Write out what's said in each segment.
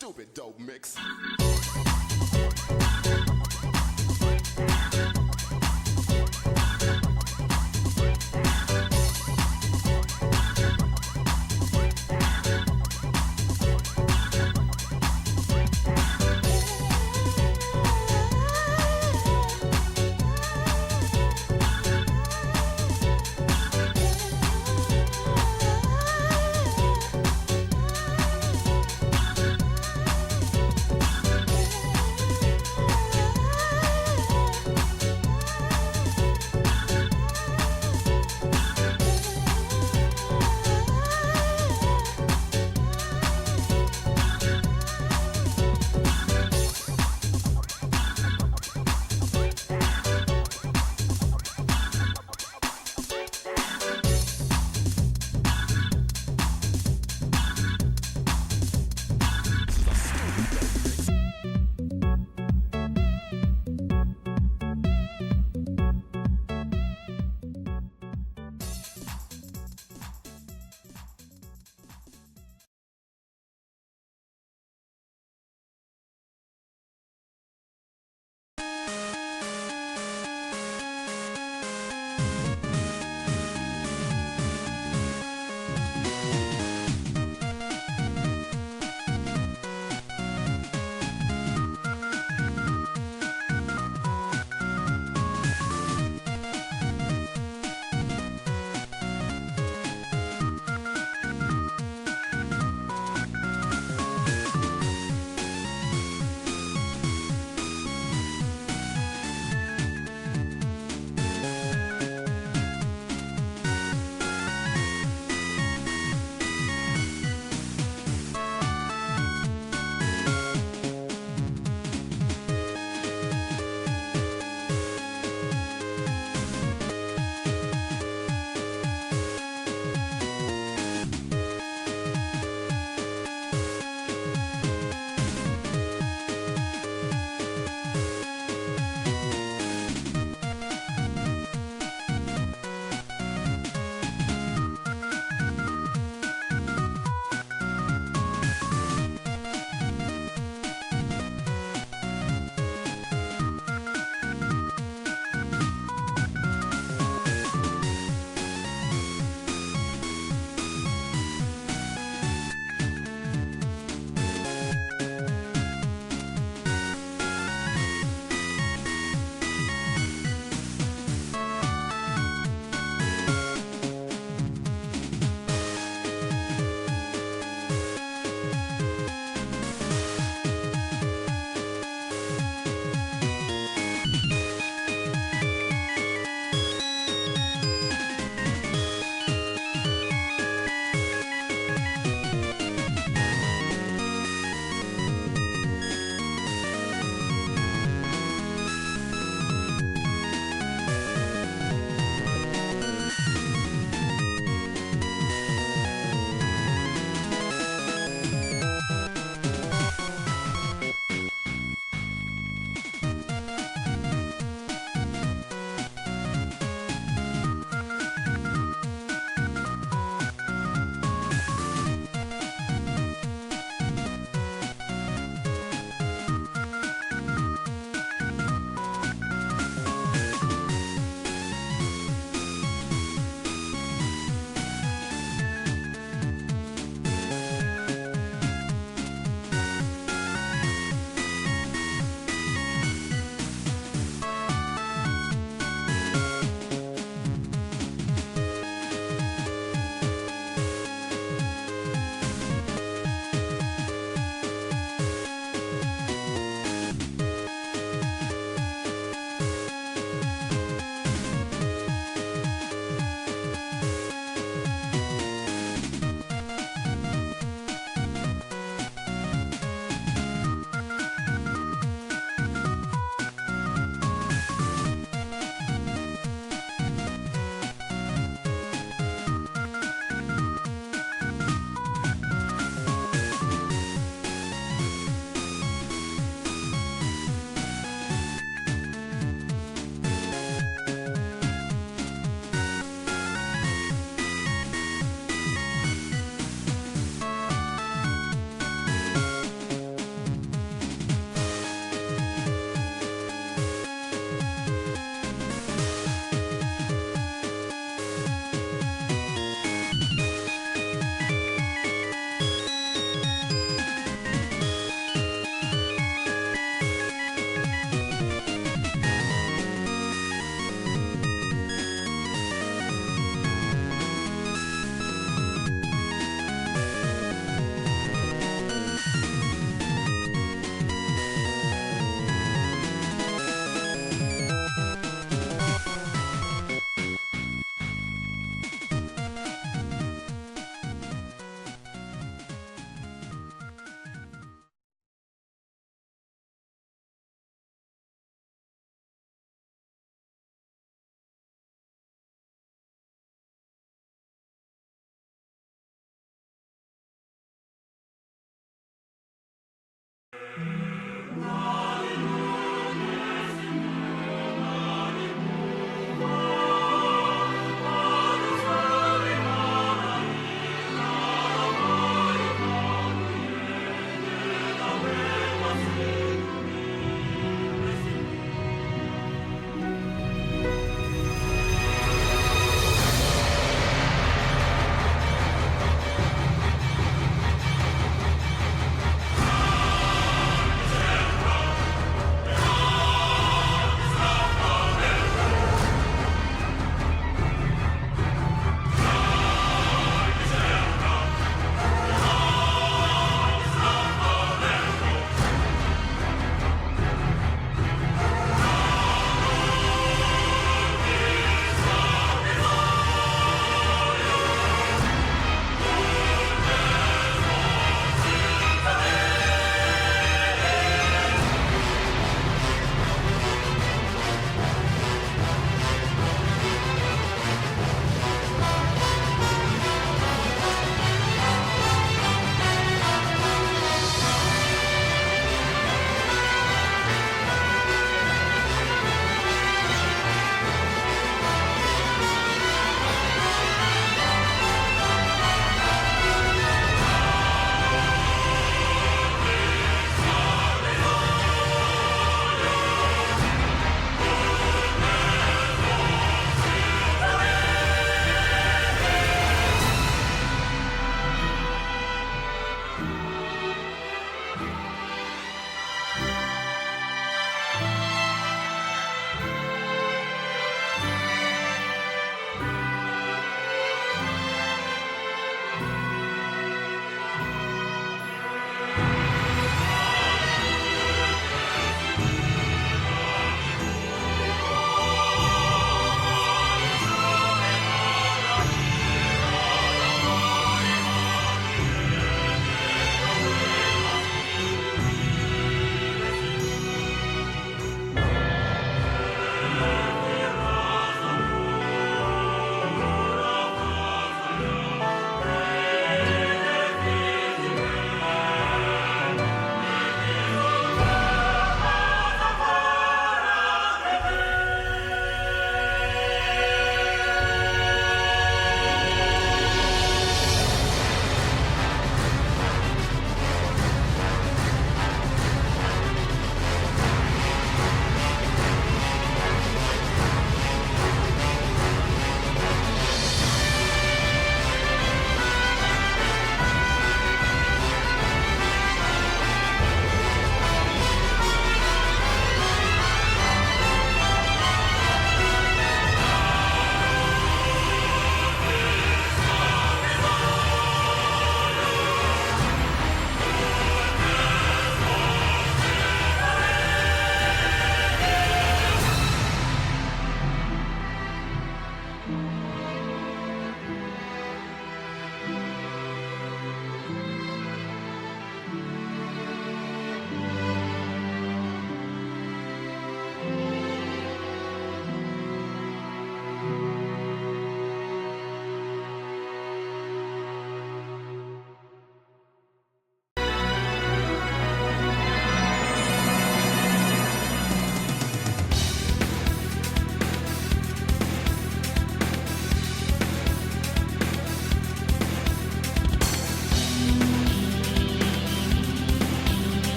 stupid dope mix.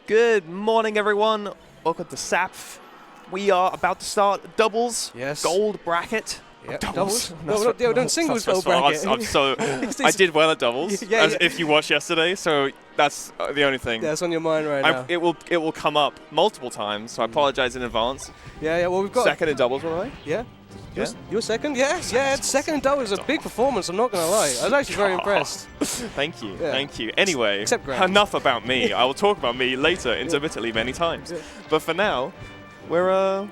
Good morning, everyone. Welcome to SAPF. We are about to start doubles. Yes. Gold bracket. Yep. Doubles. No, don't singles gold bracket. I did well at doubles, if you watched yesterday. So that's the only thing. That's on your mind right now. It will come up multiple times. So I apologize in advance. Yeah. Well, we've got second in doubles, by the way. Yeah. Yeah. You're second? Yes. Yeah. Second in doubles is a big performance. I'm not gonna lie. I was actually very impressed. Thank you. Yeah. Thank you. Anyway, enough about me. I will talk about me later, intermittently, many times. Yeah. But for now, we're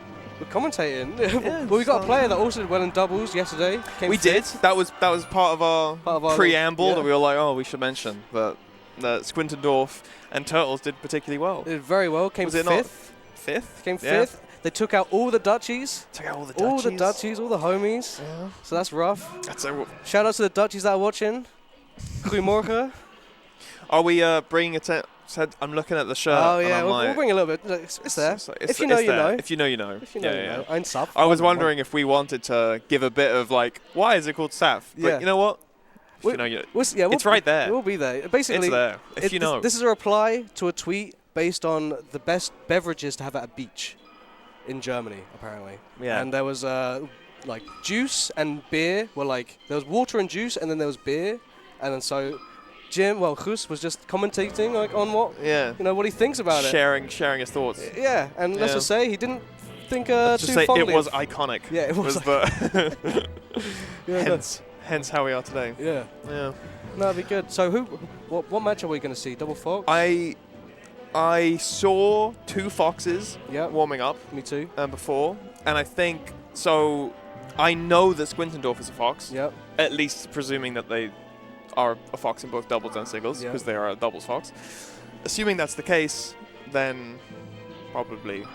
commentating. Yeah, well, we got a player that also did well in doubles yesterday. We did. That was part of our preamble that we were like, oh, we should mention. But Squintendorf and Turtles did particularly well. They did very well. Came fifth. Fifth? Came fifth. They took out all the Dutchies. All the homies. Yeah. So that's rough. Shout out to the Dutchies that are watching. Goedemorgen. Are we bringing it? I'm looking at the shirt. Oh yeah, we'll bring a little bit. It's there. If you know, you know. If you know, you know. If you know, you know. I was wondering if we wanted to give a bit of like, why is it called SAF? But you know what? If you know, you know. It's right there. We'll be there. Basically, it's there. If you know. This is a reply to a tweet based on the best beverages to have at a beach in Germany, apparently. Yeah. And there was like juice and beer. Well, like there was water and juice, and then there was beer, and then so. Guus was just commentating like on what what he thinks about it. Sharing his thoughts. Yeah, and let's just say he didn't think too fondly. It was iconic. Yeah, it was. Hence how we are today. Yeah. Yeah. No, that'd be good. So what match are we going to see? Double Fox? I saw two Foxes warming up. Me too. Before, and I think so. I know that Squintendorf is a Fox. Yep. At least presuming that they are a Fox in both doubles and singles, because they are a doubles Fox. Assuming that's the case, then probably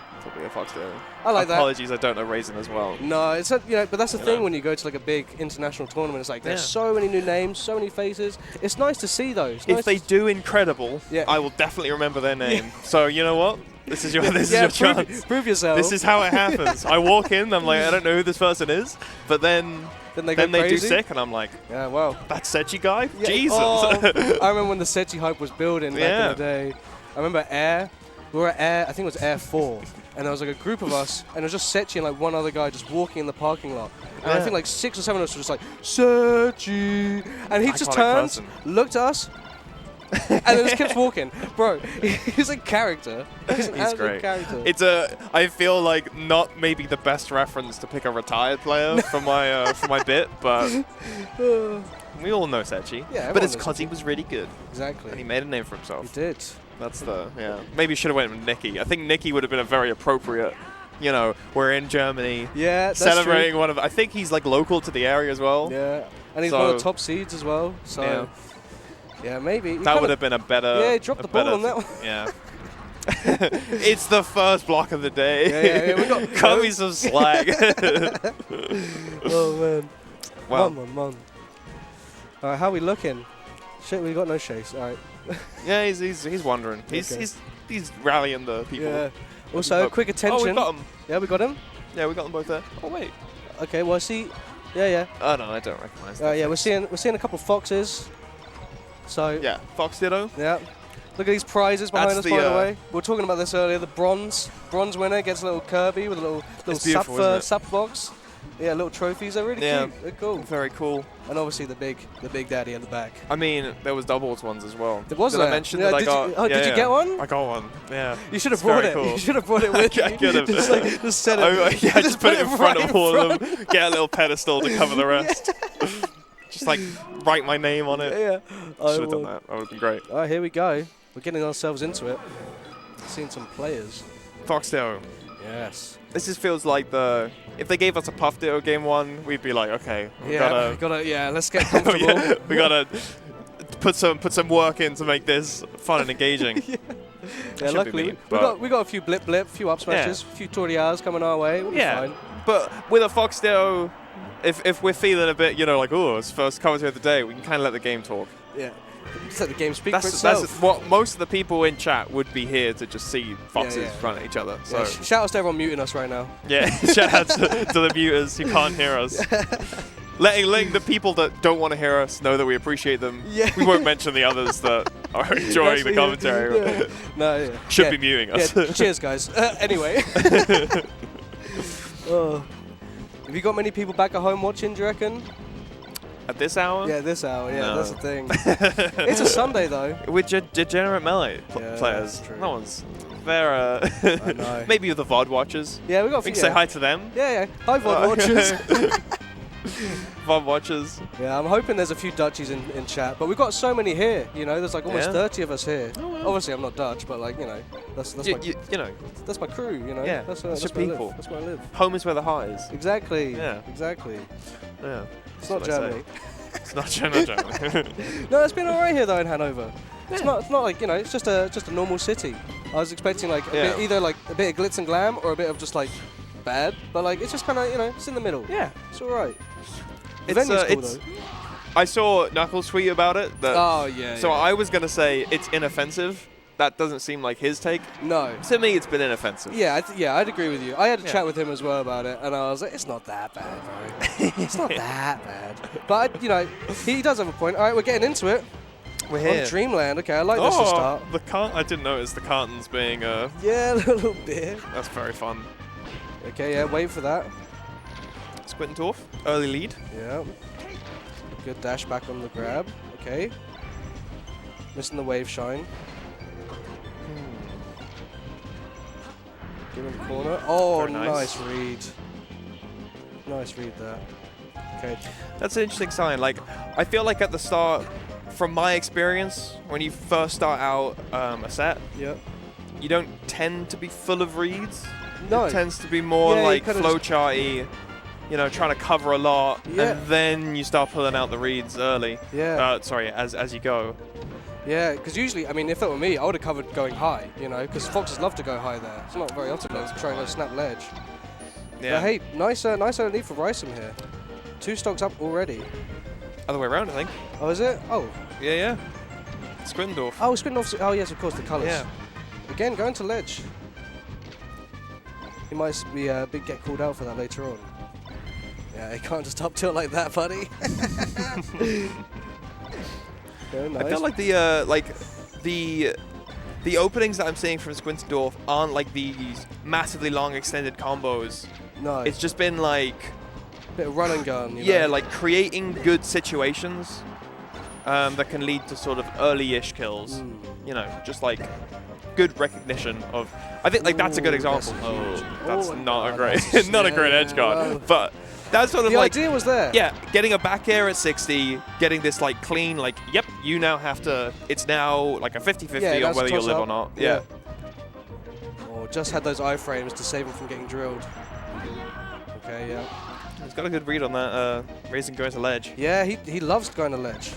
a Fox there. I like that. Apologies, I don't know Raisin as well. No, it's but that's the thing when you go to like a big international tournament. It's like there's so many new names, so many faces. It's nice to see those. If they do incredible, I will definitely remember their name. So you know what? This is your chance. Prove yourself. This is how it happens. I walk in, I'm like, I don't know who this person is, but then they do sick, and I'm like, yeah, wow, that Sechi guy? Yeah. Jesus. Oh, I remember when the Sechi hype was building back in the day. I remember Air. We were at Air, I think it was Air 4, and there was like a group of us, and it was just Sechi and like one other guy just walking in the parking lot. And I think like 6 or 7 of us were just like, Sechi! And he just turned, looked at us, and then just keeps walking. Bro, he's a character. He's an absolute character. I feel like not maybe the best reference to pick a retired player for my bit, but we all know Sechi. Yeah, but it's because he was really good. Exactly. And he made a name for himself. He did. That's maybe should have went with Nicky. I think Nicky would have been a very appropriate. We're in Germany. Yeah, that's celebrating true. one of. I think he's like local to the area as well. Yeah, and he's one of the top seeds as well. So. Yeah, maybe. That would have been a better... Yeah, he dropped the ball on that one. Yeah. It's the first block of the day. Yeah. We got cut me some slack. Oh, man. Well. Man. All right, how are we looking? Shit, we got no chase. All right. Yeah, he's wandering. He's rallying the people. Yeah. Also, quick attention. Oh, we got him. Yeah, we got him? Yeah, we got them both there. Oh, wait. Okay, well, I see... Yeah. Oh, no, I don't recognize that. Yeah, we're seeing a couple of Foxes. So yeah, Fox Ditto. Yeah. Look at these prizes behind us, by the way. We were talking about this earlier. The bronze winner gets a little Kirby with a little sap box. Yeah, little trophies. They're really cute. They're cool. Very cool. And obviously the big daddy at the back. I mean, there was doubles ones as well. There was. Did I mention that I got? Did you get one? I got one. Yeah. You should have brought it. Cool. You should have brought it with you. I could have. Just set it. Just put it in front of all of them. Get a little pedestal to cover the rest. Just like write my name on it. Yeah. Should have done that. That would have been great. All right, here we go. We're getting ourselves into it. Seeing some players. Foxtail. Yes. This feels like if they gave us a Puff Ditto game 1, we'd be like, okay, we gotta let's get comfortable. We gotta put some work in to make this fun and engaging. Luckily we got a few blip, a few up smashes, a few Tordias coming our way. We'll be fine. But with a Foxtail, if we're feeling a bit, like, oh, it's first commentary of the day, we can kind of let the game talk. Yeah. Just let the game speak for itself. That's what most of the people in chat would be here to just see Foxes run at each other. So yeah, shout out to everyone muting us right now. Yeah, shout out to the muters who can't hear us. letting the people that don't want to hear us know that we appreciate them. Yeah. We won't mention the others that are enjoying the commentary. Yeah. No, yeah. Should be muting us. Yeah, cheers, guys. Anyway. Have you got many people back at home watching, do you reckon? At this hour? Yeah, this hour. Yeah, no. that's the thing. It's a Sunday, though. With degenerate melee players. No one's... They're, I know. maybe with the VOD watchers. Yeah, we can say hi to them. Yeah. Hi, VOD watchers. VOD watchers. Yeah, I'm hoping there's a few Dutchies in chat, but we've got so many here. You know, there's like almost 30 of us here. Oh, well. Obviously, I'm not Dutch, but like that's that's my crew. You know, yeah, that's your people. That's where I live. Home is where the heart is. Exactly. Yeah. Exactly. Yeah. It's not Germany. It's not Germany. No, it's been alright here though in Hanover. Yeah. It's not like it's just a normal city. I was expecting like either like a bit of glitz and glam or a bit of just like bad, but like it's just kind of it's in the middle. Yeah, it's alright. The venue's cool though. I saw Knuckles tweet about it. So yeah. I was gonna say it's inoffensive. That doesn't seem like his take. No. To me, it's been inoffensive. Yeah, I'd agree with you. I had a chat with him as well about it, and I was like, it's not that bad, bro. It's not that bad. But he does have a point. All right, we're getting into it. We're here. On Dreamland. Okay, I like this to start. I didn't notice the cartons being. Yeah, a little bit. That's very fun. Okay, yeah, wait for that. Squintendorf, early lead. Yeah. Good dash back on the grab. Okay. Missing the wave shine. Give him corner. Oh, nice read. Nice read there. Okay. That's an interesting sign. Like, I feel like at the start, from my experience, when you first start out a set, you don't tend to be full of reads. No. It tends to be more like flowcharty, trying to cover a lot, and then you start pulling out the reads early. Yeah. As you go. Yeah, because usually, I mean, if it were me, I would have covered going high, because foxes love to go high there. It's not very often they're trying to snap ledge. Yeah. But hey, nice lead for Rysum here. 2 stocks up already. Other way around, I think. Oh, is it? Oh. Yeah. Squindorf. Oh, Squindorf. Oh, yes, of course, the colours. Yeah. Again, going to ledge. He might be get called out for that later on. Yeah, he can't just up tilt like that, buddy. Okay, nice. I feel like the openings that I'm seeing from Squintendorf aren't like these massively long extended combos. No. It's just been like a bit of run and gun. Yeah, like creating good situations that can lead to sort of early-ish kills. Just like good recognition of. I think like that's a good example. That's not a great, not a great edge guard, but. That's sort of the idea was there. Yeah, getting a back air at 60, getting this like clean, like, yep, you now have to, it's now like a 50-50 on whether you live or not. Yeah. Or just had those iframes to save him from getting drilled. Okay, yeah. He's got a good read on that, raising going to ledge. Yeah, he loves going to ledge.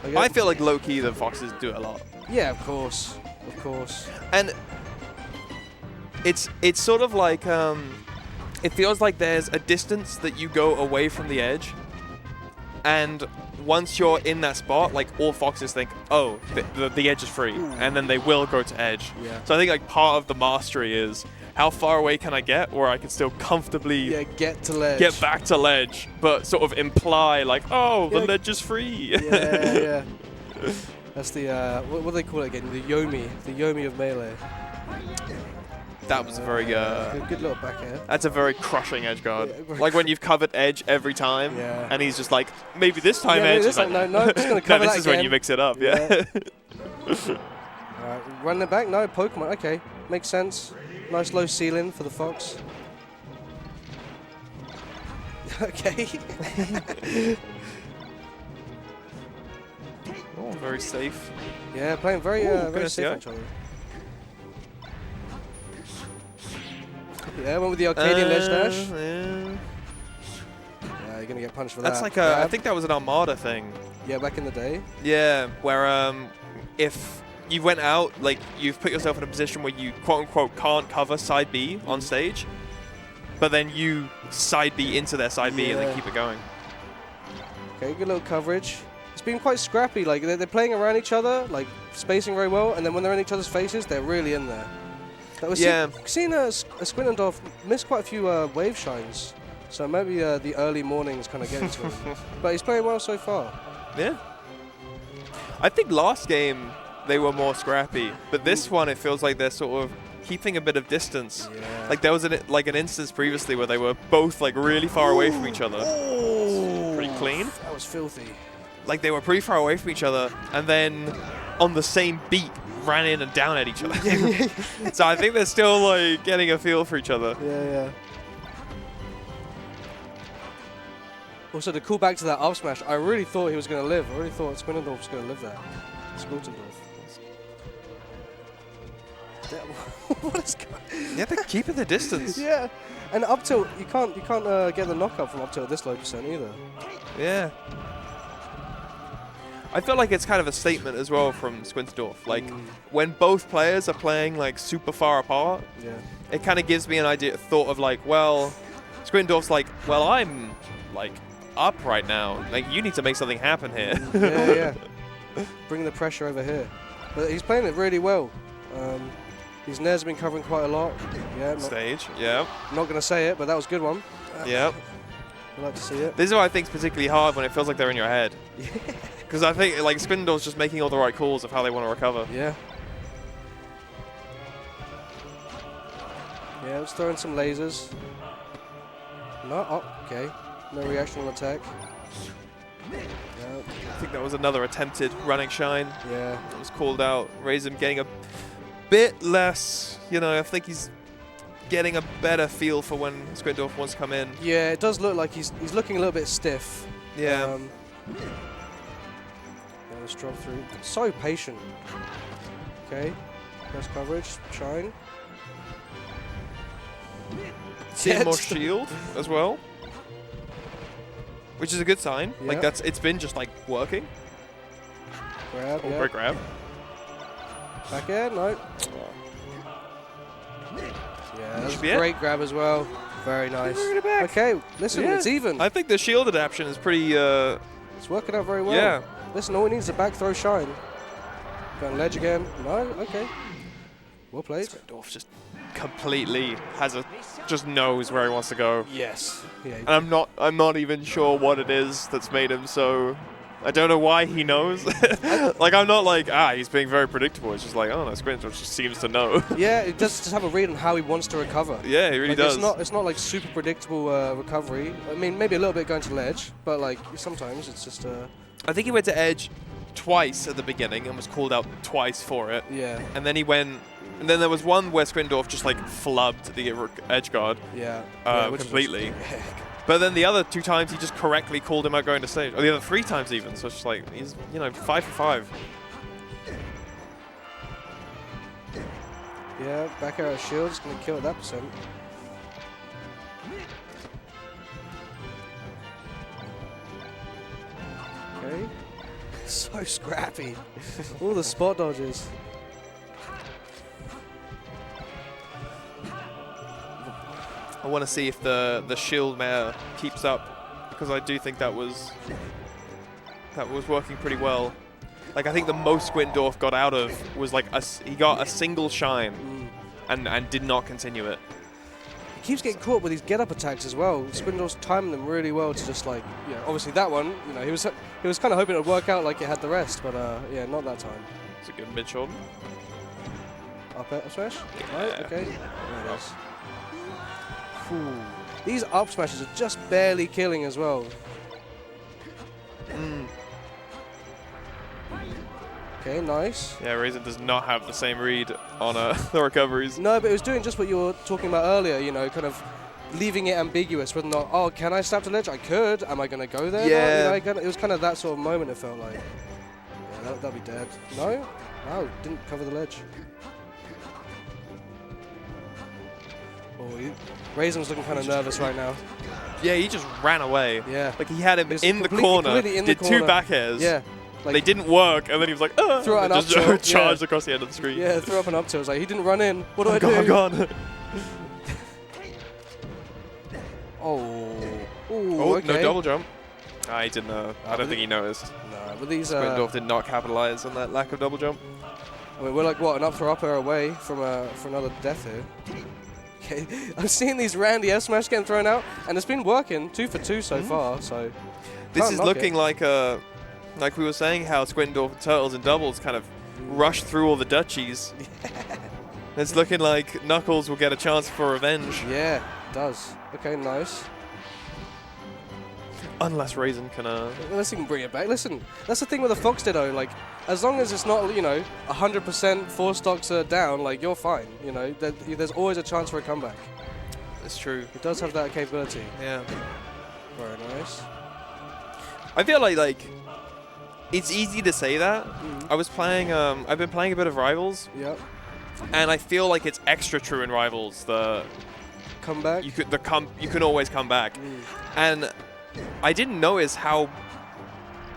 Okay. I feel like low-key the foxes do it a lot. Yeah, of course. Of course. And it's sort of like, it feels like there's a distance that you go away from the edge, and once you're in that spot, like all foxes think, oh, the edge is free, and then they will go to edge. Yeah. So I think like part of the mastery is how far away can I get where I can still comfortably get to ledge, get back to ledge, but sort of imply like, oh, the ledge is free. Yeah. That's the what do they call it again? The Yomi of melee. That was a very good little back air. That's a very crushing edge guard. Like when you've covered edge every time, and he's just like, maybe this time edge. This time, no, just gonna cover this that is again. when you mix it up. Yeah. Alright, running it back. No Pokemon. Okay, makes sense. Nice low ceiling for the fox. Okay. Oh, very safe. Yeah, playing very safe on each other. Yeah, went with the Arcadian ledge dash. Yeah, you're going to get punished for that. That's like I think that was an Armada thing. Yeah, back in the day. Yeah, where if you went out, like you've put yourself in a position where you quote-unquote can't cover side B on stage, but then you side B into their side B and then keep it going. Okay, good little coverage. It's been quite scrappy. Like they're playing around each other, like spacing very well, and then when they're in each other's faces, they're really in there. Seeing Squintendorf miss quite a few wave shines So maybe the early morning's kind of getting to him. But he's playing well so far. Yeah. I think last game they were more scrappy, but this one it feels like they're sort of keeping a bit of distance. Yeah. Like there was an instance previously where they were both like really far away from each other. Pretty clean. That was filthy. Like they were pretty far away from each other, and then on the same beat ran in and down at each other. So I think they're still like getting a feel for each other. Yeah. Also, to call back to that up smash, I really thought he was going to live. I really thought Squindendorf was going to live there. Squintendorf. What is going? Yeah, they're keeping the distance. Yeah, and up tilt, you can't get the knockup from up tilt at this low percent either. Yeah. I feel like it's kind of a statement as well from Squintendorf. Like when both players are playing like super far apart, it kind of gives me an thought of like, well, Squintendorf's like, well, I'm like up right now. Like you need to make something happen here. Yeah. Bring the pressure over here. But he's playing it really well. His Nair's been covering quite a lot. Yeah. Stage. Yeah. Not going to say it, but that was a good one. Yeah. I'd like to see it. This is what I think is particularly hard when it feels like they're in your head. Because I think like Squindendorf's just making all the right calls of how they want to recover. Yeah. Yeah, let's throw in some lasers. No, oh, okay. No reaction on attack. Yeah. I think that was another attempted running shine. Yeah. That was called out. Raisin getting a bit less, you know, I think he's getting a better feel for when Squindendorf wants to come in. Yeah, it does look like he's looking a little bit stiff. Yeah. Let's drop through. So patient. Okay. Press coverage. Shine. Seeing more shield as well, which is a good sign. Yeah. Like it's been just like working. Grab. Oh, yeah. great grab. Back air. No. Yeah, that's a be great grab as well. Very nice. Okay, listen, Yeah. it's even. I think the shield adaptation is pretty. It's working out very well. Yeah. Listen, all he needs is a back throw shine. Going ledge again. No. Okay. Well played. Squindendorf just completely just knows where he wants to go. Yes. Yeah. And I'm not even sure what it is that's made him so. I don't know why he knows. Like I'm not like he's being very predictable. It's just like oh no, Squindendorf just seems to know. Yeah, it does just have a read on how he wants to recover. Yeah, he really does. It's not like super predictable recovery. I mean, maybe a little bit going to ledge, but like sometimes it's just. I think he went to edge twice at the beginning and was called out twice for it. Yeah. And then he went. And then there was one where Squindendorf just like flubbed the edge guard. Yeah. Completely. But then the other 2 times he just correctly called him out going to stage. Or the other 3 times even. So it's just like he's 5 for 5. Yeah, back arrow shield is going to kill at that percent. Okay. So scrappy. All the spot dodges. I want to see if the shield mare keeps up, because I do think that was working pretty well. Like I think the most Squindendorf got out of was like he got a single shine and did not continue it. He keeps getting caught with these get-up attacks as well. Squindendorf's timing them really well to just like, obviously that one, he was kind of hoping it would work out like it had the rest, but yeah, not that time. It's a good mid-shoulder. Up smash? Yeah. Right, okay. There it is. Ooh. These up smashes are just barely killing as well. Okay, nice. Yeah, Raisin does not have the same read on the recoveries. No, but it was doing just what you were talking about earlier, kind of leaving it ambiguous, whether or not, oh, can I slap the ledge? I could. Am I going to go there? Yeah. It was kind of that sort of moment, it felt like. Yeah, that'd be dead. No? No, didn't cover the ledge. Oh, Raisin's looking kind of nervous right now. Yeah, he just ran away. Yeah. Like he had him in the corner, completely in the did corner. 2 back airs. Yeah. Like they didn't work, and then he was like, threw out an just up tilt, charged across the end of the screen. Yeah, threw up an up tilt. It was like, he didn't run in. What do I do? I'm gone. Oh, okay. No double jump. He didn't. I don't think he noticed. No, but these. Squindendorf did not capitalize on that lack of double jump. I mean, we're like what, an up throw up air away from another death here. Okay, I'm seeing these Randy F smash getting thrown out, and it's been working 2 for 2 so far. So this is looking like we were saying, how Squintendorf and Turtles in doubles kind of rushed through all the duchies. It's looking like Knuckles will get a chance for revenge. Yeah, it does. Okay, nice. Unless Raisin can... Unless he can bring it back. Listen, that's the thing with the Fox Ditto. Like, as long as it's not, 100% 4 stocks are down, like, you're fine. There's always a chance for a comeback. It's true. It does have that capability. Yeah. Very nice. I feel like it's easy to say that. I was playing, I've been playing a bit of Rivals. Yep. And I feel like it's extra true in Rivals. Comeback? You can always come back. And I didn't notice how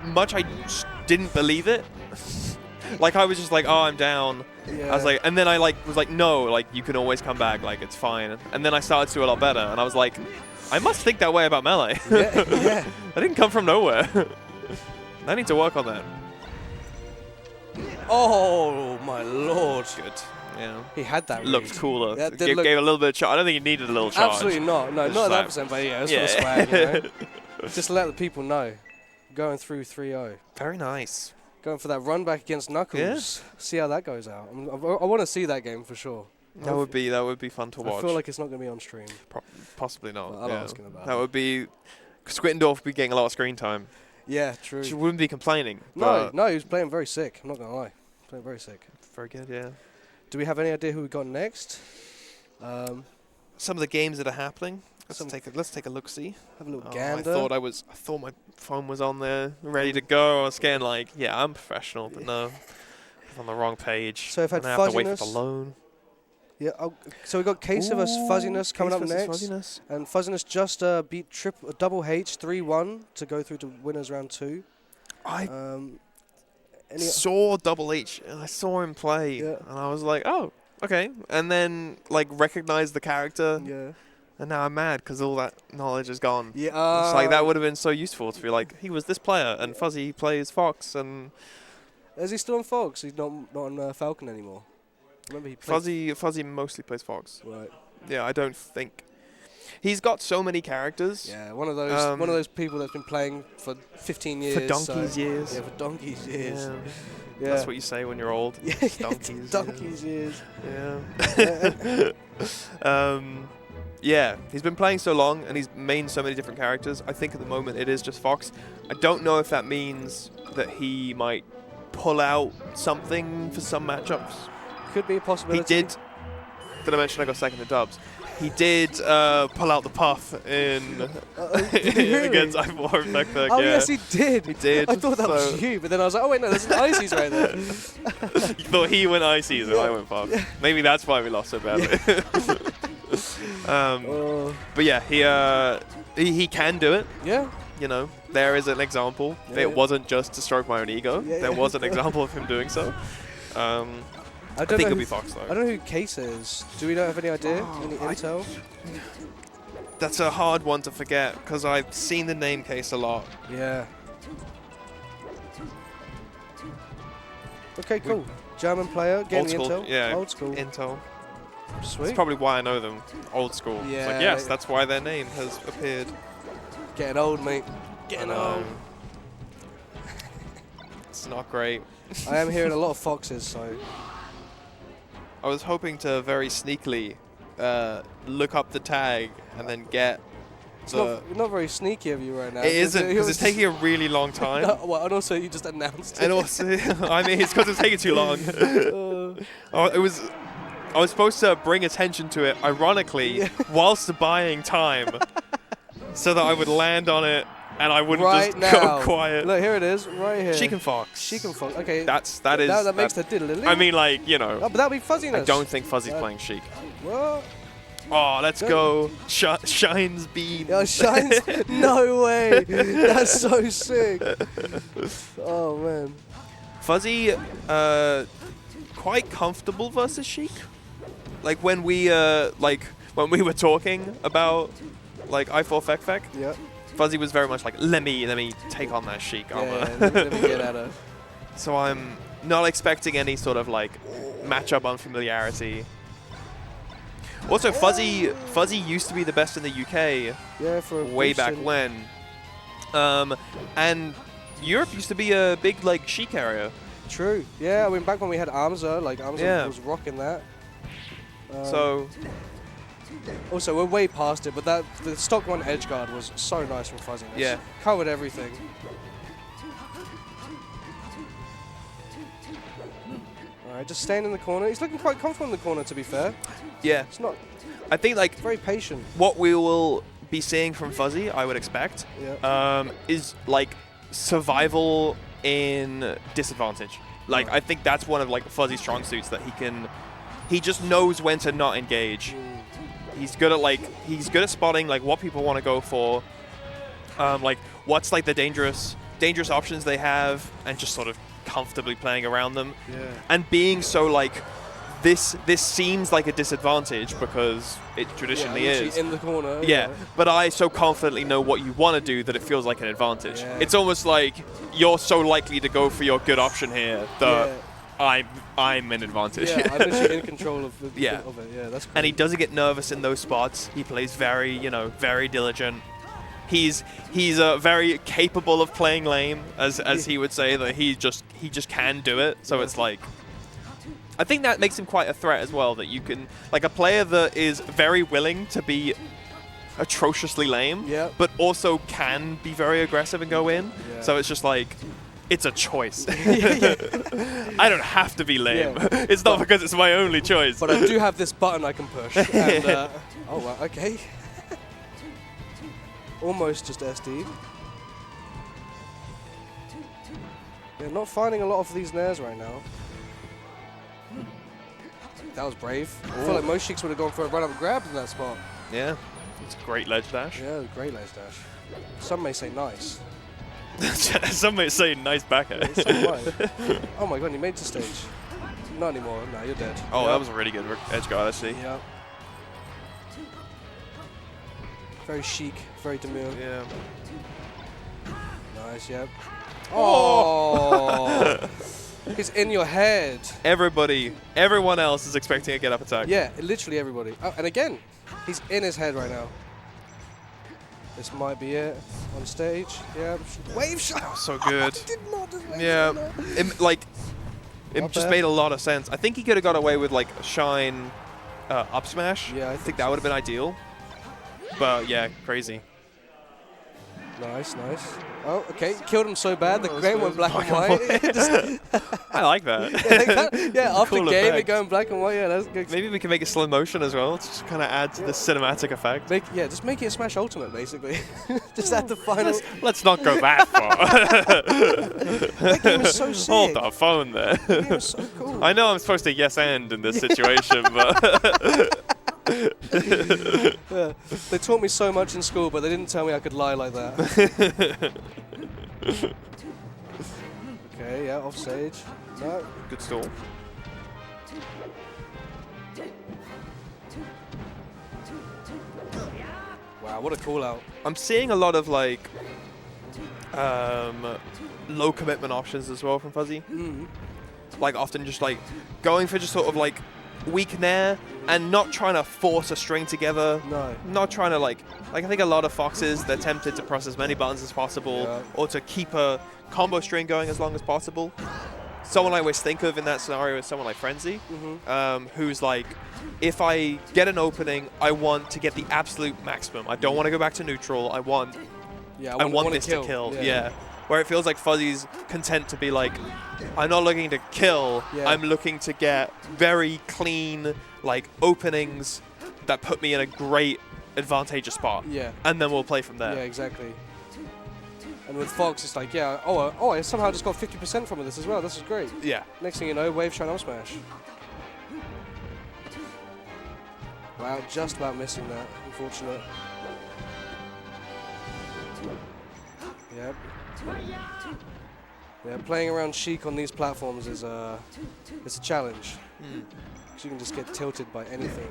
much I didn't believe it. Like, I was just like, oh, I'm down. Yeah. I was like, and then I was like, no, like, you can always come back, like, it's fine. And then I started to do a lot better, and I was like, I must think that way about Melee. Yeah. I didn't come from nowhere. I need to work on that. Oh, my lord. Good. Yeah. He had that. Looked cooler. Yeah, Gave a little bit of charge. I don't think he needed a little charge. Absolutely not. No, not at that percent, but yeah, it's for the swag, Just to let the people know. Going through 3-0. Very nice. Going for that run back against Knuckles. Yeah. See how that goes out. I want to see that game for sure. That would be fun to watch. I feel like it's not going to be on stream. Possibly not. Well, I'm asking about that would be... Squintendorf would be getting a lot of screen time. Yeah, true. She wouldn't be complaining. No, he was playing very sick. I'm not going to lie. Playing very sick. Very good, yeah. Do we have any idea who we got next? Some of the games that are happening. Let's take a look. See. Have a little gander. I thought my phone was on there, ready to go. I was scared, like, yeah, I'm professional, but no, I'm on the wrong page. So I've had I have to wait for the loan. Yeah. So we got Case vs Fuzziness coming up next, Fuzziness. and Fuzziness just beat Double H 3-1 to go through to winners round 2. I saw Double H, and I saw him play, and I was like, oh, okay, and then like recognized the character. Yeah. And now I'm mad because all that knowledge is gone. Yeah. It's like that would have been so useful to be like, he was this player, and Fuzzy plays Fox, and... Is he still on Fox? He's not on Falcon anymore. Remember he played Fuzzy mostly plays Fox. Right. Yeah, I don't think... He's got so many characters. Yeah, one of those people that's been playing for 15 years. For donkey's years. Yeah, for donkey's years. Yeah. That's what you say when you're old. Yeah, donkey's years. Yeah. Yeah, he's been playing so long, and he's mained so many different characters. I think at the moment it is just Fox. I don't know if that means that he might pull out something for some matchups. Could be a possibility. He did. Did I mention I got second in dubs? He did pull out the puff in against I4 Vector. Oh, yes, he did. He did. I thought that was you, but then I was like, oh, wait, no, there's an Ices right there. You thought he went Ices and I went puff. Yeah. Maybe that's why we lost so badly. But yeah, he can do it. Yeah. There is an example. It wasn't just to stroke my own ego. There was an example of him doing so. I think it'll be Fox, though. I don't know who Case is. Do we not have any idea? Any intel? That's a hard one to forget, because I've seen the name Case a lot. Yeah. Okay, cool. German player, getting the intel. Yeah, old school. Intel. Sweet. That's probably why I know them. Old school. Yeah. It's like, yes, that's why their name has appeared. Getting old, mate. Getting old. It's not great. I am hearing a lot of Foxes, so... I was hoping to very sneakily look up the tag and then get it's not very sneaky of you right now. It isn't, because it's taking a really long time. Well, and also you just announced it. And also, I mean, it's because it's taking too long. I was supposed to bring attention to it, ironically, whilst buying time, so that I would land on it and I wouldn't just go quiet. Look, here it is, right here. Sheik and Fox. Sheik and Fox. Okay. That makes the diddle. I mean, like, Oh, but that'd be Fuzziness. I don't think Fuzzy's playing Sheik. What? Oh, let's go. Shines Bean. Yeah, Shines. No way. That's so sick. Oh, man. Fuzzy, quite comfortable versus Sheik. Like when we were talking about like I4 Fek. Yeah. Fuzzy was very much like, let me take on that Sheik armor. Yeah, let me get at her. So I'm not expecting any sort of like matchup unfamiliarity. Also, Fuzzy used to be the best in the UK. Yeah, for way back when. And Europe used to be a big like Sheik area. True. Yeah, I mean back when we had Armza, like Armza was rocking that. So. Also, we're way past it, but the stock one edge guard was so nice from Fuzzy. Yeah. Covered everything. Alright, just staying in the corner. He's looking quite comfortable in the corner, to be fair. Yeah. It's not. I think like Very patient. what we will be seeing from Fuzzy, I would expect, is like survival in disadvantage. Like I think that's one of like Fuzzy's strong suits, that he just knows when to not engage. He's good at spotting like what people want to go for, like what's like the dangerous options they have, and just sort of comfortably playing around them. Yeah. And being so like this seems like a disadvantage because it traditionally is in the corner. yeah, but I so confidently know what you want to do that it feels like an advantage. Yeah. It's almost like you're so likely to go for your good option here that I'm an advantage. Yeah, I'm literally in control of it. Yeah, that's cool. And he doesn't get nervous in those spots. He plays very diligent. He's very capable of playing lame, as he would say, that he just can do it. So it's like, I think that makes him quite a threat as well, that you can, like a player that is very willing to be atrociously lame, but also can be very aggressive and go in. Yeah. So it's just like, it's a choice. I don't have to be lame. Yeah. It's not because it's my only choice. But I do have this button I can push. And, oh, well, okay. Almost just SD. Yeah, not finding a lot of these nairs right now. That was brave. Ooh. I feel like most Sheiks would have gone for a run-up grab in that spot. Yeah, it's a great ledge dash. Yeah, great ledge dash. Some may say nice. Some may say nice back air. Oh my god, you made it to stage. Not anymore. No, you're dead. Oh, that was a really good edge guard, actually. Yeah. Very chic, very demure. Yeah. Nice, yep. Oh! He's in your head. Everyone else is expecting a get-up attack. Yeah, literally everybody. Oh, and again, he's in his head right now. This might be it on stage. Yeah, wave shot. So good. Did not just wave yeah, it just made a lot of sense. I think he could have got away with like a shine up smash. Yeah, I think that would have been ideal. But yeah, crazy. Nice, nice. Oh, okay. Killed him so bad, the game went black and white. I like that. Yeah, after cool game, effect. it going black and white. Yeah, that's good. Maybe we can make it slow motion as well to just kind of add to the cinematic effect. Just make it a Smash Ultimate, basically. Just add the final. Let's not go that far. That game was so sick. Hold the phone there. That game was so cool. I know I'm supposed to yes and in this situation, but... Yeah. They taught me so much in school, but they didn't tell me I could lie like that. Okay, yeah, off stage. No. Good stall. Wow, what a call out. I'm seeing a lot of like low commitment options as well from Fuzzy. Like often just like going for just sort of like weak nair and not trying to force a string together. No. Not trying to like I think a lot of Foxes, they're tempted to press as many buttons as possible or to keep a combo string going as long as possible. Someone I always think of in that scenario is someone like Frenzy, who's like, if I get an opening, I want to get the absolute maximum. I don't want to go back to neutral. I want this to kill. Yeah. Where it feels like Fuzzy's content to be like, I'm not looking to kill. I'm looking to get very clean like openings that put me in a great advantageous spot. Yeah. And then we'll play from there. Yeah, exactly. And with Fox, it's like, yeah, I somehow just got 50% from this as well. This is great. Yeah. Next thing you know, wave shine up smash. Wow, just about missing that. Unfortunate. Yep. Yeah, playing around Sheik on these platforms is it's a challenge. Because you can just get tilted by anything.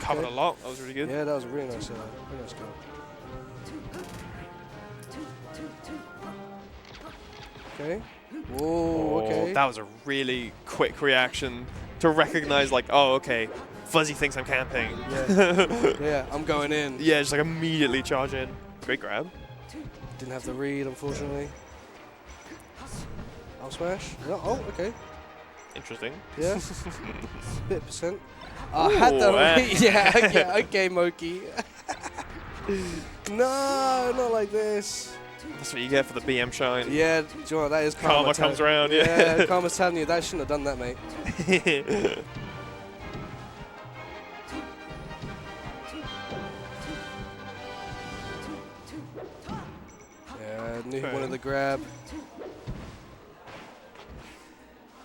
Covered a lot. That was really good. Yeah, that was a really nice goal. Okay. Whoa, okay. That was a really quick reaction to recognize, like, oh, okay, Fuzzy thinks I'm camping. Yeah. Yeah, I'm going in. Yeah, just like immediately charge in. Great grab. Didn't have the read, unfortunately. I'll smash. No, oh, okay. Interesting. Yeah. Bit percent. I had the read. Yeah, okay, Moki. No, not like this. That's what you get for the BM shine. Yeah, do you know what, that is karma. Karma comes around, yeah. Karma's telling you that shouldn't have done that, mate. Yeah, knew he wanted the grab.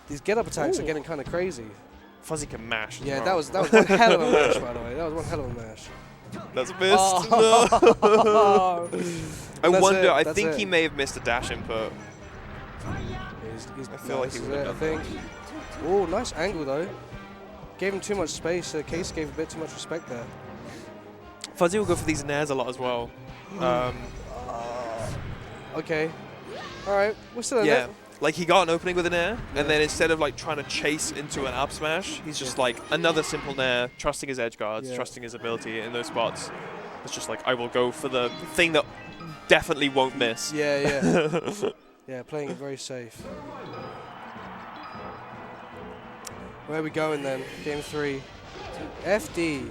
These get-up attacks are getting kind of crazy. Fuzzy can mash. Yeah, well. that was one hell of a mash, by the way. That was one hell of a mash. That's missed. Oh. No. I wonder. I think it. he may have missed a dash input. I feel like he would have done that. Oh, nice angle though. Gave him too much space. Case gave a bit too much respect there. Fuzzy will go for these nairs a lot as well. Okay. All right. We're still in Yeah. it. Like he got an opening with an air, and then instead of like trying to chase into an up smash, he's just like another simple nair, trusting his edge guards, trusting his ability in those spots. It's just like I will go for the thing that definitely won't miss. Yeah, yeah. Yeah, playing it very safe. Where are we going then? Game 3. FD.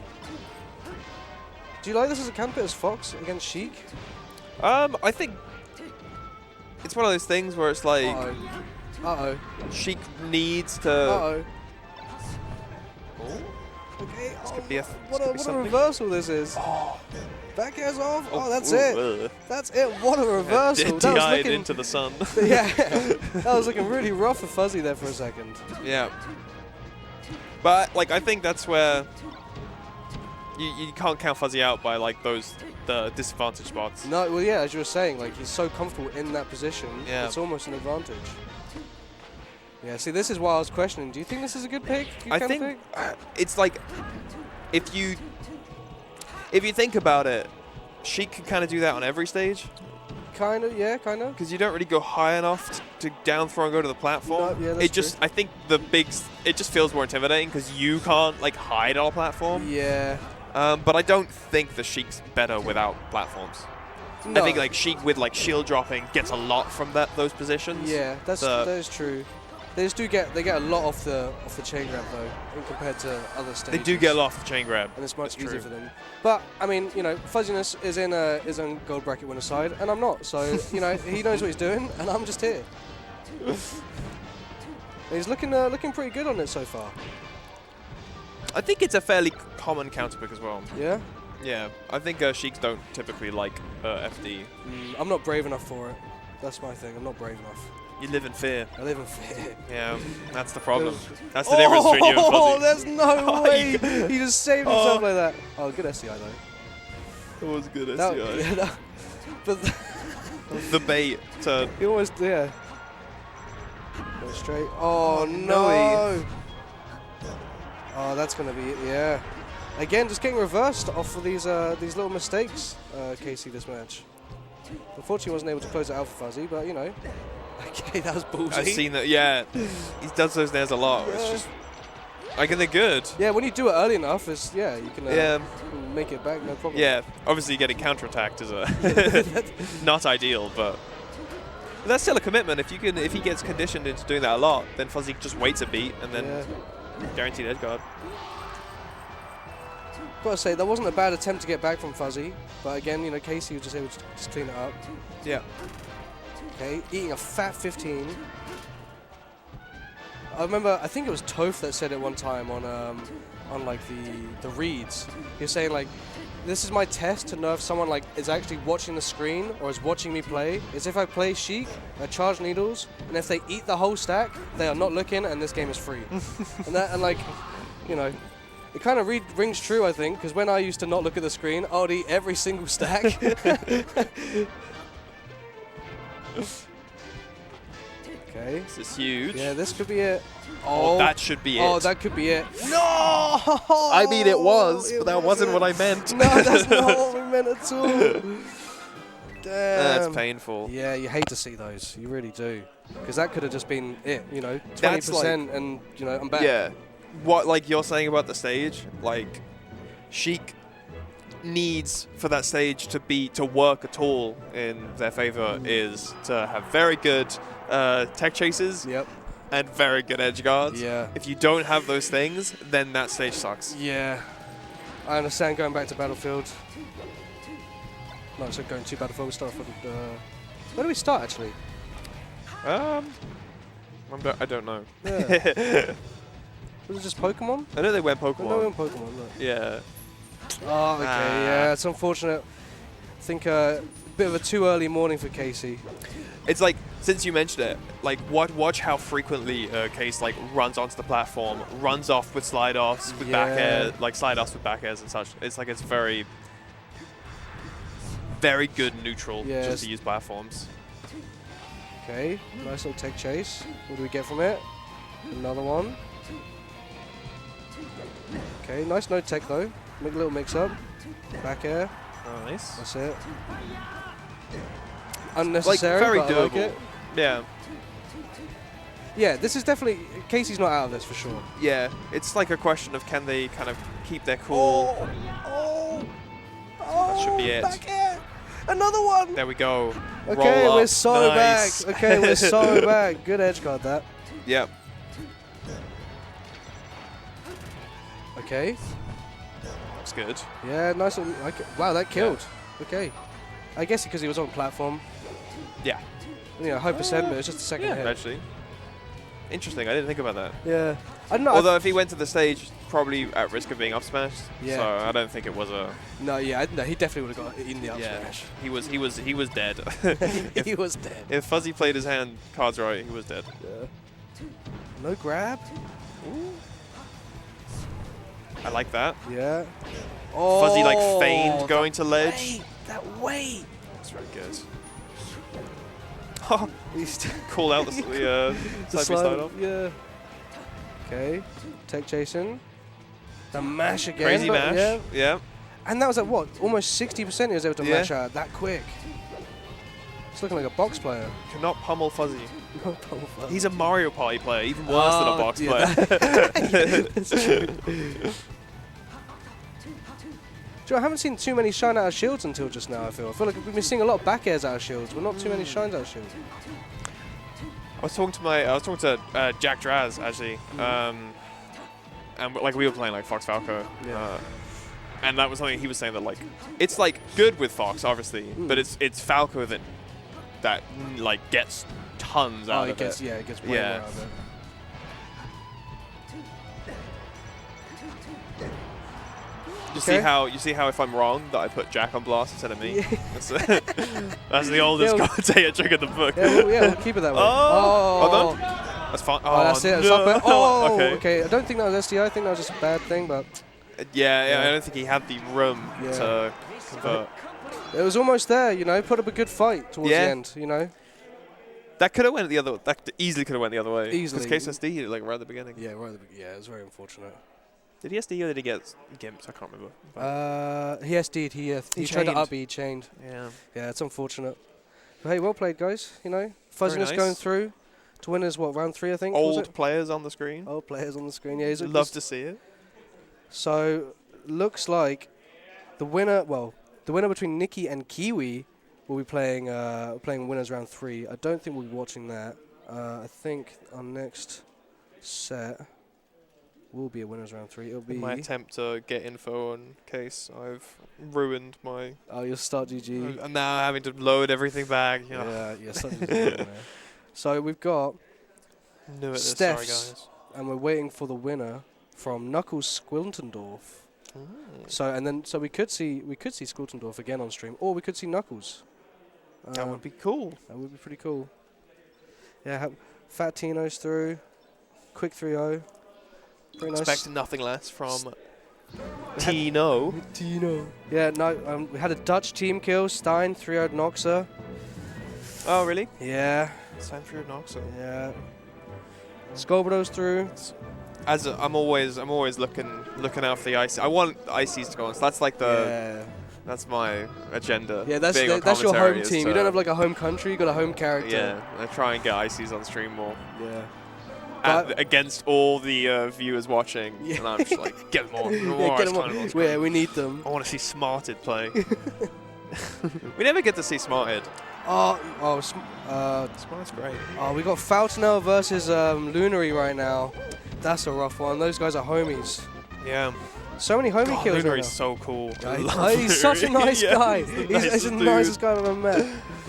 Do you like this as a camper as Fox against Sheik? I think it's one of those things where it's like Uh-oh. Sheik needs to. Uh-oh. Okay. This could be a What a reversal this is. Back airs off. Oh, that's ooh, it. That's it. What a reversal. That was looking into the sun. yeah. That was looking really rough for Fuzzy there for a second. Yeah. But like I think that's where you can't count Fuzzy out by like the disadvantage spots. No, well, yeah, as you were saying, like he's so comfortable in that position, it's almost an advantage. Yeah, see, this is why I was questioning. Do you think this is a good pick? I think it's like if you think about it, Sheik can kind of do that on every stage. Kind of, yeah, kind of. Because you don't really go high enough to down throw and go to the platform. No, yeah, that's true. I think it just feels more intimidating because you can't like hide on a platform. Yeah. But I don't think the Sheik's better without platforms. No. I think like Sheik with like shield dropping gets a lot from those positions. Yeah, that is true. They just get a lot off the chain grab though, in compared to other stages. They do get a lot off the chain grab, and it's much easier for them. But I mean, you know, Fuzziness is on gold bracket winner side, and I'm not. So you know, he knows what he's doing, and I'm just here. He's looking pretty good on it so far. I think it's a fairly common counter pick as well. Yeah. Yeah, I think Sheiks don't typically like FD. I'm not brave enough for it. That's my thing. I'm not brave enough. You live in fear. I live in fear. Yeah, that's the problem. That's the difference between you and Fuzzy. Oh, there's no way! He just saved himself like that. Oh, good SCI though. That was good SCI. Yeah, but the bait to... He almost, yeah. Go straight. Oh, no! Oh, that's going to be it, yeah. Again, just getting reversed off of these little mistakes, Casey, this match. Unfortunately, wasn't able to close it out for Fuzzy, but, you know. Okay, that was ballsy. I've seen that, yeah. He does those nairs a lot. It's just, like, and they're good. Yeah, when you do it early enough, you can make it back, no problem. Yeah, obviously getting counterattacked is not ideal, but that's still a commitment. If he gets conditioned into doing that a lot, then Fuzzy just waits a beat and then guaranteed edge guard. Gotta say, that wasn't a bad attempt to get back from Fuzzy, but again, you know, Casey was just able to just clean it up. Yeah. Okay, eating a fat 15. I remember, I think it was Toph that said it one time on like the reads. He was saying like, this is my test to know if someone like is actually watching the screen or is watching me play. Is if I play Sheik, I charge needles, and if they eat the whole stack, they are not looking, and this game is free. and like, you know. It kind of rings true, I think, because when I used to not look at the screen, I would eat every single stack. Okay. This is huge. Yeah, this could be it. Oh, that should be it. Oh, that could be it. No! I mean, it was, but that wasn't what I meant. No, that's not what we meant at all. Damn. That's painful. Yeah, you hate to see those. You really do. Because that could have just been it, you know, 20% That's like, and, you know, I'm back. Yeah. what like you're saying about the stage, like Sheik needs for that stage to work at all in their favor is to have very good tech chases. Yep. And very good edge guards. Yeah. If you don't have those things, then that stage sucks. Yeah. I understand going back to Battlefield. No, so going to Battlefield, we start from where do we start actually? I don't know. Yeah. Was it just Pokemon? I know they went Pokemon. I know we went Pokemon, look. Yeah. Oh, okay, yeah, it's unfortunate. I think a bit of a too early morning for Casey. It's like, since you mentioned it, like watch how frequently Case like runs onto the platform, runs off with slide offs with back air, like slide offs with back airs and such. It's like it's very, very good neutral just to use platforms. Okay, nice little tech chase. What do we get from it? Another one. Okay, nice no tech though. Make a little mix up. Back air. Nice. That's it. Unnecessary, like, very but doable. I like it. Yeah. Yeah, this is definitely... Casey's not out of this for sure. Yeah, it's like a question of can they kind of keep their cool. Oh! That should be it. Back air! Another one! There we go. Okay, Roll up. we're so Nice. back. Okay, we're so back. Good edge guard that. Yep. Okay. That's good. Yeah, nice. Wow, that killed. Yeah. Okay. I guess because he was on platform. Yeah. You know, high percent, but it's just a second hit. Actually. Interesting. I didn't think about that. Yeah. I don't know. Although if he went to the stage, probably at risk of being up smashed. Yeah. So I don't think it was a. No, yeah, no, he definitely would have got in the up smash. He was dead. He was dead. If Fuzzy played his hand cards right, he was dead. Yeah. No grab. Ooh. I like that. Yeah. Oh, Fuzzy like feigned going to ledge. That weight. That's very good. Oh, call out the side slide off. Yeah. Okay. Tech chasing. The mash again. Crazy mash. Yeah. Yeah. And that was at what? Almost 60% he was able to mash out that quick. He's looking like a box player. Cannot pummel Fuzzy. Not pummel Fuzzy. He's a Mario Party player, even worse than a box player. That's true. Joe, I haven't seen too many shine out of shields until just now, I feel like we've been seeing a lot of back airs out of shields, but not too many shines out of shields. I was talking to Jack Draz actually, and like we were playing like Fox Falco, and that was something he was saying that like it's like good with Fox obviously, but it's Falco that like gets tons out of it. Yeah, it gets way more out of it. You see how if I'm wrong that I put Jack on blast instead of me. Yeah. That's the oldest commentator trick in the book. Yeah, we'll keep it that way. Oh, that's fine. Oh, that's it. No. Oh, okay. I don't think that was SDI. I think that was just a bad thing, but yeah. I don't think he had the room to convert. It was almost there, you know. Put up a good fight towards the end, you know. That could have went the other. That easily could have went the other way. Easily. Because KSSD like right at the beginning. Yeah, right at the beginning. Yeah, it was very unfortunate. Did he SD or did he get Gimps? I can't remember. He SD'd. He tried to up B, he chained. Yeah. Yeah, it's unfortunate. But hey, well played, guys. You know, fuzziness going through to winners. What, round 3, I think? Old players on the screen. Old players on the screen. Yeah, love to see it. So looks like the winner. Well, the winner between Nikki and Kiwi will be playing winners round 3. I don't think we'll be watching that. I think our next set will be a winners round 3. It'll be my attempt to get info on Case. I've ruined my. Oh, you'll start GG. And now having to load everything back. You know. Yeah, start GG. So we've got Steph's, and we're waiting for the winner from Knuckles Squiltendorf. So we could see Squiltendorf again on stream, or we could see Knuckles. That would be cool. That would be pretty cool. Yeah, Fat Tino's through. Quick 3-0. Very nice. Expecting nothing less from Tino. Yeah, no, we had a Dutch team kill. Stein 3-0'd Noxa. Oh, really? Yeah. Stein 3-0'd Noxa. Yeah. Skolbrado's through. I'm always looking out for the IC. I want ICs to go on. So that's like that's my agenda. Yeah, that's your home team. You don't have like a home country. You got a home character. Yeah, I try and get ICs on stream more. Yeah. against all the viewers watching, and I'm just like, get them on. Get them on. Yeah, we need them. I want to see Smarted play. We never get to see Smarted. Smart's great. Oh, we got Fountainelle versus Lunary right now. That's a rough one. Those guys are homies. Yeah. So many homie kills. Lunary's so cool. He's such a nice guy. He's the nicest guy I've ever met.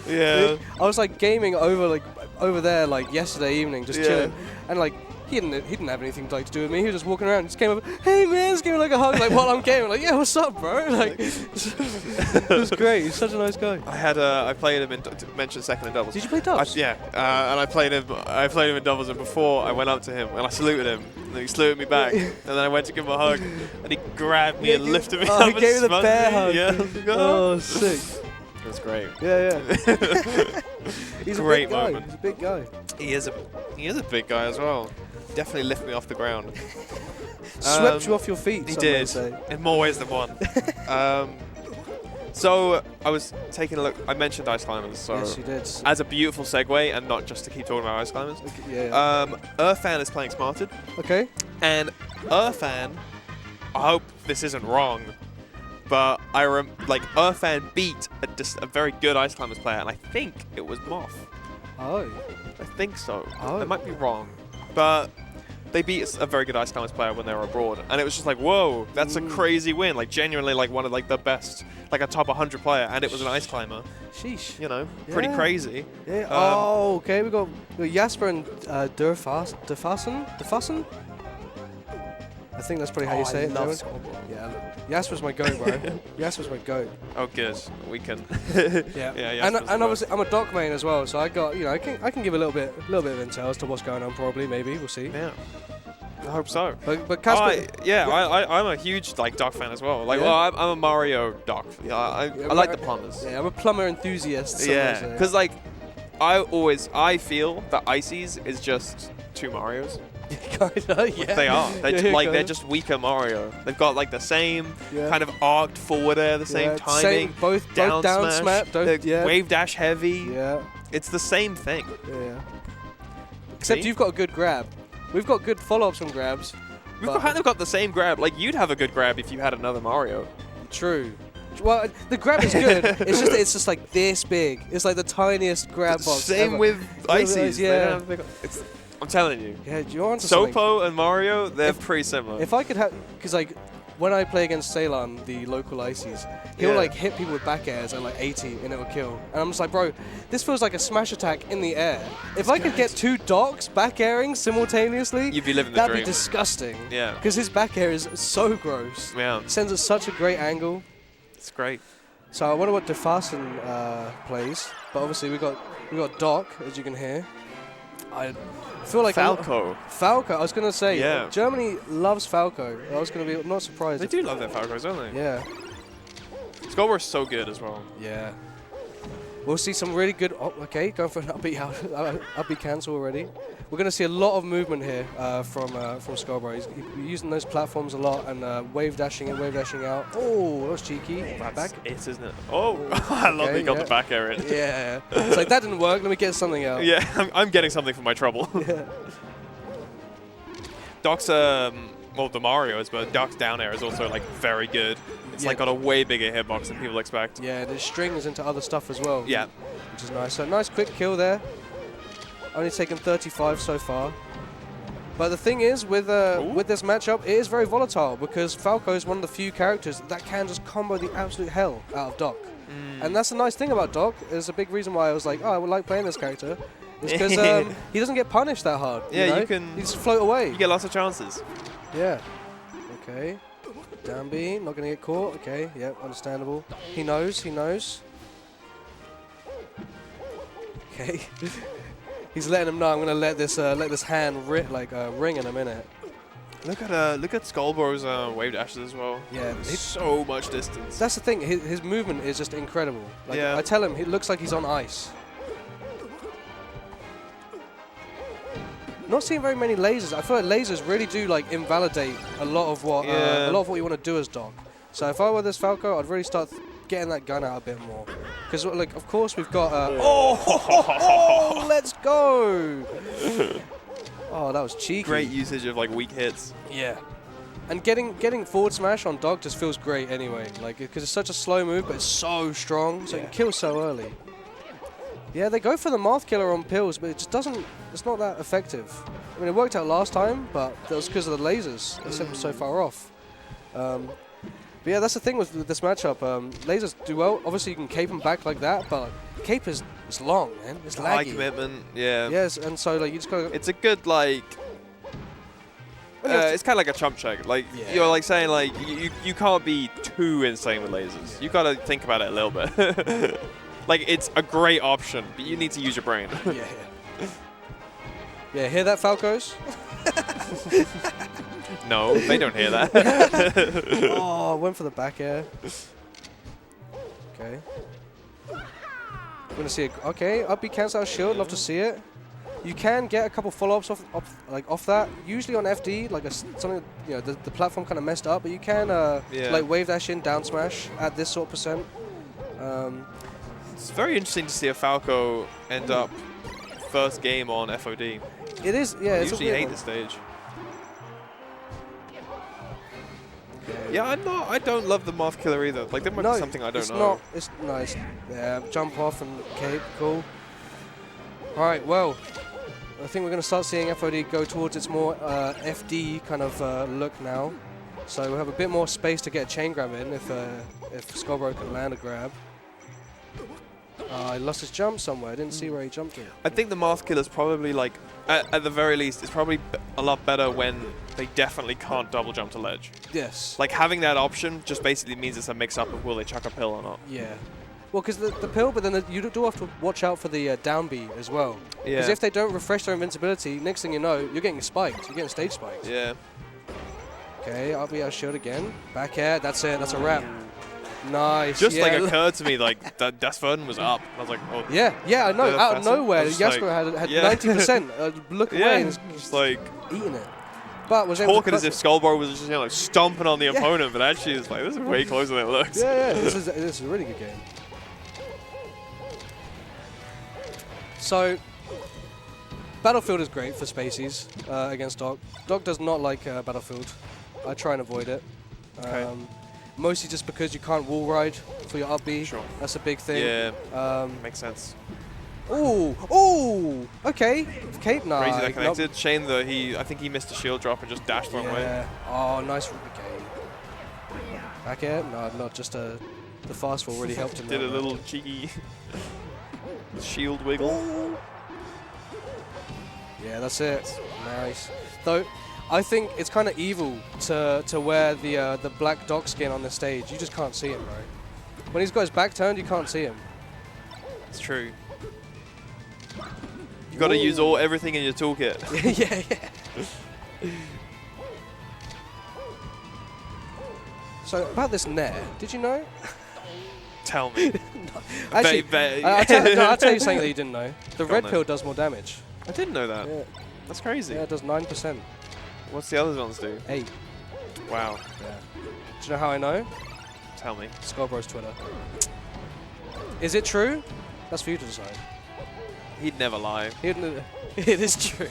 Yeah. I was like gaming over there like yesterday evening, just chilling, and like he didn't have anything like to do with me. He was just walking around, just came up, hey man, just gave me like a hug, like while I'm gaming, like yeah, what's up, bro? Like it was great. He's such a nice guy. I played him in mentioned second in doubles. Did you play doubles? Yeah, and I played him in doubles, and before I went up to him and I saluted him, and he saluted me back, and then I went to give him a hug, and he grabbed me and lifted me up. He gave me the bear hug. Yeah. Oh, sick. It was great. Yeah. He's great a big guy. moment. He's a big guy. He is a big guy as well. Definitely lifted me off the ground. Swept you off your feet. He did, in more ways than one. So I was taking a look. I mentioned ice climbers. So yes, you did. As a beautiful segue, and not just to keep talking about ice climbers. Okay, Earthan is playing Smarted. Okay. And Earthan, I hope this isn't wrong, but Earthan beat a very good ice climbers player, and I think it was Moth. Oh. I think so. Oh. I might be wrong, but they beat a very good ice climbers player when they were abroad, and it was just like, whoa, that's a crazy win. Like genuinely, like one of like the best, like a top 100 player, and it was an ice climber. Sheesh. You know, pretty crazy. Yeah. Okay. We got Jasper and Defassen. I think that's probably how you say it. Yeah. Jasper's my goat, bro. Jasper's my goat. Oh, good. We can. Yeah. Yeah. And obviously I'm a doc main as well, so I got I can give a little bit of intel as to what's going on. Probably, maybe we'll see. Yeah. I hope so. But Casper. I'm a huge doc fan as well. Like, well, I'm a Mario doc. Yeah, I like the plumbers. Yeah, I'm a plumber enthusiast. Yeah, because like, I feel that Ices is just two Marios. Kinda, yeah. They are. They're just weaker Mario. They've got like the same kind of arced forward air, the same timing, both down smash, wave dash heavy. Yeah. It's the same thing. Yeah. Except you've got a good grab. We've got good follow-ups from grabs. We've kind of got the same grab. Like you'd have a good grab if you had another Mario. True. Well, the grab is good. It's just like this big. It's like the tiniest grab box. Same ever. with Ices. Yeah. I'm telling you. Yeah, do you want to Sopo and Mario, they're pretty similar. If I could have, because like when I play against Ceylon, the local Ices, he'll like hit people with back airs at like 80 and it'll kill. And I'm just like, bro, this feels like a smash attack in the air. If I could get two docs back airing simultaneously, you'd be living the dream. That'd be disgusting. Yeah. Because his back air is so gross. Yeah. Sends at such a great angle. It's great. So I wonder what Defassen plays, but obviously we got Doc, as you can hear. I feel like Falco. Falco. I was gonna say, yeah. Germany loves Falco. I was gonna be not surprised. They do love their Falcos, don't they? Yeah. Skullbore's so good as well. Yeah. We'll see some really good. Oh, okay, going for an upbeat cancel already. We're gonna see a lot of movement here from Skullbore. He's using those platforms a lot and wave dashing in, wave dashing out. Oh, that was cheeky. That's it, isn't it? Oh, I love that he got the back air in. Yeah. It's like that didn't work. Let me get something out. Yeah, I'm getting something for my trouble. Yeah. Doc's well, the Mario's, but Doc's down air is also like very good. It's like got a way bigger hitbox than people expect. Yeah, the strings into other stuff as well. Yeah. Which is nice. So nice quick kill there. Only taken 35 so far. But the thing is, with this matchup, it is very volatile because Falco is one of the few characters that can just combo the absolute hell out of Doc. And that's the nice thing about Doc. It's a big reason why I was like, oh, I would like playing this character. It's because he doesn't get punished that hard. Yeah, you can. He just float away. You get lots of chances. Yeah. Okay. Down B, not going to get caught. Okay, yeah, understandable. He knows, he knows. Okay. He's letting him know I'm going to let this hand ring in a minute. Look at Skullbore's wave dashes as well. Yeah, so much distance. That's the thing. His movement is just incredible. Like, yeah. I tell him, it looks like he's on ice. Not seeing very many lasers. I feel like lasers really do like invalidate a lot of what you want to do as Doc. So if I were this Falco, I'd really start getting that gun out a bit more. Because like, of course we've got. Oh, let's go! Oh, that was cheeky. Great usage of like weak hits. Yeah. And getting forward smash on Dog just feels great anyway. Like, because it's such a slow move, but it's so strong, so you can kill so early. Yeah, they go for the Moth Killer on pills, but it just doesn't. It's not that effective. I mean, it worked out last time, but that was because of the lasers. They sent them so far off. But yeah, that's the thing with this matchup. Lasers do well. Obviously, you can cape them back like that, but cape is long, man. It's laggy. High commitment, yeah. Yes, and so like you just gotta. It's a good like. It's kind of like a chump check. Like you're like saying like you can't be too insane with lasers. You gotta think about it a little bit. Like it's a great option, but you need to use your brain. Yeah, hear that, Falcos? No, they don't hear that. Oh, went for the back air. Okay. I'm gonna see it. Okay, up B cancel out shield. Love to see it. You can get a couple follow-ups off that. Usually on FD, like something, you know, the platform kind of messed up, but you can like wave dash in, down smash at this sort of percent. It's very interesting to see a Falco end up first game on FOD. It is, yeah. I It's usually hate the stage. Yeah, I don't love the Moth Killer either. Like there might be something I don't know. It's nice. Yeah, jump off and cape, cool. All right, well. I think we're going to start seeing FOD go towards its more FD kind of look now. So we'll have a bit more space to get a chain grab in if Skullbro can land a grab. He lost his jump somewhere. I didn't see where he jumped it. I think the Moth Killer's probably like, at the very least, it's probably a lot better when they definitely can't double jump to ledge. Yes. Like having that option just basically means it's a mix-up of will they chuck a pill or not. Yeah. Well, because the pill, but then you do have to watch out for the down B as well. Yeah. Because if they don't refresh their invincibility, next thing you know, you're getting spiked. You're getting stage spiked. Yeah. Okay, RB out shield again. Back air. That's it. That's a wrap. Nice. Just like occurred to me, like that Death Burden was up. I was like, oh. Yeah, I know. Out of nowhere, Yasuo had 90%. Look away and just like eating it. But was talking as if Skullbar was just like stomping on the opponent, but actually it's like this is way closer than it looks. Yeah. This is a really good game. So, Battlefield is great for Spaceys against Dog. Dog does not like Battlefield. I try and avoid it. Okay. Mostly just because you can't wall ride for your up B. Sure. That's a big thing. Yeah. Makes sense. Ooh. Okay. Cape. Nah. Crazy that connected. Nope. Shame that I think he missed a shield drop and just dashed one way. Oh, nice game. Back air? No, not just the fast fall really helped him. Did a little cheeky shield wiggle. Ooh. Yeah, that's it. Nice. Though, I think it's kind of evil to wear the black Doc skin on the stage. You just can't see him, right? When he's got his back turned, you can't see him. It's true. You got to use everything in your toolkit. yeah. So about this Nair, did you know? Tell me. No. Actually, I'll tell you something that you didn't know. The red pill does more damage. I didn't know that. Yeah. That's crazy. Yeah, it does 9%. What's the other ones do? 8. Wow. Yeah. Do you know how I know? Tell me. Skullbro's Twitter. Is it true? That's for you to decide. He'd never lie. It is true.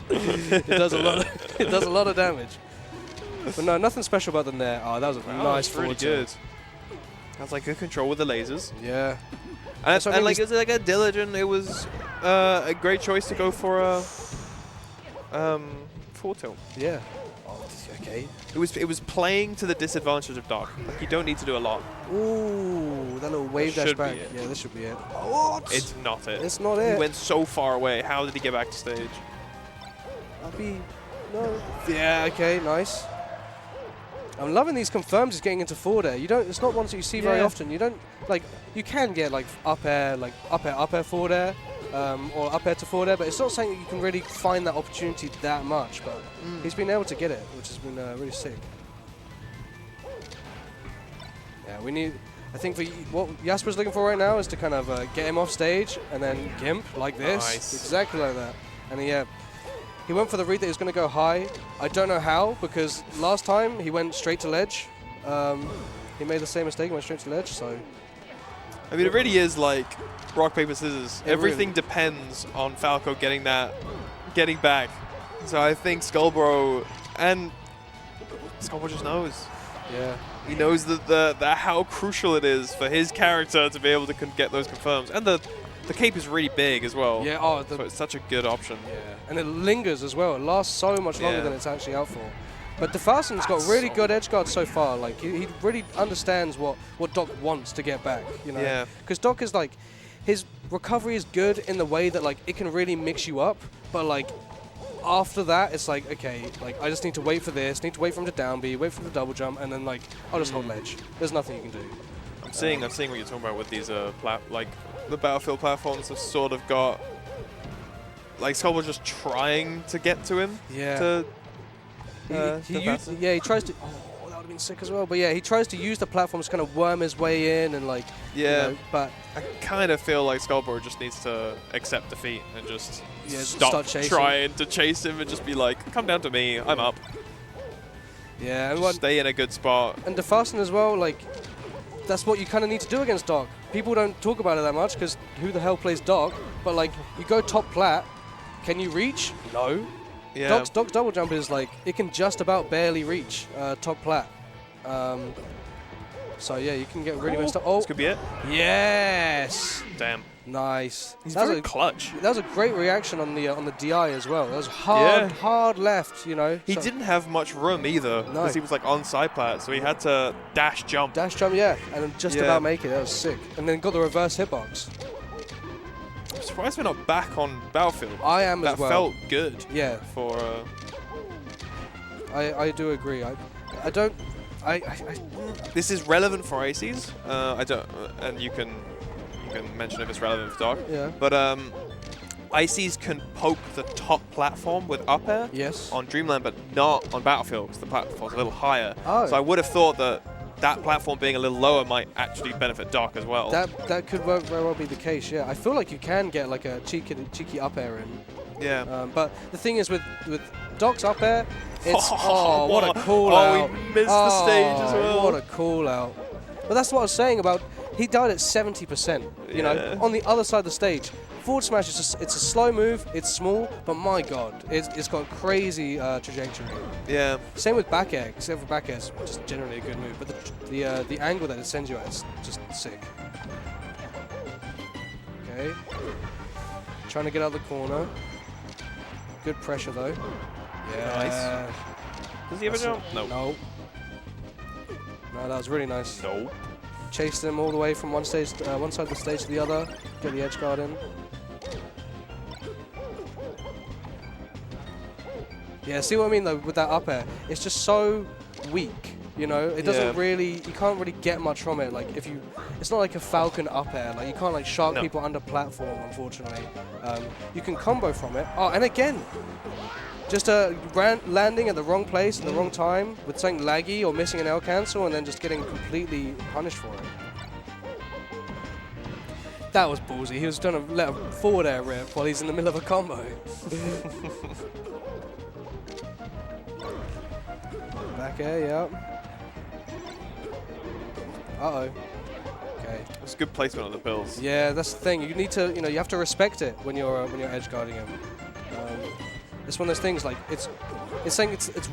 It does a lot of damage. But no, nothing special about the Nair. Oh, that was a nice forward really good. That's like good control with the lasers. Yeah. And like it was like a diligent. It was a great choice to go for a forward tilt. Yeah. Oh, okay. It was playing to the disadvantage of Doc. Like you don't need to do a lot. Ooh, that little wave dash back. Yeah, this should be it. What? It's not it. It's not it. He went so far away. How did he get back to stage? No. Yeah. Okay. Nice. I'm loving these confirms. He's getting into forward air. It's not ones that you see very often. You don't like. You can get like up air forward air, or up air to forward air, but it's not something that you can really find that opportunity that much. But he's been able to get it, which has been really sick. Yeah, we need. I think what Jasper's looking for right now is to kind of get him off stage and then gimp like this, exactly like that. And he went for the read that he was going to go high. I don't know how, because last time he went straight to ledge. He made the same mistake and went straight to ledge, so... I mean, it really is like rock, paper, scissors. Everything depends on Falco getting that getting back. So I think Skullbro just knows. Yeah. He knows that how crucial it is for his character to be able to get those confirms. And the cape is really big as well. Yeah, so it's such a good option. Yeah, and it lingers as well. It lasts so much longer than it's actually out for. But DeFasten's got really good edge guards so far. Like he really understands what Doc wants to get back. You know. Yeah. Because Doc is like, his recovery is good in the way that like it can really mix you up, but like after that it's like, okay, like I just need to wait for this, need to wait for him to down B, wait for the double jump, and then like I'll just hold ledge. There's nothing you can do. I'm seeing what you're talking about with these like the Battlefield platforms have sort of got like Skullbro just trying to get to him. Yeah. He tries to. Oh, that would have been sick as well. But yeah, he tries to use the platforms to kind of worm his way in and like. Yeah. You know, but I kind of feel like Skullbro just needs to accept defeat and just stop trying to chase him and just be like, come down to me, I'm up. Yeah. Just stay in a good spot. And DeFasten as well, like. That's what you kind of need to do against Doc. People don't talk about it that much because who the hell plays Doc? But like, you go top plat, can you reach? No. Yeah. Doc's double jump is like, it can just about barely reach top plat. So yeah, you can get really messed up. Oh, this could be it. Yes. Damn. Nice. He's very clutch. That was a great reaction on the DI as well. That was hard left, you know. He didn't have much room either because he was like on side plat, so he had to dash jump. Dash jump, yeah, and then just about make it. That was sick. And then got the reverse hitbox. I'm surprised we're not back on Battlefield. I am as well. That felt good. Yeah. For. I do agree. I don't. This is relevant for ACs. I don't, and you can mention if it's relevant for Doc. Yeah. But ICs can poke the top platform with up air. Yes. On Dreamland, but not on Battlefield because the platform's a little higher. Oh. So I would have thought that platform being a little lower might actually benefit Doc as well. That could very well be the case. Yeah. I feel like you can get like a cheeky up air in. Yeah. But the thing is with Doc's up air, it's what a cool out. Oh, we missed the stage as well. What a cool out. But that's what I was saying about. He died at 70%. You know, on the other side of the stage. Forward smash is just, it's a slow move, it's small, but my god, it's got crazy trajectory. Yeah. Same with back air, except for back air is just generally a good move, but the angle that it sends you at is just sick. Okay. Trying to get out of the corner. Good pressure though. Yeah. Nice. Does he have a jump? No. No. No, that was really nice. No. Chased him all the way from one side of the stage to the other. Get the edge guard in. Yeah, see what I mean though with that up air? It's just so weak, you know? It doesn't really, you can't really get much from it. Like it's not like a Falcon up air. Like you can't like shark people under platform, unfortunately. You can combo from it. Oh, and again, just landing at the wrong place at the wrong time with something laggy or missing an L cancel and then just getting completely punished for it. That was ballsy. He was trying to let a forward air rip while he's in the middle of a combo. Back air, yeah. Uh-oh. Okay. It's good placement on the pills. Yeah, that's the thing. You need to, you have to respect it when you're edge guarding him. It's one of those things like it's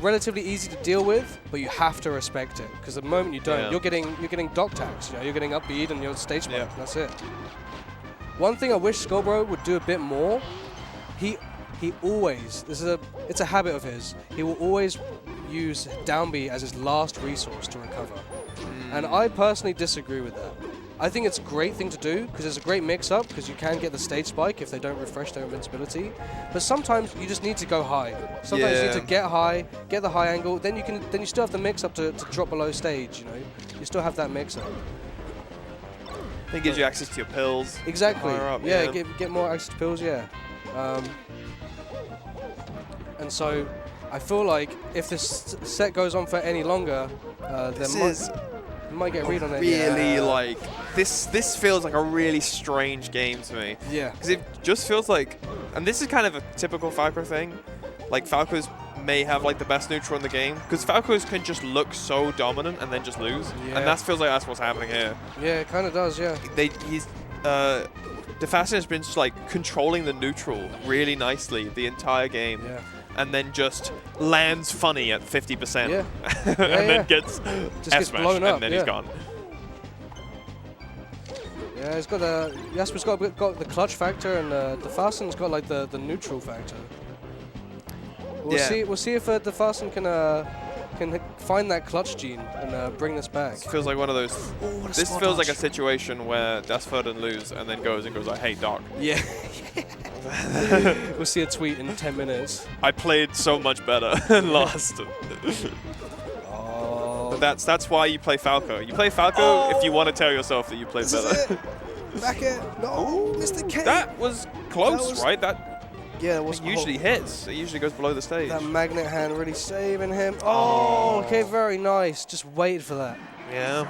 relatively easy to deal with, but you have to respect it because the moment you don't, you're getting dock tags. You're getting up bead and you're stage spike. And that's it. One thing I wish Skullbro would do a bit more. He always it's a habit of his. He will always use down B as his last resource to recover, and I personally disagree with that. I think it's a great thing to do because it's a great mix-up because you can get the stage spike if they don't refresh their invincibility. But sometimes you just need to go high. Sometimes you need to get high, get the high angle. Then you still have the mix-up to drop below stage. You know, you still have that mix-up. It gives you access to your pills. Exactly. Up, get more access to pills. Yeah. And so I feel like if this set goes on for any longer, might get read on it. Really, like this feels like a really strange game to me. Yeah. Because it just feels like, and this is kind of a typical Falco thing. Like Falcos may have like the best neutral in the game because Falcos can just look so dominant and then just lose. Yeah. And that feels like that's what's happening here. Yeah, it kind of does. Yeah. DeFasten has been just like controlling the neutral really nicely the entire game. Yeah. And then just lands funny at 50%. Yeah. And then gets gets blown up, and then he's gone. Yeah, he's got Jasper's got the clutch factor, and DeFasten's got like the neutral factor. We'll see if DeFasten can find that clutch gene and bring this back. This feels like one of those. This feels like a situation where Dasfurden lose and then goes, I hate Doc. Yeah. We'll see a tweet in 10 minutes. I played so much better and lost. Oh. But that's why you play Falco. You play Falco if you want to tell yourself that you played better. Back it. No, Mr. K. That was close, right? That was usually hits. It usually goes below the stage. That magnet hand really saving him. Oh, okay, very nice. Just waited for that. Yeah.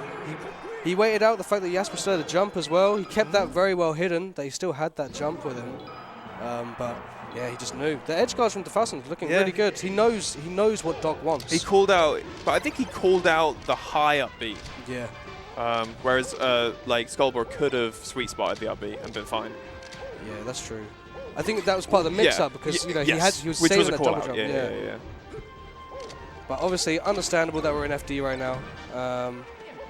He waited out the fact that Jasper started to jump as well. He kept that very well hidden, that he still had that jump with him. But yeah, he just knew. The edge guards from DeFasten looking really good. He knows what Doc wants. He called out, but I think he called out the high up B. Yeah. Whereas like Skullbro could have sweet spotted the up B and been fine. Yeah, that's true. I think that was part of the mix-up because you know he was which saving was a that call double out. jump. Yeah. But obviously, understandable that we're in FD right now.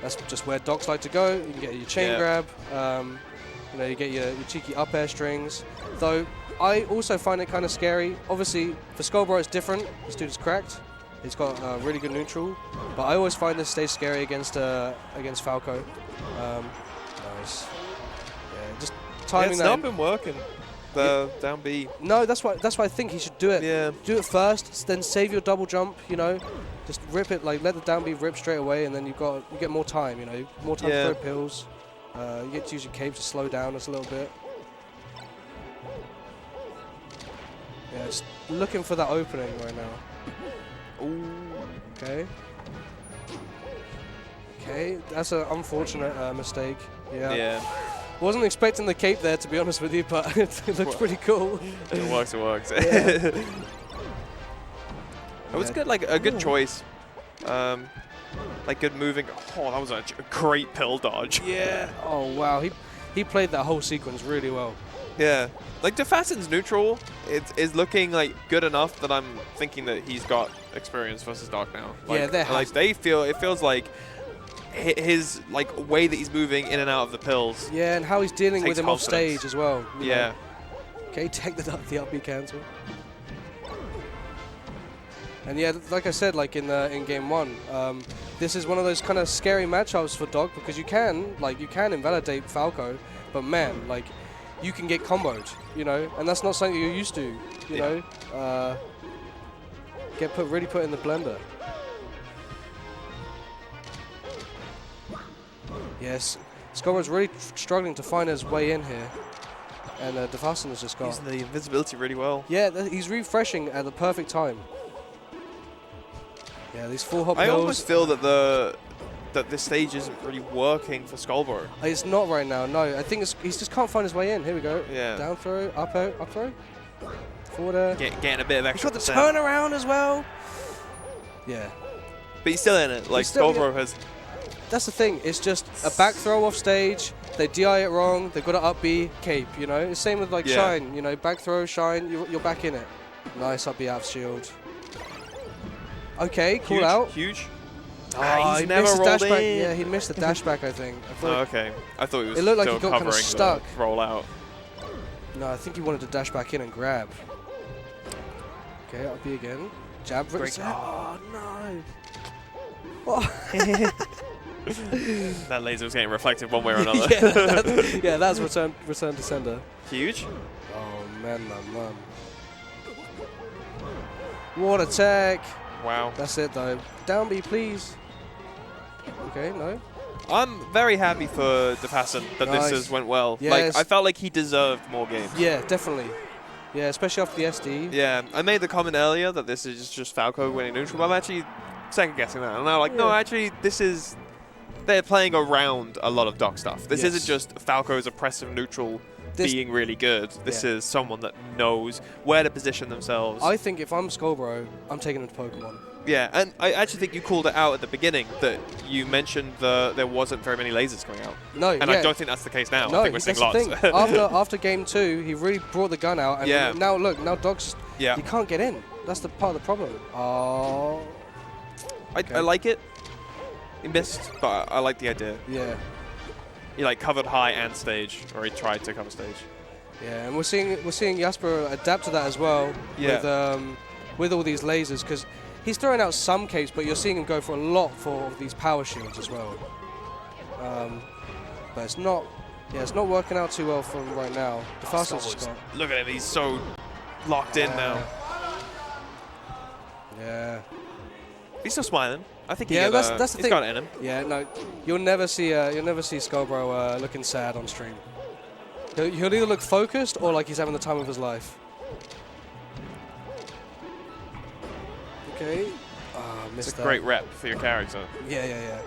That's just where Docs like to go. You can get your chain grab. You know, you get your cheeky up air strings. Though I also find it kind of scary. Obviously, for Skullbro, it's different. This dude is cracked. He's got really good neutral. But I always find this stays scary against Falco. Nice. Yeah, just timing it's that. not been working. The down B. No, that's why I think he should do it. Yeah. Do it first, then save your double jump. You know, just rip it, like let the down B rip straight away, and then you get more time. You know, more time to throw pills. You get to use your cape to slow down us a little bit. Yeah, just looking for that opening right now. Ooh. Okay. Okay, that's an unfortunate mistake. Yeah. Wasn't expecting the cape there, to be honest with you, but it looks pretty cool. It works. Yeah. It was good, like a good choice. Like good moving. Oh, that was a great pill dodge. Yeah. Oh wow, he played that whole sequence really well. Yeah. Like DeFasten's neutral is looking like good enough that I'm thinking that he's got experience versus Doc now. Like, it feels like his like way that he's moving in and out of the pills. Yeah, and how he's dealing with him off confidence. stage as well. Yeah. Okay, take the up B cancel. And yeah, like I said, like in game one, this is one of those kind of scary matchups for Doc because you can invalidate Falco, but man, like you can get comboed, you know, and that's not something you're used to, you know. Get really put in the blender. Yes, Skullbro's really struggling to find his way in here, and DeFasten has just got. Using the invisibility really well. Yeah, he's refreshing at the perfect time. Yeah, these full hop I hills. almost feel that this stage isn't really working for Skullbro. It's not right now. No, I think he just can't find his way in. Here we go. Yeah. Down throw, up throw, forward air. Getting a bit of extra. He's got the turnaround as well. Yeah. But he's still in it. Like Skullbro has. That's the thing. It's just a back throw off stage. They DI it wrong. They've got to up B cape. You know, it's same with like Shine. You know, back throw, Shine. You're back in it. Nice up B out of shield. Okay, cool out. Huge. Oh, he's never rolled in. Yeah, he missed the dash back, I think. Okay. I thought he was. It looked like still he got kind of covering stuck. the roll out. No, I think he wanted to dash back in and grab. Okay, up B again. Jab. Oh no. Oh. That laser was getting reflected one way or another. That's return to sender. Huge. Oh man. What attack! Wow. That's it though. Down B, please. Okay, no. I'm very happy for DeFasten that this has went well. Yes. Like I felt like he deserved more games. Yeah, definitely. Yeah, especially after the SD. Yeah, I made the comment earlier that this is just Falco winning neutral, but I'm actually second guessing that. And I'm like, no, actually, they're playing around a lot of Doc stuff. This isn't just Falco's oppressive neutral being really good. This is someone that knows where to position themselves. I think if I'm Skullbro, I'm taking him to Pokemon. Yeah, and I actually think you called it out at the beginning that you mentioned there wasn't very many lasers coming out. No, and I don't think that's the case now. No, I think we're seeing that's lots. the thing. after game 2, he really brought the gun out, and now look, now Dog's you can't get in. That's the part of the problem. Oh, okay. I like it. He missed, but I like the idea. Yeah. He like covered high and stage, or he tried to cover stage. Yeah, and we're seeing Jasper adapt to that as well. Yeah. With all these lasers, because he's throwing out some capes, but you're seeing him go for a lot for these power shields as well. But it's not working out too well for him right now. The fastest just got. Look at him, he's so locked in now. Yeah. He's still smiling. I think that's the thing. He's got it in him. Yeah, no, you'll never see Scarborough looking sad on stream. He'll either look focused or like he's having the time of his life. Okay. It's a great rep for your character. Yeah.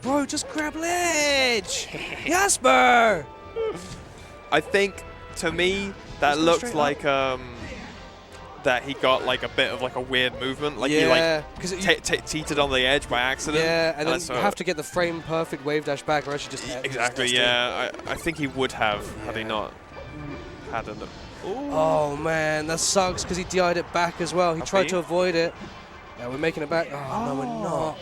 Bro, just grab ledge! Jasper! I think, to me, that looked like that he got like a bit of like a weird movement. Like he like teetered on the edge by accident. Yeah, and then you have to get the frame perfect wave dash back or else you just... Exactly, yeah. I think he would have had he not had it. Oh man, that sucks because he DI'd it back as well. He tried to avoid it. Yeah, we're making it back. Oh, no, we're not.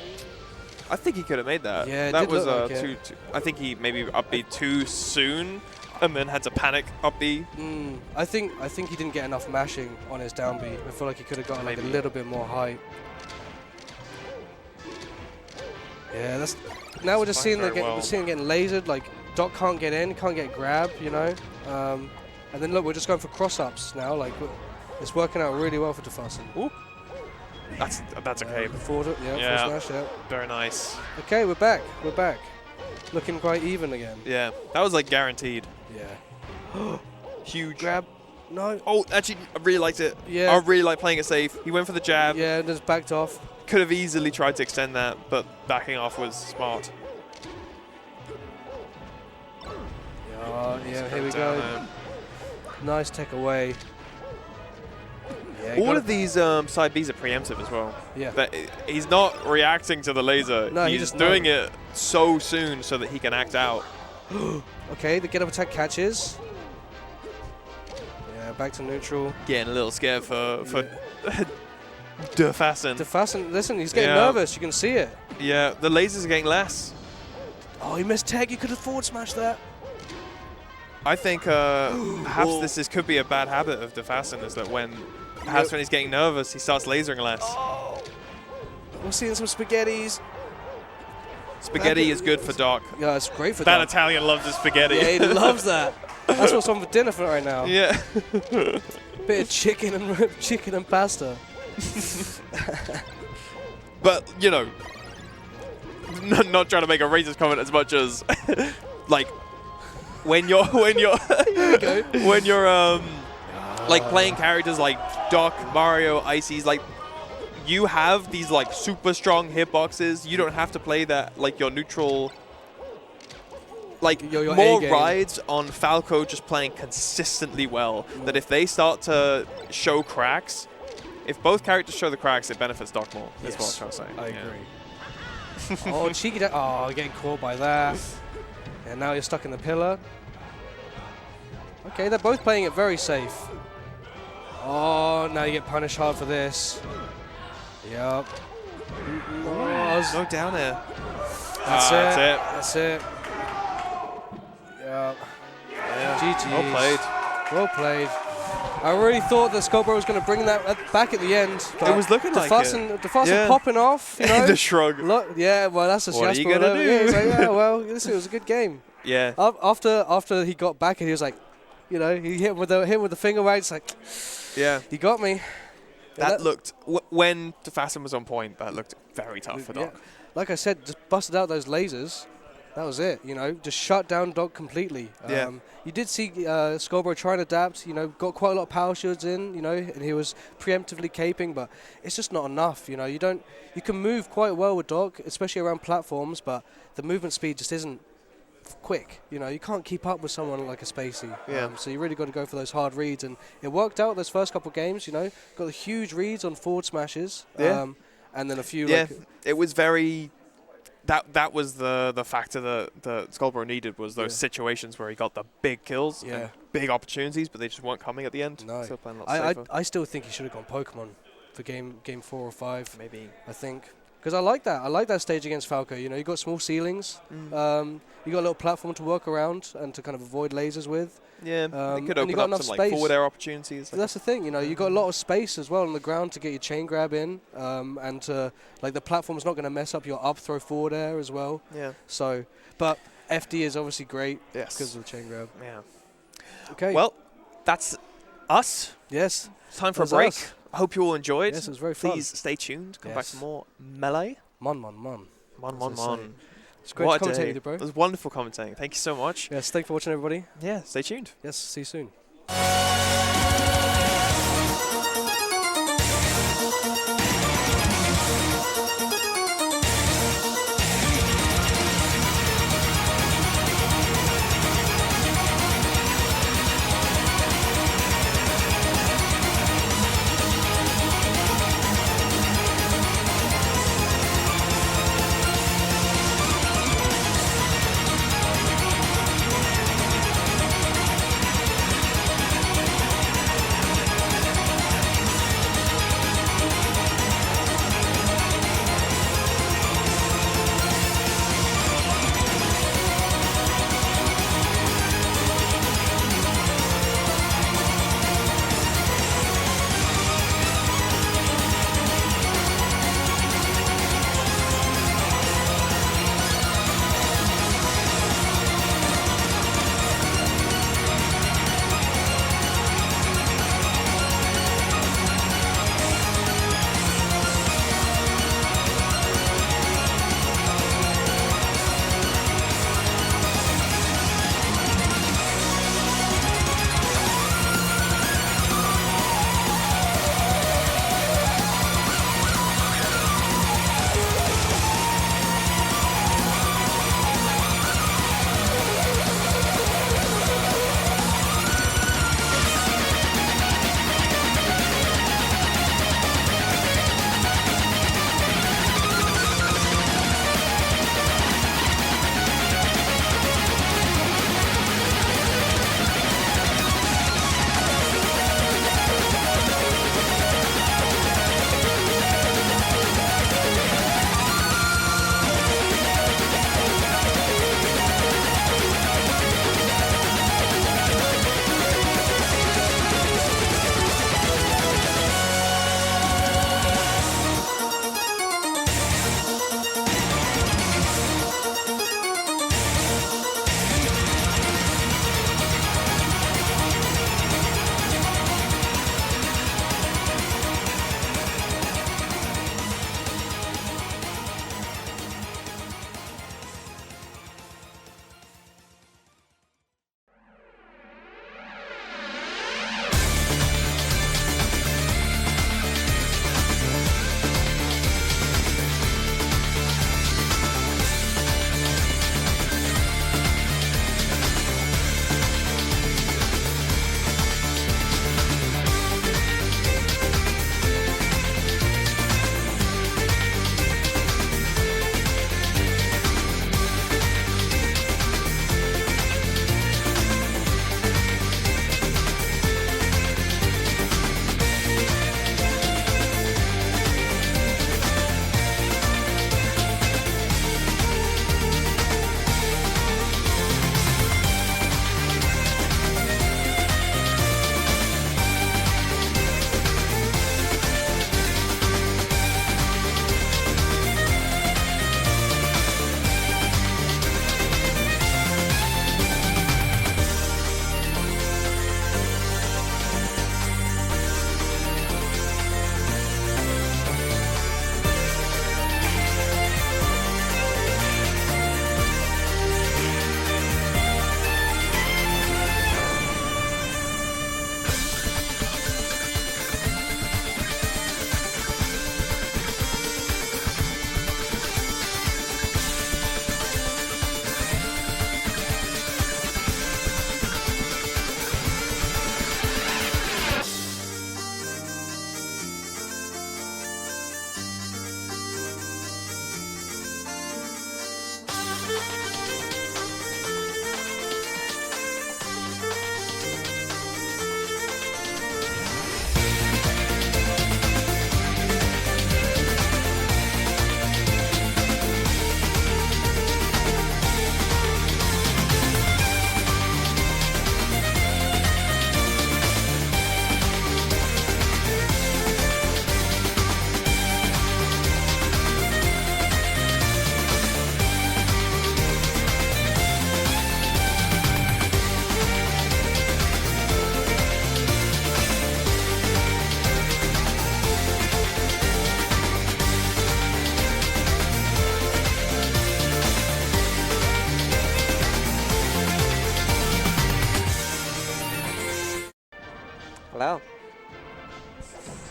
I think he could have made that. Yeah, that was like too. I think he maybe up B too soon, and then had to panic up B. I think he didn't get enough mashing on his down B. I feel like he could have gotten like a little bit more height. Yeah, that's. Now we're just seeing we're seeing getting lasered. Like Doc can't get in, can't get grab. You know. And then look, we're just going for cross-ups now. Like, it's working out really well for Defassen. Ooh. That's okay. Forward smash, yeah. Very nice. Okay, we're back. We're back. Looking quite even again. Yeah, that was like guaranteed. Yeah. Huge. Grab. No. Oh, actually, I really liked it. Yeah. I really like playing it safe. He went for the jab. Yeah, and just backed off. Could have easily tried to extend that, but backing off was smart. Yeah, here we go. Nice tech away. Yeah, all of these side Bs are preemptive as well. Yeah. He's not reacting to the laser. No, he's just doing it so soon so that he can act out. Okay, the get up attack catches. Yeah, back to neutral. Getting a little scared for Defassen. Defassen, listen, he's getting nervous. You can see it. Yeah, the lasers are getting less. Oh, he missed tag. You could have forward smashed that. I think perhaps this could be a bad habit of Defassen, is that when he's getting nervous, he starts lasering less. Oh. We're seeing some spaghettis. Spaghetti is good for Doc. Yeah, it's great for that Doc. Italian loves his spaghetti. Yeah, he loves that. That's what's on for dinner for right now. Yeah. Bit of chicken and pasta. But you know, not trying to make a racist comment as much as like. When you're like playing characters like Doc, Mario, Icy's, like you have these like super strong hitboxes. You don't have to play that like your neutral. Like your more rides on Falco just playing consistently well. That if they start to show cracks, if both characters show the cracks, it benefits Doc more. That's what I'm trying to say. I agree. Oh, cheeky! Oh, getting caught by that. And now you're stuck in the pillar. Okay, they're both playing it very safe. Oh, now you get punished hard for this. Yep. No down there. That's it. Yep. Yeah. GG's. Well played. Well played. I really thought that Scarborough was going to bring that back at the end. It was looking like it. Defassen popping off. You know? The shrug. Look, yeah, well, that's just what Jasper. Are you gonna do? Yeah, he's like, yeah, well, this was a good game. Yeah. After he got back and he was like, you know, he hit with the finger right. It's like, yeah, he got me. That looked when Defassen was on point. That looked very tough for Doc. Yeah. Like I said, just busted out those lasers. That was it, you know, just shut down Doc completely. Yeah. You did see Scarborough trying to adapt, you know, got quite a lot of power shields in, you know, and he was preemptively caping, but it's just not enough, you know. You can move quite well with Doc, especially around platforms, but the movement speed just isn't quick. You know, you can't keep up with someone like a Spacey. Yeah. So you really got to go for those hard reads, and it worked out those first couple games. You know, got the huge reads on forward smashes. Yeah. And then a few. Yeah, Like, it was very. That was the factor that Skullbro needed, was those situations where he got the big kills and big opportunities, but they just weren't coming at the end. No. So playing a lot safer. I still think he should have gone Pokemon for game 4 or 5. Maybe. I think. Because I like that. I like that stage against Falco. You know, you got small ceilings. You got a little platform to work around and to kind of avoid lasers with. Yeah, they could and you open got up some space. forward air opportunities. That's the thing, you know, you got a lot of space as well on the ground to get your chain grab in, and to, like, the platform's not going to mess up your up throw forward air as well. Yeah. So, but FD is obviously great Yes. because of the chain grab. Yeah. Okay. Well, that's us. Yes. It's time for a That's break. us. I hope you all enjoyed. Yes, it was very fun. Please stay tuned. Come back Yes. for more Melee. Mon. As I say. It's great What to a commentate day. with you, bro. It was wonderful commentating. Thank you so much. Yes, thanks for watching, everybody. Yeah, stay tuned. Yes, see you soon.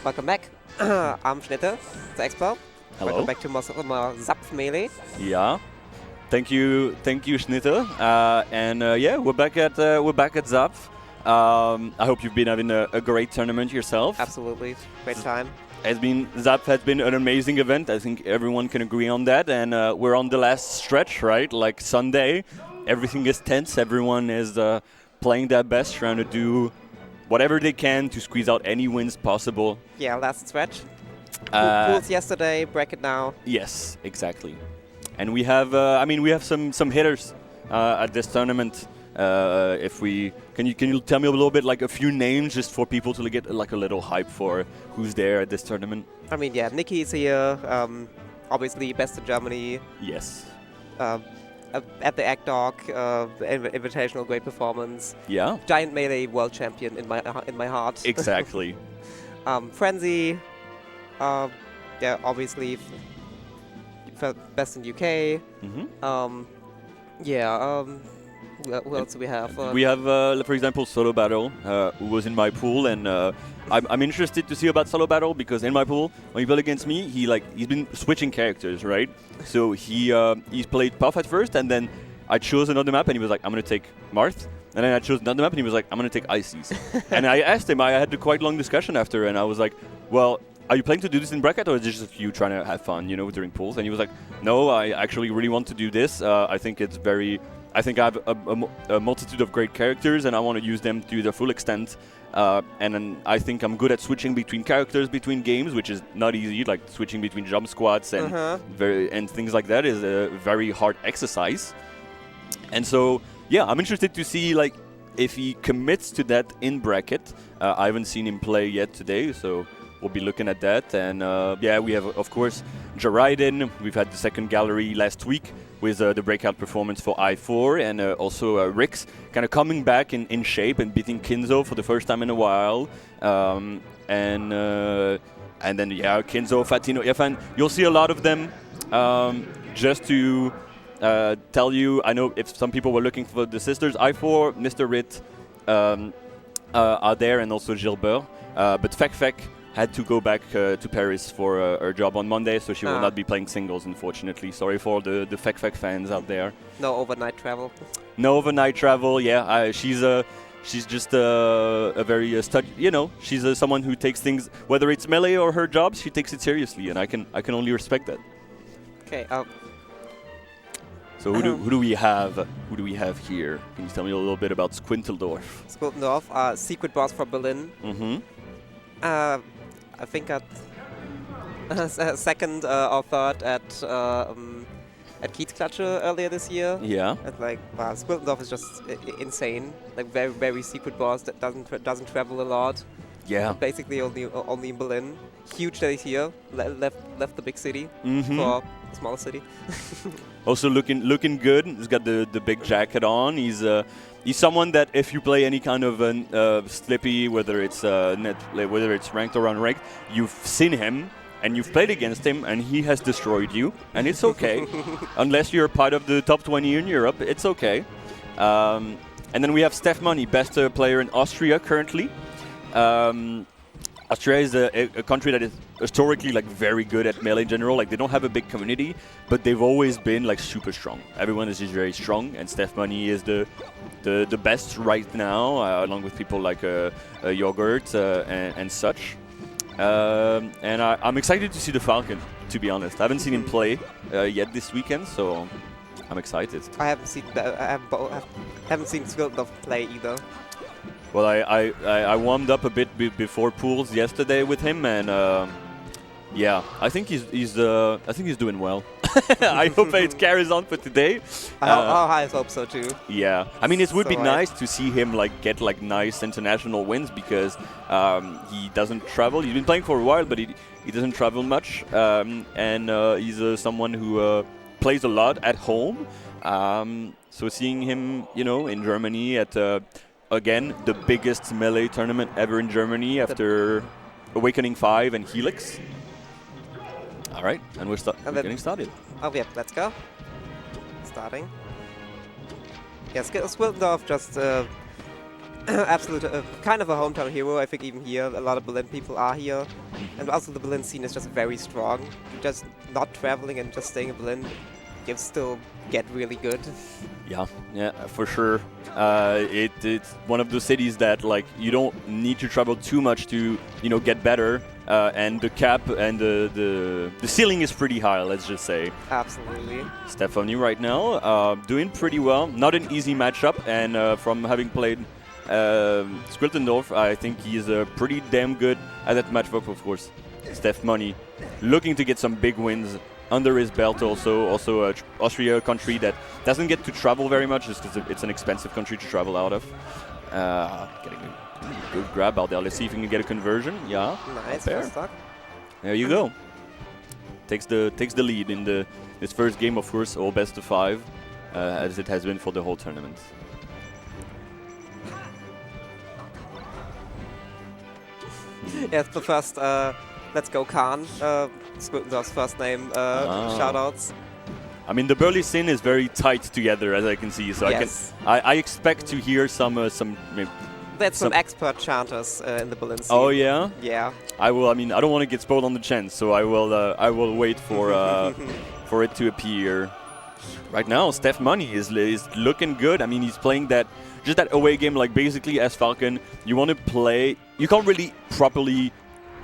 Welcome back. I'm Schnitter, the Expo. Hello. Welcome back to more Zapf Melee. Yeah. Thank you, Schnitter. Yeah, we're back at Zapf. I hope you've been having a great tournament yourself. Absolutely, great time. Zapf has been an amazing event. I think everyone can agree on that. And we're on the last stretch, right? Like Sunday, everything is tense. Everyone is playing their best, trying to do whatever they can to squeeze out any wins possible. Yeah, last stretch. Pools yesterday, bracket now. Yes, exactly. And we have, we have some hitters at this tournament. Can you tell me a little bit, like a few names, just for people to get like a little hype for who's there at this tournament? I mean, yeah, Nikki's here. Obviously, best in Germany. Yes. At the Egg Dog, Invitational, great performance. Yeah. Giant Melee world champion in my heart. Exactly. Frenzy. Yeah, obviously best in UK. Mm-hmm. Who else do we have? We have, for example, Solo Battle, who was in my pool, and I'm interested to see about Solo Battle because in my pool, when he played against me, he's been switching characters, right? So he's played Puff at first, and then I chose another map, and he was like, I'm gonna take Marth. And then I chose another map, and he was like, I'm gonna take Ices. And I asked him, I had a quite long discussion after, and I was like, well, are you planning to do this in bracket, or is this just you trying to have fun, during pools? And he was like, no, I actually really want to do this. I think I have a multitude of great characters, and I want to use them to their full extent. And then I think I'm good at switching between characters between games, which is not easy. Like switching between jump squats and things like that is a very hard exercise. And so, yeah, I'm interested to see like if he commits to that in bracket. I haven't seen him play yet today, so we'll be looking at that. And yeah, we have, of course, Jaryden. We've had the second gallery last week with the breakout performance for I4, and also Rix kind of coming back in shape and beating Kinzo for the first time in a while. And then, yeah, Kinzo, Fatino, Irfan. You'll see a lot of them. Just to tell you, I know if some people were looking for the sisters, I4, Mr. Rit are there, and also Gilbert. But Fek had to go back to Paris for her job on Monday, so she will not be playing singles, unfortunately. Sorry for the Fek fans out there. No overnight travel. No overnight travel, yeah. She's just a very she's someone who takes things, whether it's melee or her job, she takes it seriously, and I can only respect that. Okay. So who do we have? Who do we have here? Can you tell me a little bit about Squinteldorf? Squinteldorf, secret boss from Berlin. Mm-hmm. I think at second or third at Kiezklatsche earlier this year. Yeah. And like, wow, Squinteldorf is just insane. Like very, very secret boss that doesn't travel a lot. Yeah. Basically only in Berlin. Huge that he's here. Left the big city for a smaller city. Also looking good. He's got the big jacket on. He's someone that if you play any kind of Slippy, whether it's ranked or unranked, you've seen him and you've played against him, and he has destroyed you, and it's okay. Unless you're part of the top 20 in Europe, it's okay. And then we have Steph Money, best player in Austria currently. Austria is a country that is historically like very good at melee in general. Like they don't have a big community, but they've always been like super strong. Everyone is just very strong, and Steph Money is the best right now, along with people like Yogurt and such. And I'm excited to see the Falcon, to be honest. I haven't seen him play yet this weekend, so I'm excited. I haven't seen Squinteldorf play either. Well, I warmed up a bit before pools yesterday with him, and yeah, I think he's doing well. I hope it carries on for today. I hope so too. Yeah, I mean, it would be nice to see him like get like nice international wins because he doesn't travel. He's been playing for a while, but he doesn't travel much, and he's someone who plays a lot at home. So seeing him, in Germany at again, the biggest melee tournament ever in Germany after Awakening 5 and Helix. All right, and we're getting started. Oh yeah, let's go. Starting. Yes, Squinteldorf just absolute kind of a hometown hero. I think even here a lot of Berlin people are here. And also the Berlin scene is just very strong. Just not traveling and just staying in Berlin, you still get really good. Yeah, for sure. It's one of those cities that like you don't need to travel too much to get better, and the cap and the ceiling is pretty high. Let's just say. Absolutely. Stephanie right now doing pretty well. Not an easy matchup, and from having played Squiltendorf, I think he's pretty damn good at that matchup. Of course, Steph Money looking to get some big wins under his belt. Also Austria, a country that doesn't get to travel very much just because it's an expensive country to travel out of. Getting a good grab out there. Let's see if we can get a conversion. Yeah, nice. there. There you go. Takes the lead in this first game, of course, all best of 5, as it has been for the whole tournament. Yeah, it's the first Let's Go Khan, Squiltendorf's first name, shoutouts. I mean, the Burley scene is very tight together, as I can see. So yes. I expect to hear some. There's some expert chanters in the Berlin scene. Oh yeah. Yeah. I will. I mean, I don't want to get spoiled on the chance, so I will. I will wait for for it to appear. Right now, Steph Money is looking good. I mean, he's playing just that away game, like basically as Falcon. You want to play. You can't really properly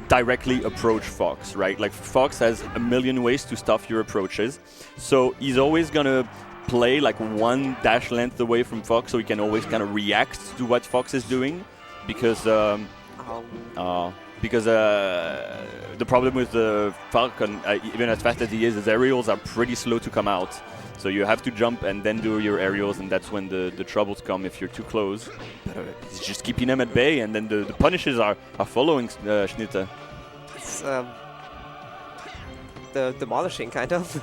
directly approach Fox, right? Like Fox has a million ways to stuff your approaches, so he's always gonna play like one dash length away from Fox, so he can always kind of react to what Fox is doing, because the problem with the Falcon, even as fast as he is, his aerials are pretty slow to come out. So you have to jump and then do your aerials, and that's when the troubles come if you're too close. But he's just keeping them at bay, and then the punishes are following Schnitter. It's the demolishing, kind of.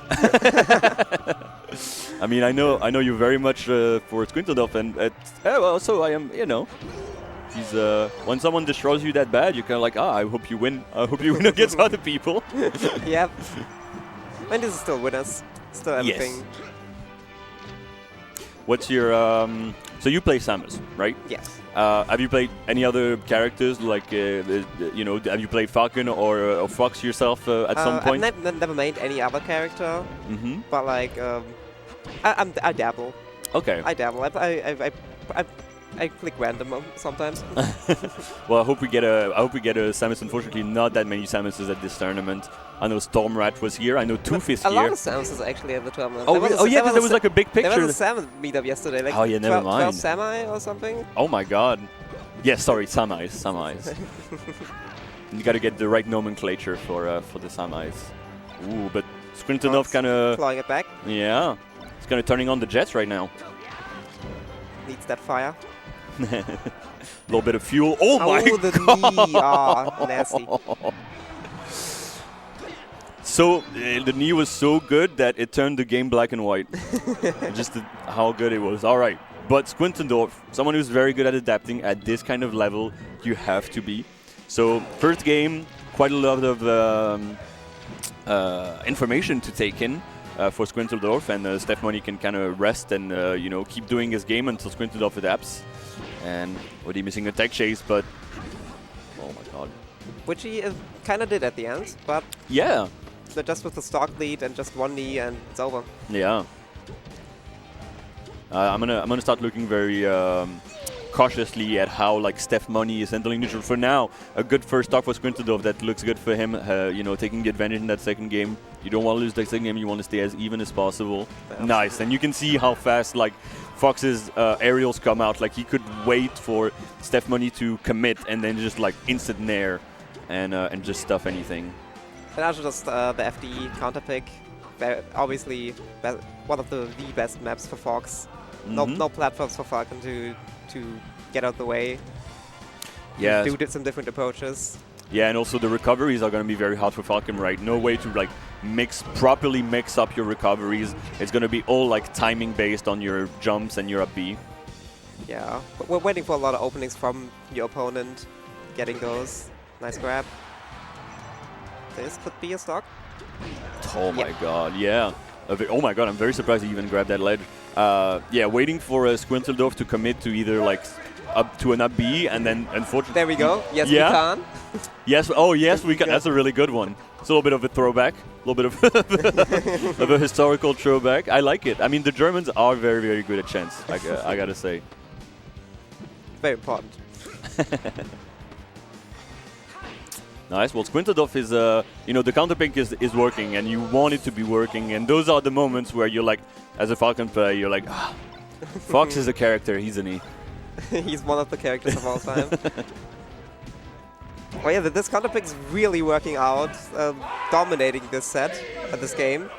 I mean, I know you very much for Squiltendorf, and also I am, he's when someone destroys you that bad, you're kind of like, I hope you win. I hope you win against other people. Yep. And this is still winners. Still everything. Yes. What's your so you play Samus, right? Yes. Have you played any other characters, like have you played Falcon or Fox yourself at some point? I've never made any other character, but like I dabble. Okay. I dabble. I click random sometimes. Well, I hope we get a Samus. Unfortunately, not that many Samuses at this tournament. I know Stormrat was here. I know Tooth is here. A lot of Samuses actually at the tournament. Oh, yeah, there was like a big picture. There was a Sam meetup yesterday. Like oh yeah, never mind. 12 Sami or something. Oh my God. Yes, sorry, Samis. You got to get the right nomenclature for the Samis. Ooh, but Squiltendorf kind of clawing it back. Yeah, it's kind of turning on the jets right now. Needs that fire. A little bit of fuel. Oh my God! The knee. Ah, nasty. So the knee was so good that it turned the game black and white. Just how good it was. All right, but Squiltendorf, someone who's very good at adapting at this kind of level, you have to be. So first game, quite a lot of information to take in for Squiltendorf, and Steph Money can kind of rest and keep doing his game until Squiltendorf adapts. And what he missing a tech chase, but oh my God, which he kind of did at the end, but yeah. So just with the stock lead and just one knee and it's over. Yeah. I'm gonna start looking very cautiously at how like Steph Money is handling neutral. For now, a good first stock for Squiltendorf. That looks good for him. Taking the advantage in that second game. You don't want to lose the second game. You want to stay as even as possible. Yeah. Nice. And you can see how fast like Fox's aerials come out. Like he could wait for Steph Money to commit and then just like instant nair and just stuff anything. And also just the FDE counter pick. Obviously, one of the best maps for Fox. No platforms for Falcon to get out the way. Yeah. Do some different approaches. Yeah, and also the recoveries are going to be very hard for Falcon, right? No way to like properly mix up your recoveries. It's going to be all like timing based on your jumps and your up B. Yeah, but we're waiting for a lot of openings from your opponent. Getting those. Nice grab. This could be a stock. Oh my God, yeah. oh my god, I'm very surprised he even grabbed that ledge. Yeah, waiting for Squinteldorf to commit to either like up to an up B, and then unfortunately... There we go. Yes, yeah. we can. Yes, oh yes, we can. That's a really good one. It's a little bit of a throwback, a little bit of, of a historical throwback. I like it. I mean, the Germans are very, very good at chance, I gotta say. Very important. Nice. Well, Squinteldorf is, you know, the counterpick is working, and you want it to be working, and those are the moments where you're like, as a Falcon player, you're like, ah, Fox is a character, isn't he? He's one of the characters of all time. Oh yeah, this counterpick's really working out, dominating this set, this game.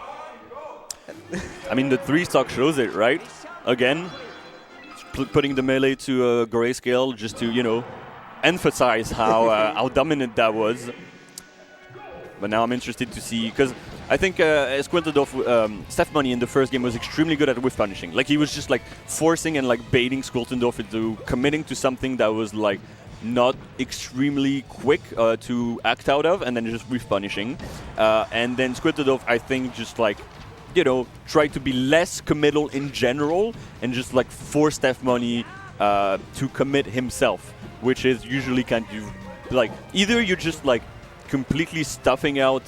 I mean, the 3-stock shows it, right? Again, putting the melee to grayscale just to, you know, emphasize how how dominant that was. But now I'm interested to see, because I think Squinteldorf, Steph Money in the first game was extremely good at whiff punishing. Like, he was just like forcing and like baiting Squinteldorf into committing to something that was like not extremely quick to act out of, and then just whiff punishing. And then Squinteldorf, I think, just like, you know, try to be less committal in general and just like force Steph Money to commit himself, which is usually kind of like either you're just like completely stuffing out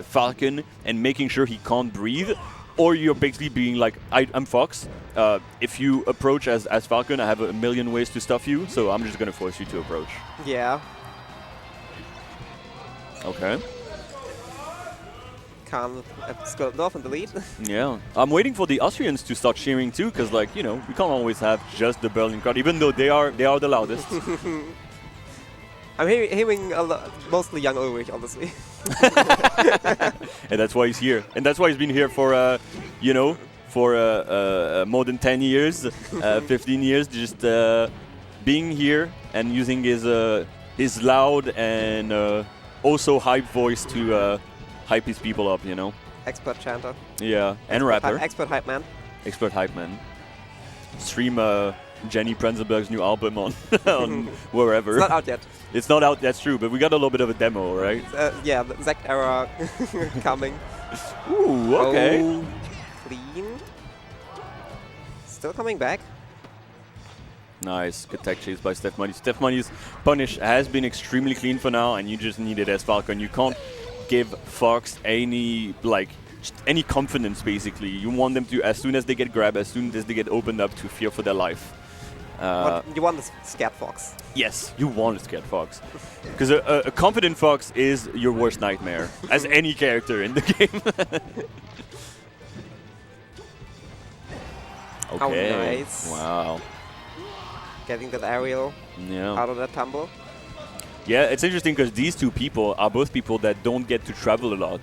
Falcon and making sure he can't breathe, or you're basically being like, I'm Fox. If you approach as Falcon, I have a million ways to stuff you, so I'm just going to force you to approach. Yeah. Okay. Can't Squinteldorf in the lead. Yeah. I'm waiting for the Austrians to start cheering too, because, like, you know, we can't always have just the Berlin crowd, even though they are the loudest. I'm hearing mostly young Ulrich, honestly. And that's why he's here. And that's why he's been here for, you know, for more than 10 years, 15 years, just being here and using his loud and also hype voice to hype his people up, you know. Expert chanter. Yeah, and rapper. Expert hype man. Expert hype man. Stream Jenny Prenzelberg's new album on, on wherever. It's not out yet. It's not out, that's true, but we got a little bit of a demo, right? Yeah, the exact era coming. Ooh, okay. Oh, clean. Still coming back. Nice. Good tech chase by Steph Money. Steph Money's punish has been extremely clean for now, and you just need it as Falcon. You can't give Fox any, like, any confidence, basically. You want them to, as soon as they get grabbed, as soon as they get opened up, to fear for their life. You want the scared Fox. Yes, you want a scared Fox. Because a confident Fox is your worst nightmare, as any character in the game. Okay. How nice. Wow. Getting that aerial out of that tumble. Yeah, it's interesting because these two people are both people that don't get to travel a lot.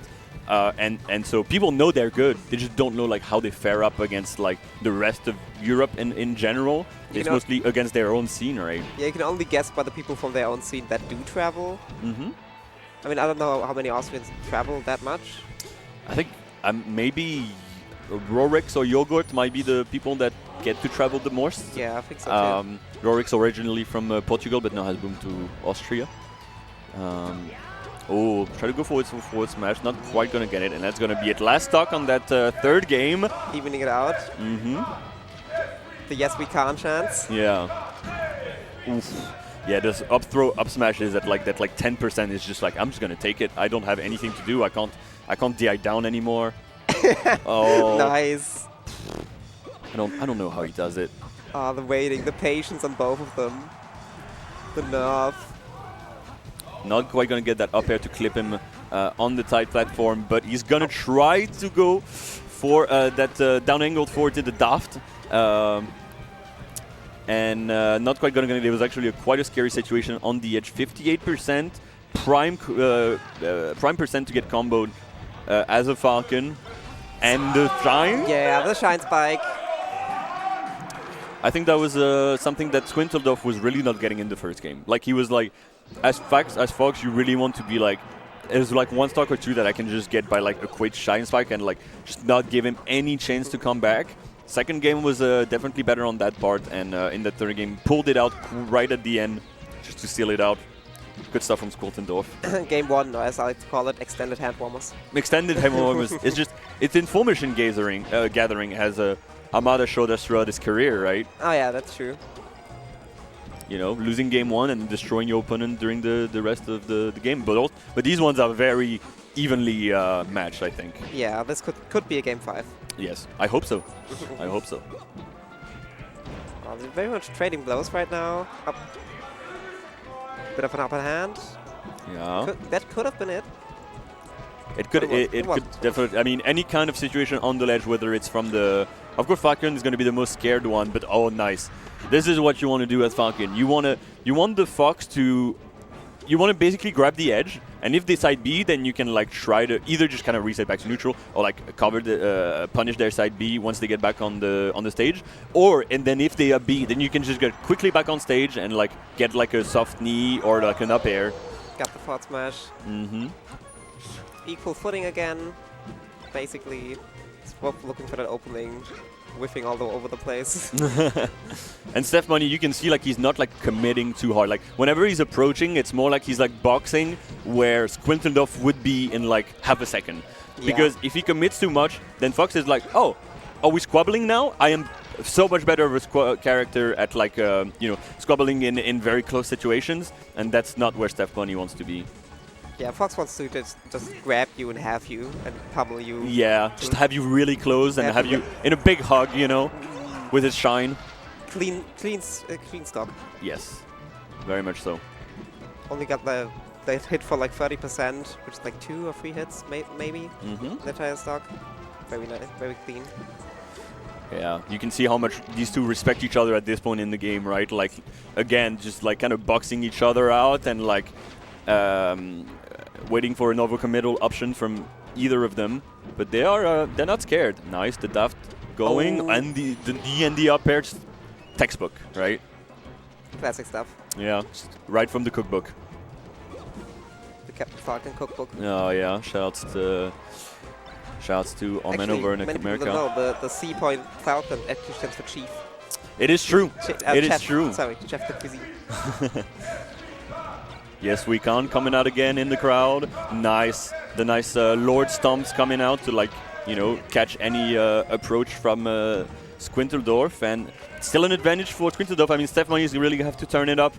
And so people know they're good. They just don't know like how they fare up against like the rest of Europe in general. It's mostly against their own scene, right? Yeah, you can only guess by the people from their own scene that do travel. Mm-hmm. I mean, I don't know how many Austrians travel that much. I think maybe Rorix or Yogurt might be the people that get to travel the most. Yeah, I think so too. Rorix originally from Portugal, but now has moved to Austria. Oh, try to go forward smash, not quite gonna get it, and that's gonna be it. Last stock on that third game. Evening it out. Mm-hmm. The yes we can chance. Yeah. Oof. Yeah, this up throw, up smash is at like that, like 10% is just like, I'm just gonna take it. I don't have anything to do. I can't DI down anymore. Oh. Nice. I don't know how he does it. Ah, the waiting, the patience on both of them. The nerve. Not quite going to get that up air to clip him on the tight platform, but he's going to try to go for that down angled forward to the daft. And not quite going to get it. It was actually quite a scary situation on the edge. 58% prime percent to get comboed as a Falcon. And the shine? Yeah, the shine spike. I think that was something that Squinteldorf was really not getting in the first game. Like, he was like, as Fox, you really want to be like, there's like one stock or two that I can just get by like a quick shine spike and like just not give him any chance to come back. Second game was definitely better on that part, and in the third game pulled it out right at the end just to seal it out. Good stuff from Squinteldorf. Game one, or as I like to call it, extended hand warmers. Extended hand warmers. It's just, It's information gathering has Amada showed us throughout his career, right? Oh yeah, that's true. You know, losing game 1 and destroying your opponent during the rest of the game. But these ones are very evenly matched, I think. Yeah, this could be a game 5. Yes, I hope so. I hope so. Well, they're very much trading blows right now. Up. Bit of an upper hand. Yeah. That could have been it. It could. It could definitely. I mean, any kind of situation on the ledge, whether it's from the. Of course, Falcon is going to be the most scared one, but oh, nice. This is what you want to do as Falcon. You want the Fox to. You want to basically grab the edge, and if they side B, then you can like try to either just kind of reset back to neutral, or like cover punish their side B once they get back on the stage, and then if they are B, then you can just get quickly back on stage and like get like a soft knee or like an up air. Got the forward smash. Mm-hmm. Equal footing again. Basically, both looking for that opening, whiffing all over the place. And Steph Money, you can see like he's not like committing too hard. Like whenever he's approaching, it's more like he's like boxing where Squintledorf would be in like half a second. Yeah. Because if he commits too much, then Fox is like, oh, are we squabbling now? I am so much better of a character at like squabbling in very close situations, and that's not where Steph Money wants to be. Yeah, Fox wants to just grab you and have you and pummel you. Yeah, just have you really close and have you in a big hug, you know, with his shine. Clean stock. Yes, very much so. Only got the hit for like 30%, which is like 2 or 3 hits, maybe. The entire stock. Very nice, very clean. Yeah, you can see how much these two respect each other at this point in the game, right? Like, again, just like kind of boxing each other out and like waiting for an overcommittal option from either of them. But they're not scared. Nice, the daft going and the D and the up air, textbook, right? Classic stuff. Yeah, just right from the cookbook. The Captain Falcon cookbook. Oh yeah, shouts to all men over in America. No, the C point Falcon actually stands for Chief. It is true. It is chef, true. Sorry, Chef de Cuisine. Yes, we can coming out again in the crowd. Nice, the nice Lord Stomps coming out to like catch any approach from Squintledorf, and still an advantage for Squintledorf. I mean, Steph Money is really have to turn it up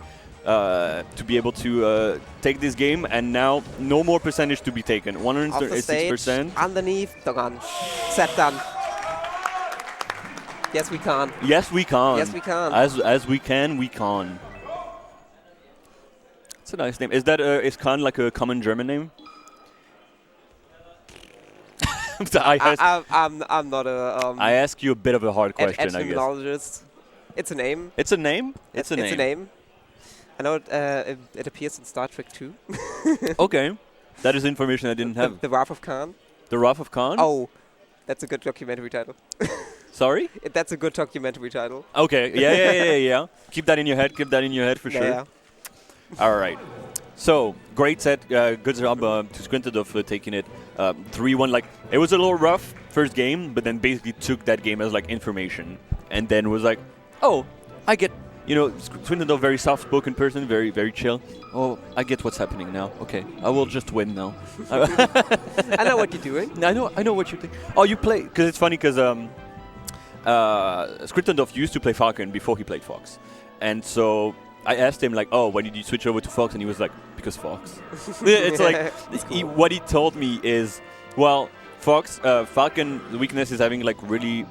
to be able to take this game, and now no more percentage to be taken. 136%. Underneath, done. Set done. Yes, we can. Yes, we can. Yes, we can. As we can, we can. It's a nice name. Is that is Khan like a common German name? I'm not a. I ask you a bit of a hard question, I guess. Etymologist. It's a name. It's a name. It's a name. I know it appears in Star Trek 2. Okay, that is information I didn't have. The Wrath of Khan. The Wrath of Khan. Oh, that's a good documentary title. Sorry? That's a good documentary title. Okay. Yeah. Keep that in your head. Keep that in your head for sure. Yeah. All right. So, great set. Good job to Squintledorf for taking it 3-1. Like, it was a little rough first game, but then basically took that game as like information, and then was like, oh, I get. Squintledorf, very soft-spoken person, very, very chill. Oh, I get what's happening now. Okay, I will just win now. I know what you're doing. I know what you think. Oh, you play because it's funny because Squintledorf used to play Falcon before he played Fox, and so I asked him like, "Oh, why did you switch over to Fox?" And he was like, "Because Fox." It's like cool. What he told me is, well, Falcon, the weakness is having like really.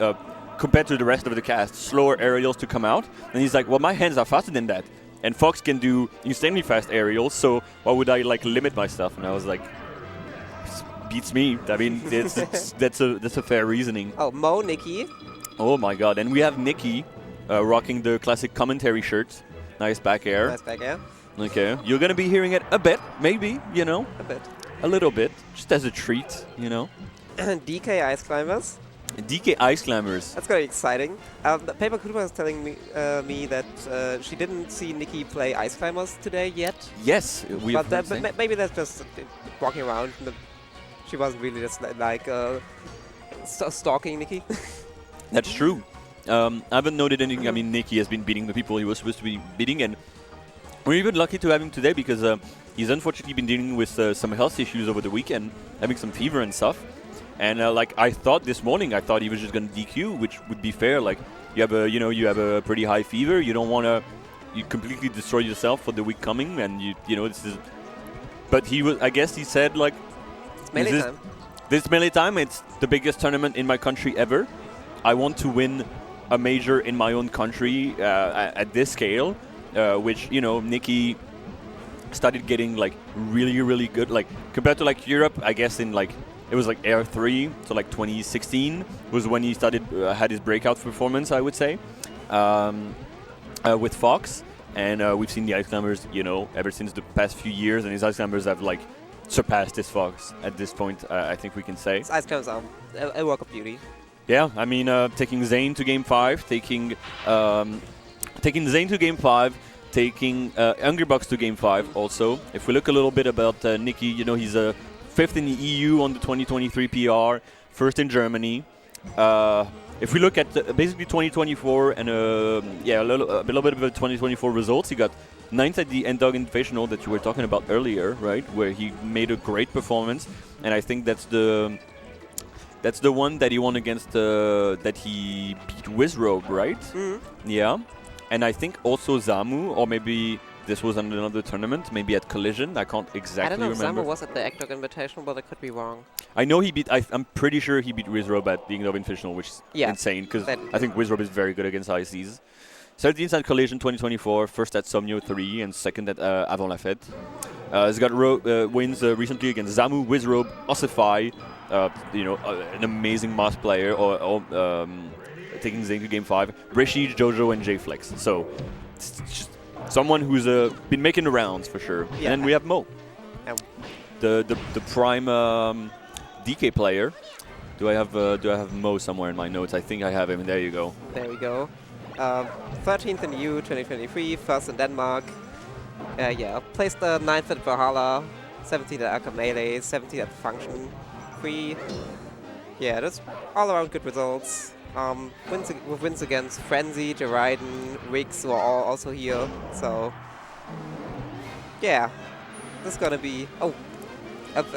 Compared to the rest of the cast, slower aerials to come out. And he's like, well, my hands are faster than that. And Fox can do insanely fast aerials, so why would I like limit my stuff? And I was like, beats me. I mean, that's a fair reasoning. Oh, Mo, Nikki. Oh my god. And we have Nikki rocking the classic commentary shirt. Nice back air. Nice back air. Okay. You're going to be hearing it a bit, maybe, A bit. A little bit, just as a treat, DK Ice Climbers. DK Ice Climbers. That's very exciting. Paper Kuba was telling me that she didn't see Nikki play Ice Climbers today yet. Yes, we have. But maybe that's just walking around. She wasn't really just like stalking Nikki. That's true. I haven't noted anything. I mean, Nikki has been beating the people he was supposed to be beating, and we're even lucky to have him today because he's unfortunately been dealing with some health issues over the weekend, having some fever and stuff. And like I thought this morning, I thought he was just going to DQ, which would be fair. Like you have a pretty high fever. You don't want to, you completely destroy yourself for the week coming, and this is. But I guess he said like, It's melee time. This melee time. It's the biggest tournament in my country ever. I want to win a major in my own country at this scale, which Nikki started getting like really, really good. Like compared to like Europe, I guess in like. It was like Air 3, so like 2016 was when he started had his breakout performance, I would say, with Fox. And we've seen the Ice Climbers, ever since the past few years, and his Ice Climbers have like surpassed his Fox at this point. I think we can say. Ice Climbers are a work of beauty. Yeah, I mean, taking Zane to Game 5, taking Zane to Game 5. Taking Hungry Box to Game 5 also. If we look a little bit about Nicky, he's a 5th in the EU on the 2023 PR, 1st in Germany. If we look at basically 2024 and a little bit of the 2024 results, he got 9th at the End Dog Invitational that you were talking about earlier, right? Where he made a great performance, and I think that's the one that he won against that he beat Wizrobe, right? Mm-hmm. Yeah, and I think also Zamu, or maybe. This was on another tournament, maybe at Collision. I can't exactly remember. I don't know if Zamu was at the Ekdog Invitational, but I could be wrong. I know he beat. I'm pretty sure he beat Wizrobe at the Ekdog Invitational, which is insane because I think Wizrobe is very good against ICs. 17th at Collision 2024, 1st at Somnio 3, and 2nd at Avant La Fête. He's got wins recently against Zamu, Wizrobe, Ossify, an amazing Moss player, or taking Zane to Game 5, Rishi, Jojo, and J-Flex. So it's just someone who's been making the rounds for sure. Yeah. And we have Mo, the prime DK player. Do I have Mo somewhere in my notes? I think I have him. There you go. There we go. 13th in EU 2023, 1st in Denmark. Placed 9th at Valhalla, 17th at Arkham Melee, 17th at Function 3. Yeah, that's all around good results. Wins against Frenzy, Jeraiden, Riggs, who are all also here. So, yeah, this is gonna be a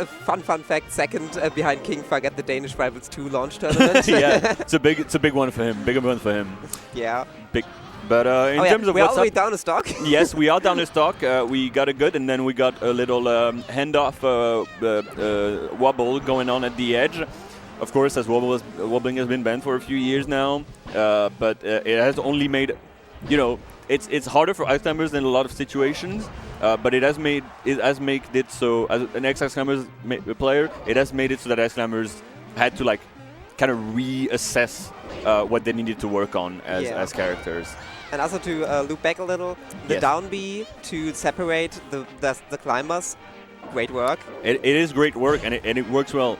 fun fact. 2nd behind Kingfug at the Danish Rivals 2 launch tournament. Yeah, it's a big one for him. Bigger one for him. Yeah. Big. But in terms of we're what's already up, down a stock. Yes, we are down a stock. We got a good, and then we got a little handoff wobble going on at the edge. Of course, as wobbling has been banned for a few years now, but it has only made, it's harder for Ice Climbers in a lot of situations, but it has made it so, as an ex-Ice Climbers player, it has made it so that Ice Climbers had to kind of reassess what they needed to work on as characters. And also to loop back a little, the down B to separate the climbers, great work. It is great work, and it works well.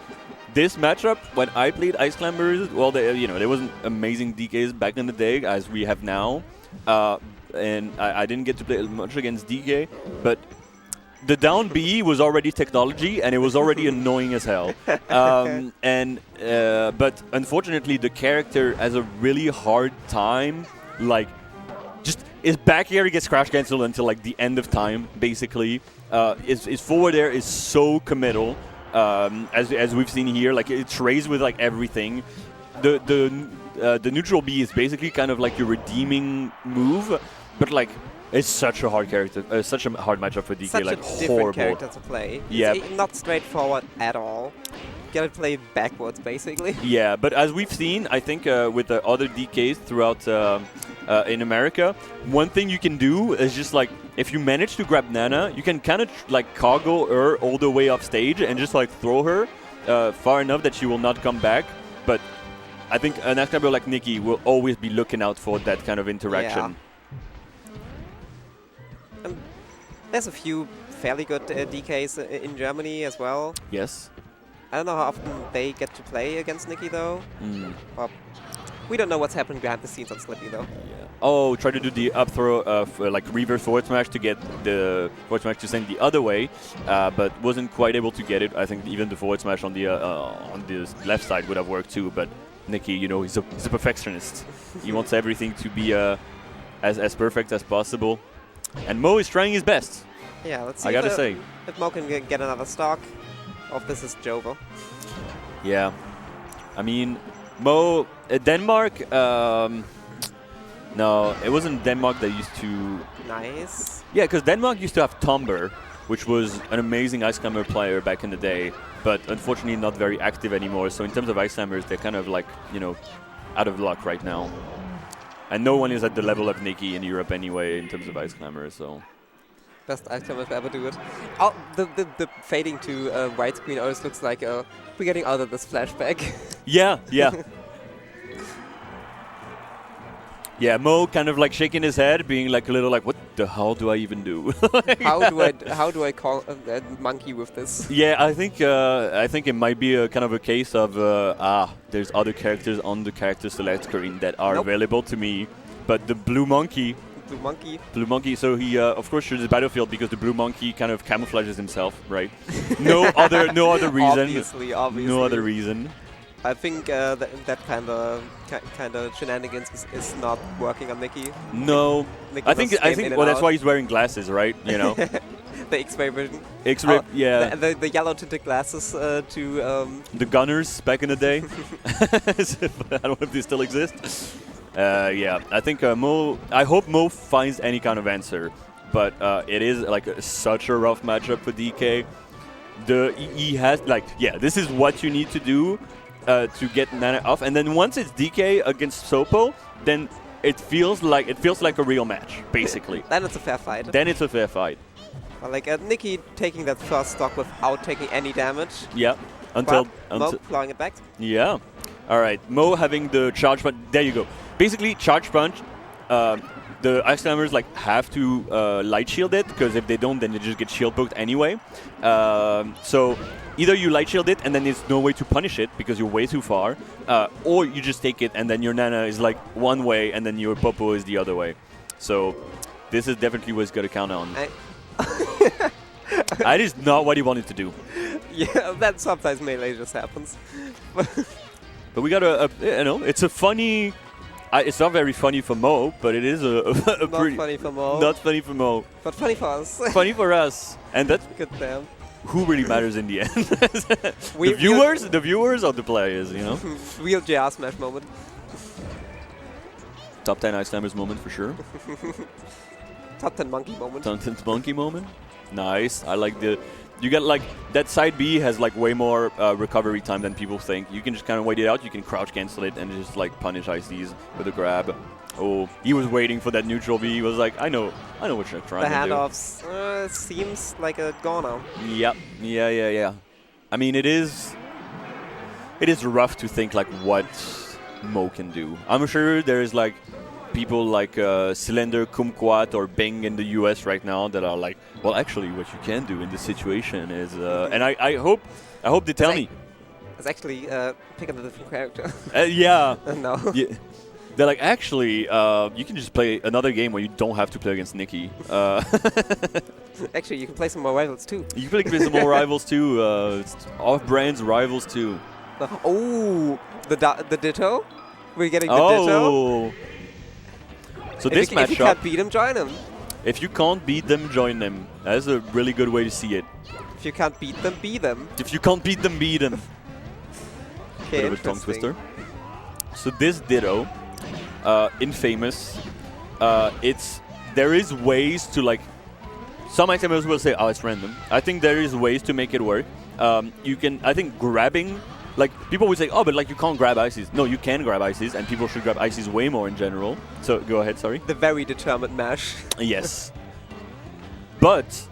This matchup, when I played Ice Climbers, well, there wasn't amazing DKs back in the day as we have now, and I didn't get to play much against DK, but the down B was already technology, and it was already annoying as hell. But unfortunately, the character has a really hard time, just his back air gets crash cancelled until the end of time, basically. His forward air is so committal. As we've seen here, it trays with everything. The neutral B is basically kind of your redeeming move, but it's such a hard character, such a hard matchup for DK. Such a different character to play. Yeah, it's not straightforward at all. You gotta play backwards, basically. Yeah, but as we've seen, I think with the other DKs throughout in America, one thing you can do is just if you manage to grab Nana, you can kind of cargo her all the way off stage and just throw her far enough that she will not come back. But I think an Ice Climber like Nikki will always be looking out for that kind of interaction. Yeah. There's a few fairly good DKs in Germany as well. Yes. I don't know how often they get to play against Nikki though. We don't know what's happening behind the scenes on Slippy though. Yeah. Oh, try to do the up throw of reverse forward smash to get the forward smash to send the other way, but wasn't quite able to get it. I think even the forward smash on the left side would have worked too. But Nikki, he's a perfectionist. He wants everything to be as perfect as possible. And Mo is trying his best. Yeah, let's see. I gotta say, if Mo can get another stock. Of this is Jovo. Yeah, I mean, Denmark. No, it wasn't Denmark that used to. Nice. Yeah, because Denmark used to have Tomber, which was an amazing ice climber player back in the day, but unfortunately not very active anymore. So in terms of ice climbers, they're kind of like, you know, out of luck right now. And no one is at the level of Nikki in Europe anyway in terms of ice climbers. So. Best ice climber to ever do it. Oh, the fading to widescreen always looks like we're getting out of this flashback. Yeah, yeah. Yeah, Mo kind of like shaking his head, being like a little like, what the hell do I even do? how do I call a monkey with this? Yeah, I think it might be a kind of a case of there's other characters on the character select screen that are available to me, but the blue monkey. Blue monkey. So he of course chooses Battlefield because the blue monkey kind of camouflages himself, right? No other reason. Obviously. No other reason. I think that kind of shenanigans is not working on Nikki. No, Nikki I think well that's why he's wearing glasses, right? You know, the X-ray version. X-ray, yeah. The yellow tinted glasses to the gunners back in the day. I don't know if they still exist. Yeah, I think Mo. I hope Mo finds any kind of answer, but it is like such a rough matchup for DK. He has like this is what you need to do. To get Nana off, and then once it's DK against Sopo, then it feels like a real match, basically. Then it's a fair fight. Well, like Nikki taking that first stock without taking any damage. Yeah, until Mo clawing it back. Yeah. All right, Mo having the charge punch. There you go. Basically, charge punch. The ice climbers like have to light shield it, because if they don't, then they just get shield poked anyway. So either you light shield it and then there's no way to punish it because you're way too far, or you just take it and then your Nana is like one way and then your Popo is the other way. So this is definitely what's got to count on. That is not what he wanted to do. Yeah, that sometimes melee just happens. But we got it's a funny. It's not very funny for Mo, but it is a not pretty funny for Mo. Not funny for Mo. But funny for us. Funny for us, and that's good. Damn. Who really matters in the end? The viewers, or the players? You know. Real JR Smash moment. Top 10 Ice Climbers moment for sure. Top 10 monkey moment. Top 10 monkey moment. Nice. I like the. You get like that side B has like way more recovery time than people think. You can just kind of wait it out. You can crouch cancel it and just like punish ICs with a grab. Oh, he was waiting for that neutral B. He was like, I know what you're trying to do. The handoffs seems like a goner. Yep. Yeah. I mean, it is rough to think like what Mo can do. I'm sure there's like people like Cylinder, Kumquat, or Bing in the US right now that are like, well, actually, what you can do in this situation is, and I hope they tell me. It's actually pick up a different character. Yeah. No. Yeah. They're like, actually, you can just play another game where you don't have to play against Nikki. Actually, you can play some more rivals too. You can play some more rivals too. Off-brands rivals too. Oh, the Ditto. We're getting the Ditto. So this matchup. If you can't beat him, join him. If you can't beat them, join them. That's a really good way to see it. If you can't beat them, be them. If you can't beat them, beat them. Okay, bit of a tongue twister. So this Ditto, Infamous, there is ways to like. Some ice climbers will say, "Oh, it's random." I think there is ways to make it work. You can, I think, grabbing. Like, people would say, oh, but like you can't grab ICs. No, you can grab ICs, and people should grab ICs way more in general. So go ahead, sorry. The very determined mash. Yes. But,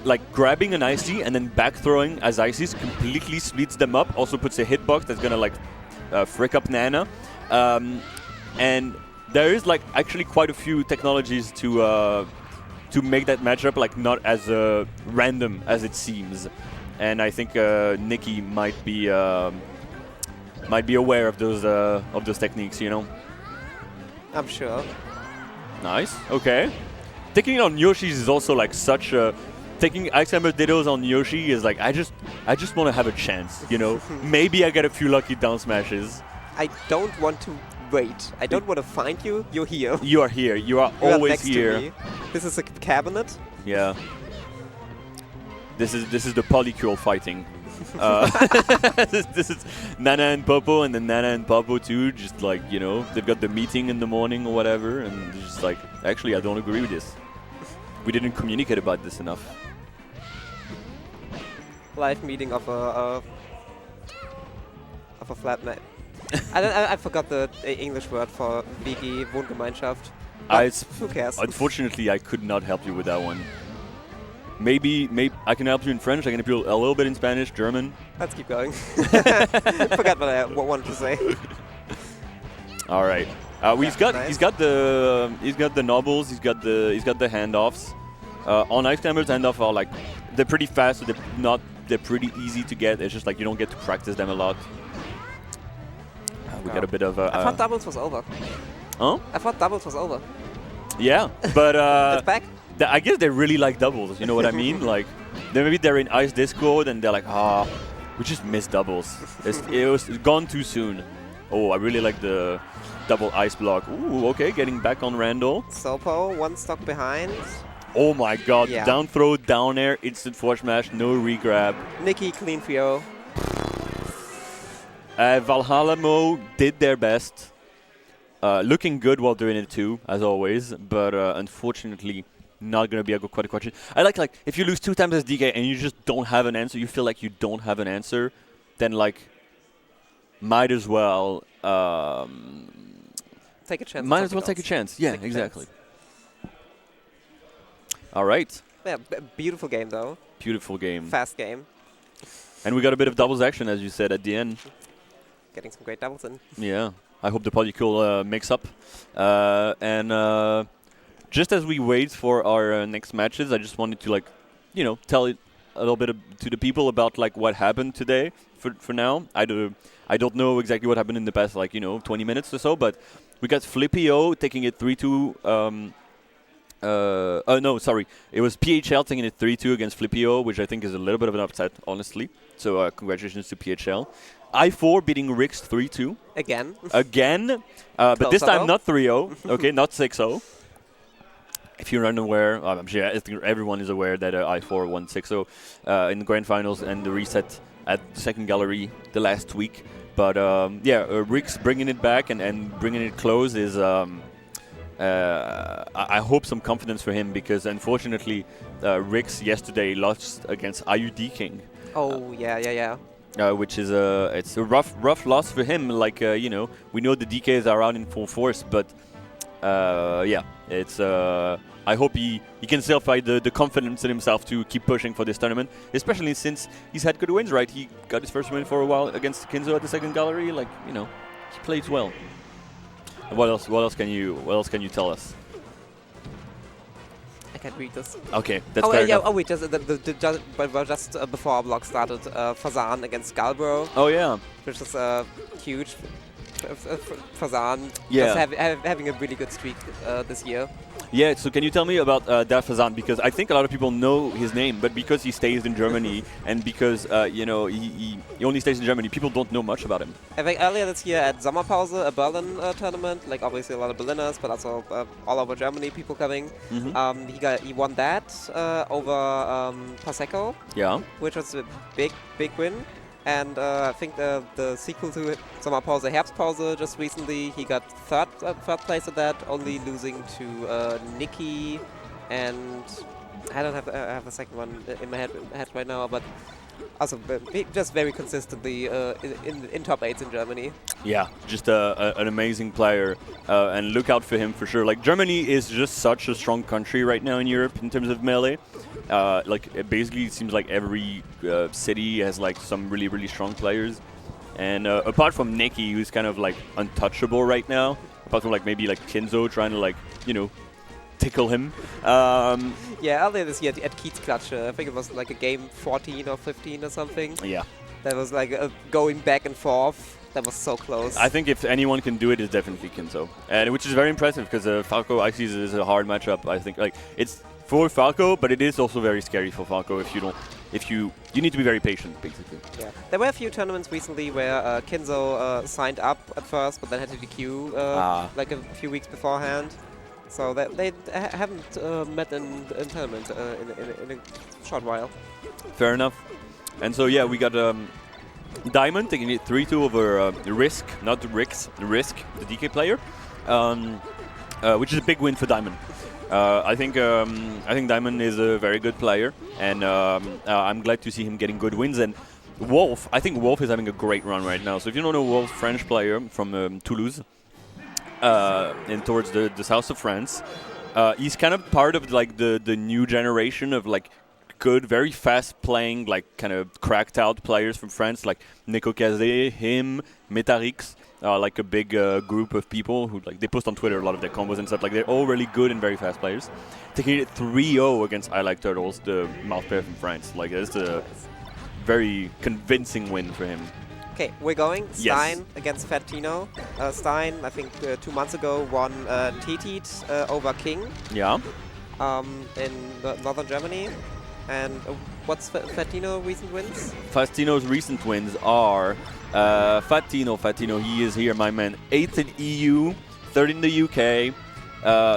like, grabbing an IC and then back throwing as ICs completely speeds them up, also puts a hitbox that's gonna, like, frick up Nana. And there is, like, actually quite a few technologies to make that matchup, like, not as random as it seems. And I think Nikki might be aware of those techniques, you know. I'm sure. Nice. Okay. Taking it on Yoshi's is also like such a. Taking Ice Climber Dittos on Yoshi is like I just want to have a chance, you know. Maybe I get a few lucky down smashes. I don't want to wait. I don't want to find you. You're here. You are here. You are always here. To me. This is a cabinet. Yeah. This is the polycule fighting. This is Nana and Popo, and then Nana and Popo too. Just like, you know, they've got the meeting in the morning or whatever, and they're just like, actually, I don't agree with this. We didn't communicate about this enough. Live meeting of a flatmate. I forgot the English word for WG, Wohngemeinschaft. Who cares? Unfortunately, I could not help you with that one. Maybe I can help you in French. I can help you a little bit in Spanish, German. Let's keep going. Forgot what I wanted to say. All right. He's got the nobbles. He's got the handoffs. On ice climbers, handoffs are like they're pretty fast. So they're pretty easy to get. It's just like you don't get to practice them a lot. We got a bit of. I thought doubles was over. Huh? I thought doubles was over. Yeah, but It's back. I guess they really like doubles. You know what I mean? Like, maybe they're in Ice Discord and they're like, we just missed doubles. It was gone too soon. Oh, I really like the double ice block. Ooh, okay, getting back on Randall. Sopo, one stock behind. Oh my god, Yeah. down throw, down air, instant forward smash, no regrab. Nikki, clean Fio. Valhalla Mo did their best. Looking good while doing it too, as always, but unfortunately not going to be a good question. I like if you lose 2 times as DK and you just don't have an answer, you feel like you don't have an answer, then like might as well Take a chance. might as well take a chance. Yeah, Take a exactly. chance. All right. Yeah, beautiful game though. Beautiful game. Fast game. And we got a bit of doubles action, as you said, at the end. Getting some great doubles in. Yeah. I hope the polycule mix up. Just as we wait for our next matches, I just wanted to, like, you know, tell it a little bit to the people about, like, what happened today for now. I don't know exactly what happened in the past, like, you know, 20 minutes or so, but we got Flippio taking it 3-2. No, sorry. It was PHL taking it 3-2 against Flippio, which I think is a little bit of an upset, honestly. So congratulations to PHL. I4 beating Rix 3-2. Again. But this time though. not 3-0. Okay, not 6-0. If you're unaware, I'm sure I think everyone is aware that I4 won 6-0 in the grand finals and the reset at the second gallery the last week. But Rix bringing it back and bringing it close is... I hope some confidence for him because unfortunately Rix yesterday lost against IUD King. Oh, yeah. Which is it's a rough loss for him. Like you know, we know the DKs are out in full force, but it's. I hope he can still find the confidence in himself to keep pushing for this tournament, especially since he's had good wins. Right, he got his first win for a while against Kinzo at the second gallery. Like you know, he plays well. What else can you tell us? I can't read this. Okay, that's fair enough. Oh wait, just before our blog started, Fazan against Galbro. Oh yeah. Which is huge. Fazan Yeah. just having a really good streak this year. Yeah, so can you tell me about Da Fazan? Because I think a lot of people know his name, but because he stays in Germany and because you know he only stays in Germany, people don't know much about him. I think earlier this year at Sommerpause, a Berlin tournament, like obviously a lot of Berliners, but also all over Germany, people coming. Mm-hmm. He won that over Paseco, Yeah. which was a big win. And I think the sequel to Sommerpause, Herbstpause, just recently, he got third place at that, only losing to Nikki, and I don't have the second one in my head right now, but also just very consistently in top 8s in Germany. Yeah, just an amazing player, and look out for him for sure. Like Germany is just such a strong country right now in Europe in terms of melee. Like it basically seems like every city has like some really strong players, and apart from Nikki, who's kind of like untouchable right now, apart from like maybe like Kinzo trying to like you know tickle him. Yeah, earlier this year at Kiezklatsch, I think it was like a game 14 or 15 or something. Yeah. That was like going back and forth. That was so close. I think if anyone can do it, it's definitely Kinzo, and which is very impressive because Falco Ices is a hard matchup. I think like it's for Falco, but it is also very scary for Falco if you need to be very patient basically. Yeah, there were a few tournaments recently where Kinzo signed up at first, but then had to DQ like a few weeks beforehand. So they haven't met in tournament in a short while. Fair enough. And so yeah, we got Diamond taking it 3-2 over Risk, not Risk, the DK player, which is a big win for Diamond. I think Diamond is a very good player, and I'm glad to see him getting good wins. And Wolf, I think Wolf is having a great run right now. So if you don't know Wolf, French player from Toulouse, and towards the south of France, he's kind of part of like the new generation of like good, very fast playing, like kind of cracked out players from France, like Neko Kazé, him, Metarix. Like a big group of people who like they post on Twitter a lot of their combos and stuff. Like they're all really good and very fast players. Taking it 3-0 against I Like Turtles, the mouth pair from France. Like it's a very convincing win for him. Okay, we're going Stein Yes. against Fat Tino. Stein, I think 2 months ago, won Tetit over King Yeah. in northern Germany. And what's Fat Tino recent wins? Fastino's recent wins are Fatino, he is here, my man. 8th in EU, 3rd in the UK.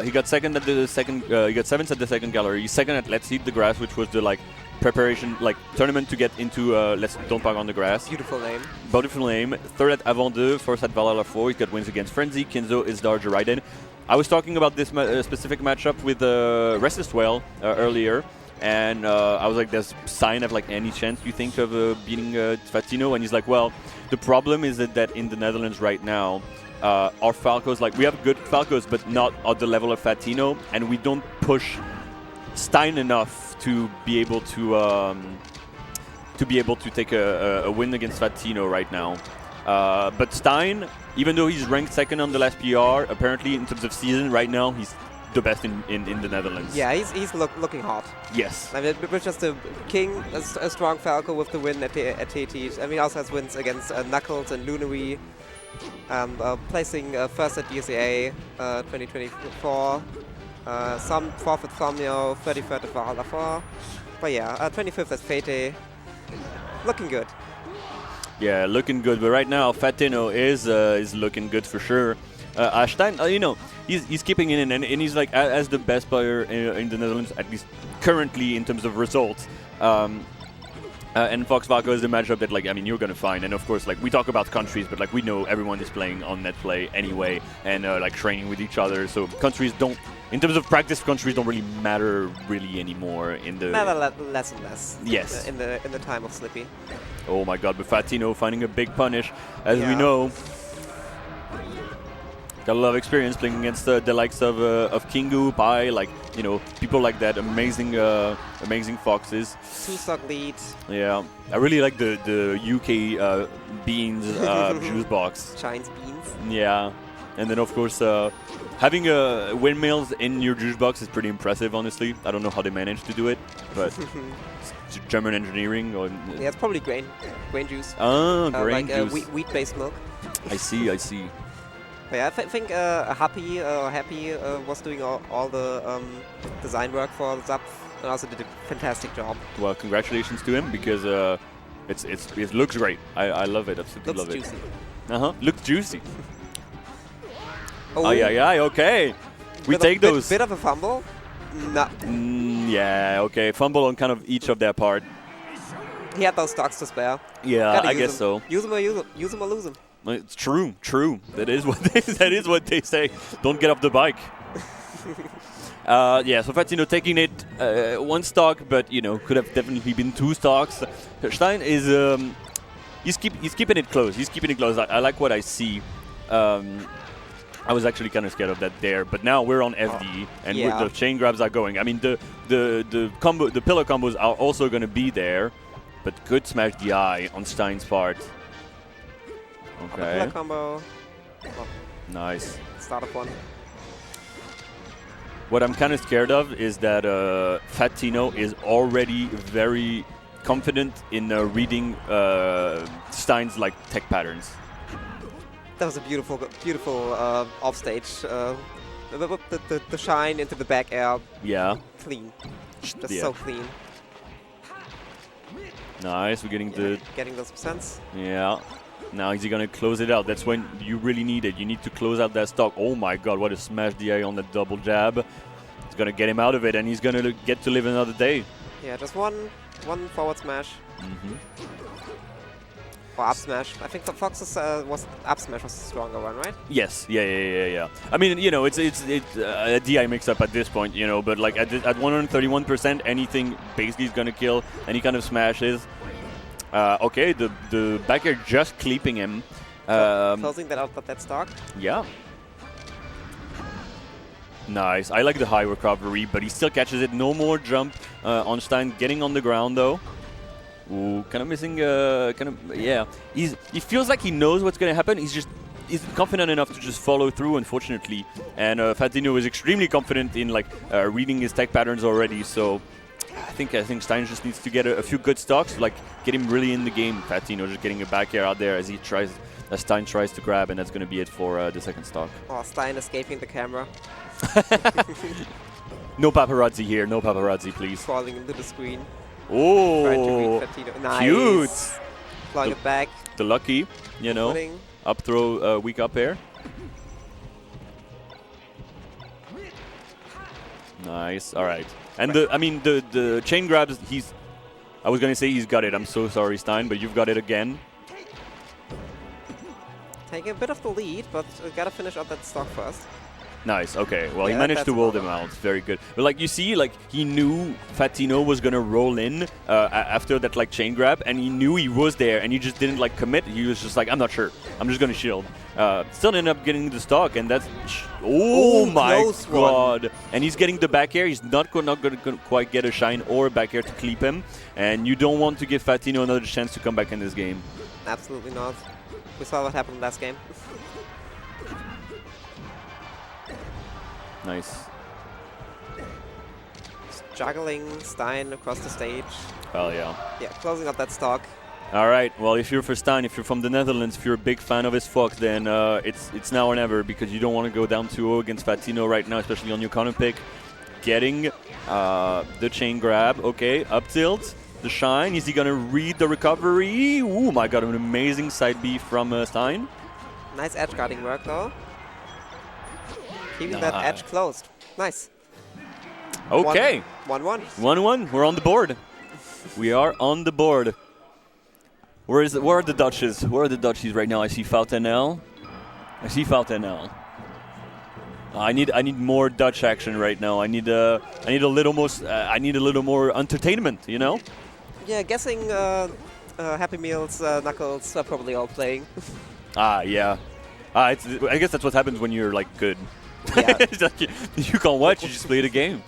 He got second at the second. He got 7th at the second gallery. He's second at Let's Eat the Grass, which was the like preparation, like tournament to get into Let's Don't Park on the Grass. Beautiful name. Beautiful name. 3rd at Avant 2, 1st at Valhalla 4. He's got wins against Frenzy, Kinzo, Isdar, Raiden. I was talking about this specific matchup with Restless Whale earlier. And I was like, does Stein have like any chance, you think, of beating Fatino? And he's like, well, the problem is that in the Netherlands right now, our Falcos, like we have good Falcos, but not at the level of Fatino, and we don't push Stein enough to be able to take a win against Fatino right now. But Stein, even though he's ranked second on the last PR, apparently in terms of season right now, he's the best in the Netherlands. Yeah, he's looking hot. Yes. I mean, we're just a King, a strong Falco with the win at Tetit. I mean, he also has wins against Knuckles and Lunary. Placing first at DCA 2024. Some 4th at Thomio, 33rd at Valhalla 4. But yeah, 25th at Fate. Looking good. Yeah, looking good. But right now, Fatino is looking good for sure. Stein, you know, he's keeping it in, and he's like as the best player in the Netherlands, at least currently in terms of results. And Fox Valko is the matchup that, like, I mean, you're gonna find. And of course, like, we talk about countries, but like we know everyone is playing on net play anyway, and like training with each other. So countries don't, in terms of practice, countries don't really matter really anymore in the. Less and less. Yes. In the time of Slippy. Oh my God! But Fatino finding a big punish, as we Yeah. know. Got a lot of experience playing against the likes of Kingu, Pai, like, you know, people like that, amazing foxes. 2-stock lead. Yeah, I really like the UK beans juice box. Giants beans. Yeah, and then of course having windmills in your juice box is pretty impressive. Honestly, I don't know how they managed to do it, but it's German engineering. Or Yeah, it's probably grain juice. Ah, grain like juice. wheat-based milk. I see. But yeah, I think Happy was doing all the design work for Zap and also did a fantastic job. Well, congratulations to him, because it looks great. I love it. Absolutely Looks love juicy. it. Looks juicy. Oh, Aye, okay. We bit take of, those. Bit of a fumble. No, Yeah, okay. Fumble on kind of each of their part. he had those stocks to spare. Yeah, Gotta I use guess them. so. Use them or use them or lose them. It's true. That is what they say. Don't get off the bike. Yeah, so Fatino taking it 1 stock, but you know, could have definitely been 2 stocks. Stein is he's keeping it close. I like what I see. I was actually kind of scared of that there, but now we're on FD and Yeah. the chain grabs are going. I mean, the pillar combos are also going to be there, but good smash DI on Stein's part. Okay. Pillar combo. Oh, Nice. start of one. What I'm kind of scared of is that Fatino is already very confident in reading Stein's like tech patterns. That was a beautiful offstage. The shine into the back air. Yeah. Clean. Just Yeah. so clean. Nice. We're getting the Getting those percents. yeah. Now is he gonna close it out? That's when you really need it. You need to close out that stock. Oh my God! What a smash DI on the double jab. It's gonna get him out of it, and he's gonna get to live another day. Yeah, just one One forward smash. Or up smash. I think the Fox's was up smash was the stronger one, right? Yes, yeah. I mean, you know, it's a DI mix-up at this point, you know, but like at 131%, anything basically is gonna kill any kind of smashes. Okay, the back air just clipping him. Closing that out with that stock. Yeah. Nice. I like the high recovery, but he still catches it. No more jump on Stein. Getting on the ground though. Ooh, kind of missing. Yeah. He feels like he knows what's gonna happen. He's confident enough to just follow through. Unfortunately, and Fatino is extremely confident in like reading his tech patterns already. So I think Stein just needs to get a few good stocks, like get him really in the game. Fatino just getting a back air out there as Stein tries to grab, and that's gonna be it for the second stock. Oh, Stein escaping the camera. No paparazzi here. No paparazzi, please. Falling into the screen. Oh, Trying to read Fatino. Nice. Cute. Plug it back. The lucky, you know, Putting. up throw, weak up air. Nice. All right. And the chain grabs. I was gonna say he's got it. I'm so sorry, Stein, but you've got it again. Taking a bit of the lead, but gotta finish up that stock first. Nice. Okay. Well, Yeah, he managed to that's hold him out. Very good. But like you see, like he knew Fatino was gonna roll in after that like chain grab, and he knew he was there, and he just didn't like commit. He was just like, I'm not sure. I'm just gonna shield. Still ended up getting the stock, and that's oh my god! And he's getting the back air. He's not gonna quite get a shine or a back air to cleap him, and you don't want to give Fatino another chance to come back in this game. Absolutely not. We saw what happened last game. Nice. Juggling Stein across the stage. Well, yeah. Yeah, closing up that stock. All right. Well, if you're for Stein, if you're from the Netherlands, if you're a big fan of his Fox, then it's now or never, because you don't want to go down 2-0 against Fatino right now, especially on your counter pick. Getting the chain grab. Okay, up tilt. The shine. Is he going to read the recovery? Oh my god, an amazing side B from Stein. Nice edge guarding work though. Keeping that edge closed. Nice. Okay. 1-1. 1-1. We're on the board. We are on the board. Where are the Dutches? Where are the Dutchies right now? I see Foutenel. I need more Dutch action right now. I need a little more entertainment, you know? Yeah, guessing Happy Meals, Knuckles are probably all playing. Yeah. I guess that's what happens when you're like good. Yeah. It's like you can't watch, you just play the game.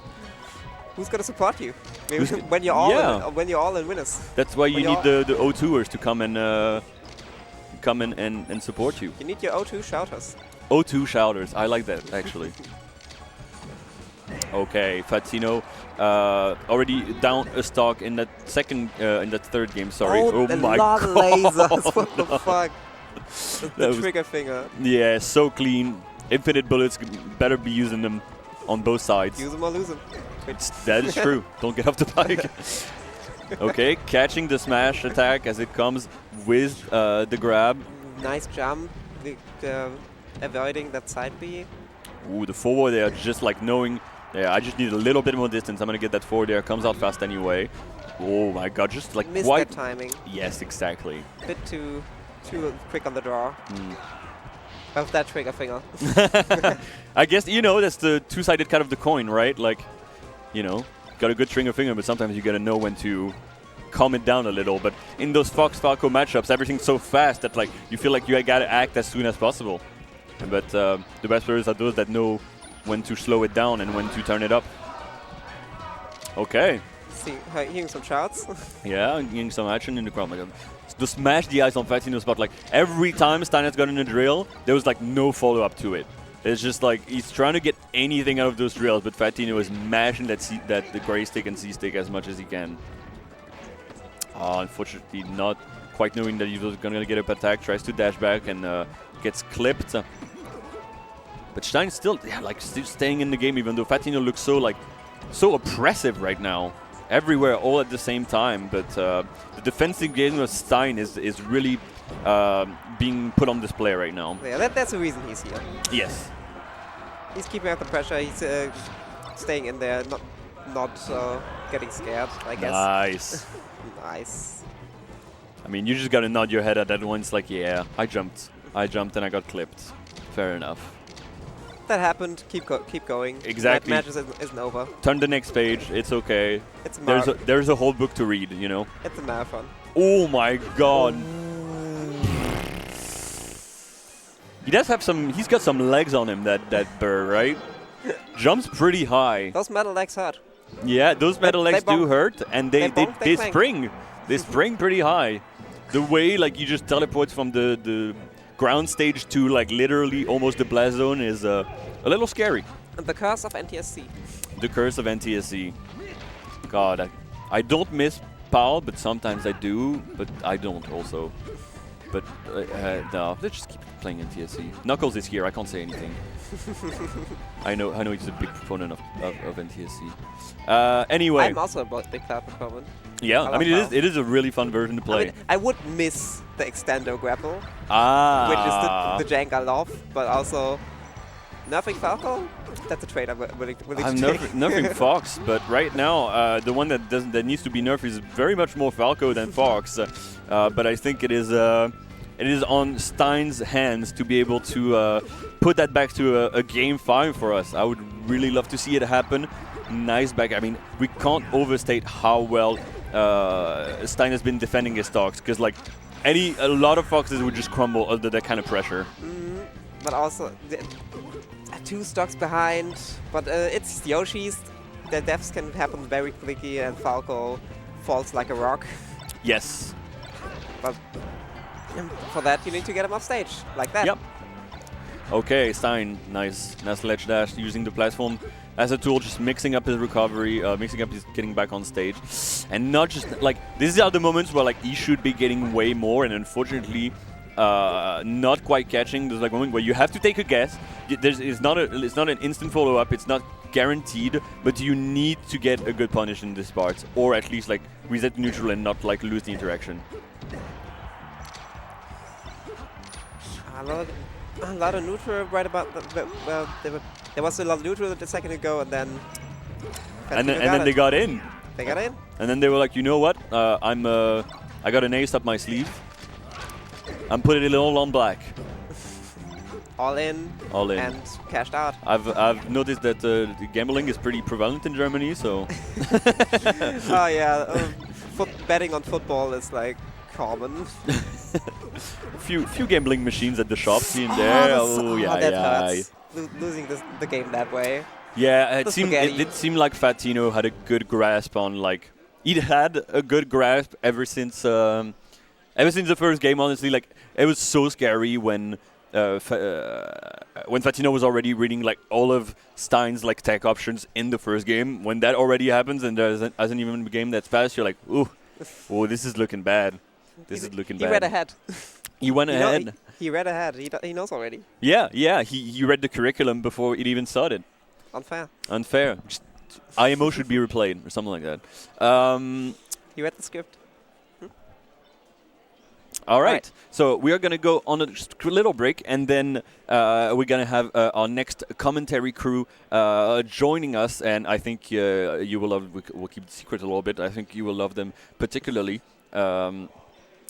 Who's gonna support you? Maybe when you're all in winners. That's why you need the O2ers to come and support you. You need your O2 shouters. O2 shouters. I like that actually. Okay, Fatino already down a stock in that third game. Sorry. Oh my god! Lasers. What the fuck? The trigger finger. Yeah, so clean. Infinite bullets. Better be using them on both sides. Use them or lose them. That is true. Don't get off the bike. Okay, catching the smash attack as it comes with the grab. Nice jump. Avoiding that side B. Ooh, the forward there, just like knowing, yeah, I just need a little bit more distance. I'm going to get that forward there. Comes out fast anyway. Oh my god, just like missed that timing. Yes, exactly. Bit too quick on the draw. Of that trigger finger. I guess, you know, that's the two-sided cut of the coin, right? Like, you know, got a good trigger finger, but sometimes you got to know when to calm it down a little. But in those Fox-Falco matchups, everything's so fast that like you feel like you got to act as soon as possible. But the best players are those that know when to slow it down and when to turn it up. Okay. Hearing some shouts. Yeah, getting some action in the crowd. The smash the ice on Fatino spot, like every time Stein has gotten a drill, there was like no follow-up to it. It's just like he's trying to get anything out of those drills, but Fatino is mashing the gray stick and C stick as much as he can. Unfortunately, not quite knowing that he was going to get up attack, tries to dash back and gets clipped. But Stein still, still staying in the game, even though Fatino looks so oppressive right now. Everywhere, all at the same time. But the defensive game of Stein is really being put on display right now. Yeah, that's the reason he's here. Yes. He's keeping out the pressure. He's staying in there, not getting scared, I guess. Nice. Nice. I mean, you just gotta nod your head at that one. It's like, yeah, I jumped and I got clipped. Fair enough. That happened. Keep going. Exactly. Match isn't over. Turn the next page. It's okay. It's a there's a whole book to read, you know. It's a marathon. Oh my god. He does have some. He's got some legs on him. That bird, right? Jumps pretty high. Those metal legs hurt. Yeah, those metal legs do hurt, and they clang. spring. They spring pretty high. The way like you just teleport from the ground stage to like literally almost the blast zone is a little scary. And the curse of NTSC. The curse of NTSC. God, I don't miss PAL, but sometimes I do, but I don't also. But no, let's just keep playing NTSC. Knuckles is here. I can't say anything. I know he's a big proponent of NTSC. Anyway. I'm also a big fan proponent. Yeah, I mean it is a really fun version to play. I mean, I would miss the extendo grapple, which is the jank I love, but also nerfing Falco. That's a trade I'm willing to I'm take. nerfing Fox, but right now the one that needs to be nerfed is very much more Falco than Fox. But I think it is on Stein's hands to be able to put that back to a game 5 for us. I would really love to see it happen. Nice back. I mean, we can't overstate how well Stein has been defending his stocks, because like a lot of Foxes would just crumble under that kind of pressure. But also, 2 stocks behind. But it's Yoshi's. The deaths can happen very quickly, and Falco falls like a rock. Yes. But for that, you need to get him off stage, like that. Yep. Okay, Stein, nice ledge dash, using the platform as a tool, just mixing up his recovery, mixing up his getting back on stage, and not just like these are the moments where like he should be getting way more, and unfortunately, not quite catching. There's like a moment where you have to take a guess. It's not an instant follow up. It's not guaranteed, but you need to get a good punish in this part, or at least like reset neutral and not like lose the interaction. A lot of neutral right about well, there was a lot of neutral a second ago, and then they got in. They got in. And then they were like, you know what? I got an ace up my sleeve. I'm putting it all on black. All in. All in. And cashed out. I've noticed that the gambling is pretty prevalent in Germany, so. Oh yeah, betting on football is like common. few gambling machines at the shops here and there. That hurts. Losing the game that way. Yeah, it did seem like Fatino had a good grasp on like he'd had a good grasp ever since the first game. Honestly, like it was so scary when Fatino was already reading like all of Stein's like tech options in the first game. When that already happens and there hasn't even a game that's passed, you're like, oh, this is looking bad. He read ahead. He went ahead. He read ahead. He knows already. Yeah. He read the curriculum before it even started. Unfair. Just, IMO should be replayed or something like that. He read the script. All right. So we are going to go on a little break, and then we're going to have our next commentary crew joining us. And I think you will love. We'll keep it secret a little bit. I think you will love them particularly.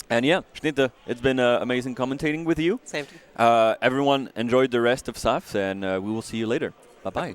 And yeah, Schnitte, it's been amazing commentating with you. Same. Everyone enjoyed the rest of SAPF, and we will see you later. Bye-bye.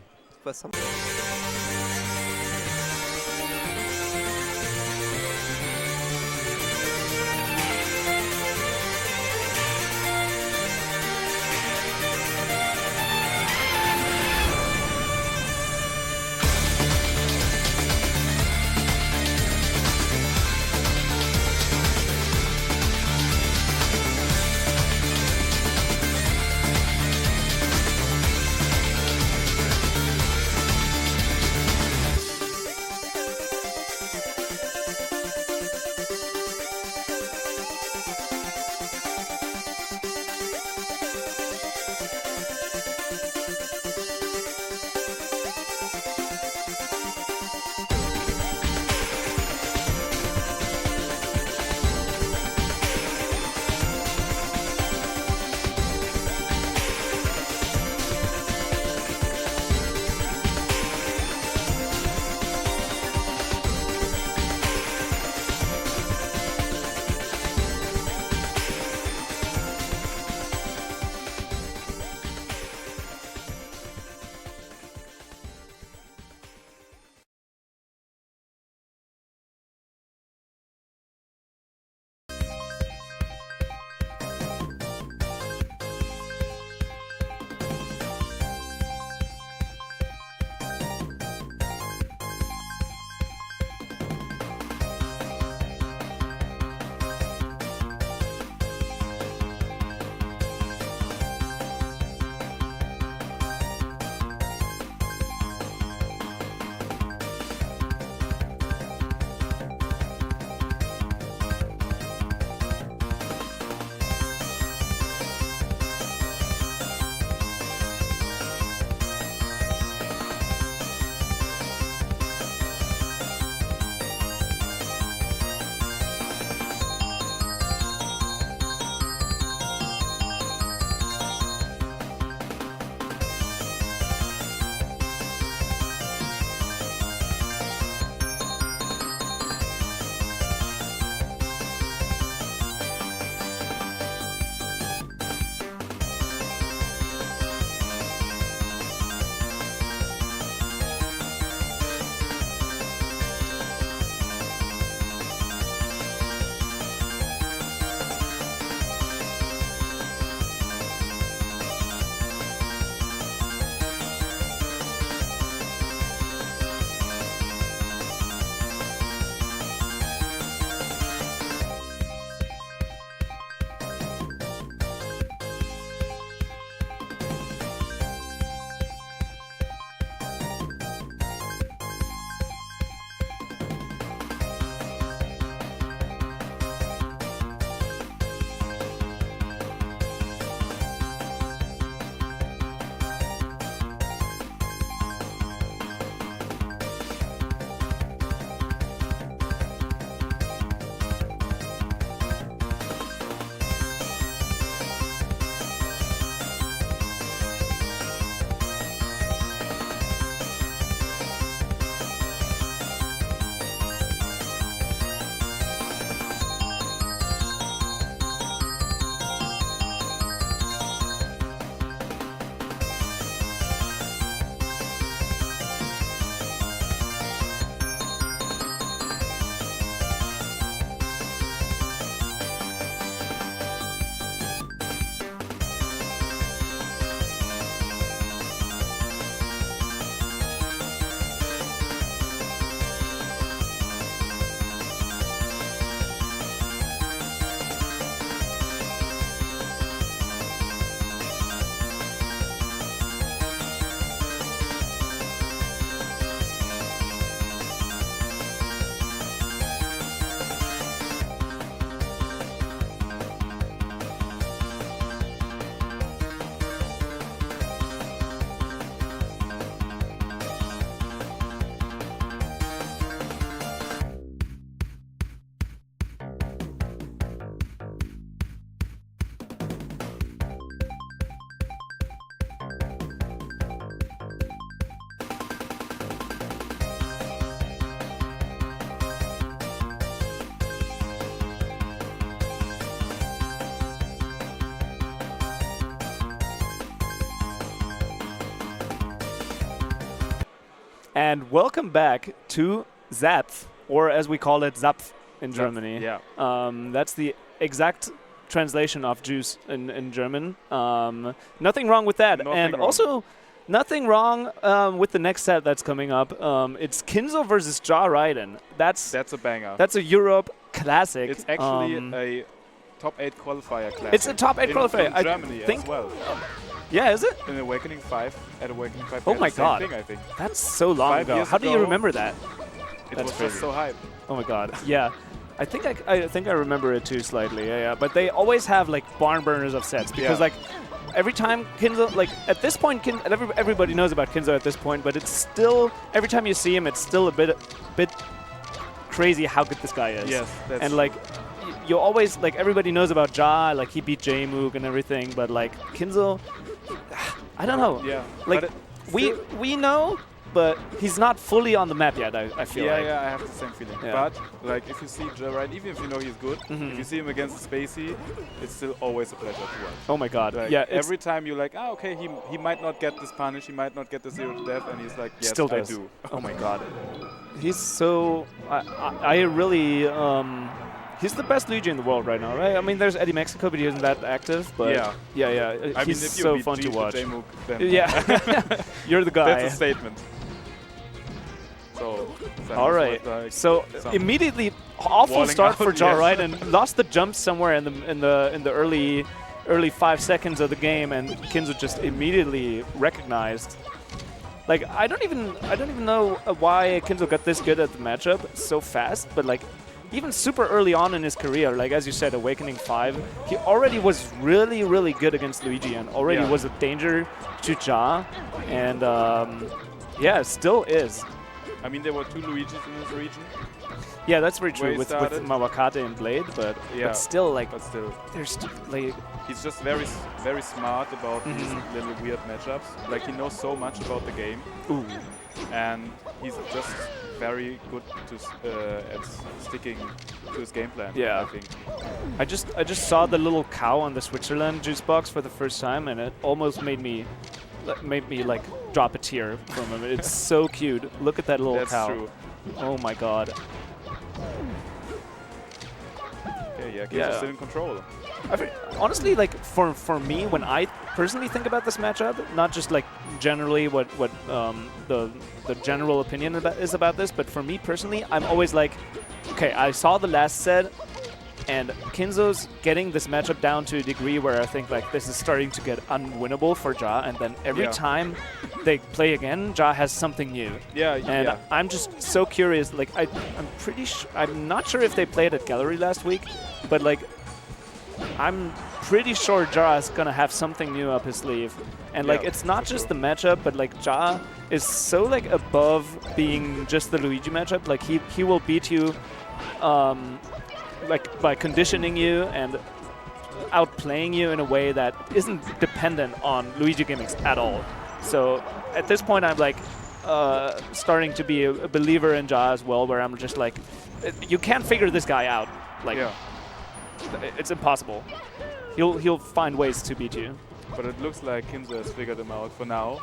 And welcome back to SAPF, or as we call it, Zapf in Germany. Yeah. That's the exact translation of juice in German. Nothing wrong with that. Nothing and wrong. also, nothing wrong with the next set that's coming up. It's Kinzo versus Ja Raiden. That's That's a banger. a Europe classic. It's actually a top 8 qualifier class. It's a top 8 qualifier. In I Germany think. as well. Yeah, is it? In Awakening 5, at Awakening 5. Oh they had my the same God. Thing, I think. That's so long 5 ago. years How do you ago, remember that? It That's was crazy. just so hype. Oh my God. Yeah. I think I remember it too slightly. Yeah. But they always have like barn burners of sets because Yeah. like every time Kinzo, like at this point, everybody knows about Kinzo at this point, but it's still every time you see him, it's still a bit crazy how good this guy is. Yes, that's and like you always like everybody knows about Ja, like he beat J-Moog and everything, but like Kinzo, I don't know. Yeah. Like but we know, but he's not fully on the map yet. I feel yeah, like. yeah, I have the same feeling. Yeah. But like, if you see Ja Raiden, even if you know he's good, if you see him against Spacey, it's still always a pleasure to watch. Oh my God. Like, yeah. every time you're like, okay, he might not get this punish, he might not get the 0 to death, and he's like, yes, Still I does. do. Oh my God. He's so. I really. He's the best Luigi in the world right now, right? I mean, there's Eddie Mexico, but he isn't that active. But Yeah. yeah. I mean, He's if you so beat fun G to watch. J-Moog, then Yeah. You're the guy. that's a statement. So. All right. Like So some immediately, awful walling start out, for Ja yes. Raiden. Lost the jump somewhere in the early 5 seconds of the game, and Kinzo just immediately recognized. Like I don't even know why Kinzo got this good at the matchup so fast, but like even super early on in his career, like as you said, Awakening 5, he already was really, really good against Luigi and already Yeah. was a danger to Ja, and yeah, still is. I mean, there were 2 Luigis in this region, Yeah, that's very Where true he with started. Mawakate and Blade, but Yeah, still like but still, there's like he's just very smart about these little weird matchups. Like, he knows so much about the game, ooh. and he's just very good to at sticking to his game plan. Yeah. I think. I just saw the little cow on the Switzerland juice box for the first time, and it almost made me like drop a tear from him. It's so cute. Look at that little That's cow. true. Oh my God. Okay, yeah, Kinzo's Yeah. still in control. Honestly, like for me, when I personally think about this matchup, not just like generally what the general opinion is about this, but for me personally, I'm always like, okay, I saw the last set, and Kinzo's getting this matchup down to a degree where I think like this is starting to get unwinnable for Ja, and then every Yeah. time they play again, Ja has something new. Yeah, And yeah. I'm just so curious. Like I'm not sure if they played at Gallery last week, but like I'm pretty sure Ja is gonna have something new up his sleeve. And like Yeah, it's not for just sure. the matchup, but like Ja is so like above being just the Luigi matchup. Like he will beat you like by conditioning you and outplaying you in a way that isn't dependent on Luigi gimmicks at all. So at this point, I'm like starting to be a believer in Ja as well, where I'm just like, you can't figure this guy out. Like, Yeah. it's impossible. He'll find ways to beat you. But it looks like Kinzo has figured him out for now.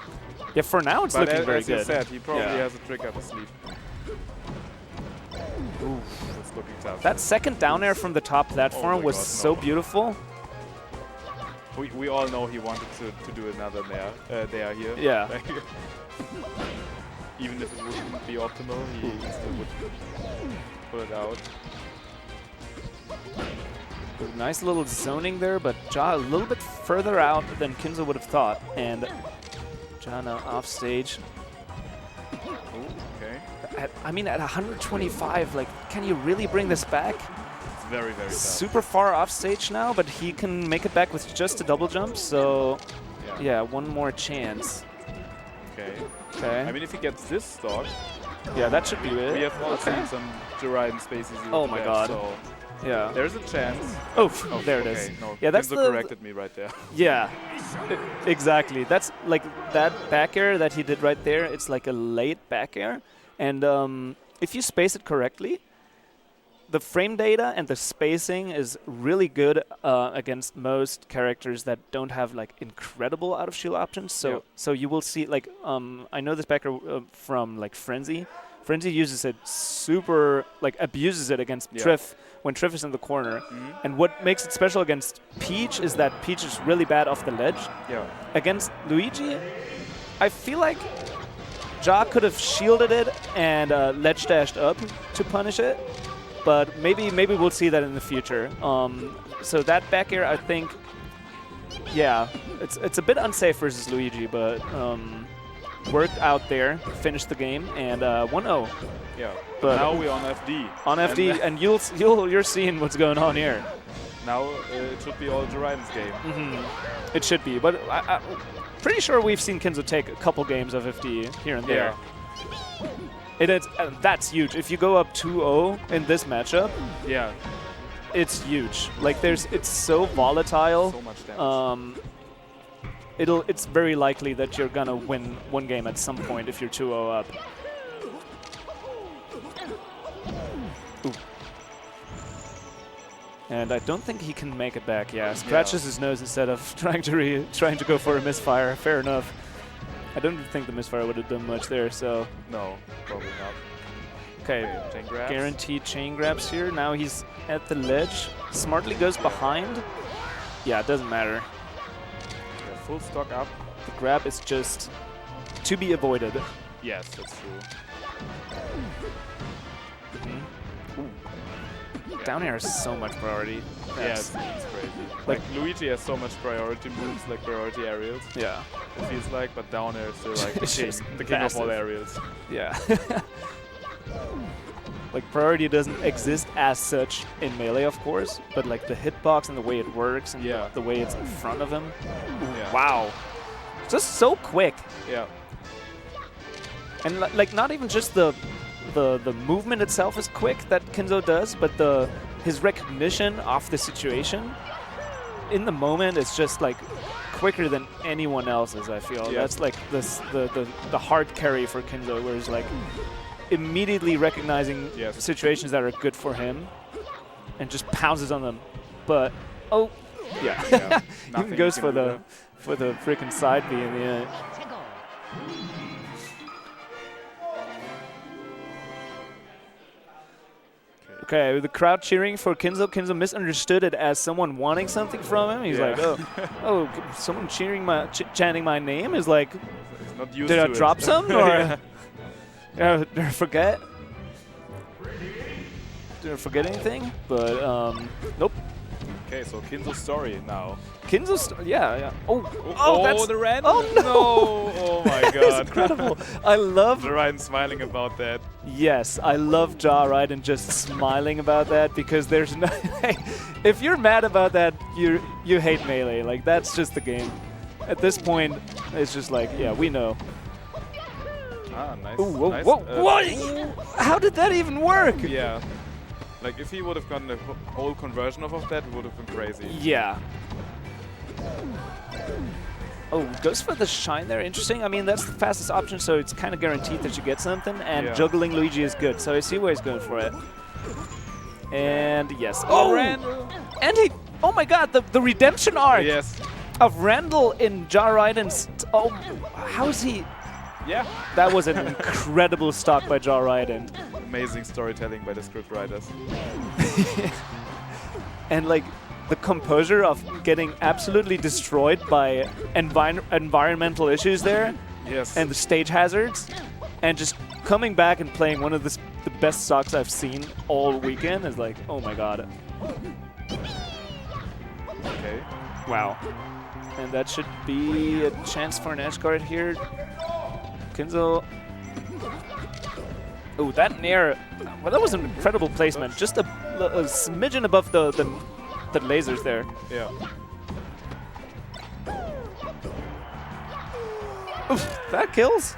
Yeah, for now it's But looking very as good. you said, he probably Yeah. has a trick up his sleeve. It's looking tough. That second down air from the top platform my was God, so no. beautiful. We all know he wanted to do another there here. Yeah. Like, even if it wouldn't be optimal, he still would pull it out. Nice little zoning there, but Ja a little bit further out than Kinzo would have thought. And Ja now off stage. Oh, okay. I mean, at 125, like, can you really bring this back? It's very, very tough. Super far off stage now, but he can make it back with just a double jump. So, yeah, one more chance. Okay. Okay. I mean, if he gets this stock, Yeah, that should be it. we have all Okay. seen some Jiraiya Spaces. Oh my God. So Yeah. there's a chance. Oh, Oh, there it okay, is. No, Yeah, that's Kinzo the corrected me right there. Yeah, exactly. That's like that back air that he did right there. It's like a late back air, and if you space it correctly, the frame data and the spacing is really good against most characters that don't have like incredible out of shield options. So so you will see like I know this backer from like Frenzy. Frenzy uses it super like abuses it against Triff when Triff is in the corner. And what makes it special against Peach is that Peach is really bad off the ledge. Against Luigi, I feel like Ja could have shielded it and ledge dashed up to punish it. But maybe we'll see that in the future. So that back air, I think, yeah, it's a bit unsafe versus Luigi, but worked out there, finished the game, and 1-0. Yeah. But now we're on FD. On FD, and you're seeing what's going on here. Now it should be all Jariden's game. It should be, but I'm pretty sure we've seen Kinzo take a couple games of FD here and there. That's huge. If you go up 2-0 in this matchup, it's huge. Like it's so volatile. So much damage. It's very likely that you're gonna win one game at some point if you're 2-0 up. Ooh. And I don't think he can make it back. Yeah, scratches his nose instead of trying to go for a misfire. Fair enough. I don't think the misfire would have done much there. So no, probably not. Okay, chain grabs. Guaranteed chain grabs here. Now he's at the ledge. Smartly goes behind. Yeah, it doesn't matter. Full stock up. The grab is just to be avoided. Yes, that's true. Down air has so much priority. It's crazy. Like Luigi has so much priority moves, like priority aerials. Yeah. It feels like, but down air is still like the king of all aerials. Yeah. Like priority doesn't exist as such in Melee, of course, but like the hitbox and the way it works and the way it's in front of him. Wow. Just so quick. Yeah. And like not even just the movement itself is quick that Kinzo does, but his recognition of the situation in the moment is just like quicker than anyone else's, I feel. That's like the hard carry for Kinzo, where he's like immediately recognizing situations that are good for him and just pounces on them. But even goes for the freaking side B in the end. Okay, the crowd cheering for Kinzo. Kinzo misunderstood it as someone wanting something from him. He's like, oh, someone chanting my name is like, not used did I to drop some or did I forget? Did I forget anything? But nope. Okay, so Kinzo's story now. Kinzo's Oh, that's the red. Oh no! Oh my god! That's incredible. I love Jariden smiling about that. Yes, I love Jariden just smiling about that, because there's no. If you're mad about that, you hate Melee. Like that's just the game. At this point, it's just like, yeah, we know. Ah, nice. Ooh, whoa, nice, whoa, what? How did that even work? Yeah. Like if he would have gotten the whole conversion off of that, it would have been crazy. Yeah. Oh, goes for the shine there. Interesting. I mean, that's the fastest option, so it's kind of guaranteed that you get something. And juggling Luigi is good, so I see where he's going for it. And yes. Oh, Randall. And he. Oh my God, the redemption arc. Yes. Of Randall in Jariden's. Oh, how's he? Yeah. That was an incredible stock by Jariden. Amazing storytelling by the script writers. And like the composure of getting absolutely destroyed by environmental issues there. Yes. And the stage hazards, and just coming back and playing one of the best stocks I've seen all weekend is like, oh my God. Okay. Wow. And that should be a chance for an edge guard here. Kinzo. Oh, that nair. Well, that was an incredible placement. Just a smidgen above the lasers there. Yeah. Oof, that kills.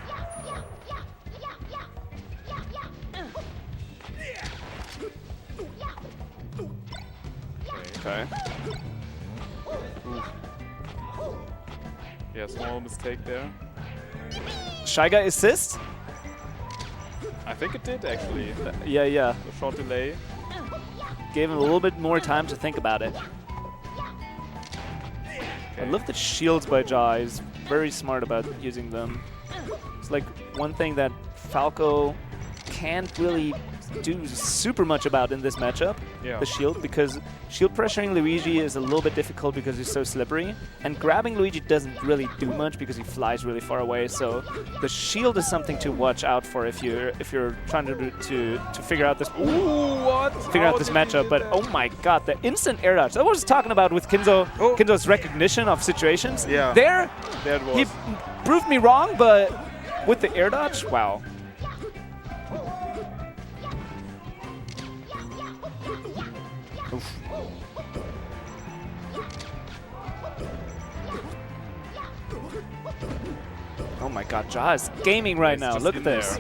Okay. Yeah, small mistake there. Shy Guy assist? I think it did actually. Yeah. A short delay. gave him a little bit more time to think about it. I love the shields by Ja. He's very smart about using them. It's like one thing that Falco can't really do super much about in this matchup, the shield, because shield pressuring Luigi is a little bit difficult because he's so slippery, and grabbing Luigi doesn't really do much because he flies really far away. So the shield is something to watch out for if you're trying to figure out this this matchup. But oh my god, the instant air dodge! That was I was talking about with Kinzo. Kinzo's recognition of situations. Yeah. There it was. he proved me wrong, but with the air dodge, wow. Oof. Oh my god, Ja is gaming right now. Look at this.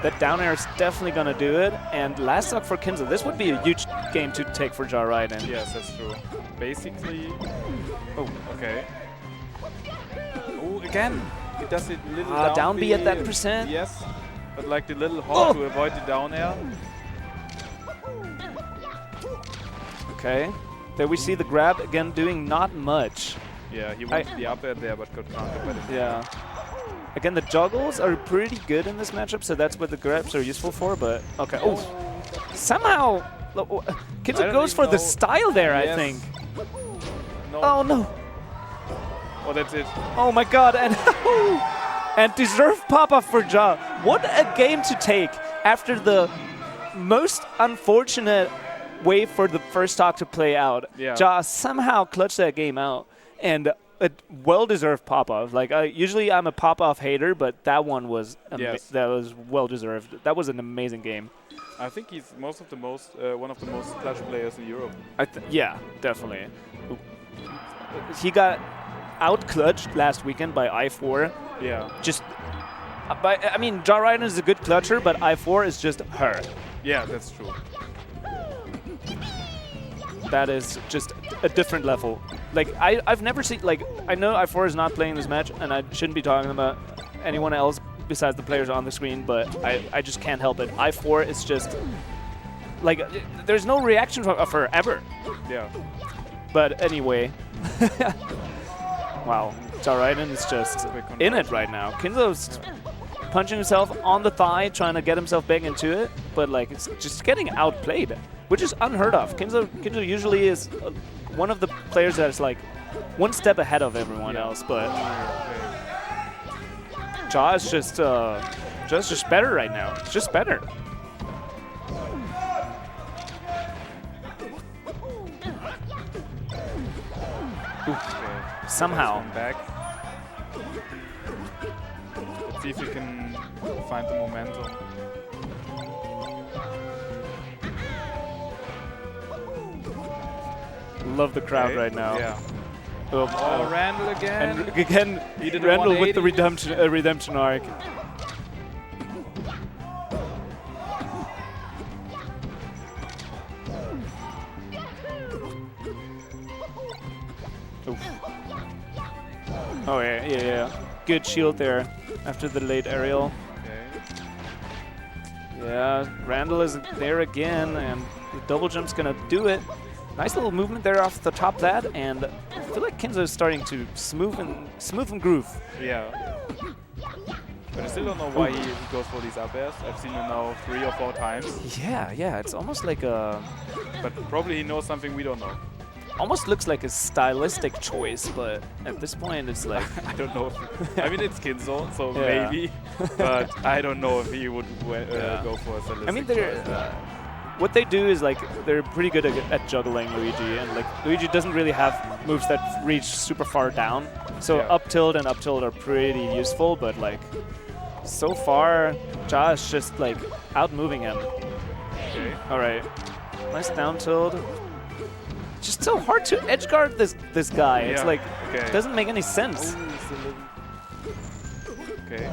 That down air is definitely going to do it. And last stock for Kinzo. This would be a huge game to take for Ja Raiden. Yes, that's true. Basically... Oh, okay. Oh, again! It does it little down B at that percent. Yes, but like the little hop to avoid the down air. Okay. There we see the grab again doing not much. Yeah, he went the up air there but got countered by the Yeah. Again, the juggles are pretty good in this matchup, so that's what the grabs are useful for, but okay. Oh, somehow Kinzo goes for the style there, I think. No. Oh no. Oh, that's it. Oh my god, and and deserved pop-off for Ja. What a game to take after the most unfortunate way for the first stock to play out. Yeah. Ja somehow clutched that game out, and a well-deserved pop-off. Like usually I'm a pop-off hater, but that one was that was well-deserved. That was an amazing game. I think he's one of the most clutch players in Europe. Yeah, definitely. He got out-clutched last weekend by I4. Yeah. Just, I mean, Ja Raiden is a good clutcher, but I4 is just her. Yeah, that's true. That is just a different level. Like, I've never seen, like, I know I4 is not playing this match, and I shouldn't be talking about anyone else besides the players on the screen, but I just can't help it. I4 is just, like, there's no reaction of her ever. Yeah. But anyway. Wow. Ja Raiden is just in it right now. Kinzo's punching himself on the thigh, trying to get himself back into it, but like it's just getting outplayed, which is unheard of. Kinzo usually is one of the players that is like one step ahead of everyone else, but Ja is just better right now. It's just better. Somehow. Back. Let's see if we can find the momentum. Love the crowd right now. Yeah. Oh, Randall again. And again, Randall with the redemption arc. Oof. Oh yeah. Good shield there after the late aerial. Okay. Yeah, Randall is there again, and the double jump's gonna do it. Nice little movement there off the top of that, and I feel like Kinzo is starting to smooth and groove. Yeah. But I still don't know why he goes for these up airs. I've seen him now 3 or 4 times. Yeah, it's almost like a... But probably he knows something we don't know. Almost looks like a stylistic choice, but at this point it's like... I don't know. I mean, it's Kinzo, so maybe. But I don't know if he would go for a stylistic I mean, choice. What they do is like they're pretty good at juggling Luigi, and like Luigi doesn't really have moves that reach super far down. So up tilt and up tilt are pretty useful, but like so far, Ja is just like out moving him. Okay. All right, nice down tilt. Just so hard to edge guard this guy. It's like it doesn't make any sense. Okay.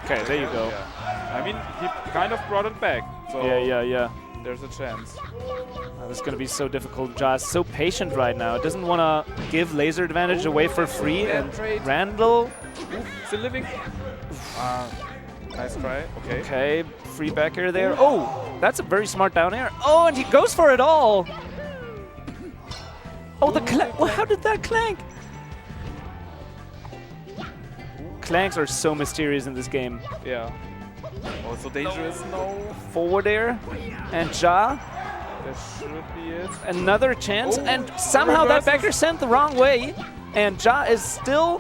Okay, there you go. Yeah. I mean, he kind of brought it back. So Yeah. There's a chance. This is going to be so difficult. Ja is so patient right now. Doesn't want to give laser advantage away for free. And Randall. Still living. Nice try. Okay. Okay, free back air there. Oh, that's a very smart down air. Oh, and he goes for it all. Oh, the clank. Well, how did that clank? Clanks are so mysterious in this game. Yeah. Also dangerous. No. Forward air. And Ja. That should be it. Another chance. Oh, And somehow that reverses. backer sent the wrong way. And Ja is still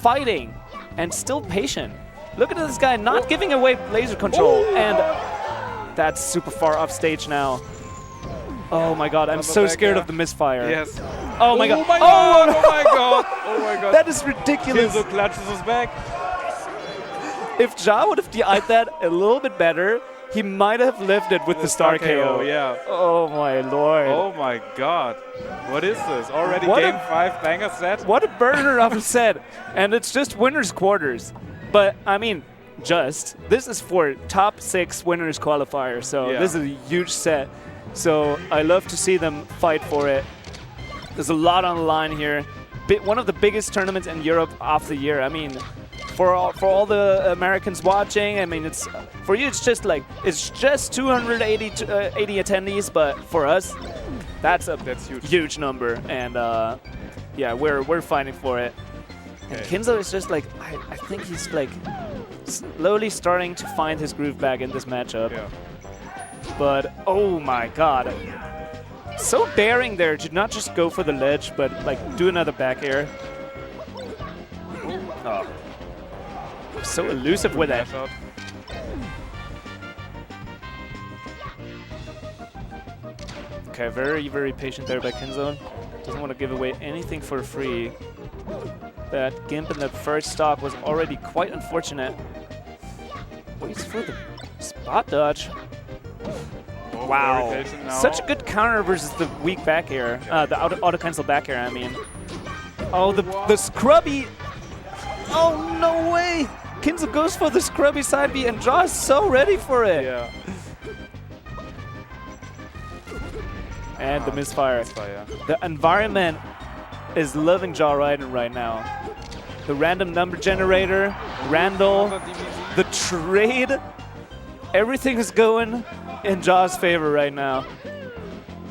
fighting and still patient. Look at this guy not giving away laser control. And that's super far off stage now. Oh my god, I'm so scared of the misfire. Yes. Oh my god. Oh my god. Oh my god. Oh my god. That is ridiculous. Kinzo clutches his back. If Ja would have DI'd that a little bit better, he might have lived it with the star KO. Yeah. Oh my lord. Oh my god. What is this? Already What game 5 banger set? What a burner of a set. And it's just winners quarters. But I mean, this is for top 6 winners qualifier. So Yeah. this is a huge set. So I love to see them fight for it. There's a lot on the line here. One of the biggest tournaments in Europe of the year. I mean, for all the Americans watching, I mean, it's for you. It's just 280 80 attendees, but for us, that's huge number. And yeah, we're fighting for it. And Kinzo is just like I think he's like slowly starting to find his groove back in this matchup. Yeah. But oh my god. So daring there to not just go for the ledge, but like do another back air. Oh. So elusive with that. Shot. Okay, very, very patient there by Kinzo. Doesn't want to give away anything for free. That Gimp in the first stock was already quite unfortunate. Waits for the spot dodge. Oh, Wow. very patient now. Such a good counter versus the weak back air. The auto cancel back air, I mean. Oh, the scrubby. Oh, no way. Kinzo goes for the scrubby side B and Ja is so ready for it. Yeah. And the misfire. Misfire. The environment is loving Ja Raiden right now. The random number generator, Randall, the trade. Everything is going in Ja's favor right now.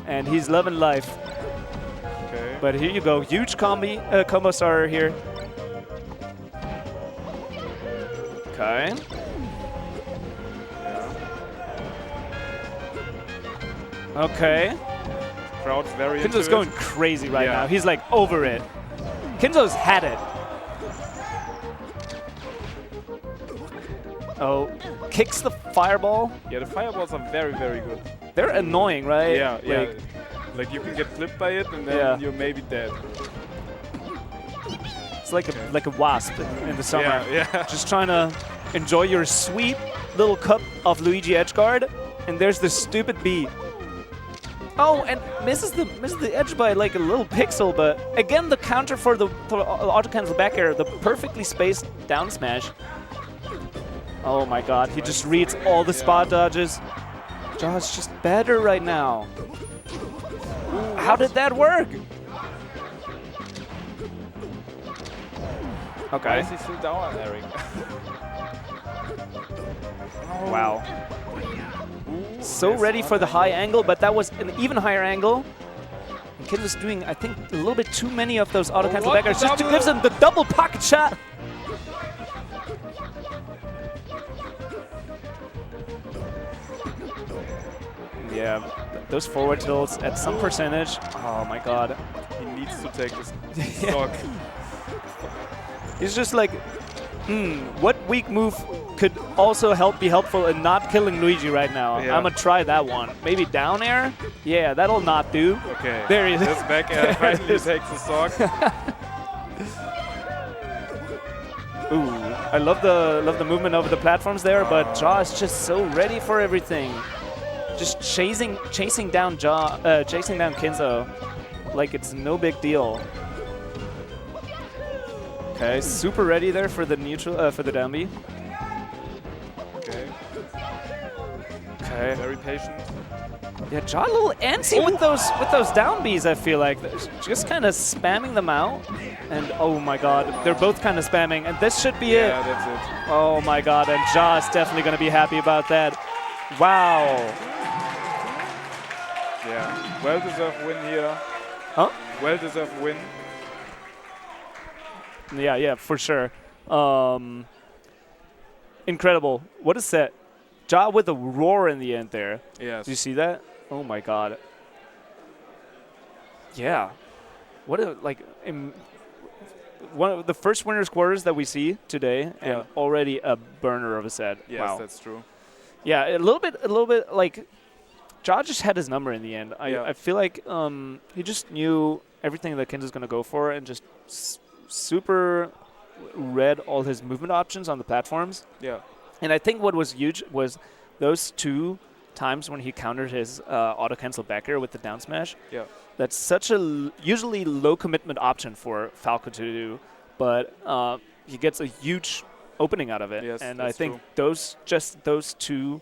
And he's loving life. Okay. But here you go. Huge combo starter here. Okay. Yeah. Okay. Crowd's very into Kinzo's it. going crazy right Yeah. now. He's like over it. Kinzo's had it. Oh, kicks the fireball. Yeah, the fireballs are very, very good. They're annoying, right? Yeah, yeah. Like, Like you can get clipped by it and then Yeah. you're maybe dead. it's like a wasp in the summer. Yeah, yeah. Just trying to enjoy your sweet little cup of Luigi Edgeguard, and there's this stupid bee. Oh, and misses the edge by like a little pixel, but again the counter for the auto cancel back air, the perfectly spaced down smash. Oh my god, he just reads all the spot dodges. Ja's just better right now. How did that work? Why Okay. is he still down, Eric? Wow. So ready for the high angle, but that was an even higher angle. And Kinzo's doing, I think, a little bit too many of those auto cancel what? backers just to Double. give him the double pocket shot. Yeah, those forward tilts at some percentage. Oh my god. He needs to take this stock. He's just like, what weak move could also be helpful in not killing Luigi right now? Yeah. I'm gonna try that one. Maybe down air? Yeah, that'll not do. Okay. There he is. This back air There it finally is. takes the stock. Ooh, I love the movement over the platforms there, but Ja is just so ready for everything. Just chasing down Kinzo like it's no big deal. Okay, super ready there for the neutral for the down B. Okay. Okay. Very patient. Yeah, Ja a little antsy with those down Bs, I feel like. Just kind of spamming them out. And oh my god, they're both kind of spamming, and this should be Yeah, it. that's it. Oh my god, and Ja is definitely going to be happy about that. Wow. Yeah. Well-deserved win here. Huh? Well-deserved win. Yeah, for sure. Incredible. What a set. Ja with a roar in the end there. Yes. Do you see that? Oh my god. Yeah. What a one of the first winners quarters that we see today, and already a burner of a set. Yes, wow. that's true. Yeah, a little bit like Ja just had his number in the end. I feel like he just knew everything that Ken's going to go for and just super read all his movement options on the platforms. Yeah. And I think what was huge was those 2 times when he countered his auto cancel back air with the down smash. Yeah. That's such a usually low commitment option for Falco to do, but he gets a huge opening out of it. Yes, and that's I think those 2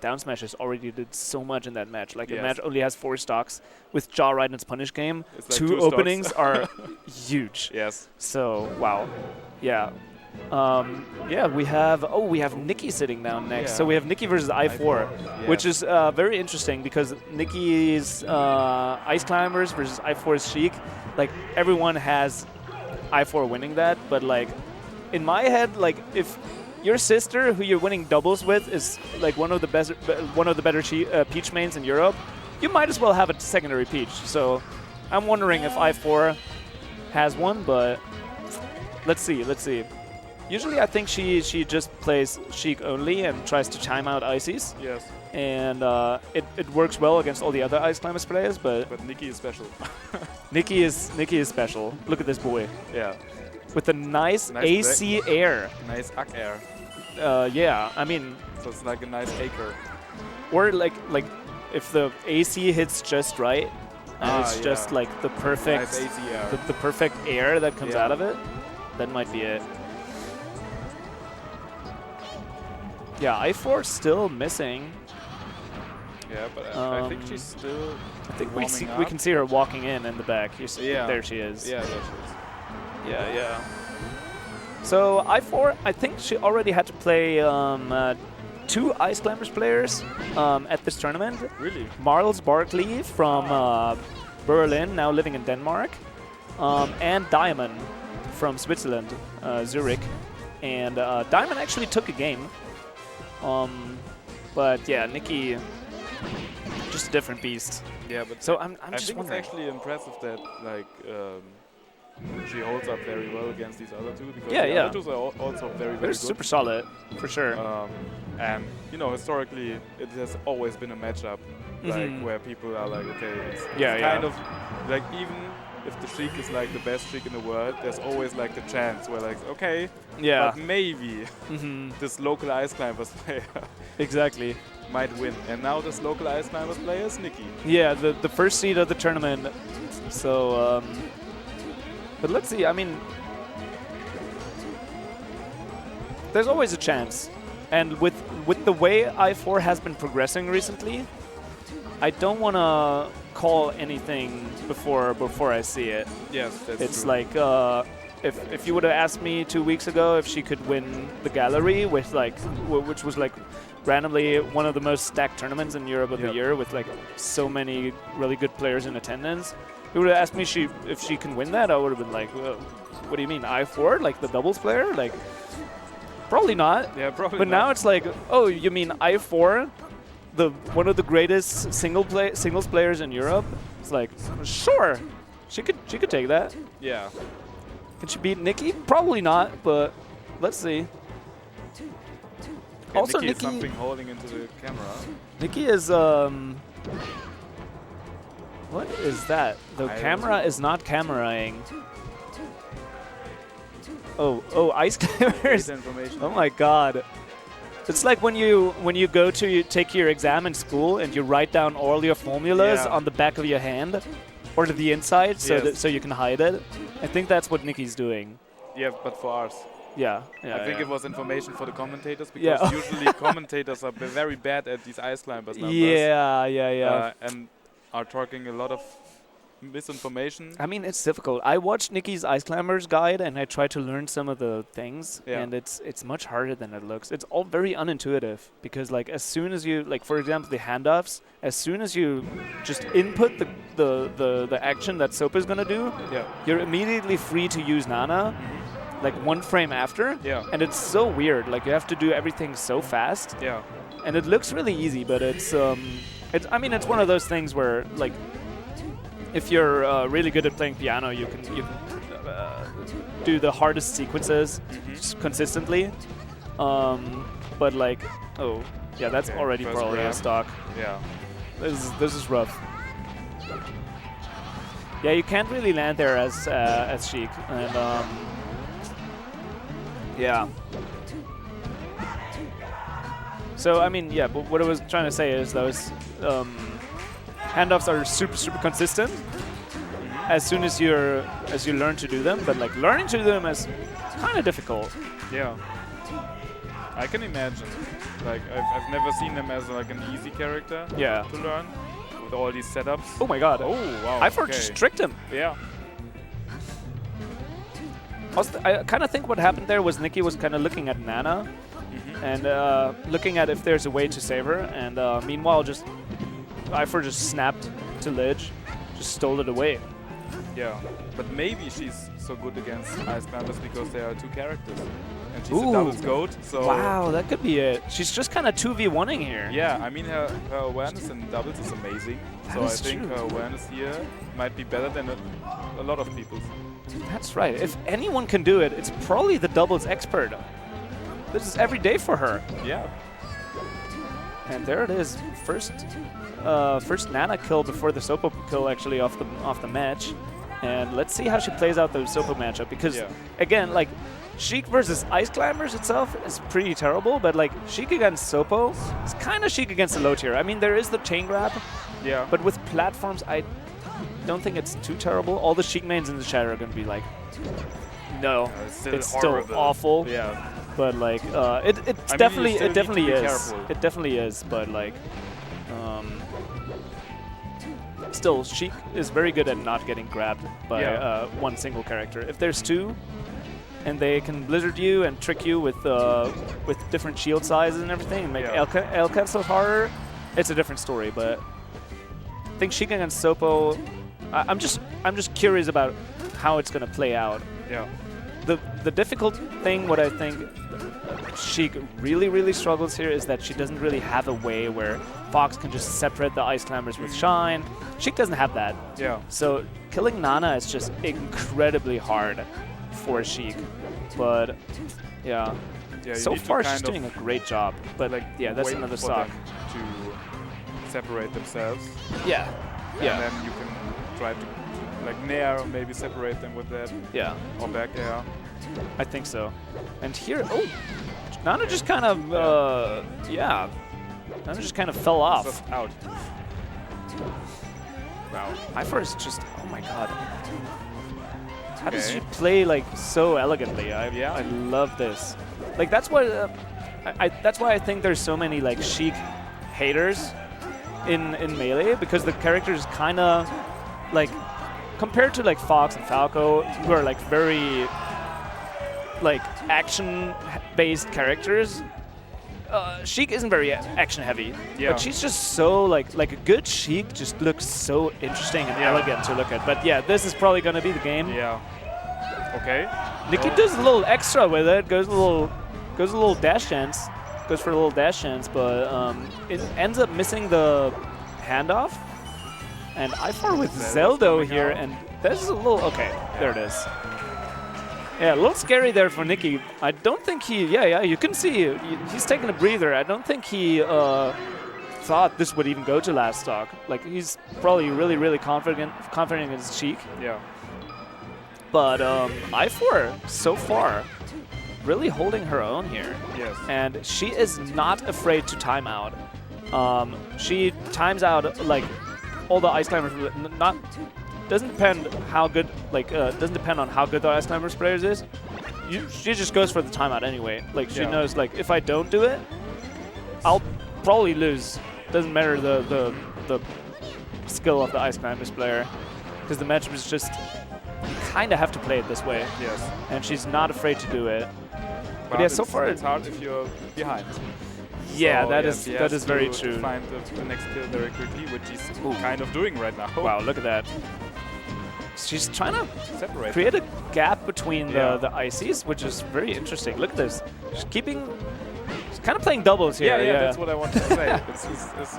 down smashes already did so much in that match. Like the match only has 4 stocks. With Ja right in its punish game, it's like 2 openings are huge. Yes. So wow. Yeah. We have Nikki sitting down next. Yeah. So we have Nikki versus I4, which is very interesting because Nikki's Ice Climbers versus I4's Sheik. Like everyone has I4 winning that, but like in my head, like if your sister, who you're winning doubles with, is like one of the better Peach mains in Europe, you might as well have a secondary Peach. So I'm wondering if I4 has one, but let's see. Usually I think she just plays Sheik only and tries to chime out Ices. Yes. And it works well against all the other Ice Climbers players, but Nikki is special. Nikki is special. Look at this boy. Yeah. With a nice AC air. Nice Ak air. Yeah, I mean. So it's like a nice acre. Or like if the AC hits just right, and it's just like the perfect nice AC air. The perfect air that comes out of it, that might be it. Yeah, I4 still missing. Yeah, but I think she's still. I think warming up. we can see her walking in the back. There she is. Yeah, there she is. Yeah. So I4, I think she already had to play 2 Ice Climbers players at this tournament. Really? Marls Barkley from Berlin, now living in Denmark, and Diamond from Switzerland, Zurich. And Diamond actually took a game. But yeah, Nikki, just a different beast. Yeah, but so I'm I just think wondering. it's actually impressive that like she holds up very well against these other 2 because the other 2s are also very They're good. super solid, for sure. And you know, historically, it has always been a matchup like where people are like, okay, it's kind of like even if the Sheik is like the best Sheik in the world, there's always like the chance where like, okay, but maybe this local Ice Climbers player exactly might win. And now this local Ice Climbers player is Nikki. Yeah, the first seed of the tournament. So, but let's see. I mean, there's always a chance. And with the way I4 has been progressing recently, I don't want to call anything before I see it. Yes, that's It's true. like if you would have asked me 2 weeks ago if she could win the gallery with like which was like randomly one of the most stacked tournaments in Europe of the year with like so many really good players in attendance, you would have asked me if she can win that. I would have been like, well, what do you mean, I4, like the doubles player? Like probably not. Yeah, probably. But not. now it's like, oh, you mean I4? One of the greatest singles players in Europe. It's like, sure, she could take that. Yeah. Can she beat Nikki? Probably not, but let's see. Yeah, Also, Nikki is Nikki, something holding into the camera. Nikki is what is that? The camera is not cameraing. Oh, Ice Climbers. Information. Oh my God. It's like when you go to take your exam in school and you write down all your formulas on the back of your hand or to the inside so you can hide it. I think that's what Nikki's doing. Yeah, but for ours. Yeah. I think it was information for the commentators because usually commentators are very bad at these Ice Climbers numbers. Yeah. And are talking a lot of misinformation. I mean, it's difficult. I watched Nikki's Ice Climbers guide and I tried to learn some of the things, and it's much harder than it looks. It's all very unintuitive because, like, as soon as you, like, for example, the handoffs, as soon as you just input the action that Soap is gonna do, you're immediately free to use Nana, like 1 frame after. And it's so weird. Like you have to do everything so fast. And it looks really easy, but it's I mean, it's one of those things where like if you're really good at playing piano, you can do the hardest sequences consistently. But like, oh yeah, that's already probably a stock. This is rough. Yeah, you can't really land there as Sheik, and yeah. So I mean, yeah, but what I was trying to say is those handoffs are super consistent as soon as you learn to do them, but like learning to do them is kind of difficult. I can imagine. Like I've never seen them as like an easy character to learn with all these setups. Oh my god. Oh wow. I just tricked him. I kind of think what happened there was Nikki was kind of looking at Nana and looking at if there's a way to save her, and meanwhile just Ifor just snapped to Lidge, just stole it away. But maybe she's so good against Ice Climbers because there are 2 characters. And she's a doubles goat, so... Wow, that could be it. She's just kind of 2v1ing here. Yeah, I mean, her awareness in doubles is amazing. So I think her awareness here might be better than a lot of people's. That's right. If anyone can do it, it's probably the doubles expert. This is every day for her. And there it is. First Nana kill before the Sopo kill actually off the match. And let's see how she plays out the Sopo matchup, because again, like Sheik versus Ice Climbers itself is pretty terrible, but like Sheik against Sopo is kind of Sheik against the low tier. I mean, there is the chain grab, but with platforms, I don't think it's too terrible. All the Sheik mains in the chat are going to be like, no, it's still awful. But like, it definitely is. It definitely is. But like, still, Sheik is very good at not getting grabbed by one single character. If there's 2, and they can blizzard you and trick you with different shield sizes and everything, and make L cancel harder, it's a different story. But I think Sheik against Sopo, I'm just curious about how it's gonna play out. The difficult thing, what I think Sheik really struggles here, is that she doesn't really have a way where Fox can just separate the Ice Climbers with Shine. Sheik doesn't have that. So killing Nana is just incredibly hard for Sheik. But so far she's doing a great job. But like, that's another stock. To separate themselves. And then you can try to like nair or maybe separate them with that. Or back air. I think so. And here, Nana just kind of, Nana just kind of fell off. Just out. Wow. Ifor is just, oh my god. How does she play like so elegantly? I love this. Like that's what, that's why I think there's so many like Sheik haters in Melee, because the character is kind of like, compared to like Fox and Falco, who are like very like action-based characters, Sheik isn't very action-heavy, but she's just so like a good Sheik just looks so interesting and elegant to look at. But this is probably gonna be the game. Okay. Nikki does a little extra with it, goes a little dash dance, goes for a little dash dance, but it ends up missing the handoff. And Ifor with Zeldo here, and this is a little there it is. Yeah, a little scary there for Nikki. I don't think he, you can see he's taking a breather. I don't think he thought this would even go to last stock. Like, he's probably really confident in his Sheik. But Ifor, so far, really holding her own here. And she is not afraid to time out. She times out, like, all the Ice Climbers, doesn't depend how good, doesn't depend on how good the Ice Climbers players is. She just goes for the timeout anyway. Like, she knows, like, if I don't do it, I'll probably lose. Doesn't matter the skill of the Ice Climbers player, because the matchup is just, you kind of have to play it this way. And she's not afraid to do it. But yeah, so far it's hard if you're behind. Yeah, so that is very true. To find the next kill very quickly, which he's kind of doing right now. Wow, look at that. She's trying to separate, create a gap between the ICs, which is very interesting. Look at this. She's kind of playing doubles here. Yeah, that's what I wanted to say. It's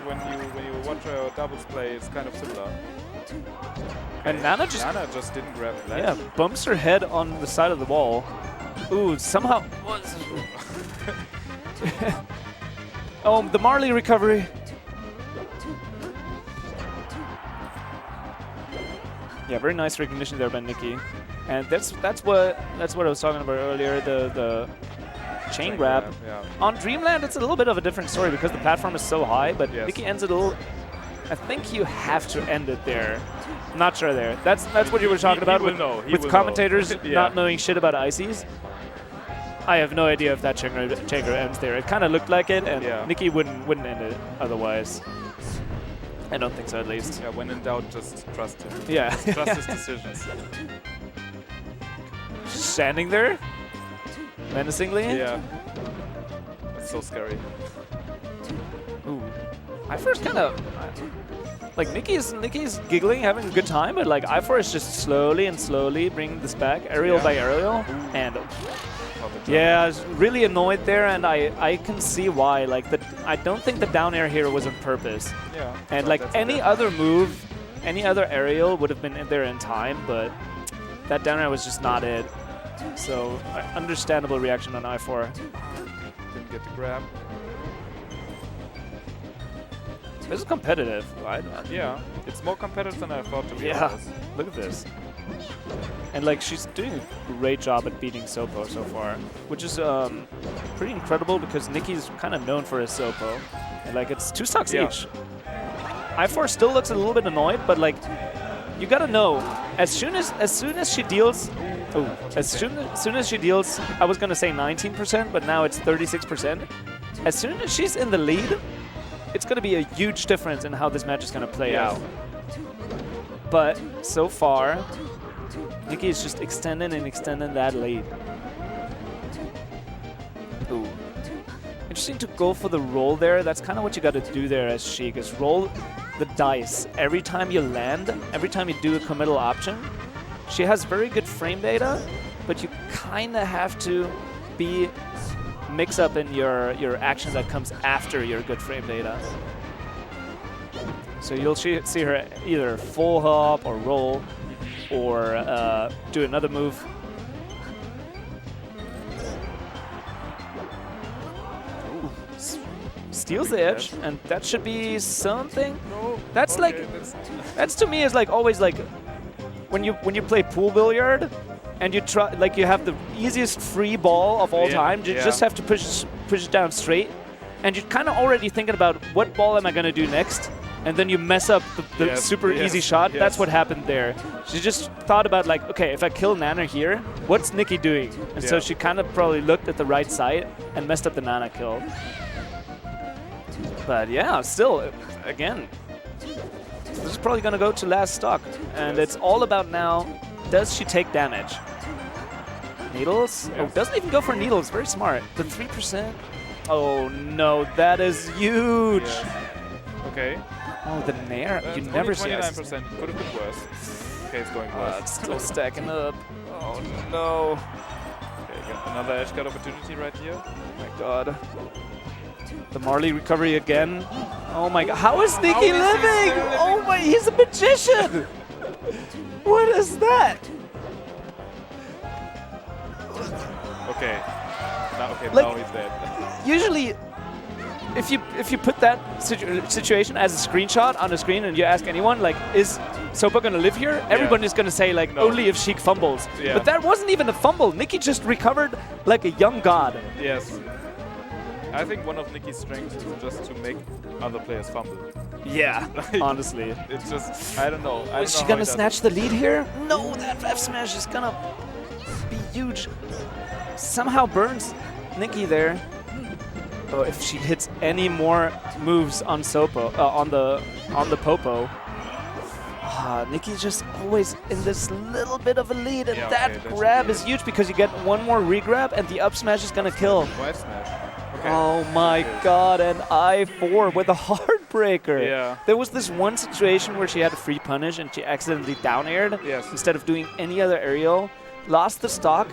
when you watch a doubles play, it's kind of similar. And Nana just didn't grab the ledge. Yeah, bumps her head on the side of the wall. Ooh, somehow. Oh, the Marley recovery. Yeah, very nice recognition there by Nikki, and that's what I was talking about earlier. The chain grab. Yeah. On Dreamland, it's a little bit of a different story because the platform is so high, but Nikki ends it a little. I think you have to end it there. I'm not sure there. That's what you were talking about with commentators not knowing shit about ICs. I have no idea if that chain grab ends there. It kind of looked like it, and Nikki wouldn't end it otherwise. I don't think so, at least. Yeah, when in doubt, just trust him. Yeah. Trust his decisions. Standing there, menacingly. Yeah. It's so scary. Ooh. I first kind of like Nikki's giggling, having a good time, but like I4 is just slowly bringing this back, aerial by aerial, and yeah, I was really annoyed there, and I can see why. Like I don't think the down air here was on purpose. Yeah. And like any other move, any other aerial would have been in there in time, but that down air was just not it. So understandable reaction on I4. Didn't get the grab. This is competitive. Yeah, it's more competitive than I thought, to be honest. Look at this. And like she's doing a great job at beating Sopo so far, which is pretty incredible because Nikki's kind of known for his Sopo. And like it's 2 stocks each. I4 still looks a little bit annoyed, but like you gotta know, as soon as she deals, as soon as she deals, I was gonna say 19%, but now it's 36%. As soon as she's in the lead, it's going to be a huge difference in how this match is going to play out. But so far, Nikki is just extending that lead. Ooh. Interesting to go for the roll there. That's kind of what you got to do there as Sheik, is roll the dice. Every time you land, every time you do a committal option, she has very good frame data, but you kind of have to be mix up in your action that comes after your good frame data. So you'll see her either full hop or roll or do another move. Ooh. Steals the edge, and that should be something. No. That's okay, like, that's to me is like always like when you play pool billiard. And you try, like you have the easiest free ball of all time. You just have to push it down straight, and you're kind of already thinking about what ball am I gonna do next, and then you mess up the super easy shot. That's what happened there. She just thought about like, okay, if I kill Nana here, what's Nikki doing? And so she kind of probably looked at the right side and messed up the Nana kill. But yeah, still, again, this is probably gonna go to last stock, and it's all about now. Does she take damage? Needles? Oh, doesn't even go for needles. Very smart. The 3%. Oh no, that is huge. Okay. Oh, the nair. You never see 29%. Could have been worse. Okay, it's going worse. It's still stacking up. Oh no. Okay, got another edge guard opportunity right here. Oh my god. The Marley recovery again. Oh my god. How is Nikki living? Oh my, he's a magician. What is that? Okay. Like, now he's dead. Usually, if you put that situation as a screenshot on the screen and you ask anyone, like, is Sopo gonna live here? Everyone is gonna say, like, only if Sheik fumbles. But that wasn't even a fumble. Nikki just recovered like a young god. Yes. I think one of Nikki's strengths is just to make other players fumble. Yeah, like, honestly. It's just, I don't know. Is she gonna snatch the lead here? No, that F smash is gonna be huge. Somehow burns Nikki there. Oh, if she hits any more moves on Sopo, on the Popo. Nikki's just always in this little bit of a lead, and that grab is huge because you get one more re-grab, and the up smash is gonna kill. White smash. Okay. Oh my god, and I4 with a heartbreaker. Yeah. There was this one situation where she had a free punish and she accidentally down-aired instead of doing any other aerial, lost the stock,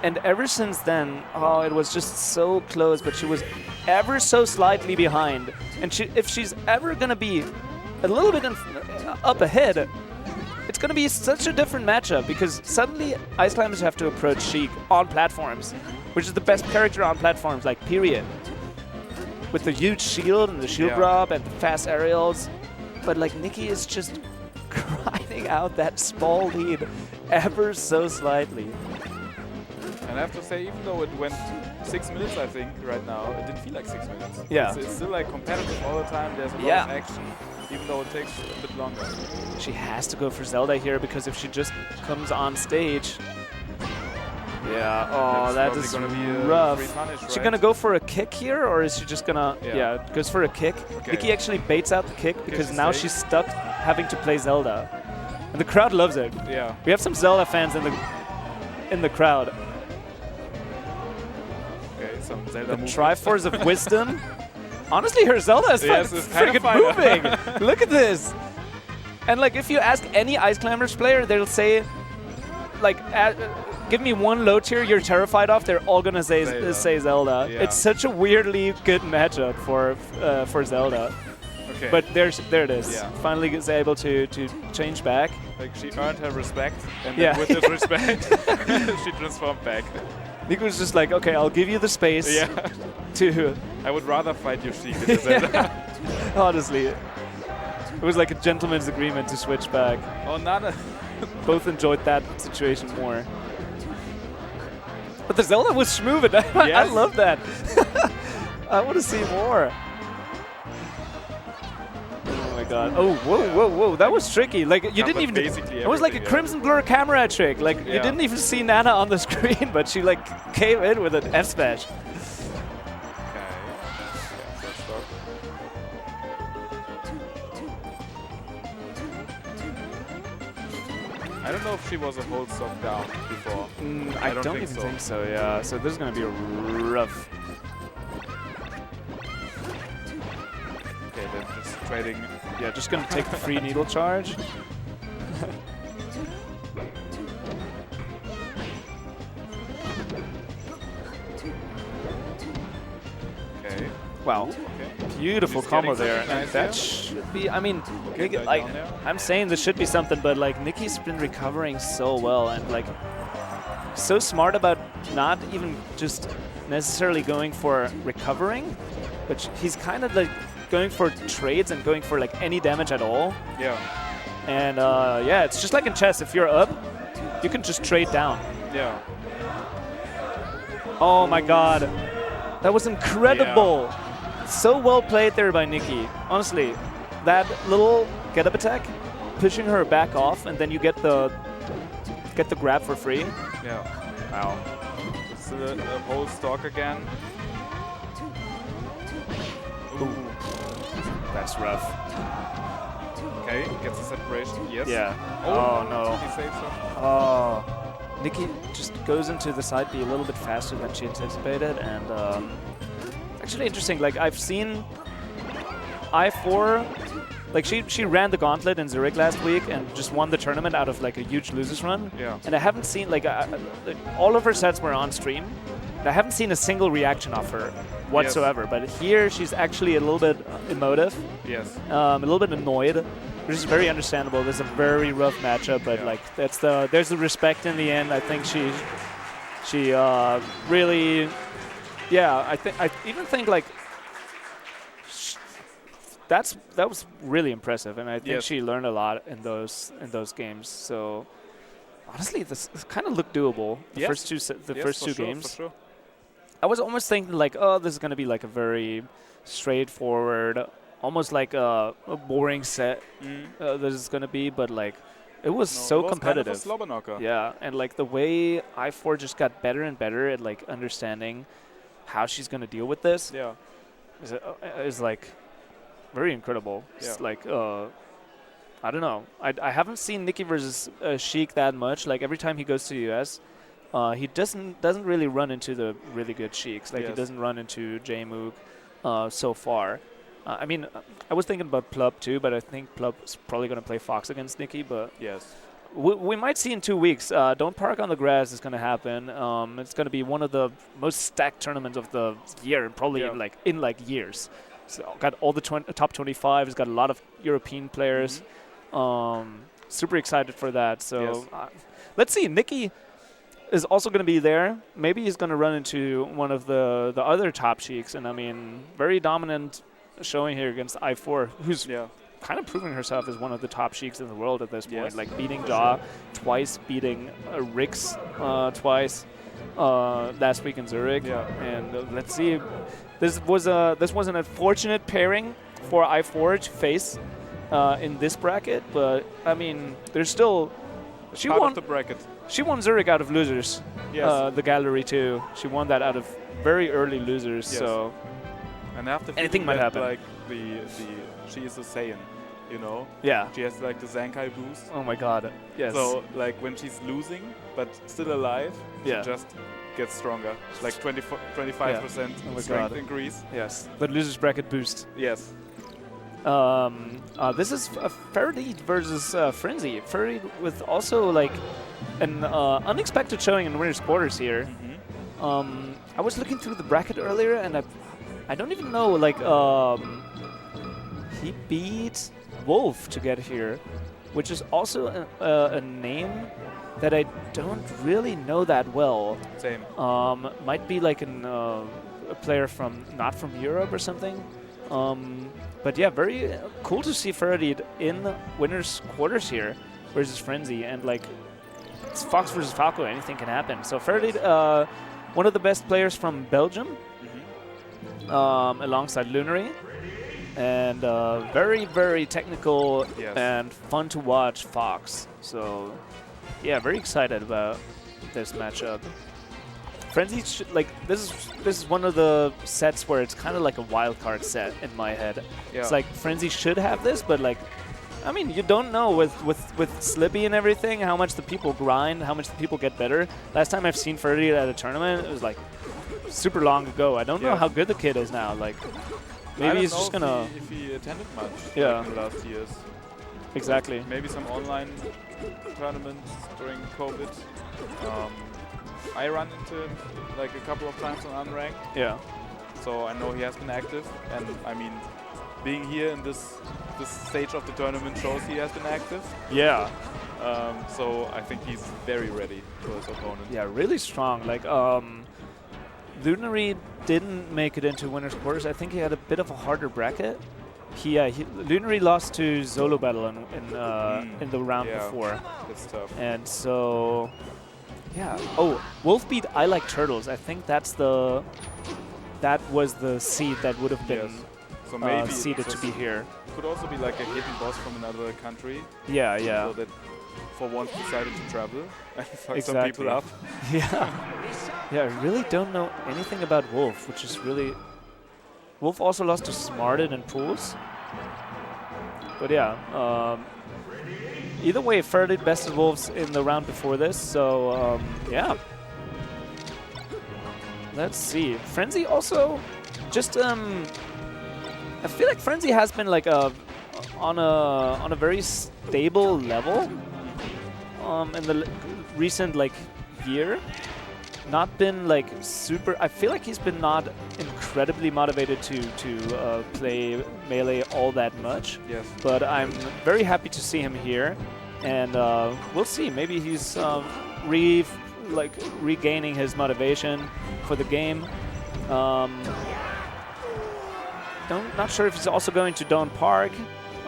and ever since then, it was just so close, but she was ever so slightly behind. And if she's ever gonna be a little bit up ahead, it's going to be such a different matchup because suddenly Ice Climbers have to approach Sheik on platforms, which is the best character on platforms, like, period. With the huge shield and the shield drop and the fast aerials. But, like, Nikki is just grinding out that small lead ever so slightly. And I have to say, even though it went 6 minutes, I think, right now, it didn't feel like 6 minutes. Yeah. It's still, like, competitive all the time. There's a lot of action, even though it takes a bit longer. She has to go for Zelda here because if she just comes on stage... Yeah, that is gonna be rough. free punish, Is she going to go for a kick here, or is she just going to... Yeah. Goes for a kick. Okay. Nikki actually baits out the kick because now she's stuck having to play Zelda. And the crowd loves it. Yeah. We have some Zelda fans in the crowd. Okay, some Zelda The Triforce of Wisdom. Honestly, her Zelda is freaking kinda moving. Look at this. And like, if you ask any Ice Climbers player, they'll say, like, give me one low tier you're terrified of. They're all gonna say Zelda. Yeah. It's such a weirdly good matchup for Zelda. Okay. But there it is. Yeah. Finally is able to change back. Like, she earned her respect, and then with this respect, she transformed back. Nico was just like, okay, I'll give you the space. Yeah. To. I would rather fight your Sheik than Zelda. Honestly, it was like a gentleman's agreement to switch back. Oh, nada. Both enjoyed that situation more. But the Zelda was smooth. I love that. I want to see more. Oh my god. Oh, whoa. That was tricky. Like, you didn't even... It was like a Crimson Blur camera trick. Like, you didn't even see Nana on the screen, but she, like, came in with an F smash. I don't know if she was a whole stock down before. I don't even think so, yeah. So this is going to be rough. Okay, then just trading. Yeah, just going to take the free needle charge. Okay. Wow. Okay. Beautiful She's combo getting there. something And nice that there. should be, I mean, Okay, like, down there. I'm saying this should be something, but like, Nikki's been recovering so well and like, so smart about not even just necessarily going for recovering, but he's kind of like going for trades and going for like any damage at all. Yeah. And yeah, it's just like in chess. If you're up, you can just trade down. Yeah. Oh my god. That was incredible. So well played there by Nikki. Honestly, that little get up attack, pushing her back off, and then you get the grab for free. Yeah. Wow. It's a whole stock again. Ooh. That's rough. Okay, gets a separation. Yes. Yeah. Oh, no. He saved her. Oh. Nikki just goes into the side B a little bit faster than she anticipated, and actually interesting. Like, I've seen I4, like she ran the gauntlet in Zurich last week and just won the tournament out of like a huge losers run. Yeah. And I haven't seen like all of her sets were on stream. And I haven't seen a single reaction of her whatsoever. Yes. But here she's actually a little bit emotive. Yes. A little bit annoyed, which is very understandable. This is a very rough matchup, but like there's the respect in the end. I think she really, yeah. I even think like that was really impressive, and I think she learned a lot in those games. So honestly, this kind of looked doable. The first two games. For sure. I was almost thinking like, oh, this is going to be like a very straightforward, almost like a boring set this is going to be, but like it was so competitive. Kind of a slobber knocker. Yeah, and like the way I4 just got better and better at like understanding how she's going to deal with this is like very incredible. Yeah. It's like I don't know. I haven't seen Nicky versus Sheik that much. Like every time he goes to the US, he doesn't really run into the really good Sheiks. Like he doesn't run into J-Moog so far. I mean, I was thinking about Plup too, but I think Plup's probably going to play Fox against Nicky. But we might see in 2 weeks. Don't Park on the Grass is going to happen. It's going to be one of the most stacked tournaments of the year, probably in years. So got all the top 25. It's got a lot of European players. Super excited for that. So let's see. Nicky is also going to be there. Maybe he's going to run into one of the other top Sheiks. And I mean, very dominant showing here against I4, who's kind of proving herself as one of the top Sheiks in the world at this point. Like beating Jaw twice, beating Rix twice last week in Zurich. And let's see. This was an unfortunate pairing for I4 to face in this bracket, but I mean, there's still she won the bracket. She won Zurich out of losers. The gallery too. She won that out of very early losers. So and after anything might happen. Like she is a Saiyan, you know. Yeah. She has like the Zankai boost. Oh my God. Yes. So like when she's losing but still alive, she just gets stronger. Like 25% strength increase. Yes. But losers bracket boost. Yes. This is Faraday versus Frenzy. Faraday with also like an unexpected showing in winners quarters here. I was looking through the bracket earlier, and I don't even know, like he beat Wolf to get here, which is also a name that I don't really know that well. Same. Might be like a player not from Europe or something. But yeah, very cool to see Faraday in winners quarters here versus Frenzy, and like it's Fox versus Falco, anything can happen. So Faraday, one of the best players from Belgium, alongside Lunary, and very, very technical and fun to watch Fox. So yeah, very excited about this matchup. Frenzy, this is one of the sets where it's kind of like a wild card set in my head. It's like Frenzy should have this, but like, I mean, you don't know with Slippy and everything how much the people grind, how much the people get better. Last time I've seen Freddy at a tournament, it was like super long ago. I don't know how good the kid is now. Like, maybe he's just gonna. If he attended much like in the last years. Exactly. Maybe some online tournaments during COVID. I ran into him like a couple of times on unranked. Yeah. So I know he has been active, and I mean, being here in this stage of the tournament shows he has been active. Yeah. So I think he's very ready for his opponent. Yeah, really strong. Like Lunary didn't make it into winners quarters. I think he had a bit of a harder bracket. Lunary lost to Zolo Battle in the round before. That's tough. And so. Yeah. Oh, Wolf beat I Like Turtles. I think that was the seed that would have been so maybe seeded to be here. Could also be like a hidden boss from another country. Yeah. So that for once decided to travel and fuck some people up. Yeah, I really don't know anything about Wolf, which is really. Wolf also lost to Smarted and Pools. But yeah. Either way, Faraday bested Wolves in the round before this, so yeah. Let's see. Frenzy also just I feel like Frenzy has been like on a very stable level in the recent like year. Not been like super. I feel like he's been not incredibly motivated to play Melee all that much. Yes. But I'm very happy to see him here, and we'll see. Maybe he's regaining his motivation for the game. Not sure if he's also going to Don't Park.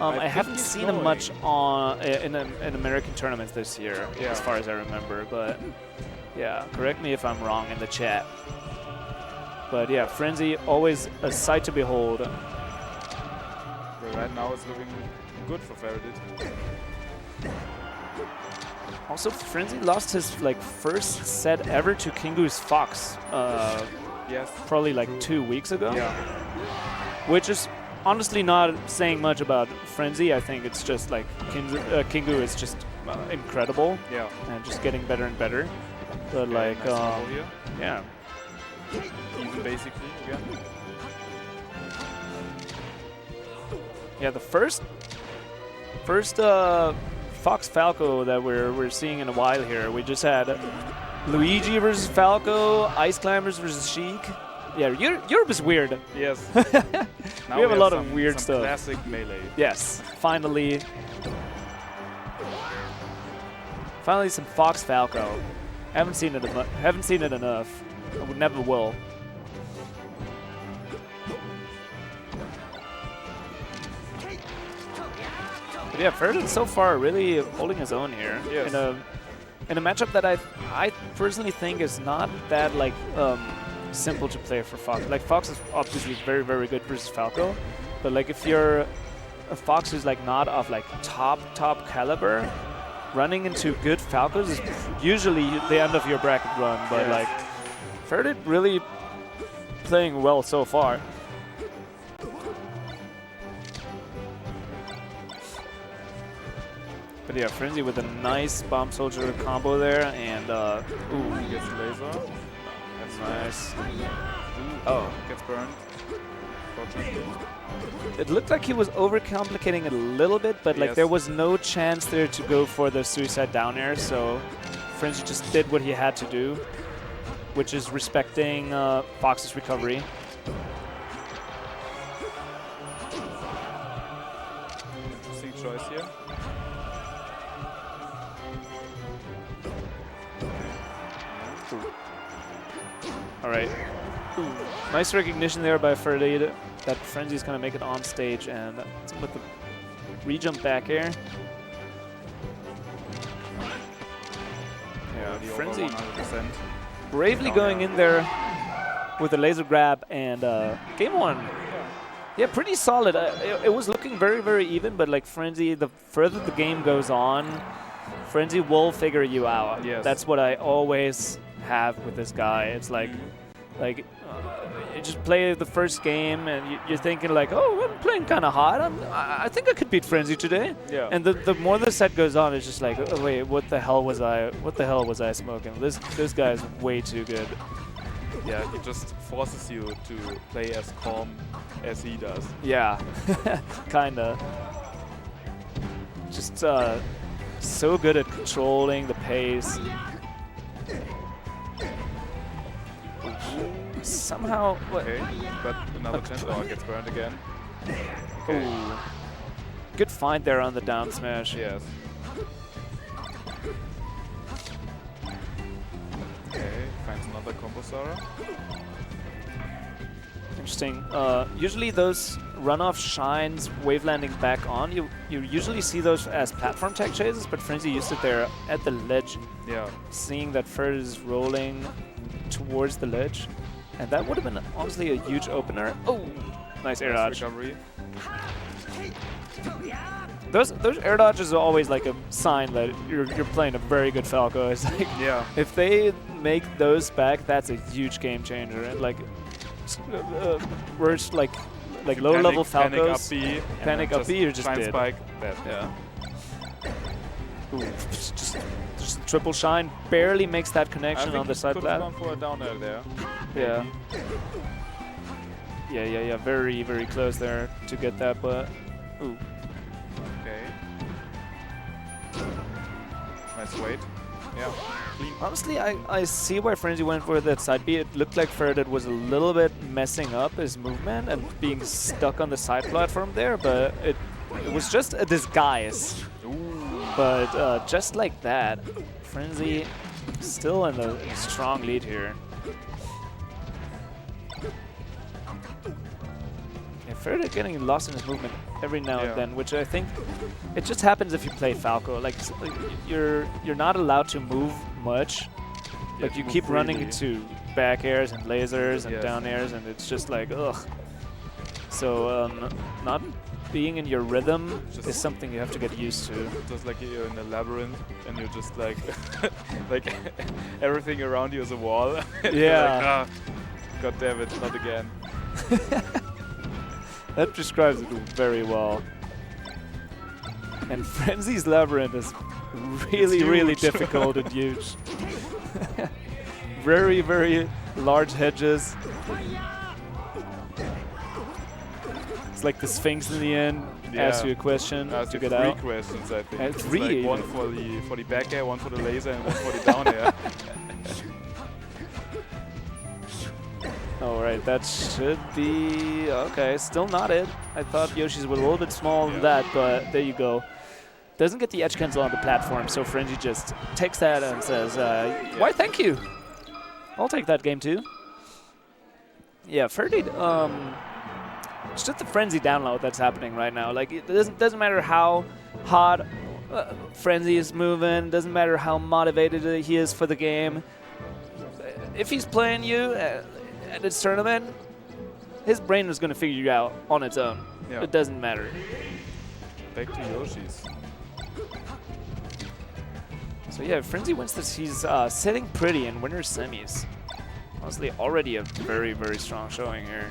I haven't seen him much in American tournaments this year, as far as I remember. But yeah, correct me if I'm wrong in the chat. But yeah, Frenzy, always a sight to behold. But right now it's looking good for Faraday. Also, Frenzy lost his first set ever to Kingu's Fox. Yes. Probably like 2 weeks ago. Yeah. Which is honestly not saying much about Frenzy. I think it's just like Kingu is just incredible. Yeah. And just getting better and better. But like, nice here. yeah. Even basically again. Yeah, the first Fox Falco that we're seeing in a while here. We just had Luigi versus Falco, Ice Climbers versus Sheik. Yeah, Europe is weird. Yes. We have a lot of weird stuff. Classic melee. Yes, finally some Fox Falco. Haven't seen it enough. I would never will. But yeah, Ferdinand so far really holding his own here. Yes. In a matchup that I personally think is not that like simple to play for Fox. Like Fox is obviously very, very good versus Falco, but like if you're a Fox who's like not of like top caliber, running into good Falcos is usually the end of your bracket run. But like Ferdinand really playing well so far. But yeah, Frenzy with a nice Bomb Soldier combo there, and ooh, He gets laser. That's nice. Oh, gets burned. Fortunately. It looked like he was overcomplicating it a little bit, but like there was no chance there to go for the suicide down air, so Frenzy just did what he had to do, which is respecting Fox's recovery. Interesting choice here. All right. Ooh. Nice recognition there by Ferdinand that Frenzy's going to make it on stage, and with the re-jump back air. Yeah, Frenzy 100%. bravely going in there with a laser grab, and game one. Yeah, pretty solid. It was looking very, very even, but like Frenzy, the further the game goes on, Frenzy will figure you out. Yes. That's what I always have with this guy. It's like you just play the first game and you're thinking like, oh, I'm playing kind of hot. I think I could beat Frenzy today. Yeah. And the more the set goes on, it's just like, oh, wait, what the hell was I smoking? This guy's way too good. Yeah, he just forces you to play as calm as he does. Yeah, kinda. Just so good at controlling the pace. Somehow, Okay, but another chance. Oh, it gets burned again. Okay. Ooh. Good find there on the down smash. Yes. Okay, finds another combo Sora. Interesting. Usually those runoff shines, wave landing back on, you usually see those as platform tech chases, but Frenzy used it there at the ledge. Yeah. Seeing that Ferd is rolling towards the ledge. And that would have been honestly a huge opener. Oh, nice air dodge. Recovery. Those air dodges are always like a sign that you're playing a very good Falco. It's like if they make those back, that's a huge game changer. And like worse like low level Falcos, panic up B, you're just dead. Spike, dead. Yeah. Ooh, just triple shine barely makes that connection on the side plat. I think for a down air there. Yeah. Yeah. Very, very close there to get that, but ooh. Okay. Nice wait. Yeah. Clean. Honestly, I see why Frenzy went for that side B. It looked like Ferdinand was a little bit messing up his movement and being stuck on the side platform there, but it was just a disguise. Ooh. But just like that, Frenzy still in a strong lead here. Yeah, Ferdinand getting lost in his movement every now and then, which I think it just happens if you play Falco. Like you're not allowed to move much. Like you keep running into back airs and lasers and down airs, and it's just like ugh. So not being in your rhythm is something you have to get used to. Just like you're in a labyrinth and you're just like, like everything around you is a wall. Yeah. Like, God damn it, not again. That describes it very well. And Frenzy's Labyrinth is really, really difficult and huge. Very, very large hedges. It's like the Sphinx in the end. Asks you a question to get out. 3 questions, I think. It's 3 like one for the back air, one for the laser, and one for the down air. Alright, that should be... Okay, still not it. I thought Yoshi's were a little bit smaller than that, but there you go. Doesn't get the edge cancel on the platform, so Frenzy just takes that and says, why thank you? I'll take that game too. Yeah, Ferdy, it's just the Frenzy download that's happening right now. Like, it doesn't matter how hot Frenzy is moving, doesn't matter how motivated he is for the game. If he's playing you at this tournament, his brain is going to figure you out on its own. Yeah. It doesn't matter. Back to Yoshi's. So yeah, Frenzy wins this. He's sitting pretty in winner semis. Honestly, already a very, very strong showing here.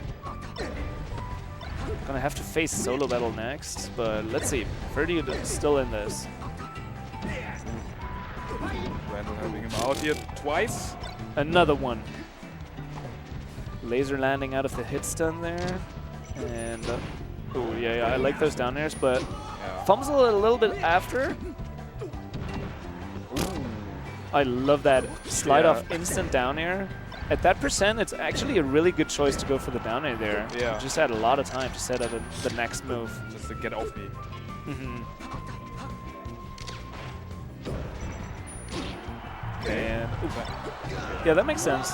Gonna have to face solo battle next, but let's see. Ferdy is still in this. Randall having him out here twice. Another one. Laser landing out of the hit stun there. And, oh yeah, I like those down airs, but fumbles a little bit after. I love that slide off instant down air. At that percent, it's actually a really good choice to go for the down air there. Yeah. You just had a lot of time to set up the next move. Just to get off me. And yeah, that makes sense.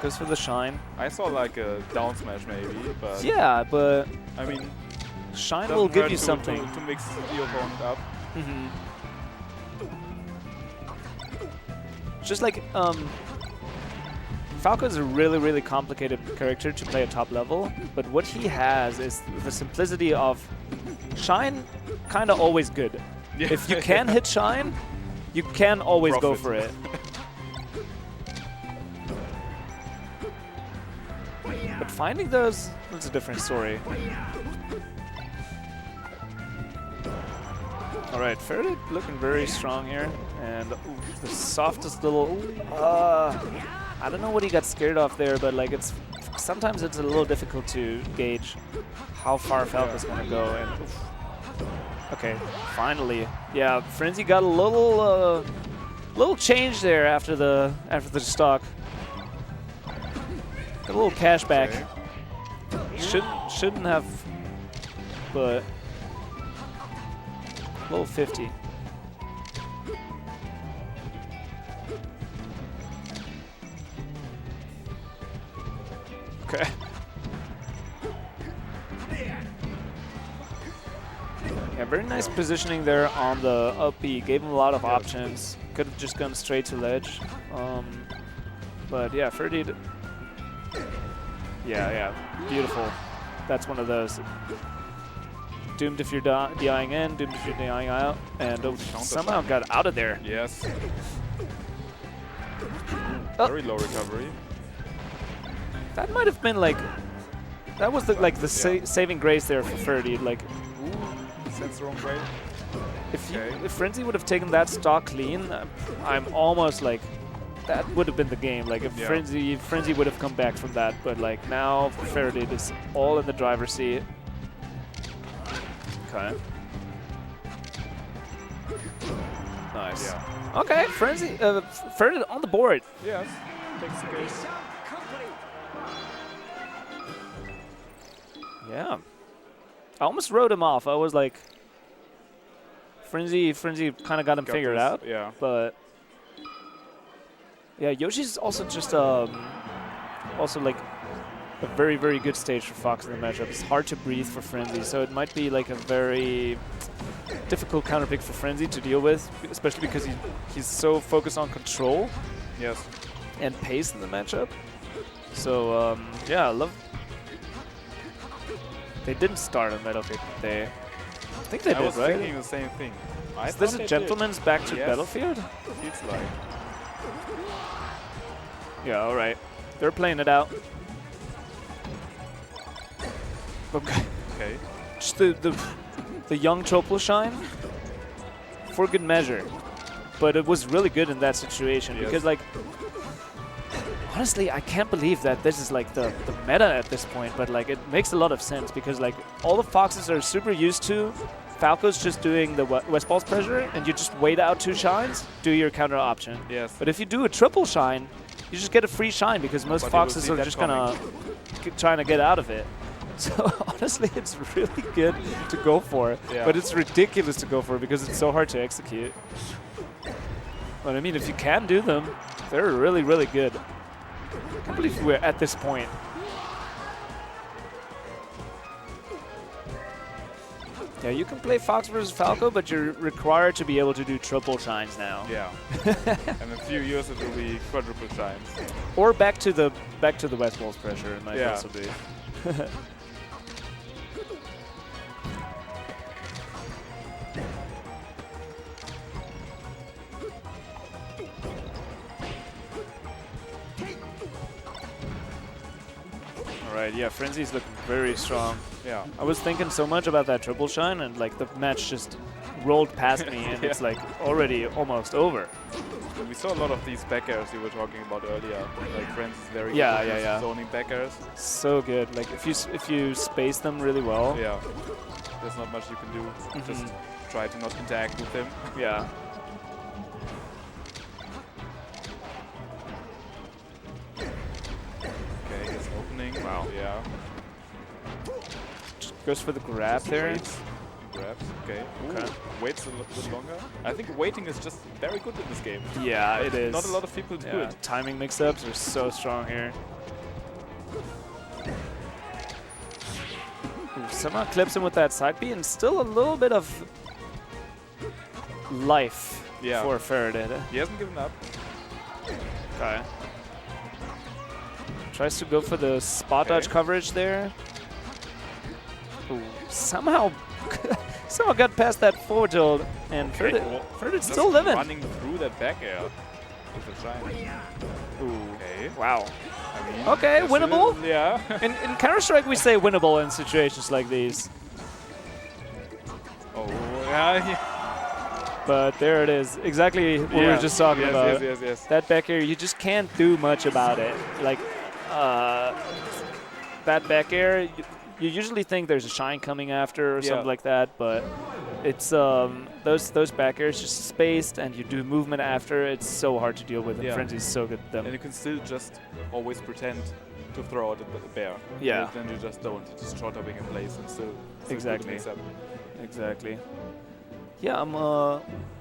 Goes for the shine. I saw like a down smash maybe, but yeah, but I mean, shine will give you something to mix the opponent up. Just like Falco is a really, really complicated character to play at top level, but what he has is the simplicity of shine, kind of always good. Yeah. If you can hit shine, you can always go for it. But finding those, that's a different story. All right, Ferdy looking very strong here, and the softest little. I don't know what he got scared of there, but like sometimes it's a little difficult to gauge how far Falco's gonna go. And okay, finally, yeah, Frenzy got a little change there after the stock. Got a little cash back. Shouldn't have, but a little 50. Okay. Yeah, very nice positioning there on the up B. Gave him a lot of options. Could have just gone straight to ledge. But yeah, Ferdy. Yeah, beautiful. That's one of those. Doomed if you're DIing in, doomed if you're DIing out, and somehow got out of there. Yes. Very low recovery. That might have been like, that was the saving grace there for Ferdy. Like, that's the wrong way. If Frenzy would have taken that stock clean, I'm almost like, that would have been the game. Like if Frenzy would have come back from that, but like now Ferdy is all in the driver's seat. Okay. Nice. Yeah. Okay, Frenzy, Ferdy on the board. Yes. Takes the case. Yeah. I almost wrote him off. I was like, Frenzy kind of got him figured out. Yeah. But yeah, Yoshi's also just also like a very, very good stage for Fox in the matchup. It's hard to breathe for Frenzy, so it might be like a very difficult counterpick for Frenzy to deal with, especially because he's so focused on control. Yes. And pace in the matchup. So yeah, I love. They didn't start on Battlefield, did they? I think they did, right? I was thinking the same thing. Is this a gentleman's back to Battlefield? It's like. Yeah, all right. They're playing it out. Okay. Okay. Just the young triple shine for good measure, but it was really good in that situation because like honestly I can't believe that this is like the meta at this point, but like it makes a lot of sense because like all the foxes are super used to Falco's just doing the West Balls pressure and you just wait out 2 shines, do your counter option. Yes. But if you do a triple shine, you just get a free shine because most foxes are just gonna trying to get out of it. So honestly, it's really good to go for, but it's ridiculous to go for because it's so hard to execute. But I mean, if you can do them, they're really, really good. I can't believe we're at this point. Yeah, you can play Fox versus Falco, but you're required to be able to do triple shines now. Yeah. In a few years it will be quadruple shines. Or back to the West Balls pressure, it might also be. Alright, yeah, Frenzy's looking very strong. Yeah. I was thinking so much about that triple shine and like the match just rolled past me and it's like already almost over. We saw a lot of these back airs you were talking about earlier. Like Frenzy's very good at zoning back airs. So good. Like if you space them really well. Yeah. There's not much you can do. Just try to not interact with him. Yeah. Okay, it's opening. Wow. Yeah. Just goes for the grab there. Grabs. Okay. Waits a little bit longer. I think waiting is just very good in this game. Yeah, it is. Not a lot of people do it. Timing mix-ups are so strong here. Somehow clips him with that side B and still a little bit of life for Faraday. He hasn't given up. Okay. Tries to go for the spot dodge coverage there. Ooh, somehow got past that forward tilt, and Ferdinand's still living. Running through that back air with a shine. Ooh. Okay. Wow. I mean, okay, winnable. Yeah. in Counter-Strike, we say winnable in situations like these. Oh, yeah. But there it is. Exactly what we were just talking about. Yes. That back air, you just can't do much about it. Like, that back air, you usually think there's a shine coming after or something like that, but it's those back airs just spaced and you do movement after. It's so hard to deal with, and Frenzy's so good at them. And you can still just always pretend to throw out a bear. Yeah. But then you just don't. You just short hopping in place and still Exactly. mix up. Exactly. Yeah, I'm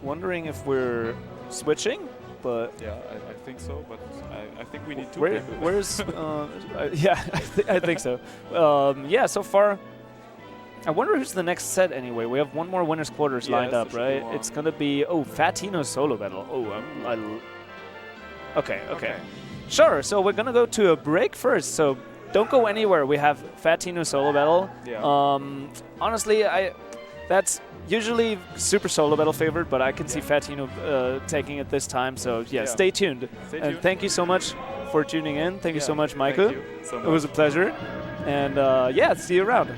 wondering if we're switching, but yeah, I think so. But I think we need 2 people. Where's yeah, I think so. Yeah, so far. I wonder who's the next set anyway. We have one more winners quarters lined up, right? It's gonna be Fatino solo battle. Okay. Sure. So we're gonna go to a break first. So don't go anywhere. We have Fatino solo battle. Yeah. Honestly, that's usually super solo battle favored, but I can see Fatino taking it this time. So stay tuned. And thank you so much for tuning in. Thank you so much, Michael. Thank you so much. It was a pleasure. And see you around.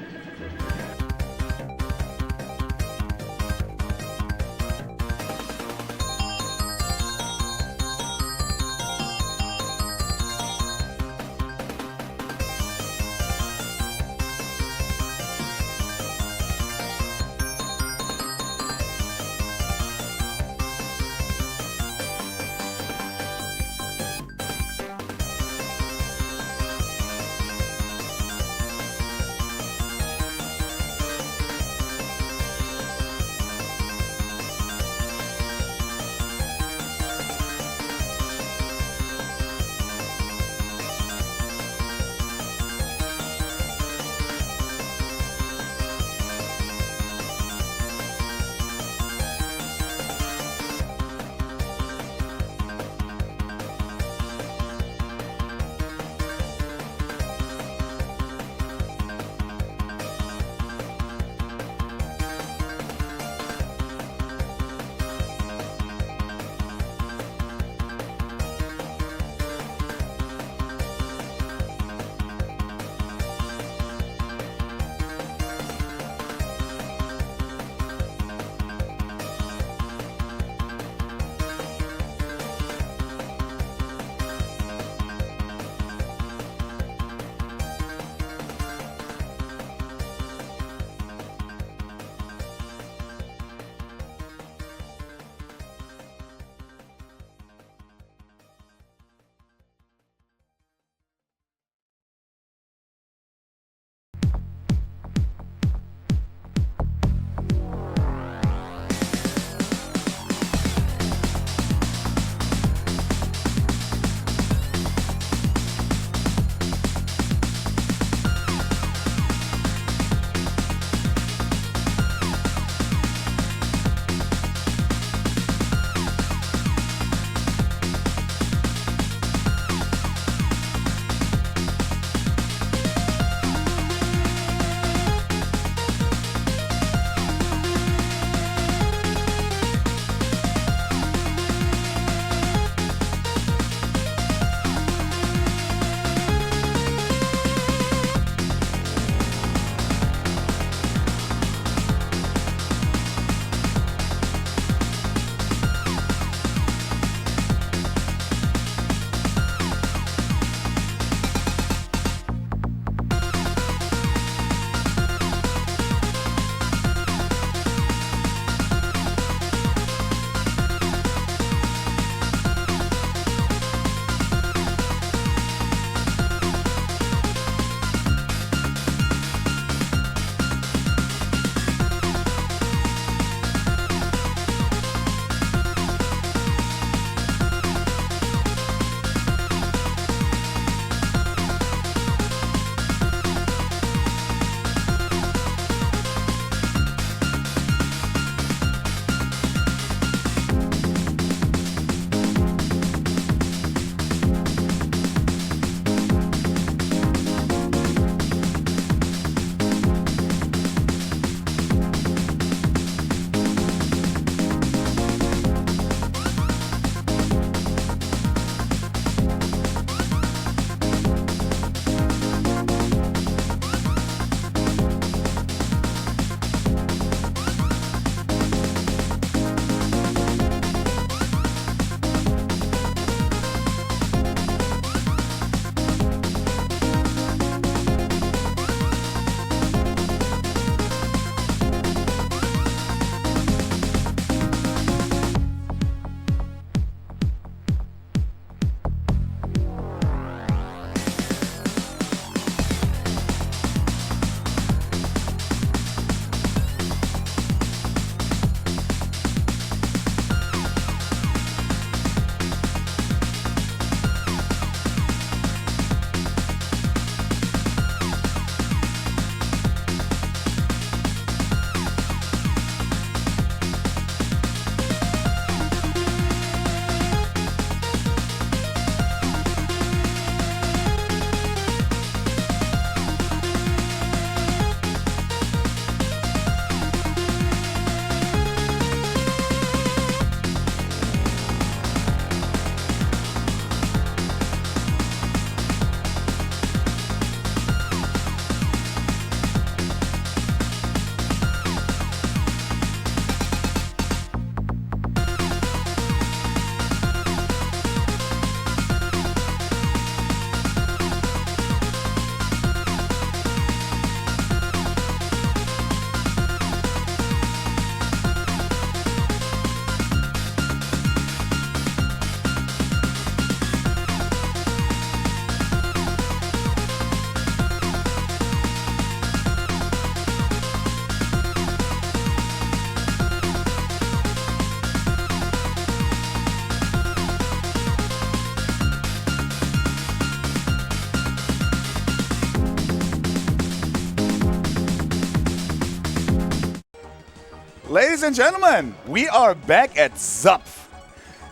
Ladies and gentlemen, we are back at SAPF.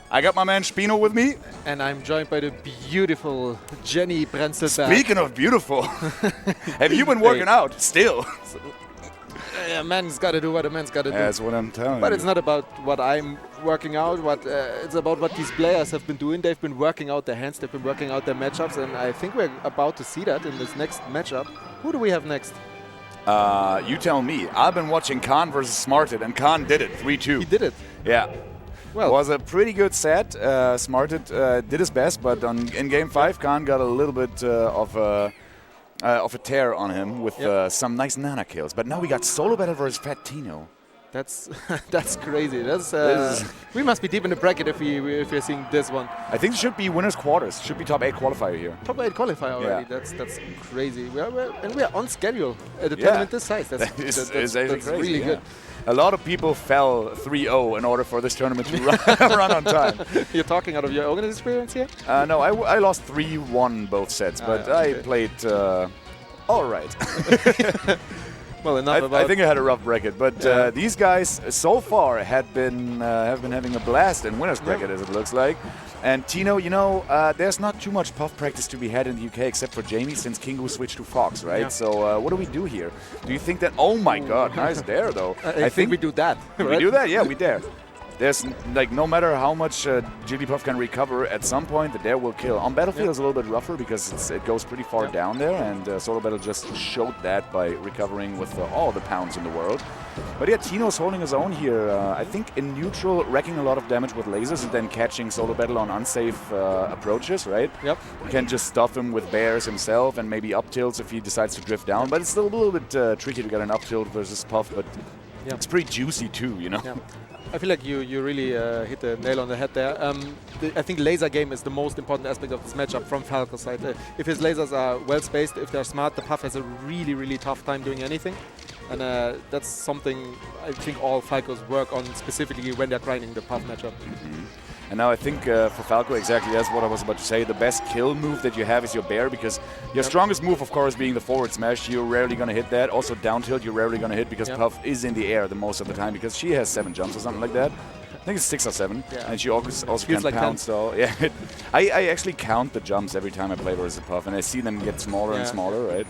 I got my man Spino with me. And I'm joined by the beautiful Jenny Brenzelberg. Speaking of beautiful, have you been working out still? A man's got to do what a man's got to do. That's what I'm telling you. But it's not about what I'm working out. It's about what these players have been doing. They've been working out their hands. They've been working out their matchups. And I think we're about to see that in this next matchup. Who do we have next? You tell me. I've been watching Khan versus Smarted, and Khan did it 3-2. He did it. Yeah. Well, it was a pretty good set. Smarted did his best, but in Game 5, Khan got a little bit of a tear on him with some nice nana kills. But now we got Solo Battle versus Fat Tino. That's that's crazy. We must be deep in the bracket if we're seeing this one. I think it should be winners quarters. Should be top 8 qualifier here. Top 8 qualifier already. Yeah. That's crazy. We're on schedule at a tournament this size. That's actually crazy, really good. A lot of people fell 3-0 in order for this tournament to run on time. You're talking out of your own experience here? No, I lost 3-1 both sets, but I played all right. Well, enough about. I think I had a rough bracket, but these guys so far have been having a blast in winners bracket, as it looks like. And Tino, there's not too much puff practice to be had in the UK except for Jamie, since Kingu switched to Fox, right? Yeah. So what do we do here? Do you think that? Oh my God, nice dare though. I think we do that. Right? We do that? Yeah, we dare. There's no matter how much Jigglypuff can recover, at some point the dare will kill. On Battlefield it's a little bit rougher because it goes pretty far down there, and Solo Battle just showed that by recovering with all the pounds in the world. But yeah, Tino's holding his own here. I think in neutral, wrecking a lot of damage with lasers and then catching Solo Battle on unsafe approaches, right? Yep. You can just stuff him with bears himself and maybe up tilts if he decides to drift down. But it's still a little bit tricky to get an up tilt versus Puff, but it's pretty juicy too, Yeah. I feel like you really hit the nail on the head there. I think laser game is the most important aspect of this matchup from Falco's side. If his lasers are well spaced, if they're smart, the Puff has a really, really tough time doing anything. And that's something I think all Falcos work on specifically when they're grinding the Puff matchup. And now I think for Falco, exactly that's what I was about to say. The best kill move that you have is your bear, because your strongest move, of course, being the forward smash. You're rarely going to hit that. Also down tilt, you're rarely going to hit because Puff is in the air the most of the time, because she has 7 jumps or something like that. I think it's 6 or 7, and she also can like pound. So yeah, I actually count the jumps every time I play versus Puff, and I see them get smaller and smaller, right?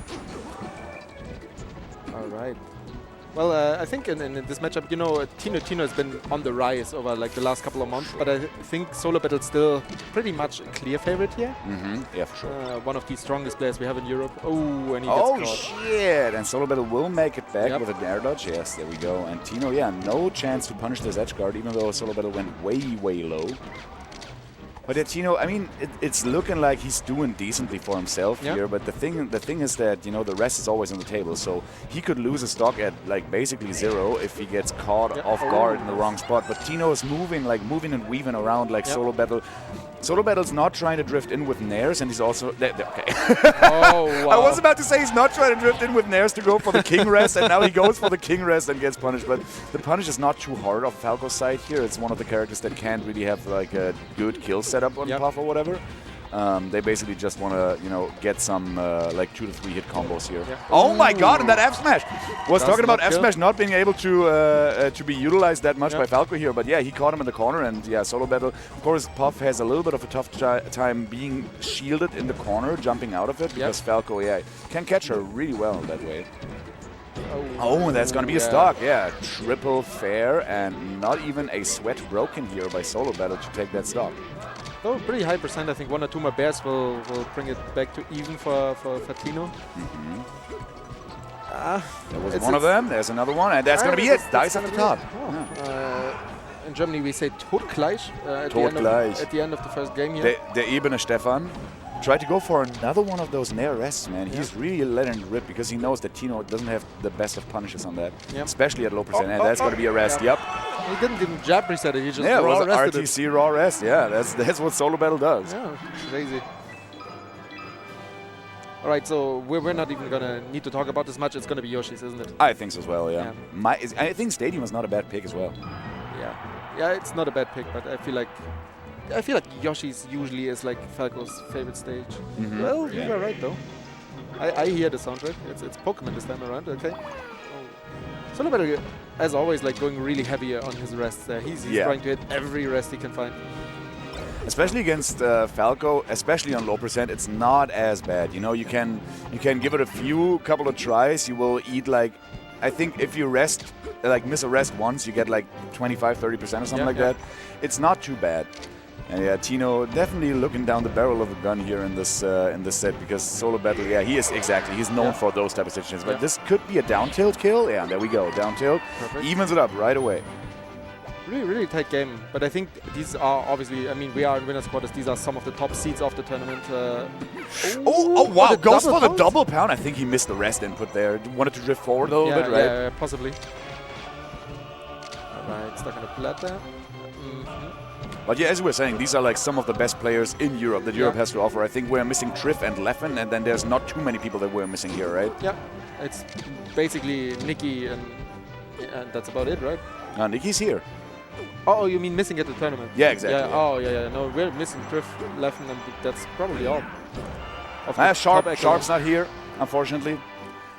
All right. Well, I think in this matchup, Tino has been on the rise over like the last couple of months, but I think Solo Battle's still pretty much a clear favorite here. Yeah, for sure. One of the strongest players we have in Europe. Oh, and he gets caught. Shit! And Solo Battle will make it back with an air dodge. Yes, there we go. And Tino, no chance to punish this edge guard, even though Solo Battle went way, way low. But Tino, I mean, it's looking like he's doing decently for himself here. But the thing is that the rest is always on the table. So he could lose his stock at like basically 0 if he gets caught off guard in the wrong spot. But Tino is moving and weaving around like Solo Battle. Solo Battle's not trying to drift in with nairs, and he's also okay. Oh wow! I was about to say he's not trying to drift in with nairs to go for the king rest, and now he goes for the king rest and gets punished. But the punish is not too hard off Falco's side here. It's one of the characters that can't really have like a good kill setup on Puff or whatever. They basically just want to, get some like 2 to 3 hit combos here. Oh my God! And that F smash was talking about F smash not being able to be utilized that much by Falco here, but he caught him in the corner, and Solo Battle. Of course, Puff has a little bit of a tough time being shielded in the corner, jumping out of it, because Falco, can catch her really well that way. Oh, that's going to be a stock. Triple fair, and not even a sweat broken here by Solo Battle to take that stock. Oh, pretty high percent. I think 1 or 2 more bears will bring it back to even for Tino. There was one of them. There's another one, and that's going to be it. Dice at the top. In Germany, we say Totgleich at the end of the first game here. Der Ebene Stefan tried to go for another one of those nair rests, man. He's really letting it rip because he knows that Tino doesn't have the best of punishes on that, especially at low percent. And that's going to be a rest. He didn't even jab reset it. He just it was raw RTC raw rest. Yeah, that's what Solo Battle does. Yeah, crazy. All right, so we're not even going to need to talk about this much. It's going to be Yoshi's, isn't it? I think so as well, yeah. I think Stadium is not a bad pick as well. Yeah, it's not a bad pick, but I feel like Yoshi's usually is like Falco's favorite stage. Well, you were right though. I hear the soundtrack. It's Pokemon this time around. Okay. Solo Battle as always, like going really heavy on his rests there. He's trying to hit every rest he can find. Especially against Falco, especially on low percent, it's not as bad. You know, you can give it a couple of tries. You will eat like, I think if you rest, like miss a rest once, you get like 25-30% or something like that. It's not too bad. And yeah, Tino definitely looking down the barrel of a gun here in this set, because solo battle, he's known for those type of situations. But this could be a down tilt kill. Yeah, there we go, down tilt. Perfect. Evens it up right away. Really, really tight game. But I think these are obviously, I mean, we are in winners quarters. These are some of the top seeds of the tournament. Wow, goes for the double pound. I think he missed the rest input there. Wanted to drift forward a little bit, right? Yeah, possibly. Alright, stuck on the plat there. But yeah, as we were saying, these are like some of the best players in Europe that Europe has to offer. I think we're missing Triff and Leffen, and then there's not too many people that we're missing here, right? Yeah, it's basically Nikki and that's about it, right? Nikki's here. Oh, you mean missing at the tournament? Yeah, exactly. Yeah. Oh, yeah. No, we're missing Triff, Leffen, and that's probably all. Sharp's not here, unfortunately.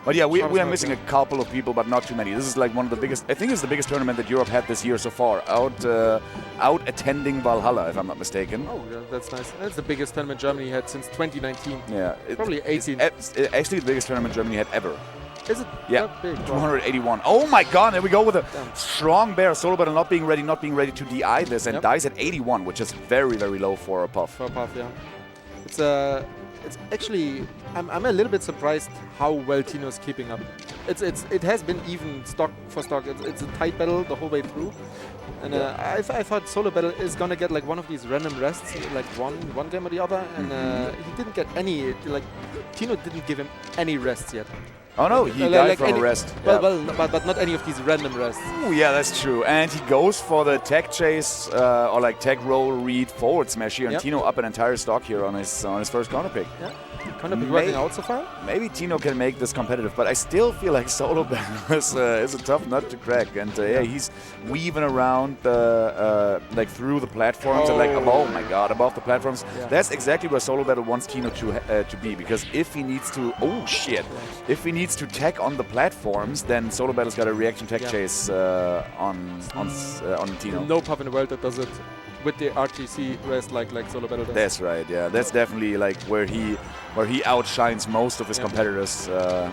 But yeah, we are missing a couple of people, but not too many. This is like one of the biggest, I think it's the biggest tournament that Europe had this year so far, out attending Valhalla, if I'm not mistaken. Oh, yeah, that's nice. That's the biggest tournament Germany had since 2019. Yeah. Probably 18. Actually, the biggest tournament Germany had ever. Is it that big? 281. Oh my god, there we go with a strong bear. Solo battle not being ready to DI this, and dies at 81, which is very, very low for a Puff. For a Puff, yeah. It's actually, I'm a little bit surprised how well Tino's keeping up. It has been even stock for stock. It's a tight battle the whole way through. And I thought solo battle is gonna get like one of these random rests, like one game or the other, and he didn't get any. Like Tino didn't give him any rests yet. Oh no, he died from a rest. Well, but not any of these random rests. Oh yeah, that's true. And he goes for the tech chase or like tech roll read forward smash here, and Tino up an entire stock here on his first counter pick. Yeah. Counter pick working out so far? Maybe Tino can make this competitive, but I still feel like solo battle is a tough nut to crack. And he's weaving around like through the platforms and like oh my god, above the platforms. Yeah. That's exactly where solo battle wants Tino to be, because if he needs to if he needs to tech on the platforms, then solo battle's got a reaction tech chase on Tino. No Puff in the world that does it with the RTC rest like solo battle does. That's right, yeah. That's definitely like where he outshines most of his competitors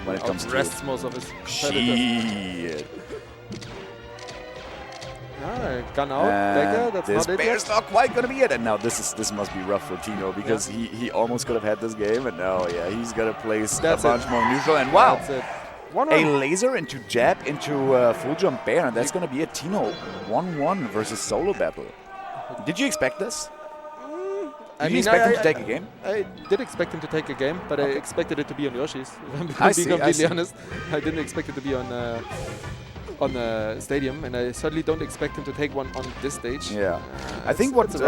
when it comes to rests most of his competitors. Shit. Gun out, Decker, that's this not it bear's yet. not quite gonna be it. And now this must be rough for Tino, because he almost could have had this game, and now he's gonna place a bunch more neutral. And wow, that's it. A laser into jab into full jump bear, and that's gonna be a Tino 1-1 versus solo battle. Did you expect this? Did you expect him to take a game? I did expect him to take a game, but I expected it to be on Yoshi's. To be completely honest, I didn't expect it to be on the stadium, and I certainly don't expect him to take one on this stage. Yeah, I think what's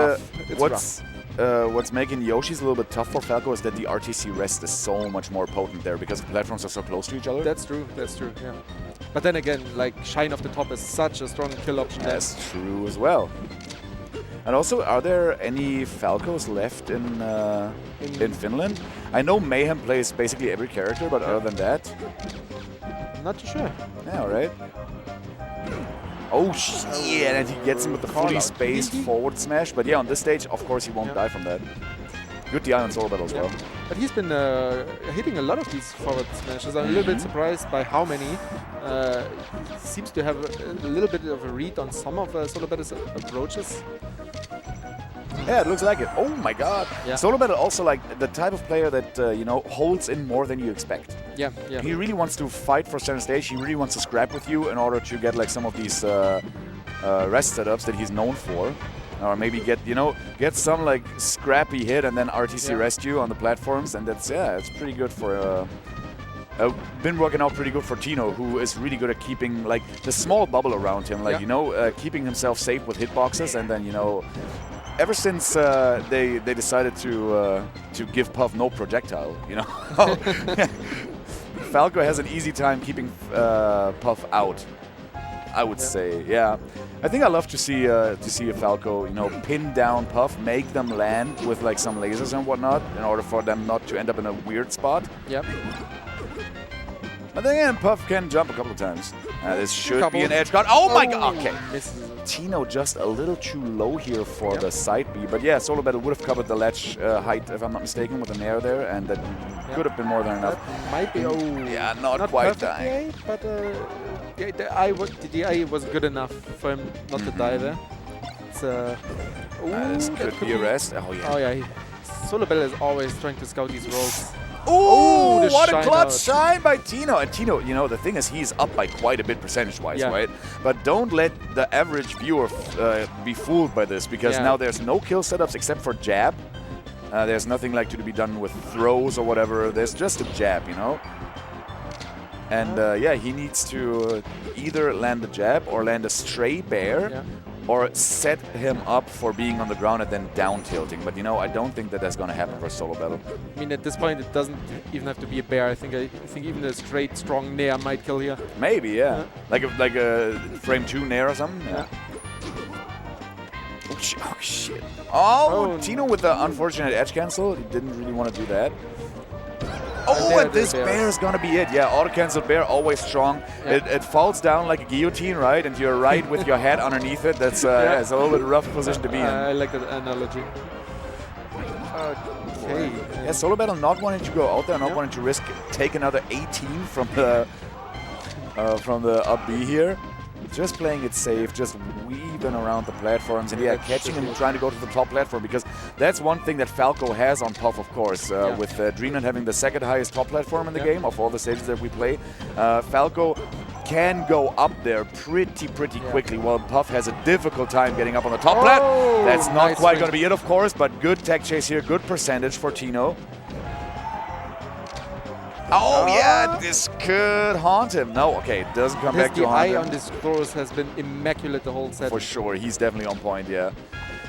making Yoshi's a little bit tough for Falco is that the RTC rest is so much more potent there, because the platforms are so close to each other. That's true. Yeah. But then again, like Shine off the top is such a strong kill option. That's true as well. And also, are there any Falcos left in Finland? I know Mayhem plays basically every character, but other than that, I'm not too sure. Yeah, right. Oh shit! And he gets him with the fully spaced forward smash. But yeah, on this stage, of course, he won't die from that. Good DI on solo battle as well. But he's been hitting a lot of these forward smashes. I'm a little bit surprised by how many. Seems to have a little bit of a read on some of solo battle's approaches. Yeah, it looks like it. Oh my god. Yeah. Solo battle also like the type of player that, holds in more than you expect. Yeah. He really wants to fight for center stage. He really wants to scrap with you in order to get like some of these rest setups that he's known for. Or maybe get some like scrappy hit and then RTC rest you on the platforms. And that's, it's pretty good for... been working out pretty good for Tino, who is really good at keeping like the small bubble around him, like keeping himself safe with hitboxes, and then ever since they decided to give Puff no projectile, Falco has an easy time keeping Puff out, I would say. Yeah, I think I love to see a Falco pin down Puff, make them land with like some lasers and whatnot in order for them not to end up in a weird spot. Yep. But then again, Puff can jump a couple of times. This should be an edge guard. Oh my god! Okay. Tino just a little too low here for the side B. But yeah, Solo Battle would have covered the ledge height, if I'm not mistaken, with an air there, and that could have been more than enough. That might be. Yeah, not quite dying. But yeah, the eye was good enough for him not to die there. It's this could be a rest. Oh yeah. Oh yeah. Solo Battle is always trying to scout these rogues. Ooh, the what a clutch out. shine by Tino. And Tino, you know, the thing is he's up by quite a bit percentage-wise, right? But don't let the average viewer be fooled by this, because now there's no kill setups except for jab. There's nothing like to be done with throws or whatever. There's just a jab, you know? And yeah, he needs to either land a jab or land a stray bear. Or set him up for being on the ground and then down tilting. But you know, I don't think that that's going to happen for Solo Battle. I mean, at this point, it doesn't even have to be a bear. I think even a straight, strong Nair might kill here. Maybe, yeah. Like a frame 2 Nair or something. Yeah. Oh shit! Oh, Tino with the unfortunate edge cancel. He didn't really want to do that. Oh, and this bear is gonna be it. Yeah, auto-cancel bear, always strong. It falls down like a guillotine, right? And you're right with your head underneath it. That's it's a little bit rough position to be in. I like that analogy. Okay. Yeah, Solo Battle not wanting to go out there, not wanting to risk take another 18 from the up B here. Just playing it safe, just weaving around the platforms, and catching him trying to go to the top platform, because that's one thing that Falco has on Puff, of course, with Dreamland having the second highest top platform in the game of all the stages that we play. Falco can go up there pretty quickly, while Puff has a difficult time getting up on the top plat. That's not quite going to be it, of course, but good tech chase here, good percentage for Tino. Oh yeah, this could haunt him. No, okay, it doesn't come back to haunt him. The eye on this throws has been immaculate the whole set. For sure, he's definitely on point, yeah.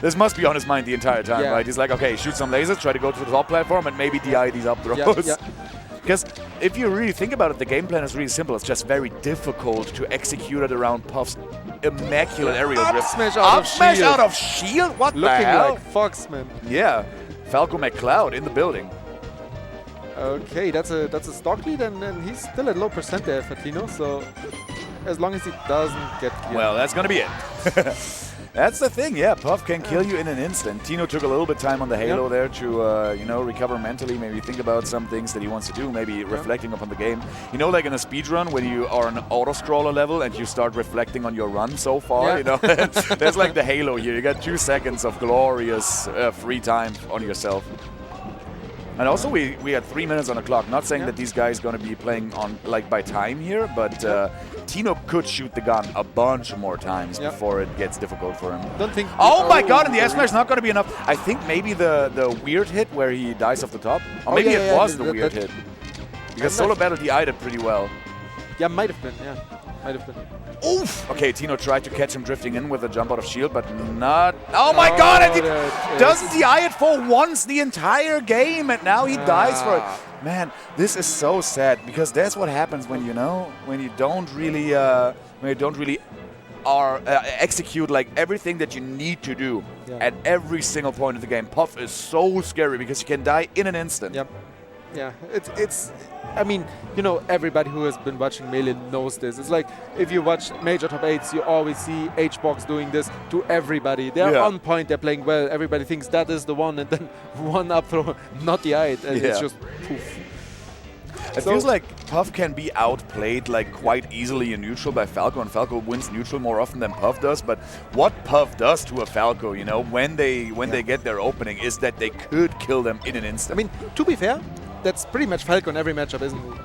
This must be on his mind the entire time, right? He's like, okay, shoot some lasers, try to go to the top platform, and maybe DI these up throws. Because if you really think about it, the game plan is really simple. It's just very difficult to execute it around Puff's immaculate aerial drift. Smash out of shield? What the hell? Looking like Foxman. Yeah, Falco McCloud in the building. Okay, that's a stock lead, and he's still at low percent there for Tino, so as long as he doesn't get killed. Well, that's going to be it. That's the thing, yeah, Puff can kill you in an instant. Tino took a little bit of time on the Halo there to, you know, recover mentally, maybe think about some things that he wants to do, maybe reflecting upon the game. You know, like in a speedrun, when you are on an auto-scroller level and you start reflecting on your run so far, you know, that's like the Halo here. You got 2 seconds of glorious free time on yourself. And also, we had 3 minutes on the clock. Not saying that these guys going to be playing on like by time here, but Tino could shoot the gun a bunch more times before it gets difficult for him. Don't think. Oh my God! And the S smash not going to be enough. I think maybe the weird hit where he dies off the top, or maybe it was the weird hit, because Solo Battle DI'd it pretty well. Yeah, might have been. Yeah, might have been. Oof! Okay, Tino tried to catch him drifting in with a jump out of shield, but not... Oh my God! Doesn't DI it for once the entire game, and now he dies for it. Man, this is so sad, because that's what happens when, you know, when you don't really execute like everything that you need to do at every single point of the game. Puff is so scary because you can die in an instant. Yep. Yeah, it's. I mean, you know, everybody who has been watching Melee knows this. It's like if you watch Major Top 8s, you always see HBox doing this to everybody. They're on point, they're playing well. Everybody thinks that is the one, and then one up throw, not the eye, and it's just poof. It feels like Puff can be outplayed like quite easily in neutral by Falco, and Falco wins neutral more often than Puff does. But what Puff does to a Falco, you know, when they get their opening, is that they could kill them in an instant. I mean, to be fair, that's pretty much Falco in every matchup, isn't it?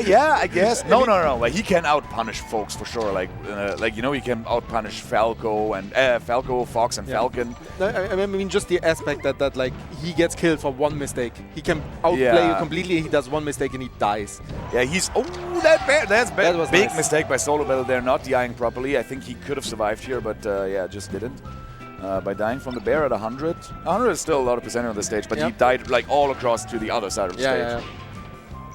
Yeah, I guess. No. Like, he can out-punish folks for sure. Like you know, he can out-punish Falco and Falco, Fox, and Falcon. I mean, just the aspect that like he gets killed for one mistake. He can outplay you completely. He does one mistake and he dies. Yeah, he's that's bad. That was big mistake by Solo Battle there, not DIing properly. I think he could have survived here, but yeah, just didn't. By dying from the bear at 100. 100 is still a lot of percentage on the stage, but he died like all across to the other side of the stage.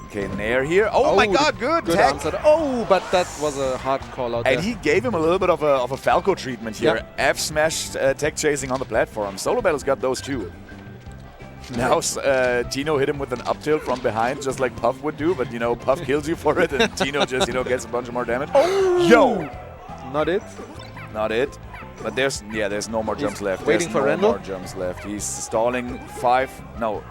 Okay, Nair here. Oh my God, good tech. Answer. Oh, but that was a hard call out. And he gave him a little bit of a Falco treatment here. F smash tech chasing on the platform. Solo Battle's got those too. Now Tino hit him with an up tilt from behind, just like Puff would do, but Puff kills you for it, and Tino just gets a bunch of more damage. Oh! Yo! Not it. Not it. But there's no more jumps left. Waiting for Randall. No more jumps left. He's stalling 5. No. Okay.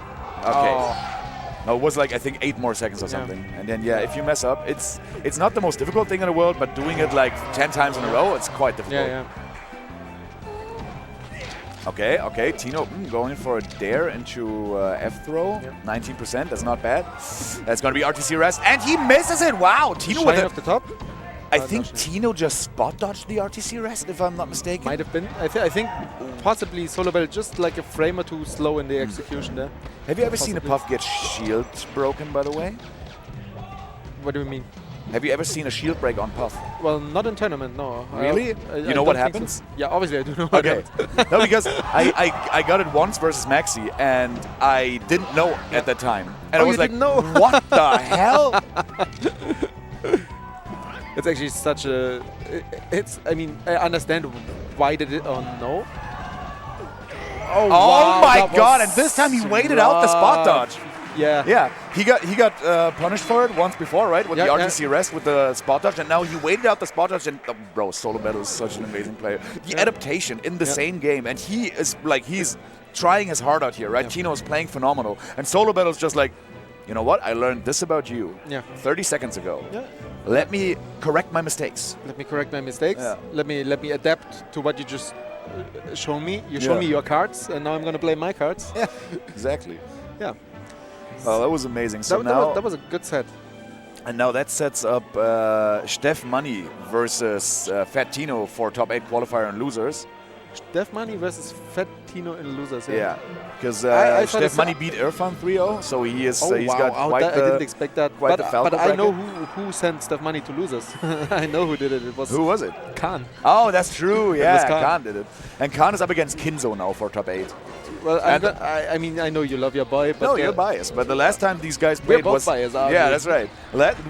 Oh. No, it was like I think 8 more seconds or something. And then if you mess up, it's not the most difficult thing in the world, but doing it like 10 times in a row, it's quite difficult. Yeah. Okay, Tino going for a dare into F throw. 19%, that's not bad. That's going to be RTC rest, and he misses it. Wow, Tino with it. Off the top. I think Tino just spot dodged the RTC rest, if I'm not mistaken. Might have been. I think possibly Solo Battle just like a frame or two slow in the execution there. Have you ever seen a Puff get shield broken, by the way? What do you mean? Have you ever seen a shield break on Puff? Well, not in tournament, no. Really? You know what happens? So. Yeah, obviously I do know what happens. No, because I got it once versus Maxi, and I didn't know at that time. And I was like, what the hell? It's actually such a... I mean, I understand why did it... Oh, no. Oh wow, my god, and this time he waited out the spot dodge. Yeah. He got punished for it once before, right? With the RTC rest with the spot dodge, and now he waited out the spot dodge. And bro, Solo Battle is such an amazing player. The adaptation in the same game, and he is like he's trying his heart out here, right? Tino is playing phenomenal, and Solo Battle is just like, you know what? I learned this about you 30 seconds ago. Yeah. Let me correct my mistakes. Yeah. Let me adapt to what you just shown me. You show me your cards, and now I'm gonna play my cards. Yeah, exactly. Yeah. Oh, that was amazing. So that was a good set. And now that sets up Steph Money versus Fat Tino for top 8 qualifier and losers. Steph Money versus Fat Tino in losers. Yeah, because Steph Money beat Irfan 3-0, so he is. He's got quite I didn't expect that. But I know who sent Steph Money to losers. I know who did it. Who was it? Khan. Oh, that's true. Yeah, Khan did it. And Khan is up against Kinzo now for top 8. Well, I mean, I know you love your boy, but no, you're biased. But the last time these guys played both biased, yeah, that's right.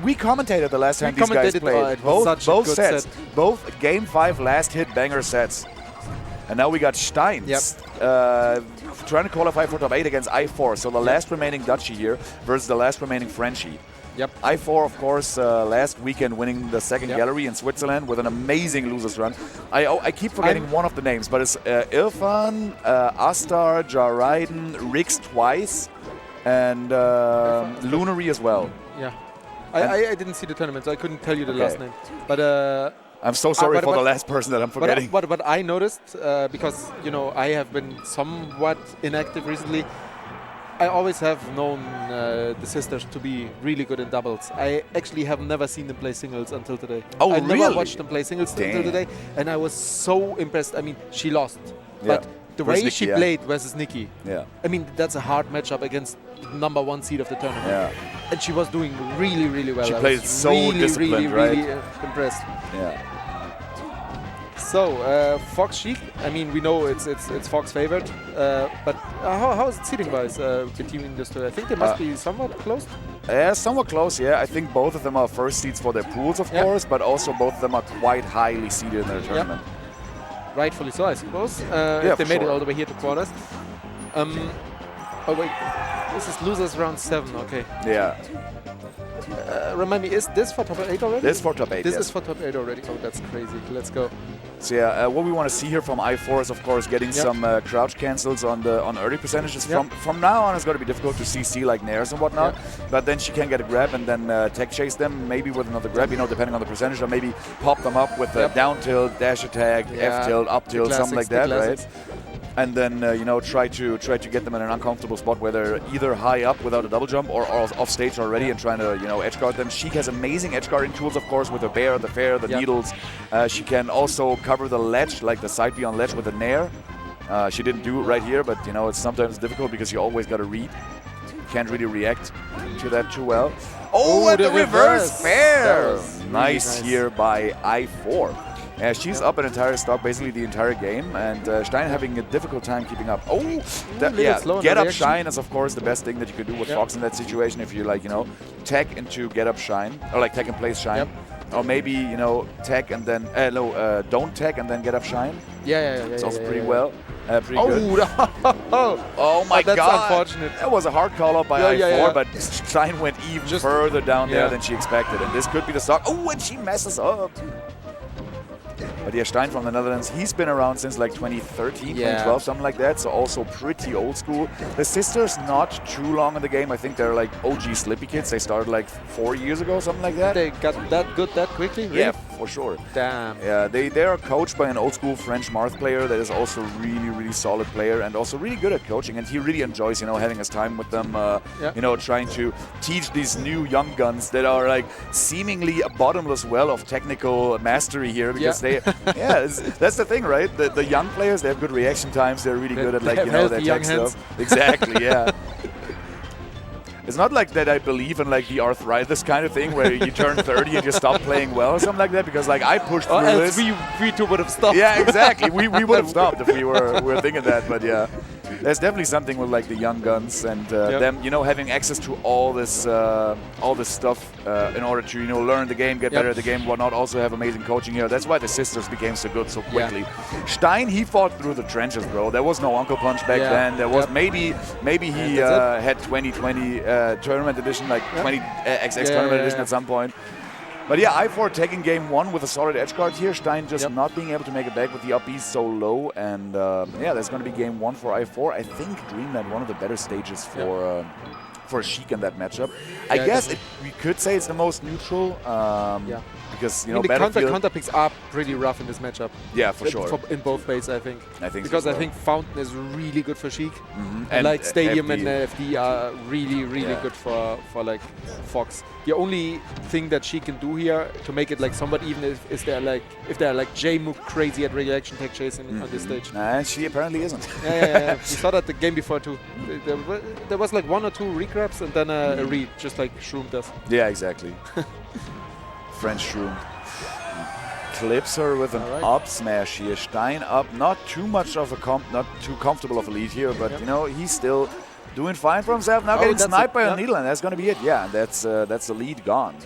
We commentated the last time these guys played. Both sets, both Game 5 last hit banger sets. And now we got Steins trying to qualify for top 8 against I4. So the last remaining Dutchie here versus the last remaining Frenchie. Yep. I4, of course, last weekend winning the second gallery in Switzerland with an amazing losers run. I keep forgetting one of the names, but it's Irfan, Astar, Jaraiden, Rix twice, and Lunary as well. Yeah. I didn't see the tournament, so I couldn't tell you the last name. But I'm so sorry for the last person that I'm forgetting. But I noticed, because, I have been somewhat inactive recently, I always have known the sisters to be really good in doubles. I actually have never seen them play singles until today. Oh, I really? never watched them play singles until today, and I was so impressed. I mean, she lost, but the way she played versus Nikki, I mean, that's a hard matchup against #1 seed of the tournament. Yeah. And she was doing really, really well. She played so disciplined, really impressed. Yeah. So, Fox Sheik, I mean, we know it's Fox favored, but how is it seating-wise between those two? I think they must be somewhat close. Yeah, somewhat close, yeah. I think both of them are first seeds for their pools, of course, but also both of them are quite highly seeded in their tournament. Rightfully so, I suppose, if they made it all the way here to quarters. Oh, wait, this is losers round 7, okay. Yeah. Remind me, is this for top 8 already? This is for top 8, This is for top 8 already. Oh, that's crazy. Let's go. So yeah, what we want to see here from I4 is, of course, getting some crouch cancels on early percentages. From now on, it's going to be difficult to CC like Nairs and whatnot, but then she can get a grab and then tech chase them, maybe with another grab, depending on the percentage, or maybe pop them up with a down tilt, dash attack, F tilt, up tilt, something like that, right? And then try to get them in an uncomfortable spot where they're either high up without a double jump or off stage already and trying to edge guard them. Sheik has amazing edge guarding tools, of course, with the bear, the fair, the needles. She can also cover the ledge, like the side B on ledge with a nair. She didn't do it right here, but it's sometimes difficult because you always got to read. Can't really react to that too well. Oh, and the reverse fair! Nice here by I4. She's up an entire stock, basically the entire game, and Stein having a difficult time keeping up. Oh, get up shine is of course the best thing that you could do with Fox in that situation. If you tech into get up shine, or tech and place shine, or maybe tech and then don't tech and then get up shine. Yeah. It's also pretty well. Pretty good. Oh my that's God. unfortunate. That was a hard call out by I4, yeah. but Stein went even further down there than she expected. And this could be the stock. Oh, and she messes up. But yeah, Stein from the Netherlands, he's been around since like 2013, 2012, something like that. So also pretty old school. The sisters, not too long in the game. I think they're like OG Slippy kids. They started like 4 years ago, something like that. They got that good that quickly? Really? Yeah, for sure. Damn. Yeah, they are coached by an old school French Marth player that is also really solid player and also really good at coaching. And he really enjoys, having his time with them. Trying to teach these new young guns that are like seemingly a bottomless well of technical mastery here because that's the thing, right? The young players, they have good reaction times. They're really good at their tech stuff. Exactly, yeah. It's not like that I believe in like the arthritis kind of thing where you turn 30 and you stop playing well or something like that because like I pushed through this. We two would have stopped. Yeah, exactly. we would have stopped if we were thinking that, but yeah. There's definitely something with like the young guns and them, having access to all this stuff in order to, learn the game, get better at the game, whatnot. Also have amazing coaching here. That's why the sisters became so good so quickly. Yeah. Stein, he fought through the trenches, bro. There was no Uncle Punch back then. There was maybe he had 2020 tournament edition, like 20 XX tournament edition at some point. But yeah, I4 taking game 1 with a solid edge guard here. Stein just not being able to make it back with the up B so low. And there's going to be game 1 for I4. I think Dreamland, one of the better stages for Sheik in that matchup. I guess we could say it's the most neutral. Because, the counter picks are pretty rough in this matchup. Yeah, for sure. In both ways, I think. Because so I think Fountain is really good for Sheik. And like Stadium FD. And FD are really good for like Fox. The only thing that she can do here to make it like somewhat even is if they're like J-Mook crazy at reaction tech chasing on this stage. And she apparently isn't. We saw that the game before too. There was like 1 or 2 regrabs and then a read, just like Shroom does. Yeah, exactly. French Shroom. Clips her with an up smash here. Stein up, not too much of a not too comfortable of a lead here, but he's still doing fine for himself. Now getting sniped by a needle, and that's going to be it. Yeah, that's the lead gone.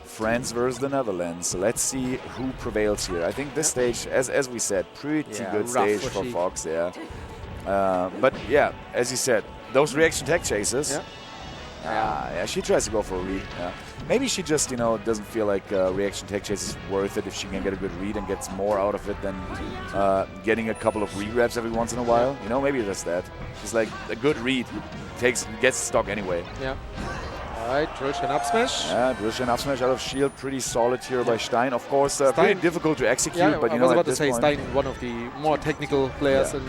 France versus the Netherlands. Let's see who prevails here. I think this stage, as we said, pretty good stage for Fox. Yeah, but yeah, as you said, those reaction tech chases. She tries to go for a read. Maybe she just, doesn't feel like reaction tech chase is worth it if she can get a good read and gets more out of it than getting a couple of regrabs every once in a while. Maybe that's that. She's like, a good read gets stock anyway. Yeah. All right, Drushan up smash. Yeah, Drushan up smash out of shield. Pretty solid here by Stein. Of course, pretty difficult to execute, but I was about to say Stein, one of the more technical players and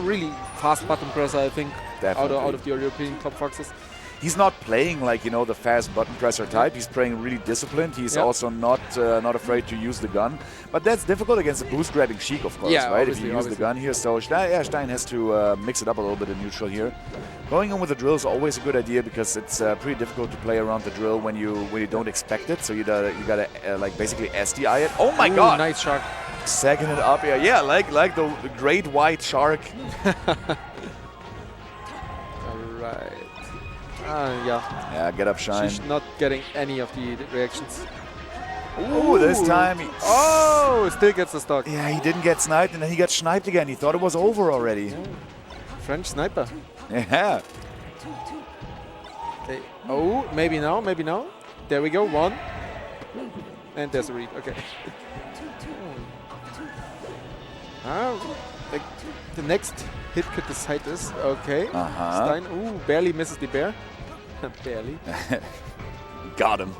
really fast button presser, I think, out of the European top Foxes. He's not playing like, the fast button presser type. He's playing really disciplined. He's also not afraid to use the gun. But that's difficult against the boost grabbing Sheik, of course, right? If you use the gun here. So Stein has to mix it up a little bit in neutral here. Going in with the drill is always a good idea because it's pretty difficult to play around the drill when you don't expect it. So you gotta like basically SDI it. Oh my God! Nice shark. Second it up here. Yeah, like the great white shark. All right. Yeah, get up, Shine. She's not getting any of the reactions. Ooh, this time still gets the stock. Yeah, he didn't get sniped, and then he got sniped again. He thought it was over already. French sniper. Yeah. Okay. Oh, maybe now. There we go, 1. And there's a read. Okay. Like the next hit could decide this. Okay. Stein. Ooh, barely misses the bear. Barely. Got him.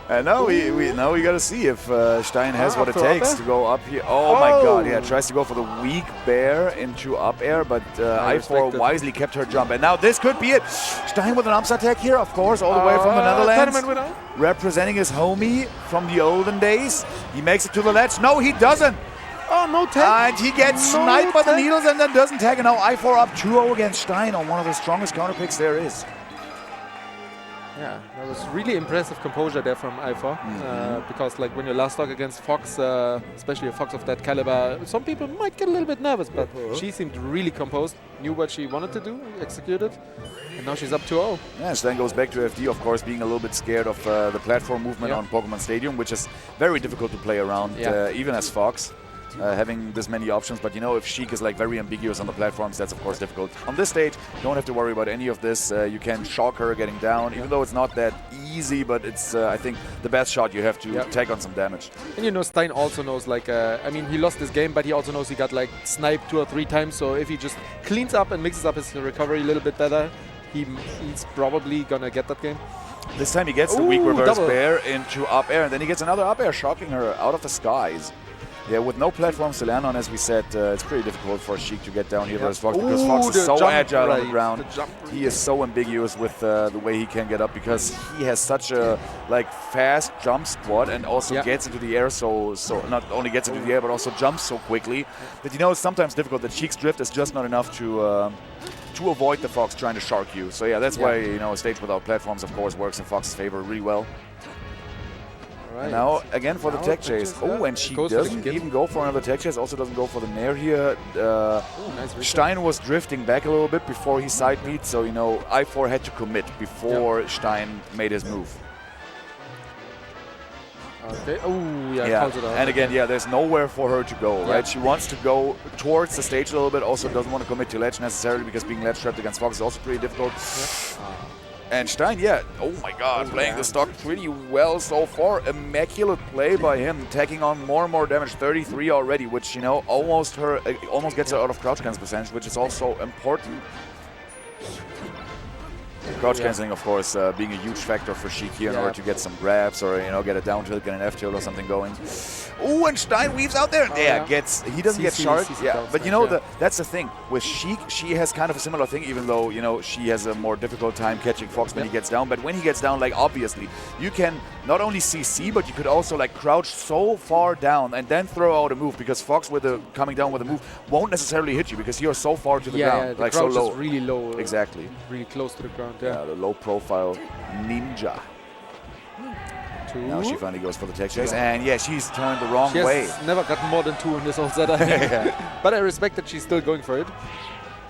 And now we got to see if Stein has what it takes to go up here. Oh my God! Yeah, tries to go for the weak bear into up air, but I4 wisely kept her jump. And now this could be it. Stein with an ups attack here, of course, all the way from the Netherlands, representing his homie from the olden days. He makes it to the ledge. No, he doesn't. Oh, no tag. And he gets sniped by the needles and then doesn't tag. And now I4 up 2-0 against Stein on one of the strongest counter picks there is. Yeah, that was really impressive composure there from I4. Because like when you last stock against Fox, especially a Fox of that caliber, some people might get a little bit nervous, but she seemed really composed, knew what she wanted to do, executed, and now she's up 2-0. Yeah, Stein goes back to FD, of course, being a little bit scared of the platform movement on Pokemon Stadium, which is very difficult to play around, even as Fox. having this many options. But you know, if Sheik is like very ambiguous on the platforms, that's of course difficult. On this stage, you don't have to worry about any of this. You can shock her getting down, even though it's not that easy, but it's I think the best shot you have to take on some damage. And you know, Stein also knows, like, I mean, he lost this game, but he also knows he got like sniped 2 or 3 times. So if he just cleans up and mixes up his recovery a little bit better, he's probably gonna get that game. This time he gets the weak reverse bair into up air, and then he gets another up air, shocking her out of the skies. Yeah, with no platforms to land on, as we said, it's pretty difficult for Sheik to get down here versus Fox, because Fox is so agile on the ground. He is so ambiguous with the way he can get up, because he has such a like fast jump squat and also gets into the air so not only gets into the air but also jumps so quickly that, you know, it's sometimes difficult. That Sheik's drift is just not enough to avoid the Fox trying to shark you. So yeah, that's why, you know, a stage without platforms of course works in Fox's favor really well. And now again for the tech chase. Oh, and she doesn't even go for another tech chase. Also doesn't go for the nair here. Nice Stein was drifting back a little bit before he side beat, so you know I4 had to commit before Stein made his move. Okay. Oh, yeah. Calls it out. And again, there's nowhere for her to go, right? She wants to go towards the stage a little bit. Also doesn't want to commit to ledge necessarily, because being ledge trapped against Fox is also pretty difficult. And Stein, oh my god, playing the stock pretty well so far. Immaculate play by him, taking on more and more damage, 33 already, which, you know, almost gets her out of crouch cancel percentage, which is also important. Crouch canceling, of course, being a huge factor for Sheik here in order to get some grabs or, you know, get a down tilt, get an F tilt or something going. Oh, and Stein weaves out there. He doesn't get sharked. But you know, that's the thing. With Sheik, she has kind of a similar thing, even though, you know, she has a more difficult time catching Fox when he gets down. But when he gets down, like, obviously, you can not only CC, but you could also, like, crouch so far down and then throw out a move, because Fox coming down with a move won't necessarily hit you because you're so far to the ground. The like, so low. Is really low. Exactly. Really close to the ground, the low profile ninja. Now she finally goes for the tech chase, and she's turned the wrong way. She's never gotten more than 2 in this whole set, I think. But I respect that she's still going for it.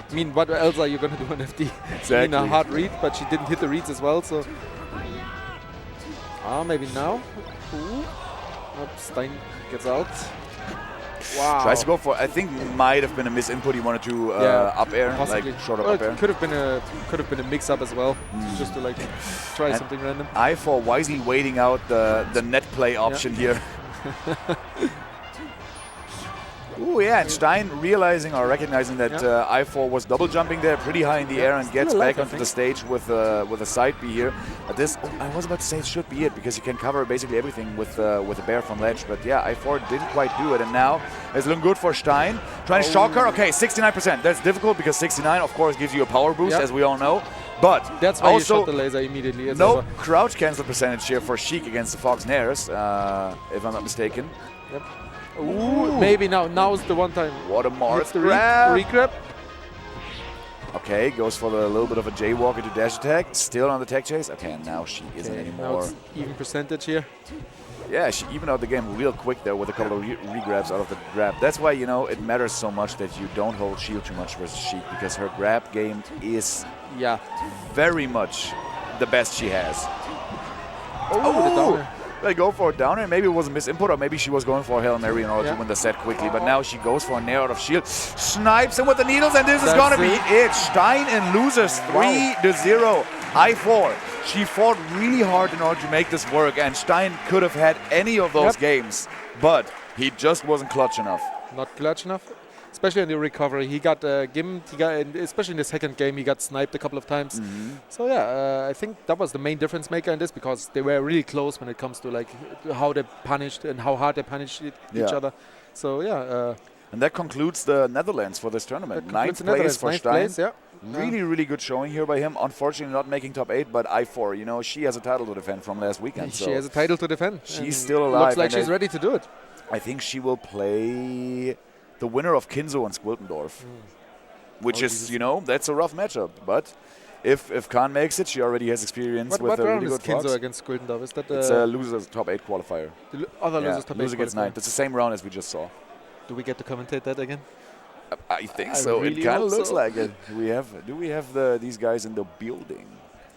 I mean, what else are you going to do on FD? Exactly. I mean, a hard read, but she didn't hit the reads as well, so... maybe now. Stein gets out. Wow. Tries to go for, I think might have been a misinput. He wanted to up air, possibly. like short up air. Could have been a mix up as well, just to like try something random. I4 wisely waiting out the net play option here. Ooh, and Stein realizing or recognizing that I4 was double jumping there pretty high in the air and gets back onto the stage with a side B here. But this, I was about to say, it should be it, because you can cover basically everything with a bair from ledge. But I4 didn't quite do it, and now it's looking good for Stein. Trying to shock her. Okay, 69%. That's difficult because 69, of course, gives you a power boost, as we all know. But that's why also you shot the laser immediately. No crouch cancel percentage here for Sheik against the Fox Nairs, if I'm not mistaken. Yep. Ooh, maybe now's the one time. What a Mars grab. Re-grab. Okay, goes for the little bit of a jaywalk into dash attack. Still on the tech chase. Okay, and now she isn't anymore. Now it's even percentage here. Yeah, she evened out the game real quick there with a couple of re-grabs out of the grab. That's why, you know, it matters so much that you don't hold shield too much versus Sheik, because her grab game is very much the best she has. Oh, They go for a downer. Maybe it was a misinput, or maybe she was going for a Hail Mary in order to win the set quickly. But now she goes for a nair out of shield. Snipes him with the needles, and this is going to be it. Stein and losers 3-0. I4. She fought really hard in order to make this work, and Stein could have had any of those games, but he just wasn't clutch enough. Not clutch enough. Especially in the recovery, he got gimped. Especially in the second game, he got sniped a couple of times. So I think that was the main difference maker in this, because they were really close when it comes to like how they punished and how hard they punished each other. So and that concludes the Netherlands for this tournament. 9th place for Stein. Really, really good showing here by him. Unfortunately, not making top 8, but I4, you know, she has a title to defend from last weekend. She has a title to defend. She's still alive. Looks like she's ready to do it. I think she will play the winner of Kinzo and Squiltendorf, which is, you know, that's a rough matchup. But if Khan makes it, she already has experience with a really good Kinzo Fox. Against Squiltendorf? Is that it's a loser's top 8 qualifier. The other loser's top 8 loser gets 9th. It's the same round as we just saw. Do we get to commentate that again? I think so. Really, it kind of looks like it. Do we have these guys in the building?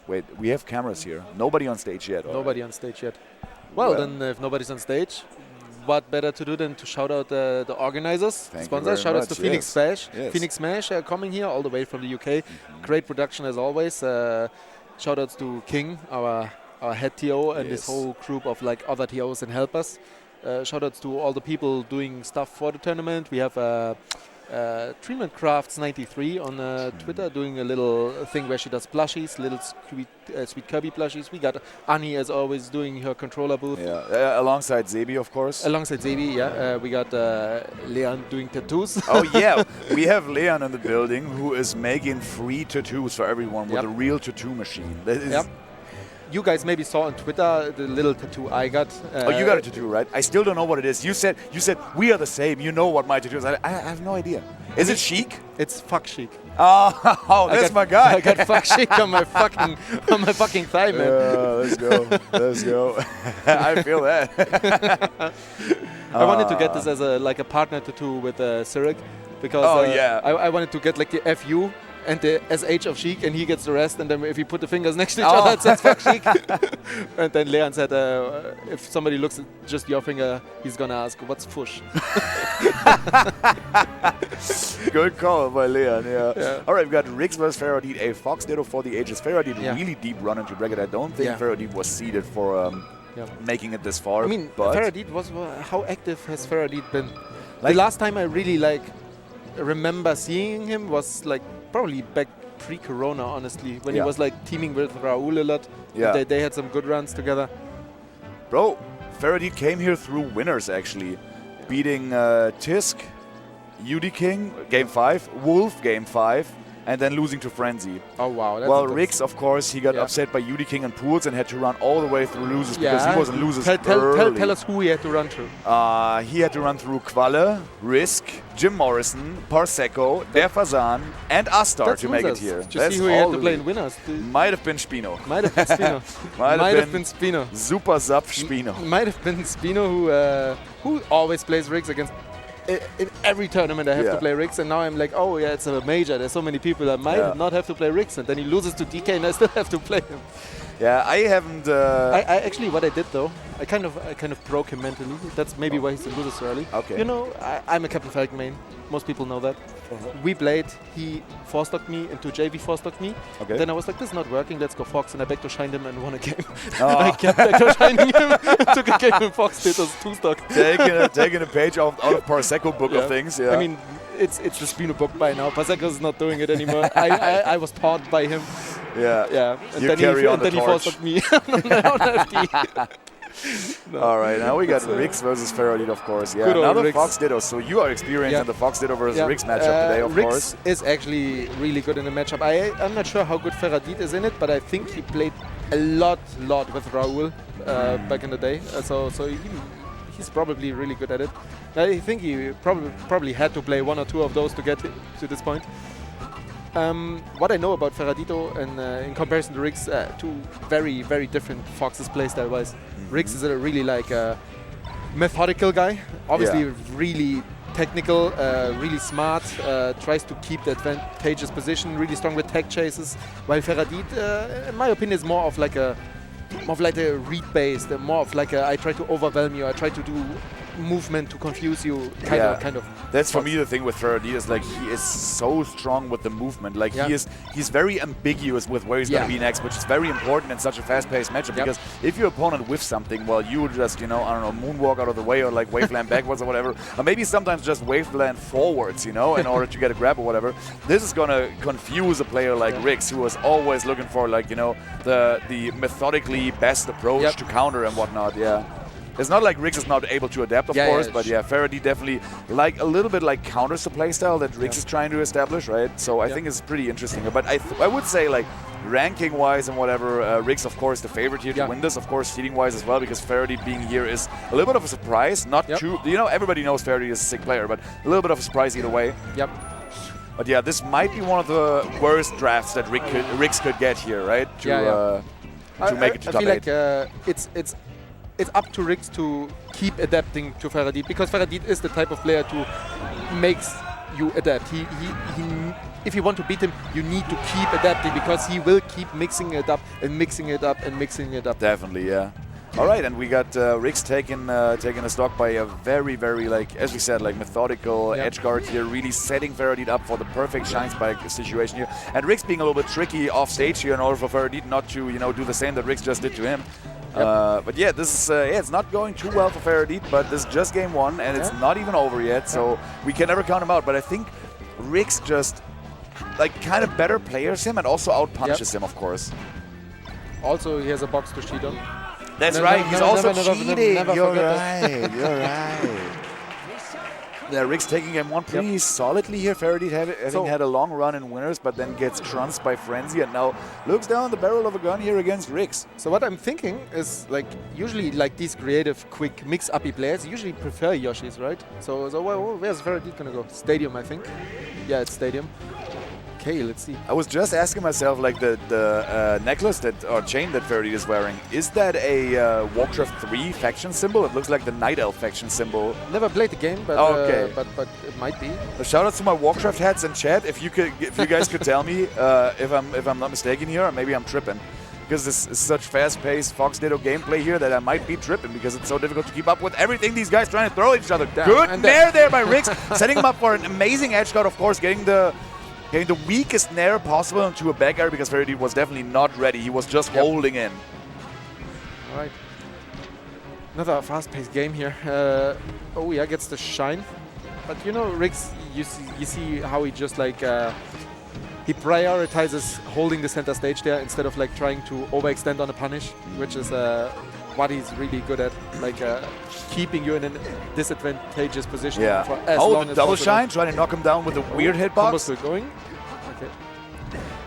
Wait, we have cameras here. Nobody on stage yet. Nobody on stage yet. Well, then if nobody's on stage, what better to do than to shout out the organizers, Thank you sponsors. very Shout outs to much, Phoenix yes. Smash. Yes. Phoenix Smash coming here all the way from the UK. Great production as always. Shout outs to King, our head TO, and his Yes. whole group of like other TOs and helpers. Shout outs to all the people doing stuff for the tournament. We have Treatment Crafts 93 on Twitter doing a little thing where she does plushies, little sweet Kirby plushies. We got Annie as always doing her controller booth. Yeah, alongside Zebi, of course. Alongside Zebi, yeah. We got Leon doing tattoos. Oh yeah, we have Leon in the building who is making free tattoos for everyone with Yep. a real tattoo machine. That is Yep. You guys maybe saw on Twitter the little tattoo I got. Oh, you got a tattoo, right? I still don't know what it is. You said we are the same. You know what my tattoo is. I have no idea. Is it chic? It's fuck chic. Oh, that's my guy. I got fuck chic on my fucking thigh, man. Let's go. Let's go. I feel that. I wanted to get this as a partner tattoo with Cyric because I wanted to get like the FU and the SH of Chic, and he gets the rest, and then if you put the fingers next to each other, it says fuck Chic. And then Leon said, if somebody looks at just your finger, he's gonna ask, what's Fush? Good call by Leon, yeah. All right, we've got Riggs versus Faradid, a Fox Ditto for the ages. Faradid really deep run into bracket. I don't think Faradid was seeded for making it this far. I mean, but Faradid was, how active has Faradid been? The last time I really remember seeing him was like probably back pre-Corona, honestly, when he was like teaming with Raul a lot. Yeah. They had some good runs together. Bro, Faradid came here through winners, actually. Beating Tisk, UD King, Game 5, Wolf, Game 5, and then losing to Frenzy. Oh, wow. Well, Riggs, of course, he got upset by UD King and Pools and had to run all the way through losers because he was in losers early. Tell us who he had to run through. He had to run through Qualle, Risk, Jim Morrison, Parsecco, Der Fazan, and Astar to make it here. Just see who he had to play in winners. Might have been Spino. Might have been Spino. Might have been Spino. Super Zap Spino. Might have been Spino who always plays Riggs against. In every tournament I have to play Riggs, and now I'm like, oh yeah, it's a major. There's so many people that might not have to play Riggs, and then he loses to DK, and I still have to play him. Yeah, I haven't. I actually, what I did though, I kind of broke him mentally. That's maybe why he's in losers so early. Okay. You know, I'm a Captain Falcon main. Most people know that. We played. He four-stocked me into JV four-stocked me. Okay. Then I was like, this is not working. Let's go Fox, and I back to shined him and won a game. I kept back to shining him. Took a game and Fox did us two-stock. Taking a page out of Parsecco book of things. Yeah. I mean, it's the Spino book by now. Parsecco is not doing it anymore. I was taught by him. Yeah. And You then carry on the he torch. forced me on FD. All right, now we got Riggs versus Faradid, of course. Yeah, Good old another Riggs. Fox Ditto. So you are experiencing the Fox Ditto versus Riggs matchup today, of Riggs course. is actually really good in the matchup. I'm not sure how good Faradid is in it, but I think he played a lot with Raul back in the day. So he's probably really good at it. I think he probably had to play one or two of those to get to this point. What I know about Faradito and in comparison to Riggs, two very, very different Foxes playstyle-wise. Riggs is a really methodical guy, obviously really technical, really smart, tries to keep the advantageous position, really strong with tech chases, while Faradid, in my opinion, is more of like a read-based, more of like a I try to overwhelm you, I try to do movement to confuse you kind of. That's for me the thing with Faradid is like he is so strong with the movement. Like he's very ambiguous with where he's going to be next, which is very important in such a fast-paced matchup because if your opponent whiffs something, well, you just I don't know, moonwalk out of the way or like waveland backwards or whatever, or maybe sometimes just waveland forwards, in order to get a grab or whatever. This is going to confuse a player like Riggs, who is always looking for the methodically best approach to counter and whatnot. Yeah. It's not like Riggs is not able to adapt, of course, but Faradid definitely a little bit counters the playstyle that Riggs is trying to establish, right? So I think it's pretty interesting. But I would say ranking-wise and whatever, Riggs, of course, the favorite here to win this, of course, seeding-wise as well, because Faradid being here is a little bit of a surprise. Not too, everybody knows Faradid is a sick player, but a little bit of a surprise either way. Yep. But yeah, this might be one of the worst drafts that Riggs could get here, right? To make it to top 8. I feel like it's up to Riggs to keep adapting to Faradid, because Faradid is the type of player to makes you adapt. He if you want to beat him, you need to keep adapting, because he will keep mixing it up and mixing it up and mixing it up. Definitely, yeah. All right, and we got Rix taking a stock by a very, very, like, as we said, like methodical edge guard here, really setting Faradit up for the perfect shine spike situation here. And Rix being a little bit tricky off stage here in order for Faradit not to, you know, do the same that Rix just did to him. But yeah, this is it's not going too well for Faradit, but this is just game 1, and it's not even over yet, so we can never count him out. But I think Rix just, like, kind of better players him and also out punches him, of course. Also, he has a box to cheat on. That's right, he's also cheating. You're right, you're right. Yeah, Rix taking game 1 pretty solidly here. Faradit having had a long run in winners, but then gets trounced by Frenzy and now looks down the barrel of a gun here against Rix. So what I'm thinking is, like, usually like these creative, quick mix-uppy players usually prefer Yoshis, right? So where's Faradit gonna go? Stadium, I think. Yeah, it's Stadium. Okay, let's see. I was just asking myself, like, the necklace or chain that Faradit is wearing, is that a Warcraft 3 faction symbol? It looks like the Night Elf faction symbol. Never played the game, but but it might be. Shout out to my Warcraft hats in chat. If you guys could tell me if I'm not mistaken here, or maybe I'm tripping, because this is such fast-paced Fox Ditto gameplay here that I might be tripping because it's so difficult to keep up with everything these guys trying to throw at each other. Damn. Good And nair there by Rix, setting him up for an amazing edge guard, of course, getting the weakest nair possible into a back air because Faradit was definitely not ready. He was just holding in. All right. Another fast-paced game here. Oh yeah, gets the shine. But you know, Rix, you see how he just like he prioritizes holding the center stage there instead of like trying to overextend on a punish, which is what he's really good at, like keeping you in a disadvantageous position for as long as double possible. shine, trying to knock him down with a weird hitbox. Combos still going. Okay.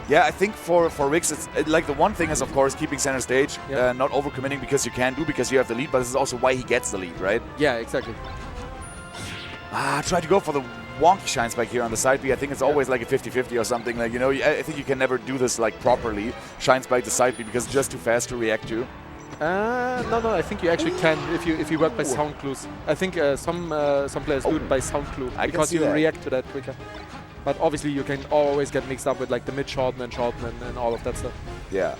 Yeah, I think for Rix, it's like the one thing is, of course, keeping center stage, not overcommitting because you can because you have the lead, but this is also why he gets the lead, right? Yeah, exactly. Try to go for the wonky shine spike here on the side B. I think it's always like a 50-50 or something. Like, you know, I think you can never do this like properly, shine spike the side B, because it's just too fast to react to. No, I think you actually can if you work by sound clues. I think some players do it by sound clue because you react to that quicker. But obviously you can always get mixed up with like the mid shortman and all of that stuff. Yeah.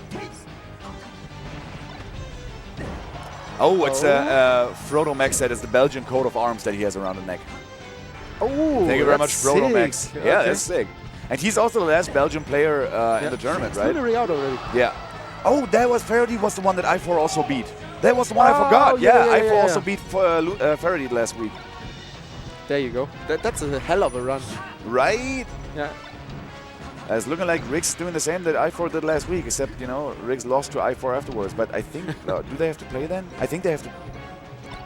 Oh, it's Frodo Max said it's the Belgian coat of arms that he has around the neck. Oh, thank you very much, Frodo Max. Sick. Yeah, Okay. that's sick. And he's also the last Belgian player in the tournament, It's right? literally out already. Yeah. Oh, that was Faradit was the one that I4 also beat. That was the one I forgot. Yeah, I4 also beat Faradit last week. There you go. That's a hell of a run. Right? Yeah. It's looking like Riggs doing the same that I4 did last week, except, you know, Riggs lost to I4 afterwards. But I think, do they have to play then? I think they have to.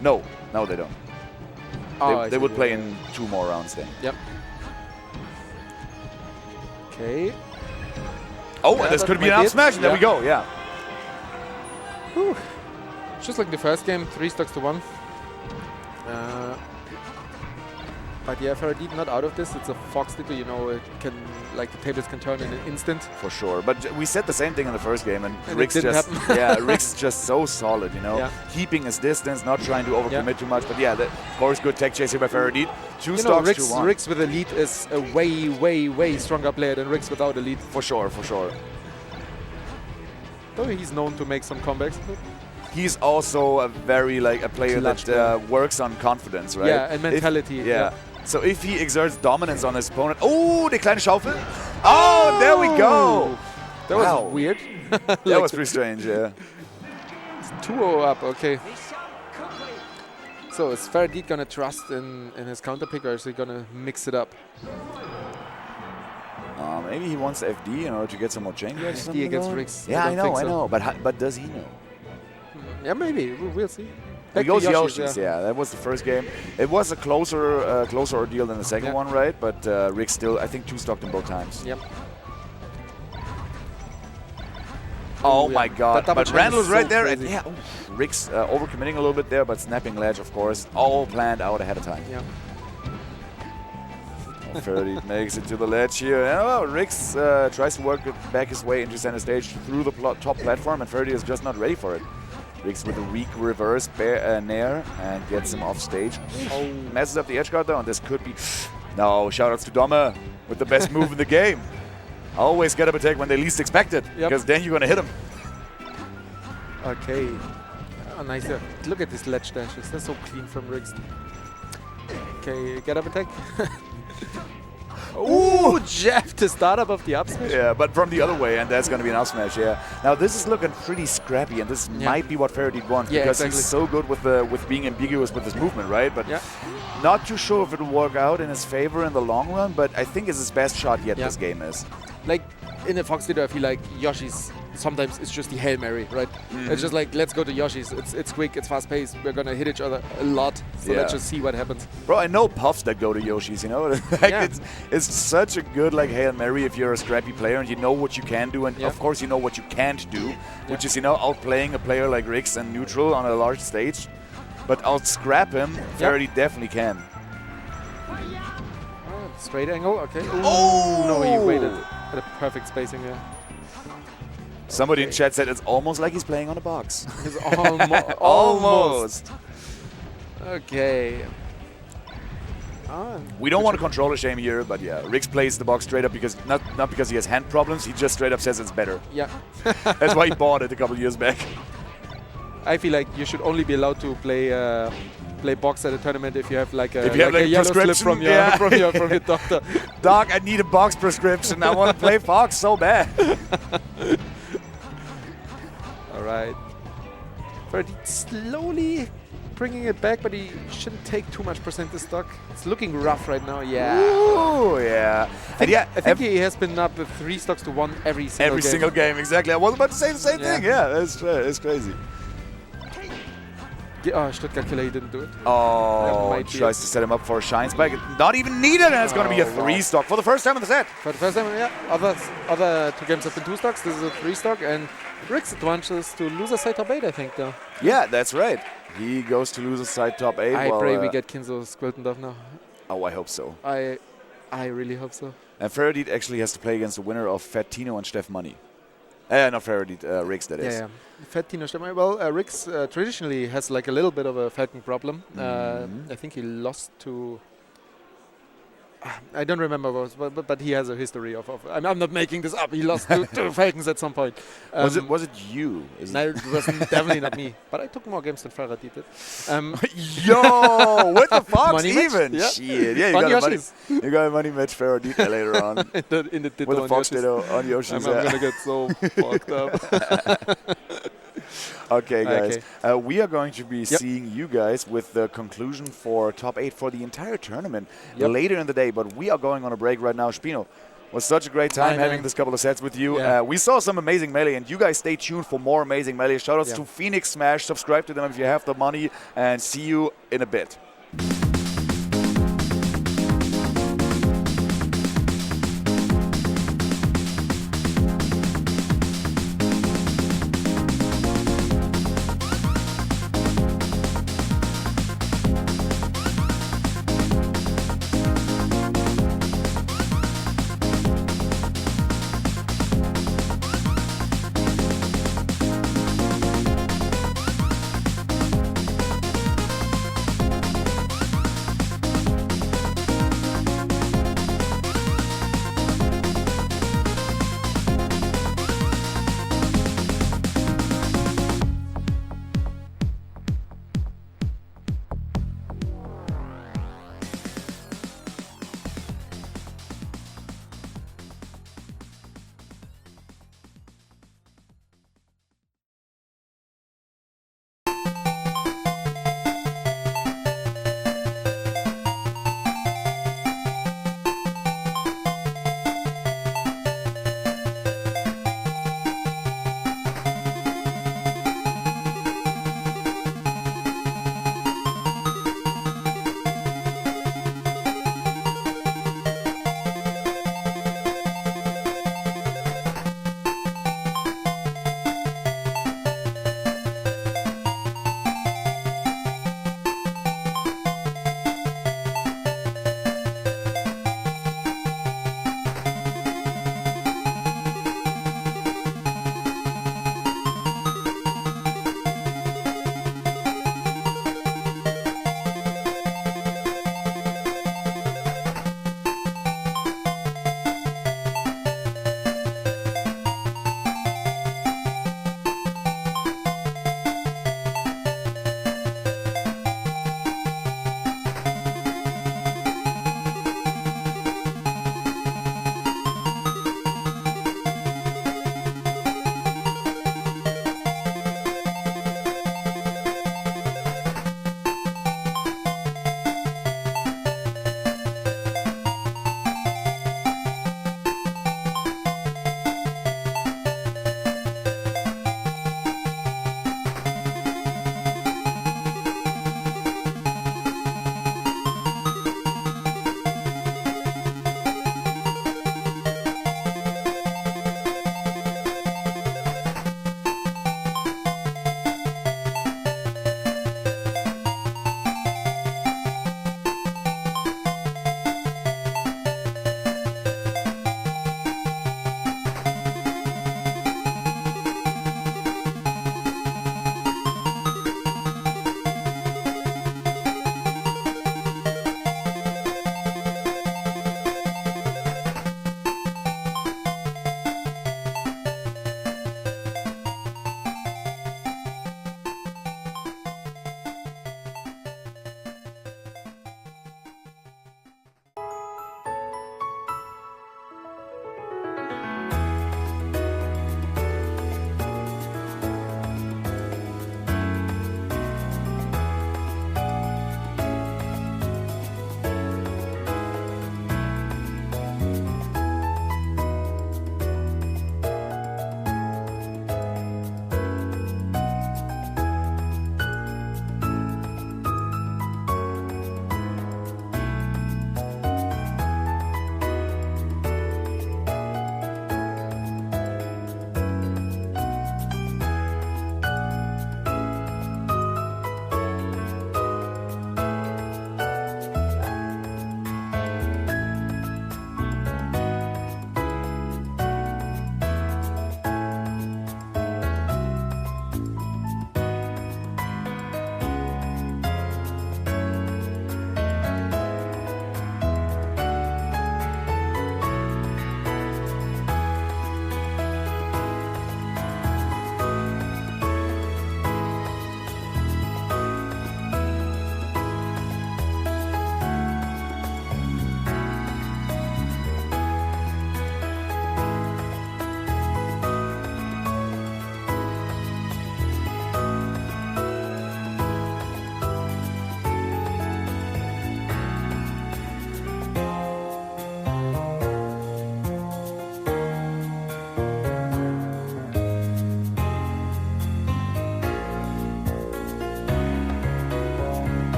No, they don't. They would play in 2 more rounds then. Yep. Okay. Oh, and this could be an up smash. There we go, yeah. Whew. Just like the first game, 3 stocks to 1. But yeah, Faradit not out of this. It's a Fox Ditto, you know, it can, like, the tables can turn in an instant. For sure. But we said the same thing in the first game, and Riggs just Riggs is just so solid, you know, keeping his distance, not trying to overcommit too much. But yeah, of course, good tech chase here by Faradit. 2 stocks to 1. Riggs with a lead is a way stronger player than Riggs without a lead. For sure, for sure. Though he's known to make some comebacks. He's also a very, like, a player that works on confidence, right? Yeah, and mentality. Yeah. So if he exerts dominance on his opponent... Oh, the kleine Schaufel. Oh, there we go. That was weird. That was pretty strange, yeah. It's 2-0 up, okay. So is Faradit going to trust in his counter pick, or is he going to mix it up? Maybe he wants FD in order to get some more chain guards. FD against Riggs. Yeah, I know. But does he know? Yeah, maybe. We'll see. He goes Yoshi's, yeah. That was the first game. It was a closer ordeal than the second one, right? But Rick still, I think, 2-stocked him both times. Yep. Oh my God! But Randall's right there, crazy. and yeah, Rick's overcommitting a little bit there, but snapping ledge, of course, all planned out ahead of time. Yeah. Faradit makes it to the ledge here. And, Riggs tries to work back his way into center stage through the top platform, and Faradit is just not ready for it. Riggs with a weak reverse nair and gets him off stage. Oh, messes up the edge guard though, and this could be... No, shoutouts to Domme with the best move in the game. Always get up attack when they least expect it, because then you're going to hit him. Okay. Oh, nice. Look at these ledge dashes. They're so clean from Riggs. Okay, get up attack. Ooh, Jeff to start up of the up smash. Yeah, but from the other way, and that's going to be an up smash, yeah. Now, this is looking pretty scrappy, and this might be what Faraday wants, because he's so good with being ambiguous with his movement, right? But not too sure if it'll work out in his favor in the long run, but I think it's his best shot yet this game is. Like, in the Fox Leader, I feel like Yoshi's sometimes it's just the Hail Mary, right? It's just like, let's go to Yoshi's. It's quick, it's fast paced. We're gonna hit each other a lot, so let's just see what happens. Bro, I know puffs that go to Yoshi's, you know? Like it's such a good like Hail Mary if you're a scrappy player and you know what you can do, and of course you know what you can't do, which is, you know, outplaying a player like Riggs and neutral on a large stage. But out scrap him, Faraday definitely can. Straight angle, okay. Ooh, no, he waited at a perfect spacing here. Somebody in chat said it's almost like he's playing on a box. It's almost. Okay. We don't want to controller shame here, but yeah, Riggs plays the box straight up because not because he has hand problems. He just straight up says it's better. Yeah. That's why he bought it a couple years back. I feel like you should only be allowed to play play box at a tournament if you have like a, like a yellow slip from your from your doctor. Doc, I need a box prescription. I want to play box so bad. All right. Faraday slowly bringing it back, but he shouldn't take too much percentage stock. It's looking rough right now. Yeah. Ooh, yeah. I think he has been up with 3 stocks to 1 every single game. Exactly. I was about to say the same thing. Yeah, it's crazy. Oh, Stuttgart killer, he didn't do it. Oh, tries to set him up for a shine spike. Not even needed, and it's going to be a 3 stock for the first time in the set. For the first time, yeah. Other 2 games have been 2 stocks. This is a 3 stock, and Riggs advances to loser side top 8, I think, though. Yeah, that's right. He goes to loser side top 8. I pray we get Kinzo Squiltendorf now. Oh, I hope so. I really hope so. And Faraday actually has to play against the winner of Fat Tino and Steff Money. Not Faraday, Riggs, that is. Yeah. Fat Tino Steff Money. Well, Riggs traditionally has like a little bit of a Falcon problem. I think he lost to... I don't remember what it was, but he has a history of I'm not making this up. He lost to Falcons at some point. Was it you? No, it was definitely not me. But I took more games than Faraday did. Yo, what the fuck? Money even? Yeah. Shit. Yeah, you got a money match Faraday later on. in the with the Fox Ditto on Yoshi's. I'm going to get so fucked up. Okay, guys. We are going to be seeing you guys with the conclusion for top 8 for the entire tournament later in the day. But we are going on a break right now. Spino, it was such a great time having this couple of sets with you. Yeah. We saw some amazing Melee, and you guys stay tuned for more amazing Melee. Shoutouts to Phoenix Smash. Subscribe to them if you have the money, and see you in a bit.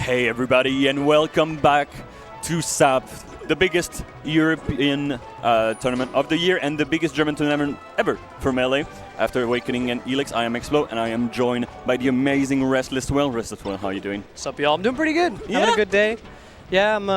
Hey everybody, and welcome back to SAPF, the biggest European tournament of the year and the biggest German tournament ever for Melee. After Awakening and Elix, I am Explo, and I am joined by the amazing Restless Well. Restless Well, how are you doing? What's up, y'all? I'm doing pretty good. Yeah? Having a good day. Yeah, I'm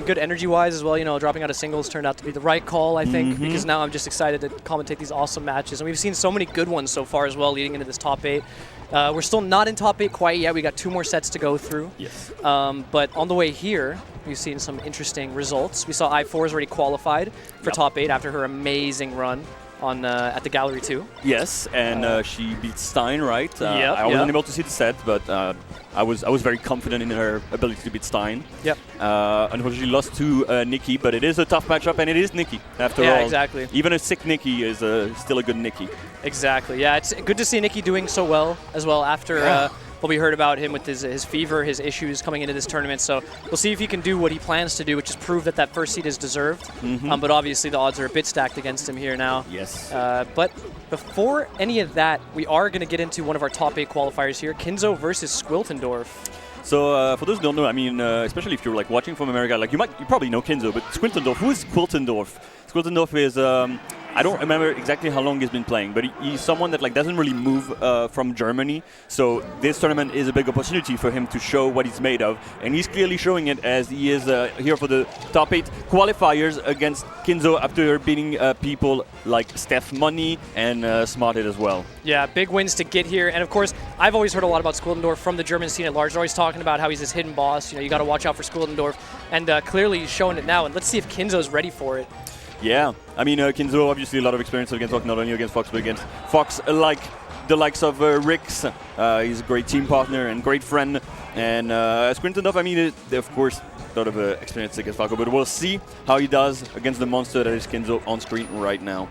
good energy-wise as well. You know, dropping out of singles turned out to be the right call, I think, because now I'm just excited to commentate these awesome matches. And we've seen so many good ones so far as well leading into this top 8. We're still not in top 8 quite yet. We got 2 more sets to go through. Yes. But on the way here, we've seen some interesting results. We saw I4's already qualified for top 8 after her amazing run on at the Gallery 2. Yes, and she beat Stein, right? Yep, I wasn't able to see the set, but I was very confident in her ability to beat Stein. Yep. Unfortunately, lost to Nikki, but it is a tough matchup, and it is Nikki after all. Yeah, exactly. Even a sick Nikki is still a good Nikki. Exactly. Yeah, it's good to see Nikki doing so well as well after what we heard about him with his fever, his issues coming into this tournament. So we'll see if he can do what he plans to do, which is prove that that first seed is deserved. But obviously the odds are a bit stacked against him here now. Yes. But before any of that, we are going to get into one of our top 8 qualifiers here, Kinzo versus Squiltendorf. So for those who don't know, I mean, especially if you're like watching from America, like you probably know Kinzo, but Squiltendorf, who is Squiltendorf? Squiltendorf is I don't remember exactly how long he's been playing, but he's someone that like doesn't really move from Germany. So this tournament is a big opportunity for him to show what he's made of, and he's clearly showing it as he is here for the top 8 qualifiers against Kinzo after beating people like Steph Money and Smarted as well. Yeah, big wins to get here, and of course, I've always heard a lot about Squiltendorf from the German scene at large. They're always talking about how he's this hidden boss. You know, you got to watch out for Squiltendorf, and clearly he's showing it now. And let's see if Kinzo's ready for it. Yeah, I mean, Kinzo, obviously a lot of experience against Fox, not only against Fox, but against Fox, like the likes of Rix. He's a great team partner and great friend. And Squiltendorf, I mean, of course, a lot of experience against Falco, but we'll see how he does against the monster that is Kinzo on screen right now.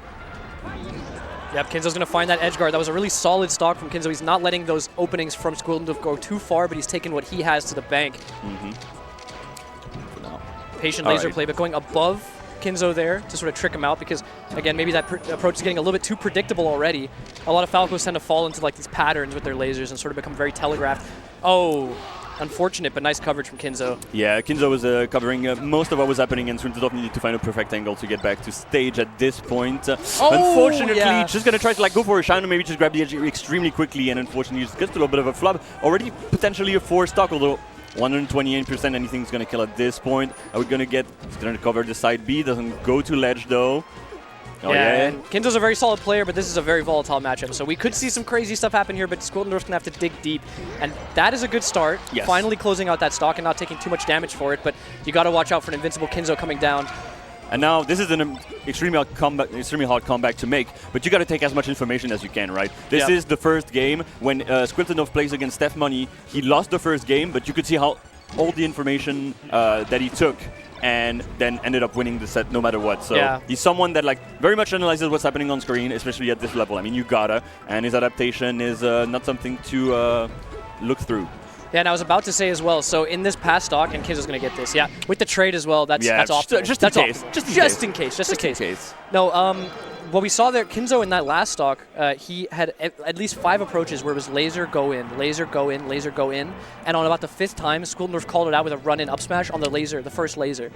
Yep, Kinzo's going to find that edge guard. That was a really solid stock from Kinzo. He's not letting those openings from Squiltendorf go too far, but he's taking what he has to the bank. Patient laser play, but going above Kinzo there to sort of trick him out because, again, maybe that approach is getting a little bit too predictable already. A lot of Falcos tend to fall into like these patterns with their lasers and sort of become very telegraphed. Oh, unfortunate, but nice coverage from Kinzo. Yeah, Kinzo was covering most of what was happening, and Squiltendorf needed to find a perfect angle to get back to stage at this point. Unfortunately, just going to try to like go for a shine and maybe just grab the edge extremely quickly, and unfortunately just gets a little bit of a flub. Already potentially a 4 stock, although 128%, anything's going to kill at this point. Are we going to get... He's going to cover the side B. Doesn't go to ledge, though. Oh, yeah. And Kinzo's a very solid player, but this is a very volatile matchup. So we could see some crazy stuff happen here, but Squiltendorf's going to have to dig deep. And that is a good start. Yes. Finally closing out that stock and not taking too much damage for it. But you got to watch out for an invincible Kinzo coming down. And now this is an extremely hard comeback to make, but you got to take as much information as you can, right? This is the first game. When Squiltendorf plays against Steph Money, he lost the first game, but you could see how all the information that he took and then ended up winning the set no matter what. So he's someone that like very much analyzes what's happening on screen, especially at this level. I mean, you gotta, and his adaptation is not something to look through. Yeah, and I was about to say as well, so in this past stock, and Kinzo's going to get this, with the trade as well, that's optimal. Just in case. No, what we saw there, Kinzo in that last stock, he had at least 5 approaches where it was laser, go in, laser, go in, laser, go in, and on about the 5th time, Squiltendorf called it out with a run-in up smash on the laser, the first laser,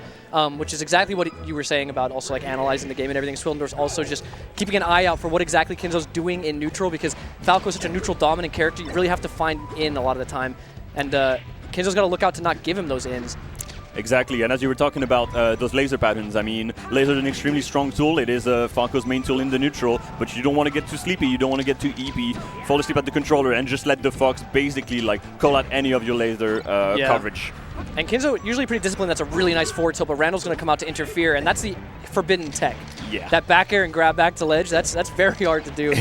which is exactly what you were saying about also like analyzing the game and everything. Squiltendorf's also just keeping an eye out for what exactly Kinzo's doing in neutral, because Falco's such a neutral dominant character, you really have to find in a lot of the time. And Kinzo's got to look out to not give him those ins. Exactly, and as you were talking about those laser patterns, I mean, laser is an extremely strong tool. It is Falco's main tool in the neutral, but you don't want to get too sleepy, you don't want to get too EP, fall asleep at the controller, and just let the Fox basically like call out any of your laser coverage. And Kinzo, usually pretty disciplined, that's a really nice forward tilt, but Randall's going to come out to interfere, and that's the forbidden tech. Yeah. That back air and grab back to ledge, that's very hard to do.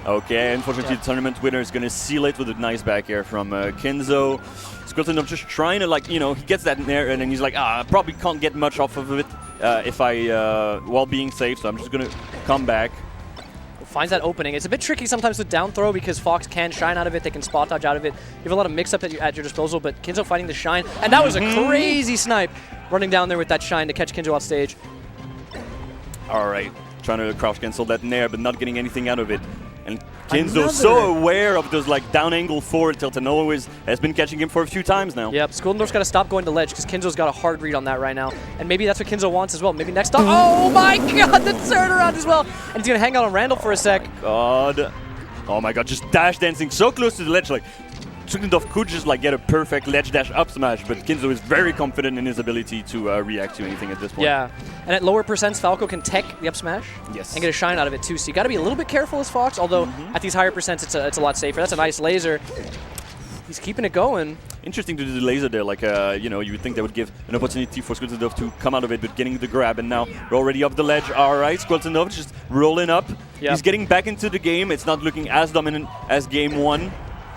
Okay, unfortunately the tournament winner is going to seal it with a nice back air from Kinzo. Squiltendorf just trying to, like, you know, he gets that in there and then he's like, I probably can't get much off of it if while being safe, so I'm just going to come back. Finds that opening. It's a bit tricky sometimes with down throw because Fox can shine out of it, they can spot dodge out of it. You have a lot of mix-up at your disposal, but Kinzo fighting the shine, and that was a crazy snipe running down there with that shine to catch Kinzo off stage. All right, trying to crouch cancel that nair, but not getting anything out of it. And Kinzo so aware of those like down angle forward tilt and always has been catching him for a few times now. Yep, Skuldendorf's got to stop going to ledge because Kinzo's got a hard read on that right now. And maybe that's what Kinzo wants as well. Maybe next stop. Oh my god, the turnaround as well. And he's going to hang out on Randall for a sec. God. Oh my god, just dash dancing so close to the ledge. Like, Skuldendorf could just like get a perfect ledge dash up smash, but Kinzo is very confident in his ability to react to anything at this point. Yeah, and at lower percents, Falco can tech the up smash Yes. and get a shine out of it too. So you got to be a little bit careful as Fox, although at these higher percents, it's a lot safer. That's a nice laser. He's keeping it going. Interesting to do the laser there, like, you know, you would think that would give an opportunity for Skuldendorf to come out of it, but getting the grab, and now we're already up the ledge. All right, Skuldendorf just rolling up. Yep. He's getting back into the game. It's not looking as dominant as game one.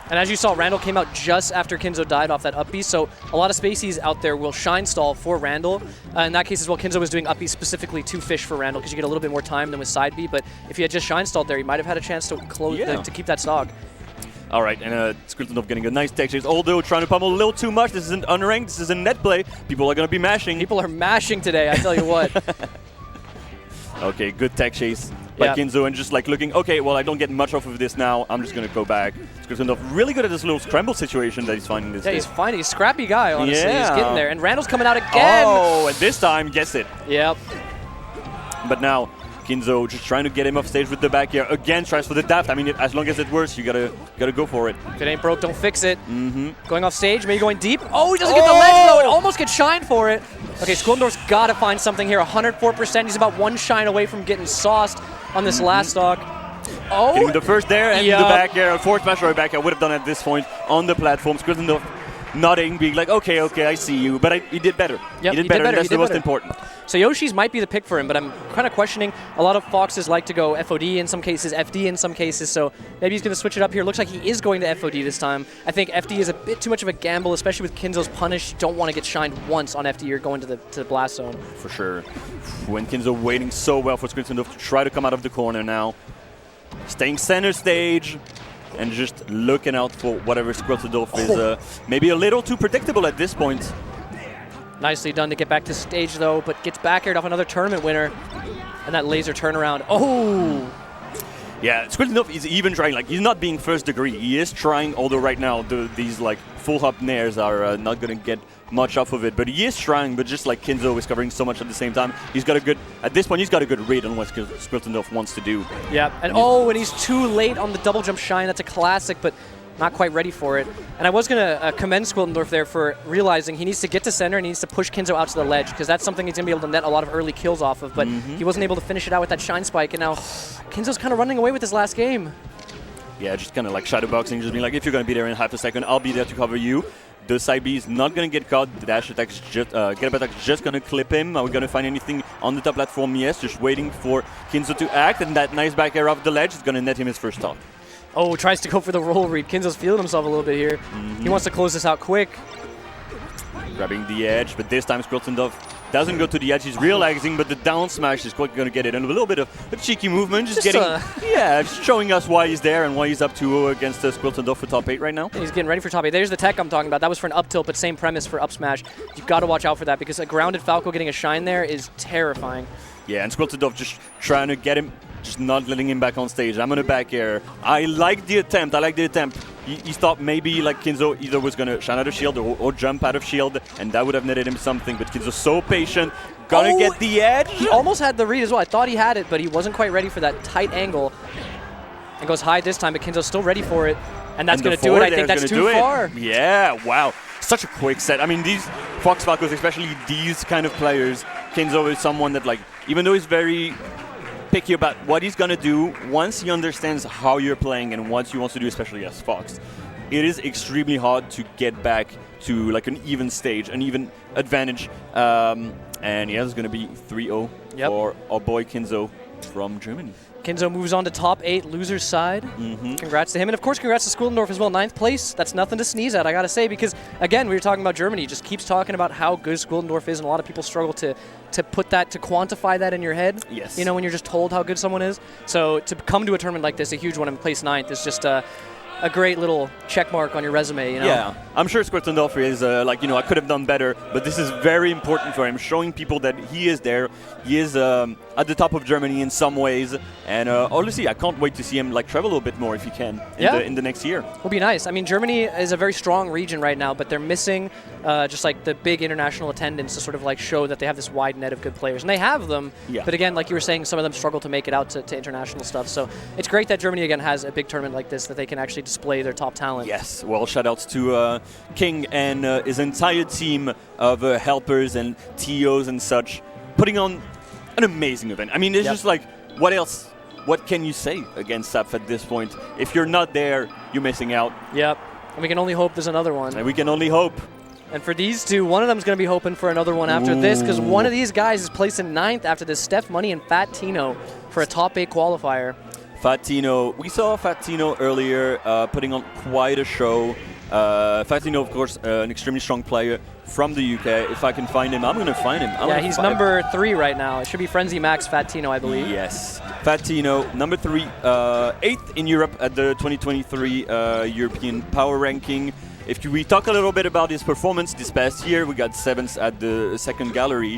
And as you saw, Randall came out just after Kinzo died off that up B, so a lot of spacies out there will shine stall for Randall. In that case as well, Kinzo was doing up B specifically to fish for Randall because you get a little bit more time than with side B, but if he had just shine stalled there, he might have had a chance to close to keep that stock. All right, and Skuldendorf getting a nice tech chase, although trying to pummel a little too much. This isn't unranked, this is a net play. People are going to be mashing. People are mashing today, I tell you what. Okay, good tech chase by Kinzo, and just like looking, okay, well, I don't get much off of this now. I'm just going to go back. Skuldendorf really good at this little scramble situation that he's finding this he's finding. He's a scrappy guy, honestly. Yeah. He's getting there. And Randall's coming out again. Oh, and this time, guess it. Yep. But now, Kinzo just trying to get him off stage with the back air. Again, tries for the daft. I mean, as long as it works, you gotta go for it. If it ain't broke, don't fix it. Going off stage, maybe going deep. Oh, he doesn't get the ledge, though. It almost gets shine for it. Okay, Skuldendorf's got to find something here. 104%. He's about one shine away from getting sauced on this last stock. Oh! Getting the first there and the back air. A forward smash or a back air would have done at this point on the platform. Skuldendorf nodding, being like, okay, I see you. But he did better. Yep, he did better. That's the most important. So Yoshi's might be the pick for him, but I'm kind of questioning. A lot of Foxes like to go FOD in some cases, FD in some cases, so maybe he's going to switch it up here. Looks like he is going to FOD this time. I think FD is a bit too much of a gamble, especially with Kinzo's punish. You don't want to get shined once on FD. You're going to the blast zone. For sure. When Kinzo waiting so well for Skuldendorf to try to come out of the corner now. Staying center stage. And just looking out for whatever Skuldendorf is maybe a little too predictable at this point. Nicely done to get back to stage, though, but gets back aired off another tournament winner. And that laser turnaround. Oh! Yeah, Skuldendorf is even trying. Like, he's not being first degree. He is trying, although right now these like full hop nairs are not going to get much off of it. But he is trying, but just like Kinzo is covering so much at the same time, he's got a good, at this point, he's got a good read on what Skuldendorf wants to do. Yeah, and and he's too late on the double jump shine. That's a classic, but not quite ready for it. And I was going to commend Skuldendorf there for realizing he needs to get to center and he needs to push Kinzo out to the ledge, because that's something he's going to be able to net a lot of early kills off of, but he wasn't able to finish it out with that shine spike, and now Kinzo's kind of running away with this last game. Yeah, just kind of like shadowboxing, just being like, if you're going to be there in half a second, I'll be there to cover you. The side B is not going to get caught. The dash attack's just, get up attack's just going to clip him. Are we going to find anything on the top platform? Yes, just waiting for Kinzo to act, and that nice back air off the ledge is going to net him his first stock. Oh, tries to go for the roll read. Kinzo's feeling himself a little bit here. He wants to close this out quick. Grabbing the edge, but this time Skuldendorf doesn't go to the edge. He's realizing, but the down smash is quite going to get it. And a little bit of a cheeky movement, just getting, just showing us why he's there and why he's up 2-0 against Skuldendorf for top 8 right now. He's getting ready for top 8. There's the tech I'm talking about. That was for an up tilt, but same premise for up smash. You've got to watch out for that, because a grounded Falco getting a shine there is terrifying. Yeah, and Skuldendorf just trying to get him, just not letting him back on stage. I'm on a back air. I like the attempt. He thought maybe like Kinzo either was going to shine out of shield or jump out of shield, and that would have netted him something, but Kinzo's so patient. Gonna get the edge. He almost had the read as well. I thought he had it, but he wasn't quite ready for that tight angle. And goes high this time, but Kinzo's still ready for it. And that's going to do it. I think that's too far. Yeah, wow. Such a quick set. I mean, these Fox Falcons, especially these kind of players, Kinzo is someone that, like, even though he's very picky about what he's going to do, once he understands how you're playing and what you want to do, especially as Fox, it is extremely hard to get back to like an even stage, an even advantage. And yeah, it's going to be 3-0 for our boy Kinzo from Germany. Kinzo moves on to top 8, loser's side. Congrats to him. And of course, congrats to Skuldendorf as well. 9th place. That's nothing to sneeze at, I got to say, because again, we were talking about Germany. He just keeps talking about how good Skuldendorf is, and a lot of people struggle to put that, to quantify that in your head. Yes. You know, when you're just told how good someone is. So to come to a tournament like this, a huge one, and place 9th is just a great little check mark on your resume, you know? Yeah, I'm sure Squirtendorf is like, I could have done better, but this is very important for him, showing people that he is there. He is at the top of Germany in some ways, and honestly, I can't wait to see him like travel a little bit more if he can in the next year. Will be nice. I mean, Germany is a very strong region right now, but they're missing just like the big international attendance to sort of like show that they have this wide net of good players, and they have them. Yeah. But again, like you were saying, some of them struggle to make it out to international stuff. So it's great that Germany again has a big tournament like this that they can actually display their top talent. Yes, well, shout-outs to King and his entire team of helpers and TOs and such, putting on an amazing event. I mean, it's just like, what else? What can you say against SAPF at this point? If you're not there, you're missing out. Yep, and we can only hope there's another one. And we can only hope. And for these two, one of them's going to be hoping for another one after this, because one of these guys is placed in 9th after this. Steph Money and Fat Tino for a top 8 qualifier. Fat Tino, we saw Fat Tino earlier putting on quite a show. Fat Tino, of course, an extremely strong player from the UK. If I can find him, I'm going to find him. Yeah, he's number 3 right now. It should be Frenzy Max Fat Tino, I believe. Yes. Fat Tino, number 3, 8th in Europe at the 2023 European Power Ranking. If we talk a little bit about his performance this past year, we got 7th at the second gallery,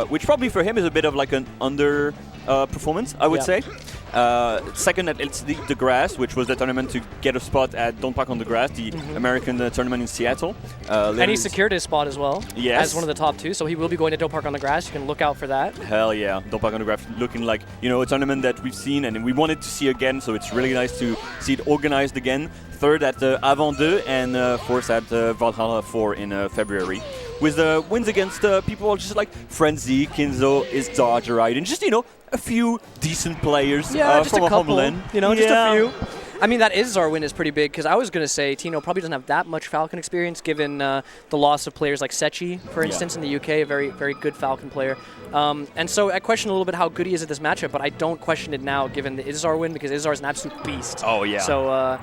which probably for him is a bit of like an under performance, I would say. Second at LCD The Grass, which was the tournament to get a spot at Don't Park on the Grass, the American tournament in Seattle. And he secured his spot as well, yes, as one of the top 2, so he will be going to Don't Park on the Grass. You can look out for that. Hell yeah, Don't Park on the Grass looking like, a tournament that we've seen and we wanted to see again, so it's really nice to see it organized again. Third at Avant 2 and fourth at Valhalla 4 in February. With wins against people just like Frenzy, Kinzo, is Dodge, right? And just, a few decent players just from a couple, homeland. Just a few. I mean, that Izzar win is pretty big, because I was going to say Tino probably doesn't have that much Falcon experience, given the loss of players like Sechi, for instance, in the UK, a very, very good Falcon player. And so I question a little bit how good he is at this matchup, but I don't question it now, given the Izzar win, because Izzar is an absolute beast. Oh, yeah. So,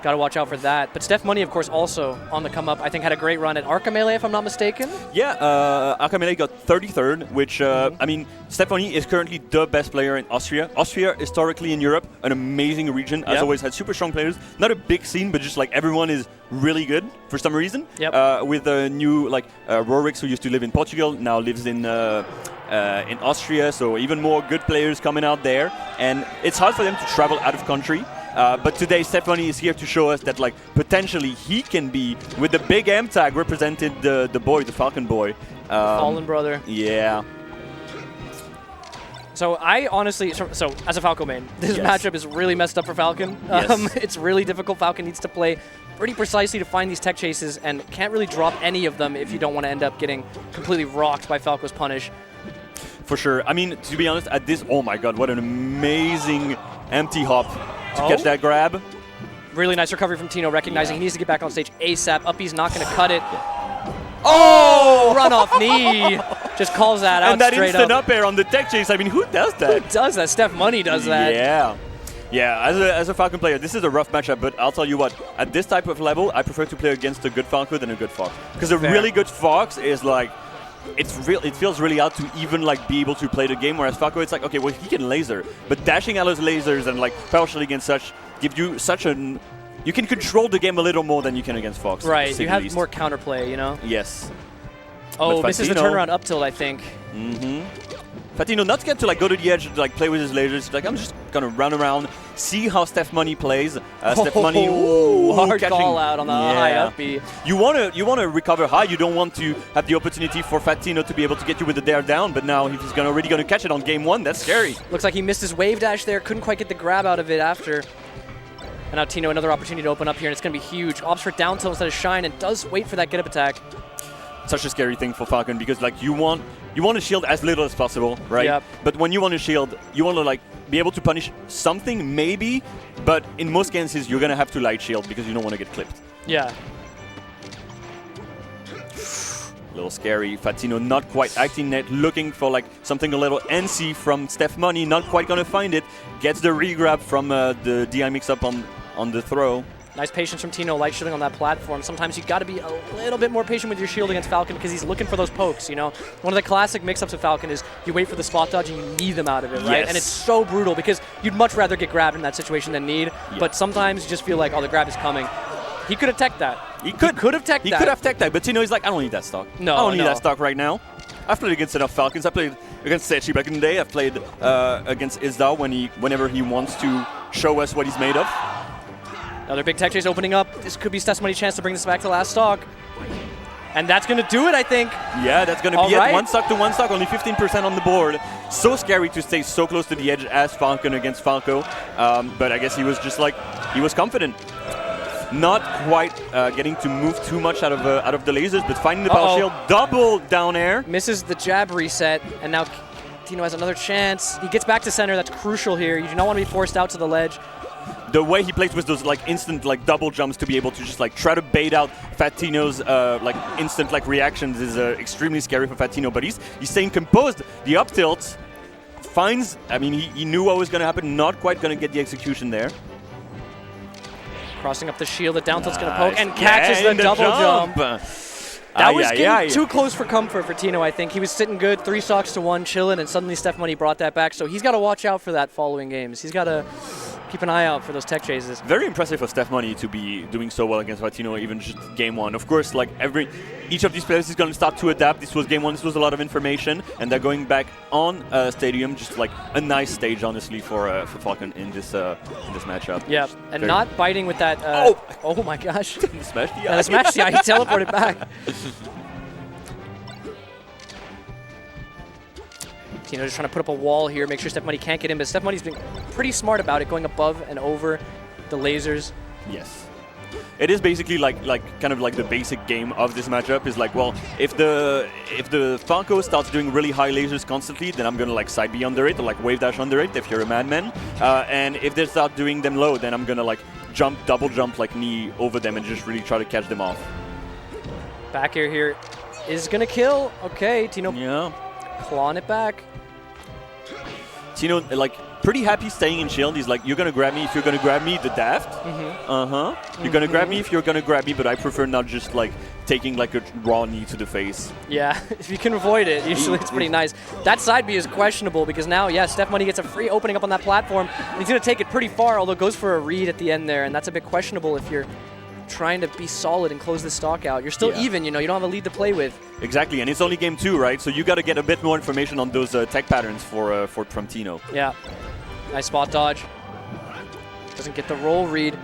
got to watch out for that. But Steph Money, of course, also on the come-up. I think had a great run at Arca Melee, if I'm not mistaken. Yeah, Arca Melee got 33rd, which, I mean, Steph Money is currently the best player in Austria. Austria, historically in Europe, an amazing region, has always had super strong players. Not a big scene, but just like everyone is really good for some reason. With a new, like, Rorix, who used to live in Portugal, now lives in Austria, so even more good players coming out there. And it's hard for them to travel out of country. But today, Stephanie is here to show us that, like, potentially he can be, with the big M tag, represented the boy, the Falcon boy. Fallen brother. Yeah. So I honestly, so as a Falcon main, this matchup is really messed up for Falcon. It's really difficult. Falcon needs to play pretty precisely to find these tech chases and can't really drop any of them if you don't want to end up getting completely rocked by Falco's punish. For sure. I mean, to be honest, at this, oh my god, what an amazing empty hop to catch that grab. Really nice recovery from Tino, recognizing he needs to get back on stage ASAP. Uppy's not going to cut it. Oh! Run off knee. Just calls that out and that straight instant up air on the tech chase. I mean, who does that? Who does that? Steph Money does that. Yeah. Yeah, as a Falcon player, this is a rough matchup, but I'll tell you what, at this type of level, I prefer to play against a good Falco than a good Fox. Because a really good Fox is like, it feels really hard to even like be able to play the game, whereas Falco, it's like, okay, well, he can laser, but dashing out his lasers and like power shielding and such give you such an... You can control the game a little more than you can against Fox. Right, you have more counterplay, you know? Yes. Oh, misses the turnaround up tilt, I think. Fatino not get to like go to the edge to like play with his lasers. Like, I'm just gonna run around, see how Steph Money plays. Steph Money, hard call out on the high up B. You wanna recover high. You don't want to have the opportunity for Fatino to be able to get you with the dare down. But now he's already gonna catch it on game 1. That's scary. Looks like he missed his wave dash there. Couldn't quite get the grab out of it after. And now Tino, another opportunity to open up here, and it's gonna be huge. Opts for down tilt instead of shine, and does wait for that get up attack. Such a scary thing for Falcon, because like you want to shield as little as possible, right? Yep. But when you want to shield, you want to like be able to punish something maybe, but in most cases you're gonna have to light shield because you don't want to get clipped. Yeah. A little scary. Fatino not quite acting net, looking for like something a little NC from Steph Money, not quite gonna find it. Gets the regrab from the DI mix up on the throw. Nice patience from Tino, light shielding on that platform. Sometimes you got to be a little bit more patient with your shield against Falcon because he's looking for those pokes, you know? One of the classic mix-ups of Falcon is you wait for the spot dodge and you need them out of it, right? Yes. And it's so brutal because you'd much rather get grabbed in that situation than need, but sometimes you just feel like, oh, the grab is coming. He could have teched that. He could have teched that. He could have teched that, but Tino, he's like, I don't need that stock. No, I don't need that stock right now. I've played against enough Falcons. I played against Sechi back in the day. I've played against Isdao whenever he wants to show us what he's made of. Another big tech chase opening up. This could be Steph's money chance to bring this back to last stock. And that's going to do it, I think. Yeah, that's going to be it. One stock to one stock, only 15% on the board. So scary to stay so close to the edge as Falcon against Falco. But I guess he was just like, he was confident. Not quite getting to move too much out of the lasers, but finding the power shield, double down air. Misses the jab reset, and now Tino has another chance. He gets back to center. That's crucial here. You do not want to be forced out to the ledge. The way he plays with those like instant like double jumps to be able to just like try to bait out Fat Tino's like instant like reactions is extremely scary for Fat Tino. But he's staying composed. The up tilt finds. I mean, he knew what was going to happen. Not quite going to get the execution there. Crossing up the shield, the down tilt's going to poke and catches the double jump. That was getting too close for comfort for Tino, I think. He was sitting good, 3 stocks to 1, chilling, and suddenly Steph Money brought that back. So he's got to watch out for that following games. He's got to keep an eye out for those tech chases. Very impressive for Steph Money to be doing so well against Vatino, even just game 1. Of course, like each of these players is going to start to adapt. This was game 1. This was a lot of information, and they're going back on Stadium. Just like a nice stage, honestly, for Falcon in this matchup. Yeah, and not biting with that. Oh my gosh! Smash the eye. Smash the eye. He teleported back. Tino just trying to put up a wall here, make sure Steph Money can't get in, but Steph Money's been pretty smart about it, going above and over the lasers. Yes. It is basically like kind of like the basic game of this matchup is like, well, if the Falco starts doing really high lasers constantly, then I'm gonna like side B under it or like wave dash under it if you're a madman. And if they start doing them low, then I'm gonna like double jump like knee over them and just really try to catch them off. Back air here is gonna kill. Okay, Tino clawing it back. Tino, like, pretty happy staying in shield. He's like, you're going to grab me if you're going to grab me, the daft. You're going to grab me if you're going to grab me, but I prefer not just, like, taking, like, a raw knee to the face. Yeah, if you can avoid it, usually it's pretty nice. That side B is questionable because now, Steph Money gets a free opening up on that platform. He's going to take it pretty far, although goes for a read at the end there, and that's a bit questionable if you're trying to be solid and close this stock out. You're still even, you know, you don't have a lead to play with. Exactly, and it's only game 2, right? So you got to get a bit more information on those tech patterns from Tino. Yeah, nice spot dodge. Doesn't get the roll read.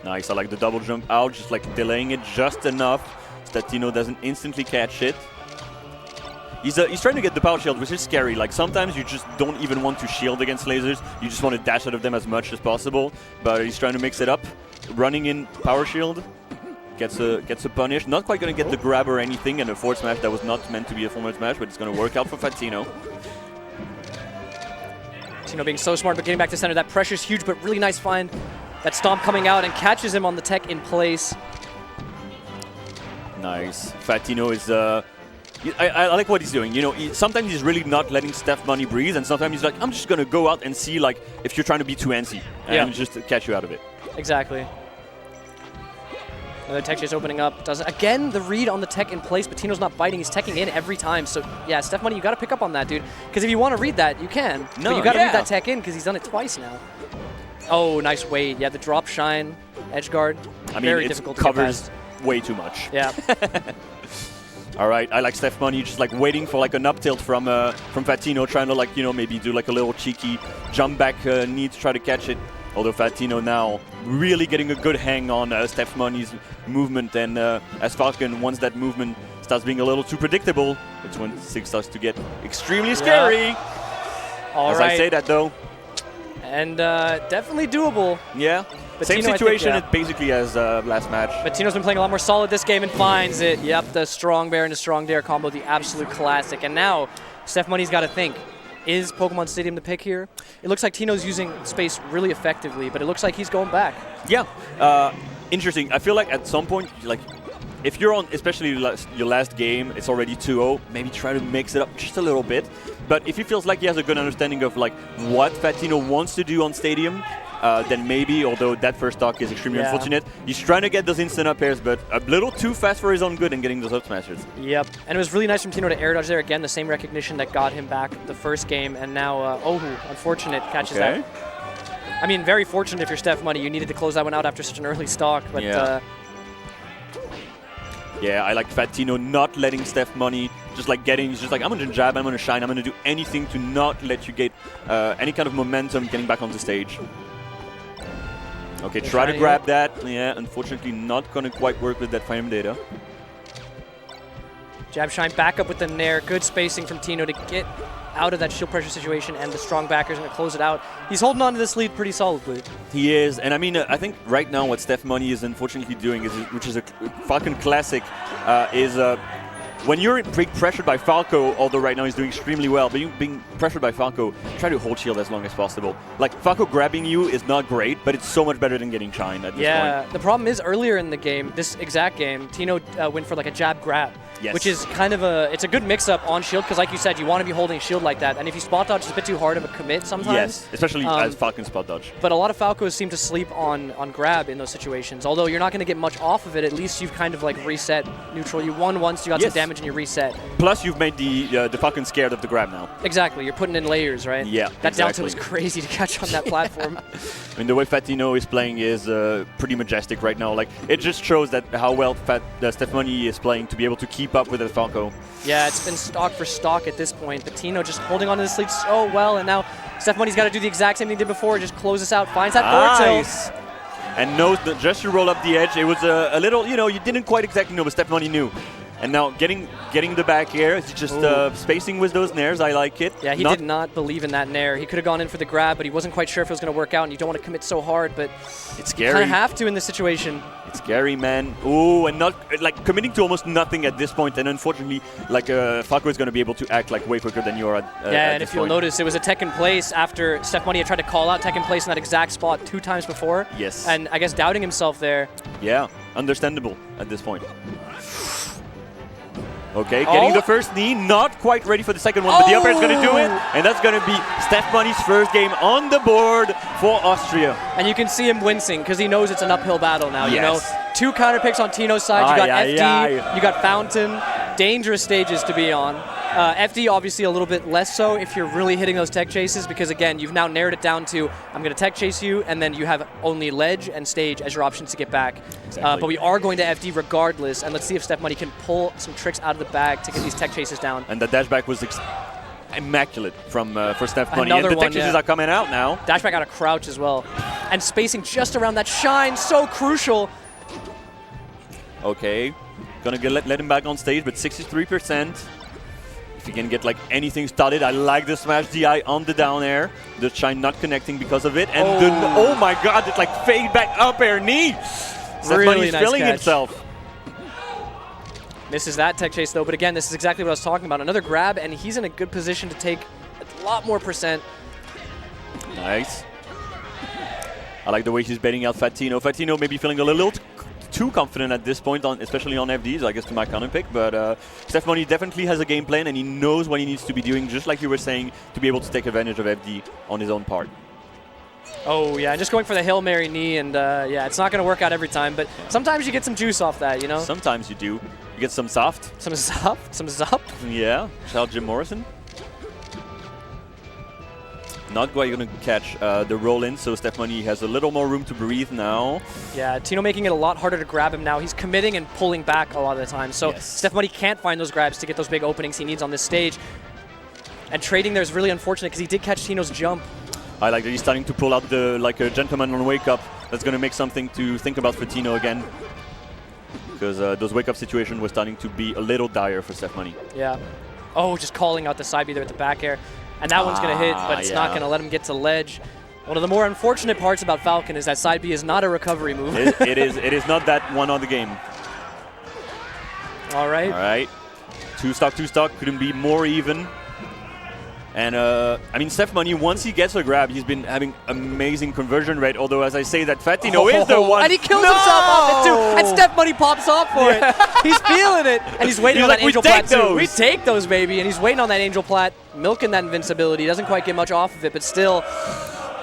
Nice, I like the double jump out, just like delaying it just enough so that Tino doesn't instantly catch it. He's trying to get the power shield, which is scary. Like, sometimes you just don't even want to shield against lasers. You just want to dash out of them as much as possible. But he's trying to mix it up. Running in power shield. Gets a punish. Not quite going to get the grab or anything. And a forward smash that was not meant to be a forward smash, but it's going to work out for Fatino. Tino being so smart, but getting back to center. That pressure's huge, but really nice find. That stomp coming out and catches him on the tech in place. Nice. Fatino is... I like what he's doing. You know, sometimes he's really not letting Steph Money breathe, and sometimes he's like, I'm just going to go out and see like if you're trying to be too antsy and just catch you out of it. Exactly. Another tech chase opening up. Does again the read on the tech in place, but Tino's not biting. He's teching in every time. So yeah, Steph Money, you got to pick up on that, dude. Because if you want to read that, you can. No, but you got to read that tech in because he's done it twice now. Oh, nice wait. Yeah, the drop shine, edge guard. I mean, very it difficult covers to get past. Way too much. Yeah. All right, I like Steph Money just like waiting for like an up tilt from Fatino, trying to like, you know, maybe do like a little cheeky jump back knee to try to catch it. Although Fatino now really getting a good hang on Steph Money's movement, and as Falcon, once that movement starts being a little too predictable, it's when 6 starts to get extremely scary. All as right. I say that though. And definitely doable. Yeah. But Same Tino, situation basically as last match. But Tino's been playing a lot more solid this game and finds it. Yep, the strong bear and the strong dare combo, the absolute classic. And now Steph Money's got to think, is Pokemon Stadium the pick here? It looks like Tino's using space really effectively, but it looks like he's going back. Yeah. Interesting. I feel like at some point, like, if you're on, especially your last game, it's already 2-0, maybe try to mix it up just a little bit. But if he feels like he has a good understanding of like what Fatino wants to do on Stadium, then maybe, although that first stock is extremely unfortunate. He's trying to get those instant up airs, but a little too fast for his own good and getting those up smashers. Yep, and it was really nice from Tino to air dodge there. Again, the same recognition that got him back the first game, and now Ohu, unfortunate, catches that. I mean, very fortunate if you're Steph Money. You needed to close that one out after such an early stock, but... Yeah, I like Fat Tino not letting Steph Money just like he's just like, I'm going to jab, I'm going to shine, I'm going to do anything to not let you get any kind of momentum getting back on the stage. Okay, try to grab that. Yeah, unfortunately not going to quite work with that frame data. Jab shine back up with the nair. Good spacing from Tino to get out of that shield pressure situation, and the strong backer is going to close it out. He's holding on to this lead pretty solidly. He is, and I mean, I think right now what Steph Money is unfortunately doing, which is a Falcon classic, is when you're being pressured by Falco, although right now he's doing extremely well, but you being pressured by Falco, try to hold shield as long as possible. Like, Falco grabbing you is not great, but it's so much better than getting shine at this point. Yeah, the problem is earlier in the game, this exact game, Tino went for like a jab grab. Yes. Which is kind of it's a good mix-up on shield, because like you said, you want to be holding shield like that, and if you spot dodge, it's a bit too hard of a commit sometimes. Yes, especially as Falcon spot dodge. But a lot of Falcos seem to sleep on grab in those situations. Although you're not going to get much off of it, at least you've kind of like reset neutral. You won once, you got some damage, and you reset. Plus, you've made the Falcon scared of the grab now. Exactly, you're putting in layers, right? Yeah, that down tilt was crazy to catch on that platform. I mean, the way Fat Tino is playing is pretty majestic right now. Like, it just shows that how well Steph Money is playing to be able to keep up with the Falco. Yeah, it's been stock for stock at this point, but Tino just holding on to this lead so well, and now Steph Money's got to do the exact same thing he did before, just close this out, finds that forward tilt. And knows that just to roll up the edge, it was a little, you didn't quite exactly know, but Steph Money knew. And now getting the back air, it's just spacing with those nairs. I like it. Yeah, he did not believe in that nair. He could have gone in for the grab, but he wasn't quite sure if it was going to work out, and you don't want to commit so hard, but it's scary. You kind of have to in this situation. It's scary, man. Ooh, and not like committing to almost nothing at this point, and unfortunately, like Falco is going to be able to act like way quicker than you are at and if you'll notice, it was a tech in place after Steph Money had tried to call out tech in place in that exact spot 2 times before. Yes. And I guess doubting himself there. Yeah, understandable at this point. Okay, getting the first knee, not quite ready for the second one, but the up air is going to do it, and that's going to be Steph Money's first game on the board for Austria. And you can see him wincing because he knows it's an uphill battle now. You know, 2 counter picks on Tino's side. You got FD, you got Fountain, dangerous stages to be on. FD obviously a little bit less so if you're really hitting those tech chases, because again, you've now narrowed it down to I'm going to tech chase you, and then you have only ledge and stage as your options to get back. Exactly. But we are going to FD regardless, and let's see if Steph Money can pull some tricks out of the bag to get these tech chases down. And the dash back was immaculate for Steph Money. Another and the one, tech chases are coming out now. Dash back out of crouch as well. And spacing just around that shine, so crucial. Okay, gonna let him back on stage, but 63%. If you can get like anything started, I like the smash DI on the down air. The shine not connecting because of it, and oh my god, it's like fade back up air knee. Steph Money's nice feeling catch. himself. Misses that tech chase though, but again, this is exactly what I was talking about. Another grab, and he's in a good position to take a lot more percent. Nice. I like the way he's baiting out Fat Tino. Fat Tino maybe feeling a little too confident at this point, especially on FDs, I guess, to my counter pick. But Steph Money definitely has a game plan, and he knows what he needs to be doing, just like you were saying, to be able to take advantage of FD on his own part. Oh, yeah, just going for the Hail Mary knee, and yeah, it's not going to work out every time, but sometimes you get some juice off that, you know? Sometimes you do. You get some soft. Some soft? Some zup? Yeah, shout out Jim Morrison. Not quite going to catch the roll-in, so Steph Money has a little more room to breathe now. Yeah, Tino making it a lot harder to grab him now. He's committing and pulling back a lot of the time, so Steph Money can't find those grabs to get those big openings he needs on this stage. And trading there is really unfortunate because he did catch Tino's jump. I like that he's starting to pull out the like a gentleman on wake up. That's going to make something to think about for Tino again, because those wake up situations were starting to be a little dire for Steph Money. Yeah. Oh, just calling out the side B there at the back air. And that one's going to hit, but it's not going to let him get to ledge. One of the more unfortunate parts about Falcon is that side B is not a recovery move. It is not that one on the game. All right. All right. Two stock. Couldn't be more even. And I mean, Steph Money, once he gets a grab, he's been having amazing conversion rate. Although, as I say, that Fat Tino is the one. And he kills himself off it too. And Steph Money pops off for it. He's feeling it. And he's waiting on that Angel Plat too. We take those, baby. And he's waiting on that Angel Plat, milking that invincibility. Doesn't quite get much off of it, but still,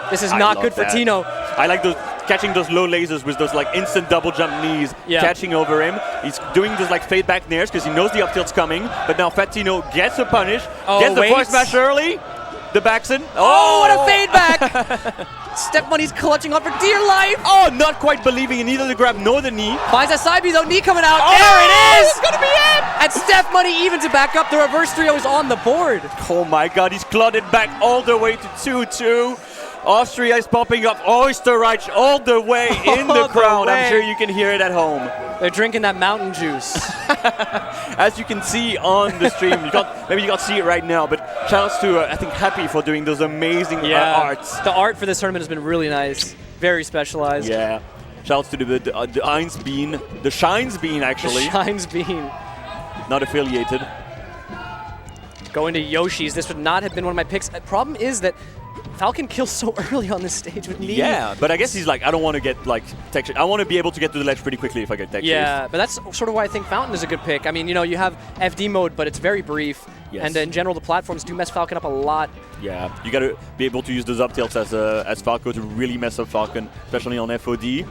this is not good for Tino. I like catching those low lasers with those like instant double jump knees, catching over him. He's doing this like fade back nairs because he knows the up tilt's coming. But now Fatino gets a punish, gets the forward smash early. The backsin. Oh, what a fade back! Step Money's clutching on for dear life. Oh, not quite believing in either the grab nor the knee. Finds that side B though, knee coming out. Oh, there it is! It's gonna be it! And Step Money even to back up. The reverse 3-0 is on the board. Oh my god, he's clotted back all the way to 2-2. Austria is popping up Oysterreich all the way in the crowd. I'm sure you can hear it at home. They're drinking that mountain juice. As you can see on the stream, maybe you can't see it right now, but shout outs to, I think, Happy for doing those amazing arts. The art for this tournament has been really nice. Very specialized. Yeah. Shout outs to the Eins Bean, the Shines Bean, actually. The Shines Bean. Not affiliated. Going to Yoshi's. This would not have been one of my picks. The problem is that Falcon kills so early on this stage with knee. Yeah, but I guess he's like, I don't want to get like tech. I want to be able to get to the ledge pretty quickly if I get tech. Yeah, but that's sort of why I think Fountain is a good pick. I mean, you have FD mode, but it's very brief. Yes. And in general, the platforms do mess Falcon up a lot. Yeah, you got to be able to use those up tilts as Falco to really mess up Falcon, especially on FOD.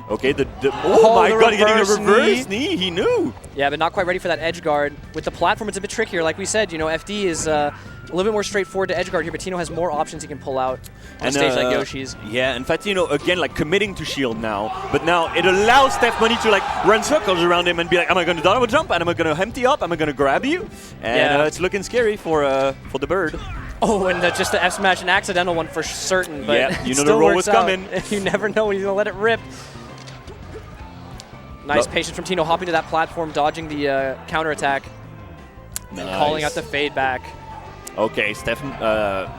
Okay, oh my god, getting a reverse knee. He knew. Yeah, but not quite ready for that edge guard. With the platform, it's a bit trickier. Like we said, FD is a little bit more straightforward to edge guard here, but Tino has more options he can pull out on a stage like Yoshi's. Yeah, and Fatino, again, like committing to shield now. But now it allows Steph Money to like run circles around him and be like, am I going to double jump? And am I going to empty up? Am I going to grab you? And it's looking scary for the bird. Oh, and just the F smash, an accidental one for certain. But yeah, you know the roll was coming. You never know when he's going to let it rip. Nice patience from Tino, hopping to that platform, dodging the counterattack, and calling out the fade back. Okay,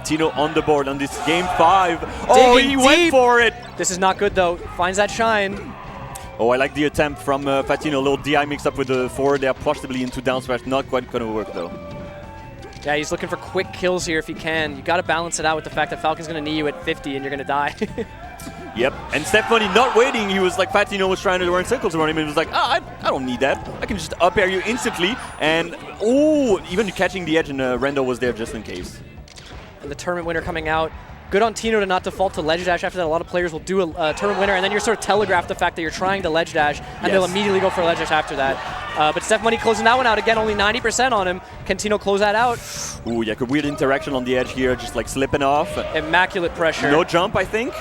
Tino on the board on this game 5. Oh, he went for it! This is not good though. Finds that shine. Oh, I like the attempt from Fatino. A little DI mixed up with the forward there, possibly into down smash. Not quite going to work though. Yeah, he's looking for quick kills here if he can. You got to balance it out with the fact that Falcon's going to knee you at 50 and you're going to die. Yep, and Steph Money not waiting. He was like, Fatino was trying to run circles around him and was like, I don't need that. I can just up air you instantly. And, even catching the edge, and Rendo was there just in case. And the tournament winner coming out. Good on Tino to not default to ledge dash after that. A lot of players will do a tournament winner, and then you're sort of telegraph the fact that you're trying to ledge dash, and they'll immediately go for a ledge dash after that. But Steph Money closing that one out again, only 90% on him. Can Tino close that out? Ooh, yeah, weird interaction on the edge here, just like slipping off. Immaculate pressure. No jump, I think.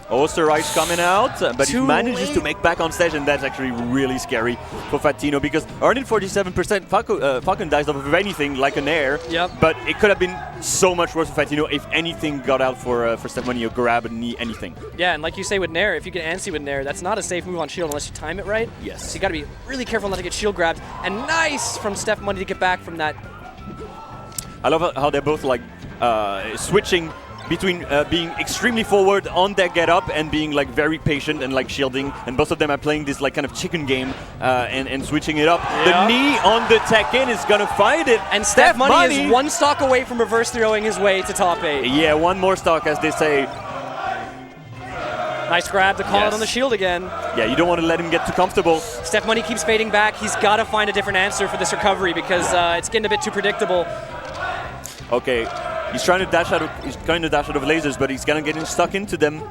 Oysterreich coming out, but he manages to make back on stage, and that's actually really scary for Fatino because earning 47%, Falcon dies off of anything like an air, but it could have been so much worse for Fatino if anything got out for Steph Money or grab a knee, anything. Yeah, and like you say with Nair, if you get antsy with Nair, that's not a safe move on shield unless you time it right. Yes. So you got to be really careful not to get shield grabbed, and nice from Steph Money to get back from that. I love how they're both like switching between being extremely forward on their get up and being like very patient and like shielding, and both of them are playing this like kind of chicken game and switching it up. The knee on the tech in is gonna find it, and Steph Money is one stock away from reverse throwing his way to top 8. Yeah, one more stock, as they say. Nice grab to call it on the shield again. Yeah, you don't want to let him get too comfortable. Steph Money keeps fading back. He's got to find a different answer for this recovery because it's getting a bit too predictable. Okay. He's trying to dash out of lasers, but he's gonna get stuck into them.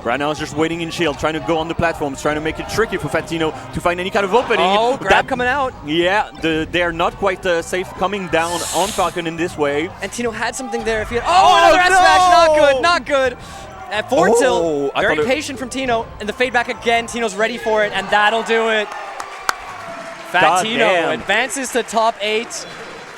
Right now he's just waiting in shield, trying to go on the platforms, trying to make it tricky for Fatino to find any kind of opening. Oh, grab coming out. Yeah, they're not quite safe coming down on Falcon in this way. And Tino had something there. If he had, another S smash, not good. At forward tilt, very patient from Tino, and the fade back again. Tino's ready for it, and that'll do it. Fat Tino advances to top 8.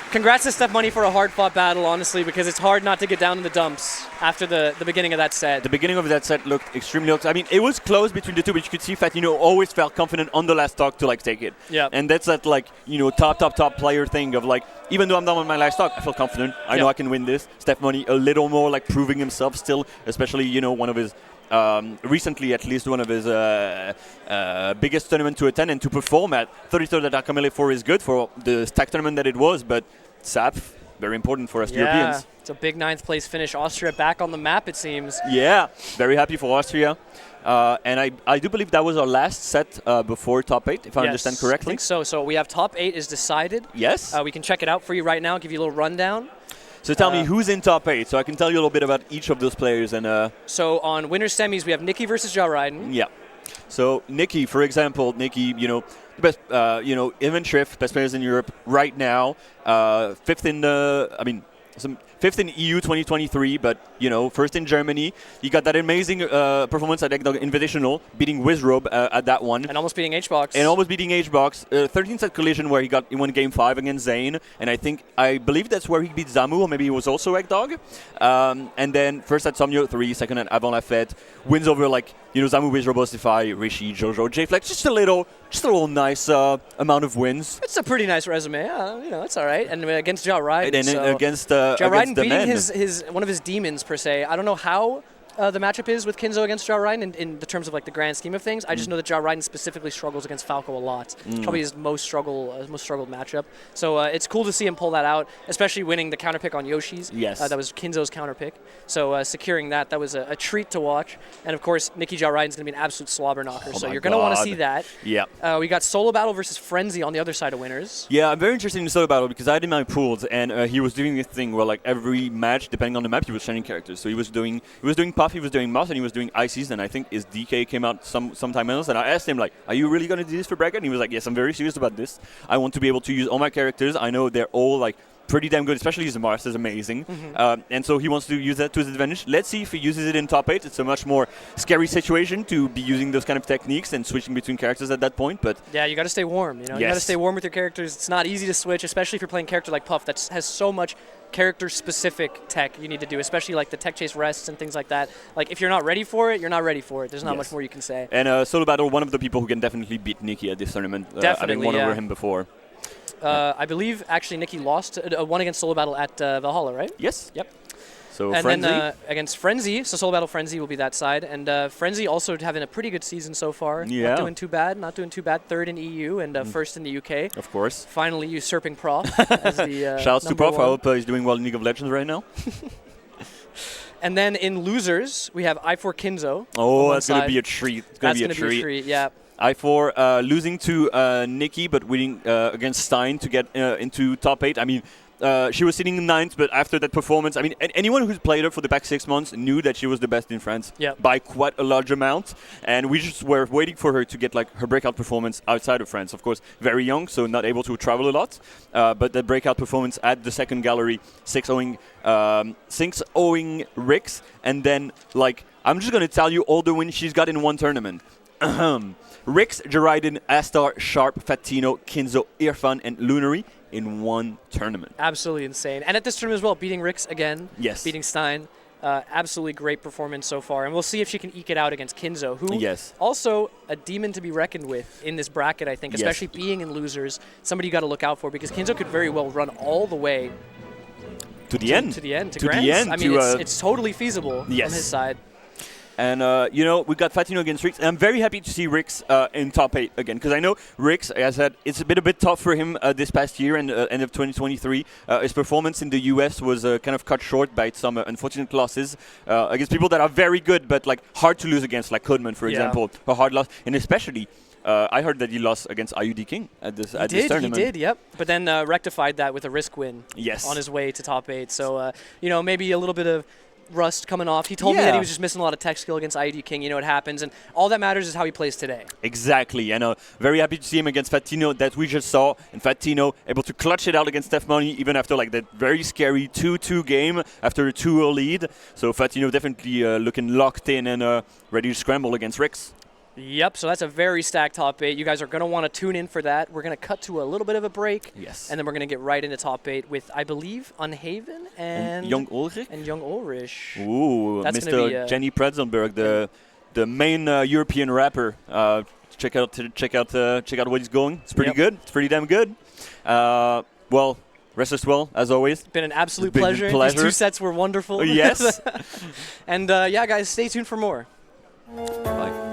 Congrats to Steph Money for a hard-fought battle, honestly, because it's hard not to get down in the dumps after the beginning of that set. The beginning of that set looked extremely close. I mean, it was close between the two, but you could see Fatino always felt confident on the last stock to like take it. Yeah. And that's that like, top player thing of like, even though I'm down on my last stock, I feel confident. I know I can win this. Steph Money a little more like proving himself still, especially, one of his recently at least one of his biggest tournament to attend and to perform at. 33rd at Akamele 4 is good for the stack tournament that it was, but SAPF, very important for us Europeans. It's a big 9th place finish. Austria back on the map, it seems. Yeah, very happy for Austria. And I do believe that was our last set before top 8, if I understand correctly. I think so. So we have top 8 is decided. Yes. We can check it out for you right now, give you a little rundown. So tell me who's in top 8, so I can tell you a little bit about each of those players. And So on winners semis, we have Nikki versus Joe Ryden. yeah. So Nikki, for example, Nikki, the best, Ivan Schiff, best players in Europe right now, fifth in fifth in EU 2023, but first in Germany. He got that amazing performance at Eggdog Invitational, beating Wizrobe at that one. And almost beating H-Box. 13 set collision where he won game 5 against Zane, and I believe that's where he beat Zamu, or maybe it was also Eggdog. And then first at Somnio 3, second at Avant Lafette, wins over Zamu, Wizrobe, Ostify, Rishi, Jojo, J-Flex, just a little nice amount of wins. It's a pretty nice resume. It's all right. And against Joe Ryden. And then against Joe Ryden beating men. his one of his demons per se. I don't know how the matchup is with Kinzo against Joe Ryden in the terms of the grand scheme of things. I just know that Joe Ryden specifically struggles against Falco a lot. Probably his most struggled matchup. So it's cool to see him pull that out, especially winning the counter pick on Yoshi's. Yes. That was Kinzo's counter pick. So securing that was a treat to watch. And of course, Nikki Joe Ryden's going to be an absolute slobber knocker. So you're going to want to see that. Yeah. We got Solo Battle versus Frenzy on the other side of winners. Yeah, I'm very interested in the Solo Battle because I did my pools, and he was doing this thing where every match, depending on the map, he was changing characters. So he was doing Puff, he was doing Moth, and he was doing Ices, and I think his DK came out sometime else, and I asked him are you really going to do this for bracket? And he was like, yes, I'm very serious about this. I want to be able to use all my characters. I know they're all pretty damn good, especially his Mars is amazing. And so he wants to use that to his advantage. Let's see if he uses it in top 8. It's a much more scary situation to be using those kind of techniques and switching between characters at that point. But yeah, you got to stay warm. You got to stay warm with your characters. It's not easy to switch, especially if you're playing a character like Puff that has so much character-specific tech you need to do, especially the tech chase rests and things like that. If you're not ready for it, you're not ready for it. There's not much more you can say. And Solo Battle, one of the people who can definitely beat Nikki at this tournament. Having won over him before. I believe actually Nikki lost one against Solo Battle at Valhalla, right? Yes. Yep. So and Frenzy. then against Frenzy, so Solo Battle Frenzy will be that side, and Frenzy also having a pretty good season so far. Yeah. Not doing too bad. Third in EU and first in the UK. Of course. Finally usurping Prof as the Shouts to Prof. 1. I hope he's doing well in League of Legends right now. And then in losers, we have I4 Kinzo. Oh, that's going to be a treat. It's going to be a treat. Yeah. I4 losing to Nikki, but winning against Stein to get into top 8. I mean, she was sitting in 9th, but after that performance, anyone who's played her for the past 6 months knew that she was the best in France by quite a large amount. And we just were waiting for her to get her breakout performance outside of France. Of course, very young, so not able to travel a lot. But that breakout performance at the second gallery, 6-0ing Rix. And then, I'm just going to tell you all the wins she's got in one tournament. Rix, Jaridin, Astar, Sharp, Fatino, Kinzo, Irfan, and Lunary in one tournament. Absolutely insane. And at this tournament as well, beating Rix again. Yes. Beating Stein. Absolutely great performance so far. And we'll see if she can eke it out against Kinzo, who also a demon to be reckoned with in this bracket, I think, especially being in losers. Somebody you got to look out for because Kinzo could very well run all the way to the end. To the end. It's totally feasible from his side. And, we got Fatino against Rix. And I'm very happy to see Rix in top 8 again. Because I know Rix, as I said, it's a bit tough for him this past year and end of 2023. His performance in the US was kind of cut short by some unfortunate losses against people that are very good, but hard to lose against, like Codeman, for example. A hard loss. And especially, I heard that he lost against IUD King at this tournament. He did, yep. But then rectified that with a risk win on his way to top 8. So, maybe a little bit of rust coming off. He told me that he was just missing a lot of tech skill against IUD King. It happens. And all that matters is how he plays today. Exactly. And very happy to see him against Fatino that we just saw. And Fatino able to clutch it out against Steph Money even after that very scary 2-2 game after a 2-0 lead. So Fatino definitely looking locked in and ready to scramble against Rix. Yep, so that's a very stacked top 8. You guys are going to want to tune in for that. We're going to cut to a little bit of a break. Yes. And then we're going to get right into top 8 with, I believe, Unhaven and Young Ulrich. Ooh, that's Mr. Jenny Pretzelberg, the main European rapper. Check out what he's going. It's pretty good. It's pretty damn good. Well, rest us well, as always. It's been an absolute pleasure. These 2 sets were wonderful. Yes. And guys, stay tuned for more. Bye.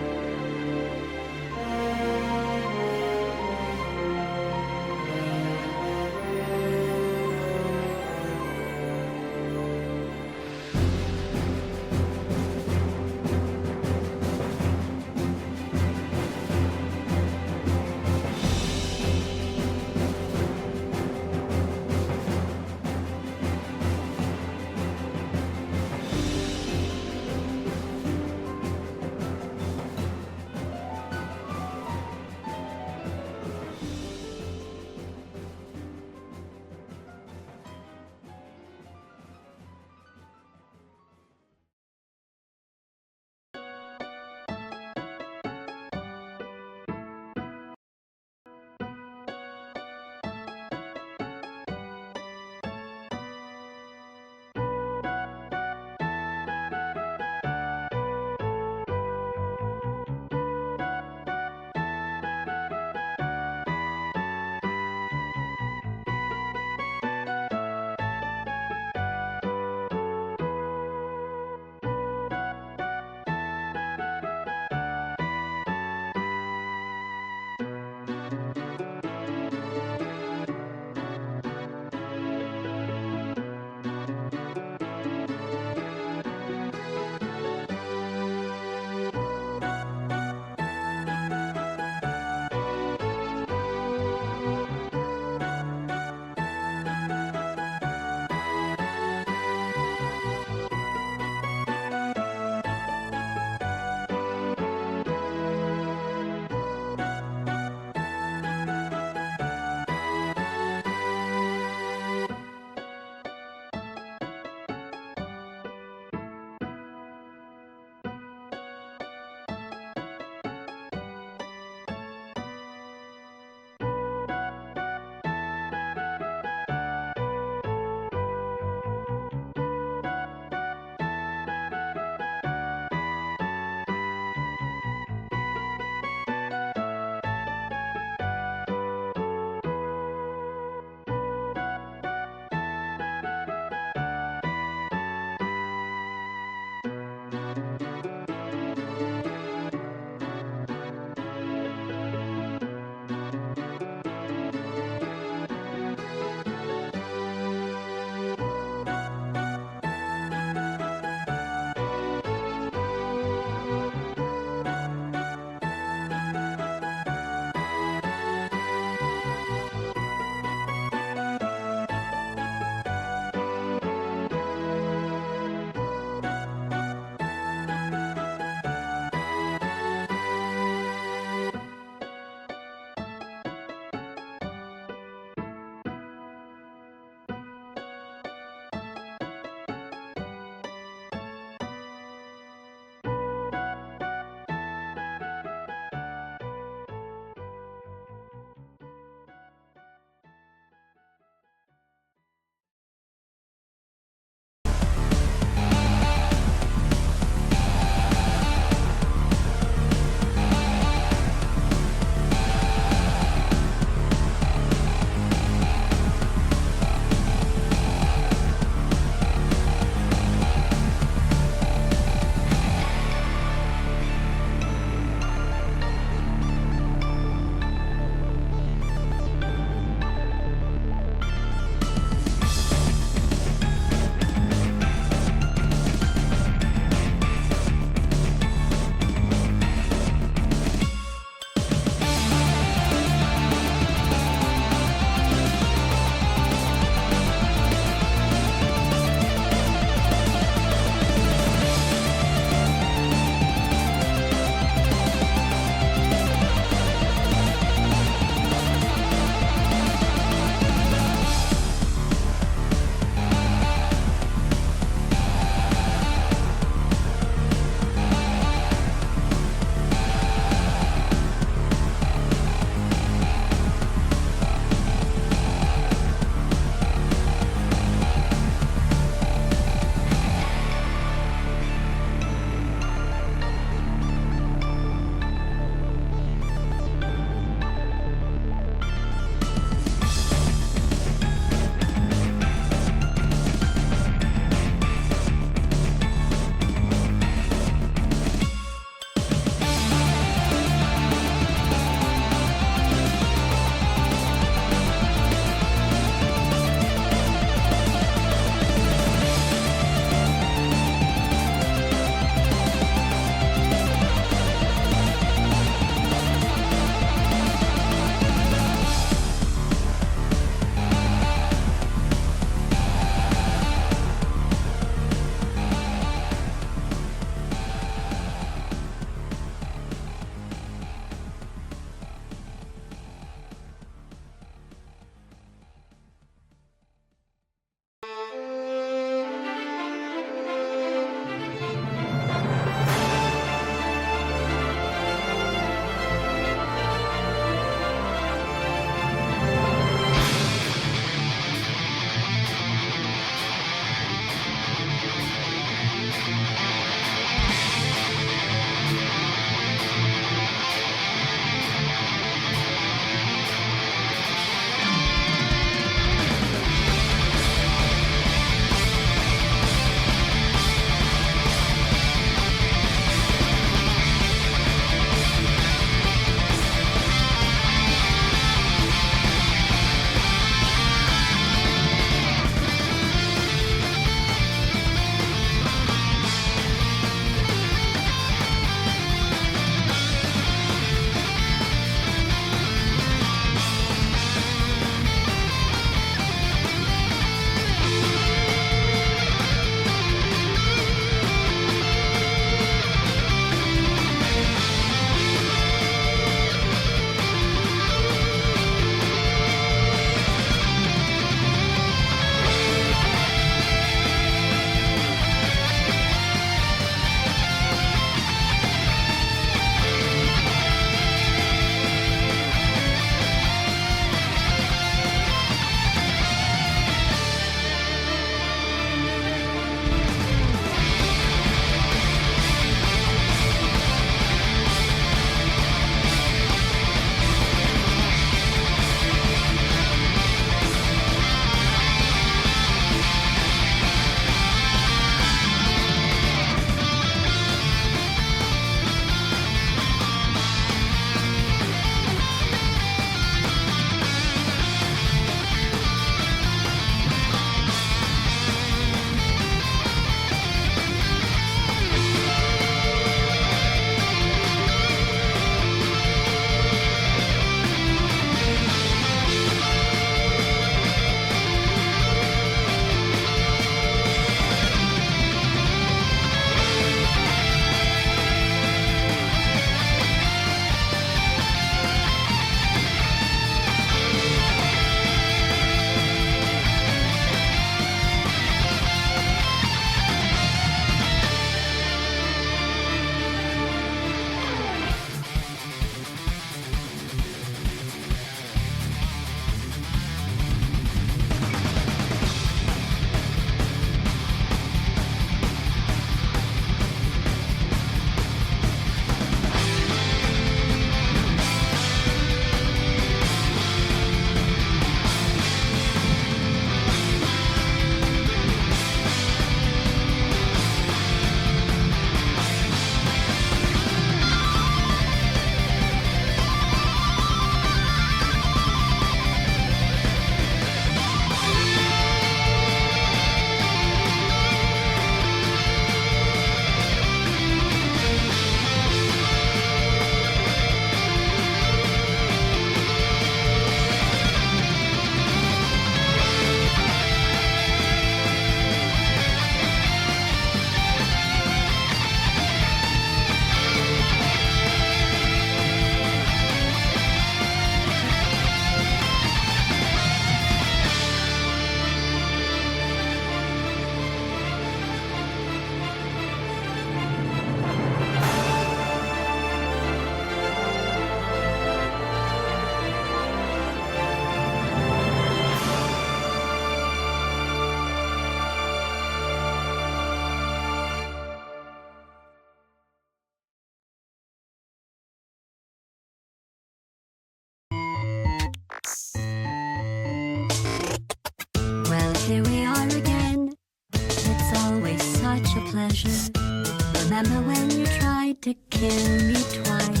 remember when you tried to kill me twice.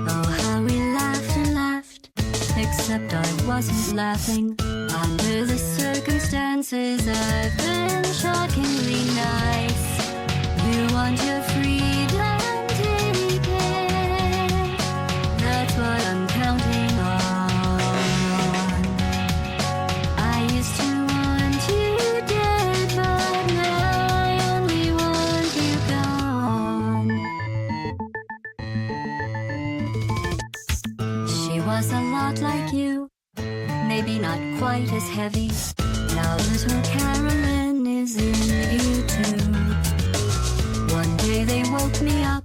Oh, how we laughed and laughed, except I wasn't laughing. Under the circumstances, I've been shockingly nice. You want your freedom, take it. That's what I'm counting on. I used to want you dead, but now I only want you gone. She was a lot like you, maybe not quite as heavy. Now little Carolyn is in YouTube. One day they woke me up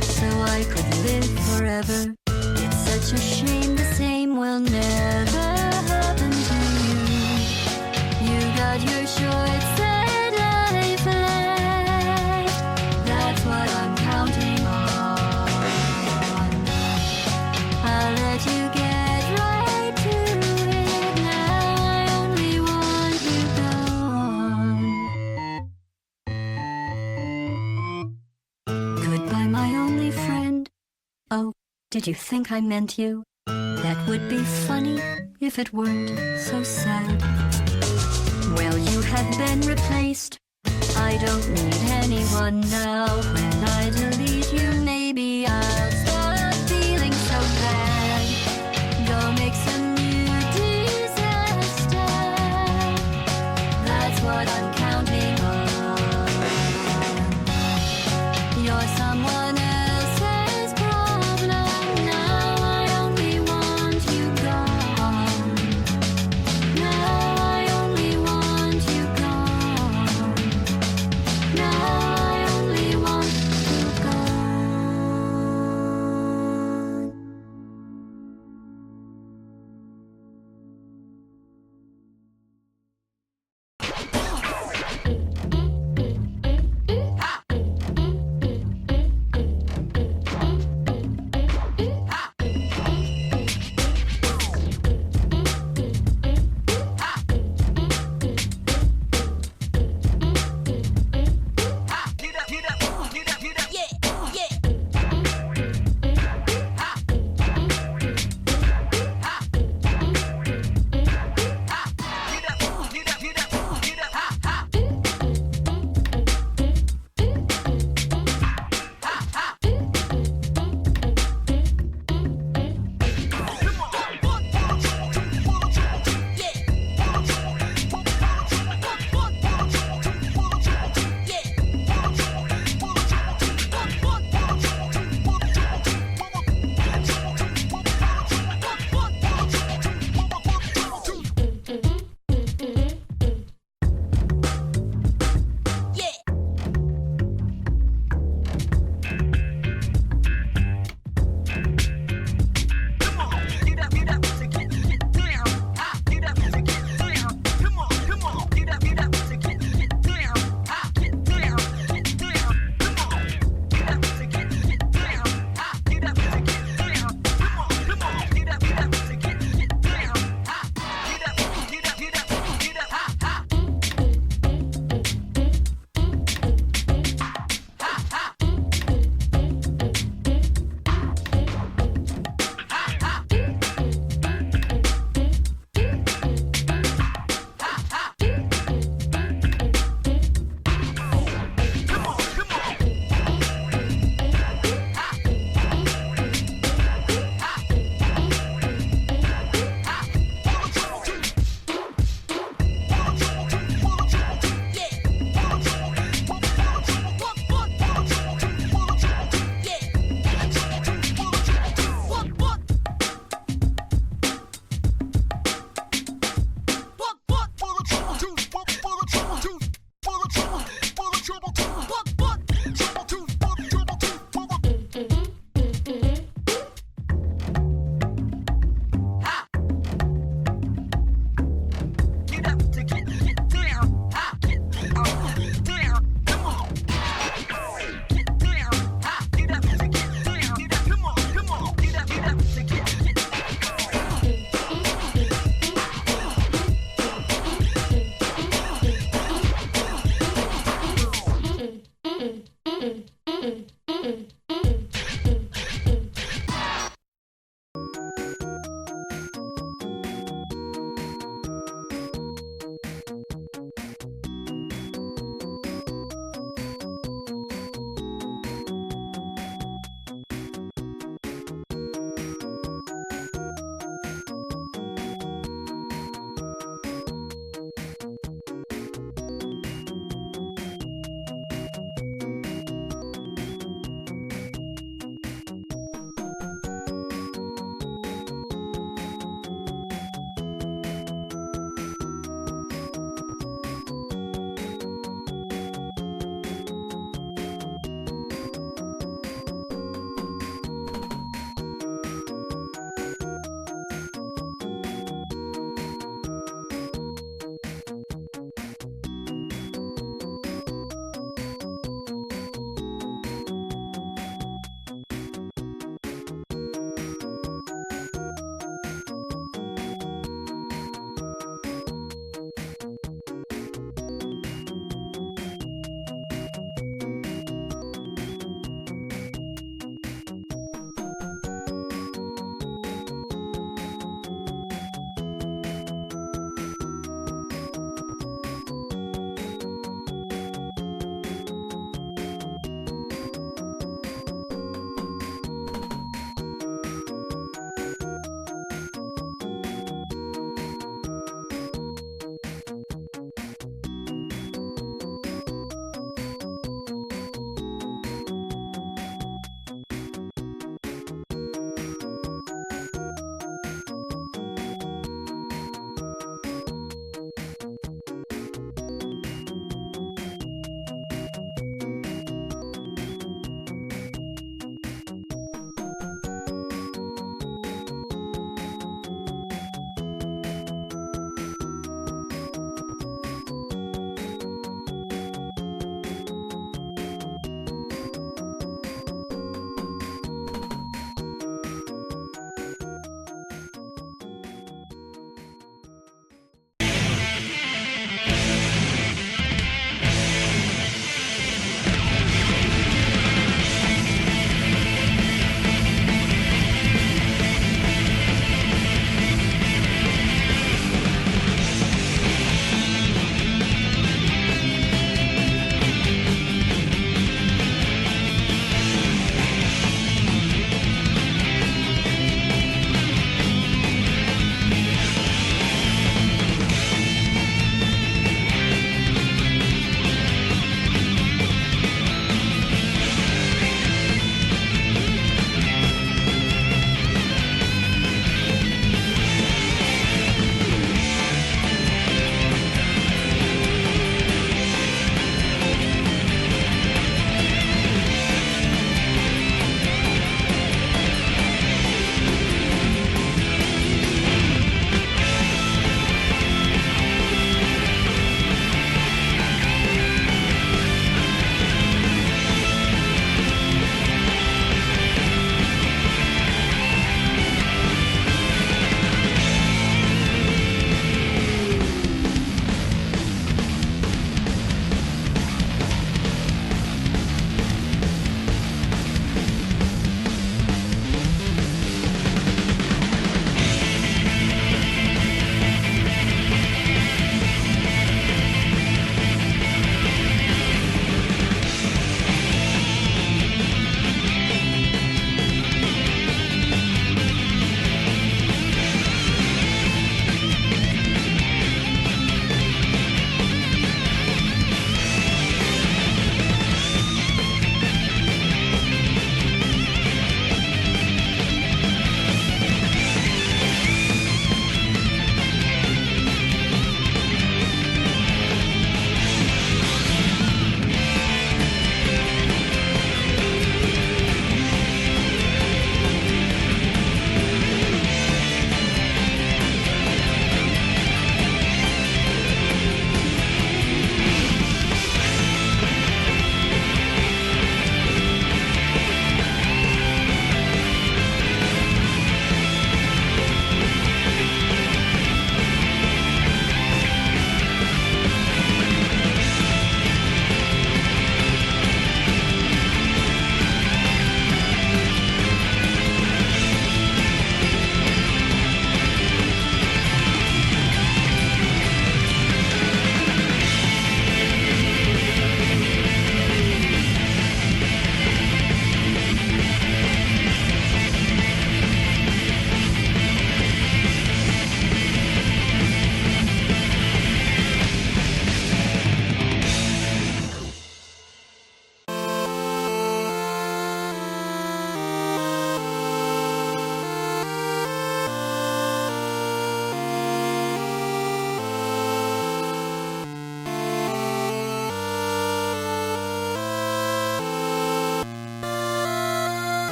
so I could live forever. It's such a shame the same will never happen to you. You got your short set life left. That's what I'm counting on. I'll let you get right to it. Now I only want you gone. Goodbye, my only friend. Oh, did you think I meant you? That would be funny if it weren't so sad. Well, you have been replaced. I don't need anyone now. When I delete you, maybe I'll stop feeling so bad. Go make some new disaster. That's what I'm counting on. You're someone else's problem. Now I only want you gone. Now I only want you gone. Now I only want you gone.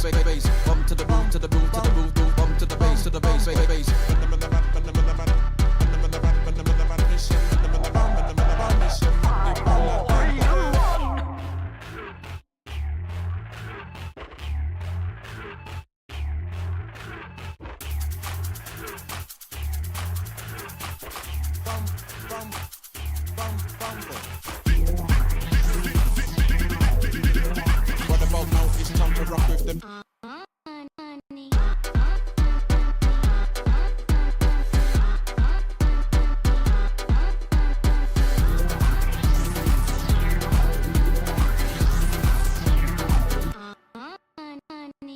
bass, bass, bump to the boom, to the boom, to the boom, boom, bump to the bass, bass. What about now? It's time to rock with them.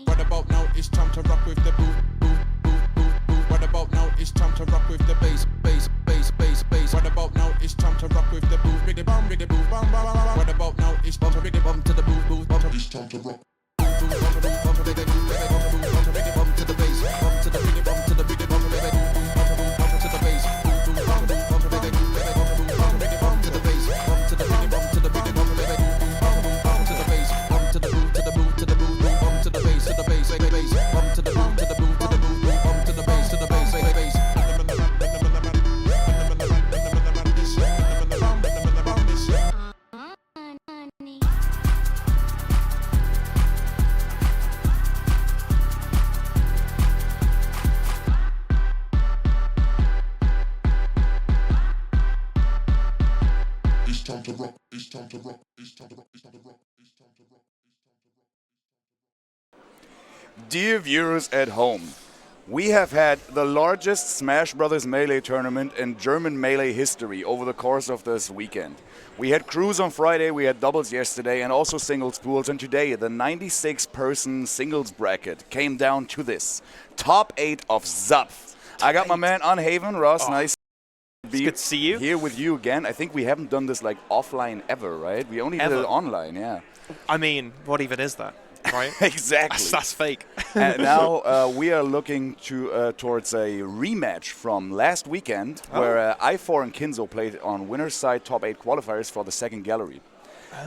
What about now? It's time to rock with the boo, boo, boo, boo, boo. What about now? It's time to rock with the bass, bass, bass, bass, bass. What about now? It's time to rock with the boo, biggy bum, biggy boo, bum, bum, bum. What about now? It's time to biggy bum to the boo, boo, bum. It's time to rock. Boo, boo, bum, bum, bum, bum, biggy boo, biggy bum, boo, bum, biggy bum to the bass, bum to the biggy bum to the biggy bum, biggy boo, bum, bum, bum to the bass, boo, boo, bum, bum, bum, biggy boo, biggy bum, boo, bum, biggy bum to the bass, bum to the biggy bum to the biggy bum, biggy boo, bum, bum, bum to the bass, bum to the boo, to the boo, to the boo, boo, bum to the bass, biggy bass, bum to the boo, to the boo, to the boo, boo, bum to the bass, biggy bass. It's time to rock, it's time to rock, it's time to rock, it's time to rock, it's time to rock. Dear viewers at home, we have had the largest Smash Bros. Melee tournament in German Melee history over the course of this weekend. We had crews on Friday, we had doubles yesterday, and also singles pools, and today the 96-person singles bracket came down to this. Top 8 of SAPF. I got my man Unhaven, Ross, nice to be good to see you. here with you again. I think we haven't done this like offline ever, right? We only did it online, yeah. I mean, what even is that? Right? Exactly. That's fake. And now we are looking towards a rematch from last weekend where I4 and Kinzo played on winner's side top 8 qualifiers for the second gallery.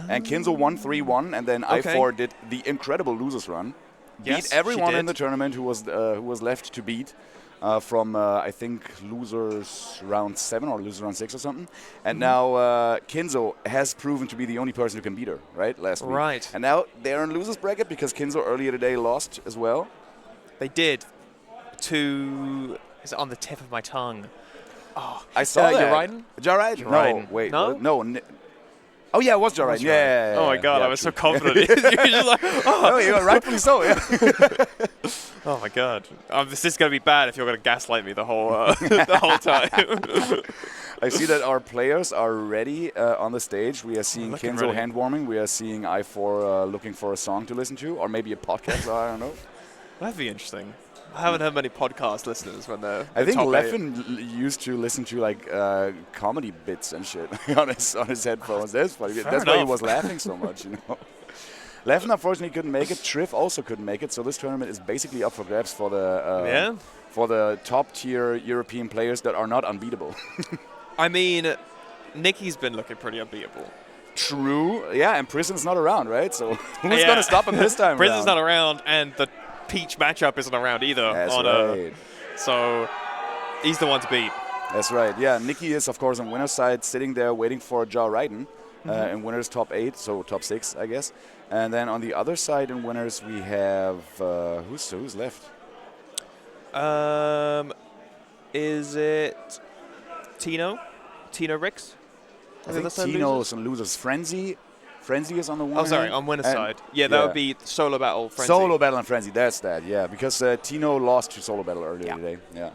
And Kinzo won 3-1, and then I4 did the incredible losers run. Yes, beat everyone she in the did. tournament who was left to beat. From I think losers round 7 or losers round 6 or something, and now Kinzo has proven to be the only person who can beat her, right? Last week, Right. and now they're in losers bracket because Kinzo earlier today lost as well. They did. Is it on the tip of my tongue? I saw that. Uraiden? Jaraiden? No, Uraiden. wait, No? No. Oh yeah, it was Jaraiden. Yeah. Oh my god, yeah, I was so true. confident. You're just like, Oh, yeah, rightfully so. Yeah. oh my god. This is going to be bad if you're going to gaslight me the whole the whole time. I see that our players are ready on the stage. We are seeing Looking Kinzo ready. hand warming. We are seeing I4 looking for a song to listen to, or maybe a podcast. I don't know. That'd be interesting. I haven't heard many podcast listeners when they're I think top eight. Leffen used to listen to like comedy bits and shit on his headphones. That's funny. Fair That's why he enough. was laughing so much, you know. Leffen unfortunately couldn't make it. Triff also couldn't make it. So this tournament is basically up for grabs for the top tier European players that are not unbeatable. I mean, Nicky's been looking pretty unbeatable. True. Yeah, and Prison's not around, right? So who's Yeah. gonna stop him this time? Prison's around? not around, and the Peach matchup isn't around either. That's right. So he's the one to beat. That's right. Yeah, Nicky is of course on winner's side, sitting there waiting for Jaraiden in winners top 8, so top 6, I guess. And then on the other side in winners we have who's left? Is it Tino? Tino Ricks? I think Tino's on losers. Frenzy is on the winner. Oh, sorry, on winner's and- side. Yeah, that would be solo battle. Frenzy. Solo Battle and Frenzy, that's that, yeah. Because Tino lost to Solo Battle earlier today, yeah.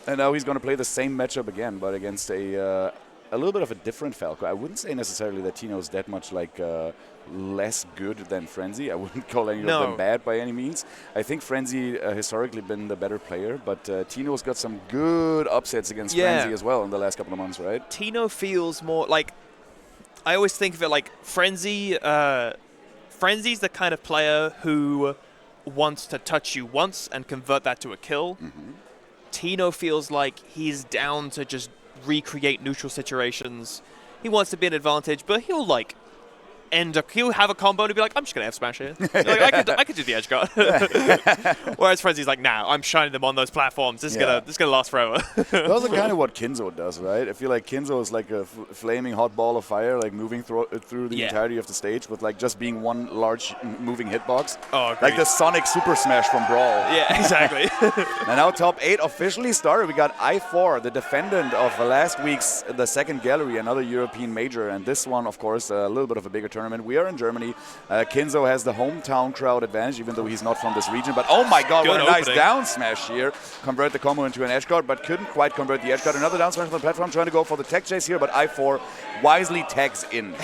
And now he's going to play the same matchup again, but against a little bit of a different Falco. I wouldn't say necessarily that Tino's that much like less good than Frenzy. I wouldn't call any of them bad by any means. I think Frenzy historically been the better player, but Tino's got some good upsets against Frenzy as well in the last couple of months, right? Tino feels more like, I always think of it like Frenzy. Frenzy's the kind of player who wants to touch you once and convert that to a kill. Tino feels like he's down to just recreate neutral situations. He wants to be an advantage, but he'll like end up. He'll have a combo and be like, I'm just gonna F smash here. Like, I could do the edge guard. Whereas Frenzy's like, nah, I'm shining them on those platforms. This is gonna last forever. Those are kind of what Kinzo does, right? I feel like Kinzo is like a flaming hot ball of fire, like moving through the entirety of the stage with like just being one large moving hitbox. Oh, like the Sonic Super Smash from Brawl. Yeah, exactly. And now top 8 officially started. We got I4, the defendant of last week's the second gallery, another European major, and this one, of course, a little bit of a bigger tournament. We are in Germany. Kinzo has the hometown crowd advantage, even though he's not from this region. But oh my God, what a nice down smash here! Convert the combo into an edge guard, but couldn't quite convert the edge guard. Another down smash on the platform, trying to go for the tech chase here, but I4 wisely tags in.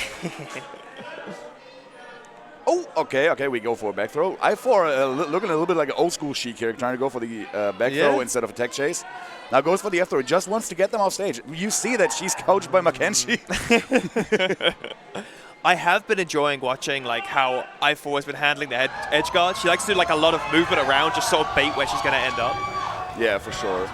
Oh, okay, we go for a back throw. I4 looking a little bit like an old school Sheik here, trying to go for the back throw instead of a tech chase. Now goes for the F throw, just wants to get them off stage. You see that she's coached by Mackenzie. I have been enjoying watching like how I4 has been handling the edge guard. She likes to do like a lot of movement around, just sort of bait where she's going to end up. Yeah, for sure.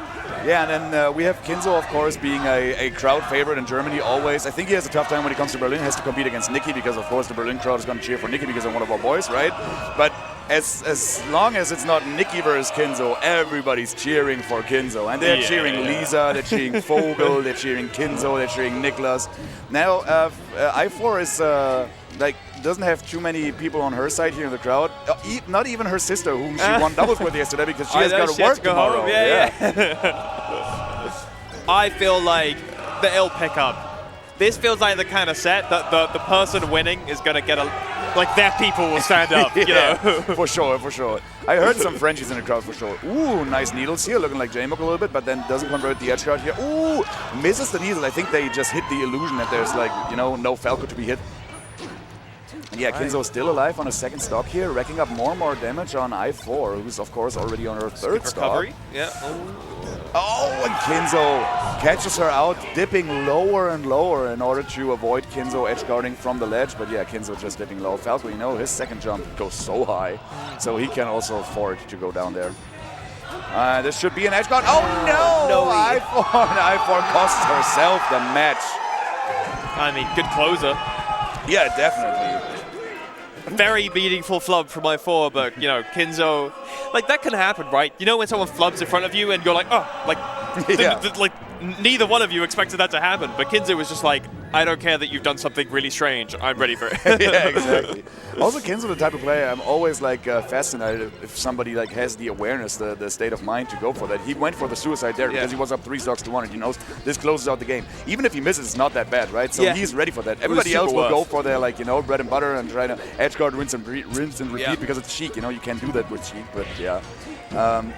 Yeah, and then we have Kinzo, of course, being a crowd favorite in Germany always. I think he has a tough time when he comes to Berlin. He has to compete against Nikki because, of course, the Berlin crowd is going to cheer for Nikki because of one of our boys, right? But as long as it's not Nikki versus Kinzo, everybody's cheering for Kinzo. And they're cheering Lisa, they're cheering Vogel, they're cheering Kinzo, they're cheering Niklas. Now, I4 is... doesn't have too many people on her side here in the crowd. Not even her sister, whom she won doubles with yesterday because she has got to work tomorrow. Home. Yeah. I feel like they'll pick up. This feels like the kind of set that the person winning is going to get like their people will stand up, you know. For sure. I heard some Frenchies in the crowd for sure. Ooh, nice needles here, looking like J-Mook a little bit, but then doesn't convert the edge guard here. Ooh, misses the needle. I think they just hit the illusion that there's like, no Falco to be hit. And yeah, Kinzo still alive on a second stock here, racking up more and more damage on I4, who's of course already on her third stock. Yeah. Oh, and Kinzo catches her out, dipping lower and lower in order to avoid Kinzo edge guarding from the ledge. But yeah, Kinzo just dipping low. Falco, his second jump goes so high, so he can also afford to go down there. This should be an edge guard. Oh no! I4 costs herself the match. I mean, good closer. Yeah, definitely. Very meaningful flub from I4, but, Kinzo, like, that can happen, right? When someone flubs in front of you and you're like, oh, like, neither one of you expected that to happen, but Kinzo was just like, I don't care that you've done something really strange. I'm ready for it. Yeah, exactly. Also, Kinzo, the type of player, I'm always fascinated if somebody has the awareness, the state of mind to go for that. He went for the suicide there because he was up 3 stocks to 1, and he knows this closes out the game. Even if he misses, it's not that bad, right? So he's ready for that. Everybody else will go for their bread and butter and try to edge guard, rinse and repeat because it's Sheik. You can't do that with Sheik, but yeah.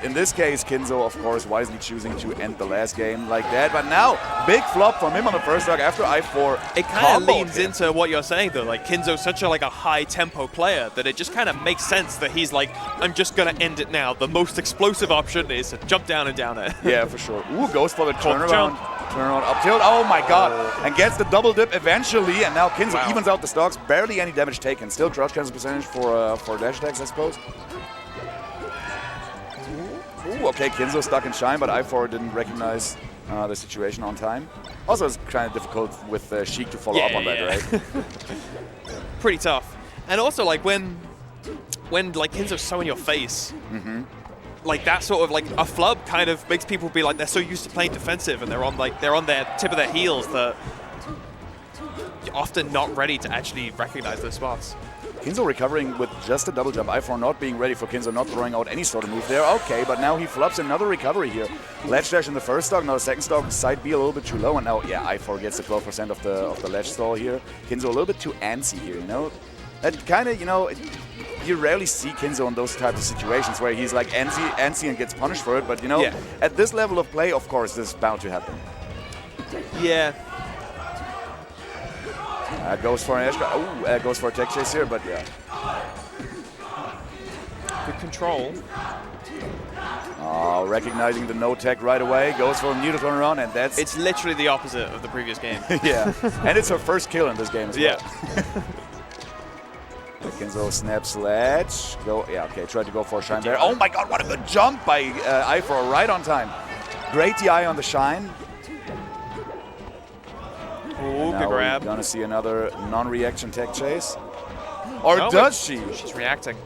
In this case, Kinzo, of course, wisely choosing to end the last game like that. But now, big flop from him on the first stock after I4. It kind of leans into what you're saying, though. Like, Kinzo's such a high-tempo player that it just kind of makes sense that he's like, I'm just going to end it now. The most explosive option is to jump down and down it. Yeah, for sure. Ooh, goes for the turnaround. Turnaround up tilt. Oh, my God. And gets the double dip eventually. And now Kinzo evens out the stocks. Barely any damage taken. Still crouch cancel percentage for dash attacks, I suppose. Ooh, okay, Kinzo stuck in Shine, but I4 didn't recognize the situation on time. Also, it's kind of difficult with Sheik to follow up on that, right? Pretty tough. And also, when Kinzo's so in your face, that sort of a flub kind of makes people be like, they're so used to playing defensive and they're on their tip of their heels that you're often not ready to actually recognize those spots. Kinzo recovering with just a double jump. I4 not being ready for Kinzo, not throwing out any sort of move there. Okay, but now he flops another recovery here. Ledge dash in the first stock, now the second stock, side B a little bit too low, and now, I4 gets the 12% of the ledge stall here. Kinzo a little bit too antsy here, That kind of, you rarely see Kinzo in those types of situations where he's antsy and gets punished for it, but, at this level of play, of course, this is bound to happen. Yeah. Goes for an edge guard. Goes for a tech chase here, but yeah. Good control. Recognizing the no tech right away. Goes for a neutral turnaround, and that's... It's literally the opposite of the previous game. Yeah. And it's her first kill in this game as well. Kinzo snaps ledge. Tried to go for a shine there. Oh my God, what a good jump by I4 right on time. Great DI on the shine. Ooh, good grab. We're gonna see another non-reaction tech chase. Or does she? She's reacting.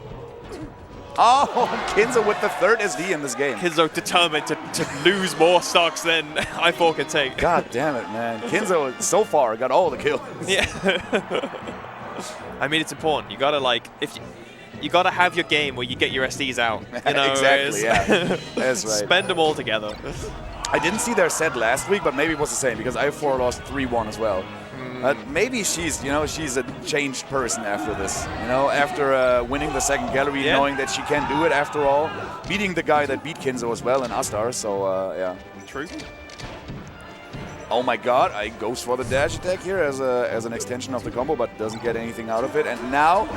Oh, Kinzo with the third SD in this game. Kinzo determined to lose more stocks than I4 can take. God damn it, man. Kinzo, so far, got all the kills. Yeah. I mean, it's important. You gotta, like, you gotta have your game where you get your SDs out. You know, exactly, yeah. That's right. Spend them all together. I didn't see their set last week, but maybe it was the same because I4 lost 3-1 as well. Maybe she's a changed person after this. You know, after winning the second gallery, knowing that she can do it after all, beating the guy that beat Kinzo as well in Astar. So yeah. True. Oh my God! I goes for the dash attack here as an extension of the combo, but doesn't get anything out of it. And now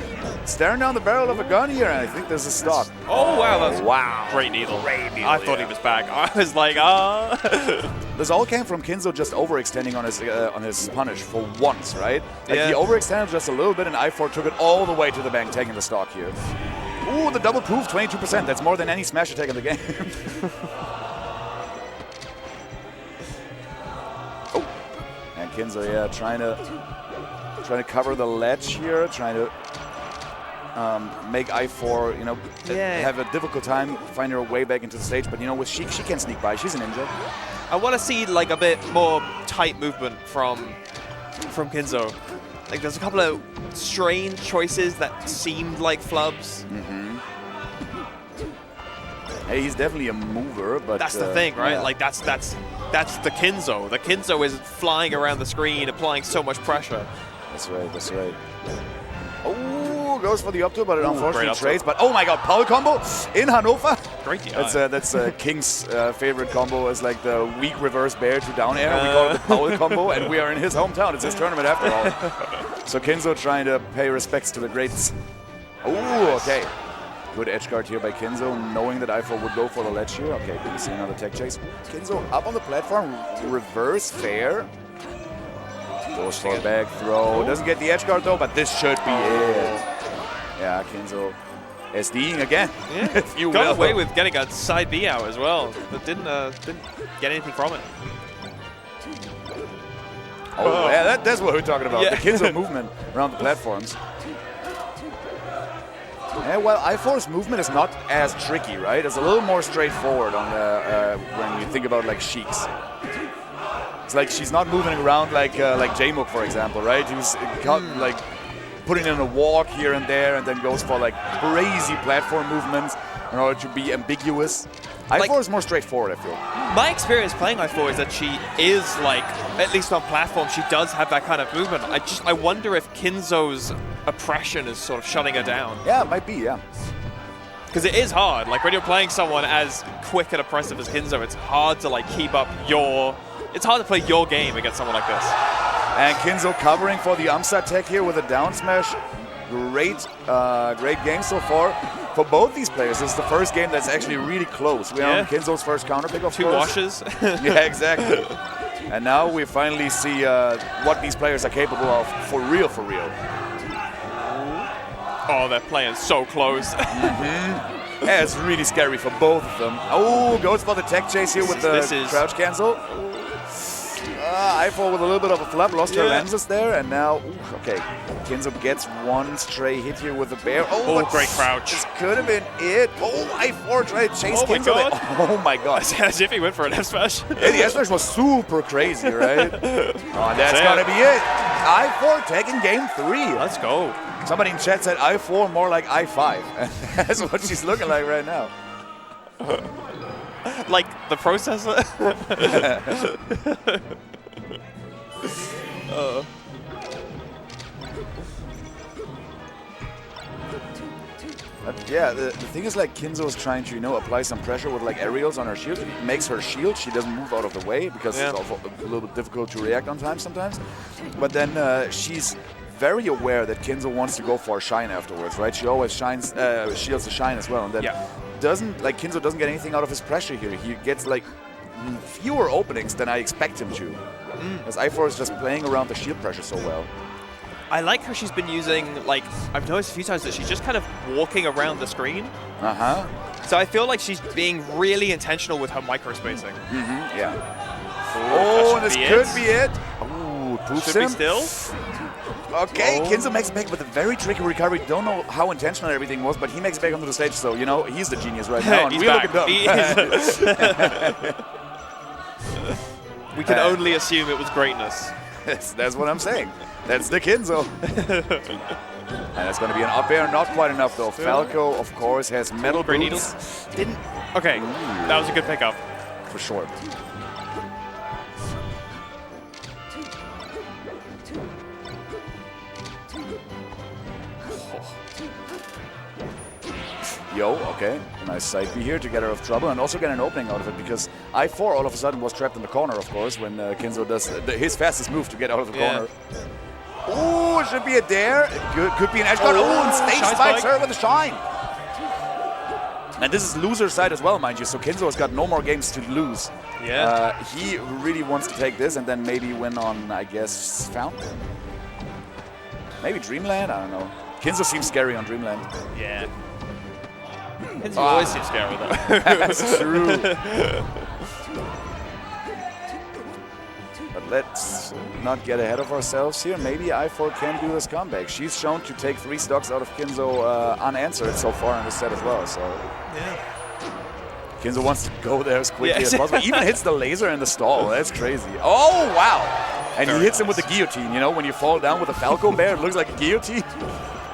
staring down the barrel of a gun here, and I think there's a stock. Oh wow! That's wow! Great needle. I thought he was back. I was like, This all came from Kinzo just overextending on his punish for once, right? Like he overextended just a little bit, and I4 took it all the way to the bank, taking the stock here. Ooh, the double proof, 22%. That's more than any smash attack in the game. And Kinzo, yeah, trying to cover the ledge here, trying to make I4, you know, have a difficult time finding her way back into the stage. But you know, with she can sneak by. She's a ninja. I want to see like a bit more tight movement from Kinzo. Like there's a couple of strange choices that seemed like flubs. Hey, he's definitely a mover, but that's the thing, right? Yeah. Like that's the Kinzo. The Kinzo is flying around the screen, applying so much pressure. That's right. That's right. Oh, goes for the up two, but it unfortunately trades. But oh my God, power combo in Hannover. Great DI. That's King's favorite combo, is like the weak reverse bear to down air. We call it the power combo, and we are in his hometown. It's his tournament after all. So Kinzo trying to pay respects to the greats. Oh, okay. Good edge guard here by Kinzo, knowing that I4 would go for the ledge here. Okay, did you see another tech chase? Kinzo up on the platform, reverse fair. Goes for a back throw. Doesn't get the edge guard though, but this should be it. Yeah, Kinzo SDing again, if you will. Got away with getting a side B out as well, but didn't get anything from it. Oh, yeah, that's what we're talking about. The Kinzo movement around the platforms. Yeah, well, I4's movement is not as tricky, right? It's a little more straightforward on the when you think about like Sheik's. It's like she's not moving around like Jmook, for example, right? Who's like putting in a walk here and there, and then goes for like crazy platform movements in order to be ambiguous. I4 is more straightforward, I feel. My experience playing I4 is that she is like, at least on platform, she does have that kind of movement. I wonder if Kinzo's oppression is sort of shutting her down. Yeah, it might be, yeah. Because it is hard. Like when you're playing someone as quick and oppressive as Kinzo, it's hard to like keep up it's hard to play your game against someone like this. And Kinzo covering for the Umsa tech here with a down smash. Great game so far. For both these players, this is the first game that's actually really close. We are on Kinzo's first counter pick, of course. 2 washes. Yeah, exactly. And now we finally see what these players are capable of for real, for real. Oh, they're playing so close. Yeah, it's really scary for both of them. Oh, goes for the tech chase here with the crouch cancel. I4 with a little bit of a flub, lost her lenses there, and now, okay, Kinzo gets one stray hit here with the bear. Oh, great crouch. This could have been it. Oh, I4 tried to chase Kinzo. Oh my God. As if he went for an F smash. Yeah, the F smash was super crazy, right? Oh, that's gotta be it. I4 taking game 3. Let's go. Somebody in chat said I4 more like I5. That's what she's looking like right now. Like the processor? Yeah, the thing is, like, Kinzo is trying to, you know, apply some pressure with like aerials on her shield. It makes her shield. She doesn't move out of the way because it's also a little bit difficult to react on time sometimes. But then she's very aware that Kinzo wants to go for a shine afterwards, right? She always shields the shine as well, and then Kinzo doesn't get anything out of his pressure here. He gets like fewer openings than I expect him to. As I4 is just playing around the shield pressure so well. I like how she's been using, like, I've noticed a few times that she's just kind of walking around the screen. So I feel like she's being really intentional with her microspacing. Yeah. Oh, this could be it. Oh, should be still. Okay, Kinzo makes it back with a very tricky recovery. Don't know how intentional everything was, but he makes it back onto the stage. So, you know, he's the genius right now. And He's we're looking back. dumb. We can only assume it was greatness. That's what I'm saying. That's the Kinzo. And it's going to be an up air. Not quite enough, though. Falco, of course, has metal Great boots. needles. Didn't. Okay, that was a good pickup. For sure. Yo, okay. Nice side B here to get her out of trouble and also get an opening out of it because I4 all of a sudden was trapped in the corner, of course, when Kinzo does his fastest move to get out of the corner. Ooh, it should be a dare. Could be an edge guard. Oh, and stage spikes her with a shine. And this is loser side as well, mind you, so Kinzo has got no more games to lose. Yeah. He really wants to take this and then maybe win on, I guess, Fountain? Maybe Dreamland? I don't know. Kinzo seems scary on Dreamland. Yeah. Kinzo always seems scary, though. That's true. But let's not get ahead of ourselves here. Maybe I4 can do this comeback. She's shown to take 3 stocks out of Kinzo unanswered so far in this set as well. So yeah. Kinzo wants to go there as quickly as possible. Even hits the laser in the stall. That's crazy. Oh, wow. And he hits him with the guillotine. You know, when you fall down with a Falco Bear, it looks like a guillotine.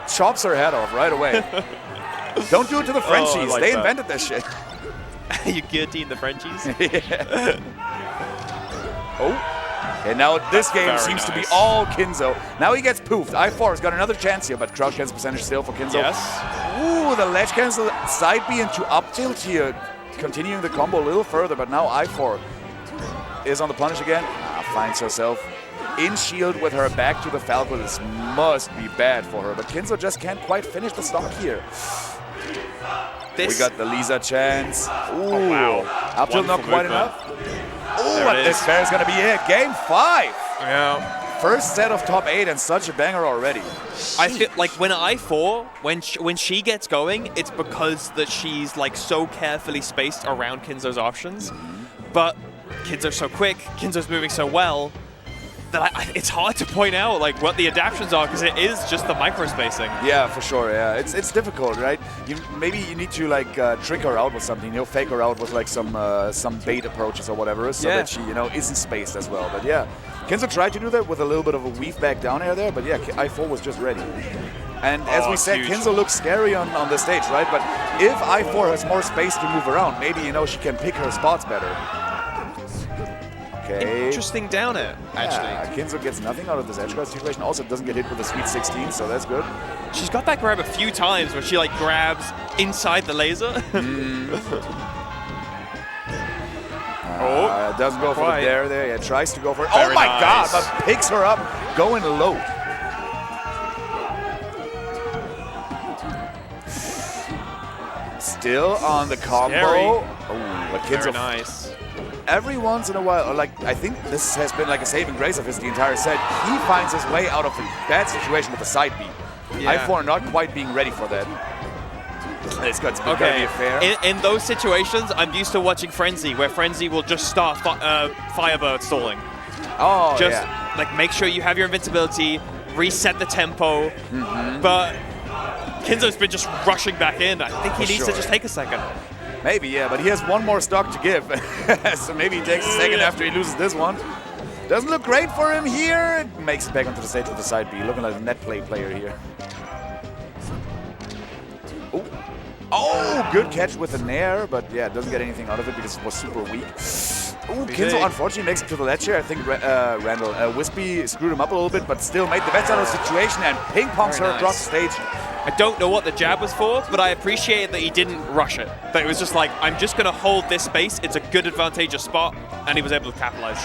Chops her head off right away. Don't do it to the Frenchies. They invented that shit. You guillotine the Frenchies? Yeah. Oh. And now this game seems to be all Kinzo. Now he gets poofed. I4 has got another chance here, but crouch cancel percentage still for Kinzo. Yes. Ooh, the ledge cancel side B into up tilt here. Continuing the combo a little further, but now I4 is on the punish again. Finds herself in shield with her back to the Falco. This must be bad for her, but Kinzo just can't quite finish the stock here. We got the Lisa chance. Ooh, up tilt not quite enough. Ooh, but this fair is going to be it. Game 5. Yeah. First set of top 8 and such a banger already. I feel like when I4, when she gets going, it's because that she's like so carefully spaced around Kinzo's options. But Kinzo's so quick, Kinzo's moving so well, that it's hard to point out like what the adaptions are because it is just the micro spacing. Yeah, for sure. Yeah, it's difficult, right? Maybe you need to like trick her out with something. You'll fake her out with like some bait approaches or whatever, so that she isn't spaced as well. But yeah, Kinzo tried to do that with a little bit of a weave back down air there. But yeah, I4 was just ready. And as we said, Kinzo looks scary on the stage, right? But if I4 has more space to move around, maybe she can pick her spots better. Okay. Interesting down air, actually. Yeah, Kinzo gets nothing out of this edge guard situation. Also doesn't get hit with a sweet 16, so that's good. She's got that grab a few times where she like grabs inside the laser. Doesn't go for the dare there. Yeah, tries to go for it. Oh my god, but picks her up going low. Still on the combo. Oh, but Kinzo. Very nice. Every once in a while, like I think this has been like a saving grace of his the entire set. He finds his way out of a bad situation with a side B. I4 not quite being ready for that. It's got to be very fair. In those situations, I'm used to watching Frenzy, where Frenzy will just start Firebird stalling. Oh, just like make sure you have your invincibility, reset the tempo. But Kinzo's been just rushing back in. I think he needs to just take a second. Maybe, yeah, but he has one more stock to give. So maybe he takes a second after he loses this one. Doesn't look great for him here. Makes it back onto the stage with the side B. Looking like a net play player here. Ooh. Oh, good catch with a nair, but yeah, doesn't get anything out of it because it was super weak. Ooh, Kinzo unfortunately makes it to the ledge here. I think Wispy screwed him up a little bit, but still made the best out of the situation and ping-pongs her across the stage. I don't know what the jab was for, but I appreciate that he didn't rush it. That it was just like, I'm just going to hold this space. It's a good advantageous spot, and he was able to capitalize.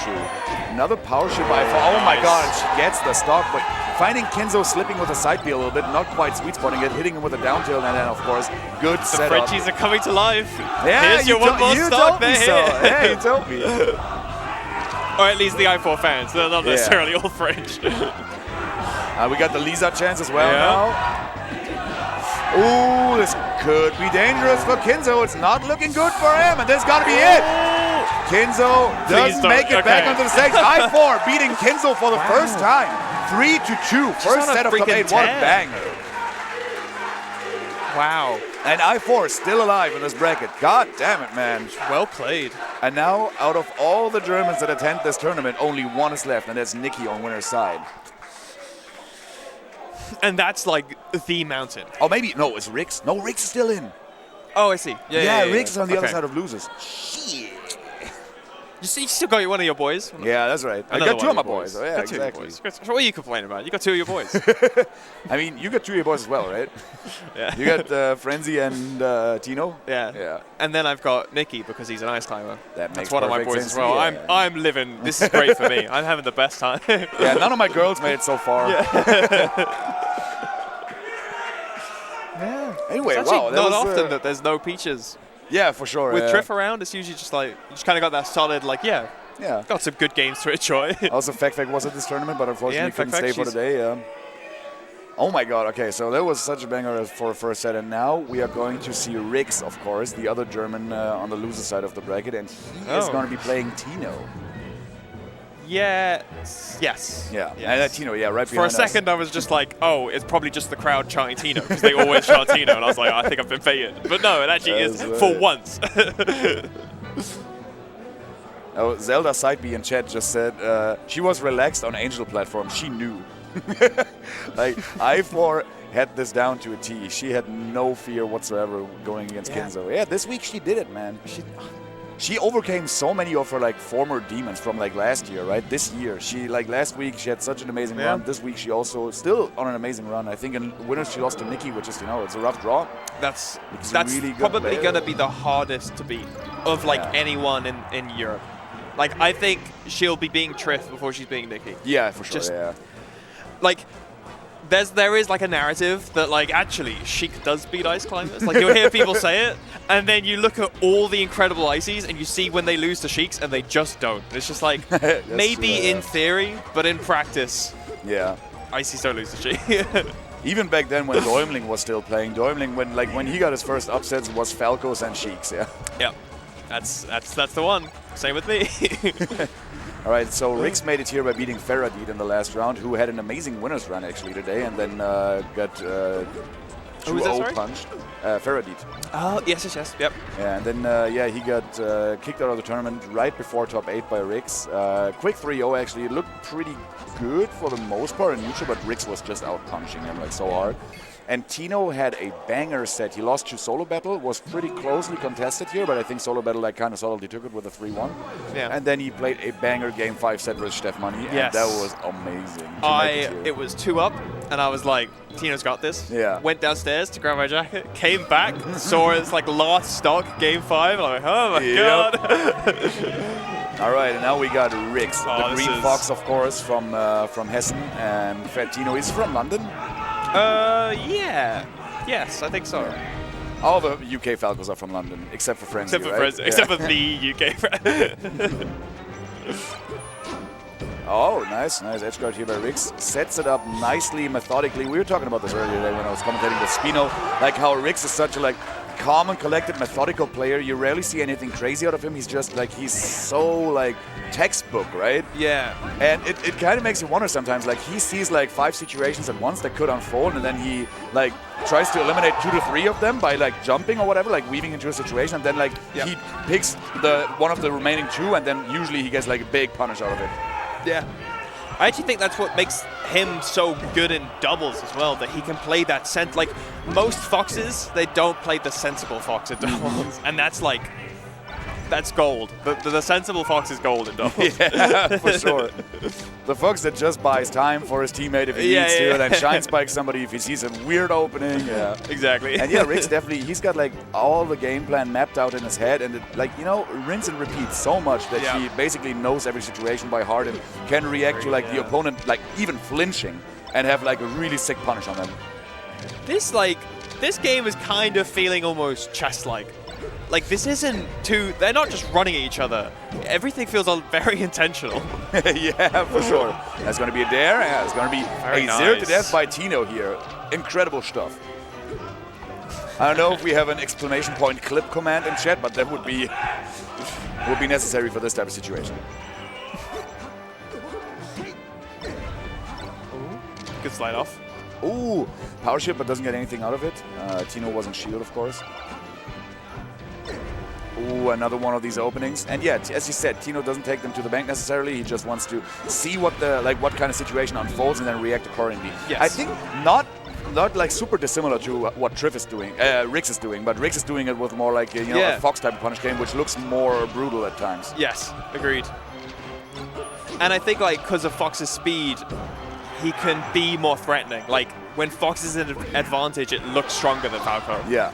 Another power shield by I4. Oh my god, she gets the stock, but finding Kinzo slipping with a side B a little bit, not quite sweet spotting it, hitting him with a down tilt, and then of course, good setup. The Frenchies are coming to life. Yeah, here's your one more stock. They're here. Yeah, you told me. Or at least the I4 fans. They're not necessarily all French. We got the Lisa chance as well now. Ooh, this could be dangerous for Kinzo. It's not looking good for him, and this got to be it. Kinzo does make it back onto the stage. I4 beating Kinzo for the first time. 3-2. First set of top 8. What a banger. Wow. And I4 still alive in this bracket. God damn it, man. Well played. And now, out of all the Germans that attend this tournament, only one is left, and that's Nikki on winner's side. And that's like the mountain. Oh, maybe. No, it's Rix. No, Rix is still in. Oh, I see. Yeah, Rix is on the other side of losers. Shit. You still got one of your boys. Yeah, that's right. I got two of my boys. Oh, yeah, exactly. So what are you complaining about? You got two of your boys. I mean, you got two of your boys as well, right? Yeah. You got Frenzy and Tino. Yeah. Yeah. And then I've got Nicky because he's an ice climber. That's one of my boys sense. as well. Yeah. I'm living. This is great for me. I'm having the best time. Yeah. None of my girls made it so far. Yeah. Anyway, it's wow. Not often that there's no peaches. Yeah, for sure. With Triff around, it's usually just like, you just kind of got that solid, like, yeah, got some good games to enjoy. Also, Fact was at this tournament, but unfortunately couldn't stay for the day. Oh my god, okay, so that was such a banger for a first set, and now we are going to see Rix, of course, the other German on the loser side of the bracket, and he is going to be playing Tino. Yes. Yeah, and Tino, right behind For a second, I was just like, oh, it's probably just the crowd chanting Tino, because they always chant Tino, and I was like, I think I've been baited. But no, it actually is for once. Oh, Zelda Side B in chat just said she was relaxed on Angel platform. She knew. Like, I4 had this down to a T. She had no fear whatsoever going against Kinzo. Yeah, this week she did it, man. She overcame so many of her like former demons from like last year, right? This year, she like last week she had such an amazing run. This week she also still on an amazing run. I think in winners she lost to Nikki, which is it's a rough draw. That's really probably gonna be the hardest to beat of like anyone in Europe. Like I think she'll be beating Triff before she's beating Nikki. Yeah, for sure. Like. There is like a narrative that like actually Sheik does beat ice climbers. Like you'll hear people say it, and then you look at all the incredible ices and you see when they lose to Sheiks and they just don't. It's just like maybe in theory, but in practice, ices don't lose to Sheik. Even back then when Däumling was still playing, when he got his first upsets was Falcos and Sheiks. Yeah, that's the one. Same with me. All right, so Rix made it here by beating Faradid in the last round, who had an amazing winner's run actually today, and then got 2-0 punched. Faradid. Oh, yes, yep. Yeah, and then he got kicked out of the tournament right before top 8 by Rix. Quick 3-0 actually. It looked pretty good for the most part in neutral, but Rix was just out punching him like so hard. And Tino had a banger set. He lost to Solo Battle, was pretty closely contested here, but I think Solo Battle kind of solidly took it with a 3-1. Yeah. And then he played a banger game 5 set with Steph Money, and that was amazing. It was 2 up, and I was like, Tino's got this. Yeah. Went downstairs to grab my jacket, came back, saw it's like last stock, game 5. I'm like, oh my god. All right, and now we got Rix, the Green Fox, of course, from Hessen, and Tino is from London. Yeah. Yes, I think so. All the UK Falcons are from London, except for Frenzy, Except for the UK Frenzy. Oh, nice edge guard here by Rix. Sets it up nicely, methodically. We were talking about this earlier today when I was commentating with Spino, like how Rix is such a calm and collected, methodical player. You rarely see anything crazy out of him. He's just he's so textbook, right? Yeah. And it kind of makes you wonder sometimes. He sees 5 situations at once that could unfold, and then he tries to eliminate 2 to 3 of them by jumping or whatever, weaving into a situation, and then he picks one of the remaining 2, and then usually he gets a big punish out of it. Yeah. I actually think that's what makes him so good in doubles as well, that he can play that sense. Most foxes, they don't play the sensible fox in doubles, and that's that's gold. The sensible fox is gold in doubles. Yeah, for sure. The fox that just buys time for his teammate if he needs to, and then shine spikes somebody if he sees a weird opening. Yeah, exactly. And Rix definitely, he's got all the game plan mapped out in his head, and rinse and repeat so much that he basically knows every situation by heart and can react to the opponent even flinching and have a really sick punish on them. This game is kind of feeling almost chess-like. This isn't they're not just running at each other. Everything feels very intentional. Yeah, for sure. That's going to be a dare. Yeah, it's going to be a 0 to death by Tino here. Incredible stuff. I don't know if we have an exclamation point clip command in chat, but that would be necessary for this type of situation. Good slide off. Ooh, power shift, but doesn't get anything out of it. Tino wasn't shielded, of course. Ooh, another one of these openings. And yeah, as you said, Tino doesn't take them to the bank necessarily. He just wants to see what what kind of situation unfolds and then react accordingly. Yes. I think not like super dissimilar to what Rix is doing, but Rix is doing it with more like a Fox type of punish game, which looks more brutal at times. Yes, agreed. And I think like because of Fox's speed, he can be more threatening. Like when Fox is at an advantage, it looks stronger than Falco. Yeah.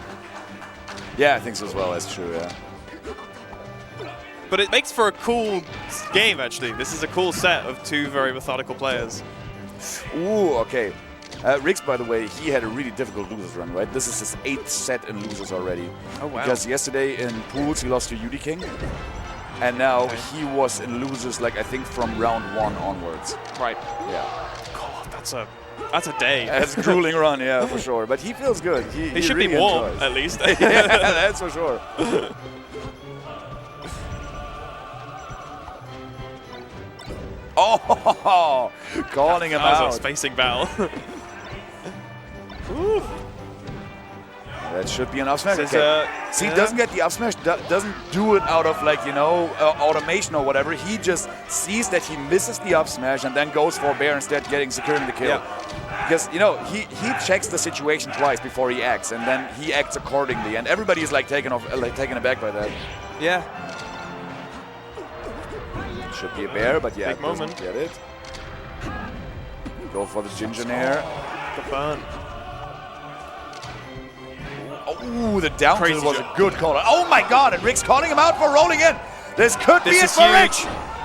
Yeah, I think so as well. That's true. Yeah. But it makes for a cool game, actually. This is a cool set of two very methodical players. Ooh, okay. Rix, by the way, he had a really difficult losers run, right? This is his 8th set in losers already. Oh, wow. Because yesterday in pools he lost to UD King. And now he was in losers, like I think from round 1 onwards. Right. Yeah. God, that's a day. That's a grueling run, yeah, for sure. But he feels good. He should really be warm, enjoys. at least. Yeah, that's for sure. Oh, calling him out. That was out. a spacing battle. That should be an up smash. This Okay. See, doesn't get the up smash, doesn't do it out of like, automation or whatever. He just sees that he misses the up smash and then goes for bair instead, securing the kill. Yeah. Because, he checks the situation twice before he acts, and then he acts accordingly. And everybody is like taken aback by that. Yeah. Should be a bair, but yeah, Big moment. Get it. Go for the ginger nair. The burn. Oh, the down Crazy tilt was jump. a good call. Oh my god, and Rick's calling him out for rolling in. This could be it is for huge. Rick.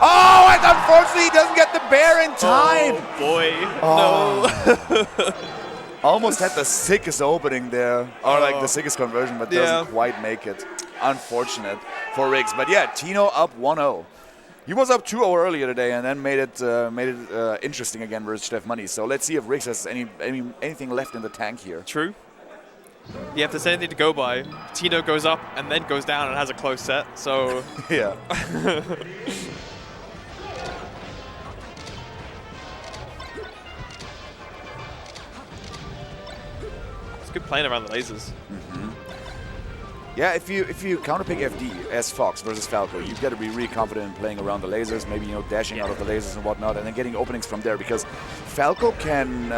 Oh, and unfortunately he doesn't get the bair in time. Oh, boy. No. Almost had the sickest opening there, or like the sickest conversion, but doesn't quite make it. Unfortunate for Riggs. But yeah, Tino up 1-0. He was up 2-0 earlier today and then made it interesting again versus Steph Money. So let's see if Riggs has anything left in the tank here. True. Yeah, if there's anything to go by, Tino goes up and then goes down and has a close set, so... Yeah. It's good playing around the lasers. Mm-hmm. Yeah, if you counterpick FD as Fox versus Falco, you've got to be really confident in playing around the lasers, maybe dashing out of the lasers and whatnot, and then getting openings from there, because Falco can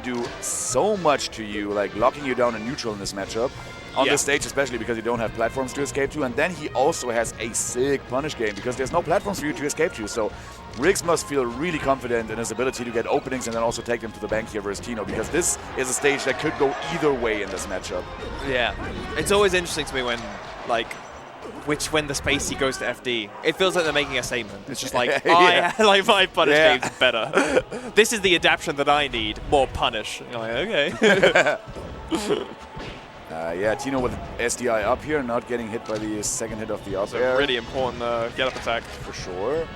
do so much to you, like locking you down in neutral in this matchup. On this stage, especially because you don't have platforms to escape to, and then he also has a sick punish game because there's no platforms for you to escape to. So Riggs must feel really confident in his ability to get openings and then also take them to the bank here versus Tino, because this is a stage that could go either way in this matchup. Yeah, it's always interesting to me when the spacey goes to FD. It feels like they're making a statement. It's just like, my punish game's better. This is the adaptation that I need. More punish. You're like, okay. Yeah, Tino with SDI up here, not getting hit by the second hit of the up air. A really important get-up attack. For sure.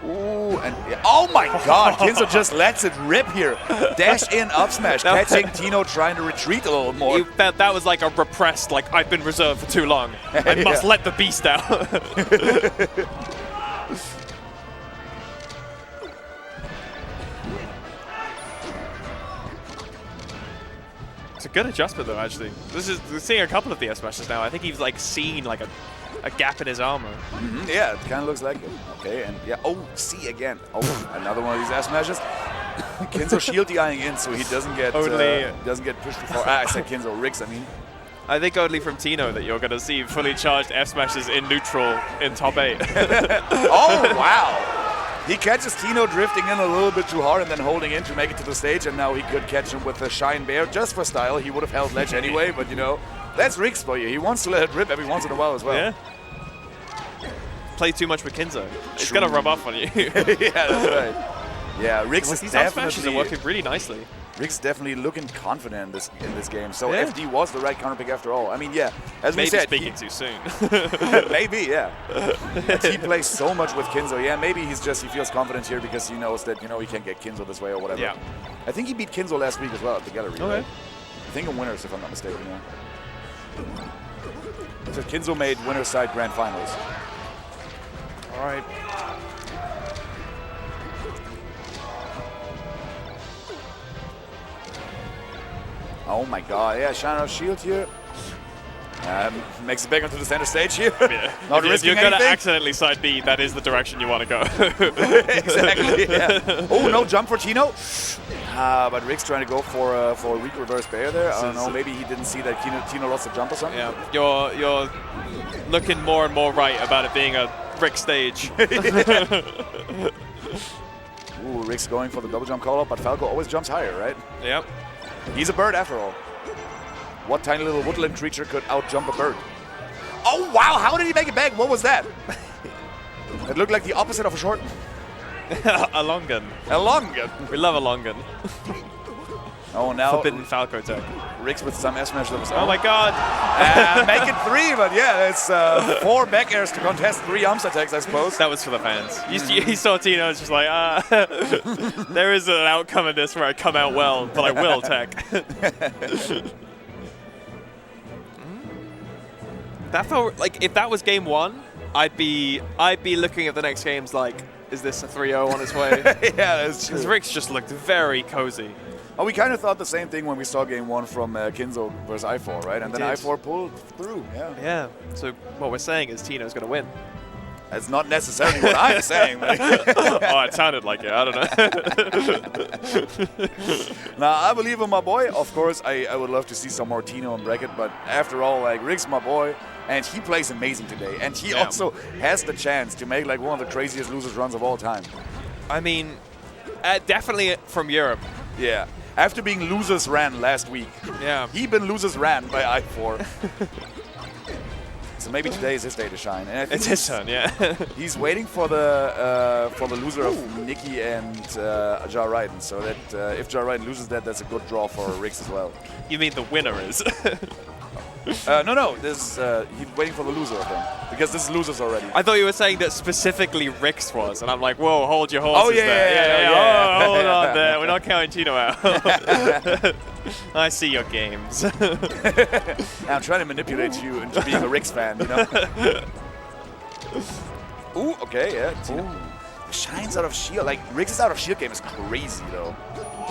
Ooh, and oh my god, Kinzo just lets it rip here. Dash in up smash, catching Tino trying to retreat a little more. That was like a repressed, like, I've been reserved for too long. I must let the beast out. It's a good adjustment though, actually. We're seeing a couple of the S smashes now. I think he's like seen like a gap in his armor. Mm-hmm. Yeah, it kind of looks like it. Okay, and yeah, see again. Oh, another one of these S smashes. Kinzo shield DIing in, so he doesn't get pushed too far. I said Kinzo, Riggs, I mean. I think only from Tino that you're going to see fully charged F smashes in neutral in top 8. Oh, wow. He catches Tino drifting in a little bit too hard and then holding in to make it to the stage, and now he could catch him with a Shine Bear just for style. He would have held ledge anyway, but that's Riggs for you. He wants to let it rip every once in a while as well. Yeah. Play too much with Kinzo. It's going to rub off on you. Yeah, that's right. Yeah, Riggs is these up smashes are working really nicely. Riggs definitely looking confident in this game. So FD was the right counterpick after all. I mean, yeah, as we said, speaking too soon. Maybe, yeah. He plays so much with Kinzo. Yeah, maybe he feels confident here because he knows that he can't get Kinzo this way or whatever. Yeah. I think he beat Kinzo last week as well at the gallery. Okay. Right? I think in winners, if I'm not mistaken. Yeah. So Kinzo made winners side grand finals. All right. Oh my god, yeah, shine out of shield here. Makes it back onto the center stage here. Not if risking you're going to anything. accidentally side B, that is the direction you want to go. Exactly, yeah. Oh, no jump for Tino. But Rick's trying to go for a weak reverse bear there. I don't know, maybe he didn't see that Tino lost the jump or something. Yeah, you're looking more and more right about it being a Rick stage. Ooh, Rick's going for the double jump call-up, but Falco always jumps higher, right? Yep. He's a bird after all. What tiny little woodland creature could out-jump a bird? Oh, wow, how did he make it back? What was that? It looked like the opposite of a short. A long gun. A long gun. We love a long gun. Oh, now Forbidden Falco tech. Rick's with some S-smash of his own. Oh my god. Make it 3, but yeah, it's 4 back airs to contest 3 arms attacks, I suppose. That was for the fans. You saw Tino, it's just like, there is an outcome in this where I come out well, but I will tech. That felt like if that was game 1, I'd be looking at the next games like, is this a 3-0 on its way? Yeah, that's true. Because Rick's just looked very cozy. Oh, we kind of thought the same thing when we saw game 1 from Kinzo versus I4, right? And then I4 pulled through, yeah. Yeah, so what we're saying is Tino's going to win. That's not necessarily what I'm saying. Oh, it sounded like it. I don't know. Now, I believe in my boy. Of course, I would love to see some more Tino in bracket, but after all, like, Rick's my boy, and he plays amazing today. And he also has the chance to make, like, one of the craziest losers runs of all time. I mean, definitely from Europe. Yeah. After being losers ran last week. Yeah. He been losers ran by I4. So maybe today is his day to shine. And I think it's his turn, yeah. He's waiting for the loser of Nikki and Jar Raiden, so that if Jar Raiden loses that, that's a good draw for Riggs as well. You mean the winner is? No. This he's waiting for the loser of them because this is losers already. I thought you were saying that specifically Rick's was, and I'm like, whoa, hold your horses. Oh yeah, there. yeah. Oh, hold on there. We're not counting Tino out. I see your games. I'm trying to manipulate you into being a Rick's fan, you know. Ooh, okay, yeah. Tino shines out of shield. Like Rick's out of shield game is crazy though.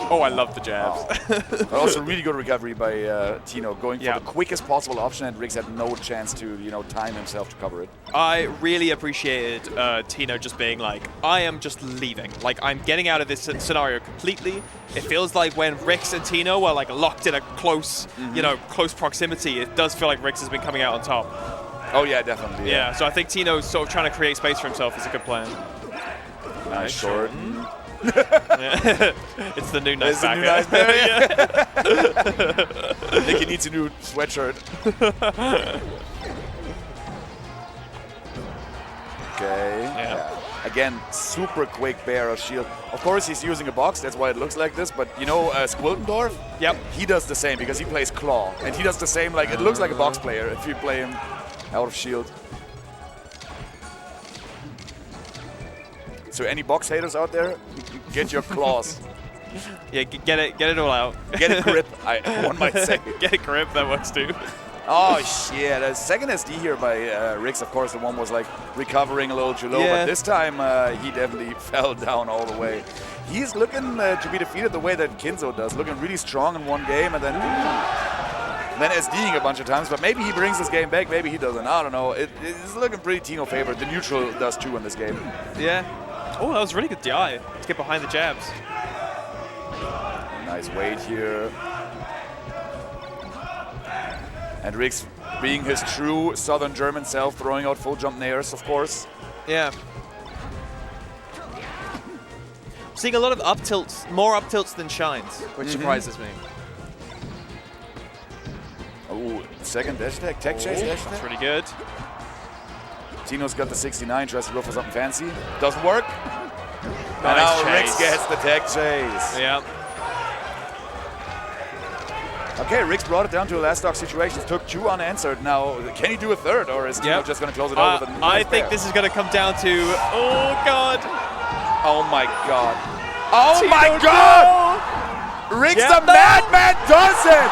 Oh, I love the jabs. But also really good recovery by Tino, going for the quickest possible option, and Riggs had no chance to, time himself to cover it. I really appreciated Tino just being like, I am just leaving. Like, I'm getting out of this scenario completely. It feels like when Riggs and Tino are like locked in a close, close proximity, it does feel like Riggs has been coming out on top. Oh yeah, definitely. Yeah, so I think Tino's sort of trying to create space for himself is a good plan. Nice short. It's the new nice back. Nikki needs a new sweatshirt. Okay. Yeah. Again, super quick bear of shield. Of course, he's using a box. That's why it looks like this. But Squiltendorf? Yep. He does the same because he plays claw, and he does the same. Like it looks like a box player if you play him out of shield. So any box haters out there, get your claws. Yeah, get it all out. Get a grip, one might say. Get a grip, that works too. Oh shit, a second SD here by Riggs. Of course, the one was like recovering a little too low, but this time he definitely fell down all the way. He's looking to be defeated the way that Kinzo does, looking really strong in one game and then SDing a bunch of times, but maybe he brings this game back, maybe he doesn't, I don't know. It's looking pretty Tino favored. The neutral does too in this game. Yeah. Oh, that was really good DI to get behind the jabs. Nice weight here. And Riggs being his true Southern German self, throwing out full jump nairs, of course. Yeah. Seeing a lot of up tilts, more up tilts than shines, which surprises me. Oh, second dash attack, tech chase dash attack. That's pretty good. Tino's got the 69, tries to go for something fancy. Doesn't work. Nice and now chase. Riggs gets the tech chase. Yeah. Okay, Riggs brought it down to a last stock situation. Took 2 unanswered. Now, can he do a third, or is Tino just going to close it out with a nice I think this is going to come down to... Oh, God. Oh, my God. Oh, Tino, my God! No. Riggs the madman does it!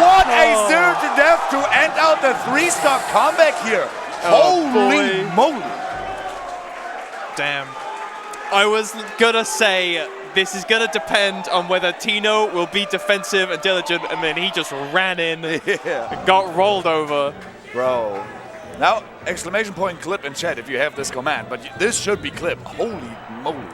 What a 0-to-death to end out the 3-stock comeback here. Holy moly. Damn. I was gonna say this is gonna depend on whether Tino will be defensive and diligent, and then he just ran in, and got rolled over. Bro. Now, exclamation point clip in chat if you have this command, but this should be clip. Holy moly.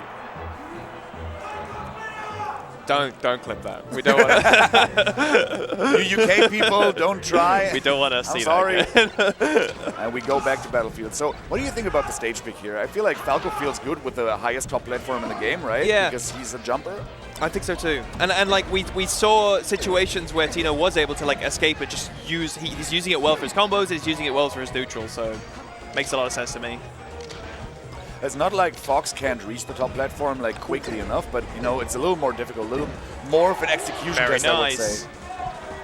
Don't clip that. We don't want to. You UK people, don't try. We don't want to see sorry. that. And we go back to Battlefield. So, what do you think about the stage pick here? I feel like Falco feels good with the highest top platform in the game, right? Yeah. Because he's a jumper. I think so too. And like we saw situations where Tino was able to like escape and just use. He's using it well for his combos. He's using it well for his neutral. So, makes a lot of sense to me. It's not like Fox can't reach the top platform like quickly enough, but you know it's a little more difficult, a little more of an execution test, I would say.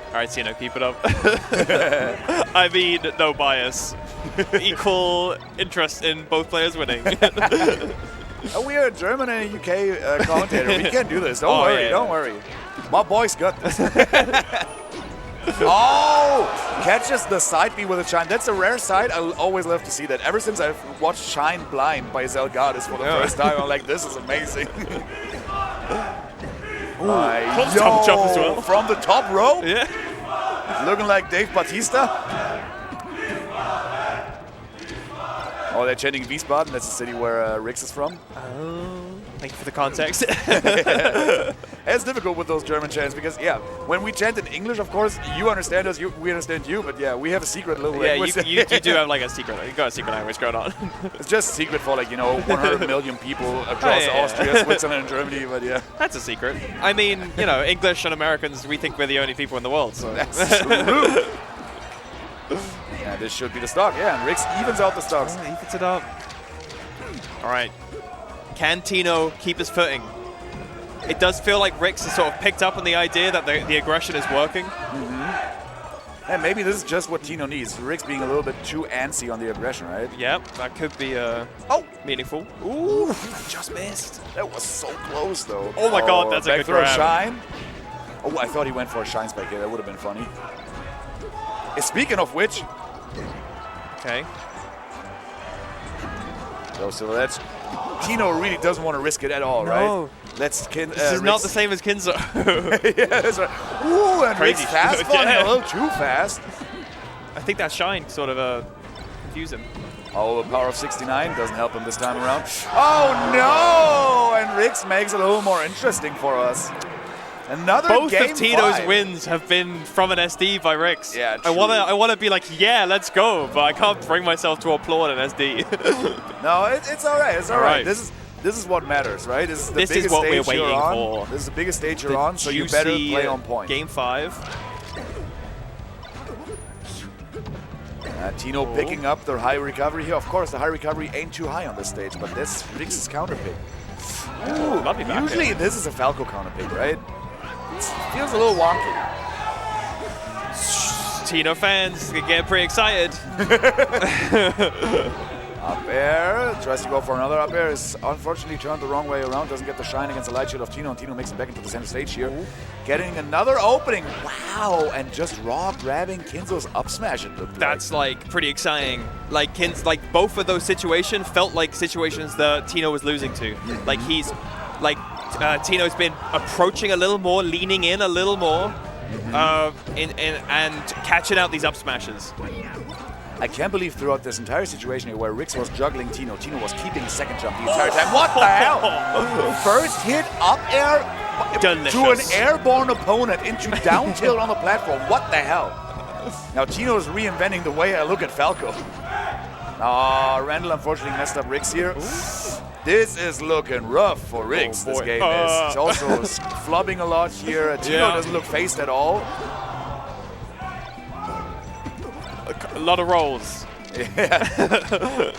All right, Tino, keep it up. I mean, no bias. Equal interest in both players winning. We are a German and a UK commentator. We can't do this. Don't worry. Don't worry. My boys got this. Oh! Catches the side B with a Shine. That's a rare side. I always love to see that. Ever since I've watched Shine Blind by Zelgadis for the first time, I'm like, this is amazing. Top jump as well. From the top row? Yeah. Looking like Dave Bautista. Oh, they're chanting Wiesbaden. That's the city where Rix is from. Oh, thank you for the context. It's difficult with those German chants because, yeah, when we chant in English, of course, you understand us, we understand you, but yeah, we have a secret little language. You do have like a secret. You got a secret language going on. It's just secret for like 100 million people across Austria, Switzerland, and Germany, but yeah. That's a secret. I mean, English and Americans, we think we're the only people in the world. So that's true. Yeah, this should be the stock. Yeah, and Rix evens out the stocks. Oh, evens it up. All right. Can Tino keep his footing? It does feel like Rix has sort of picked up on the idea that the aggression is working. Mm-hmm. And maybe this is just what Tino needs. Rix being a little bit too antsy on the aggression, right? Yep, that could be meaningful. Ooh, just missed. That was so close, though. Oh my God, that's a good grab. Shine. Oh, I thought he went for a Shine Spike here. That would have been funny. Speaking of which. Okay. So that's Tino really doesn't want to risk it at all, right? This is not the same as Kinzo. Yeah, that's right. Ooh, and Rix fast falling a little too fast. I think that Shine sort of confused him. Oh, the power of 69 doesn't help him this time around. Oh no! And Rix makes it a little more interesting for us. Another Both game of Tino's 5. wins have been from an SD by Rix. Yeah, true. I wanna be like, yeah, let's go, but I can't bring myself to applaud an SD. No, it's all right. It's all right. This is what matters, right? This is the biggest what stage we're waiting you're on. for. This is the biggest stage you're on, so you better play on point. Game 5. Tino picking up the high recovery here. Of course, the high recovery ain't too high on this stage, but this Rix's counter pick. Ooh, lovely back usually hit. This is a Falco counter pick, right? It feels a little wonky. Tino fans get getting pretty excited. Up air, tries to go for another up air, is unfortunately turned the wrong way around, doesn't get the shine against the light shield of Tino, and Tino makes it back into the center stage here. Getting another opening, wow, and just raw grabbing Kinzo's up smash, it looked That's like pretty exciting. Like both of those situations felt like situations that Tino was losing to. Like Tino's been approaching a little more, leaning in a little more, and catching out these up smashes. I can't believe throughout this entire situation here where Rix was juggling Tino, Tino was keeping his second jump the entire time. What the hell? First hit up air Delicious. to an airborne opponent into down tilt on the platform. What the hell? Now Tino is reinventing the way I look at Falco. Randall unfortunately messed up Rix here. This is looking rough for Rix, this game is. He's also flubbing a lot here. Tino doesn't look phased at all. A lot of rolls. Yeah.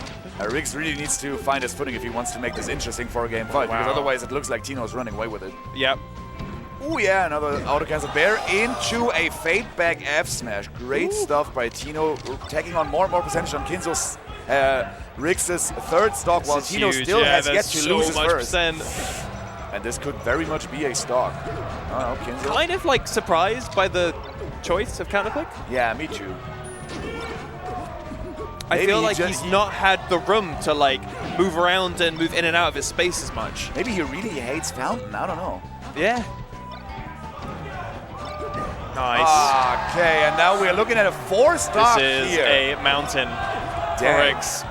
Rix really needs to find his footing if he wants to make this interesting for a game 5, because otherwise it looks like Tino's running away with it. Yep. Oh yeah, another auto cancel bear into a fade back F smash. Great stuff by Tino, taking on more and more percentage on Kinzo's Rix's third stock, while Tino still has yet to lose his first. And this could very much be a stock. Oh, Kinzo. Kind of like surprised by the choice of counterclick. Yeah, me too. I feel like he's not had the room to like move around and move in and out of his space as much. Maybe he really hates Fountain. I don't know. Yeah. Nice. Okay, and now we're looking at a 4-stock here. This is a mountain for Riggs.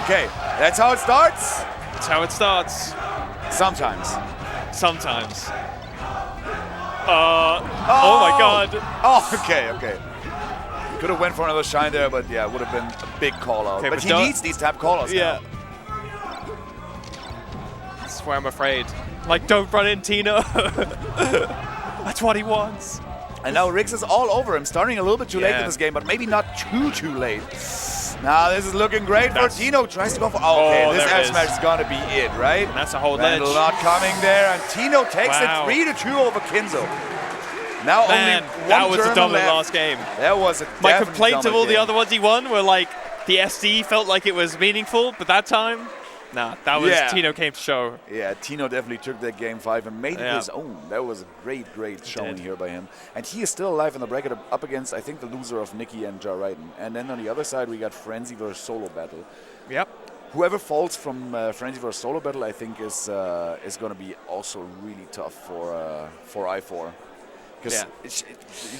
Okay, that's how it starts? That's how it starts. Sometimes. Sometimes. Oh my god. Oh, okay. Could have went for another shine there, but yeah, it would have been a big call out. Okay, but he needs these type call outs now. That's where I'm afraid. Like, don't run in, Tino. That's what he wants. And now Riggs is all over him, starting a little bit too late in this game, but maybe not too late. Now this is looking great for Tino. Tries to go for... Okay, this F smash is going to be it, right? And that's a whole ledge. Randall not coming there, and Tino takes it 3-2 over Kinzo. Now only one that was a dominant left. last game. That was a My complaint of all game. the other ones he won were like, the SD felt like it was meaningful, but that time... Nah, that was Tino came to show. Yeah, Tino definitely took that game 5 and made it his own. That was a great showing here by him. And he is still alive in the bracket up against, I think, the loser of Nikki and Jarraiden. And then on the other side, we got Frenzy versus Solo Battle. Yep. Whoever falls from Frenzy versus Solo Battle, I think, is going to be also really tough for I4. Because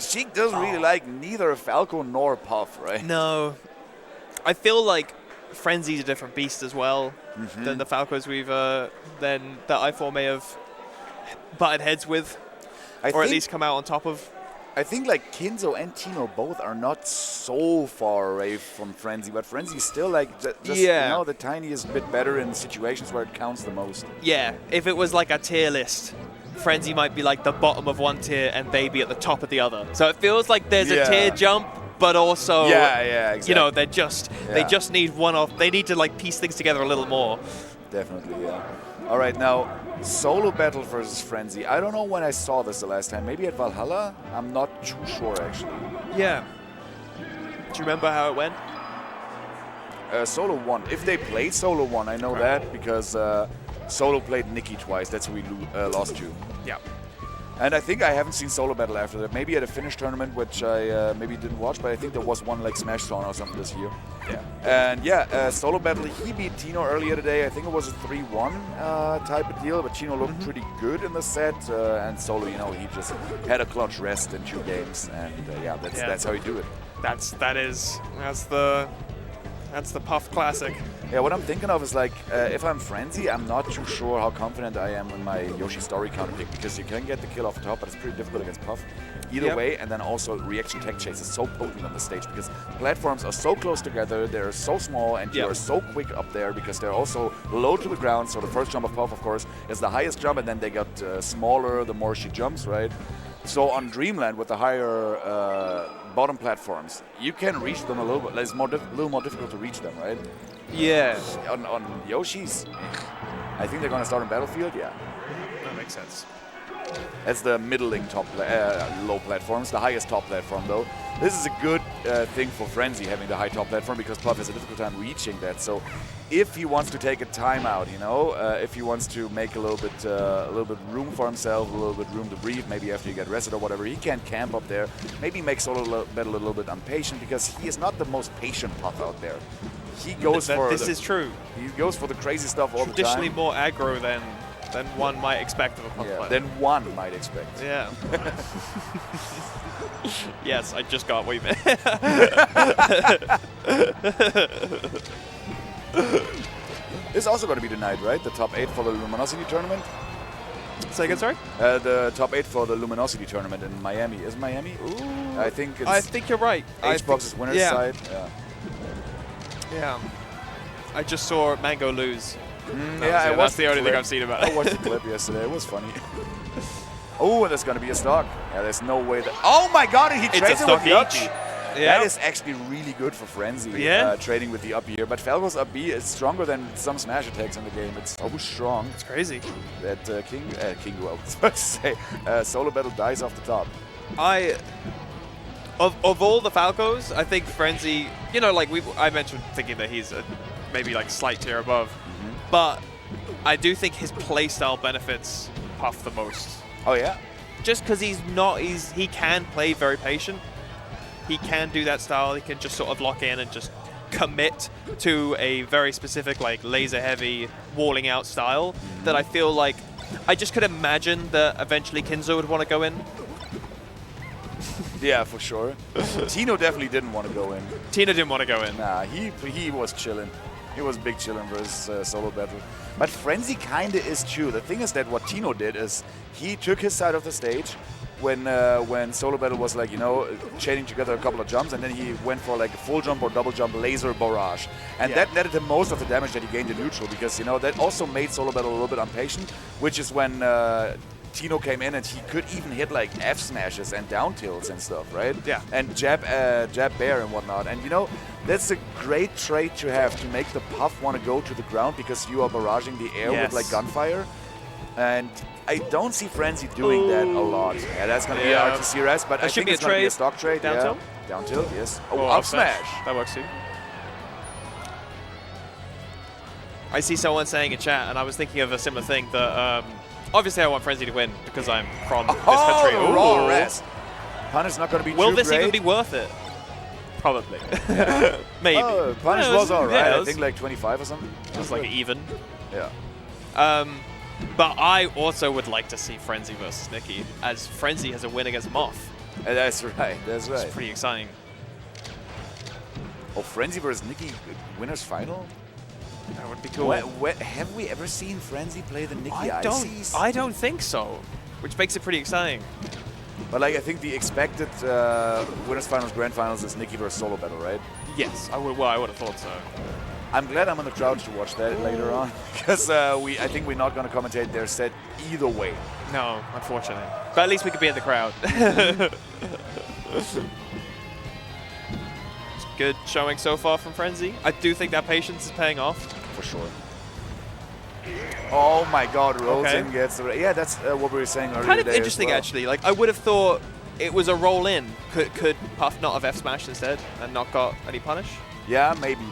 she doesn't really like neither Falco nor Puff, right? No. I feel like Frenzy's a different beast as well than the Falcos that I4 may have butted heads with, or at least come out on top of. I think like Kinzo and Tino both are not so far away from Frenzy, but Frenzy's still like just the tiniest bit better in situations where it counts the most. Yeah, if it was like a tier list, Frenzy might be like the bottom of one tier and they be at the top of the other. So it feels like there's a tier jump. But also, exactly. You know, they just need one off. They need to like piece things together a little more. Definitely, yeah. All right, now Solo Battle versus Frenzy. I don't know when I saw this the last time. Maybe at Valhalla. I'm not too sure actually. Yeah. Do you remember how it went? Solo won. If they played Solo won, I know that because Solo played Nikki twice. That's who we lost to. Yeah. And I think I haven't seen Solo Battle after that. Maybe at a Finnish tournament, which I maybe didn't watch, but I think there was one like Smash Zone or something this year. Yeah. And Solo Battle, he beat Tino earlier today. I think it was a 3-1 type of deal, but Tino looked pretty good in the set. And Solo, you know, he just had a clutch rest in 2 games. And that's how you do it. That's the Puff classic. Yeah, what I'm thinking of is like, if I'm Frenzy, I'm not too sure how confident I am in my Yoshi story counter pick, because you can get the kill off the top, but it's pretty difficult against Puff. Either way, and then also reaction tech chase is so potent on the stage because platforms are so close together, they're so small, and you are so quick up there because they're also low to the ground. So the first jump of Puff, of course, is the highest jump, and then they got smaller the more she jumps, right? So on Dreamland with the higher bottom platforms, you can reach them a little bit. It's a little more difficult to reach them, right? Yeah. On Yoshi's, I think they're going to start on Battlefield, That makes sense. That's the middling low platforms, the highest top platform though. This is a good thing for Frenzy having the high top platform because Puff has a difficult time reaching that. So if he wants to take a timeout, you know, if he wants to make a little bit room for himself, a little bit room to breathe, maybe after you get rested or whatever, he can camp up there. Maybe make Solo Battle a little bit impatient because he is not the most patient Puff out there. He goes for this is true. He goes for the crazy stuff all the time. Traditionally more aggro than one might expect of a Puff player. Than one might expect. Yeah. Yes, I just got what you meant. This is also going to be tonight, right? The top 8 for the Luminosity tournament. Say again, sorry? The top 8 for the Luminosity tournament in Miami. Is it Miami? Ooh. I think you're right. Xbox's winner's side. Yeah. I just saw Mango lose. That's the only thing I've seen about it. I watched the clip yesterday. It was funny. Oh, and there's going to be a stock. Yeah, there's no way that... Oh my god, and he trades it with the up B. That is actually really good for Frenzy, trading with the up B here. But Falco's up B is stronger than some smash attacks in the game. It's so strong. It's crazy. That Kingu, I was about to say, Solo Battle dies off the top. Of all the Falcos, I think Frenzy, you know, like I mentioned thinking that he's maybe like slight tier above, but I do think his playstyle benefits Puff the most. Oh yeah? Just because he can play very patient. he can do that style. He can just sort of lock in and just commit to a very specific, like, laser-heavy, walling out style that I feel like I just could imagine that eventually Kinzo would want to go in. Yeah, for sure. Tino definitely didn't want to go in. Tino didn't want to go in. Nah, he was chilling. He was big chilling versus Solo Battle. But Frenzy kind of is too. The thing is that what Tino did is he took his side of the stage when Solo Battle was like, you know, chaining together a couple of jumps, and then he went for like a full jump or double jump laser barrage. And that netted him most of the damage that he gained in neutral, because, you know, that also made Solo Battle a little bit impatient, which is when Tino came in and he could even hit like F smashes and down tilts and stuff, right? Yeah. And jab bear and whatnot. And, you know, that's a great trait to have, to make the Puff want to go to the ground because you are barraging the air with like gunfire. And I don't see Frenzy doing that a lot. Yeah, that's going to be hard to CRS, but I think it's going to be a stock trade. Down tilt? Down tilt, yes. Oh, up smash. That works too. I see someone saying in chat, and I was thinking of a similar thing, that obviously I want Frenzy to win because I'm from this country. Oh, raw rest. Punish not going to be Will too this great. even be worth it? Probably. Maybe. Oh, Punish was alright. Yeah, I think like 25 or something. It was like even. Yeah. But I also would like to see Frenzy versus Nikki, as Frenzy has a win against Moth. That's right. That's right. It's pretty exciting. Oh, Frenzy versus Nikki winners final? That would be cool. Have we ever seen Frenzy play the Nikki ICs? I don't think so, which makes it pretty exciting. But like, I think the expected winners finals, grand finals is Nikki versus Solo Battle, right? Yes, I would. Well, I would have thought so. I'm glad I'm on the couch to watch that later on, because I think we're not going to commentate their set either way. No, unfortunately. But at least we could be in the crowd. Good showing so far from Frenzy. I do think that patience is paying off. For sure. Oh my god, Rosen gets the... Yeah, that's what we were saying earlier Kind of today interesting, as well. actually. Like, I would have thought it was a roll-in. Could Puff not have F-smashed instead and not got any punish? Yeah, maybe.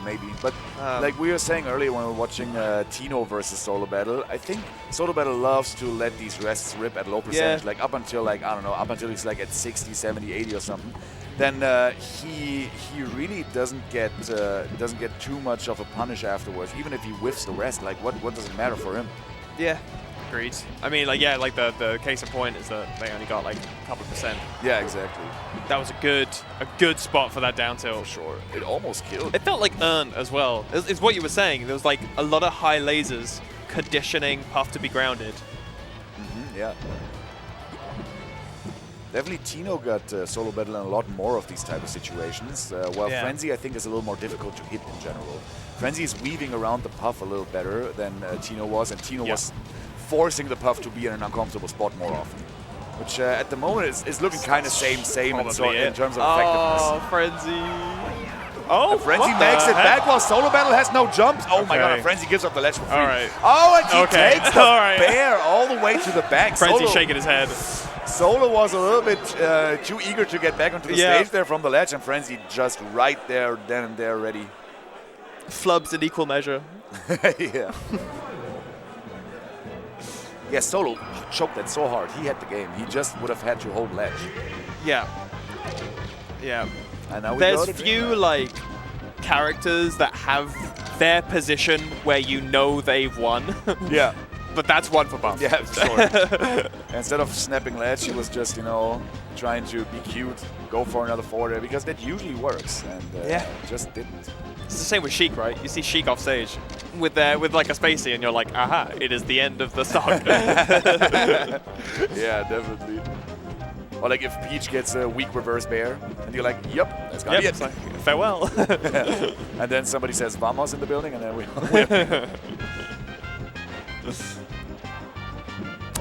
But like we were saying earlier when we were watching Tino versus Solo Battle, I think Solo Battle loves to let these rests rip at low percentage, like up until like, I don't know, up until he's like at 60, 70, 80 or something. Then he really doesn't get too much of a punish afterwards. Even if he whiffs the rest, like what does it matter for him? Yeah, agreed. I mean, like, yeah, like the case in point is that they only got like a couple of percent. Yeah, exactly. That was a good spot for that down tilt. For sure. It almost killed. It felt like earned as well. It's what you were saying. There was like a lot of high lasers conditioning Puff to be grounded. Yeah. Definitely Tino got Solo Battle in a lot more of these type of situations, while Frenzy, I think, is a little more difficult to hit in general. Frenzy is weaving around the Puff a little better than Tino was, and Tino was forcing the Puff to be in an uncomfortable spot more often. Which at the moment is looking kind of same in terms of effectiveness. Oh, Frenzy. Oh, Frenzy makes it back while Solo Battle has no jumps. Oh my god, and Frenzy gives up the ledge for free. All right. Oh, and he takes the bear all the way to the back. Frenzy shaking his head. Solo was a little bit too eager to get back onto the stage there from the ledge, and Frenzy just right there, then and there, ready. Flubs in equal measure. Yeah. Yeah, Solo choked that so hard. He had the game. He just would have had to hold ledge. Yeah. Yeah. And now there's few like characters that have their position where you know they've won. Yeah. But that's one for Buff. Yeah, sure. Instead of snapping ledge, he was just, you know, trying to be cute, go for another forward air, because that usually works, and just didn't. It's the same with Sheik, right? You see Sheik off stage with like a spacey, and you're like, aha, it is the end of the stock. Yeah, definitely. Or like if Peach gets a weak reverse bear, and you're like, yep, that's gonna be it. Like, farewell. And then somebody says Vamos in the building, and then we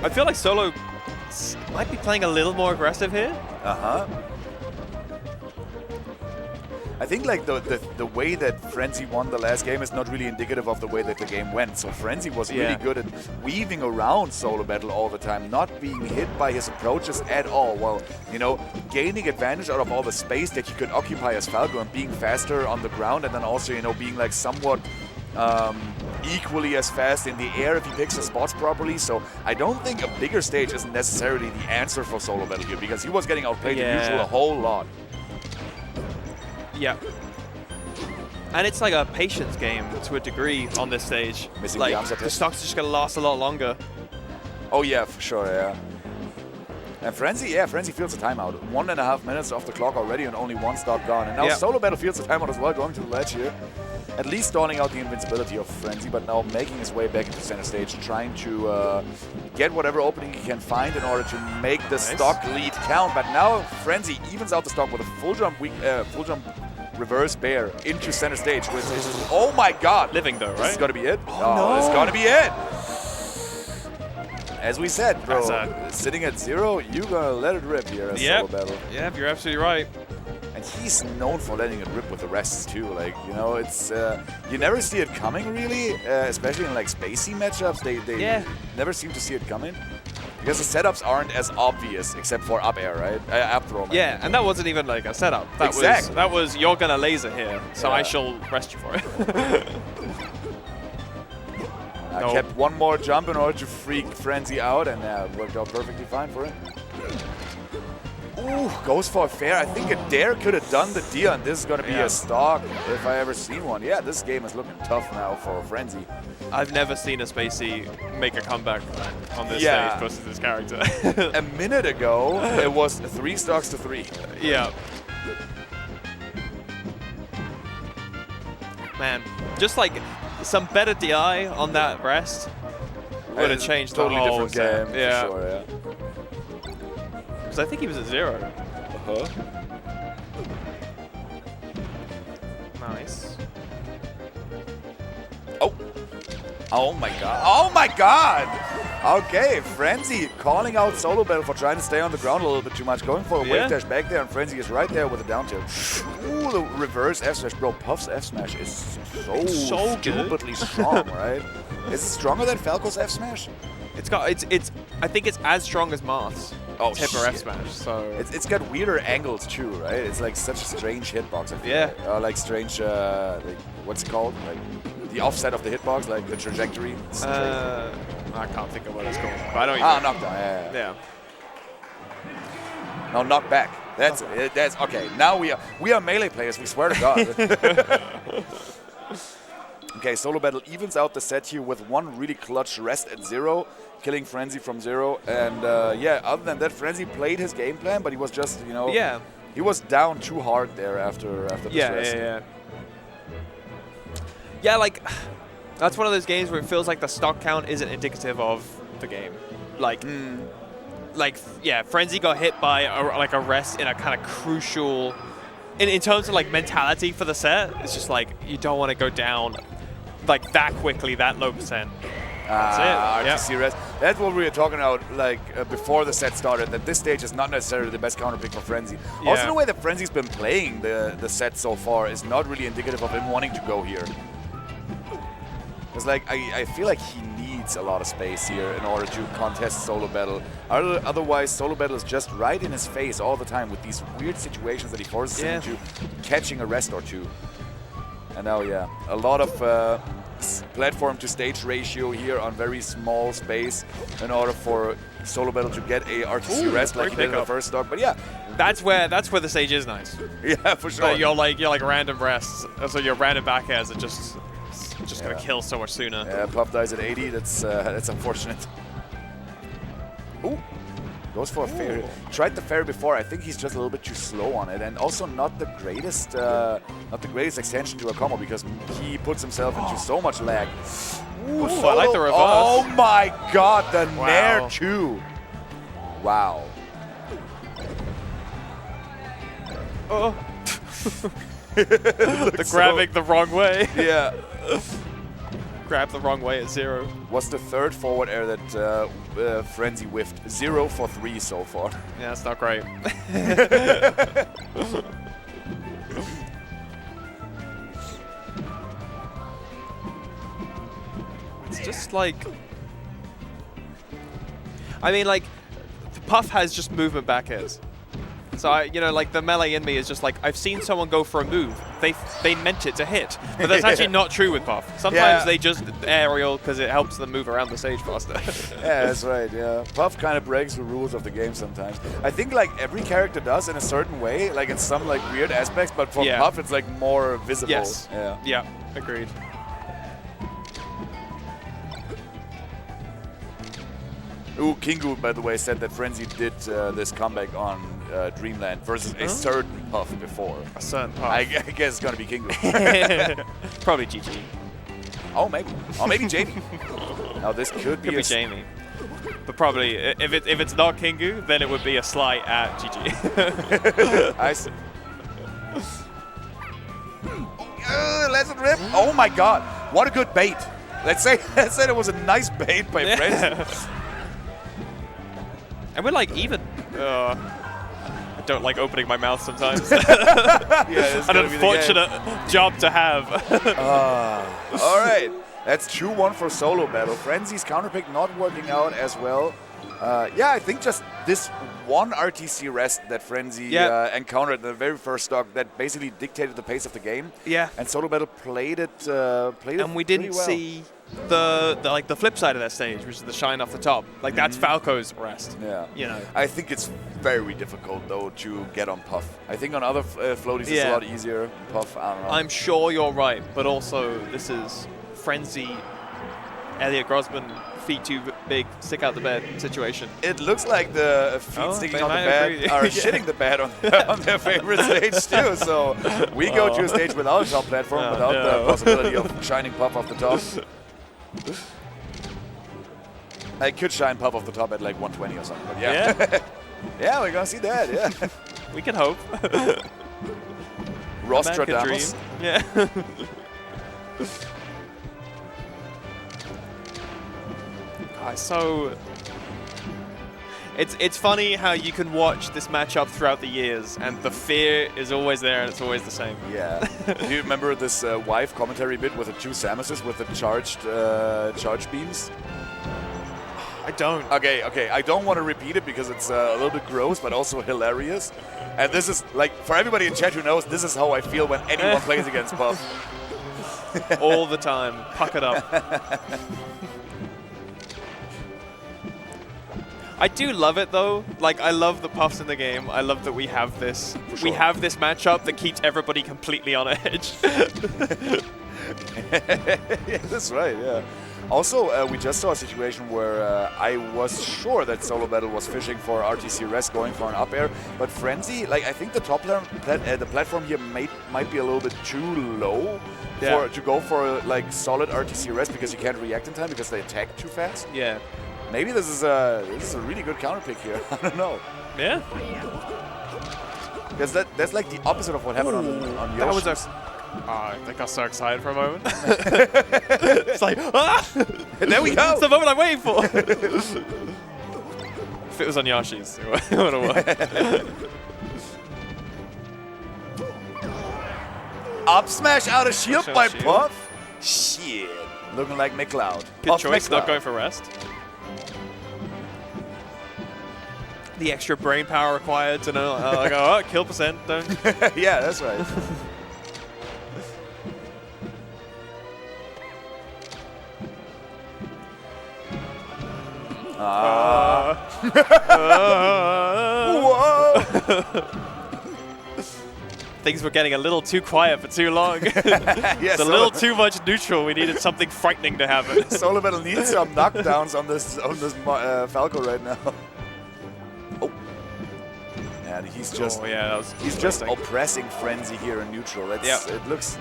I feel like Solo might be playing a little more aggressive here. Uh-huh. I think like the way that Frenzy won the last game is not really indicative of the way that the game went. So Frenzy was really good at weaving around Solo Battle all the time, not being hit by his approaches at all, while, you know, gaining advantage out of all the space that he could occupy as Falco and being faster on the ground, and then also, you know, being like somewhat equally as fast in the air if he picks the spots properly. So I don't think a bigger stage isn't necessarily the answer for Solo Battle here, because he was getting outplayed in usual a whole lot. Yeah. And it's like a patience game to a degree on this stage. Missing like, the the stocks are just going to last a lot longer. Oh yeah, for sure, yeah. And Frenzy feels a timeout. 1.5 minutes off the clock already and only one stock gone. And now Solo Battle feels a timeout as well, going to the ledge here. At least stalling out the invincibility of Frenzy, but now making his way back into center stage, trying to get whatever opening he can find in order to make the stock lead count. But now Frenzy evens out the stock with a full jump reverse bear into center stage, which is, oh my god. Living though, right? This is going to be it. Oh, no. This is going to be it. As we said, bro, sitting at 0, you're going to let it rip here as Solo Battle. Yeah, you're absolutely right. And he's known for letting it rip with the rests too. Like, you know, it's you never see it coming really, especially in like spacey matchups. They never seem to see it coming because the setups aren't as obvious except for up air, right? Up throw. Yeah, and that wasn't even like a setup. That was you're gonna laser here, so I shall rest you for it. I kept one more jump in order to freak Frenzy out, and it worked out perfectly fine for him. Ooh, goes for a fair. I think a dare could have done the deal, and this is going to be a stock if I ever seen one. Yeah, this game is looking tough now for Frenzy. I've never seen a Spacey make a comeback on this stage versus this character. A minute ago, it was 3 stocks to 3. Yeah. Man, just like some better DI on that rest would have changed the whole different game. Yeah. For sure, yeah. Because I think he was at 0. Nice. Oh my god. Oh my god! Okay, Frenzy calling out Solo Battle for trying to stay on the ground a little bit too much. Going for a wave dash back there, and Frenzy is right there with a down tilt. Ooh, the reverse F smash. Bro, Puff's F smash is so stupidly strong, right? Is it stronger than Falco's F smash? I think it's as strong as Marth's Tipper F smash. So it's got weirder angles too, right? It's like such a strange hitbox. I feel like strange, like what's it called? Like the offset of the hitbox, like the trajectory. I can't think of what it's called. But I don't knockdown. Yeah. No, knock back. That's okay. Now we are melee players. We swear to God. Okay, Solo Battle evens out the set here with one really clutch rest at 0, killing Frenzy from 0. And other than that, Frenzy played his game plan, but he was just, he was down too hard there after this rest. Yeah, like, that's one of those games where it feels like the stock count isn't indicative of the game. Frenzy got hit by a rest in a kind of crucial, in terms of like mentality for the set. It's just like you don't want to go down like that quickly, that low percent. That's it. RTC rest. That's what we were talking about like before the set started, that this stage is not necessarily the best counter pick for Frenzy. Also, the way that Frenzy's been playing the set so far is not really indicative of him wanting to go here. Because like I feel like he needs a lot of space here in order to contest Solo Battle. Otherwise, Solo Battle is just right in his face all the time with these weird situations that he forces him into catching a rest or two. And now, a lot of platform to stage ratio here on very small space in order for Solo Battle to get a RTC rest like he did in the first stock. But that's where the stage is nice. Yeah, for sure. You're like random rests, so your random back airs are just gonna kill so much sooner. Yeah, Puff dies at 80. That's unfortunate. Ooh. Goes for a fair. Tried the fair before. I think he's just a little bit too slow on it, and also not the greatest extension to a combo because he puts himself into so much lag. Ooh, I like the reverse. Oh my God, the Nair 2. Wow. Oh. The grabbing the wrong way. Yeah. Grab the wrong way at 0. What's the third forward air that Frenzy whiffed? 0 for 3 so far. Yeah, that's not great. It's just like... I mean, like, Puff has just movement back airs. So like the melee in me is just like I've seen someone go for a move. They meant it to hit, but that's actually not true with Puff. Sometimes they just aerial because it helps them move around the stage faster. Yeah, that's right. Yeah, Puff kind of breaks the rules of the game sometimes. I think like every character does in a certain way, like in some like weird aspects. But for Puff, it's like more visible. Yes. Yeah. Yeah. Agreed. Ooh, Kingu, by the way, said that Frenzy did this comeback on Dreamland versus a certain Puff before. A certain Puff. I guess it's gonna be Kingu. Probably GG. Oh, maybe. Oh, maybe Jamie. Now this could be Jamie. But probably, if it's not Kingu, then it would be a slight at GG. I see. Let's rip. Oh my God! What a good bait. Let's say it was a nice bait by Frenzy. And we're like even. I don't like opening my mouth sometimes. An unfortunate job to have. All right, that's 2-1 for solo battle. Frenzy's counterpick not working out as well. Yeah, I think just this one RTC rest that Frenzy encountered in the very first stock that basically dictated the pace of the game. Yeah. And solo battle played it. And we didn't see the flip side of that stage, which is the shine off the top. Like that's Falco's rest. Yeah. I think it's very difficult though to get on Puff. I think on other floaties it's a lot easier. Puff, I don't know. I'm sure you're right, but also this is Frenzy, Elliot Grossman, feet too big, stick out the bed situation. It looks like the feet sticking out the bed are shitting the bed on their favorite stage too. So we go to a stage without a top platform, without the possibility of shining Puff off the top. I could shine Puff off the top at like 120 or something, but yeah, we're gonna see that. Yeah, we can hope. Rostradamus. Yeah. So it's funny how you can watch this matchup throughout the years, and the fear is always there, and it's always the same. Yeah. Do you remember this wife commentary bit with the two Samuses with the charged beams? I don't. Okay. I don't want to repeat it because it's a little bit gross, but also hilarious. And this is like for everybody in chat who knows, this is how I feel when anyone plays against Puff. All the time, puckered up. I do love it though. Like I love the Puffs in the game. I love that we have this. We have this matchup that keeps everybody completely on edge. Yeah, that's right. Yeah. Also, we just saw a situation where I was sure that Solo Battle was fishing for RTC rest, going for an up air, but Frenzy, like I think the top the platform here might be a little bit too low to go for like solid RTC rest because you can't react in time because they attack too fast. Yeah. Maybe this is a really good counter pick here. I don't know. Yeah. Because that's like the opposite of what happened on Yoshi. I got so excited for a moment. It's like, there we go. It's the moment I'm waiting for. If it was on Yoshi's, it would have won. Up smash out of shield by Puff. Shit. Looking like McCloud. Good choice, not going for rest. The extra brain power required to know, like, kill percent, don't. Yeah, that's right. Whoa! Things were getting a little too quiet for too long. It's a little too much neutral. We needed something frightening to happen. Solo Battle needs some knockdowns on this Falco right now. Oh, and he's just he's just oppressing Frenzy here in neutral. It looks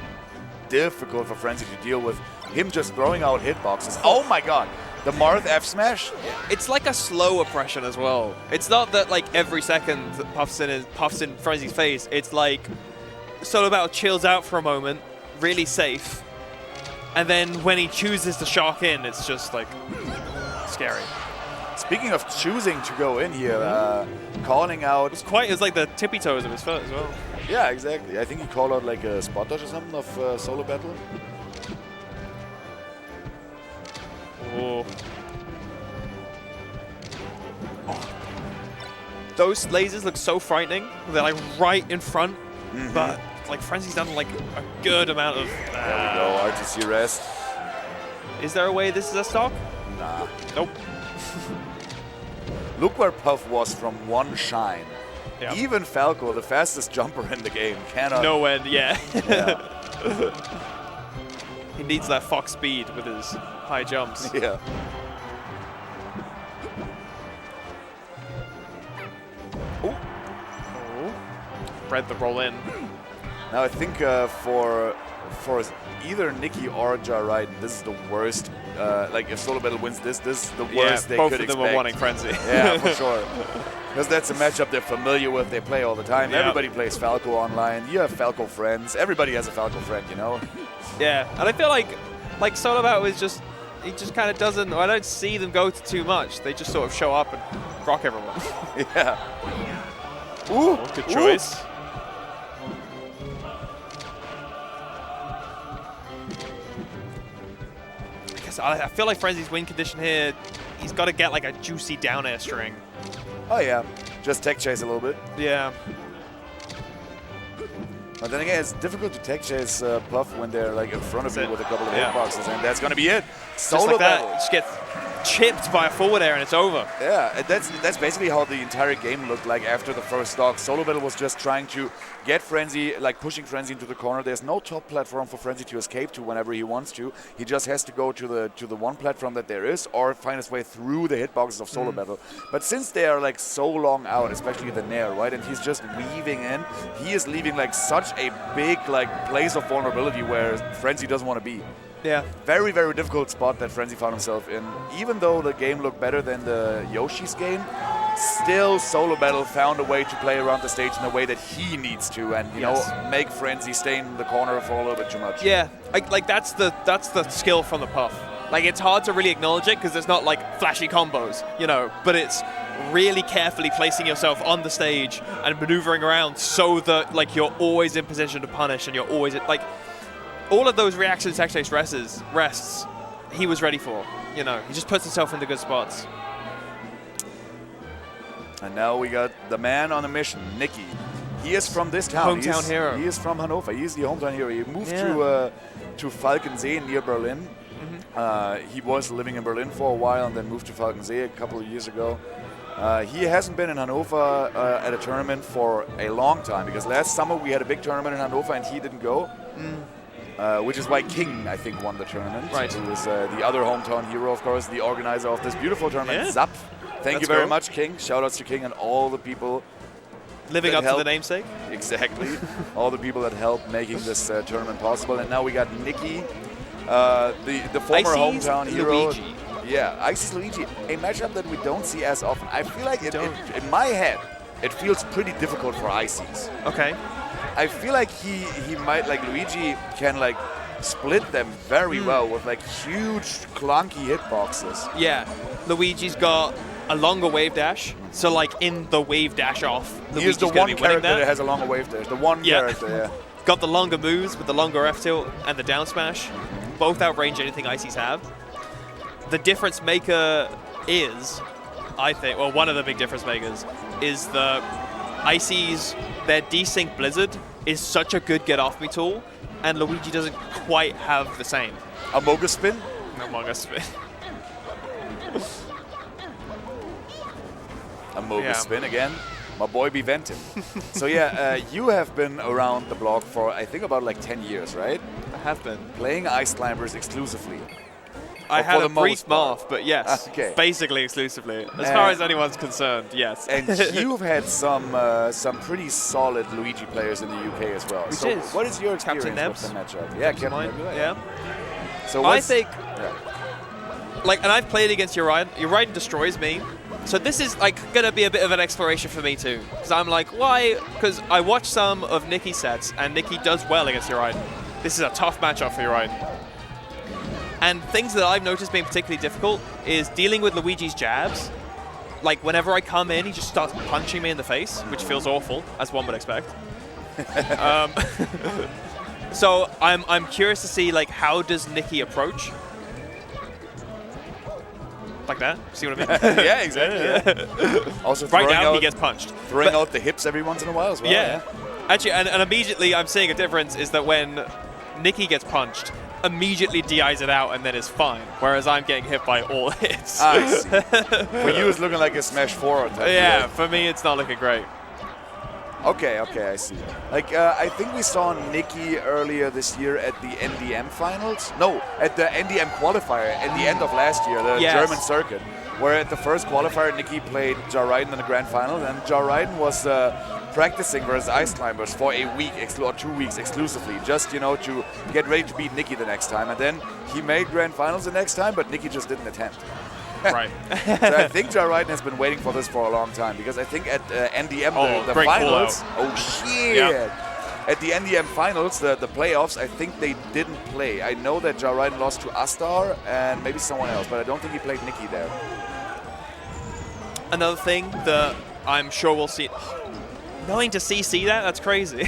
difficult for Frenzy to deal with. Him just throwing out hitboxes. Oh my God. The Marth F smash? It's like a slow oppression as well. It's not that like every second that puffs in Frenzy's face. It's like Solo Battle chills out for a moment, really safe, and then when he chooses to shock in, it's just like scary. Speaking of choosing to go in here, calling out. It was like the tippy toes of his foot as well. Yeah, exactly. I think he called out like a spot dodge or something of Solo Battle. Oh. those lasers look so frightening. They're like right in front, but like Frenzy's done like a good amount of. There we go, RTC rest. Is there a way this is a stock? Nah. Nope. Look where Puff was from one shine. Yeah. Even Falco, the fastest jumper in the game, cannot. No end, yeah. Yeah. He needs that Fox speed with his high jumps. Yeah. Oh. Read the roll in. Now I think for either Nikki or Jariden, this is the worst. Like if Solo Battle wins this is the worst they could expect. Both of them are wanting Frenzy. Yeah, for sure. Because that's a matchup they're familiar with. They play all the time. Yep. Everybody plays Falco online. You have Falco friends. Everybody has a Falco friend, you know. Yeah, and I feel like Solo Battle is just, he just kind of doesn't. I don't see them go to too much. They just sort of show up and rock everyone. Yeah. Ooh, good choice. I feel like Frenzy's win condition here, he's got to get like a juicy down air string. Oh yeah, just tech chase a little bit. Yeah. But then again, it's difficult to tech chase Puff when they're like in front of you with a couple of Yeah. hitboxes, and that's gonna be it. Just like that, just get chipped by a forward air and it's over. Yeah, that's basically how the entire game looked like after the first stock. Solo Battle was just trying to get Frenzy, like pushing Frenzy into the corner. There's no top platform for Frenzy to escape to whenever he wants to. He just has to go to the one platform that there is, or find his way through the hitboxes of Solo Battle. But since they are like so long out, especially the Nair, right, and he's just weaving in, he is leaving like such a big like place of vulnerability where Frenzy doesn't want to be. Yeah. Very, very difficult spot that Frenzy found himself in. Even though the game looked better than the Yoshi's game, still Solo Battle found a way to play around the stage in a way that he needs to, and you know, make Frenzy stay in the corner for a little bit too much. Yeah, like that's the skill from the Puff. Like it's hard to really acknowledge it because there's not like flashy combos, you know, but it's really carefully placing yourself on the stage and maneuvering around so that like you're always in position to punish and you're always like. All of those reactions tech chase rests, he was ready for. You know, he just puts himself into good spots. And now we got the man on a mission, Nicky. He is from this town. Hometown hero. He is from Hannover. He's the hometown hero. He moved to Falkensee near Berlin. He was living in Berlin for a while and then moved to Falkensee a couple of years ago. He hasn't been in Hannover at a tournament for a long time because last summer we had a big tournament in Hannover and he didn't go. Which is why King, I think, won the tournament. Right. Who was the other hometown hero, of course, the organizer of this beautiful tournament, Yeah. ZAPF. Thank you That's very cool. much, King. Shout-outs to King and all the people Living that up to helped. the namesake. Exactly. All the people that helped making this tournament possible. And now we got Nicky, the former Icy's hometown hero. Luigi. Yeah, Icy's Luigi. A matchup that we don't see as often. I feel like in my head, it feels pretty difficult for Icy's. Okay. I feel like he might, like Luigi can like split them very well with like huge clunky hitboxes. Yeah, Luigi's got a longer wave dash, so like in the wave dash off, He is the gonna one be winning character that has a longer wave dash. The one character, yeah. Got the longer moves with the longer F tilt and the down smash. Both outrange anything Icy's have. The difference maker is, I think, well, one of the big difference makers is the Icy's, their desync Blizzard is such a good get off me tool, and Luigi doesn't quite have the same. A Moga spin? No Moga spin. A Moga spin again. My boy be venting. So yeah, you have been around the block for I think about like 10 years, right? I have been. Playing Ice Climbers exclusively. I Or had for a the brief most part. morph, but yes, Okay. basically exclusively. As far as anyone's concerned, yes. And you've had some pretty solid Luigi players in the UK as well. Which so is what is your experience Captain with Nebs. the matchup? Yeah, Captain Mine, Nebs. yeah. So I what's- think, yeah. like, and I've played against Uriah. Uriah destroys me. So this is like gonna be a bit of an exploration for me too. Because I'm like, why? Because I watched some of Nicky's sets, and Nicky does well against Uriah. This is a tough matchup for Uriah. And things that I've noticed being particularly difficult is dealing with Luigi's jabs. Like, whenever I come in, he just starts punching me in the face, which feels awful, as one would expect. So I'm curious to see, like, how does Nicky approach? Like that? See what I mean? Yeah, exactly. Yeah. Also, right now he gets punched. Throwing out the hips every once in a while as well. Yeah. Actually, and immediately I'm seeing a difference is that when Nikki gets punched, immediately DIs it out and then is fine, whereas I'm getting hit by all hits. I see. For you, it's looking like a Smash 4 type. Yeah, for me, it's not looking great. Okay, I see. Like, I think we saw Nikki earlier this year at the NDM finals. No, at the NDM qualifier at the end of last year, the German circuit, where at the first qualifier, Nikki played Jariden in the grand final, and Jariden was practicing versus Ice Climbers for a week or 2 weeks exclusively, just, you know, to get ready to beat Nikki the next time. And then he made grand finals the next time, but Nikki just didn't attempt. Right. So I think Jariden has been waiting for this for a long time, because I think at NDM, the finals, shit! Yep. At the NDM finals, the playoffs, I think they didn't play. I know that Jariden lost to Astar and maybe someone else, but I don't think he played Nikki there. Another thing that I'm sure we'll see. Knowing to CC that's crazy.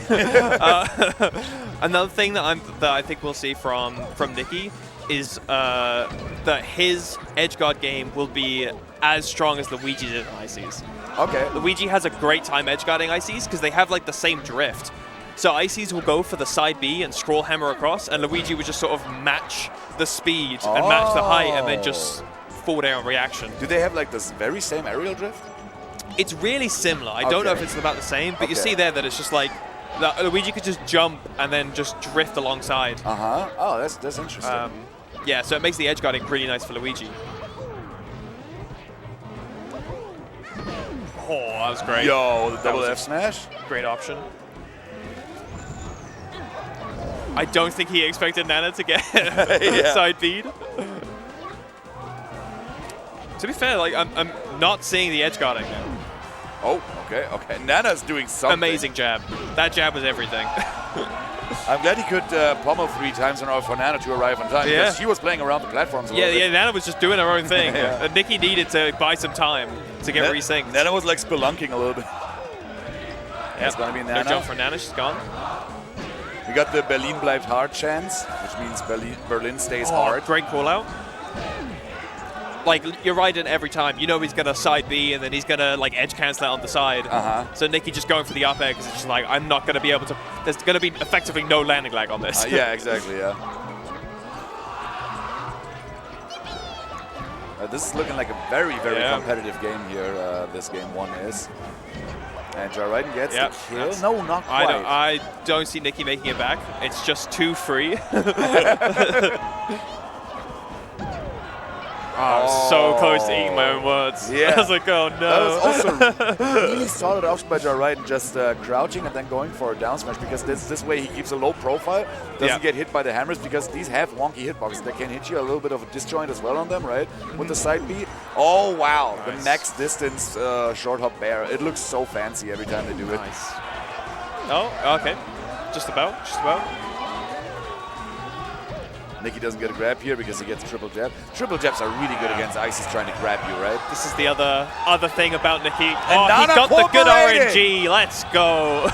Another thing that I think we'll see from Nikki is that his edgeguard game will be as strong as Luigi did in Ices. Okay. Luigi has a great time edgeguarding Ices because they have like the same drift. So Ices will go for the side B and scroll hammer across, and Luigi would just sort of match the speed and match the height and then just fall down reaction. Do they have like this very same aerial drift? It's really similar. I don't know if it's about the same, but you see there that it's just like Luigi could just jump and then just drift alongside. Oh, that's interesting. Yeah, so it makes the edge guarding pretty nice for Luigi. Oh, that was great. Yo, the double F smash. Great option. I don't think he expected Nana to get side bead. To be fair, like I'm not seeing the edge guarding now. Oh, okay. Nana's doing something. Amazing jab. That jab was everything. I'm glad he could pommel 3 times in order for Nana to arrive on time, because she was playing around the platforms a little bit. Yeah, Nana was just doing her own thing. Nikki needed to buy some time to get resynced. Nana was like spelunking a little bit. It's going to be Nana. No jump for Nana, she's gone. We got the Berlin bleibt hard chance, which means Berlin stays hard. Great call out. Like, you're right in every time. You know he's going to side B, and then he's going to, like, edge cancel it on the side. So Nikki just going for the up air, because it's just like, I'm not going to be able to... There's going to be effectively no landing lag on this. Yeah, exactly, yeah. This is looking like a very competitive game here, this game 1 is. And Jariden gets the kill. No, not quite. I don't see Nikki making it back. It's just too free. Oh, so close to eating my own words. Yeah. I was like, oh no. That was also really solid option by Jariden, just crouching and then going for a down smash, because this way he keeps a low profile, doesn't get hit by the hammers, because these have wonky hitboxes. They can hit you a little bit of a disjoint as well on them, right? With the side B. Oh, wow. Nice. The max distance short hop bear. It looks so fancy every time they do it. Nice. Oh, okay. Just about. Nikki doesn't get a grab here because he gets triple jab. Triple jabs are really good against Ices trying to grab you, right? This is the other thing about Nikki. Oh, he got the good RNG. Let's go.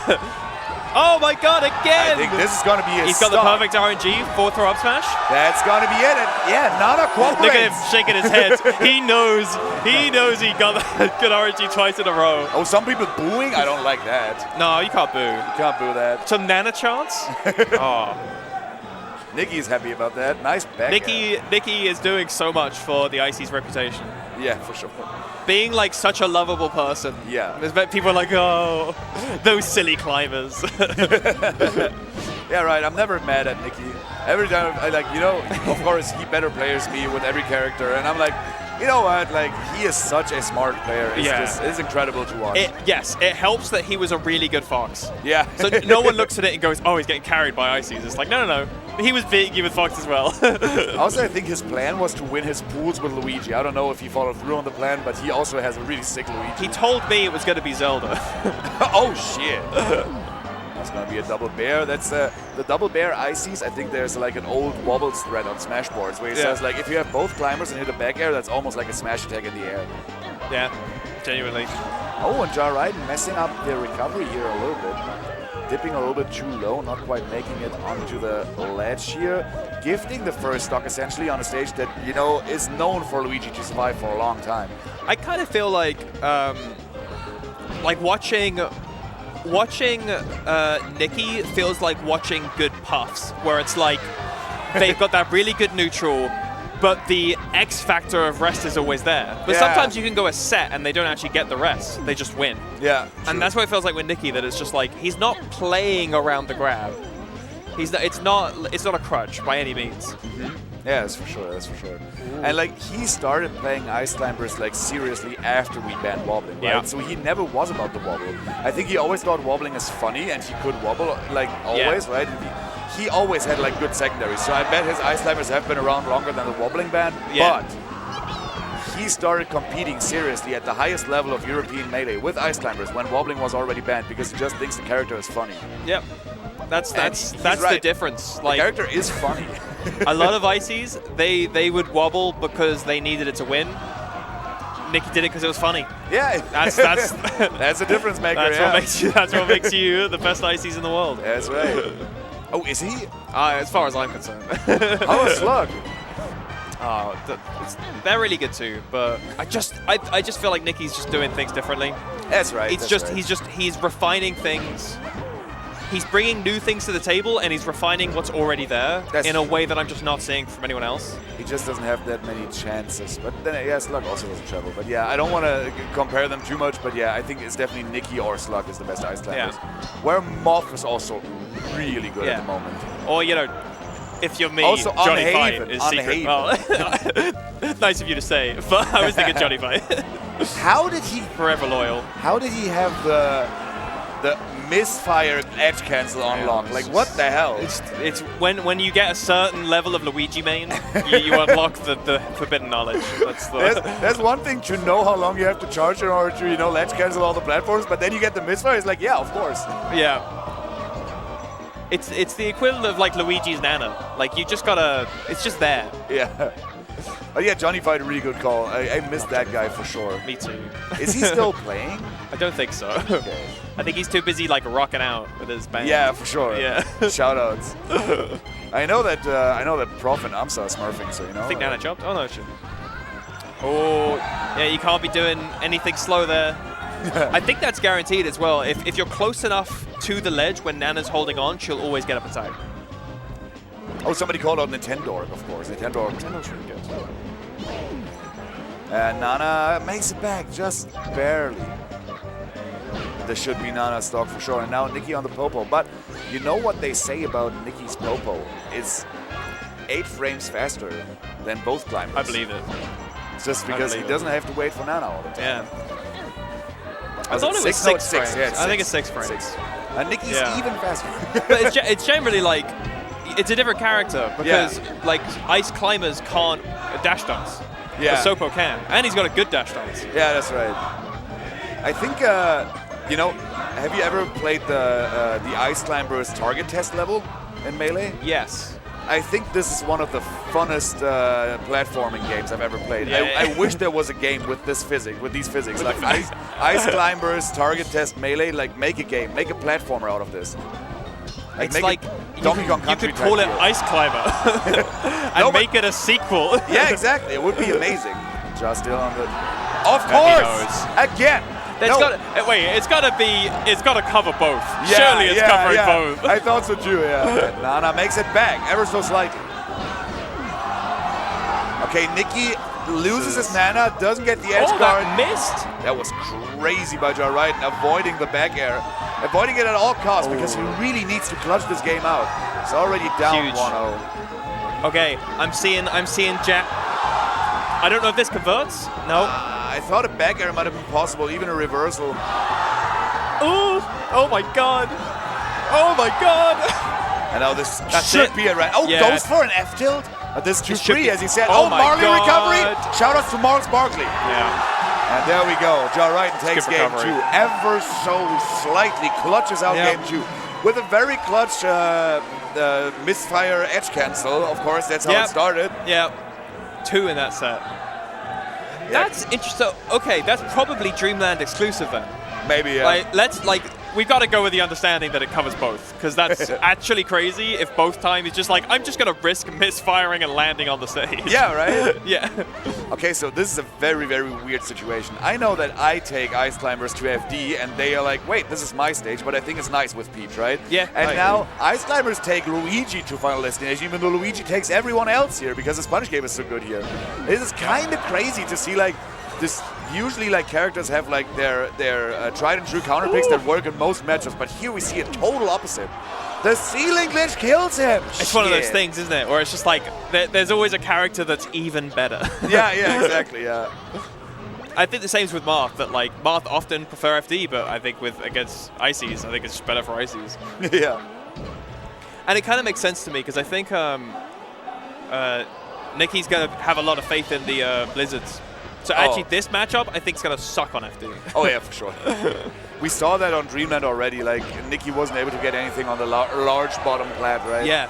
Oh my god, again! I think this is going to be a He's got the perfect RNG, 4th throw up smash. That's going to be it. Yeah, Nana cooperates. Look at him shaking his head. He knows he got the good RNG twice in a row. Oh, some people booing? I don't like that. No, you can't boo. You can't boo that. Some Nana chance? Oh. Nikki's happy about that. Nice back air. Nikki is doing so much for the Icy's reputation. Yeah, for sure. Being like such a lovable person. Yeah. People are like, oh, those silly climbers. Yeah, right. I'm never mad at Nikki. Every time I of course he better players me with every character, and I'm like, you know what? Like, he is such a smart player. It's incredible to watch. Yes, it helps that he was a really good Fox. Yeah. So no one looks at it and goes, oh, he's getting carried by Ices. It's like, no. He was big with Fox as well. Also, I think his plan was to win his pools with Luigi. I don't know if he followed through on the plan, but he also has a really sick Luigi. He told me it was going to be Zelda. Oh, shit. That's going to be a double bear. That's the double bear Ices. I think there's like an old Wobbles thread on Smashboards where he says, like, if you have both climbers and hit a back air, that's almost like a smash attack in the air. Yeah, genuinely. Oh, and Jariden messing up the recovery here a little bit. dipping a little bit too low, not quite making it onto the ledge here, gifting the first stock essentially on a stage that, you know, is known for Luigi to survive for a long time. I kind of feel like watching Nikki feels like watching good puffs, where it's like they've got that really good neutral, but the X factor of rest is always there. But sometimes you can go a set and they don't actually get the rest, they just win. Yeah. And that's what it feels like with Nikki, that it's just like he's not playing around the grab. It's not a crutch by any means. Mm-hmm. Yeah, that's for sure. That's for sure. Ooh. And like he started playing Ice Climbers like seriously after we banned wobbling, right? Yeah. So he never was about the wobble. I think he always thought wobbling is funny, and he could wobble like always, right? And he always had like good secondaries. So I bet his Ice Climbers have been around longer than the wobbling ban. Yeah. But he started competing seriously at the highest level of European Melee with Ice Climbers when wobbling was already banned because he just thinks the character is funny. Yep. That's right. the difference. Like, the character is funny. A lot of Ices, they would wobble because they needed it to win. Nikki did it because it was funny. Yeah, that's a difference maker. That's what makes you the best Ices in the world. That's right. Oh, is he? As far as I'm concerned. How is Slug? They're really good too, but I just feel like Nikki's just doing things differently. That's right. He's refining things. He's bringing new things to the table, and he's refining what's already there in a way that I'm just not seeing from anyone else. He just doesn't have that many chances. But then, yeah, Slug also doesn't travel. But yeah, I don't want to compare them too much. But yeah, I think it's definitely Nikki or Slug is the best Ice Climbers. Yeah. Where Moth is also really good at the moment. Or, you know, if you're me, also Johnny Fight is secret. Oh, nice of you to say, but I was thinking Johnny Fight. How did he... Forever loyal. How did he have the misfire edge cancel on lock? Like, what the hell? It's when you get a certain level of Luigi main, you unlock the forbidden knowledge. There's one thing to know how long you have to charge in order to, you know, ledge cancel all the platforms, but then you get the misfire. It's like, yeah, of course. Yeah. It's the equivalent of like Luigi's Nana. Like, you just gotta. It's just there. Yeah. Oh yeah, Johnny Fight, a really good call. I missed that guy for sure. Me too. Is he still playing? I don't think so. Okay. I think he's too busy like rocking out with his band. Yeah, for sure. Yeah. Shoutouts. I know that Prof and Amsa are smurfing, so you know. I think Nana jumped. Oh no, shit. Oh, yeah, you can't be doing anything slow there. I think that's guaranteed as well. If you're close enough to the ledge when Nana's holding on, she'll always get up attack. Oh, somebody called out Nintendo, of course. Nintendo's really good. And Nana makes it back, just barely. This should be Nana's stock for sure. And now Nikki on the Popo. But you know what they say about Nikki's Popo? It's 8 frames faster than both climbers. I believe it. It's just because he doesn't have to wait for Nana all the time. Yeah. I thought it was 6 frames. Yeah, I think it's 6 frames. And Nikki's even faster. But it's generally like, it's a different character because like Ice Climbers can't dash dance. Yeah. But Sopo can. And he's got a good dash dance. Yeah, that's right. I think, you know, have you ever played the Ice Climbers target test level in Melee? Yes. I think this is one of the funnest platforming games I've ever played. Yeah. I wish there was a game with these physics. Like Ice Climbers, target test, Melee, like make a game, make a platformer out of this. It's like Donkey Kong Country. You could call it Ice Climber and make it a sequel. Yeah, exactly. It would be amazing. Just still on the... Of course! Again! It's gotta cover both. Yeah, surely it's covering both. I thought so too, yeah. Nana makes it back, ever so slightly. Okay, Nikki loses his Nana, doesn't get the edge guard. That missed? That was crazy by Jarrite, avoiding the back air. Avoiding it at all costs because he really needs to clutch this game out. He's already down 1-0. Okay, I'm seeing Jack. I don't know if this converts. No. I thought a back air might have been possible, even a reversal. Ooh! Oh my god! Oh my god! And now this should be a right. Oh, goes for an F tilt? But this is too free, as he said. Oh, Marley recovery! Shoutouts to Marks Barkley. Yeah. And there we go. Jarrite takes game 2. Ever so slightly clutches out game 2. With a very clutch misfire edge cancel. Of course, that's how it started. Yeah. 2 in that set. That's interesting. Okay, that's probably Dreamland exclusive then. Maybe, yeah. Like, we got to go with the understanding that it covers both, because that's actually crazy if both times he's just like, I'm just going to risk misfiring and landing on the stage. Yeah, right? Yeah. Okay, so this is a very, very weird situation. I know that I take Ice Climbers to FD, and they are like, wait, this is my stage, but I think it's nice with Peach, right? Yeah. And now Ice Climbers take Luigi to Final Destination, even though Luigi takes everyone else here because his punish game is so good here. This is kind of crazy to see, like, this. Usually, like, characters have like their tried and true counter picks that work in most matchups, but here we see a total opposite. The ceiling glitch kills him. It's one of those things, isn't it? Where it's just like there's always a character that's even better. Yeah, exactly. Yeah. I think the same's with Marth. That like Marth often prefer FD, but I think against Ices, I think it's just better for Ices. Yeah. And it kind of makes sense to me because I think Nicky's gonna have a lot of faith in the Blizzards. So actually, this matchup, I think, is going to suck on FD. Oh, yeah, for sure. We saw that on Dreamland already. Like, Nicky wasn't able to get anything on the large bottom plat, right? Yeah.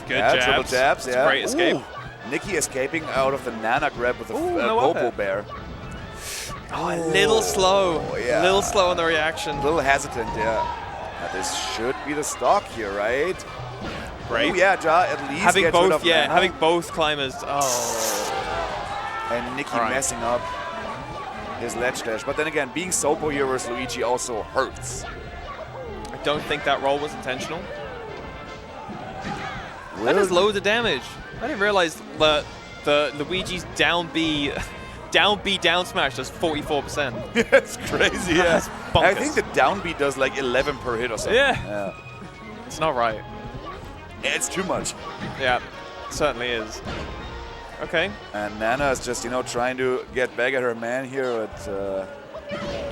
Good jabs. Triple jabs, yeah. Great escape. Nicky escaping out of the Nana grab with a Popo Bear. Oh, a little slow. Oh, yeah. A little slow on the reaction. A little hesitant, yeah. This should be the stock here, right? Great. Oh, yeah, Ja at least having gets both, rid of Nana. having both climbers. Oh. And Nicky messing up his ledge dash. But then again, being Sopo here versus Luigi also hurts. I don't think that roll was intentional. That does loads of damage. I didn't realize that the Luigi's down B down smash does 44%. It's crazy, yeah. That's bonkers. I think the down B does like 11 per hit or something. Yeah. It's not right. It's too much. Yeah, it certainly is. Okay. And Nana is just, trying to get back at her man here, but...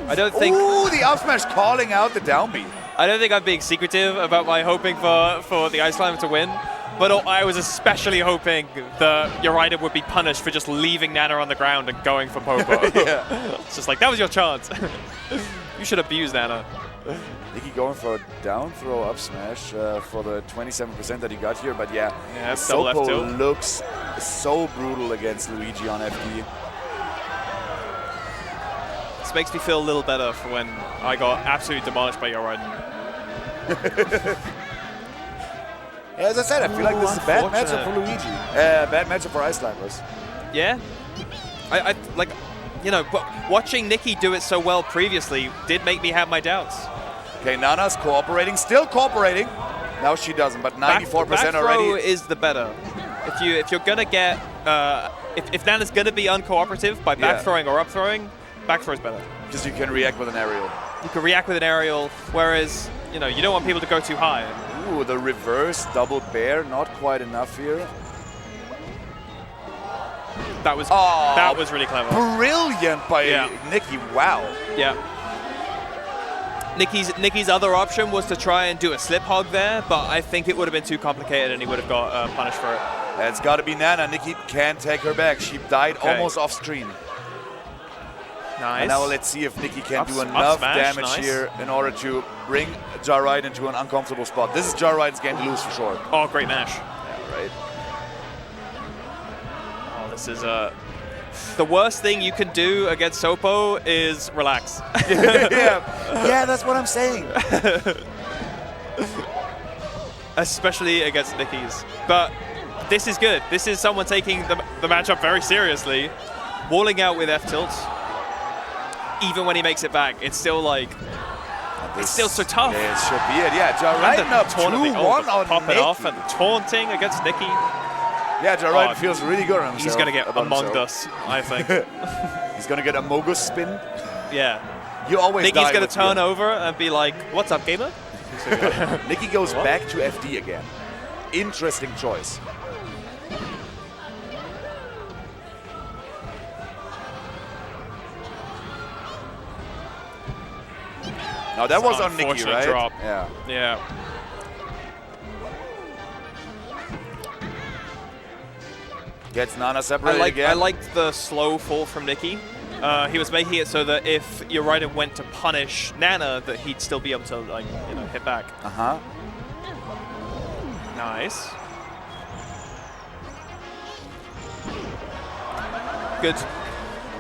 I don't think... Ooh, the up smash calling out the down B. I don't think I'm being secretive about my hoping for the Ice Climber to win, but I was especially hoping the Yorida would be punished for just leaving Nana on the ground and going for Popo. Yeah. It's just like, that was your chance. You should abuse Nana. Nicky going for a down throw up smash for the 27% that he got here, but yeah Sopo looks so brutal against Luigi on FD. This makes me feel a little better for when I got absolutely demolished by Yoriden. Yeah, as I said, I feel like this is a bad matchup for Luigi. Bad matchup for Ice Climbers. Yeah. I like, watching Nicky do it so well previously did make me have my doubts. Okay, Nana's cooperating, still cooperating. Now she doesn't, but 94% back already. throw is the better. If you're gonna get if Nana's gonna be uncooperative by back throwing or up throwing, back throw is better. Because you can react with an aerial. You can react with an aerial, whereas you don't want people to go too high. Ooh, the reverse double bear, not quite enough here. That was really clever. Brilliant by Nicky. Wow. Yeah. Nicky's other option was to try and do a slip hog there, but I think it would have been too complicated and he would have got punished for it. It's got to be Nana. Nicky can't take her back. She died almost off screen. Nice. And now let's see if Nicky can do enough damage here in order to bring Jarride into an uncomfortable spot. This is Jarride's game to lose for sure. Oh, great mash. Yeah, right. Oh, this is the worst thing you can do against Sopo is relax. Yeah, that's what I'm saying. Especially against Nicky's. But this is good. This is someone taking the matchup very seriously. Walling out with F-tilts. Even when he makes it back, it's still like... It's still so tough. It should be it, yeah. Jarride up 2-1 on popping Nicky. off and taunting against Nicky. Yeah, Jarride feels really good on himself. He's going to get Among Us, I think. He's going to get a Mogus spin. Yeah. You always Nicky's going to turn over and be like, what's up, gamer? Nicky goes back to FD again. Interesting choice. Now that was on Nicky, right? Drop. Yeah. Yeah. Gets Nana separated again. I liked the slow fall from Nicky. He was making it so that if Yorida went to punish Nana, that he'd still be able to hit back. Uh-huh. Nice. good.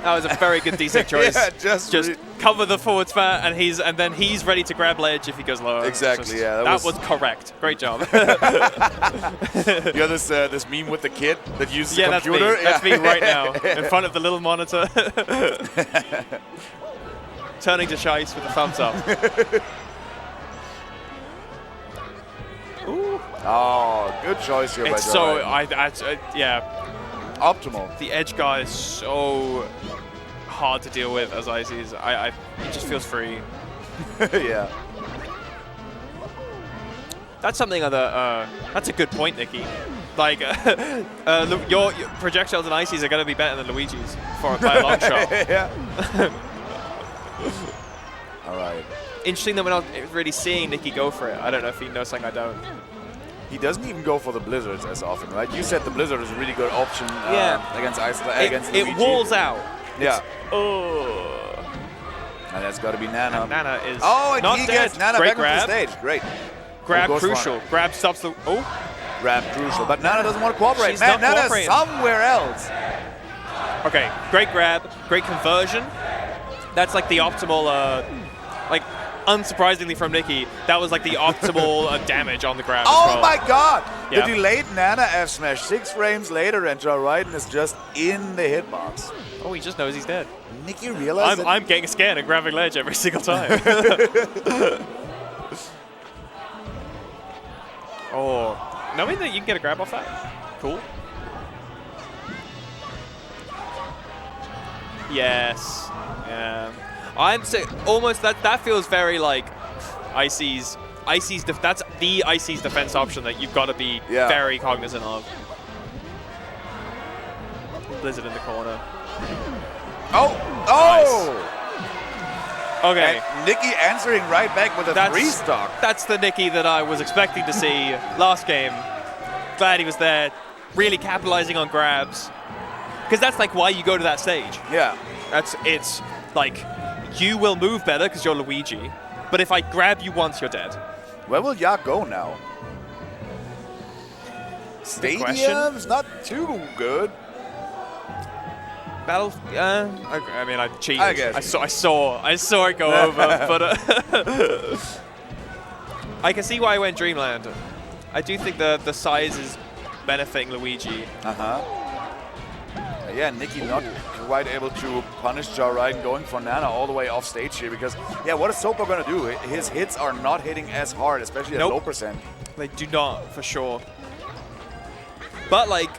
That was a very good D-Sec choice. Yeah, just cover the forward spat, and then he's ready to grab ledge if he goes lower. Exactly, yeah. That was correct. Great job. You got this meme with the kid that uses the computer? That's me right now, in front of the little monitor. Turning to Shice with a thumbs up. Ooh. Oh, good choice here by so, yeah. Optimal. The edge guard is so hard to deal with as Ices. It just feels free. Yeah. That's something that's a good point, Nikki. Like, your projectiles and Ices are going to be better than Luigi's by a long shot. Yeah. All right. Interesting that we're not really seeing Nikki go for it. I don't know if he knows something I don't. He doesn't even go for the blizzards as often, right? You said the blizzard is a really good option against against Luigi. It walls out. Yeah. Oh. And that's got to be Nana. And Nana is and not he dead. gets Nana Great back on the grab. stage. Great. Grab crucial. Grab stops the. Oh. Grab crucial. But Nana doesn't want to cooperate. She's Man, not Nana's cooperating. somewhere else. Okay. Great grab. Great conversion. That's like the optimal. Unsurprisingly from Nikki, that was like the optimal damage on the grab. Oh my God! Yeah. The delayed Nana F smash 6 frames later, and Joe Ryden is just in the hitbox. Oh, he just knows he's dead. Nikki realized I'm getting scared and grabbing ledge every single time. Oh, knowing that you can get a grab off that, cool. Yes. Yeah. I'm saying almost that feels very like Icy's. That's the Icy's defense option that you've got to be very cognizant of. Blizzard in the corner. Oh! Nice. Okay. And Nikki answering right back with a 3-stock. That's the Nikki that I was expecting to see last game. Glad he was there, really capitalizing on grabs. Because that's like why you go to that stage. Yeah. It's like, you will move better because you're Luigi, but if I grab you once, you're dead. Where will Ya go now? Stadium's not too good. Battle, I mean, I cheated. I guess. I saw it go over, but I can see why I went Dreamland. I do think the size is benefiting Luigi. Yeah, Nikki not quite able to punish Joe Ryden going for Nana all the way off stage here because, what is Sopo going to do? His hits are not hitting as hard, especially at low percent. They do not, for sure. But, like,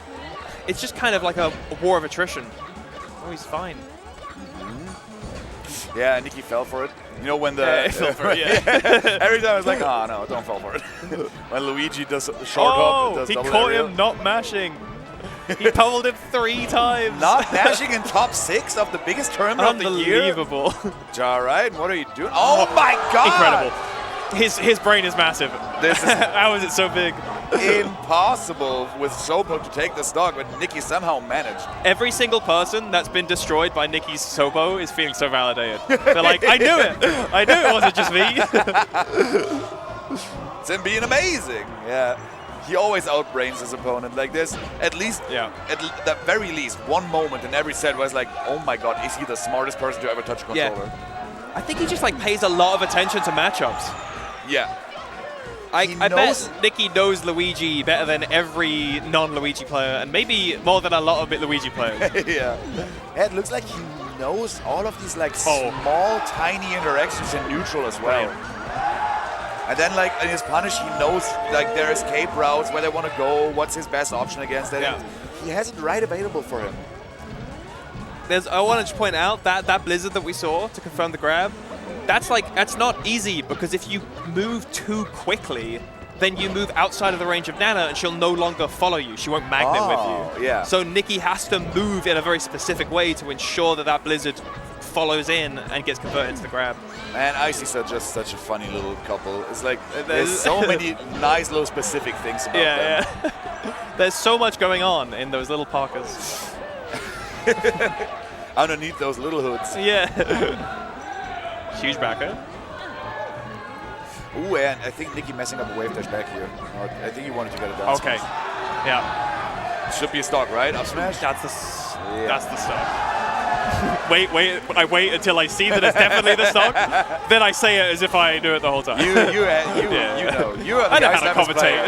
it's just kind of like a war of attrition. Oh, he's fine. Yeah, Nikki fell for it. You know, when the... Yeah, he fell for it, yeah. Every time I was like, oh, no, don't fall for it. When Luigi does short hop, does he double caught aerial. him not mashing. He pummeled him 3 times. Not mashing in top 6 of the biggest tournament of the year. Unbelievable. Joe Ryden, what are you doing? Oh my God! Incredible. His brain is massive. This is How is it so big? impossible with Sopo to take the stock, but Nikki somehow managed. Every single person that's been destroyed by Nikki's Sopo is feeling so validated. They're like, I knew it. I knew it wasn't just me. It's him being amazing. Yeah. He always outbrains his opponent. Like there's at least, at the very least, one moment in every set where it's like, oh my God, is he the smartest person to ever touch a controller? I think he just like pays a lot of attention to matchups. Yeah. I bet Nikki knows Luigi better than every non-Luigi player, and maybe more than a lot of Luigi players. Yeah, it looks like he knows all of these like small, tiny interactions in neutral as well. And then like in his punish, he knows like their escape routes, where they want to go, what's his best option against it. Yeah. He has it right available for him. I want to point out that Blizzard that we saw to confirm the grab, that's not easy, because if you move too quickly, then you move outside of the range of Nana and she'll no longer follow you. She won't magnet with you. Yeah. So Nikki has to move in a very specific way to ensure that Blizzard follows in and gets converted into the grab. Man, Icy's are just such a funny little couple. It's like there's so many nice little specific things about them. Yeah. There's so much going on in those little parkas. Underneath those little hoods. Yeah. Huge backer. Ooh, and I think Nikki messing up a wave dash back here. I think he wanted to get it down. Okay. Yeah. Should be a stock, right? Up smash? That's Yeah. That's the stock. wait. I wait until I see that it's definitely the stock. Then I say it as if I knew it the whole time. You know. You are the I know how to commentate.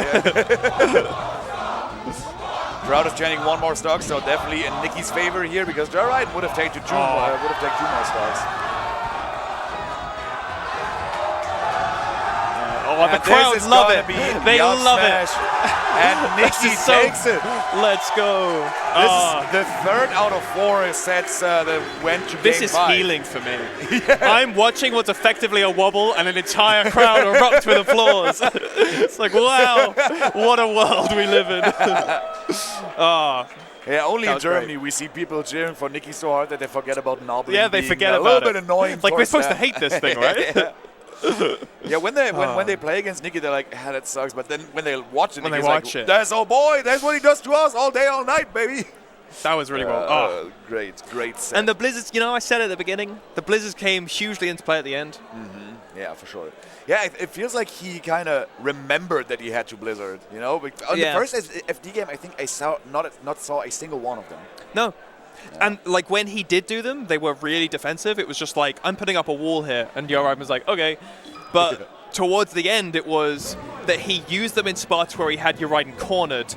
Crowd is chanting one more stock, so definitely in Nicky's favor here because Jarride would have taken two more stocks. Oh, the crowd love it. They love it. And Nicky takes it. Let's go. This is the 3rd out of 4 sets that went to This game is 5. healing for me. I'm watching what's effectively a wobble and an entire crowd erupt with applause. It's like, wow, what a world we live in. Yeah, only in Germany we see people cheering for Nicky so hard that they forget about Nobly. Yeah, they forget about it. A little bit annoying. Like, we're supposed to hate this thing, right? Yeah, when they play against Nicky, they're like, that sucks. But then when they watch it, when they watch it, that's that's what he does to us all day, all night, baby. That was really well. Great set. And the blizzards, I said at the beginning, the blizzards came hugely into play at the end. Yeah, for sure. Yeah, it feels like he kind of remembered that he had to blizzard. On the first FD game, I think I saw not saw a single one of them. No. And like when he did do them, they were really defensive. It was just like, I'm putting up a wall here, and Yoram was like, okay. But towards the end, it was that he used them in spots where he had Yoraiden cornered,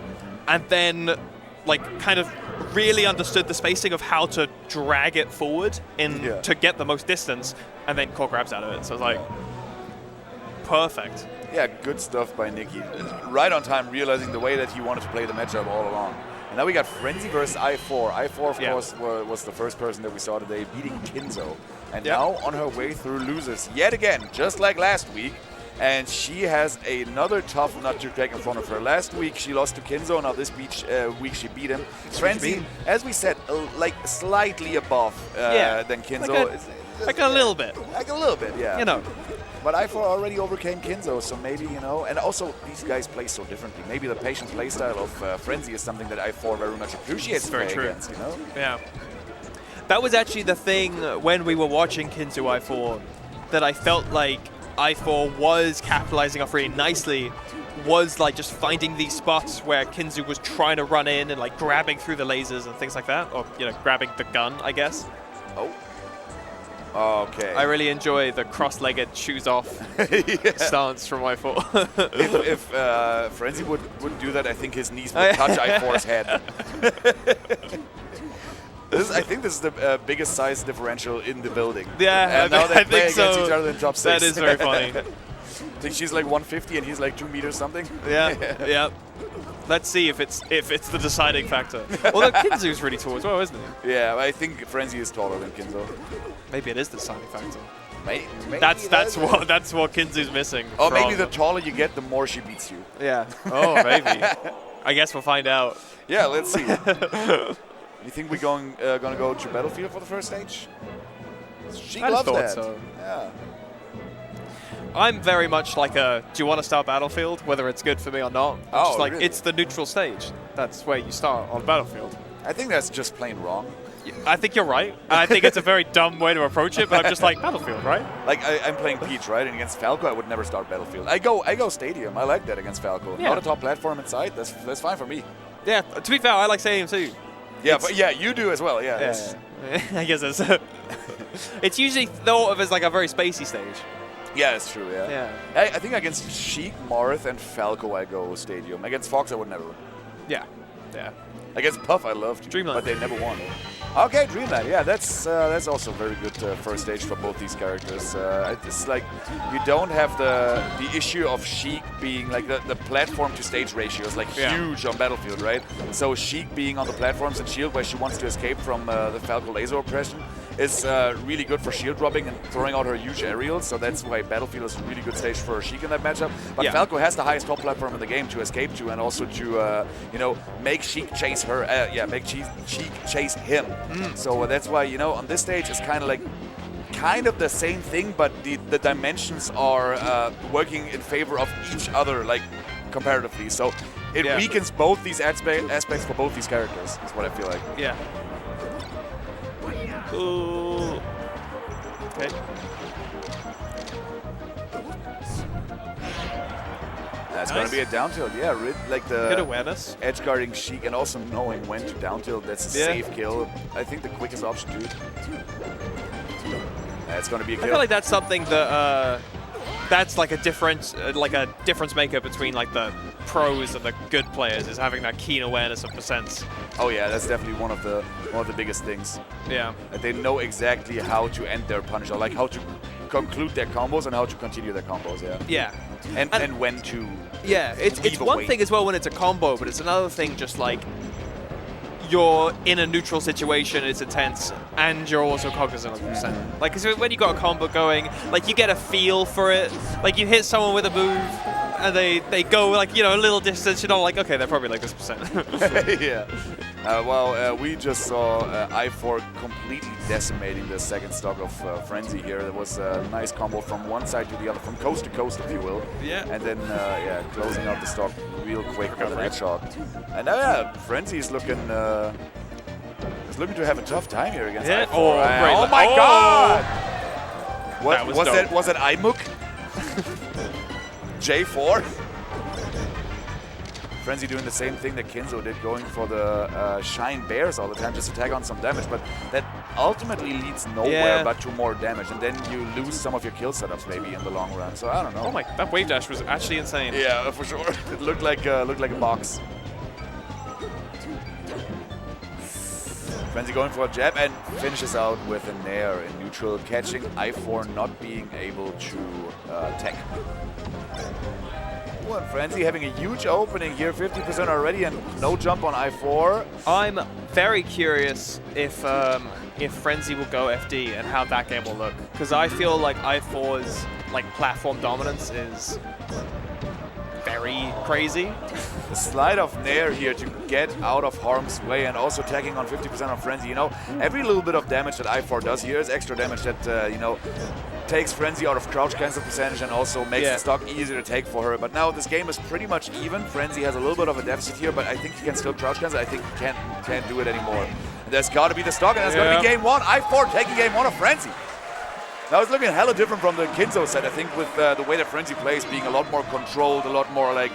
and then like kind of really understood the spacing of how to drag it forward to get the most distance, and then core grabs out of it. So it's like perfect. Yeah, good stuff by Nicky. Right on time, realizing the way that he wanted to play the matchup all along. And now we got Frenzy versus I4. I4, of course, was the first person that we saw today beating Kinzo. And now on her way through losers yet again, just like last week. And she has another tough nut to crack in front of her. Last week she lost to Kinzo. Now this week she beat him. Frenzy, as we said, like slightly above than Kinzo. Like a little bit. Like a little bit, yeah. But I4 already overcame Kinzo, so maybe, and also these guys play so differently. Maybe the patient playstyle of Frenzy is something that I4 very much appreciates. It's very true. Against, Yeah. That was actually the thing when we were watching Kinzo I4 that I felt like I4 was capitalizing off really nicely, was like just finding these spots where Kinzo was trying to run in and like grabbing through the lasers and things like that, or grabbing the gun, I guess. Oh. Okay. I really enjoy the cross-legged shoes off stance from I4. if Frenzy would do that, I think his knees would touch I4's head. I think this is the biggest size differential in the building. Yeah, and now they play think against so. each other in top 6. That is very funny. I think she's like 150 and he's like 2 meters something. Yeah. Let's see if it's the deciding factor. Although Kinzo's really tall as well, isn't he? Yeah, I think Frenzy is taller than Kinzo. Maybe it is the deciding factor. Maybe that's what Kinzo's missing. Or maybe the taller you get, the more she beats you. Yeah. Oh, maybe. I guess we'll find out. Yeah, let's see. You think we're gonna go to Battlefield for the first stage? She loves that. So. Yeah. I'm very much like do you want to start Battlefield, whether it's good for me or not? Just like, really? It's the neutral stage. That's where you start on Battlefield. I think that's just plain wrong. I think you're right. And I think it's a very dumb way to approach it, but I'm just like, Battlefield, right? Like, I'm playing Peach, right? And against Falco, I would never start Battlefield. I go Stadium. I like that against Falco. Yeah. Not a top platform inside. That's fine for me. Yeah, to be fair, I like Stadium too. Yeah, but you do as well. Yeah. I guess it's usually thought of as like a very spacey stage. Yeah, it's true, yeah. I think against Sheik, Marth, and Falco, I go Stadium. Against Fox, I would never. Yeah. Against Puff, I loved Dreamland, but they never won. Okay, Dreamland. Yeah, that's also a very good first stage for both these characters. It's like you don't have the issue of Sheik being like the platform to stage ratio is like huge on Battlefield, right? So Sheik being on the platforms and shield where she wants to escape from the Falco laser oppression is really good for shield dropping and throwing out her huge aerials. So that's why Battlefield is a really good stage for Sheik in that matchup. But Falco has the highest top platform in the game to escape to, and also to make Sheik chase her. Make Sheik chase him. So that's why on this stage it's kind of the same thing, but the dimensions are working in favor of each other, like comparatively. So it weakens both these aspects for both these characters. Is what I feel like. Yeah. Ooh. Okay. It's going to be a down tilt, yeah. Like the Good awareness. edge guarding Sheik and also knowing when to down tilt. That's a safe kill. I think the quickest option too. It's going to be a kill. I feel like that's something that that's like a difference maker between like the pros and the good players is having that keen awareness of percents. Oh yeah, that's definitely one of the biggest things. Yeah. That they know exactly how to end their punish, or like how to conclude their combos and how to continue their combos. Yeah. Yeah. And when to. Yeah, it's one thing as well when it's a combo, but it's another thing just like you're in a neutral situation, it's intense, and you're also cognizant of the percent. Like, 'cause when you got a combo going, like you get a feel for it. Like you hit someone with a move, and they go like a little distance. You're not like, okay, they're probably like this percent. Yeah. We just saw I4 completely decimating the second stock of Frenzy here. There was a nice combo from one side to the other, from coast to coast, if you will. Yeah. And then, closing out the stock real quick with an headshot. And now, Frenzy is looking to have a tough time here against I4. Oh my God! What was that Imuk? J4? Frenzy doing the same thing that Kinzo did, going for the Shine Bears all the time, just to tag on some damage, but that ultimately leads nowhere but to more damage, and then you lose some of your kill setups maybe in the long run. So I don't know. Oh my! That wave dash was actually insane. Yeah, for sure. It looked like a box. Frenzy going for a jab and finishes out with a nair in neutral, catching I4 not being able to tech. And Frenzy having a huge opening here, 50% already, and no jump on I4. I'm very curious if Frenzy will go FD and how that game will look, because I feel like I4's like platform dominance is very crazy. The slide of Nair here to get out of harm's way, and also tagging on 50% of Frenzy. Every little bit of damage that I4 does here is extra damage that takes Frenzy out of crouch cancel percentage and also makes the stock easier to take for her. But now this game is pretty much even. Frenzy has a little bit of a deficit here, but I think he can still crouch cancel. I think he can't do it anymore. There's got to be the stock, and that's going to be game one. I4 taking game one of Frenzy. Now it's looking hella different from the Kinzo set, I think, with the way that Frenzy plays being a lot more controlled, a lot more like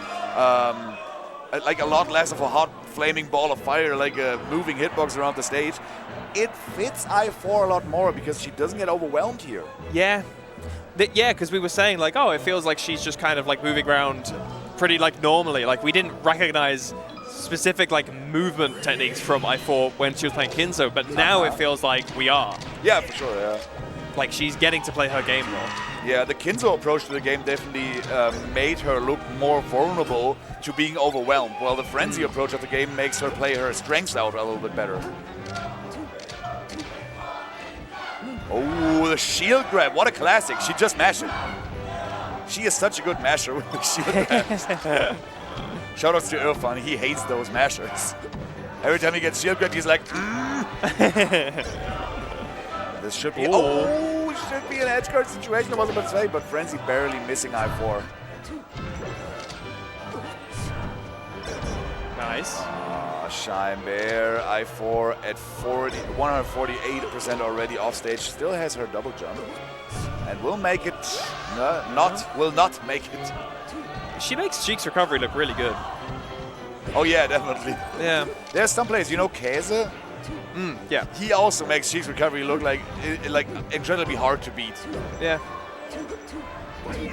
a lot less of a hot flaming ball of fire, like a moving hitbox around the stage. It fits I4 a lot more because she doesn't get overwhelmed here. Yeah. Yeah, because we were saying like, oh, it feels like she's just kind of like moving around pretty like normally. Like we didn't recognize specific like movement techniques from I4 when she was playing Kinzo, but now it feels like we are. Yeah, for sure, yeah. Like she's getting to play her game more. Yeah, the Kinzo approach to the game definitely made her look more vulnerable to being overwhelmed, while the Frenzy approach of the game makes her play her strengths out a little bit better. Oh, the shield grab, what a classic. She just mashed it. She is such a good masher with the shield grabs. Shoutouts to Irfan, he hates those mashers. Every time he gets shield grabbed, he's like, This should be, should be an edge guard situation, I was about to say, but Frenzy barely missing I4. Nice. Shine Bear, I4 at 148% already off stage, still has her double jump, and will make it, will not make it. She makes Sheik's recovery look really good. Oh yeah, definitely. Yeah. There's some players, Keze? Yeah. He also makes Sheik's recovery look like incredibly hard to beat. Yeah.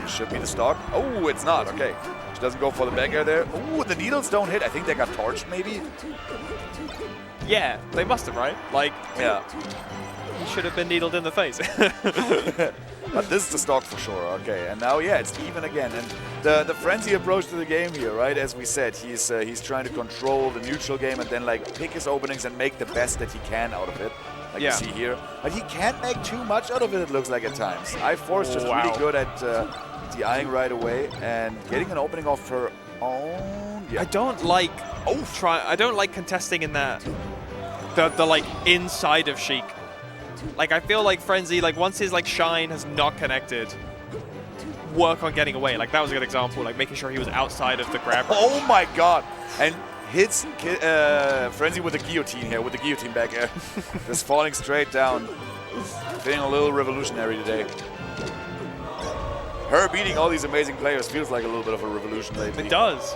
Should be the stock. Oh, it's not. Okay. She doesn't go for the back air there. Oh, the needles don't hit. I think they got torched, maybe? Yeah, they must have, right? Like, yeah. He should have been needled in the face. But this is the stock for sure. Okay, and now, yeah, it's even again. And the Frenzy approach to the game here, right? As we said, he's trying to control the neutral game and then, like, pick his openings and make the best that he can out of it. Like you see here. But he can't make too much out of it, it looks like at times. I4 is just really good at DIing right away and getting an opening off her own. Yeah. I don't like I don't like contesting in that the like inside of Sheik. Like I feel like Frenzy, like once his like shine has not connected, work on getting away. Like that was a good example, like making sure he was outside of the grab range. Oh my god. And hits Frenzy with the guillotine here, with the guillotine back air. Just falling straight down. Feeling a little revolutionary today. her beating all these amazing players feels like a little bit of a revolution lately. It does.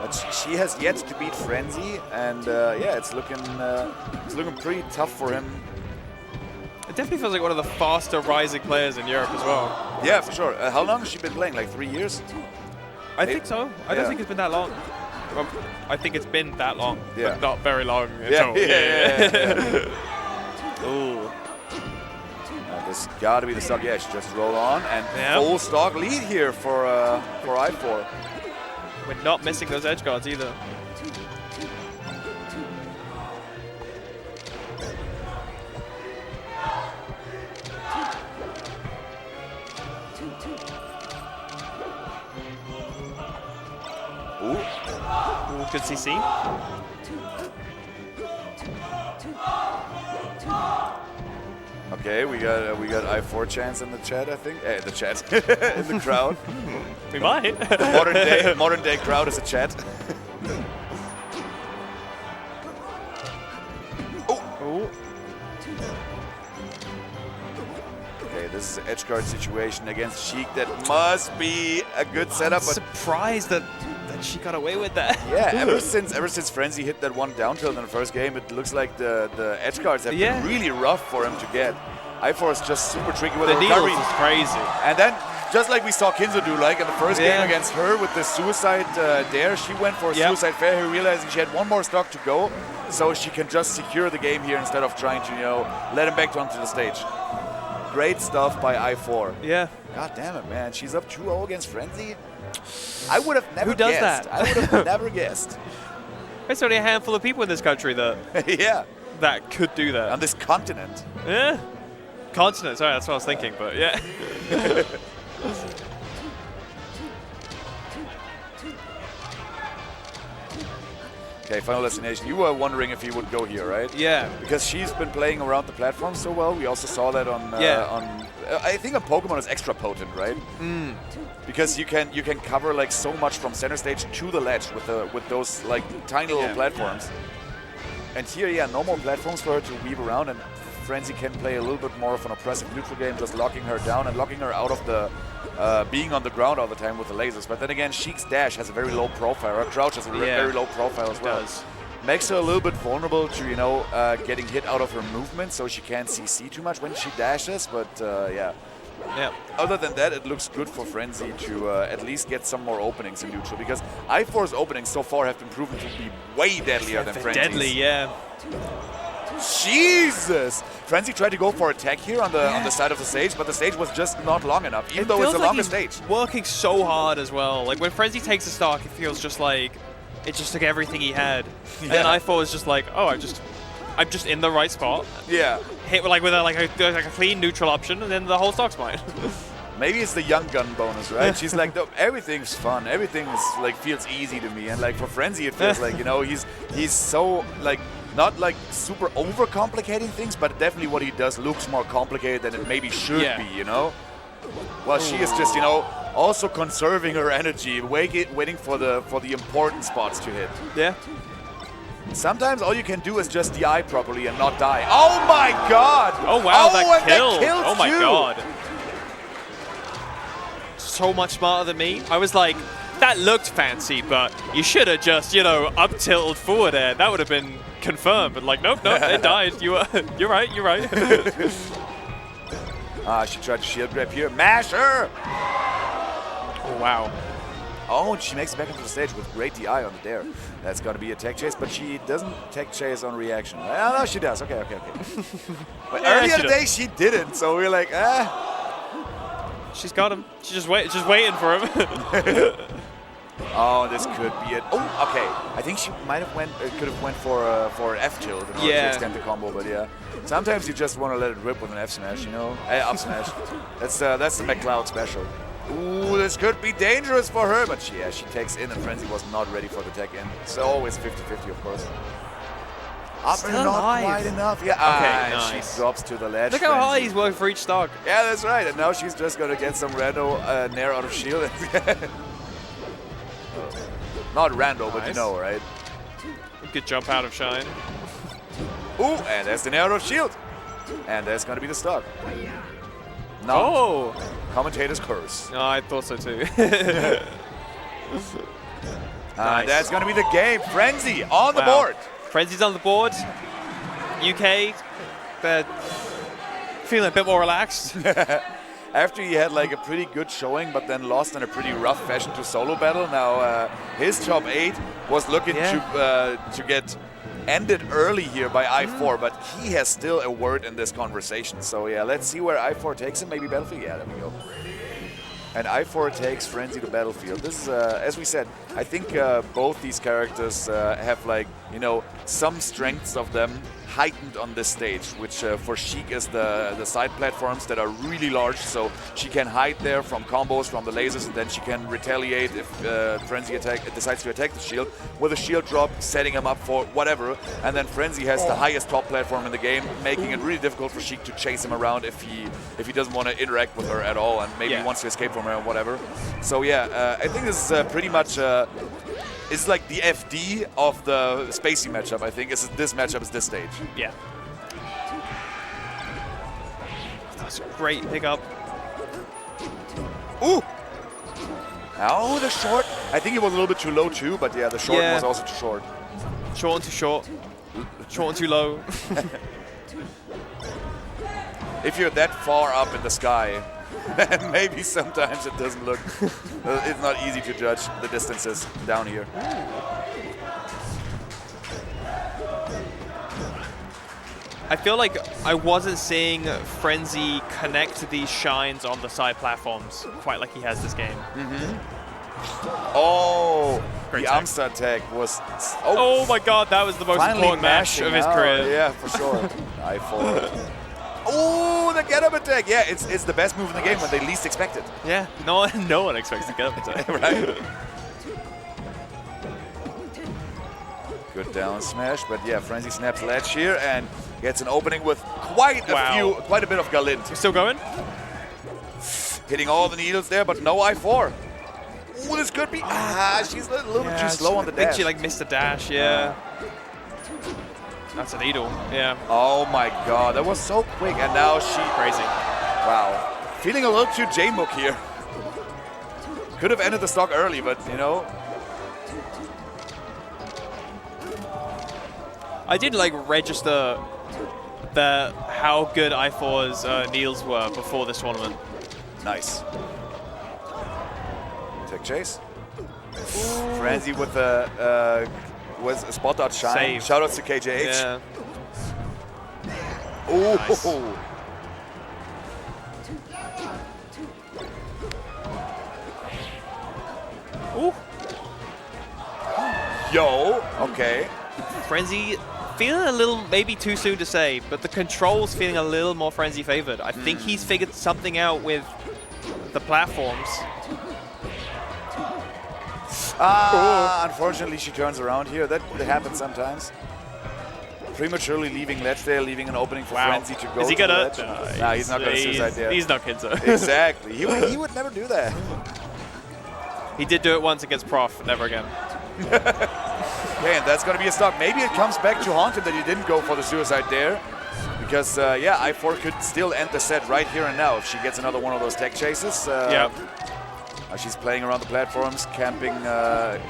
But she has yet to beat Frenzy, and yeah, it's looking pretty tough for him. It definitely feels like one of the faster rising players in Europe as well. Yeah, for sure. How long has she been playing? Like 3 years? I think so. I don't think it's been that long. I think it's been that long, but not very long at all. Ooh. This got to be the stock. Yeah, she just roll on and full stock lead here for I4. We're not missing those edge guards either. Ooh. Ooh, good CC. Okay, we got I4 chants in the chat, I think. In the chat, in the crowd. We might. The modern day crowd is a chat. Oh. Okay, this is an edge guard situation against Sheik. That must be a good setup. I'm surprised that she got away with that. Yeah, ever since Frenzy hit that one down tilt in the first game, it looks like the edge guards have been really rough for him to get. I4 is just super tricky with the recovery. Needles is crazy. And then, just like we saw Kinzo do, like in the first game against her with the suicide dare, she went for a suicide fair here, realizing she had one more stock to go, so she can just secure the game here instead of trying to, let him back onto the stage. Great stuff by I4. Yeah. God damn it, man. She's up 2-0 against Frenzy. I would have never Who does guessed. that? I would have never guessed. There's only a handful of people in this country that that could do that. On this continent. Yeah. Continent, sorry, that's what I was thinking, but yeah. Okay, Final Destination. You were wondering if he would go here, right? Yeah. Because she's been playing around the platform so well. We also saw that on I think on Pokemon is extra potent, right? Because you can cover like so much from center stage to the ledge with those like tiny little platforms. And here, no more platforms for her to weave around, and Frenzy can play a little bit more of an oppressive neutral game, just locking her down and locking her out of the being on the ground all the time with the lasers. But then again, Sheik's dash has a very low profile. Her crouch has a very low profile as well. Makes her a little bit vulnerable to, getting hit out of her movement, so she can't CC too much when she dashes. But other than that, it looks good for Frenzy to at least get some more openings in neutral, because I4's openings so far have been proven to be way deadlier than Frenzy's. Deadly, yeah. Jesus! Frenzy tried to go for attack here on the side of the stage, but the stage was just not long enough, even though it's the longest stage. Working so hard as well. Like when Frenzy takes a stock, it feels just like it just took everything he had. And then I4 was just like, oh, I'm just in the right spot. Yeah. Hit with a clean neutral option, and then the whole stock's mine. Maybe it's the young gun bonus, right? She's like, everything's fun, everything is like feels easy to me, and like for Frenzy, it feels like he's so like. Not like super overcomplicating things, but definitely what he does looks more complicated than it maybe should be, While she is just, also conserving her energy, waiting for the important spots to hit. Yeah. Sometimes all you can do is just DI properly and not die. Oh my god! Oh wow, that killed! Oh my god. So much smarter than me. I was like, that looked fancy, but you should have just, up tilted forward air. That would have been confirmed, but like, nope, it died. You're right. She tried to shield grab here. Mash her! Oh, wow. Oh, and she makes it back into the stage with great DI on the dare. That's going to be a tech chase, but she doesn't tech chase on reaction. Oh, no, she does. Okay. But earlier today, she didn't, so we're like, She's got him. She's just waiting for him. Oh, this could be it. Oh, okay. I think she could have went for an F tilt in order to extend the combo, but yeah. Sometimes you just want to let it rip with an F smash, up smash. That's the McCloud special. Ooh, this could be dangerous for her, but she takes in, and Frenzy was not ready for the tech in. It's always 50-50, of course. Up and not quite enough. Yeah. Okay, nice. She drops to the ledge. Look how high he's working for each stock. Yeah, that's right. And now she's just gonna get some rando nair out of shield. Not rando, but right? Good jump out of Shine. Ooh, and there's the nair out of shield. And there's going to be the stock. No. Oh! Commentator's curse. No, I thought so too. Nice. That's going to be the game. Frenzy on the board. Frenzy's on the board. UK, they're feeling a bit more relaxed. After he had like a pretty good showing, but then lost in a pretty rough fashion to solo battle. Now his top 8 was looking to get ended early here by I4, but he has still a word in this conversation. So yeah, let's see where I4 takes him. Maybe Battlefield. Yeah, there we go. And I4 takes Frenzy to Battlefield. This is, as we said, I think both these characters have like, you know, some strengths of them heightened on this stage, which for Sheik is the side platforms that are really large, so she can hide there from combos, from the lasers, and then she can retaliate if Frenzy decides to attack the shield with a shield drop, setting him up for whatever. And then Frenzy has the highest top platform in the game, making it really difficult for Sheik to chase him around if he doesn't want to interact with her at all, and maybe wants to escape from her or whatever. So yeah, I think this is pretty much it's like the FD of the Spacey matchup, I think. This matchup is this stage. Yeah. That's a great pickup. Ooh! Oh, the short. I think it was a little bit too low too, but yeah, the short was also too short. Short and too short. Short and too low. If you're that far up in the sky, then maybe sometimes it doesn't look... it's not easy to judge the distances down here. I feel like I wasn't seeing Frenzy connect to these shines on the side platforms quite like he has this game. Oh, Great the tech. Amstrad tag was... Oh my god, that was the most important match of his career. Yeah, for sure. I4. Oh, the get-up attack! Yeah, it's the best move in the game when they least expect it. Yeah, no one expects the get-up attack. Right? Good down smash, but yeah, Frenzy snaps ledge here and gets an opening with quite a bit of Galint. He's still going? Hitting all the needles there, but no I4. Ooh, this could be... she's a little bit too slow on the dash. I think she like missed the dash, yeah. That's a needle, yeah. Oh my god, that was so quick, and now she... Crazy. Wow. Feeling a little too J-Mook here. Could have ended the stock early, but, you know... I did like register how good I4's needles were before this tournament. Nice. Tech chase. Frenzy with the... was a spot dodge shine. Save. Shoutouts to KJH. Yeah. Ooh. Nice. Ooh. Yo. Okay. Frenzy feeling a little, maybe too soon to say, but the controls feeling a little more Frenzy favored. I think he's figured something out with the platforms. Unfortunately, she turns around here. That happens sometimes. Prematurely leaving ledge there, leaving an opening for Frenzy to go. Is he to gonna? the ledge. Nah, he's not gonna suicide there. He's not Kinzo. Exactly. He would never do that. He did do it once against Prof. Never again. Okay, and that's gonna be a stock. Maybe it comes back to haunt him that he didn't go for the suicide there. Because, yeah, I4 could still end the set right here and now if she gets another one of those tech chases. She's playing around the platforms, camping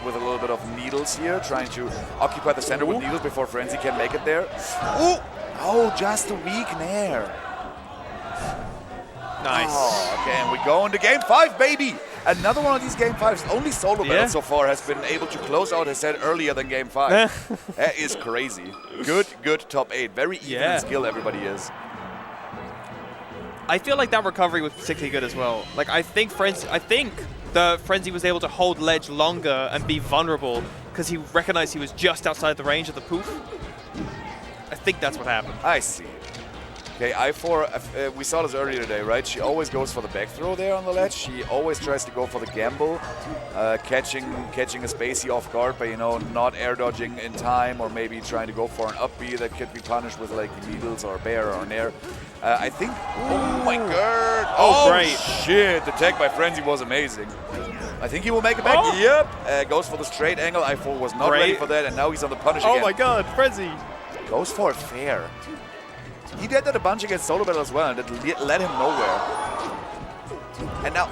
with a little bit of needles here, trying to occupy the center with needles before Frenzy can make it there. Ooh! Oh, just a weak nair. Nice. Oh, okay, and we go into game 5, baby! Another one of these game 5s. Only solo battle so far has been able to close out his set earlier than game 5. That is crazy. Good top 8. Very even in skill everybody is. I feel like that recovery was particularly good as well. Like I think the Frenzy was able to hold ledge longer and be vulnerable because he recognized he was just outside the range of the poof. I think that's what happened. I see. Okay, I4, we saw this earlier today, right? She always goes for the back throw there on the ledge. She always tries to go for the gamble, catching a Spacey off guard by, you know, not air dodging in time, or maybe trying to go for an up B that could be punished with like needles or bear or nair. I think, oh my god. Oh, great. Shit, the tag by Frenzy was amazing. I think he will make it back. Oh. Yep, goes for the straight angle. I4 was not ready for that, and now he's on the punish again. Oh my god, Frenzy. Goes for a fair. He did that a bunch against Solo Battle as well, and it led him nowhere. And now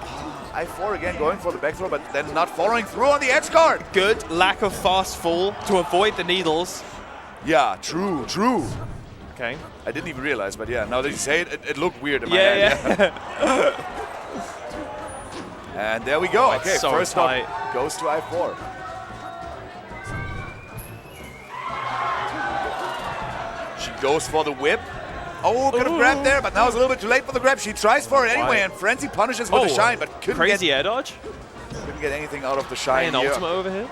I4 again going for the back throw, but then not following through on the edge guard. Good lack of fast fall to avoid the needles. Yeah, true. Okay. I didn't even realize, but yeah, now that you say it, it looked weird in my head. Yeah. And there we go. Oh, okay, so first tight. up goes to I4. She goes for the whip. Oh, could have grabbed there, but now it's a little bit too late for the grab. She tries for it anyway, and Frenzy punishes with the shine, but couldn't crazy air dodge. Couldn't get anything out of the shine And here. ultimate over here.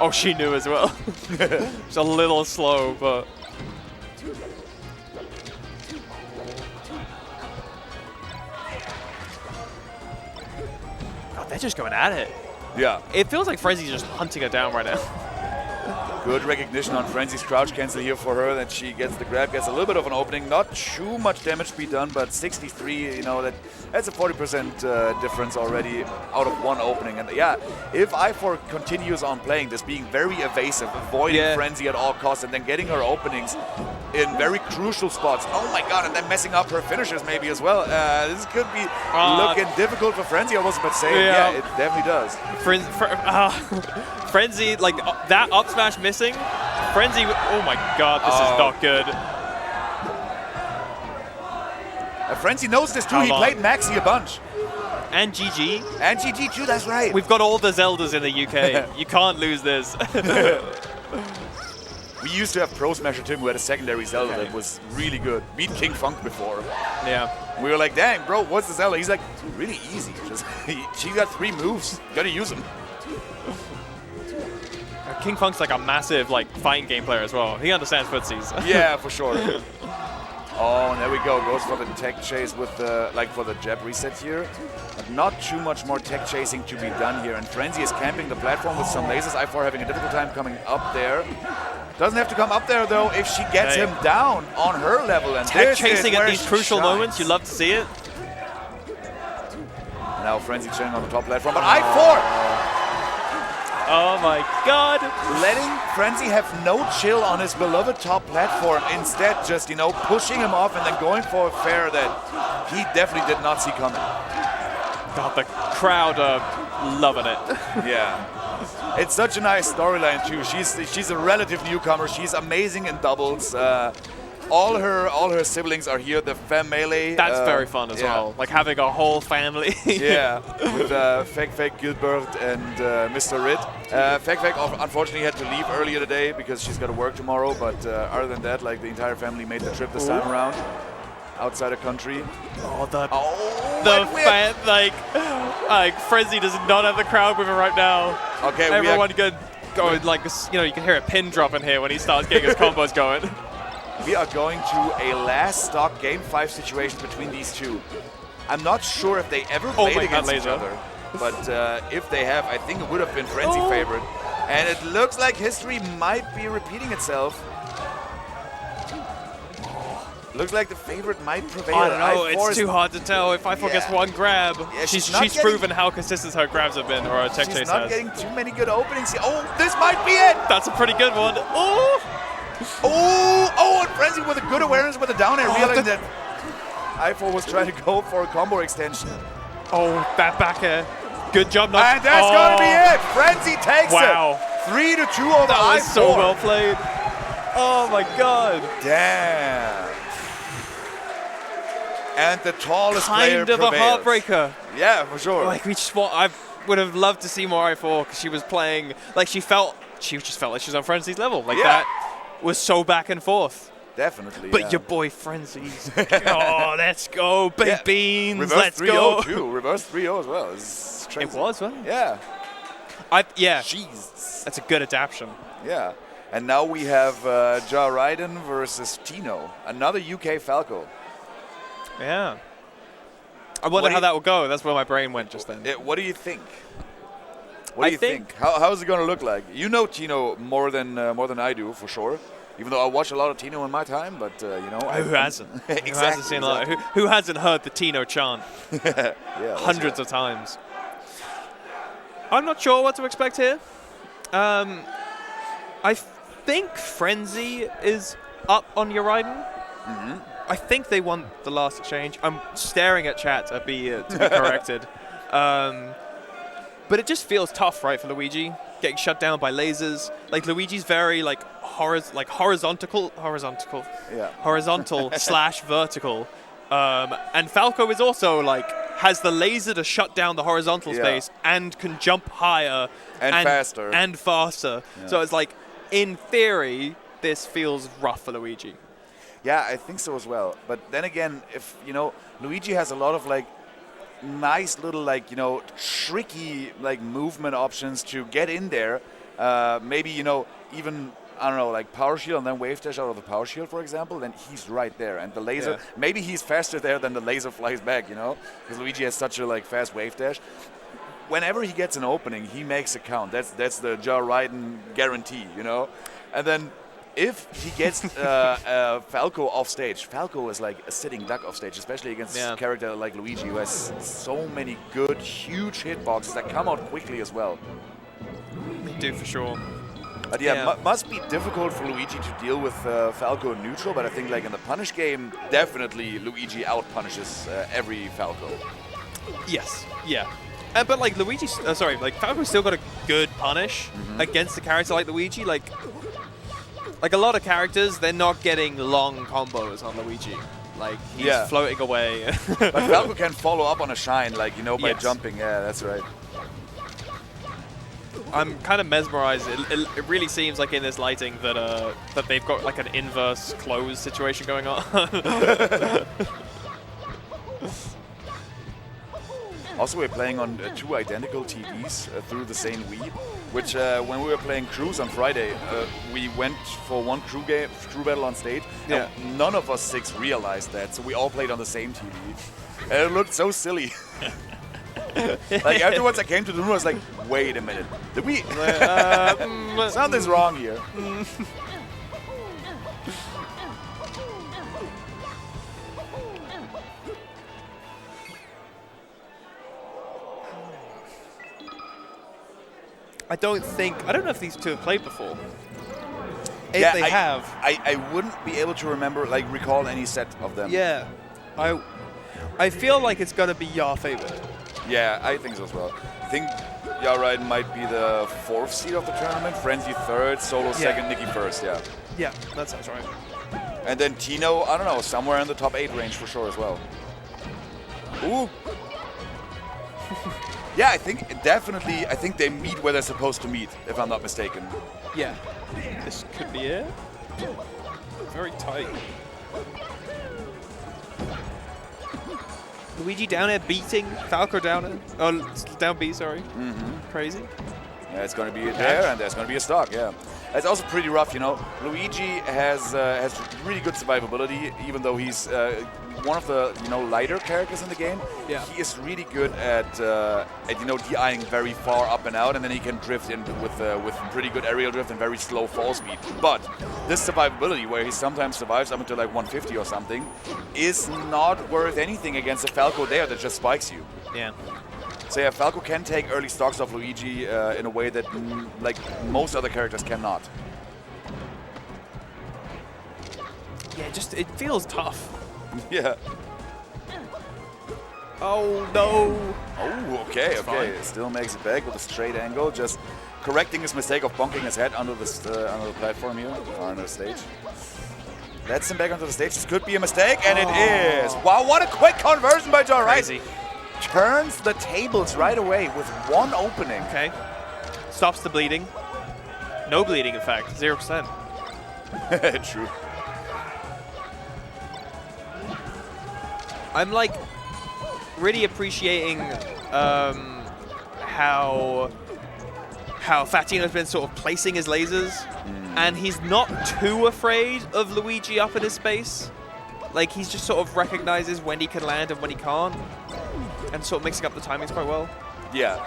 Oh, she knew as well. It's a little slow, but... God, they're just going at it. Yeah. It feels like Frenzy's just hunting her down right now. Good recognition on Frenzy's crouch cancel here for her, that she gets the grab, gets a little bit of an opening. Not too much damage to be done, but 63, you know, that's a 40% difference already out of one opening. And yeah, if I4 continues on playing this, being very evasive, avoiding Frenzy at all costs, and then getting her openings in very crucial spots. Oh my god, and then messing up her finishers maybe as well. This could be looking difficult for Frenzy, I was about to say. Yeah, it definitely does. Frenzy, like that up smash missing. Frenzy, oh my god, this is not good. Frenzy knows this too. He played Maxi a bunch. And GG. And GG too, that's right. We've got all the Zeldas in the UK. You can't lose this. We used to have Pro Smasher Tim, who had a secondary Zelda that was really good. Beat King Funk before. Yeah. We were like, dang, bro, what's the Zelda? He's like, really easy. Just, she's got 3 moves. You gotta use them. King Funk's like a massive fighting game player as well. He understands footsies. Yeah, for sure. Oh, and there we go. Goes for the tech chase with the for the jab reset here. But not too much more tech chasing to be done here. And Frenzy is camping the platform with some lasers. I4 having a difficult time coming up there. Doesn't have to come up there though if she gets him down on her level. And tech chasing at these crucial moments, you love to see it. And now Frenzy chilling on the top platform, but I4! Oh my god! Letting Frenzy have no chill on his beloved top platform. Instead, just, pushing him off and then going for a fair that he definitely did not see coming. God, the crowd are loving it. Yeah. It's such a nice storyline too. She's a relative newcomer. She's amazing in doubles. All her siblings are here. The fam melee. That's very fun as well. Like having a whole family. Yeah, with Fake Gilbert and Mr. Rid. Fake unfortunately had to leave earlier today because she's got to work tomorrow. But other than that, the entire family made the trip this time around. Outside of country. Frenzy does not have the crowd with her right now. Okay, everyone going you can hear a pin drop in here when he starts getting his combos going. We are going to a last stock Game 5 situation between these two. I'm not sure if they ever played against each other, but if they have, I think it would have been Frenzy favorite. And it looks like history might be repeating itself. Looks like the favorite might prevail. I don't know, it's too hard to tell if I4 gets one grab. Yeah, she's proven how consistent her grabs have been, or her tech chase has. She's not getting too many good openings here. Oh, this might be it! That's a pretty good one. And Frenzy with a good awareness with a down air, realizing that I4 was trying to go for a combo extension. Oh, that back air. Good job. And that's going to be it. Frenzy takes it. 3-2 over That I4. was so well played. Oh my god. Damn. And the tallest player Kind of a prevails. heartbreaker. Yeah, for sure. I would have loved to see more I4 because she was playing, she just felt like she was on Frenzy's level. That was so back and forth. Definitely. But your boy Frenzy's. Oh, let's go, baked beans. Reverse Let's 3-0 go. too. Reverse 3-0 as well. It was, wasn't it? Yeah. Jesus. That's a good adaptation. Yeah. And now we have Ja Raiden versus Tino, another UK Falco. Yeah. I wonder how that will go. That's where my brain went just then. What do you think? What do you think? How is it going to look like? You know Tino more than I do, for sure. Even though I watch a lot of Tino in my time, but who hasn't? Exactly. Who hasn't seen a lot? Who hasn't heard the Tino chant? Hundreds of times. I'm not sure what to expect here. I think Frenzy is up on Uraiden. I think they won the last exchange. I'm staring at chat to be corrected. But it just feels tough, right, for Luigi, getting shut down by lasers. Like, Luigi's very, like, horizontal slash vertical. And Falco is also, like, has the laser to shut down the horizontal space and can jump higher. And faster. And faster. Yeah. So it's like, in theory, this feels rough for Luigi. Yeah, I think so as well. But then again, if, you know, Luigi has a lot of, like, nice little, like, you know, tricky, like, movement options to get in there. Maybe, you know, even, I don't know, like power shield and then wave dash out of the power shield, for example, then he's right there. And the laser, maybe he's faster there than the laser flies back, you know, because Luigi has such a, like, fast wave dash. Whenever he gets an opening, he makes it count. That's the Uraiden guarantee, you know. And then if he gets Falco off stage, Falco is like a sitting duck off stage, especially against a character like Luigi, who has so many good, huge hitboxes that come out quickly as well. They do, for sure. But must be difficult for Luigi to deal with Falco neutral, but I think like in the punish game, definitely Luigi out-punishes every Falco. Yes, yeah. But like Luigi's, like Falco's still got a good punish against a character like Luigi. Like a lot of characters, they're not getting long combos on Luigi. Like, he's floating away. But Falco can follow up on a shine, like, you know, by jumping. Yeah, that's right. I'm kind of mesmerized. It really seems like in this lighting that that they've got like an inverse close situation going on. Also, we're playing on 2 identical TVs through the same Wii, which when we were playing Crews on Friday, we went for one crew battle on stage, and none of us 6 realized that, so we all played on the same TV. And it looked so silly. Like, afterwards I came to the room, I was like, wait a minute, did we... something's wrong here. I don't know if these two have played before. If they have. I wouldn't be able to recall any set of them. Yeah. I feel like it's going to be your favorite. Yeah, I think so as well. I think Uraiden might be the 4th seed of the tournament, Frenzy 3rd, Solo 2nd, Nikki 1st, yeah. Yeah, that sounds right. And then Tino, I don't know, somewhere in the top 8 range for sure as well. Ooh. Yeah, I think they meet where they're supposed to meet, if I'm not mistaken. Yeah. This could be it. Very tight. Luigi down air beating Falco down air. Oh, down B, sorry. Crazy. Yeah, it's going to be a there, and there's going to be a stock, yeah. It's also pretty rough, you know. Luigi has really good survivability, even though he's one of the lighter characters in the game. Yeah. He is really good at DIing very far up and out, and then he can drift in with pretty good aerial drift and very slow fall speed. But this survivability, where he sometimes survives up until like 150 or something, is not worth anything against a Falco there that just spikes you. Yeah. So yeah, Falco can take early stocks off Luigi in a way that like most other characters cannot. Yeah, it feels tough. Yeah. Oh no. Oh, okay. It still makes it back with a straight angle, just correcting his mistake of bonking his head under the platform here, or under the stage. That's him back onto the stage. This could be a mistake, and it is. Wow, what a quick conversion by Uraiden. Crazy. Turns the tables right away with one opening. Okay. Stops the bleeding. No bleeding, in fact. 0%. True. I'm like really appreciating how Fatino's been sort of placing his lasers, and he's not too afraid of Luigi up in his space. Like, he's just sort of recognizes when he can land and when he can't, and sort of mixing up the timings quite well. Yeah.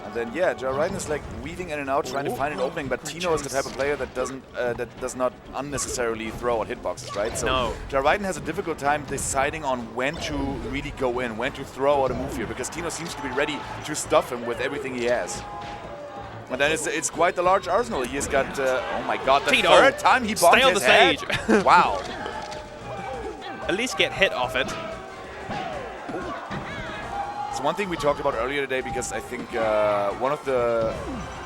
And then Uraiden is like weaving in and out, trying to find an opening, but Tino is the type of player that does not unnecessarily throw out hitboxes, right? So Uraiden has a difficult time deciding on when to really go in, when to throw out a move here, because Tino seems to be ready to stuff him with everything he has. And then it's quite a large arsenal. He's got, oh my god, the Tino, third time he bumped stay on his the head. stage. Wow. At least get hit off it. It's one thing we talked about earlier today, because I think one of the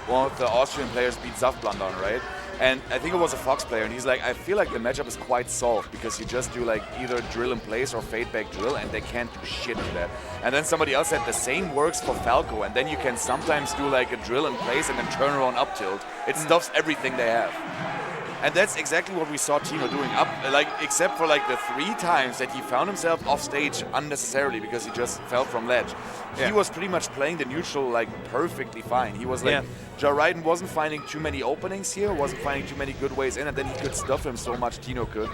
Austrian players beat Saftblandon, right? And I think it was a Fox player, and he's like, I feel like the matchup is quite solved because you just do like either drill in place or fade back drill, and they can't do shit to that. And then somebody else said the same works for Falco, and then you can sometimes do like a drill in place and then turn around up tilt. It stuffs everything they have. And that's exactly what we saw Tino doing up, like except for like the 3 times that he found himself off stage unnecessarily because he just fell from ledge. Yeah. He was pretty much playing the neutral like perfectly fine. He was like, Jariden wasn't finding too many openings here, wasn't finding too many good ways in, and then he could stuff him so much, Tino could,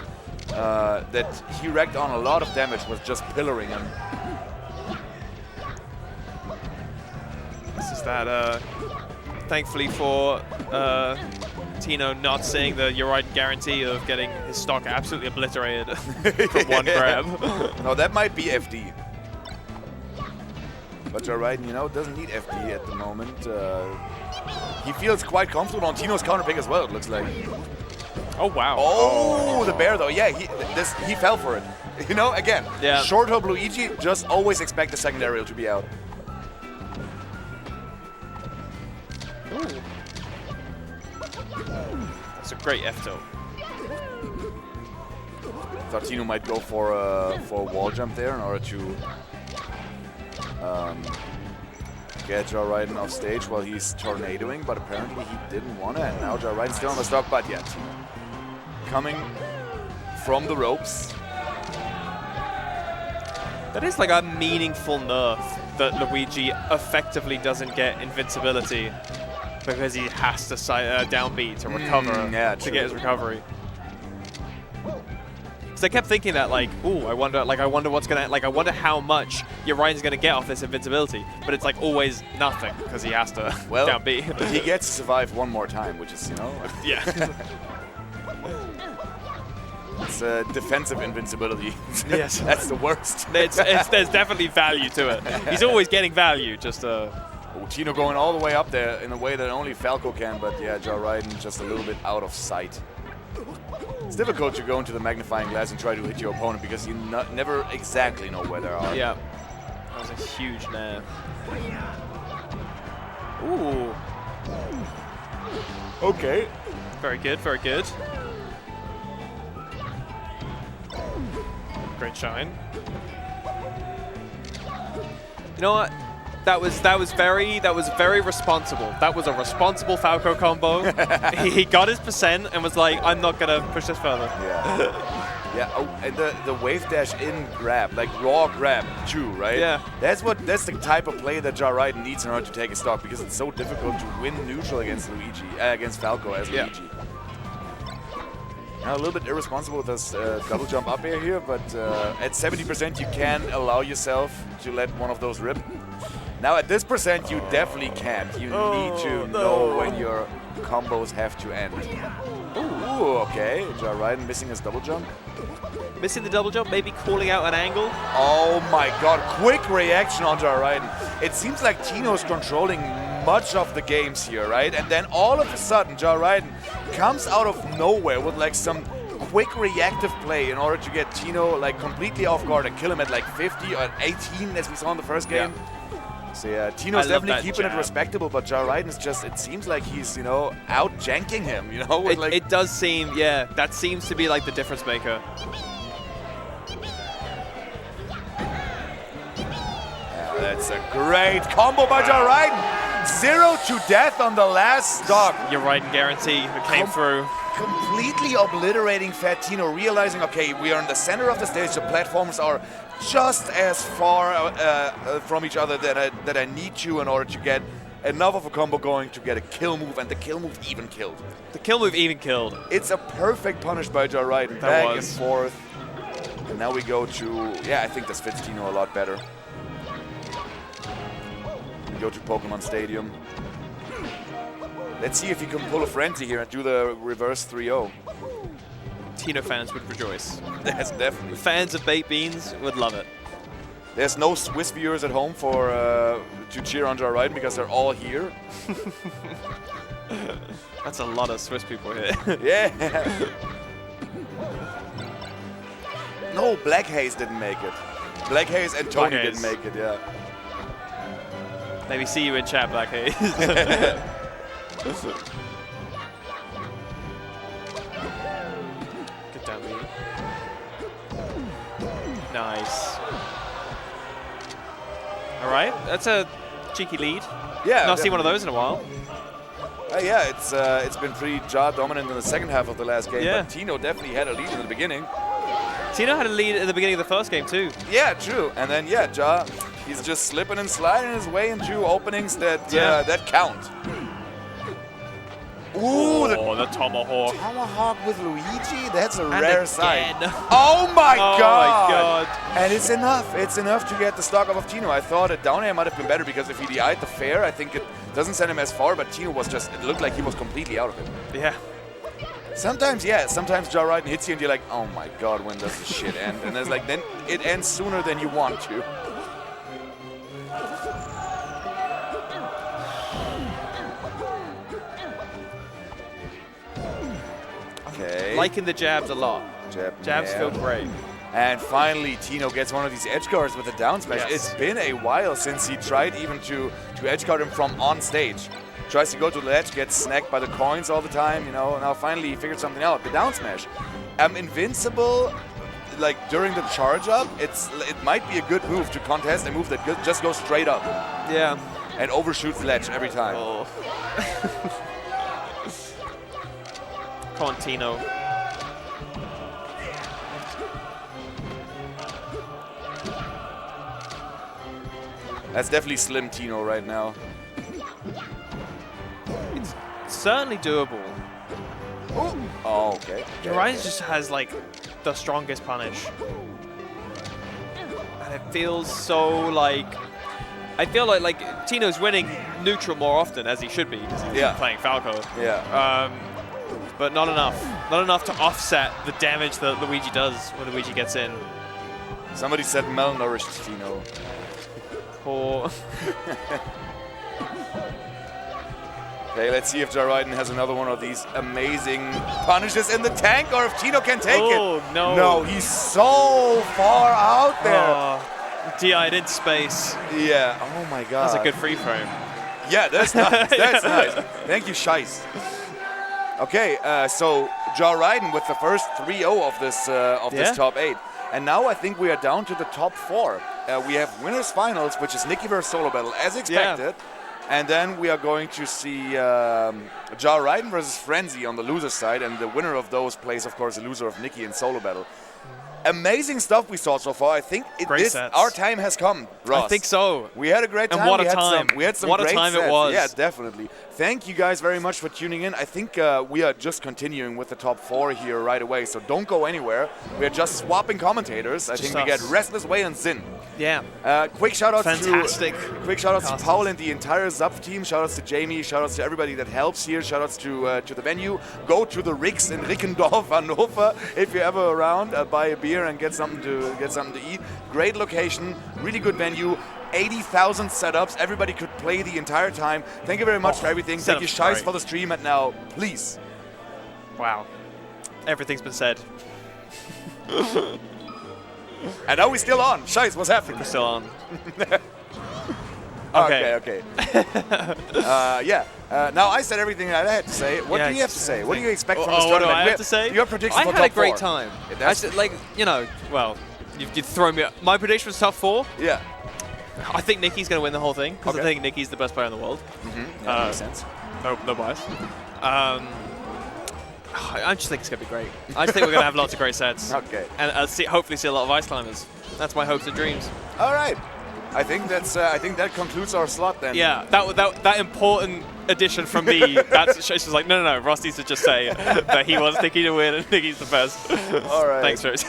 that he racked on a lot of damage with just pillaring him. This is that, thankfully for Tino not seeing the Jariden guarantee of getting his stock absolutely obliterated from one grab. No, that might be FD. But Jariden, you know, doesn't need FD at the moment. He feels quite comfortable on Tino's counter pick as well, it looks like. Oh, wow. Oh, the bear, though. Yeah, he fell for it. You know, again, short hop Luigi, just always expect the second aerial to be out. Ooh. That's a great F-tilt. Thought Tino might go for a wall jump there in order to get Jariden off stage while he's tornadoing, but apparently he didn't want to, and now Jariden's still on the stock, but yet coming from the ropes. That is like a meaningful nerf that Luigi effectively doesn't get invincibility because he has to downbeat to recover to get his recovery. Because I kept thinking that, like, ooh, I wonder what's gonna, like, I wonder how much Jariden's gonna get off this invincibility, but it's like always nothing because he has to downbeat. He gets to survive one more time, which is, you know, yeah. It's a defensive invincibility. Yes, that's the worst. There's definitely value to it. He's always getting value, just Tino going all the way up there in a way that only Falco can, but yeah, Jariden just a little bit out of sight. It's difficult to go into the magnifying glass and try to hit your opponent because you never exactly know where they are. Yeah, that was a huge nair. Ooh. Okay. Very good, very good. Great shine. You know what? That was very responsible. That was a responsible Falco combo. he got his percent and was like, I'm not gonna push this further. Yeah. Yeah. Oh, and the wave dash in grab, like raw grab too, right? Yeah. That's the type of play that Jariden needs in order to take a stock because it's so difficult to win neutral against Luigi, against Falco as Luigi. Now a little bit irresponsible with this double jump up air here, but at 70% you can allow yourself to let one of those rip. Now at this percent you definitely can't. You need to know when your combos have to end. Ooh, okay. Jariden missing his double jump. Missing the double jump, maybe calling out an angle. Oh my god, quick reaction on Jariden. It seems like Tino's controlling much of the games here, right? And then all of a sudden Jariden comes out of nowhere with like some quick reactive play in order to get Tino like completely off guard and kill him at like 50 or 18 as we saw in the first game. Yeah. So yeah, Tino's definitely keeping it respectable, but Jariden is just, it seems like he's, you know, out janking him, you know? It does seem, yeah, that seems to be like the difference maker. Yeah, that's a great combo by Jariden. 0 to death on the last stock. Jariden guarantee that came through. Completely obliterating Fat Tino, realizing, okay, we are in the center of the stage, the platforms are just as far from each other that I need to in order to get enough of a combo going to get a kill move, and the kill move even killed. The kill move even killed. It's a perfect punish by Jariden, back and forth. And now we go to, yeah, I think this fits Tino a lot better. We go to Pokemon Stadium. Let's see if he can pull a frenzy here and do the reverse 3-0. Tino fans would rejoice. That's definitely. Fans of baked beans would love it. There's no Swiss viewers at home for to cheer on Jar Ryden because they're all here. That's a lot of Swiss people here. Yeah. No, Black Haze didn't make it. Black Haze and Tony didn't make it, yeah. Maybe see you in chat, Black Haze. Good down B. Nice. All right, that's a cheeky lead. Yeah. Not seen one of those in a while. Yeah, it's been pretty Jar dominant in the second half of the last game, but Tino definitely had a lead in the beginning. Tino had a lead at the beginning of the first game too. Yeah, true. And then Jar, he's just slipping and sliding his way into openings that that count. Ooh, the tomahawk. Tomahawk with Luigi? That's a rare sight. Oh my god! And it's enough. It's enough to get the stock off of Tino. I thought a down air might have been better because if he DI'd the fair, I think it doesn't send him as far, but Tino was just, it looked like he was completely out of it. Yeah. Sometimes, sometimes Jar Ryden hits you and you're like, oh my god, when does this shit end? And it's like, then it ends sooner than you want to. Okay. Liking the jabs a lot. Jabs feel great. And finally, Tino gets one of these edge guards with a down smash. Yes. It's been a while since he tried even to edge guard him from on stage. Tries to go to the ledge, gets snagged by the coins all the time, you know. Now finally he figured something out. The down smash. Invincible, like during the charge up, it might be a good move to contest a move that just goes straight up. Yeah. And overshoots the ledge every time. Oh. Come on, Tino. That's definitely slim Tino right now. It's certainly doable. Oh, okay. Ryden just has like the strongest punish. And it feels so like, I feel like Tino's winning neutral more often, as he should be, because he's playing Falco. Yeah. But not enough. Not enough to offset the damage that Luigi does when Luigi gets in. Somebody said malnourished Tino. Poor. Okay, let's see if Jar Ryden has another one of these amazing punishes in the tank, or if Tino can take it. Oh, no. No, he's so far out there. Oh, DI'd in space. Yeah, oh my god. That's a good free frame. Yeah, that's nice. That's nice. Thank you, Scheisse. Okay, so Jar Ryden with the first 3-0 of this top 8. And now I think we are down to the top 4. We have winners finals, which is Nikki versus Solo Battle, as expected. And then we are going to see Jar Ryden versus Frenzy on the loser side, and the winner of those plays, of course, the loser of Nikki in Solo Battle. Amazing stuff we saw so far. I think our time has come, Ross. I think so. We had a great time. And what a time. We had some what great a time sets. it was. Yeah, definitely. Thank you guys very much for tuning in. I think we are just continuing with the top 4 here right away, so don't go anywhere. We are just swapping commentators. I think we get Restless Way and Zin. Yeah. Quick shout outs to Paul and the entire Zapf team. Shout outs to Jamie. Shout outs to everybody that helps here. Shout outs to the venue. Go to the Rix in Rickendorf, Hannover, if you're ever around. Buy a beer and get something to eat. Great location, really good venue. 80,000 setups. Everybody could play the entire time. Thank you very much for everything. Thank you, Scheisse, for the stream. And now, please. Wow. Everything's been said. And now we're still on. Scheisse, what's happening? We're still on. Okay. Now I said everything that I had to say. What do you have to say? What do you expect from this tournament? What do I have to say? Your prediction for top 4. I had a great time. I said, well, you've thrown me. My prediction was top 4. Yeah. I think Nicky's going to win the whole thing because I think Nicky's the best player in the world. Yeah, makes sense. No bias. I just think it's going to be great. I just think we're going to have lots of great sets. Okay. And hopefully see a lot of ice climbers. That's my hopes and dreams. All right. I think that concludes our slot then. Yeah, that important addition from me. That's just like no. Ross needs to just say that he wants Nicky to win and Nicky's the best. All right. Thanks, Rose.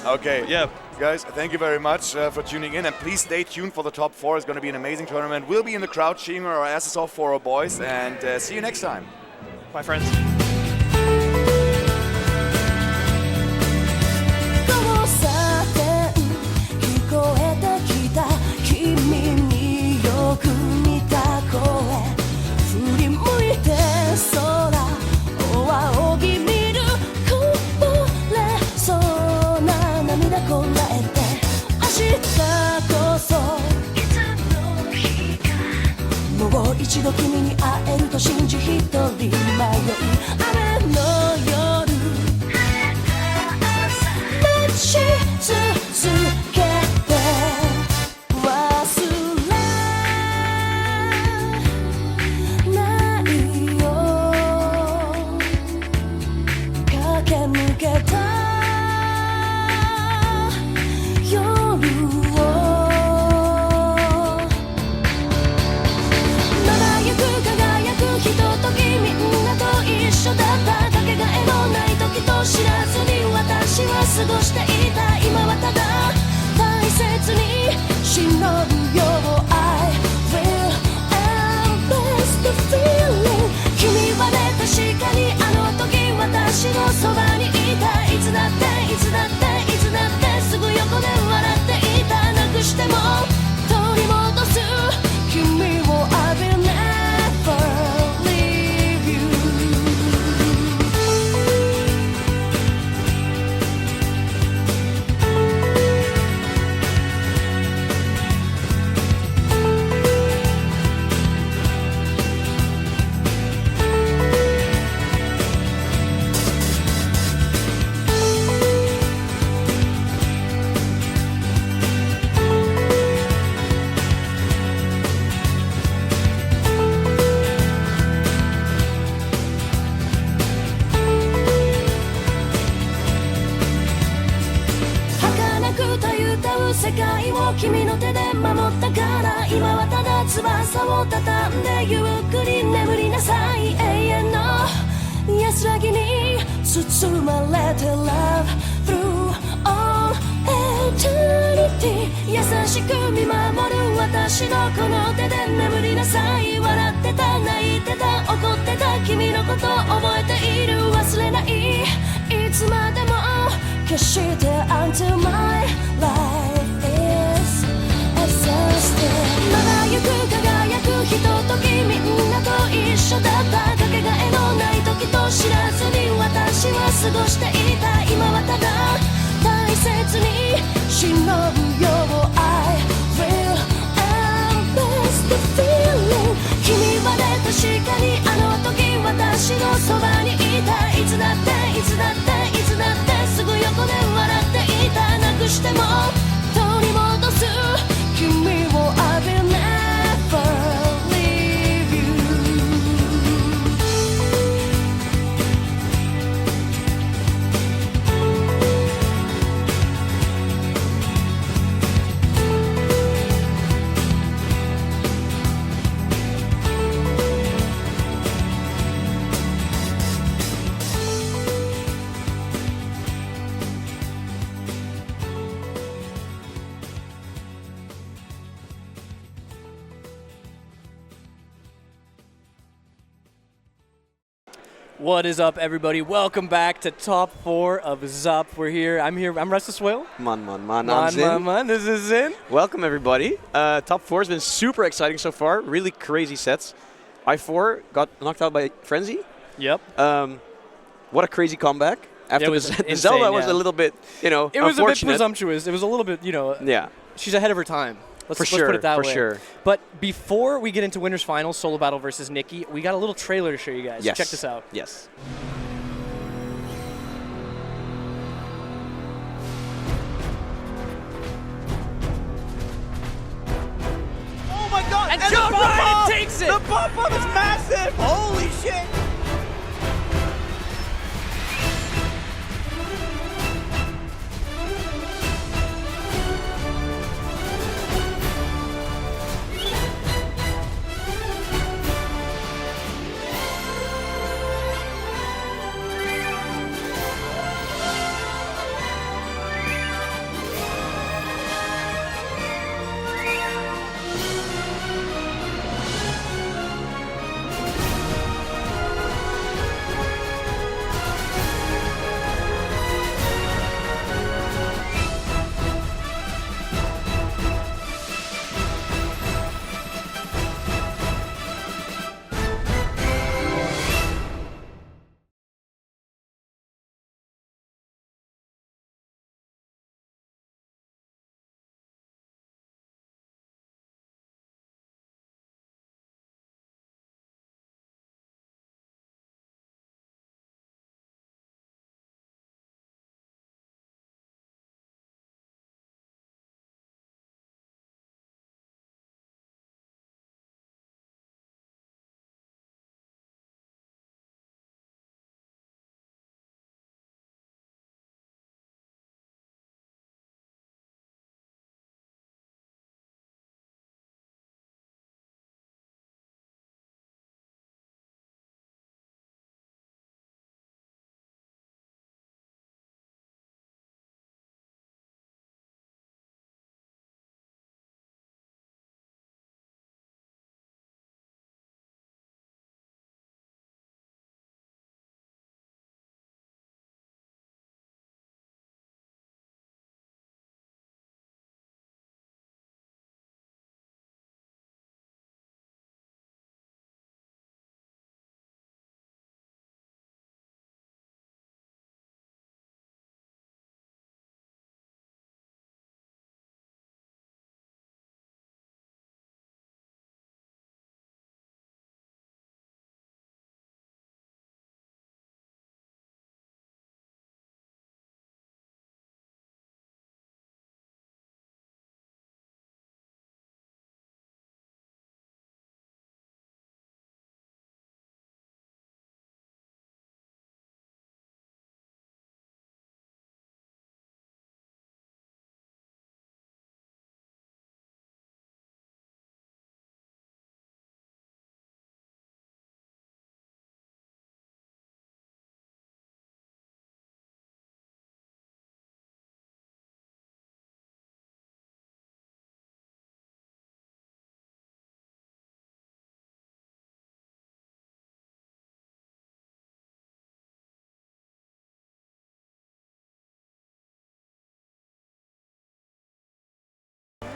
Okay. Yeah. Guys, thank you very much for tuning in, and please stay tuned for the top 4. It's going to be an amazing tournament. We'll be in the crowd cheering our asses off for our boys, and see you next time. Bye, friends. Go on, 一度君に会えると信じ一人迷い雨の夜待ち続けて忘れないよ駆け抜けた夜を輝くひとときみんなと一緒だったかけがえのない時と知らずに私は過ごしていた今はただ大切に忍ぶよ I will embrace the feeling 君はね確かにあの時私のそばにいたいつだっていつだっていつだってすぐ横で笑っていたなくしても取り戻す君を I will never leave you 儚くたゆたう世界を君の手で守ったから今はただ翼を畳んでゆっくり眠りなさい永遠の安らぎに包まれて Love through all eternity 優しく見守る私のこの手で眠りなさい笑ってた泣いてた怒ってた君のこと覚えている忘れないいつまでも決して Until my life is exhausted 輝くひとときみんなと一緒だったかけがえのない時と知らずに私は過ごしていた今はただ大切に忍ぶよ I will embrace the feeling 君はね確かにあの時私のそばにいたいつだっていつだっていつだってすぐ横で笑っていたなくしても取り戻す君を I will never leave you What is up, everybody? Welcome back to Top 4 of ZAP. I'm Restless Whale. Man. This is Zin. Welcome, everybody. Top 4 has been super exciting so far. Really crazy sets. I4 got knocked out by Frenzy. Yep. What a crazy comeback. After was the insane, Zelda was yeah. a little bit, It was a bit unfortunate. presumptuous. It was a little bit, Yeah. she's ahead of her time. Let's put it that way. For sure. But before we get into Winners Finals, Solo Battle versus Nikki, we got a little trailer to show you guys. Yes. Check this out. Yes. Oh my god! And John Ryan takes it! The pop-up is massive! Holy shit!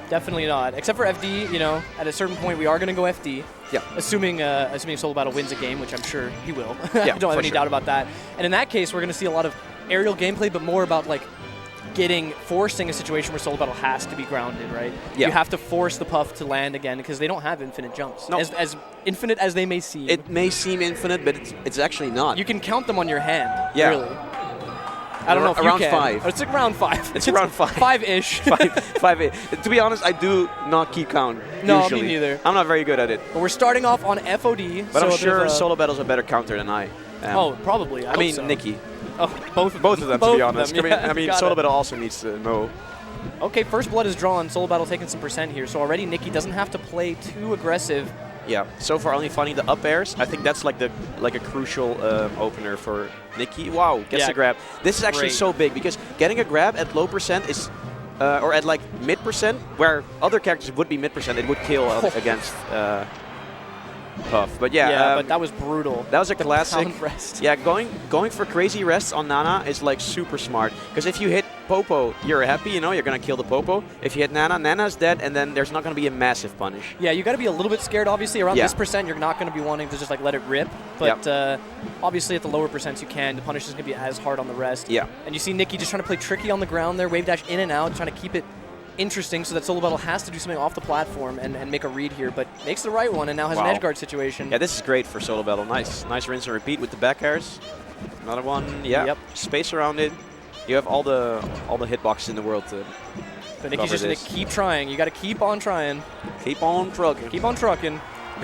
Definitely not. Except for FD, you know, at a certain point we are going to go FD. Yeah. Assuming Solo Battle wins a game, which I'm sure he will. Yeah, I don't have any doubt about that. And in that case, we're going to see a lot of aerial gameplay, but more about like forcing a situation where Solo Battle has to be grounded, right? Yeah. You have to force the puff to land again because they don't have infinite jumps. No. As infinite as they may seem. It may seem infinite, but it's actually not. You can count them on your hand, Yeah. really. I don't know if around you can. 5. It's like around 5. It's around 5. 5-ish. 5. To be honest, I do not keep count. No, usually. me neither. I'm not very good at it. But we're starting off on FOD. But so I'm sure Solo Battle's a better counter than I am. Oh, probably. I mean, hope so. Nikki. Oh, both of them, both to be of honest. them, I mean, got Solo it. Battle also needs to know. Okay, first blood is drawn. Solo Battle taking some percent here. So already Nikki doesn't have to play too aggressive. Yeah, so far only finding the up airs. I think that's like a crucial opener for Nikki. Wow, gets a grab. This is actually Great. so big because getting a grab at low percent is, or at like mid percent, where other characters would be mid percent, it would kill against Puff. But yeah, but that was brutal. That was a The classic. pound rest. Yeah, going for crazy rests on Nana is like super smart. Because if you hit Popo, you're happy, you know, you're gonna kill the Popo. If you hit Nana, Nana's dead, and then there's not gonna be a massive punish. Yeah, you got to be a little bit scared, obviously. Around Yeah. this percent, you're not going to be wanting to just like let it rip. But obviously at the lower percents, you can. The punish is going to be as hard on the rest. Yeah. And you see Nikki just trying to play tricky on the ground there, wave dash in and out, trying to keep it interesting so that Solo Battle has to do something off the platform and make a read here, but makes the right one and now has an edge guard situation. Yeah, this is great for Solo Battle. Nice rinse and repeat with the back airs. Another one. Yeah. Yep. Space around it. You have all the hitboxes in the world to. But Nikki's just going to keep trying. You got to keep on trying. Keep on trucking. Keep on trucking.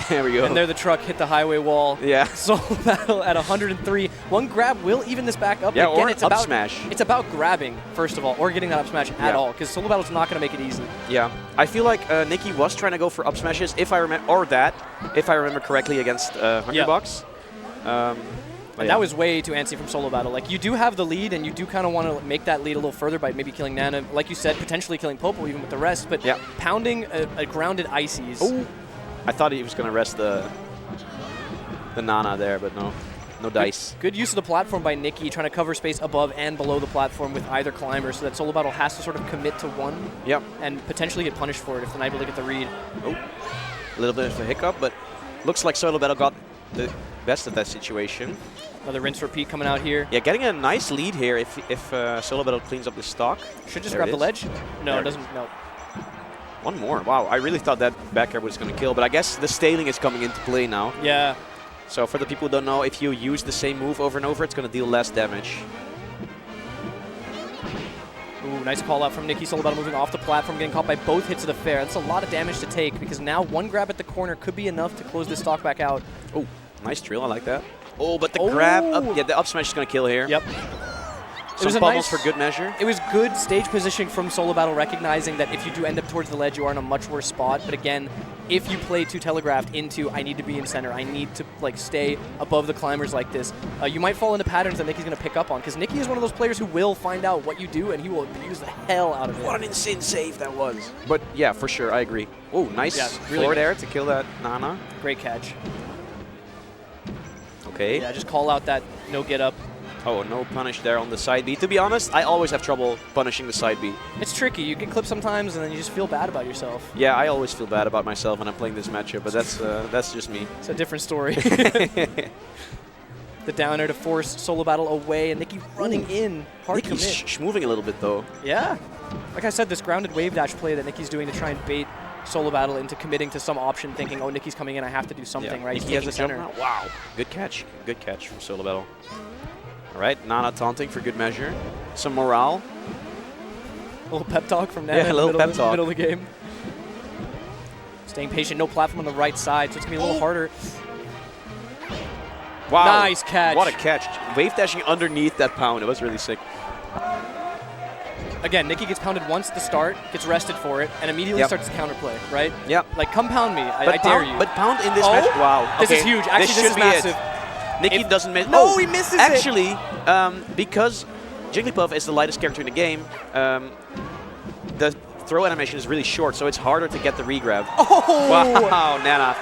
There we go. And there the truck hit the highway wall. Yeah. Solo Battle at 103. One grab will even this back up. Yeah, Again, or it's up about smash. It's about grabbing, first of all, or getting that up smash at all, because Solo Battle's not going to make it easy. Yeah, I feel like Nikki was trying to go for up smashes, if I remember correctly, against Hungrybox. And that was way too antsy from Solo Battle. Like, you do have the lead, and you do kind of want to make that lead a little further by maybe killing Nana. Like you said, potentially killing Popo even with the rest, but pounding a grounded Ices. Oh, I thought he was going to rest the Nana there, but no dice. Good use of the platform by Nikki, trying to cover space above and below the platform with either climber, so that Solo Battle has to sort of commit to one and potentially get punished for it if they're not able to get the read. Oh, a little bit of a hiccup, but looks like Solo Battle got the best of that situation. Another rinse repeat coming out here. Yeah, getting a nice lead here if Solo Battle cleans up the stock. Should just grab the ledge. No, it doesn't. No. One more. Wow, I really thought that back air was going to kill, but I guess the staling is coming into play now. Yeah. So for the people who don't know, if you use the same move over and over, it's going to deal less damage. Ooh, nice call out from Nikki. Solo Battle moving off the platform, getting caught by both hits of the fair. That's a lot of damage to take because now one grab at the corner could be enough to close this stock back out. Oh, nice drill. I like that. Oh, but the grab, the up smash is going to kill here. Yep. Some bubbles for good measure. It was good stage positioning from Solo Battle, recognizing that if you do end up towards the ledge, you are in a much worse spot. But again, if you play too telegraphed into, I need to be in center, I need to like stay above the climbers like this, you might fall into patterns that Nikki's going to pick up on. Because Nikki is one of those players who will find out what you do, and he will use the hell out of it. What an insane save that was. But yeah, for sure, I agree. Oh, nice really forward air to kill that Nana. Great catch. Okay. Yeah, just call out that no get up. Oh, no punish there on the side B. To be honest, I always have trouble punishing the side B. It's tricky. You get clipped sometimes, and then you just feel bad about yourself. Yeah, I always feel bad about myself when I'm playing this matchup, but that's just me. It's a different story. The down air to force Solo Battle away, and Nikki running in. Hard Nikki's commit. moving a little bit, though. Yeah. Like I said, this grounded wave dash play that Nikki's doing to try and bait Solo Battle into committing to some option, thinking, oh, Nikki's coming in, I have to do something, right? Nikki has a jump now. Wow. Good catch. Good catch from Solo Battle. All right, Nana taunting for good measure. Some morale. A little pep talk from Nana in the middle of the game. Staying patient, no platform on the right side, so it's going to be a little harder. Wow. Nice catch. What a catch. Wave dashing underneath that pound. It was really sick. Again, Nikki gets pounded once at the start, gets rested for it, and immediately starts to counterplay, right? Yep. Like, come pound me. I dare you. But pound in this match. Wow. This is huge. Actually, this is massive. Nikki doesn't miss. No, he misses actually, because Jigglypuff is the lightest character in the game, the throw animation is really short, so it's harder to get the regrab. Oh! Wow, Nana.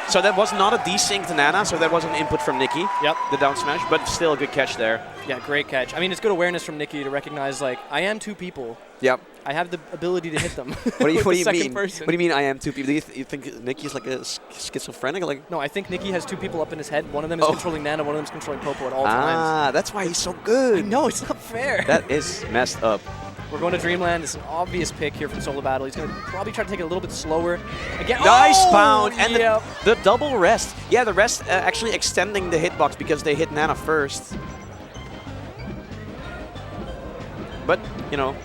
So that was not a desynced Nana, so that was an input from Nikki. Yep. The down smash, but still a good catch there. Yeah, great catch. I mean, it's good awareness from Nikki to recognize, like, I am two people. Yep. I have the ability to hit them. What do you mean? Person. What do you mean I am two people? Do you think Nikki's like a schizophrenic? Like No, I think Nikki has two people up in his head. One of them is controlling Nana, one of them is controlling Popo at all times. Ah, that's why he's so good. No, it's not fair. That is messed up. We're going to Dreamland. It's an obvious pick here from Solo Battle. He's going to probably try to take it a little bit slower. Again, Nice pound! And yep. the double rest. Yeah, the rest actually extending the hitbox because they hit Nana first. But, you know,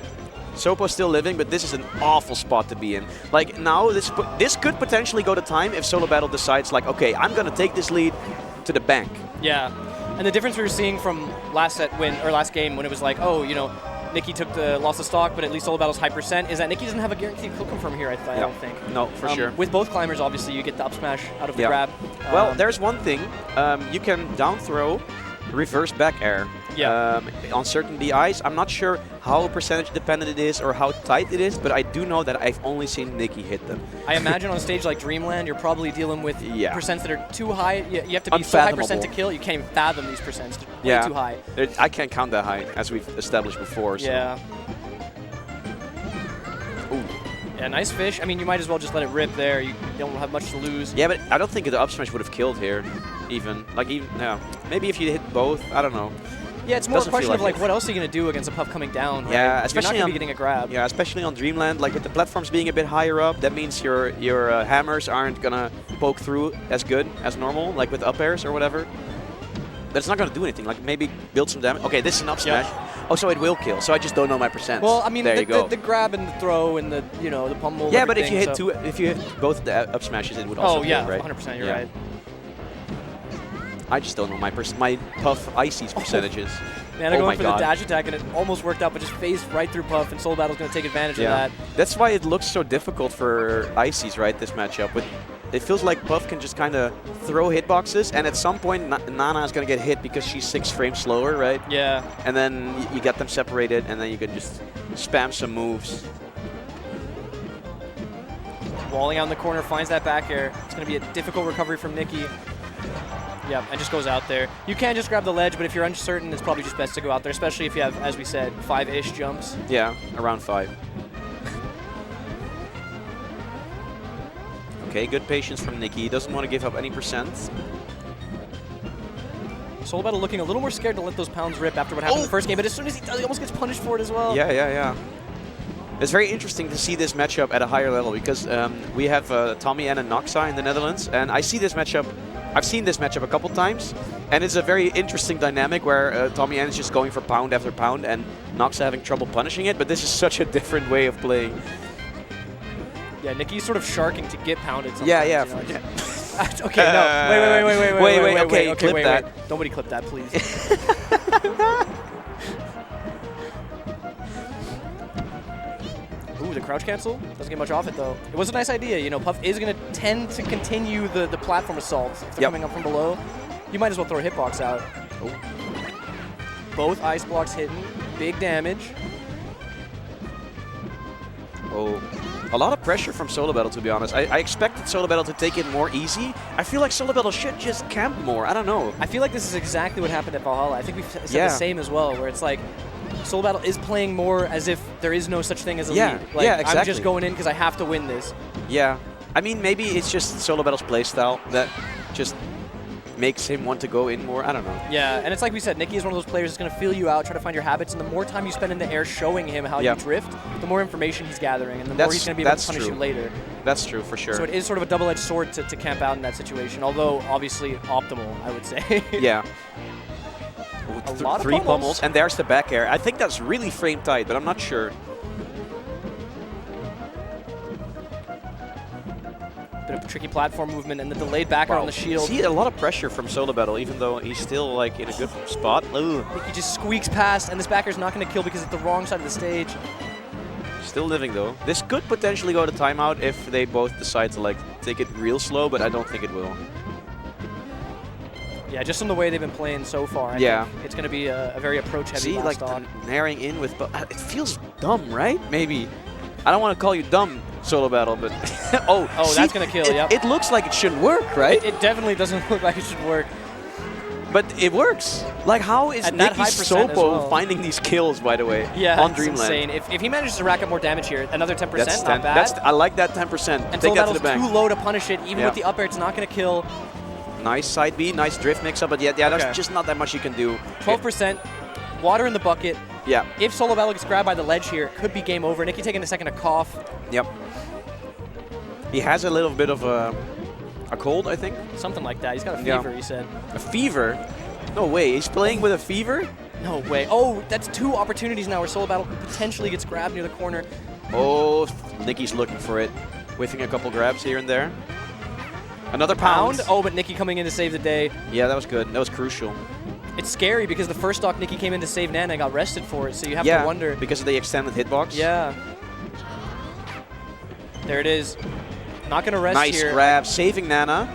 Sopo's still living, but this is an awful spot to be in. Like, now, this could potentially go to time if Solo Battle decides, like, okay, I'm going to take this lead to the bank. Yeah. And the difference we were seeing from last game when it was like, oh, you know, Nikki lost the stock, but at least Solo Battle's high percent, is that Nikki doesn't have a guaranteed kill confirm here, I don't think. No, for sure. With both climbers, obviously, you get the up smash out of the grab. Well, there's one thing. You can down throw, reverse back air. Yeah. On certain DIs. I'm not sure how percentage dependent it is or how tight it is, but I do know that I've only seen Nikki hit them. I imagine on a stage like Dreamland, you're probably dealing with percents that are too high. You have to be so high percent to kill, you can't even fathom these percents. Way too high. I can't count that high, as we've established before. So. Yeah. Ooh. Yeah, nice fish. I mean, you might as well just let it rip there. You don't have much to lose. Yeah, but I don't think the up smash would have killed here, even. No. Maybe if you hit both, I don't know. Yeah, it's more a question of, like, what else are you going to do against a puff coming down? Right? Yeah, especially you're not going to be getting a grab. Yeah, especially on Dreamland. Like, with the platforms being a bit higher up, that means your hammers aren't going to poke through as good as normal, like with up airs or whatever. But it's not going to do anything. Like, maybe build some damage. Okay, this is an up smash. Oh, so it will kill. So I just don't know my percent. Well, I mean, the grab and the throw and the, you know, the pummel. Yeah, but if you hit both the up smashes, it would also kill, right? 100%, you're right. I just don't know my Puff Icy's percentages. Man, they're going for the dash attack, and it almost worked out, but just phased right through Puff, and Solo Battle's going to take advantage of that. That's why it looks so difficult for Icy's, right, this matchup. It feels like Puff can just kind of throw hitboxes, and at some point, Nana is going to get hit because she's 6 frames slower, right? Yeah. And then you get them separated, and then you can just spam some moves. Walling out in the corner, finds that back air. It's going to be a difficult recovery from Nikki. Yep, and just goes out there. You can just grab the ledge, but if you're uncertain, it's probably just best to go out there, especially if you have, as we said, 5-ish jumps. Yeah, around 5. Okay, good patience from Nikki. Doesn't want to give up any percent. Solo Battle looking a little more scared to let those pounds rip after what happened in the first game, but as soon as he does, he almost gets punished for it as well. Yeah. It's very interesting to see this matchup at a higher level because we have Tommy N and Noxa in the Netherlands, and I see this matchup. I've seen this matchup a couple times, and it's a very interesting dynamic where Tommy N is just going for pound after pound, and Noxa having trouble punishing it. But this is such a different way of playing. Yeah, Nikki's sort of sharking to get pounded sometimes. Yeah. You know, okay, no. Wait. Okay, clip that. Nobody clip that, please. Ooh, the crouch cancel? Doesn't get much off it, though. It was a nice idea. You know, Puff is going to tend to continue the platform assaults if they're coming up from below. You might as well throw a hitbox out. Oh. Both ice blocks hitting. Big damage. Oh. A lot of pressure from Solo Battle, to be honest. I expected Solo Battle to take it more easy. I feel like Solo Battle should just camp more. I don't know. I feel like this is exactly what happened at Valhalla. I think we've said the same as well, where it's like, Solo Battle is playing more as if there is no such thing as a lead. Like, exactly. I'm just going in because I have to win this. Yeah. I mean, maybe it's just Solo Battle's playstyle that just makes him want to go in more. I don't know. Yeah, and it's like we said, Nikki is one of those players that's going to feel you out, try to find your habits, and the more time you spend in the air showing him how you drift, the more information he's gathering, and the more he's going to be able to punish you later. That's true, for sure. So it is sort of a double-edged sword to camp out in that situation, although obviously optimal, I would say. Yeah. A lot of three pummels, and there's the back air. I think that's really frame tight, but I'm not sure. Bit of a tricky platform movement and the delayed back air on the shield. See a lot of pressure from Solo Battle, even though he's still like in a good spot. Ooh. I think he just squeaks past, and this back air is not going to kill because it's the wrong side of the stage. Still living though. This could potentially go to timeout if they both decide to like take it real slow, but I don't think it will. Yeah, just from the way they've been playing so far, I think it's going to be a very approach-heavy last stock. Naring in with... It feels dumb, right? Maybe. I don't want to call you dumb, Solo Battle, but Oh, see, that's gonna kill. Yep. It looks like it shouldn't work, right? It definitely doesn't look like it should work. But it works. Like, how is At that Nicky high percent Sopo as well. finding these kills, by the way, Yeah, on it's Dreamland? insane. If he manages to rack up more damage here, another 10%, That's not bad. I like that 10%. And Take Solo that to the Battle's bank. too low to punish it. Even Yeah. with the up air, it's not going to kill. Nice side B, nice drift mix-up, but yeah, Okay. there's just not that much you can do. 12%, water in the bucket. Yeah. If Solo Battle gets grabbed by the ledge here, it could be game over. Nicky taking a second to cough. Yep. He has a little bit of a cold, I think. Something like that. He's got a Yeah. fever, he said. A fever? No way. He's playing with a fever? No way. Oh, that's 2 opportunities now where Solo Battle potentially gets grabbed near the corner. Oh, Nicky's looking for it. Whiffing a couple grabs here and there. Another pound. Oh, but Nicky coming in to save the day. Yeah, that was good. That was crucial. It's scary because the first stock Nicky came in to save Nana and got rested for it, so you have Yeah, to wonder. because of the extended hitbox. Yeah. There it is. Not going to rest Nice here. grab, saving Nana.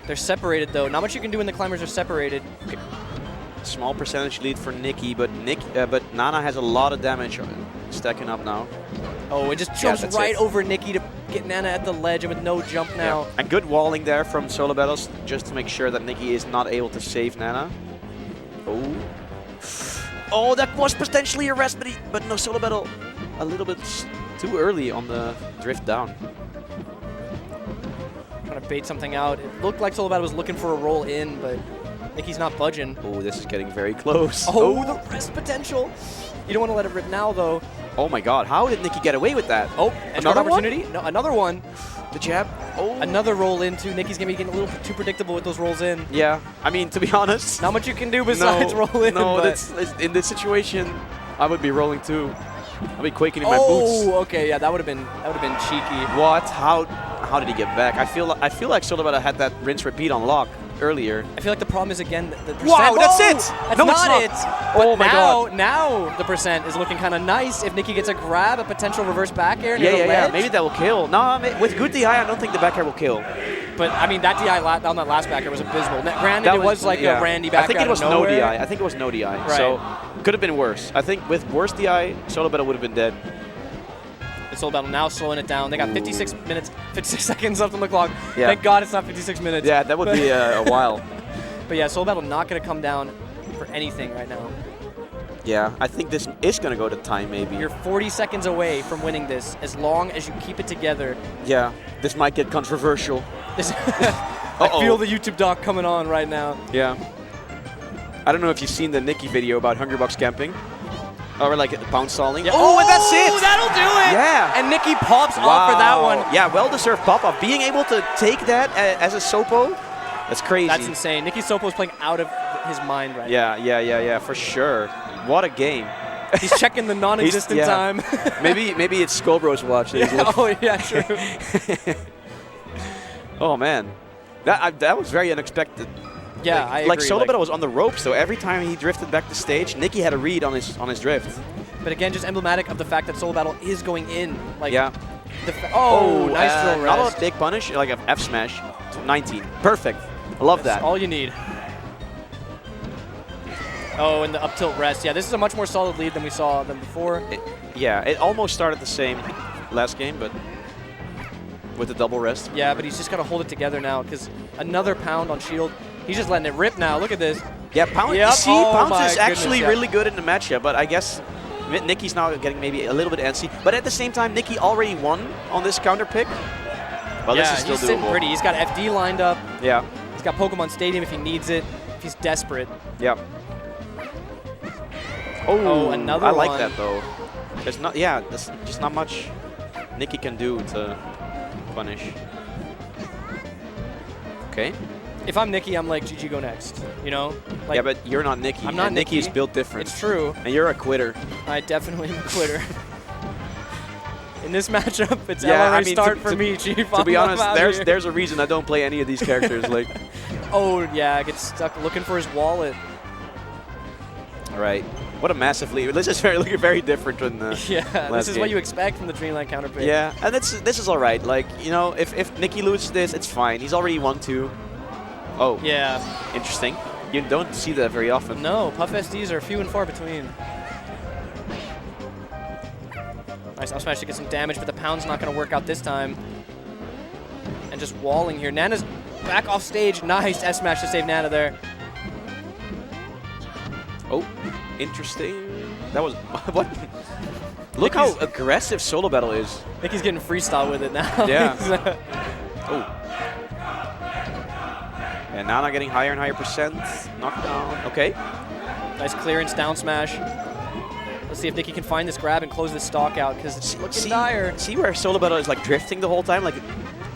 They're separated, though. Not much you can do when the climbers are separated. Small percentage lead for Nicky, but Nana has a lot of damage stacking up now. Oh, it just Yeah, jumps that's right it. over Nicky to get Nana at the ledge and with no jump now. And good walling there from Solo Battles, just to make sure that Nicky is not able to save Nana. Oh. Oh, that was potentially a rest, but no, Solo Battle a little bit too early on the drift down. Trying to bait something out. It looked like Solo Battle was looking for a roll in, but Nicky's not budging. Oh, this is getting very close. Oh, the rest potential. You don't want to let it rip now, though. Oh my god, how did Nicky get away with that? Oh, another opportunity? No, another one. The jab. Oh. Another roll in, too. Nicky's going to be getting a little too predictable with those rolls in. Yeah, I mean, to be honest. Not much you can do besides roll in. No, but in this situation, I would be rolling too. I'd be quaking in my oh, boots. okay, yeah, that would have been cheeky. What? How did he get back? I feel like Solo Battle had that rinse repeat on lock earlier. I feel like the problem is again the percent. Wow, that's it! That's No, not it's it. not. But Oh my god. Now the percent is looking kind of nice. If Nicky gets a grab, a potential reverse back air near the Yeah. ledge. Maybe that will kill. No, with good DI, I don't think the back air will kill. But I mean, that DI on that last back air was abysmal. Granted, That it was like yeah. a Randy back I think out it was of no nowhere. DI. I think it was no DI. Right. So could have been worse. I think with worse DI, Solo Battle would have been dead. Solo Battle now slowing it down. They got 56 seconds left on the clock. Yeah. Thank God it's not 56 minutes. Yeah, that would be a while. But yeah, Solo Battle not going to come down for anything right now. Yeah, I think this is going to go to time maybe. You're 40 seconds away from winning this as long as you keep it together. Yeah, this might get controversial. I feel the YouTube doc coming on right now. Yeah. I don't know if you've seen the Nicky video about Hungrybox camping. Or like pound stalling. Yeah. Oh, and that's it! That'll do it! Yeah. And Nicky pops off for that one. Yeah, well-deserved pop-off. Being able to take that as a Sopo, that's crazy. That's insane. Nicky Sopo's playing out of his mind right now. Yeah, for sure. What a game. He's checking the non-existent time. maybe it's Skullbro's watch. That he's Yeah, looking. oh, yeah, true. Oh, man. That was very unexpected. Yeah, I agree. Like Solo Battle was on the ropes, so every time he drifted back to stage, Nicky had a read on his drift. But again, just emblematic of the fact that Solo Battle is going in. Like, yeah. Nice drill rest. Not a big punish, like an F smash. 19. Perfect. I love That's that. all you need. Oh, and the up tilt rest. Yeah, this is a much more solid lead than we saw than before. It almost started the same last game, but with the double rest. Yeah, but he's just got to hold it together now because another pound on shield. He's just letting it rip now. Look at this. Yeah, Pounce. Yep. See, Oh Pounce my is actually goodness, yeah. really good in the matchup, but I guess Nicky's now getting maybe a little bit antsy. But at the same time, Nicky already won on this counter pick. Well, yeah, this is still he's sitting doable. pretty. He's got FD lined up. Yeah. He's got Pokemon Stadium if he needs it, if he's desperate. Yep. Oh, another I like one. that though. There's just not much Nicky can do to punish. Okay. If I'm Nicky, I'm like, GG, go next. You know? Like, Yeah, but you're not Nicky. I'm not and Nicky is Nicky. built different. It's true. And you're a quitter. I definitely am a quitter. In this matchup, it's Yeah, LRA I mean, start to- for to- me, Chief. To be I'm honest, out here. there's a reason I don't play any of these characters. Like, Oh, yeah, I get stuck looking for his wallet. all right, what a massive lead. This is looking very different than the Yeah, last this is game. what you expect from the Dreamland counter pick. Yeah, and this is all right. Like, you know, if Nicky loses this, it's fine. He's already won 2. Oh. Yeah. Interesting. You don't see that very often. No, Puff SDs are few and far between. Nice up smash to get some damage, but the pound's not going to work out this time. And just walling here. Nana's back off stage. Nice S smash to save Nana there. Oh, interesting. That was what? Look how aggressive Solo Battle is. Nicky's getting freestyle with it now. Yeah. Oh. And Nana getting higher and higher percent. Knockdown. Okay. Nice clearance down smash. Let's see if Nicky can find this grab and close this stock out because it's looking dire. See where Solo Battle is like drifting the whole time, like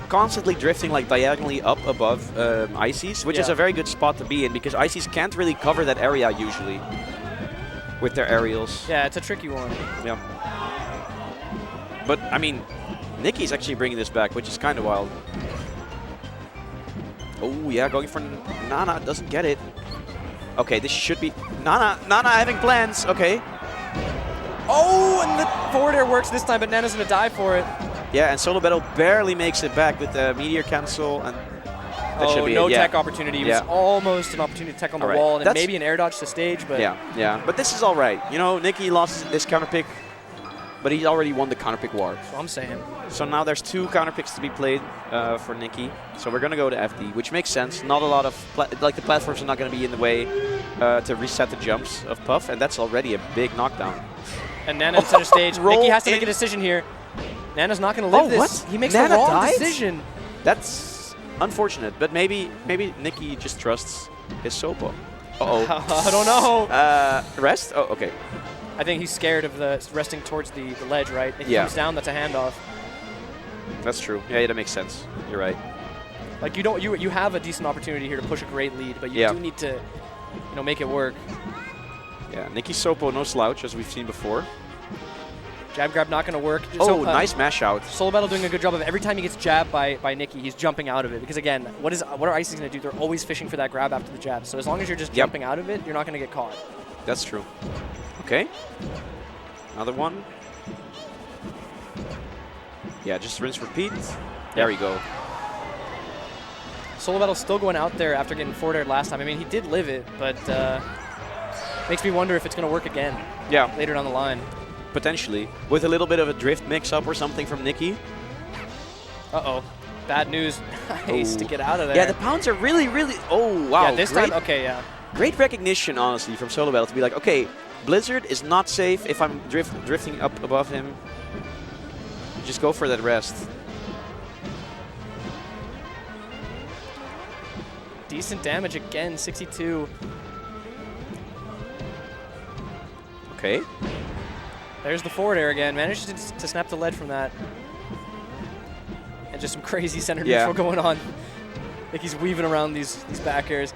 constantly drifting like diagonally up above Ices, which is a very good spot to be in because Ices can't really cover that area usually with their aerials. Yeah, it's a tricky one. Yeah. But I mean, Nicky's actually bringing this back, which is kind of wild. Oh yeah, going for Nana, doesn't get it. Okay, this should be Nana having plans. Okay. Oh, and the forward air works this time, but Nana's gonna die for it. Yeah, and Solo Battle barely makes it back with the meteor cancel, and that should be no it. Yeah. tech opportunity. It was almost an opportunity to tech on the wall, and then maybe an air dodge to stage, but yeah. But this is all right. You know, Nicky lost this counter pick, but he already won the counter pick war. That's what I'm saying. So now there's 2 counter picks to be played for Nicky. So we're gonna go to FD, which makes sense. Not a lot of the platforms are not gonna be in the way to reset the jumps of Puff, and that's already a big knockdown. And Nana on center stage. Nicky has to make a decision here. Nana's not going to live this. What? He makes Nana the wrong died? decision. That's unfortunate, but maybe Nicky just trusts his Sopo. Uh-oh. I don't know. Rest? Oh, okay. I think he's scared of the resting towards the ledge, right? If he comes down, that's a handoff. That's true. Yeah, that makes sense. You're right. Like you have a decent opportunity here to push a great lead, but you do need to, make it work. Yeah, Nicky Sopo, no slouch, as we've seen before. Jab grab not going to work. Oh, nice mash out. Solo Battle doing a good job of every time he gets jabbed by Nicky, he's jumping out of it. Because again, what are Ices going to do? They're always fishing for that grab after the jab. So as long as you're just jumping out of it, you're not going to get caught. That's true. Okay. Another one. Yeah, just rinse, repeat. There we go. Solo Battle's still going out there after getting forward aired last time. I mean, he did live it, but makes me wonder if it's going to work again. Yeah. Later down the line. Potentially. With a little bit of a drift mix-up or something from Nicky. Uh-oh. Bad news. Nice to get out of there. Yeah, the pounds are really, really... Oh, wow. Yeah, this time, okay, yeah. Great recognition, honestly, from Solo Battle to be like, okay, Blizzard is not safe if I'm drifting up above him. Just go for that rest. Decent damage again, 62. Okay. There's the forward air again. Managed to snap the lead from that. And just some crazy center neutral going on. I think he's weaving around these back airs.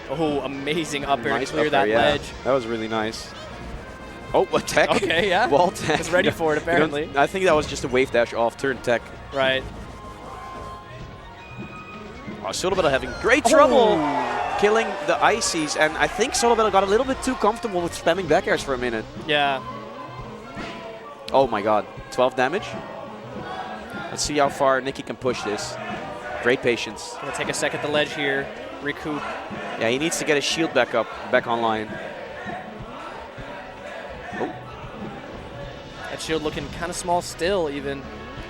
Oh, amazing up air to clear that ledge. That was really nice. Oh, a tech. Okay, yeah. Wall tech. Was ready for it, apparently. I think that was just a wave dash off turn tech. Right. Oh, Solo Battle having great trouble killing the Ices, and I think Solo Battle got a little bit too comfortable with spamming back airs for a minute. Yeah. Oh my god, 12 damage. Let's see how far Nicky can push this. Great patience. Gonna take a sec at the ledge here, recoup. Yeah, he needs to get his shield back online. Oh. That shield looking kind of small still, even.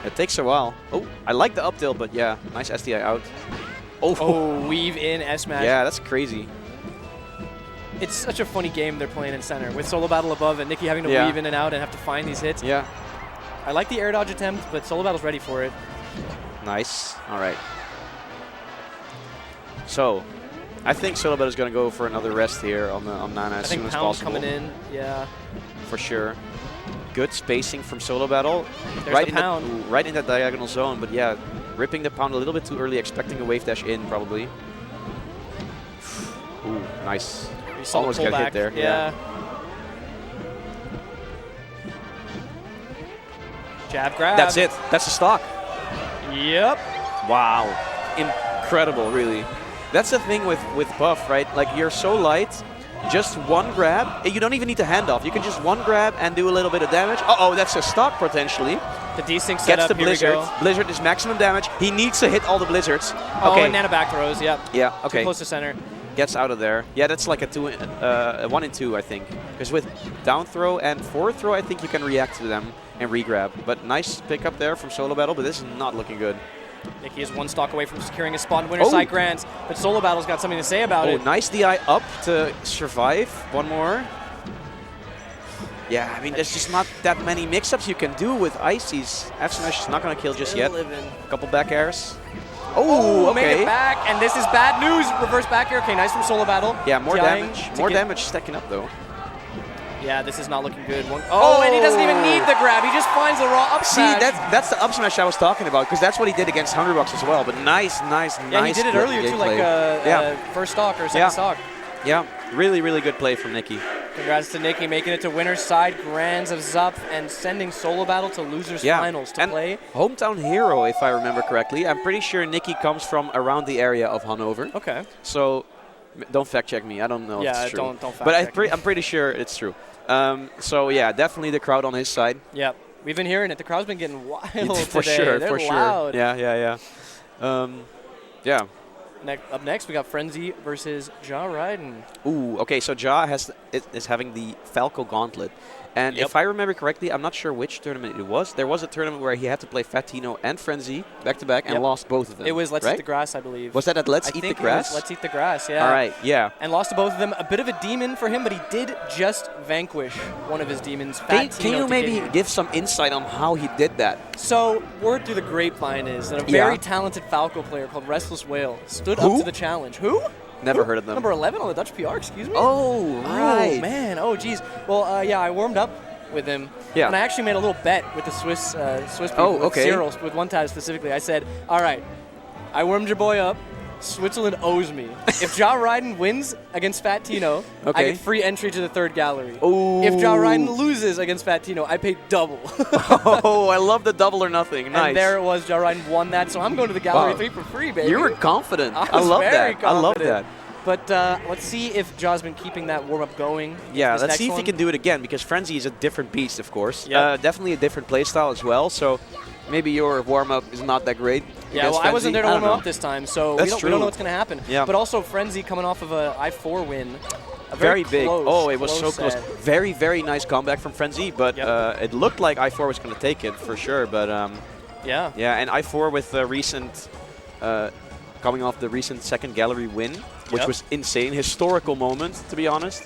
It takes a while. Oh, I like the up tilt, but yeah, nice SDI out. Oh, weave in S-Smash. Yeah, that's crazy. It's such a funny game they're playing in center with Solo Battle above and Nicky having to weave in and out and have to find these hits. Yeah. I like the air dodge attempt, but Solo Battle's ready for it. Nice. All right. So, I think Solo Battle's going to go for another rest here on Nana as soon as possible. Coming in, yeah. For sure. Good spacing from Solo Battle. There's the pound. Right in that diagonal zone, but yeah, ripping the pound a little bit too early, expecting a wave dash in probably. Ooh, nice. Almost got hit there. Yeah. Jab grab. That's it. That's the stock. Yep. Wow. Incredible, really. That's the thing with Puff, right? Like, you're so light, just one grab. You don't even need to hand off. You can just one grab and do a little bit of damage. Uh-oh, that's a stock potentially. The desync setup. Gets the Blizzard. Blizzard is maximum damage. He needs to hit all the Blizzards. Oh, okay. And Nana back throws, yep. Yeah, okay. Too close to center. Gets out of there. Yeah, that's like a 1 in 2, I think. Because with down throw and forward throw, I think you can react to them. and regrab. But nice pickup there from Solo Battle, but this is not looking good. Nicky is one stock away from securing a spot in winner side grands, but Solo Battle's got something to say about it. Nice DI up to survive. One more. Yeah, I mean, there's just not that many mix-ups you can do with Icy's. F smash is not going to kill just yet. A couple back airs. Oh, okay. Made it back, and this is bad news. Reverse back air. Okay, nice from Solo Battle. Yeah, more damage. More damage stacking up, though. Yeah, this is not looking good. And he doesn't even need the grab. He just finds the raw up smash. See, that's the up smash I was talking about, because that's what he did against Hungrybox as well. But nice. Yeah, he did it earlier, too, like first stock or second stock. Yeah, really, really good play from Nicky. Congrats to Nicky, making it to winner's side grands of ZUP and sending Solo Battle to losers finals to play. Hometown hero, if I remember correctly. I'm pretty sure Nicky comes from around the area of Hanover. Okay. So don't fact check me. I don't know if it's true. Don't fact check me. I'm pretty sure it's true. So yeah, definitely the crowd on his side. Yep. We've been hearing it. The crowd's been getting wild for today. Sure, They're for loud. sure. Yeah. Yeah. Up next, we got Frenzy versus Ja Raiden. Ooh, okay, so Ja is having the Falco Gauntlet. And if I remember correctly, I'm not sure which tournament it was. There was a tournament where he had to play Fatino and Frenzy back-to-back and lost both of them. It was Let's Eat the Grass, I believe. Was that at Let's Eat the Grass? Let's Eat the Grass, yeah. All right, yeah. And lost to both of them. A bit of a demon for him, but he did just vanquish one of his demons, Fatino. Can you maybe give some insight on how he did that? So, word through the grapevine is that a very talented Falco player called Restless Whale stood up to the challenge. Who? Never heard of them. Number 11 on the Dutch PR, excuse me? Oh, right. Oh, man. Oh, geez. Well, yeah, I warmed up with him. Yeah. And I actually made a little bet with the Swiss people, with Cyril, with one tab specifically. I said, all right, I warmed your boy up. Switzerland owes me. If Ja Raiden wins against Fat Tino, I get free entry to the third gallery. Ooh. If Ja Raiden loses against Fat Tino, I pay double. Oh, I love the double or nothing. Nice. And there it was. Ja Raiden won that, so I'm going to the gallery 3 for free, baby. You were confident. I love that. I love that. But let's see if Ja's been keeping that warm-up going. Yeah, let's see if he can do it again, because Frenzy is a different beast, of course. Yep. Definitely a different playstyle as well, so maybe your warm-up is not that great. Yeah, well, I wasn't there to warm up this time, so we don't know what's going to happen. Yeah. But also Frenzy coming off of a I4 win. Very big. Close, it was so close. Very, very nice comeback from Frenzy, but it looked like I4 was going to take it for sure. But yeah, and I4 with the recent, coming off the recent second gallery win, which was insane, historical moment to be honest.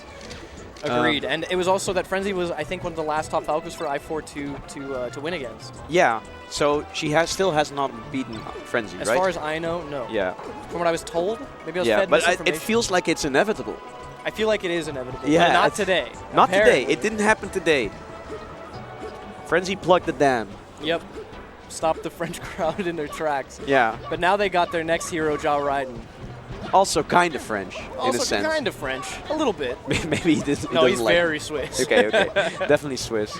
Agreed, and it was also that Frenzy was, I think, one of the last top Falcos for I4 to win against. Yeah, so she still has not beaten Frenzy, as right? As far as I know, no. Yeah. From what I was told, maybe I was fed misinformation. But it feels like it's inevitable. I feel like it is inevitable. Yeah, but not today. Not apparently. today. It didn't happen today. Frenzy plugged the dam. Yep. Stopped the French crowd in their tracks. Yeah. But now they got their next hero, Ja Raiden. Also kind of French, in a sense. Also kind of French. A little bit. Maybe he doesn't. No, he's like very Swiss. Okay. Definitely Swiss.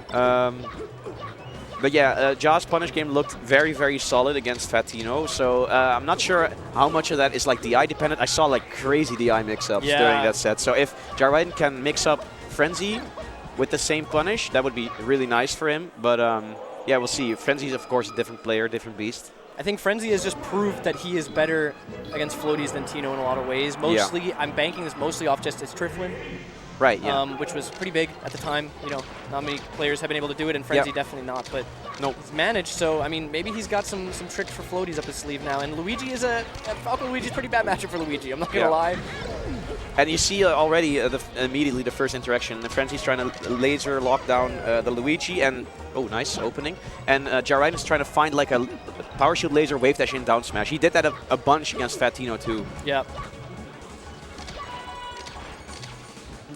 But yeah, Ja's punish game looked very, very solid against Fatino. So I'm not sure how much of that is like DI dependent. I saw like crazy DI mix-ups during that set. So if Ja Raiden can mix up Frenzy with the same punish, that would be really nice for him. But yeah, we'll see. Frenzy is of course a different player, different beast. I think Frenzy has just proved that he is better against floaties than Tino in a lot of ways. Mostly, I'm banking this mostly off just his Triflin. Right, yeah. Which was pretty big at the time. You know, not many players have been able to do it, and Frenzy definitely not. But he's managed, so, I mean, maybe he's got some tricks for floaties up his sleeve now. And Luigi is Falcon Luigi's pretty bad matchup for Luigi, I'm not going to lie. And you see already immediately the first interaction. The Frenzy's trying to laser lock down the Luigi, and nice opening. And Ja Raiden is trying to find like a power shield laser wave dash in down smash. He did that a bunch against Fatino too. Yep.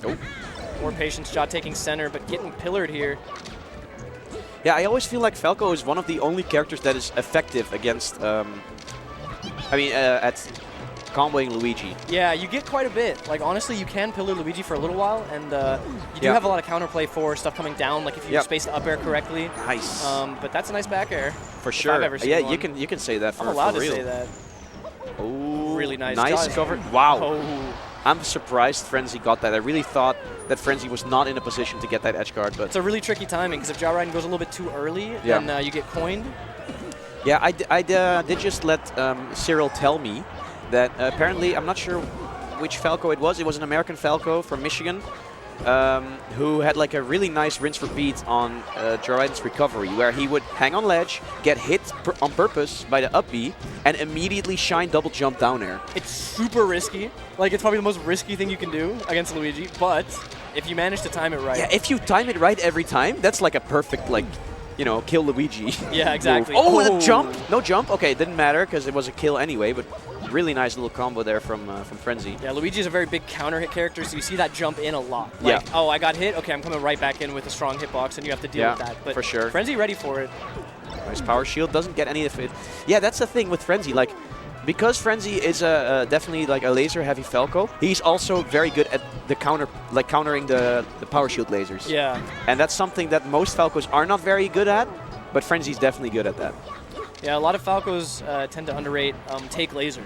Oh. More patience, Ja taking center, but getting pillared here. Yeah, I always feel like Falco is one of the only characters that is effective against, at comboing Luigi. Yeah, you get quite a bit. Like, honestly, you can pillar Luigi for a little while, and you do have a lot of counterplay for stuff coming down, like if you space the up air correctly. Nice. But that's a nice back air. For sure. I've ever seen one. you can say that for real. I'm allowed to say that. Oh, really nice. Nice cover. Wow. Oh. I'm surprised Frenzy got that. I really thought that Frenzy was not in a position to get that edge guard, but it's a really tricky timing, because if Ja Raiden goes a little bit too early, then you get coined. Yeah, I did just let Cyril tell me that apparently, I'm not sure which Falco it was. It was an American Falco from Michigan. who had like a really nice rinse repeat on Jaraiden's recovery, where he would hang on ledge, get hit on purpose by the up B, and immediately shine double jump down air. It's super risky. Like, it's probably the most risky thing you can do against Luigi, but if you manage to time it right. Yeah, if you time it right every time, that's like a perfect, like, you know, kill Luigi. Yeah, exactly. Oh, the jump! No jump? Okay, it didn't matter because it was a kill anyway, but really nice little combo there from Frenzy. Yeah, Luigi is a very big counter hit character, so you see that jump in a lot. Like, oh, I got hit? Okay, I'm coming right back in with a strong hitbox, and you have to deal with that. But for sure. Frenzy ready for it. Nice power shield, doesn't get any of it. Yeah, that's the thing with Frenzy. Like, because Frenzy is definitely like a laser-heavy Falco, he's also very good at the countering the power shield lasers. Yeah. And that's something that most Falcos are not very good at, but Frenzy's definitely good at that. Yeah, a lot of Falcos tend to underrate take laser.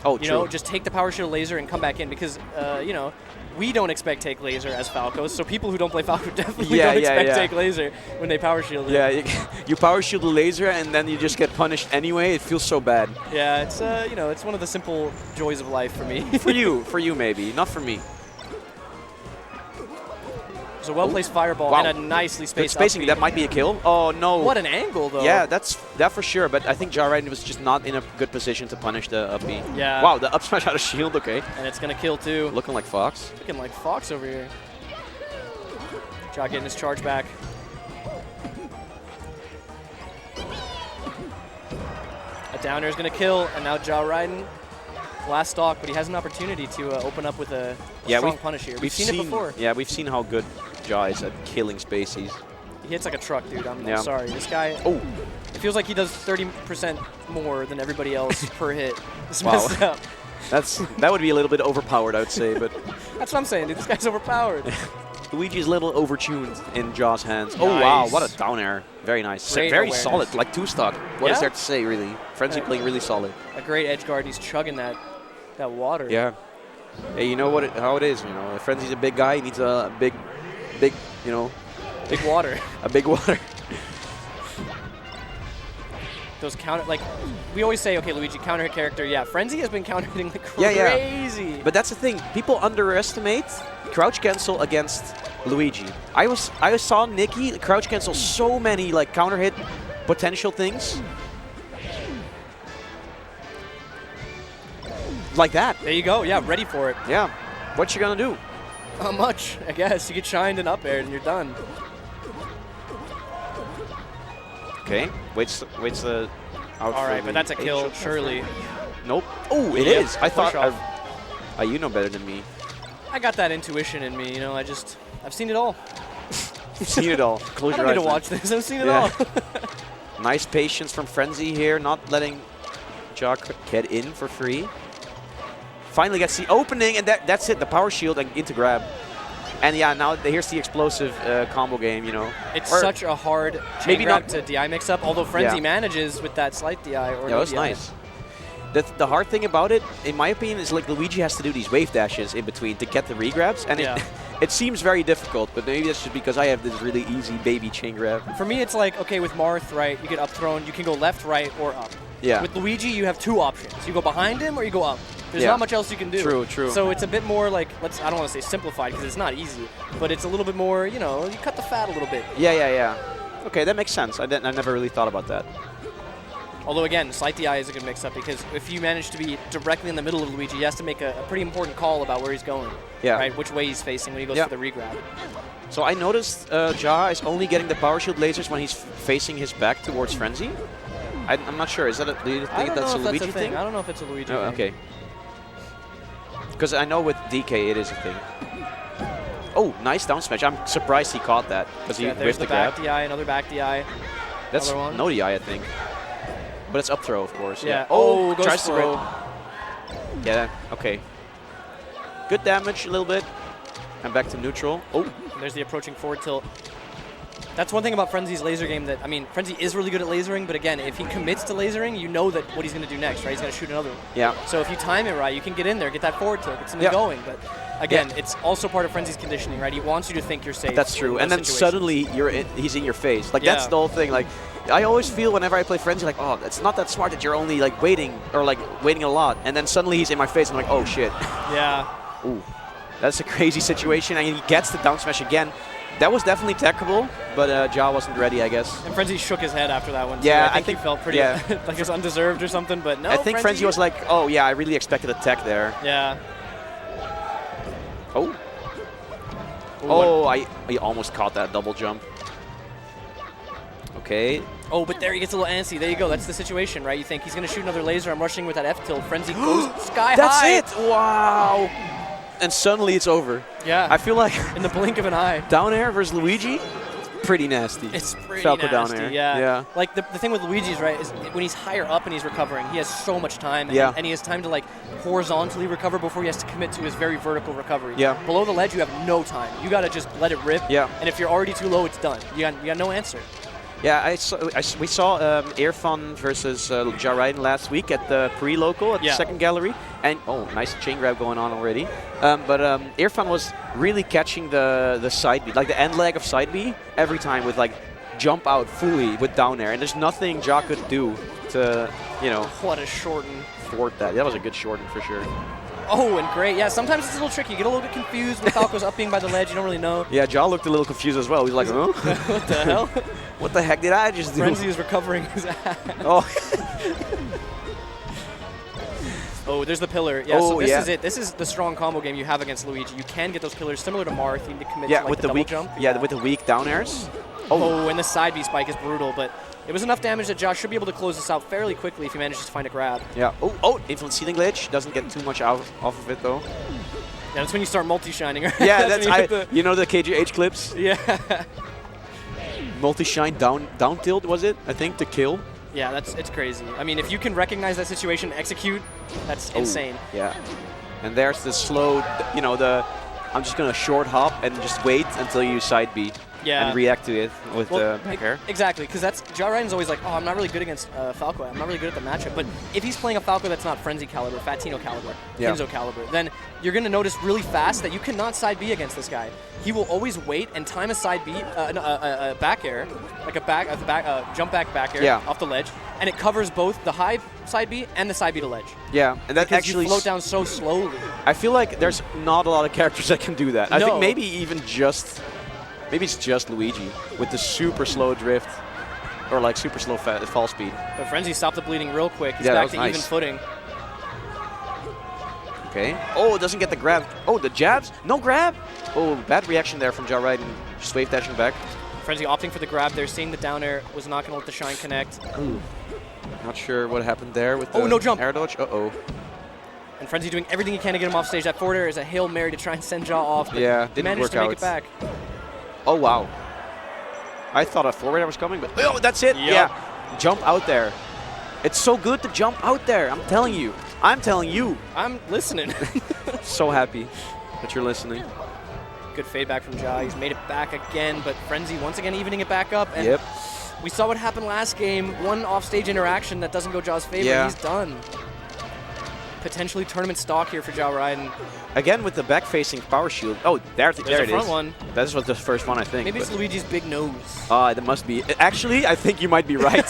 Oh, you know, just take the power shield laser and come back in because, you know, we don't expect take laser as Falcos, so people who don't play Falco definitely don't expect take laser when they power shield it. Yeah, you power shield the laser and then you just get punished anyway. It feels so bad. Yeah, it's you know, it's one of the simple joys of life for me. for you maybe, not for me. There's a well-placed fireball and a nicely spaced spacing. That might be a kill. Oh no! What an angle though. Yeah, that for sure. But I think Jarraiden was just not in a good position to punish the up B. Yeah. Wow, the up smash out of shield. Okay. And it's gonna kill too. Looking like Fox. Looking like Fox over here. Ja getting his charge back. A down air is gonna kill, and now Jarraiden. Last stock, but he has an opportunity to open up with a strong punish here. We've seen it before. Yeah, we've seen how good Ja is at killing spacies. He hits like a truck, dude. I'm sorry. This guy, it feels like he does 30% more than everybody else per hit. It's messed up. That would be a little bit overpowered, I would say, but that's what I'm saying, dude. This guy's overpowered. Luigi's a little overtuned in Ja's hands. Nice. Oh wow, what a down air. Very nice. Great very awareness. solid, like two-stock. What is there to say, really? Frenzy playing really solid. A great edge guard. He's chugging that water. Yeah. Hey, you know how it is, you know. Frenzy's a big guy. He needs a big, you know. Big water. A big water. Those counter, like, we always say, okay, Luigi, counter hit character. Yeah, Frenzy has been counter hitting like crazy. Yeah. But that's the thing. People underestimate crouch cancel against Luigi. I saw Nikki crouch cancel so many like counter hit potential things. Like that. There you go. Yeah, ready for it. Yeah. What you gonna do? Not much, I guess. You get shined and up aired and you're done. Okay. Waits the out. All right, but that's a kill, surely. Nope. Oh, it is. I thought. You know better than me. I got that intuition in me. You know, I've seen it all. You've seen it all. Close your eyes. I don't need to watch this. I've seen it all. Nice patience from Frenzy here, not letting Ja get in for free. Finally gets the opening, and that's it. The power shield and into grab. And yeah, now here's the explosive combo game, you know. It's such a hard chain grab to DI mix up, although Frenzy manages with that slight DI. Or yeah, that's nice. The hard thing about it, in my opinion, is like Luigi has to do these wave dashes in between to get the regrabs, and it seems very difficult, but maybe that's just because I have this really easy baby chain grab. For me, it's like, okay, with Marth, right, you get up thrown, you can go left, right, or up. Yeah. With Luigi, you have two options. You go behind him or you go up. There's not much else you can do. True. So it's a bit more like, I don't want to say simplified because it's not easy, but it's a little bit more, you know, you cut the fat a little bit. Yeah. Okay, that makes sense. I never really thought about that. Although, again, slight DI is a good mix-up because if you manage to be directly in the middle of Luigi, he has to make a pretty important call about where he's going. Yeah. Right, which way he's facing when he goes for the regrab. So I noticed Ja is only getting the power shield lasers when he's facing his back towards Frenzy. I'm not sure. Do you think that's a Luigi thing? I don't know if it's a Luigi thing. Okay. Because I know with DK it is a thing. Oh, nice down smash. I'm surprised he caught that because he there's whiffed the grab. back DI, another back DI. That's no DI, I think. But it's up throw, of course. Yeah. Oh, goes tries to for go. it. Yeah. Okay. Good damage a little bit. And back to neutral. Oh. There's the approaching forward tilt. That's one thing about Frenzy's laser game that, I mean, Frenzy is really good at lasering, but again, if he commits to lasering, you know that what he's going to do next, right? He's going to shoot another one. Yeah. So if you time it right, you can get in there, get that forward tilt, get something going. But again, it's also part of Frenzy's conditioning, right? He wants you to think you're safe. That's true. And then suddenly he's in your face. Like, that's the whole thing. Like, I always feel whenever I play Frenzy, like, oh, it's not that smart that you're only, like, waiting a lot. And then suddenly he's in my face, and I'm like, oh, shit. Yeah. Ooh. That's a crazy situation, and he gets the down smash again. That was definitely techable, but Ja wasn't ready, I guess. And Frenzy shook his head after that one, too. Yeah, I think he felt pretty like it was undeserved or something, but no, I think Frenzy was like, oh, yeah, I really expected a tech there. Yeah. Oh. Oh, I almost caught that double jump. Okay. Oh, but there he gets a little antsy. There you go. That's the situation, right? You think he's going to shoot another laser. I'm rushing with that F tilt. Frenzy goes sky high. That's it. Wow. And suddenly it's over. Yeah. I feel like in the blink of an eye. Down air versus Luigi, pretty nasty. It's pretty Falco nasty, down air. yeah. Like the thing with Luigi's, right, is when he's higher up and he's recovering, he has so much time. Yeah. And he has time to like horizontally recover before he has to commit to his very vertical recovery. Yeah. Below the ledge, you have no time. You got to just let it rip. Yeah. And if you're already too low, it's done. You got no answer. Yeah, we saw Irfan versus Ja Raiden last week at the pre-local at the second gallery. And, oh, nice chain grab going on already. But Irfan was really catching the side B, like the end leg of side B, every time with like jump out fully with down air. And there's nothing Ja could do to, you know. What a shorten. Thwart that. That was a good shorten for sure. Oh, and great. Yeah, sometimes it's a little tricky. You get a little bit confused with Falco's up being by the ledge. You don't really know. Yeah, Ja looked a little confused as well. He was like, huh? What the hell? What the heck did I just do? Frenzy is recovering his ass. Oh. Oh, there's the pillar. Yeah, oh, so this is it. This is the strong combo game you have against Luigi. You can get those pillars similar to Marth. You need to commit to like with the the double weak jump. Yeah, with the weak down airs. Oh, and the side B spike is brutal, but it was enough damage that Josh should be able to close this out fairly quickly if he manages to find a grab. Yeah. Oh, influence ceiling glitch. Doesn't get too much off of it though. Yeah, that's when you start multi-shining, right? Yeah, that's you know the KGH clips? Yeah. Multi-shine down tilt, was it? I think, to kill. Yeah, it's crazy. I mean, if you can recognize that situation, execute, that's insane. Yeah. And there's the slow, you know, I'm just going to short hop and just wait until you side B. Yeah. And react to it with the back air. Exactly, because that's Ja Raiden's always like, oh, I'm not really good against Falco. I'm not really good at the matchup. But if he's playing a Falco that's not Frenzy caliber, Fatino caliber, Kinzo caliber, then you're going to notice really fast that you cannot side B against this guy. He will always wait and time a side B, a back air, like a jump back air off the ledge, and it covers both the high side B and the side B to ledge. Yeah, and that because actually you float down so slowly. I feel like there's not a lot of characters that can do that. No. I think maybe even just. Maybe it's just Luigi with the super slow drift or like super slow fall speed. But Frenzy stopped the bleeding real quick. He's yeah, back to nice. even footing. Okay. Oh, it doesn't get the grab. Oh, the jabs? No grab? Oh, bad reaction there from Ja Raiden. Just wave dashing back. Frenzy opting for the grab there, seeing the down air, was not going to let the shine connect. Ooh. Not sure what happened there with the no jump. air dodge. Uh-oh. And Frenzy doing everything he can to get him off stage. That forward air is a Hail Mary to try and send Ja off. But yeah, didn't managed work to make out. it back. Oh, wow. I thought a forward air was coming, but oh, that's it. Yep. Yeah. Jump out there. It's so good to jump out there. I'm telling you. I'm telling you. I'm listening. So happy that you're listening. Good fade back from Ja. He's made it back again, but Frenzy once again evening it back up. And yep. We saw what happened last game. One offstage interaction that doesn't go Ja's favor. Yeah. He's done. Potentially tournament stock here for Ja Raiden. Again with the back-facing power shield. Oh, there it the front is. One. That was the first one, I think. Maybe it's Luigi's big nose. That must be. Actually, I think you might be right.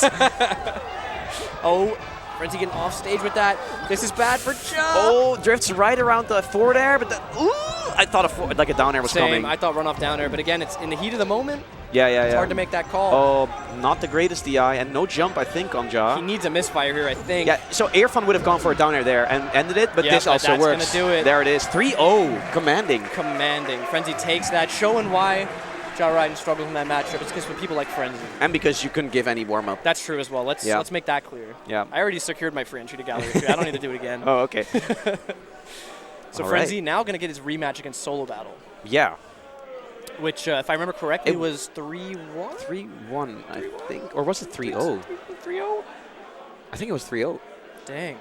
Oh, Frenzy getting off stage with that. This is bad for Ja. Oh, drifts right around the forward air, but ooh, I thought a down air was coming. I thought run off down air, but again, it's in the heat of the moment. Yeah. It's hard to make that call. Oh, not the greatest DI, and no jump, I think, on Ja. He needs a misfire here, I think. Yeah, so Irfan would have gone for a down air there and ended it, but this also works. That's going to do it. There it is. 3-0. Commanding. Frenzy takes that, showing why Ja Raiden struggles in that matchup. It's because with people like Frenzy. And because you couldn't give any warm-up. That's true as well. Let's make that clear. Yeah. I already secured my free entry to Gallery 3. I don't need to do it again. Oh, okay. So Frenzy now going to get his rematch against Solo Battle. Yeah. Which, if I remember correctly, was 3-1? 3-1, I think. Or was it 3-0? 3-0? I think it was 3-0. Dang.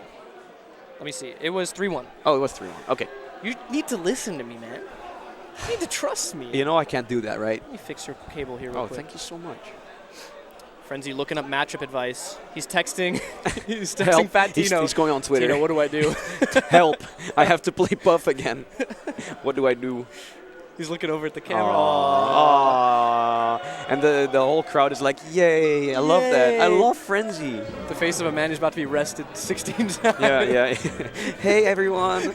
Let me see. It was 3-1. Oh, it was 3-1. Okay. You need to listen to me, man. You need to trust me. You know I can't do that, right? Let me fix your cable here real quick. Oh, thank you so much. Frenzy looking up matchup advice. He's texting. He's texting Help. Fat Tino. He's going on Twitter. Tino, what do I do? Help. I have to play Puff again. What do I do? He's looking over at the camera. Aww. And the whole crowd is like, yay. I love that. I love Frenzy. The face of a man who's about to be arrested 16 times. Yeah. Hey, everyone.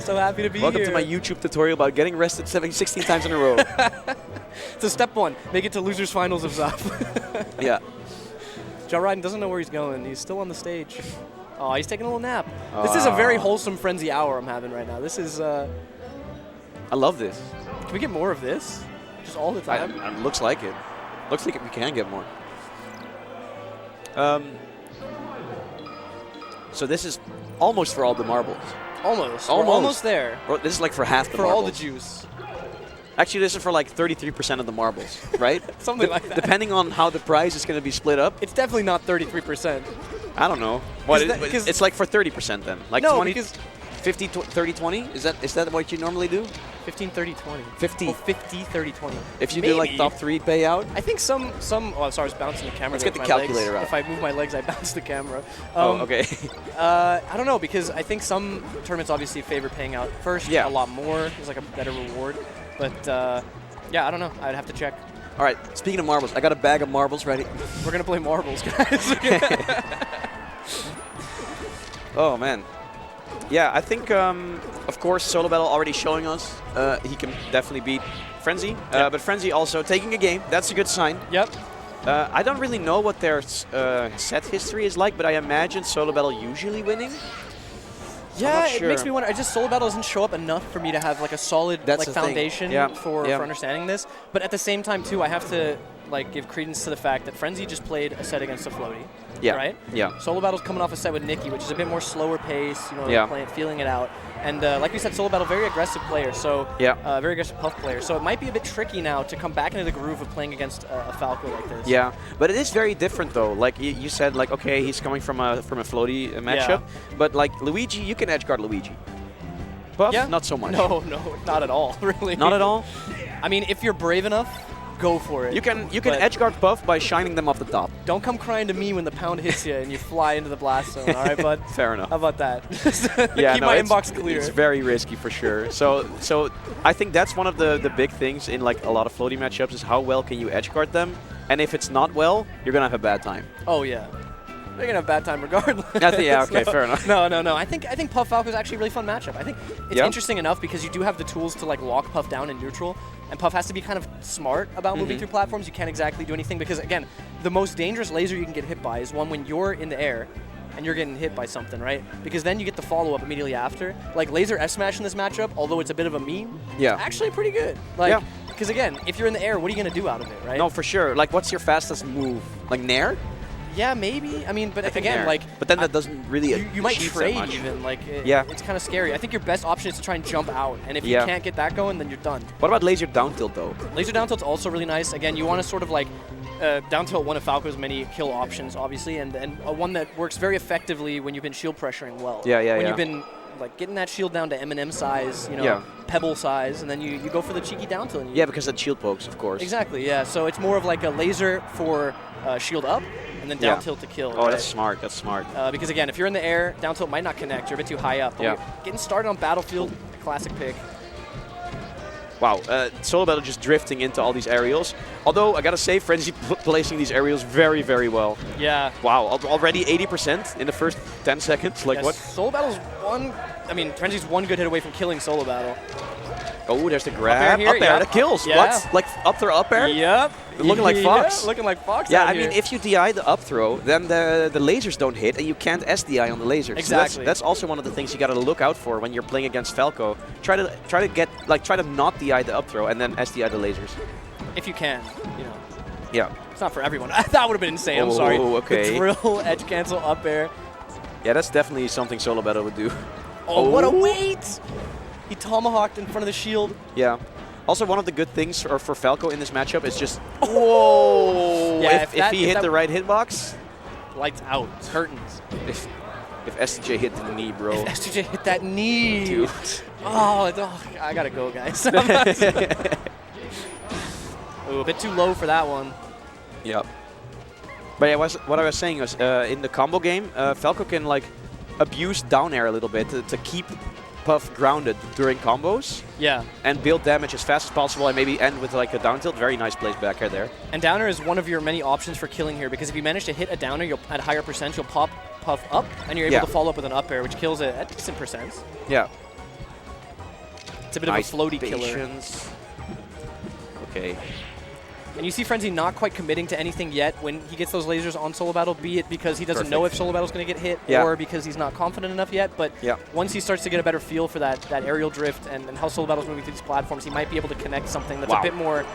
So happy to be Welcome here. to my YouTube tutorial about getting rested 16 times in a row. So step 1, make it to losers finals of ZAP. Yeah. Joe Ryden doesn't know where he's going. He's still on the stage. Oh, he's taking a little nap. This is a very wholesome frenzy hour I'm having right now. This is. I love this. Can we get more of this? Just all the time? Looks like it. Looks like we can get more. So this is almost for all the marbles. Almost. We're almost there. Bro, this is like for half the for marbles. all the juice. Actually, this is for like 33% of the marbles, right? Something like that. Depending on how the prize is going to be split up. It's definitely not 33%. I don't know. It's like for 30% then. Like no, 20, because 50, 30, 20? Is that what you normally do? 15, 30, 20. 50. Oh, 50, 30, 20. If you Maybe. do like top 3 payout? I think some. Oh, sorry, I was bouncing the camera. Let's there get with the my calculator legs. out. If I move my legs, I bounce the camera. Okay. I don't know, because I think some tournaments obviously favor paying out first a lot more. There's like a better reward. But yeah, I don't know. I'd have to check. All right, speaking of marbles, I got a bag of marbles ready. We're going to play marbles, guys. Oh, man. Yeah, I think, of course, Solo Battle already showing us he can definitely beat Frenzy. But Frenzy also taking a game. That's a good sign. Yep. I don't really know what their set history is like, but I imagine Solo Battle usually winning. Yeah, sure. It makes me wonder. Solo Battle doesn't show up enough for me to have like a solid foundation for understanding this. But at the same time, too, I have to give credence to the fact that Frenzy just played a set against a floaty. Yeah. Right? Yeah. Solo Battle's coming off a set with Nikki, which is a bit more slower pace, feeling it out. And like we said, Solo Battle, very aggressive player, so very aggressive puff player. So it might be a bit tricky now to come back into the groove of playing against a Falco like this. Yeah, but it is very different though. Like you said, okay, he's coming from a floaty matchup, but like Luigi, you can edgeguard Luigi. Puff, not so much. No, not at all, really. Not at all? I mean, if you're brave enough, go for it. You can edgeguard Puff by shining them off the top. Don't come crying to me when the pound hits you and you fly into the blast zone, all right, bud? Fair enough. How about that? Yeah, Keep my inbox clear. It's very risky for sure. So I think that's one of the big things in like a lot of floaty matchups is how well can you edgeguard them, and if it's not well, you're gonna have a bad time. Oh yeah. They're gonna have a bad time regardless. Fair enough. No. I think Puff Falco is actually a really fun matchup. I think it's interesting enough because you do have the tools to lock Puff down in neutral, and Puff has to be kind of smart about moving through platforms. You can't exactly do anything because again, the most dangerous laser you can get hit by is one when you're in the air and you're getting hit by something, right? Because then you get the follow-up immediately after. Like laser F smash in this matchup, although it's a bit of a meme, it's actually pretty good. Because again, if you're in the air, what are you gonna do out of it, right? No, for sure. Like, what's your fastest move? Like Nair? Yeah, maybe. I mean, but again, but then that doesn't really. You might trade much. even. It's kind of scary. I think your best option is to try and jump out, and if you can't get that going, then you're done. What about laser down tilt though? Laser down tilt's also really nice. Again, you want to sort of down tilt one of Falco's many kill options, obviously, and one that works very effectively when you've been shield pressuring well. When you've been getting that shield down to M&M size, pebble size, and then you go for the cheeky down tilt. Because of shield pokes, of course. Exactly. Yeah. So it's more of like a laser for shield up. And then down tilt to kill. Oh, right? That's smart. That's smart. Because again, if you're in the air, down tilt might not connect. You're a bit too high up. But getting started on Battlefield, classic pick. Wow, Solo Battle just drifting into all these aerials. Although I gotta say, Frenzy placing these aerials very, very well. Yeah. Wow, already 80% in the first 10 seconds. Like what? Solo Battle's Frenzy's one good hit away from killing Solo Battle. Oh, there's the grab. Up air, that kills. Yeah. What? Like up throw, up air? Yep. Looking like Fox. Looking like Fox. Yeah, I mean, if you DI the up throw, then the lasers don't hit, and you can't SDI on the lasers. Exactly. So that's also one of the things you got to look out for when you're playing against Falco. Try to not DI the up throw and then SDI the lasers. If you can, Yeah. It's not for everyone. That would have been insane. I'm sorry. Okay. The drill, edge cancel, up air. Yeah, that's definitely something Solo Battle would do. Oh, what a weight! He tomahawked in front of the shield. Yeah. Also, one of the good things for Falco in this matchup is just whoa! Yeah, if he hit the right hitbox, lights out, curtains. If STJ hit the knee, bro. If STJ hit that knee, dude. Oh, I gotta go, guys. Ooh, a bit too low for that one. Yep. But yeah, what I was saying was in the combo game, Falco can abuse down air a little bit to keep Puff grounded during combos. Yeah. And build damage as fast as possible and maybe end with a down tilt. Very nice place back air there. And downer is one of your many options for killing here because if you manage to hit a downer, you'll at higher percent, you'll pop Puff up and you're able to follow up with an up air, which kills it at decent percents. Yeah. It's a bit of a floaty killer. Okay. And you see Frenzy not quite committing to anything yet when he gets those lasers on Solo Battle, be it because he doesn't know if Solo Battle's going to get hit or because he's not confident enough yet. But once he starts to get a better feel for that aerial drift and how Solo Battle's moving through these platforms, he might be able to connect something that's a bit more,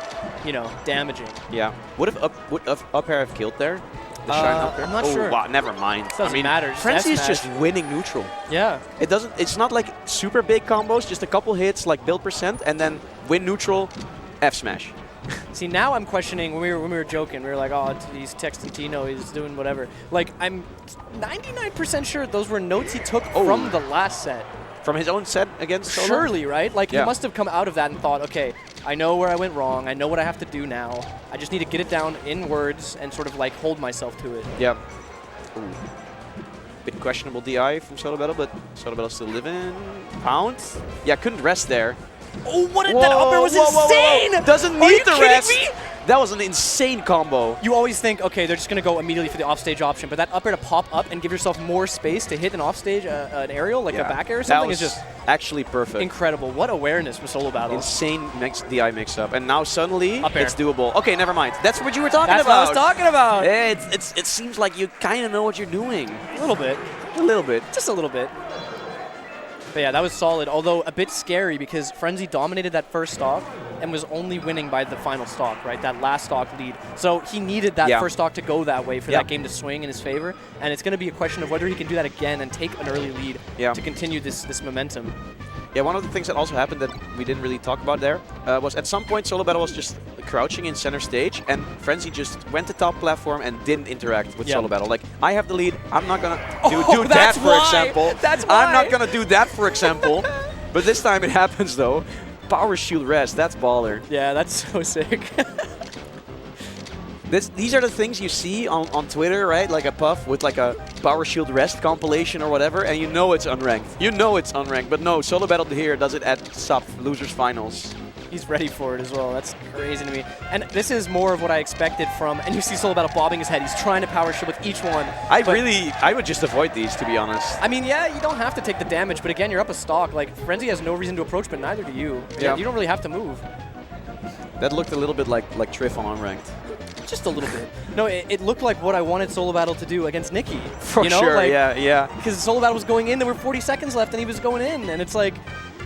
you know, damaging. Yeah. Would up air have killed there? The shine up air? I'm not sure. Wow, never mind. Doesn't matter. Frenzy is just winning neutral. Yeah. It's not like super big combos, just a couple hits, like build percent, and then win neutral, F smash. See, now I'm questioning, when we were joking, we were like, oh, he's texting Tino, he's doing whatever. Like, I'm 99% sure those were notes he took from the last set. From his own set against Solo? Surely, right? Like, he must have come out of that and thought, okay, I know where I went wrong, I know what I have to do now. I just need to get it down in words and sort of, like, hold myself to it. Yeah. Ooh. Bit questionable DI from Solo Battle, but Solo Battle still living. Pound? Yeah, couldn't rest there. Oh, that up air was insane! Doesn't need the rest. That was an insane combo. You always think, okay, they're just going to go immediately for the offstage option, but that up air to pop up and give yourself more space to hit an offstage, an aerial, like a back air or something, is just actually perfect. Incredible. What awareness from Solo Battle. Insane DI mix-up. And now suddenly, it's doable. Okay, never mind. That's what you were talking about. That's what I was talking about. It seems like you kind of know what you're doing. A little bit. A little bit. Just a little bit. But yeah, that was solid, although a bit scary because Frenzy dominated that first stock and was only winning by the final stock, right? That last stock lead. So he needed that first stock to go that way for that game to swing in his favor. And it's going to be a question of whether he can do that again and take an early lead to continue this momentum. Yeah, one of the things that also happened that we didn't really talk about there was at some point Solo Battle was just crouching in center stage and Frenzy just went to top platform and didn't interact with Solo Battle. Like, I have the lead, I'm not going to do that, for example. That's why. I'm not going to do that, for example. But this time it happens, though. Power shield rest, that's baller. Yeah, that's so sick. These are the things you see on Twitter, right? Like a Puff with like a Power Shield Rest compilation or whatever, and you know it's unranked. You know it's unranked, but no, Solo Battle here does it at SAPF Losers Finals. He's ready for it as well. That's crazy to me. And this is more of what I expected from, and you see Solo Battle bobbing his head. He's trying to Power Shield with each one. I would just avoid these, to be honest. I mean, yeah, you don't have to take the damage, but again, you're up a stock. Like, Frenzy has no reason to approach, but neither do you. Yeah. You don't really have to move. That looked a little bit like Triff on unranked. Just a little bit. No, it looked like what I wanted Solo Battle to do against Nikki. For sure, like, yeah. Because Solo Battle was going in, there were 40 seconds left, and he was going in, and it's like,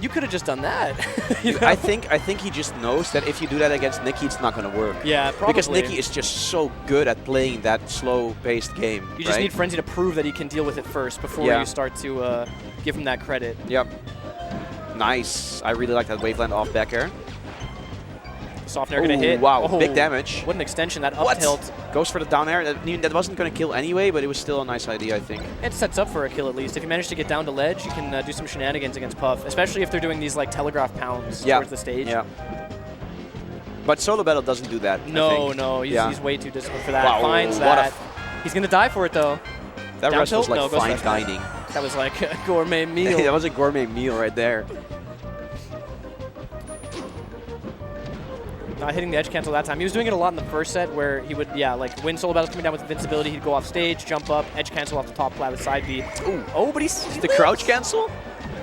you could have just done that. You know? I think he just knows that if you do that against Nikki, it's not going to work. Yeah, probably. Because Nikki is just so good at playing that slow-paced game. You just need Frenzy to prove that he can deal with it first before you start to give him that credit. Yep. Nice. I really like that Waveland off back air. Soft air gonna hit. Wow, big damage. What an extension, that up tilt. Goes for the down air. That wasn't going to kill anyway, but it was still a nice idea, I think. It sets up for a kill at least. If you manage to get down to ledge, you can do some shenanigans against Puff, especially if they're doing these like telegraph pounds towards the stage. Yeah. But Solo Battle doesn't do that. No, he's way too disciplined for that. Wow, finds that. He's gonna die for it though. That rush was like fine dining. That was like a gourmet meal. That was a gourmet meal right there. Not hitting the edge cancel that time. He was doing it a lot in the first set where he would, like when Solo Battle's coming down with invincibility, he'd go off stage, jump up, edge cancel off the top plat with side B. Ooh. Oh, but he's the crouch cancel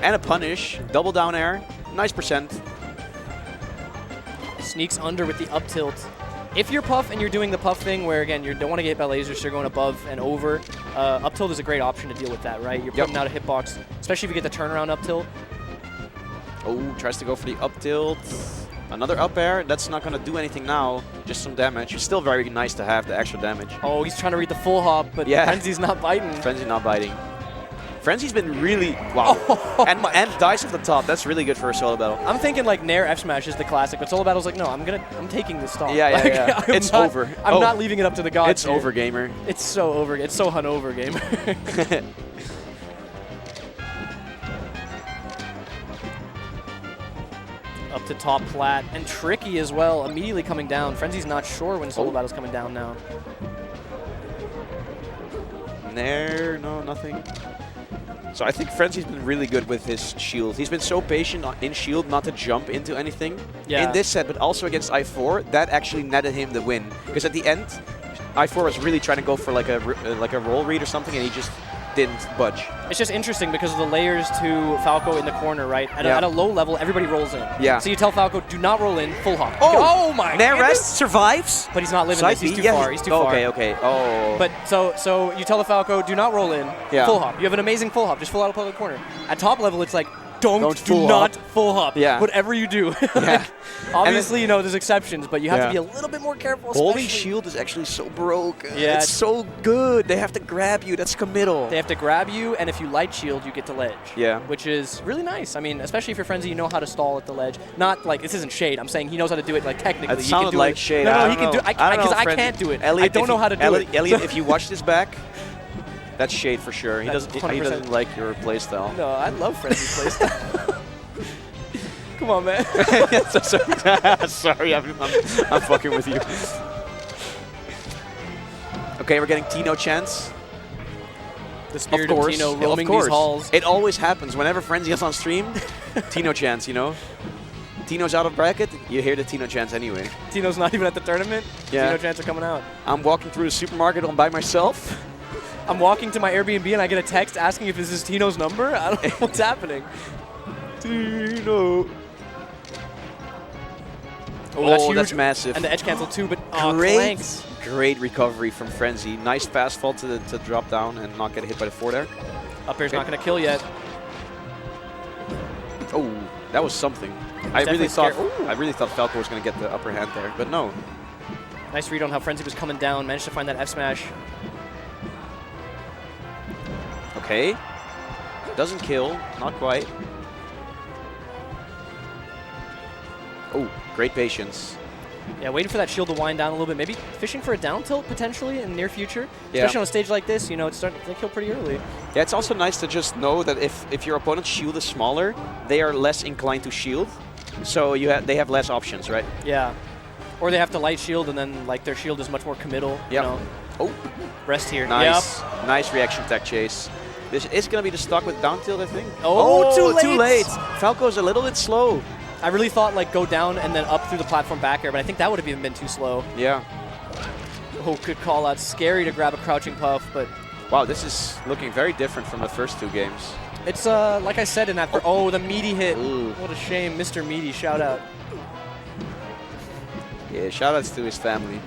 and a punish. Double down air. Nice percent. Sneaks under with the up tilt. If you're Puff and you're doing the Puff thing where, again, you don't want to get hit by lasers, so you're going above and over, up tilt is a great option to deal with that, right? You're putting out a hitbox, especially if you get the turnaround up tilt. Oh, tries to go for the up tilt. Another up air. That's not going to do anything now. Just some damage. It's still very nice to have the extra damage. Oh, he's trying to read the full hop, but Frenzy's not biting. Frenzy's not biting. Frenzy's been really... Wow. And dice off the top. That's really good for a Solo Battle. I'm thinking like Nair F smash is the classic, but Solo Battle's like, no, I'm taking this stock. Yeah. It's over. I'm not leaving it up to the gods. It's over, gamer. It's so over. It's so Hunover, gamer. Up to top plat, and Tricky as well, immediately coming down. Frenzy's not sure when Solo Battle's coming down now. Nair, no, nothing. So I think Frenzy's been really good with his shield. He's been so patient in shield not to jump into anything in this set, but also against I4. That actually netted him the win. Because at the end, I4 was really trying to go for like a roll read or something, and he just didn't budge. It's just interesting because of the layers to Falco in the corner, right? At a low level, everybody rolls in. Yeah. So you tell Falco, do not roll in, full hop. Oh my Nair goodness. rest survives? But he's not living Side this. He's B? too Yeah, far. He's too far. Okay. Oh. But so you tell the Falco, do not roll in, Yeah. full hop. You have an amazing full hop. Just full out of the corner. At top level, it's like, do full not hop. full hop. Yeah. Whatever you do. Yeah. Obviously, there's exceptions, but you have Yeah. to be a little bit more careful. Holding especially- shield is actually so broke. Yeah. It's so good. They have to grab you. That's committal. They have to grab you, and if you light shield, you get to ledge. Yeah. Which is really nice. I mean, especially if you're Frenzy, you know how to stall at the ledge. Not like, this isn't shade. I'm saying he knows how to do it, like, technically. It he sounded can do like it. shade. No, I he don't can know. do it. Because I can't do it. Elliot, I don't know how to do it. Elliot, if you watch this back, that's shade for sure. He That's doesn't. He 100%. doesn't like your playstyle. No, I love Frenzy playstyle. Come on, man. Sorry, I'm fucking with you. Okay, we're getting Tino chance. The spirit of of course, Tino roaming these halls. It always happens whenever Frenzy is on stream. Tino chance, Tino's out of bracket, you hear the Tino chance anyway. Tino's not even at the tournament. Yeah. Tino chants are coming out. I'm walking through the supermarket all by myself. I'm walking to my Airbnb and I get a text asking if this is Tino's number. I don't know what's happening. Tino. Oh, that's huge. That's massive. And the edge cancel too, but Great recovery from Frenzy. Nice fast fall to drop down and not get hit by the 4 there. Up air's not going to kill yet. Oh, that was something. I really thought Falco was going to get the upper hand there, but no. Nice read on how Frenzy was coming down. Managed to find that F smash. Okay. Doesn't kill. Not quite. Oh, great patience. Yeah, waiting for that shield to wind down a little bit. Maybe fishing for a down tilt potentially in the near future. Yeah. Especially on a stage like this, it's starting to kill pretty early. Yeah, it's also nice to just know that if your opponent's shield is smaller, they are less inclined to shield. So they have less options, right? Yeah. Or they have to light shield and then their shield is much more committal. Yeah. Oh. Rest here. Nice. Yep. Nice reaction tech chase. This is going to be the stock with down tilt, I think. Oh, too late. Falco's a little bit slow. I really thought go down and then up through the platform back air, but I think that would have even been too slow. Yeah. Oh, good call out. Scary to grab a crouching puff, but... Wow, this is looking very different from the first 2 games. It's, like I said in that... the meaty hit. Ooh. What a shame. Mr. Meaty, shout out. Yeah, shout outs to his family.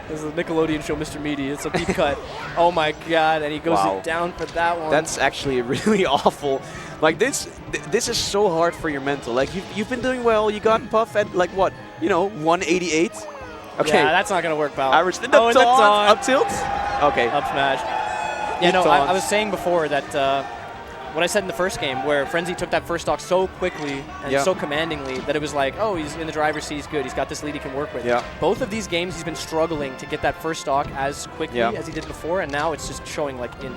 This is a Nickelodeon show, Mr. Meaty. It's a deep cut. Oh my god, and he goes down for that one. That's actually really awful. This is so hard for your mental. You've been doing well. You got Puff at 188. Okay. Yeah, that's not gonna work, pal. Average the taunt. Up tilt. Okay. Up smash. Yeah, no, I was saying before that what I said in the first game, where Frenzy took that first stock so quickly and so commandingly that it was like, oh, he's in the driver's seat, he's good. He's got this lead he can work with. Yeah. Both of these games, he's been struggling to get that first stock as quickly as he did before, and now it's just showing in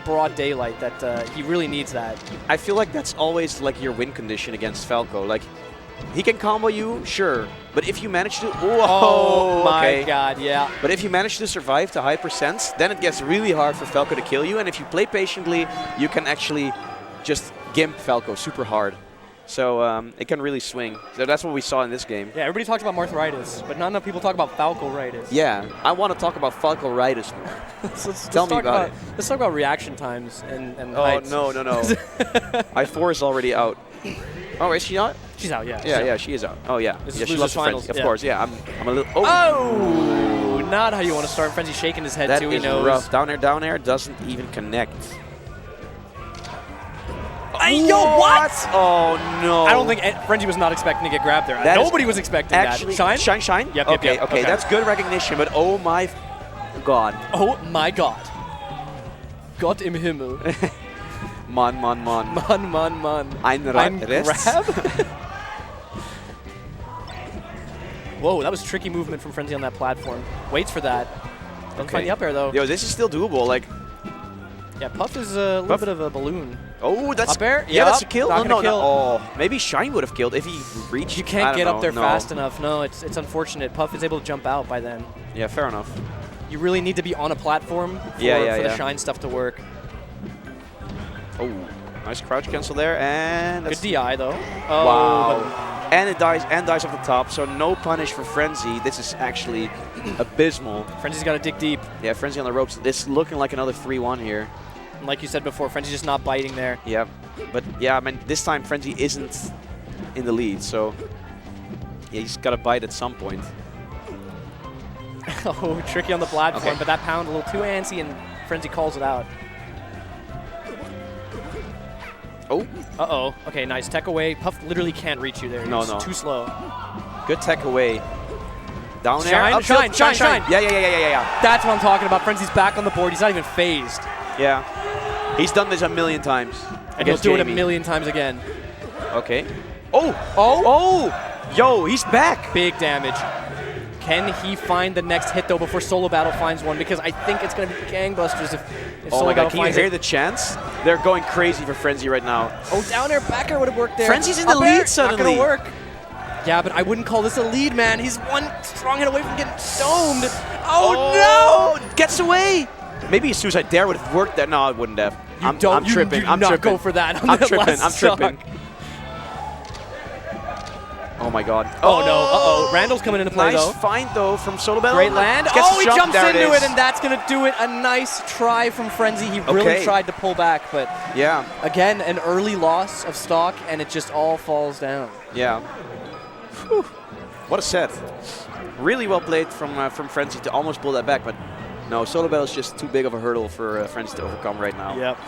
broad daylight that he really needs that. I feel like that's always your win condition against Falco. He can combo you, sure, but if you manage to... Oh my god, yeah. But if you manage to survive to high percents, then it gets really hard for Falco to kill you, and if you play patiently, you can actually just gimp Falco super hard. So it can really swing. So that's what we saw in this game. Yeah, everybody talks about Marthritis, but not enough people talk about Falco-ritis. Yeah, I want to talk about Falco-ritis more. Let's Tell me about it. Let's talk about reaction times and Oh, heights. no. I4 is already out. Oh, is she out? She's out, yeah. Yeah, she is out. Oh, yeah. This Yeah, is she losers loves the finals. Frenzy. Of course, yeah. I'm a little... Oh! Not how you want to start. Frenzy shaking his head, That too. He is knows. rough. Down air doesn't even connect. Yo, what? Oh, no. I don't think Frenzy was not expecting to get grabbed there. Nobody was expecting actually, that. Shine? Yep, okay, yep. okay. That's good recognition, but oh my god. Oh my god. Gott im Himmel. Man. Man. Ein Rest. Grab? Whoa, that was tricky movement from Frenzy on that platform. Waits for that. Doesn't find the up air, though. Yo, this is still doable. Yeah, Puff is a little bit of a balloon. Oh, that's... Up air? Yeah, that's a kill. No. Oh, maybe Shine would have killed if he reached. You can't get up there fast enough. No, it's unfortunate. Puff is able to jump out by then. Yeah, fair enough. You really need to be on a platform for the Shine stuff to work. Oh, nice crouch cancel there, and... Good DI, though. Oh, wow. And it dies off the top, so no punish for Frenzy. This is actually abysmal. Frenzy's got to dig deep. Yeah, Frenzy on the ropes. It's looking like another 3-1 here. And like you said before, Frenzy's just not biting there. Yeah, but yeah, I mean, this time Frenzy isn't in the lead, so yeah, he's got to bite at some point. Oh, tricky on the platform, Okay. but that pound a little too antsy, and Frenzy calls it out. Oh. Uh-oh. Okay, nice. Tech away. Puff literally can't reach you there. No, He's no. too slow. Good tech away. Down air. Shine, up shine, tilt, shine, shine. Yeah. That's what I'm talking about. Frenzy's back on the board. He's not even phased. Yeah. He's done this a million times. And he'll against do it a Jamie. million times again. Okay. Oh! Yo, he's back! Big damage. Can he find the next hit, though, before Solo Battle finds one? Because I think it's going to be gangbusters if Oh Solo my Battle god, can you finds hear it. the chants? They're going crazy for Frenzy right now. Oh, down air, back air would have worked there. Frenzy's in the Up air, lead suddenly. Not going to work. Yeah, but I wouldn't call this a lead, man. He's one strong hit away from getting domed. Oh, no! Gets away! Maybe a suicide dare would have worked there. No, it wouldn't have. I'm tripping. I'm tripping. Go for that. I'm tripping. Oh my god. Oh, no. Uh-oh. Randall's coming into play, nice though. find, though, from Solo Battle. Great land. Gets Oh, the he jump. jumps There into is. it, and that's going to do it. A nice try from Frenzy. He really Okay. tried to pull back, but Yeah. again, an early loss of stock, and it just all falls down. Yeah. Whew. What a set. Really well played from Frenzy to almost pull that back, but no, Solo Battle is just too big of a hurdle for Frenzy to overcome right now. Yep.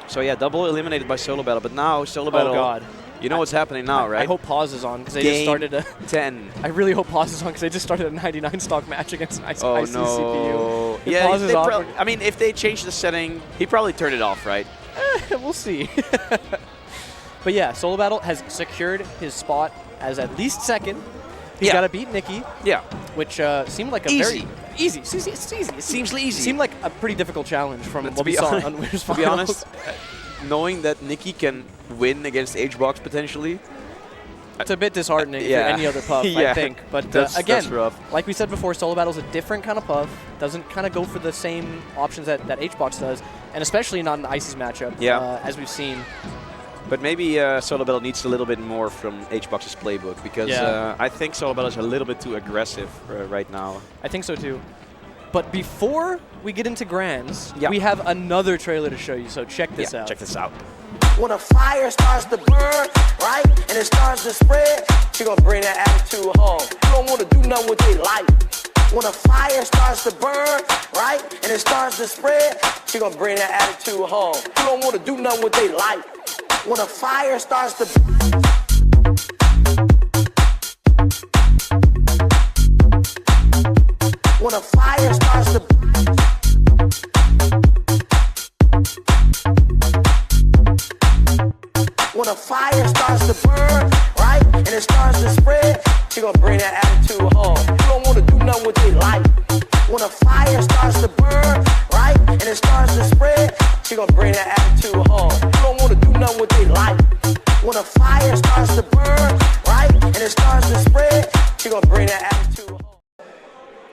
So yeah, double eliminated by Solo Battle, but now Solo Battle. Oh, God. You know what's happening now, right? I hope Pause is on, because they Game just started a... 10. I really hope Pause is on, because they just started a 99 stock match against IC Oh CPU. no. If Yeah, Pause is on, I mean, if they change the setting, he probably turned it off, right? we'll see. But yeah, Solo Battle has secured his spot as at least second. He's got to beat Nikki. Yeah. Which seemed like a Easy. very easy. It's easy. It seems easy. Seemed like a pretty difficult challenge from To what we be saw honest- on Winners To be Finals. honest, knowing that Nikki can win against HBox potentially, It's a bit disheartening Yeah. for any other Puff, Yeah. I think. But That's again, rough. like we said before, Solo Battle's a different kind of Puff. Doesn't kind of go for the same options that HBox does, and especially not in Icy's matchup, Yeah. as we've seen. but maybe Solo Battle needs a little bit more from HBox's playbook because I think Solo Battle is a little bit too aggressive right now. I think so too. But before we get into Grands, Yeah. we have another trailer to show you, so check this out. Check this out. When a fire starts to burn, right, and it starts to spread, she gonna bring that attitude home. You don't wanna do nothing with their life. When a fire starts to burn, right, and it starts to spread, she gonna bring that attitude home. You don't wanna do nothing with their life. When a fire starts to when a fire starts to when a fire starts to burn, right, and it starts to spread, she gonna bring that attitude home. You don't wanna do nothing with their life. When a fire starts to burn, right, and it starts to spread, she gonna bring that attitude home. You don't wanna do nothing with their life. When a fire starts to burn, right, and it starts to spread, she gonna bring that attitude home.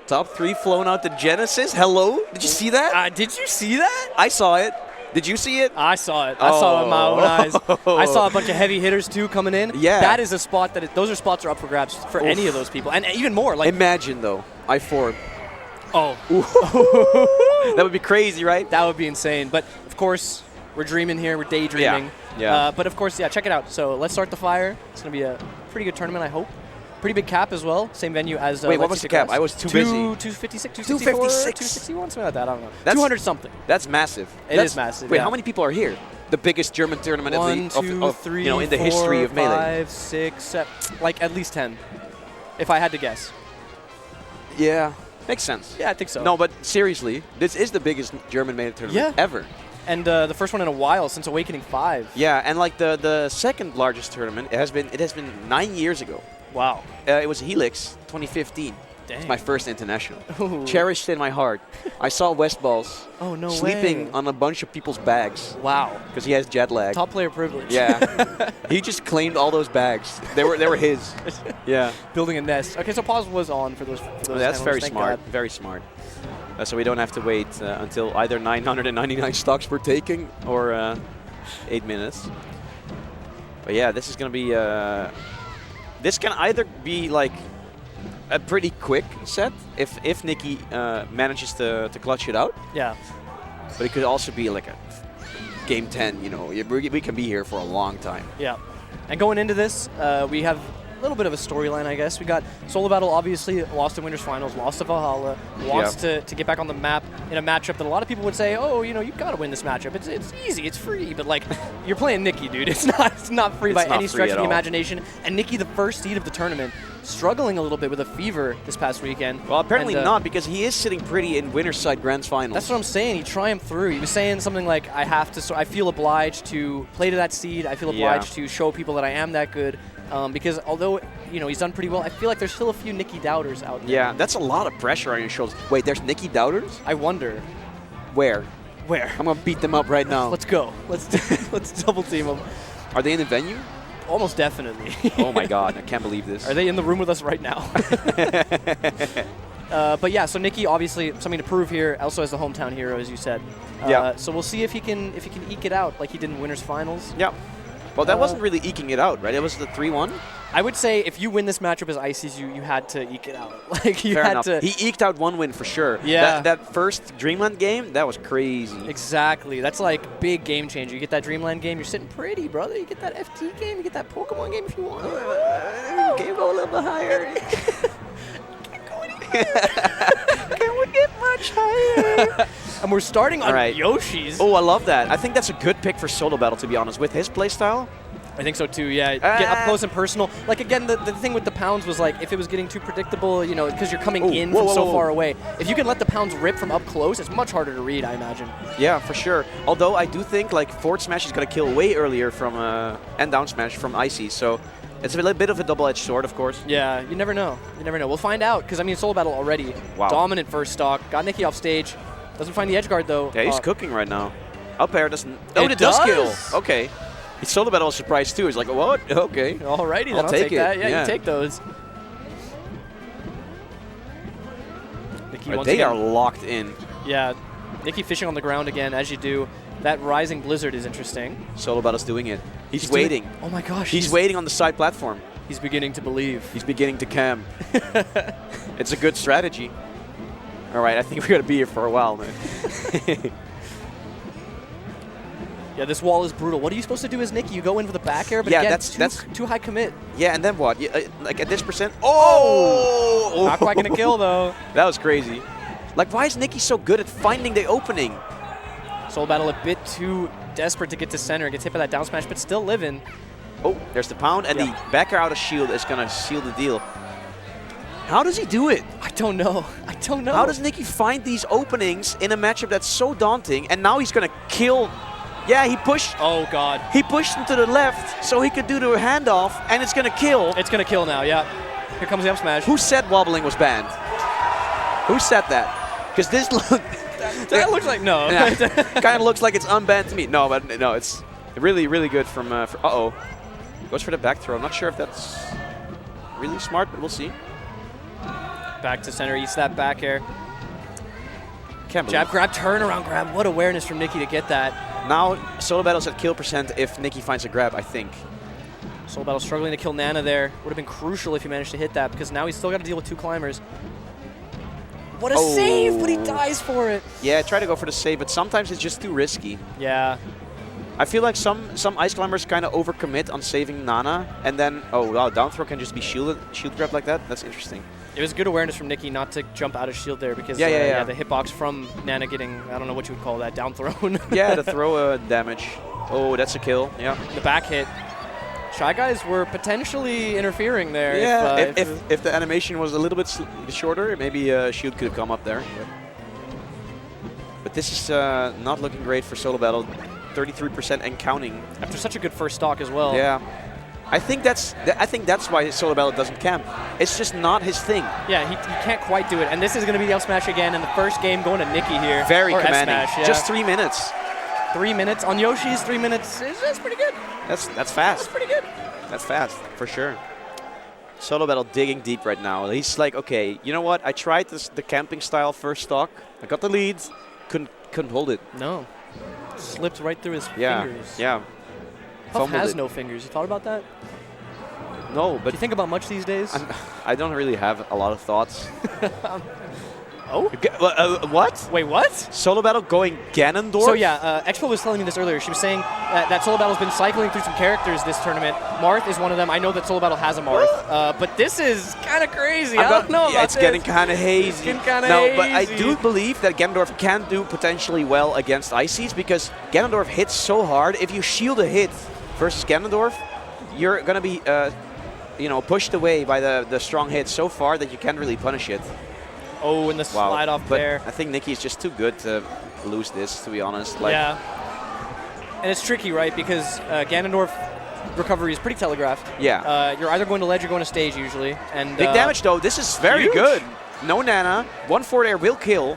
Top 3 flown out to Genesis. Hello? Did you see that? Did you see that? I saw it. Did you see it? I saw it. I saw it with my own eyes. I saw a bunch of heavy hitters too coming in. Yeah. That is a spot those are spots are up for grabs for any of those people, and even more. Like Imagine though, I4. Oh, That would be crazy, right? that would be insane. But of course, we're dreaming here. We're daydreaming. Yeah. But of course, check it out. So let's start the fire. It's gonna be a pretty good tournament, I hope. Pretty big cap as well. Same venue as. Wait, what Let's was See the cap? Grass. I was too busy. 256, 264, 261, something like that. I don't know. That's- 200 something. That's massive. It is massive. Wait, yeah. how many people are here? The biggest German tournament One, of two, three, in the four, history of Melee. 5, 6, 7, like at least 10, if I had to guess. Yeah, makes sense. Yeah, I think so. No, but seriously, this is the biggest German Melee tournament ever. And the first one in a while since Awakening 5. Yeah, and like the second largest tournament, it has been 9 years ago. Wow. It was Helix 2015. Dang. It's my first international. Ooh. Cherished in my heart. I saw West Balls Oh, no sleeping way. on a bunch of people's bags Wow. because he has jet lag. Top player privilege. Yeah. He just claimed all those bags. They were his. Yeah. Building a nest. Okay, so pause was on for those. That's handlers, very thank smart. God. Very smart. So we don't have to wait until either 999 stocks per taking or 8 minutes. But yeah, this is going to be this can either be like a pretty quick set if Nikki manages to clutch it out. Yeah. But it could also be like a game 10. You know, we can be here for a long time. Yeah. And going into this, we have a little bit of a storyline, I guess. We got Solo Battle, obviously lost in Winners Finals, lost to Valhalla, wants to get back on the map in a matchup that a lot of people would say, oh, you know, you've got to win this matchup. It's easy, it's free. But like, you're playing Nikki, dude. It's not free by any stretch of the imagination. And Nikki, the first seed of the tournament, struggling a little bit with a fever this past weekend. Well, apparently not, because he is sitting pretty in Winners Side Grand Finals. That's what I'm saying. He triumphed through. He was saying something like, I feel obliged to play to that seed. I feel obliged to show people that I am that good. Because although, you know, he's done pretty well, I feel like there's still a few Nikki doubters out there. Yeah, that's a lot of pressure on your shoulders. Wait, there's Nikki doubters? I wonder. Where? Where? I'm going to beat them up right now. Let's go. Let's double team them. Are they in the venue? Almost definitely. Oh my god, I can't believe this. Are they in the room with us right now? But yeah, so Nikki obviously something to prove here. Also has the hometown hero, as you said. Yeah. So we'll see if he can eke it out like he did in Winners Finals. Yeah. Well, that wasn't really eking it out, right? It was the 3-1. I would say if you win this matchup as Ices, you had to eke it out. Like you Fair had enough. to. He eked out one win for sure. Yeah. That first Dreamland game, that was crazy. Exactly. That's like big game changer. You get that Dreamland game, you're sitting pretty, brother. You get that FT game, you get that Pokemon game if you want. Can you go a little bit higher? Can't go any higher. Can we get much higher? And we're starting on Yoshi's. Oh, I love that. I think that's a good pick for Solo Battle, to be honest. With his playstyle, I think so too, yeah. Get up close and personal. Like, again, the thing with the pounds was, like, if it was getting too predictable, you know, because you're coming in from so far away. If you can let the pounds rip from up close, it's much harder to read, I imagine. Yeah, for sure. Although I do think, like, forward smash is going to kill way earlier from and down smash from Icy, so it's a little bit of a double-edged sword, of course. Yeah, you never know. You never know. We'll find out, because, I mean, Solo Battle already. Wow. Dominant first stock. Got Nikki off stage. Doesn't find the edge guard, though. Yeah, he's cooking right now. Up air doesn't... Oh, it does kill. Okay. Solo Battle was surprised too. He's like, what? Okay. Alrighty, then I'll take that. Yeah, you take those. Nikki they are locked in. Yeah, Nikki fishing on the ground again, as you do. That Rising Blizzard is interesting. Solo Battle's doing it. He's waiting. Oh my gosh. He's waiting on the side platform. He's beginning to believe. He's beginning to cam. It's a good strategy. All right, I think we're going to be here for a while, man. Yeah, this wall is brutal. What are you supposed to do as Nikki? You go in for the back air, but yeah, again, that's too high commit. Yeah, and then what? Like at this percent? Oh! Not quite going to kill, though. That was crazy. Like, why is Nikki so good at finding the opening? Soul Battle a bit too desperate to get to center. Gets hit by that down smash, but still living. Oh, there's the pound, and the back air out of shield is going to seal the deal. How does he do it? I don't know. I don't know. How does Nikki find these openings in a matchup that's so daunting, and now he's going to kill... Yeah, he pushed. Oh, God. He pushed him to the left so he could do the handoff, and it's going to kill. It's going to kill now, yeah. Here comes the up smash. Who said wobbling was banned? Who said that? Because this that looks like no. Yeah, kind of looks like it's unbanned to me. No, but no, it's really, really good from... uh-oh. Goes for the back throw. I'm not sure if that's really smart, but we'll see. Back to center, eats that back air. Can't Jab grab, turnaround grab. What awareness from Nikki to get that. Now, Solo Battle's at kill percent if Nikki finds a grab, I think. Solo Battle struggling to kill Nana there. Would have been crucial if he managed to hit that, because now he's still got to deal with two climbers. What a save, but he dies for it. Yeah, try to go for the save, but sometimes it's just too risky. Yeah. I feel like some ice climbers kind of overcommit on saving Nana, and then, oh, wow, down throw can just be shield grab like that. That's interesting. It was good awareness from Nikki not to jump out of shield there, because the hitbox from Nana getting, I don't know what you would call that, down thrown. Yeah, the throw damage. Oh, that's a kill. Yeah. The back hit. Shy Guys were potentially interfering there. Yeah, if the animation was a little bit shorter, maybe shield could have come up there. But this is not looking great for Solo Battle. 33% and counting. After such a good first stock as well. Yeah. I think that's why Solo Battle doesn't camp. It's just not his thing. Yeah, he can't quite do it. And this is going to be the up smash again in the first game going to Nikki here. Very commanding. F-smash, yeah. Just 3 minutes. 3 minutes. On Yoshi's 3 minutes, that's pretty good. That's fast. That's pretty good. That's fast, for sure. Solo Battle digging deep right now. He's like, okay, you know what? I tried the camping style first stock. I got the lead. Couldn't hold it. No. Slipped right through his fingers. Yeah. Puff has no fingers. You thought about that? No, Do but you think about much these days? I don't really have a lot of thoughts. Oh? What? Wait, what? Solo battle going Ganondorf? So yeah, Expo was telling me this earlier. She was saying that Solo Battle's been cycling through some characters this tournament. Marth is one of them. I know that Solo Battle has a Marth, but this is kind of crazy. I don't know about it's getting kind of hazy. It's getting kind of hazy. But I hazy. do believe that Ganondorf can do potentially well against Ice Seeds because Ganondorf hits so hard. If you shield a hit versus Ganondorf, you're going to be pushed away by the strong hit so far that you can't really punish it. Oh, and the slide off but there. I think Nicky's just too good to lose this, to be honest. Yeah. And it's tricky, right? Because Ganondorf recovery is pretty telegraphed. Yeah. You're either going to ledge or going to stage usually. And big damage, though. This is very huge. good. No Nana. 1 forward air will kill.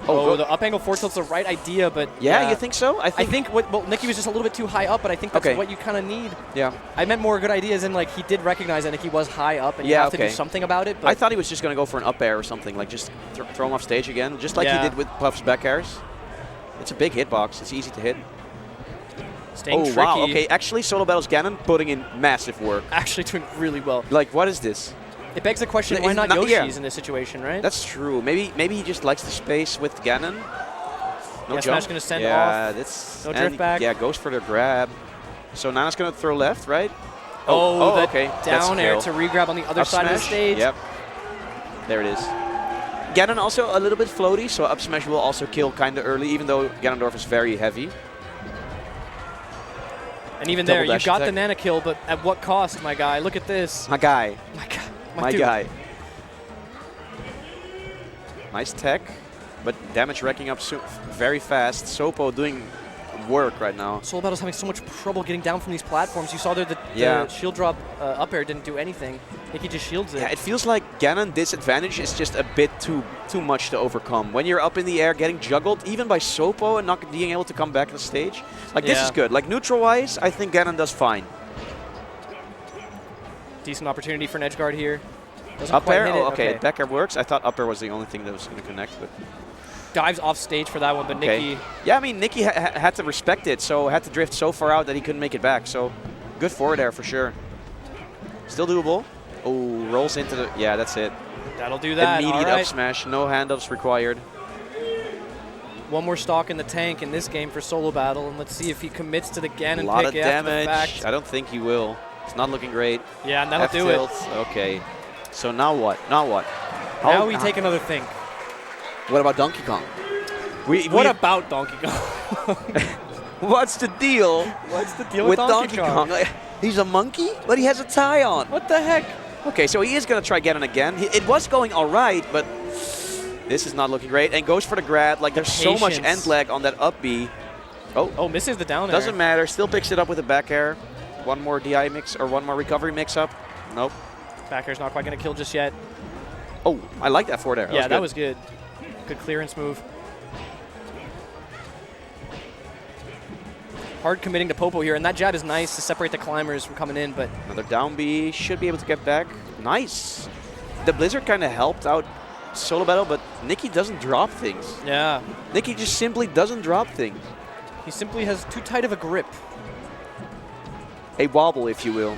Oh, the up angle forward tilt's the right idea, but yeah, you think so? I think Nicky was just a little bit too high up, but I think that's what you kind of need. Yeah. I meant more good ideas, and like he did recognize that Nicky was high up, and you have to do something about it. But I thought he was just going to go for an up air or something, like just throw him off stage again, just like he did with Puff's back airs. It's a big hitbox. It's easy to hit. Staying tricky. Wow. Okay, actually, Solo Battle's Ganon putting in massive work. Actually doing really well. Like, what is this? It begs the question, why not Yoshi's in this situation, right? That's true. Maybe he just likes the space with Ganon. No jump. Smash going to send off. Yeah, that's no drift back. Yeah, goes for the grab. So Nana's going to throw left, right? Okay. Down air to re-grab on the other side of the stage. Yep. There it is. Ganon also a little bit floaty, so up smash will also kill kind of early, even though Ganondorf is very heavy. And even there, you got the Nana kill, but at what cost, my guy? Look at this. My guy. My dude. guy. Nice tech, but damage racking up very fast. Sopo doing work right now. Solo Battle's having so much trouble getting down from these platforms. You saw there the shield drop up air didn't do anything. Nicky just shields it. Yeah, it feels like Ganon disadvantage is just a bit too much to overcome. When you're up in the air getting juggled, even by Sopo and not being able to come back to the stage. Like this is good. Like neutral-wise, I think Ganon does fine. Decent opportunity for an edge guard here. Doesn't up quite air? hit it. Oh, okay. Back air works. I thought up air was the only thing that was going to connect. But dives off stage for that one, but Nicky... Yeah, I mean, Nicky had to respect it, so had to drift so far out that he couldn't make it back. So good forward air for sure. Still doable. Oh, rolls into the... Yeah, that's it. That'll do that. Immediate up smash. No handoffs required. One more stock in the tank in this game for Solo Battle, and let's see if he commits to the Ganon pick. A lot of after damage. the fact. I don't think he will. It's not looking great. Yeah, and that'll do it. Okay. So now what? Now what? Now we take another think. What about Donkey Kong? What about Donkey Kong? What's the deal? What's the deal with Donkey Kong? He's a monkey, but he has a tie on. What the heck? Okay, so he is going to try Ganon again. It was going all right, but this is not looking great. And goes for the grab. Like, there's so much end lag on that up B. Oh, misses the down air. Doesn't matter. Still picks it up with a back air. One more DI mix, or one more recovery mix up. Nope. Back air's not quite going to kill just yet. Oh, I like that forward air. Yeah, that was good. Good clearance move. Hard committing to Popo here, and that jab is nice to separate the climbers from coming in, but... Another down B, should be able to get back. Nice. The Blizzard kind of helped out Solo Battle, but Nicky doesn't drop things. Yeah. Nicky just simply doesn't drop things. He simply has too tight of a grip. A wobble, if you will.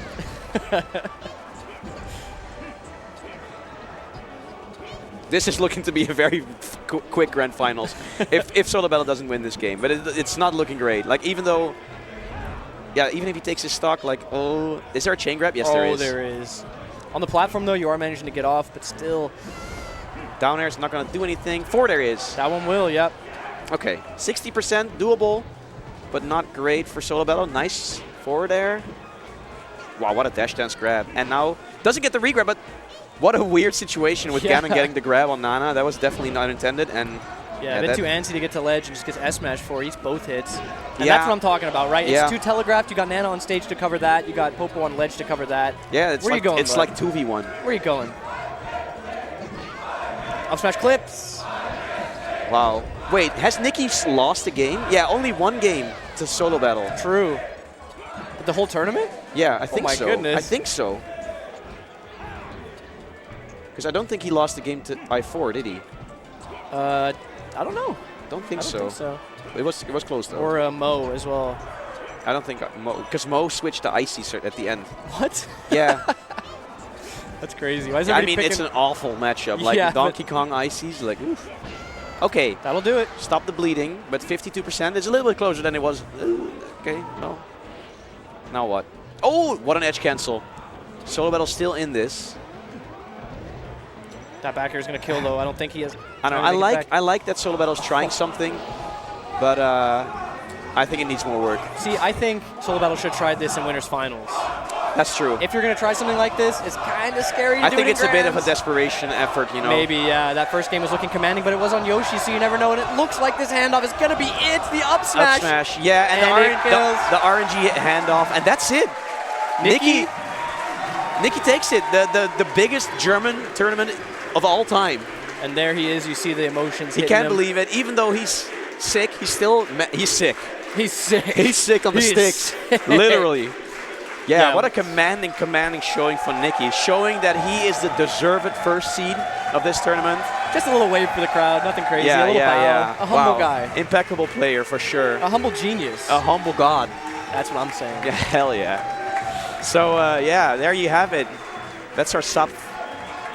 This is looking to be a very quick grand finals if Solo Battle doesn't win this game. But it's not looking great. Like, even though, yeah, even if he takes his stock, like, oh, is there a chain grab? Yes, there is. Oh, there is. On the platform, though, you are managing to get off, but still. Down air is not going to do anything. Forward air is. That one will, yep. Okay, 60% doable, but not great for Solo Battle. Nice forward air. Wow, what a dash dance grab. And now, doesn't get the re-grab, but what a weird situation with Ganon getting the grab on Nana. That was definitely not intended. And yeah, a bit too antsy to get to ledge and just gets S-smash for each both hits. And yeah, that's what I'm talking about, right? It's too telegraphed. You got Nana on stage to cover that. You got Popo on ledge to cover that. Yeah, it's Where like, you going, it's bud? like 2v1. Where are you going? Up smash clips. Wow. Wait, has Nicky lost a game? Yeah, only one game to Solo Battle. True. But the whole tournament? Yeah, I think so. Oh my goodness. I think so. Because I don't think he lost the game to I4, did he? I don't know. Don't think I don't so. think so. It was close though. Or Mo as well. I don't think because Mo switched to Icy at the end. What? Yeah. That's crazy. Why is I everybody mean, it's picking- an awful matchup. Like Yeah, Donkey Kong Icy's, like, oof. Okay. That'll do it. Stop the bleeding, but 52%. It's a little bit closer than it was. Okay, no. Now what? Oh, what an edge cancel. Solo Battle still in this. That back air is going to kill, though. I don't think he has... I don't know. I like that Solo Battle's trying something, but I think it needs more work. See, I think Solo Battle should try this in Winners Finals. That's true. If you're going to try something like this, it's kind of scary to I do think it in it's a bit of a Grands. desperation effort, you know. Maybe, yeah. That first game was looking commanding, but it was on Yoshi, so you never know. And it looks like this handoff is going to be it. It's the up smash. Up smash, yeah, and the RNG handoff, and that's it. Nikki takes it. The biggest German tournament of all time. And there he is. You see the emotions. He can't believe it. Even though he's sick, he's sick. He's sick. He's sick on the sticks, sick. literally. Yeah. What a commanding showing for Nikki, showing that he is the deserved first seed of this tournament. Just a little wave for the crowd, nothing crazy. Yeah, a little bow. yeah. A humble Wow. guy. Impeccable player for sure. A humble genius. A humble god. That's what I'm saying. Yeah, hell yeah. So yeah, there you have it. That's our SAPF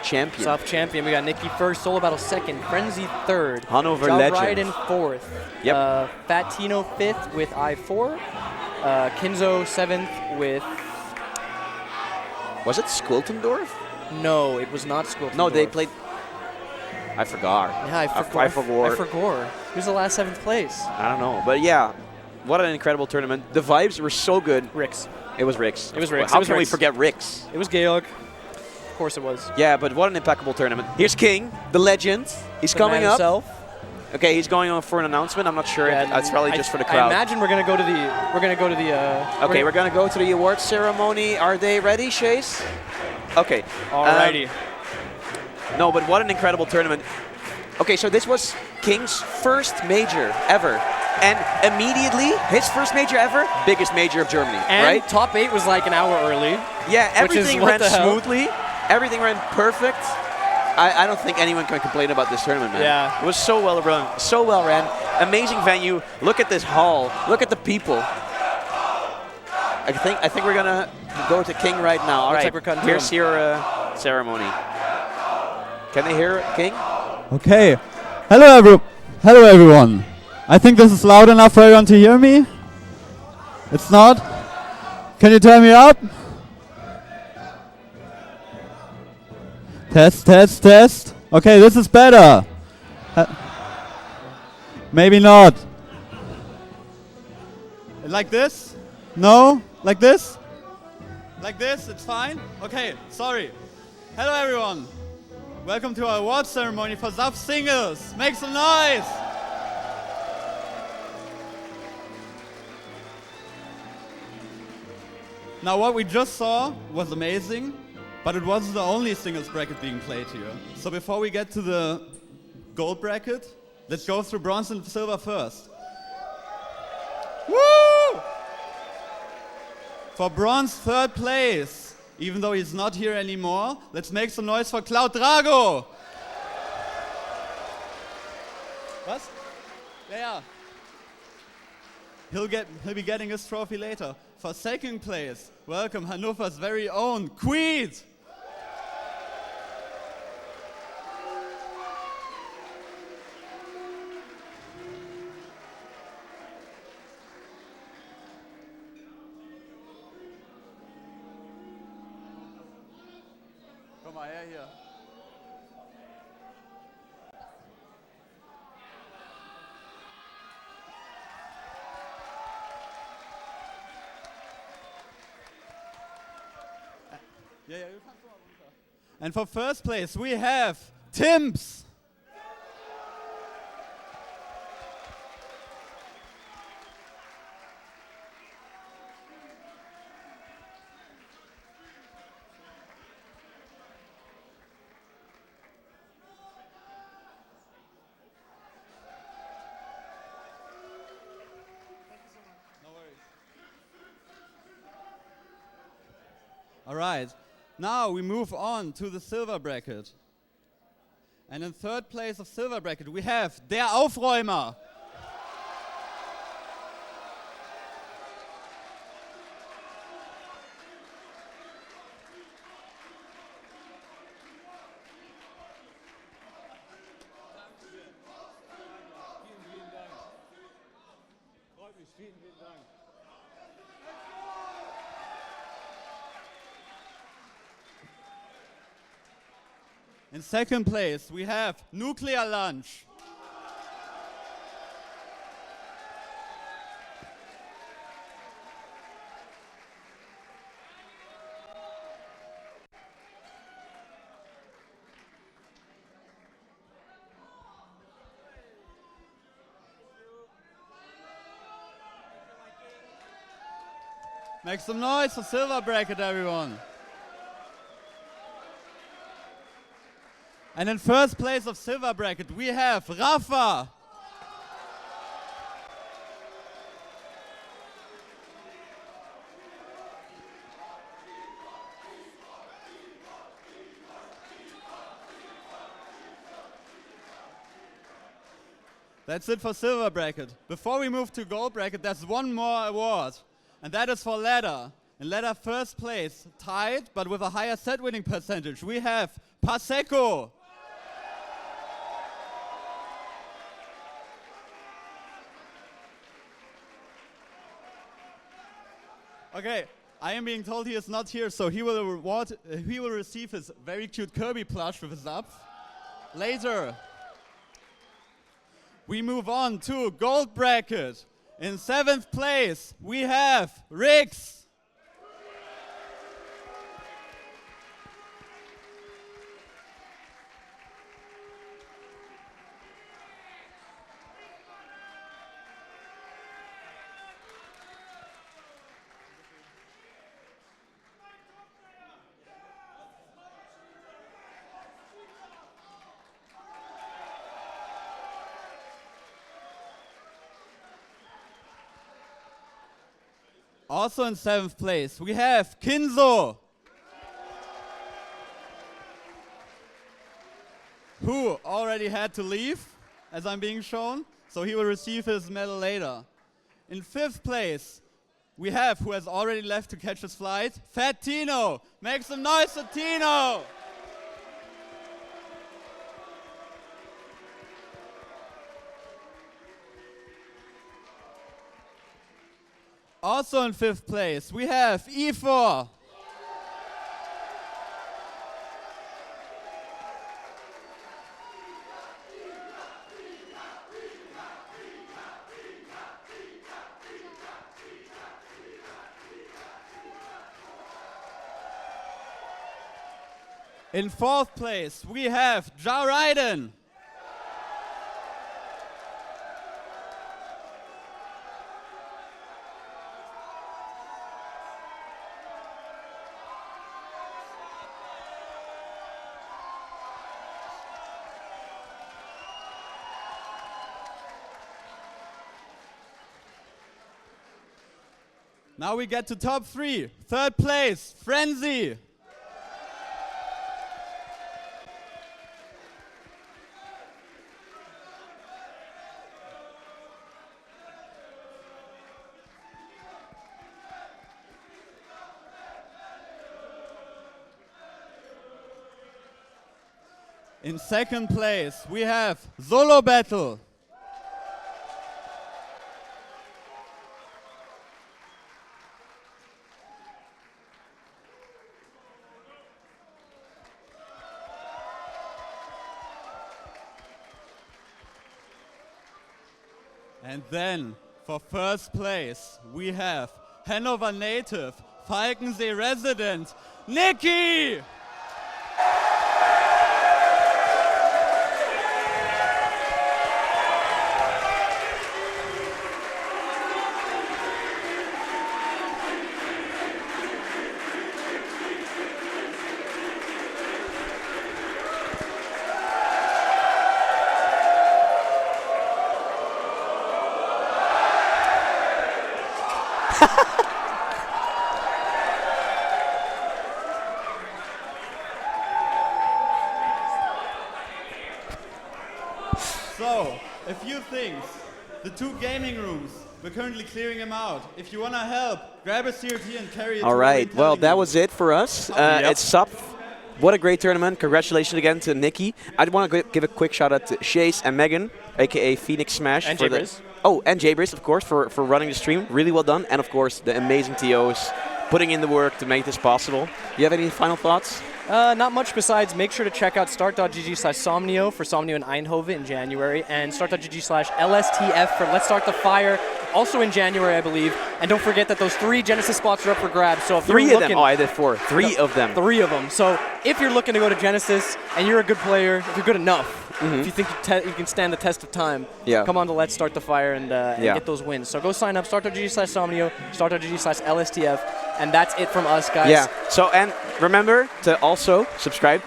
champion. SAPF champion. We got Nikki first, Solo Battle second, Frenzy third, Hanover John legend. Ryden fourth, Yep. Fat Tino fifth with I4, Kinzo seventh with... Was it Squiltendorf? No, it was not Squiltendorf. No, they played... I forgot. Yeah, I forgot. I forgot. I forgot. Who's the last 7th place? I don't know. But yeah, what an incredible tournament. The vibes were so good. Rix. It was Rix. It was Rix. How It was can we Rix. forget Rix? It was Georg. Of course it was. Yeah, but what an impeccable tournament. Here's King, the legend. He's The coming man up. himself. Okay, he's going on for an announcement. I'm not sure. Yeah, It's probably just for the crowd. I imagine we're gonna go to the. Okay, we're gonna go to the awards ceremony. Are they ready, Chase? Okay. Alrighty. No, but what an incredible tournament. Okay, so this was King's first major ever. And immediately, his first major ever, biggest major of Germany, And right? top 8 was like an hour early. Yeah, which is everything what ran the hell? smoothly. Everything ran perfect. I don't think anyone can complain about this tournament, man. Yeah. It was so well run, so well ran. Amazing venue. Look at this hall. Look at the people. I think we're gonna go to King right now. All Looks right. like we're cutting to Here's him. your ceremony. Can they hear King? Okay. Hello everyone. I think this is loud enough for everyone to hear me. It's not? Can you turn me up? Test. Okay, this is better. Maybe not. Like this? No? Like this? Like this? It's fine? Okay, sorry. Hello everyone. Welcome to our award ceremony for SAPF Singles. Make some noise! Now what we just saw was amazing, but it wasn't the only singles bracket being played here. So before we get to the gold bracket, let's go through bronze and silver first. Woo! For bronze, third place, even though he's not here anymore, let's make some noise for Cloud Drago. Was? Yeah. He'll be getting his trophy later. For second place, welcome Hannover's very own Queed. Komm mal her hier. And for first place, we have Timps. All right. Now we move on to the silver bracket. And in third place of silver bracket, we have Der Aufräumer. In second place, we have Nuclear Lunch. Make some noise for Silver Bracket, everyone. And in first place of Silver Bracket, we have Rafa. That's it for Silver Bracket. Before we move to Gold Bracket, there's one more award, and that is for Ladder. In Ladder first place, tied, but with a higher set winning percentage, we have Paseco. Okay, I am being told he is not here, so he will receive his very cute Kirby plush with his up. Later, we move on to Gold Bracket. In 7th place, we have Rix. Also in 7th place, we have Kinzo, who already had to leave, as I'm being shown, so he will receive his medal later. In 5th place, we have, who has already left to catch his flight, Fat Tino. Make some noise for Tino! Also in 5th place, we have E4. In 4th place, we have Ja Raiden. Now we get to top 3. 3rd place, Frenzy. In 2nd place, we have Solo Battle. And then, for 1st place, we have Hanover native, Falkensee resident, Nikki! So, a few things. The 2 gaming rooms, we're currently clearing them out. If you want to help, grab a CRT and carry it. All right, well, that was it for us. It's SAPF. What a great tournament. Congratulations again to Nikki. I want to give a quick shout out to Chase and Megan, a.k.a. Phoenix Smash. And for Jabris. Oh, and Jaybris, of course, for running the stream. Really well done. And, of course, the amazing TOs putting in the work to make this possible. You have any final thoughts? Not much besides make sure to check out start.gg/Somnio for Somnio in Eindhoven in January, and start.gg/LSTF for Let's Start the Fire, also in January, I believe. And don't forget that those 3 Genesis spots are up for grabs. So if Three you're of looking, them. Oh, I did 4. 3 of them. 3 of them. So if you're looking to go to Genesis and you're a good player, if you're good enough, if you think you can stand the test of time, come on to Let's Start the Fire and get those wins. So go sign up, start.gg/Somnio, start.gg/LSTF, and that's it from us, guys. Yeah. So, and remember to also subscribe.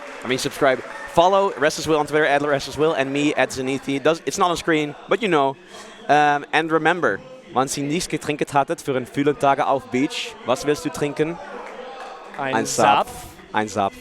Follow Restless Will on Twitter, @RestlessWill, and me @Zenithi. It's not on screen, but you know. And remember, wann Sie nicht getrinken hattet für einen vielen Tage auf Beach, was willst du trinken? Ein Zapf. Ein Zapf.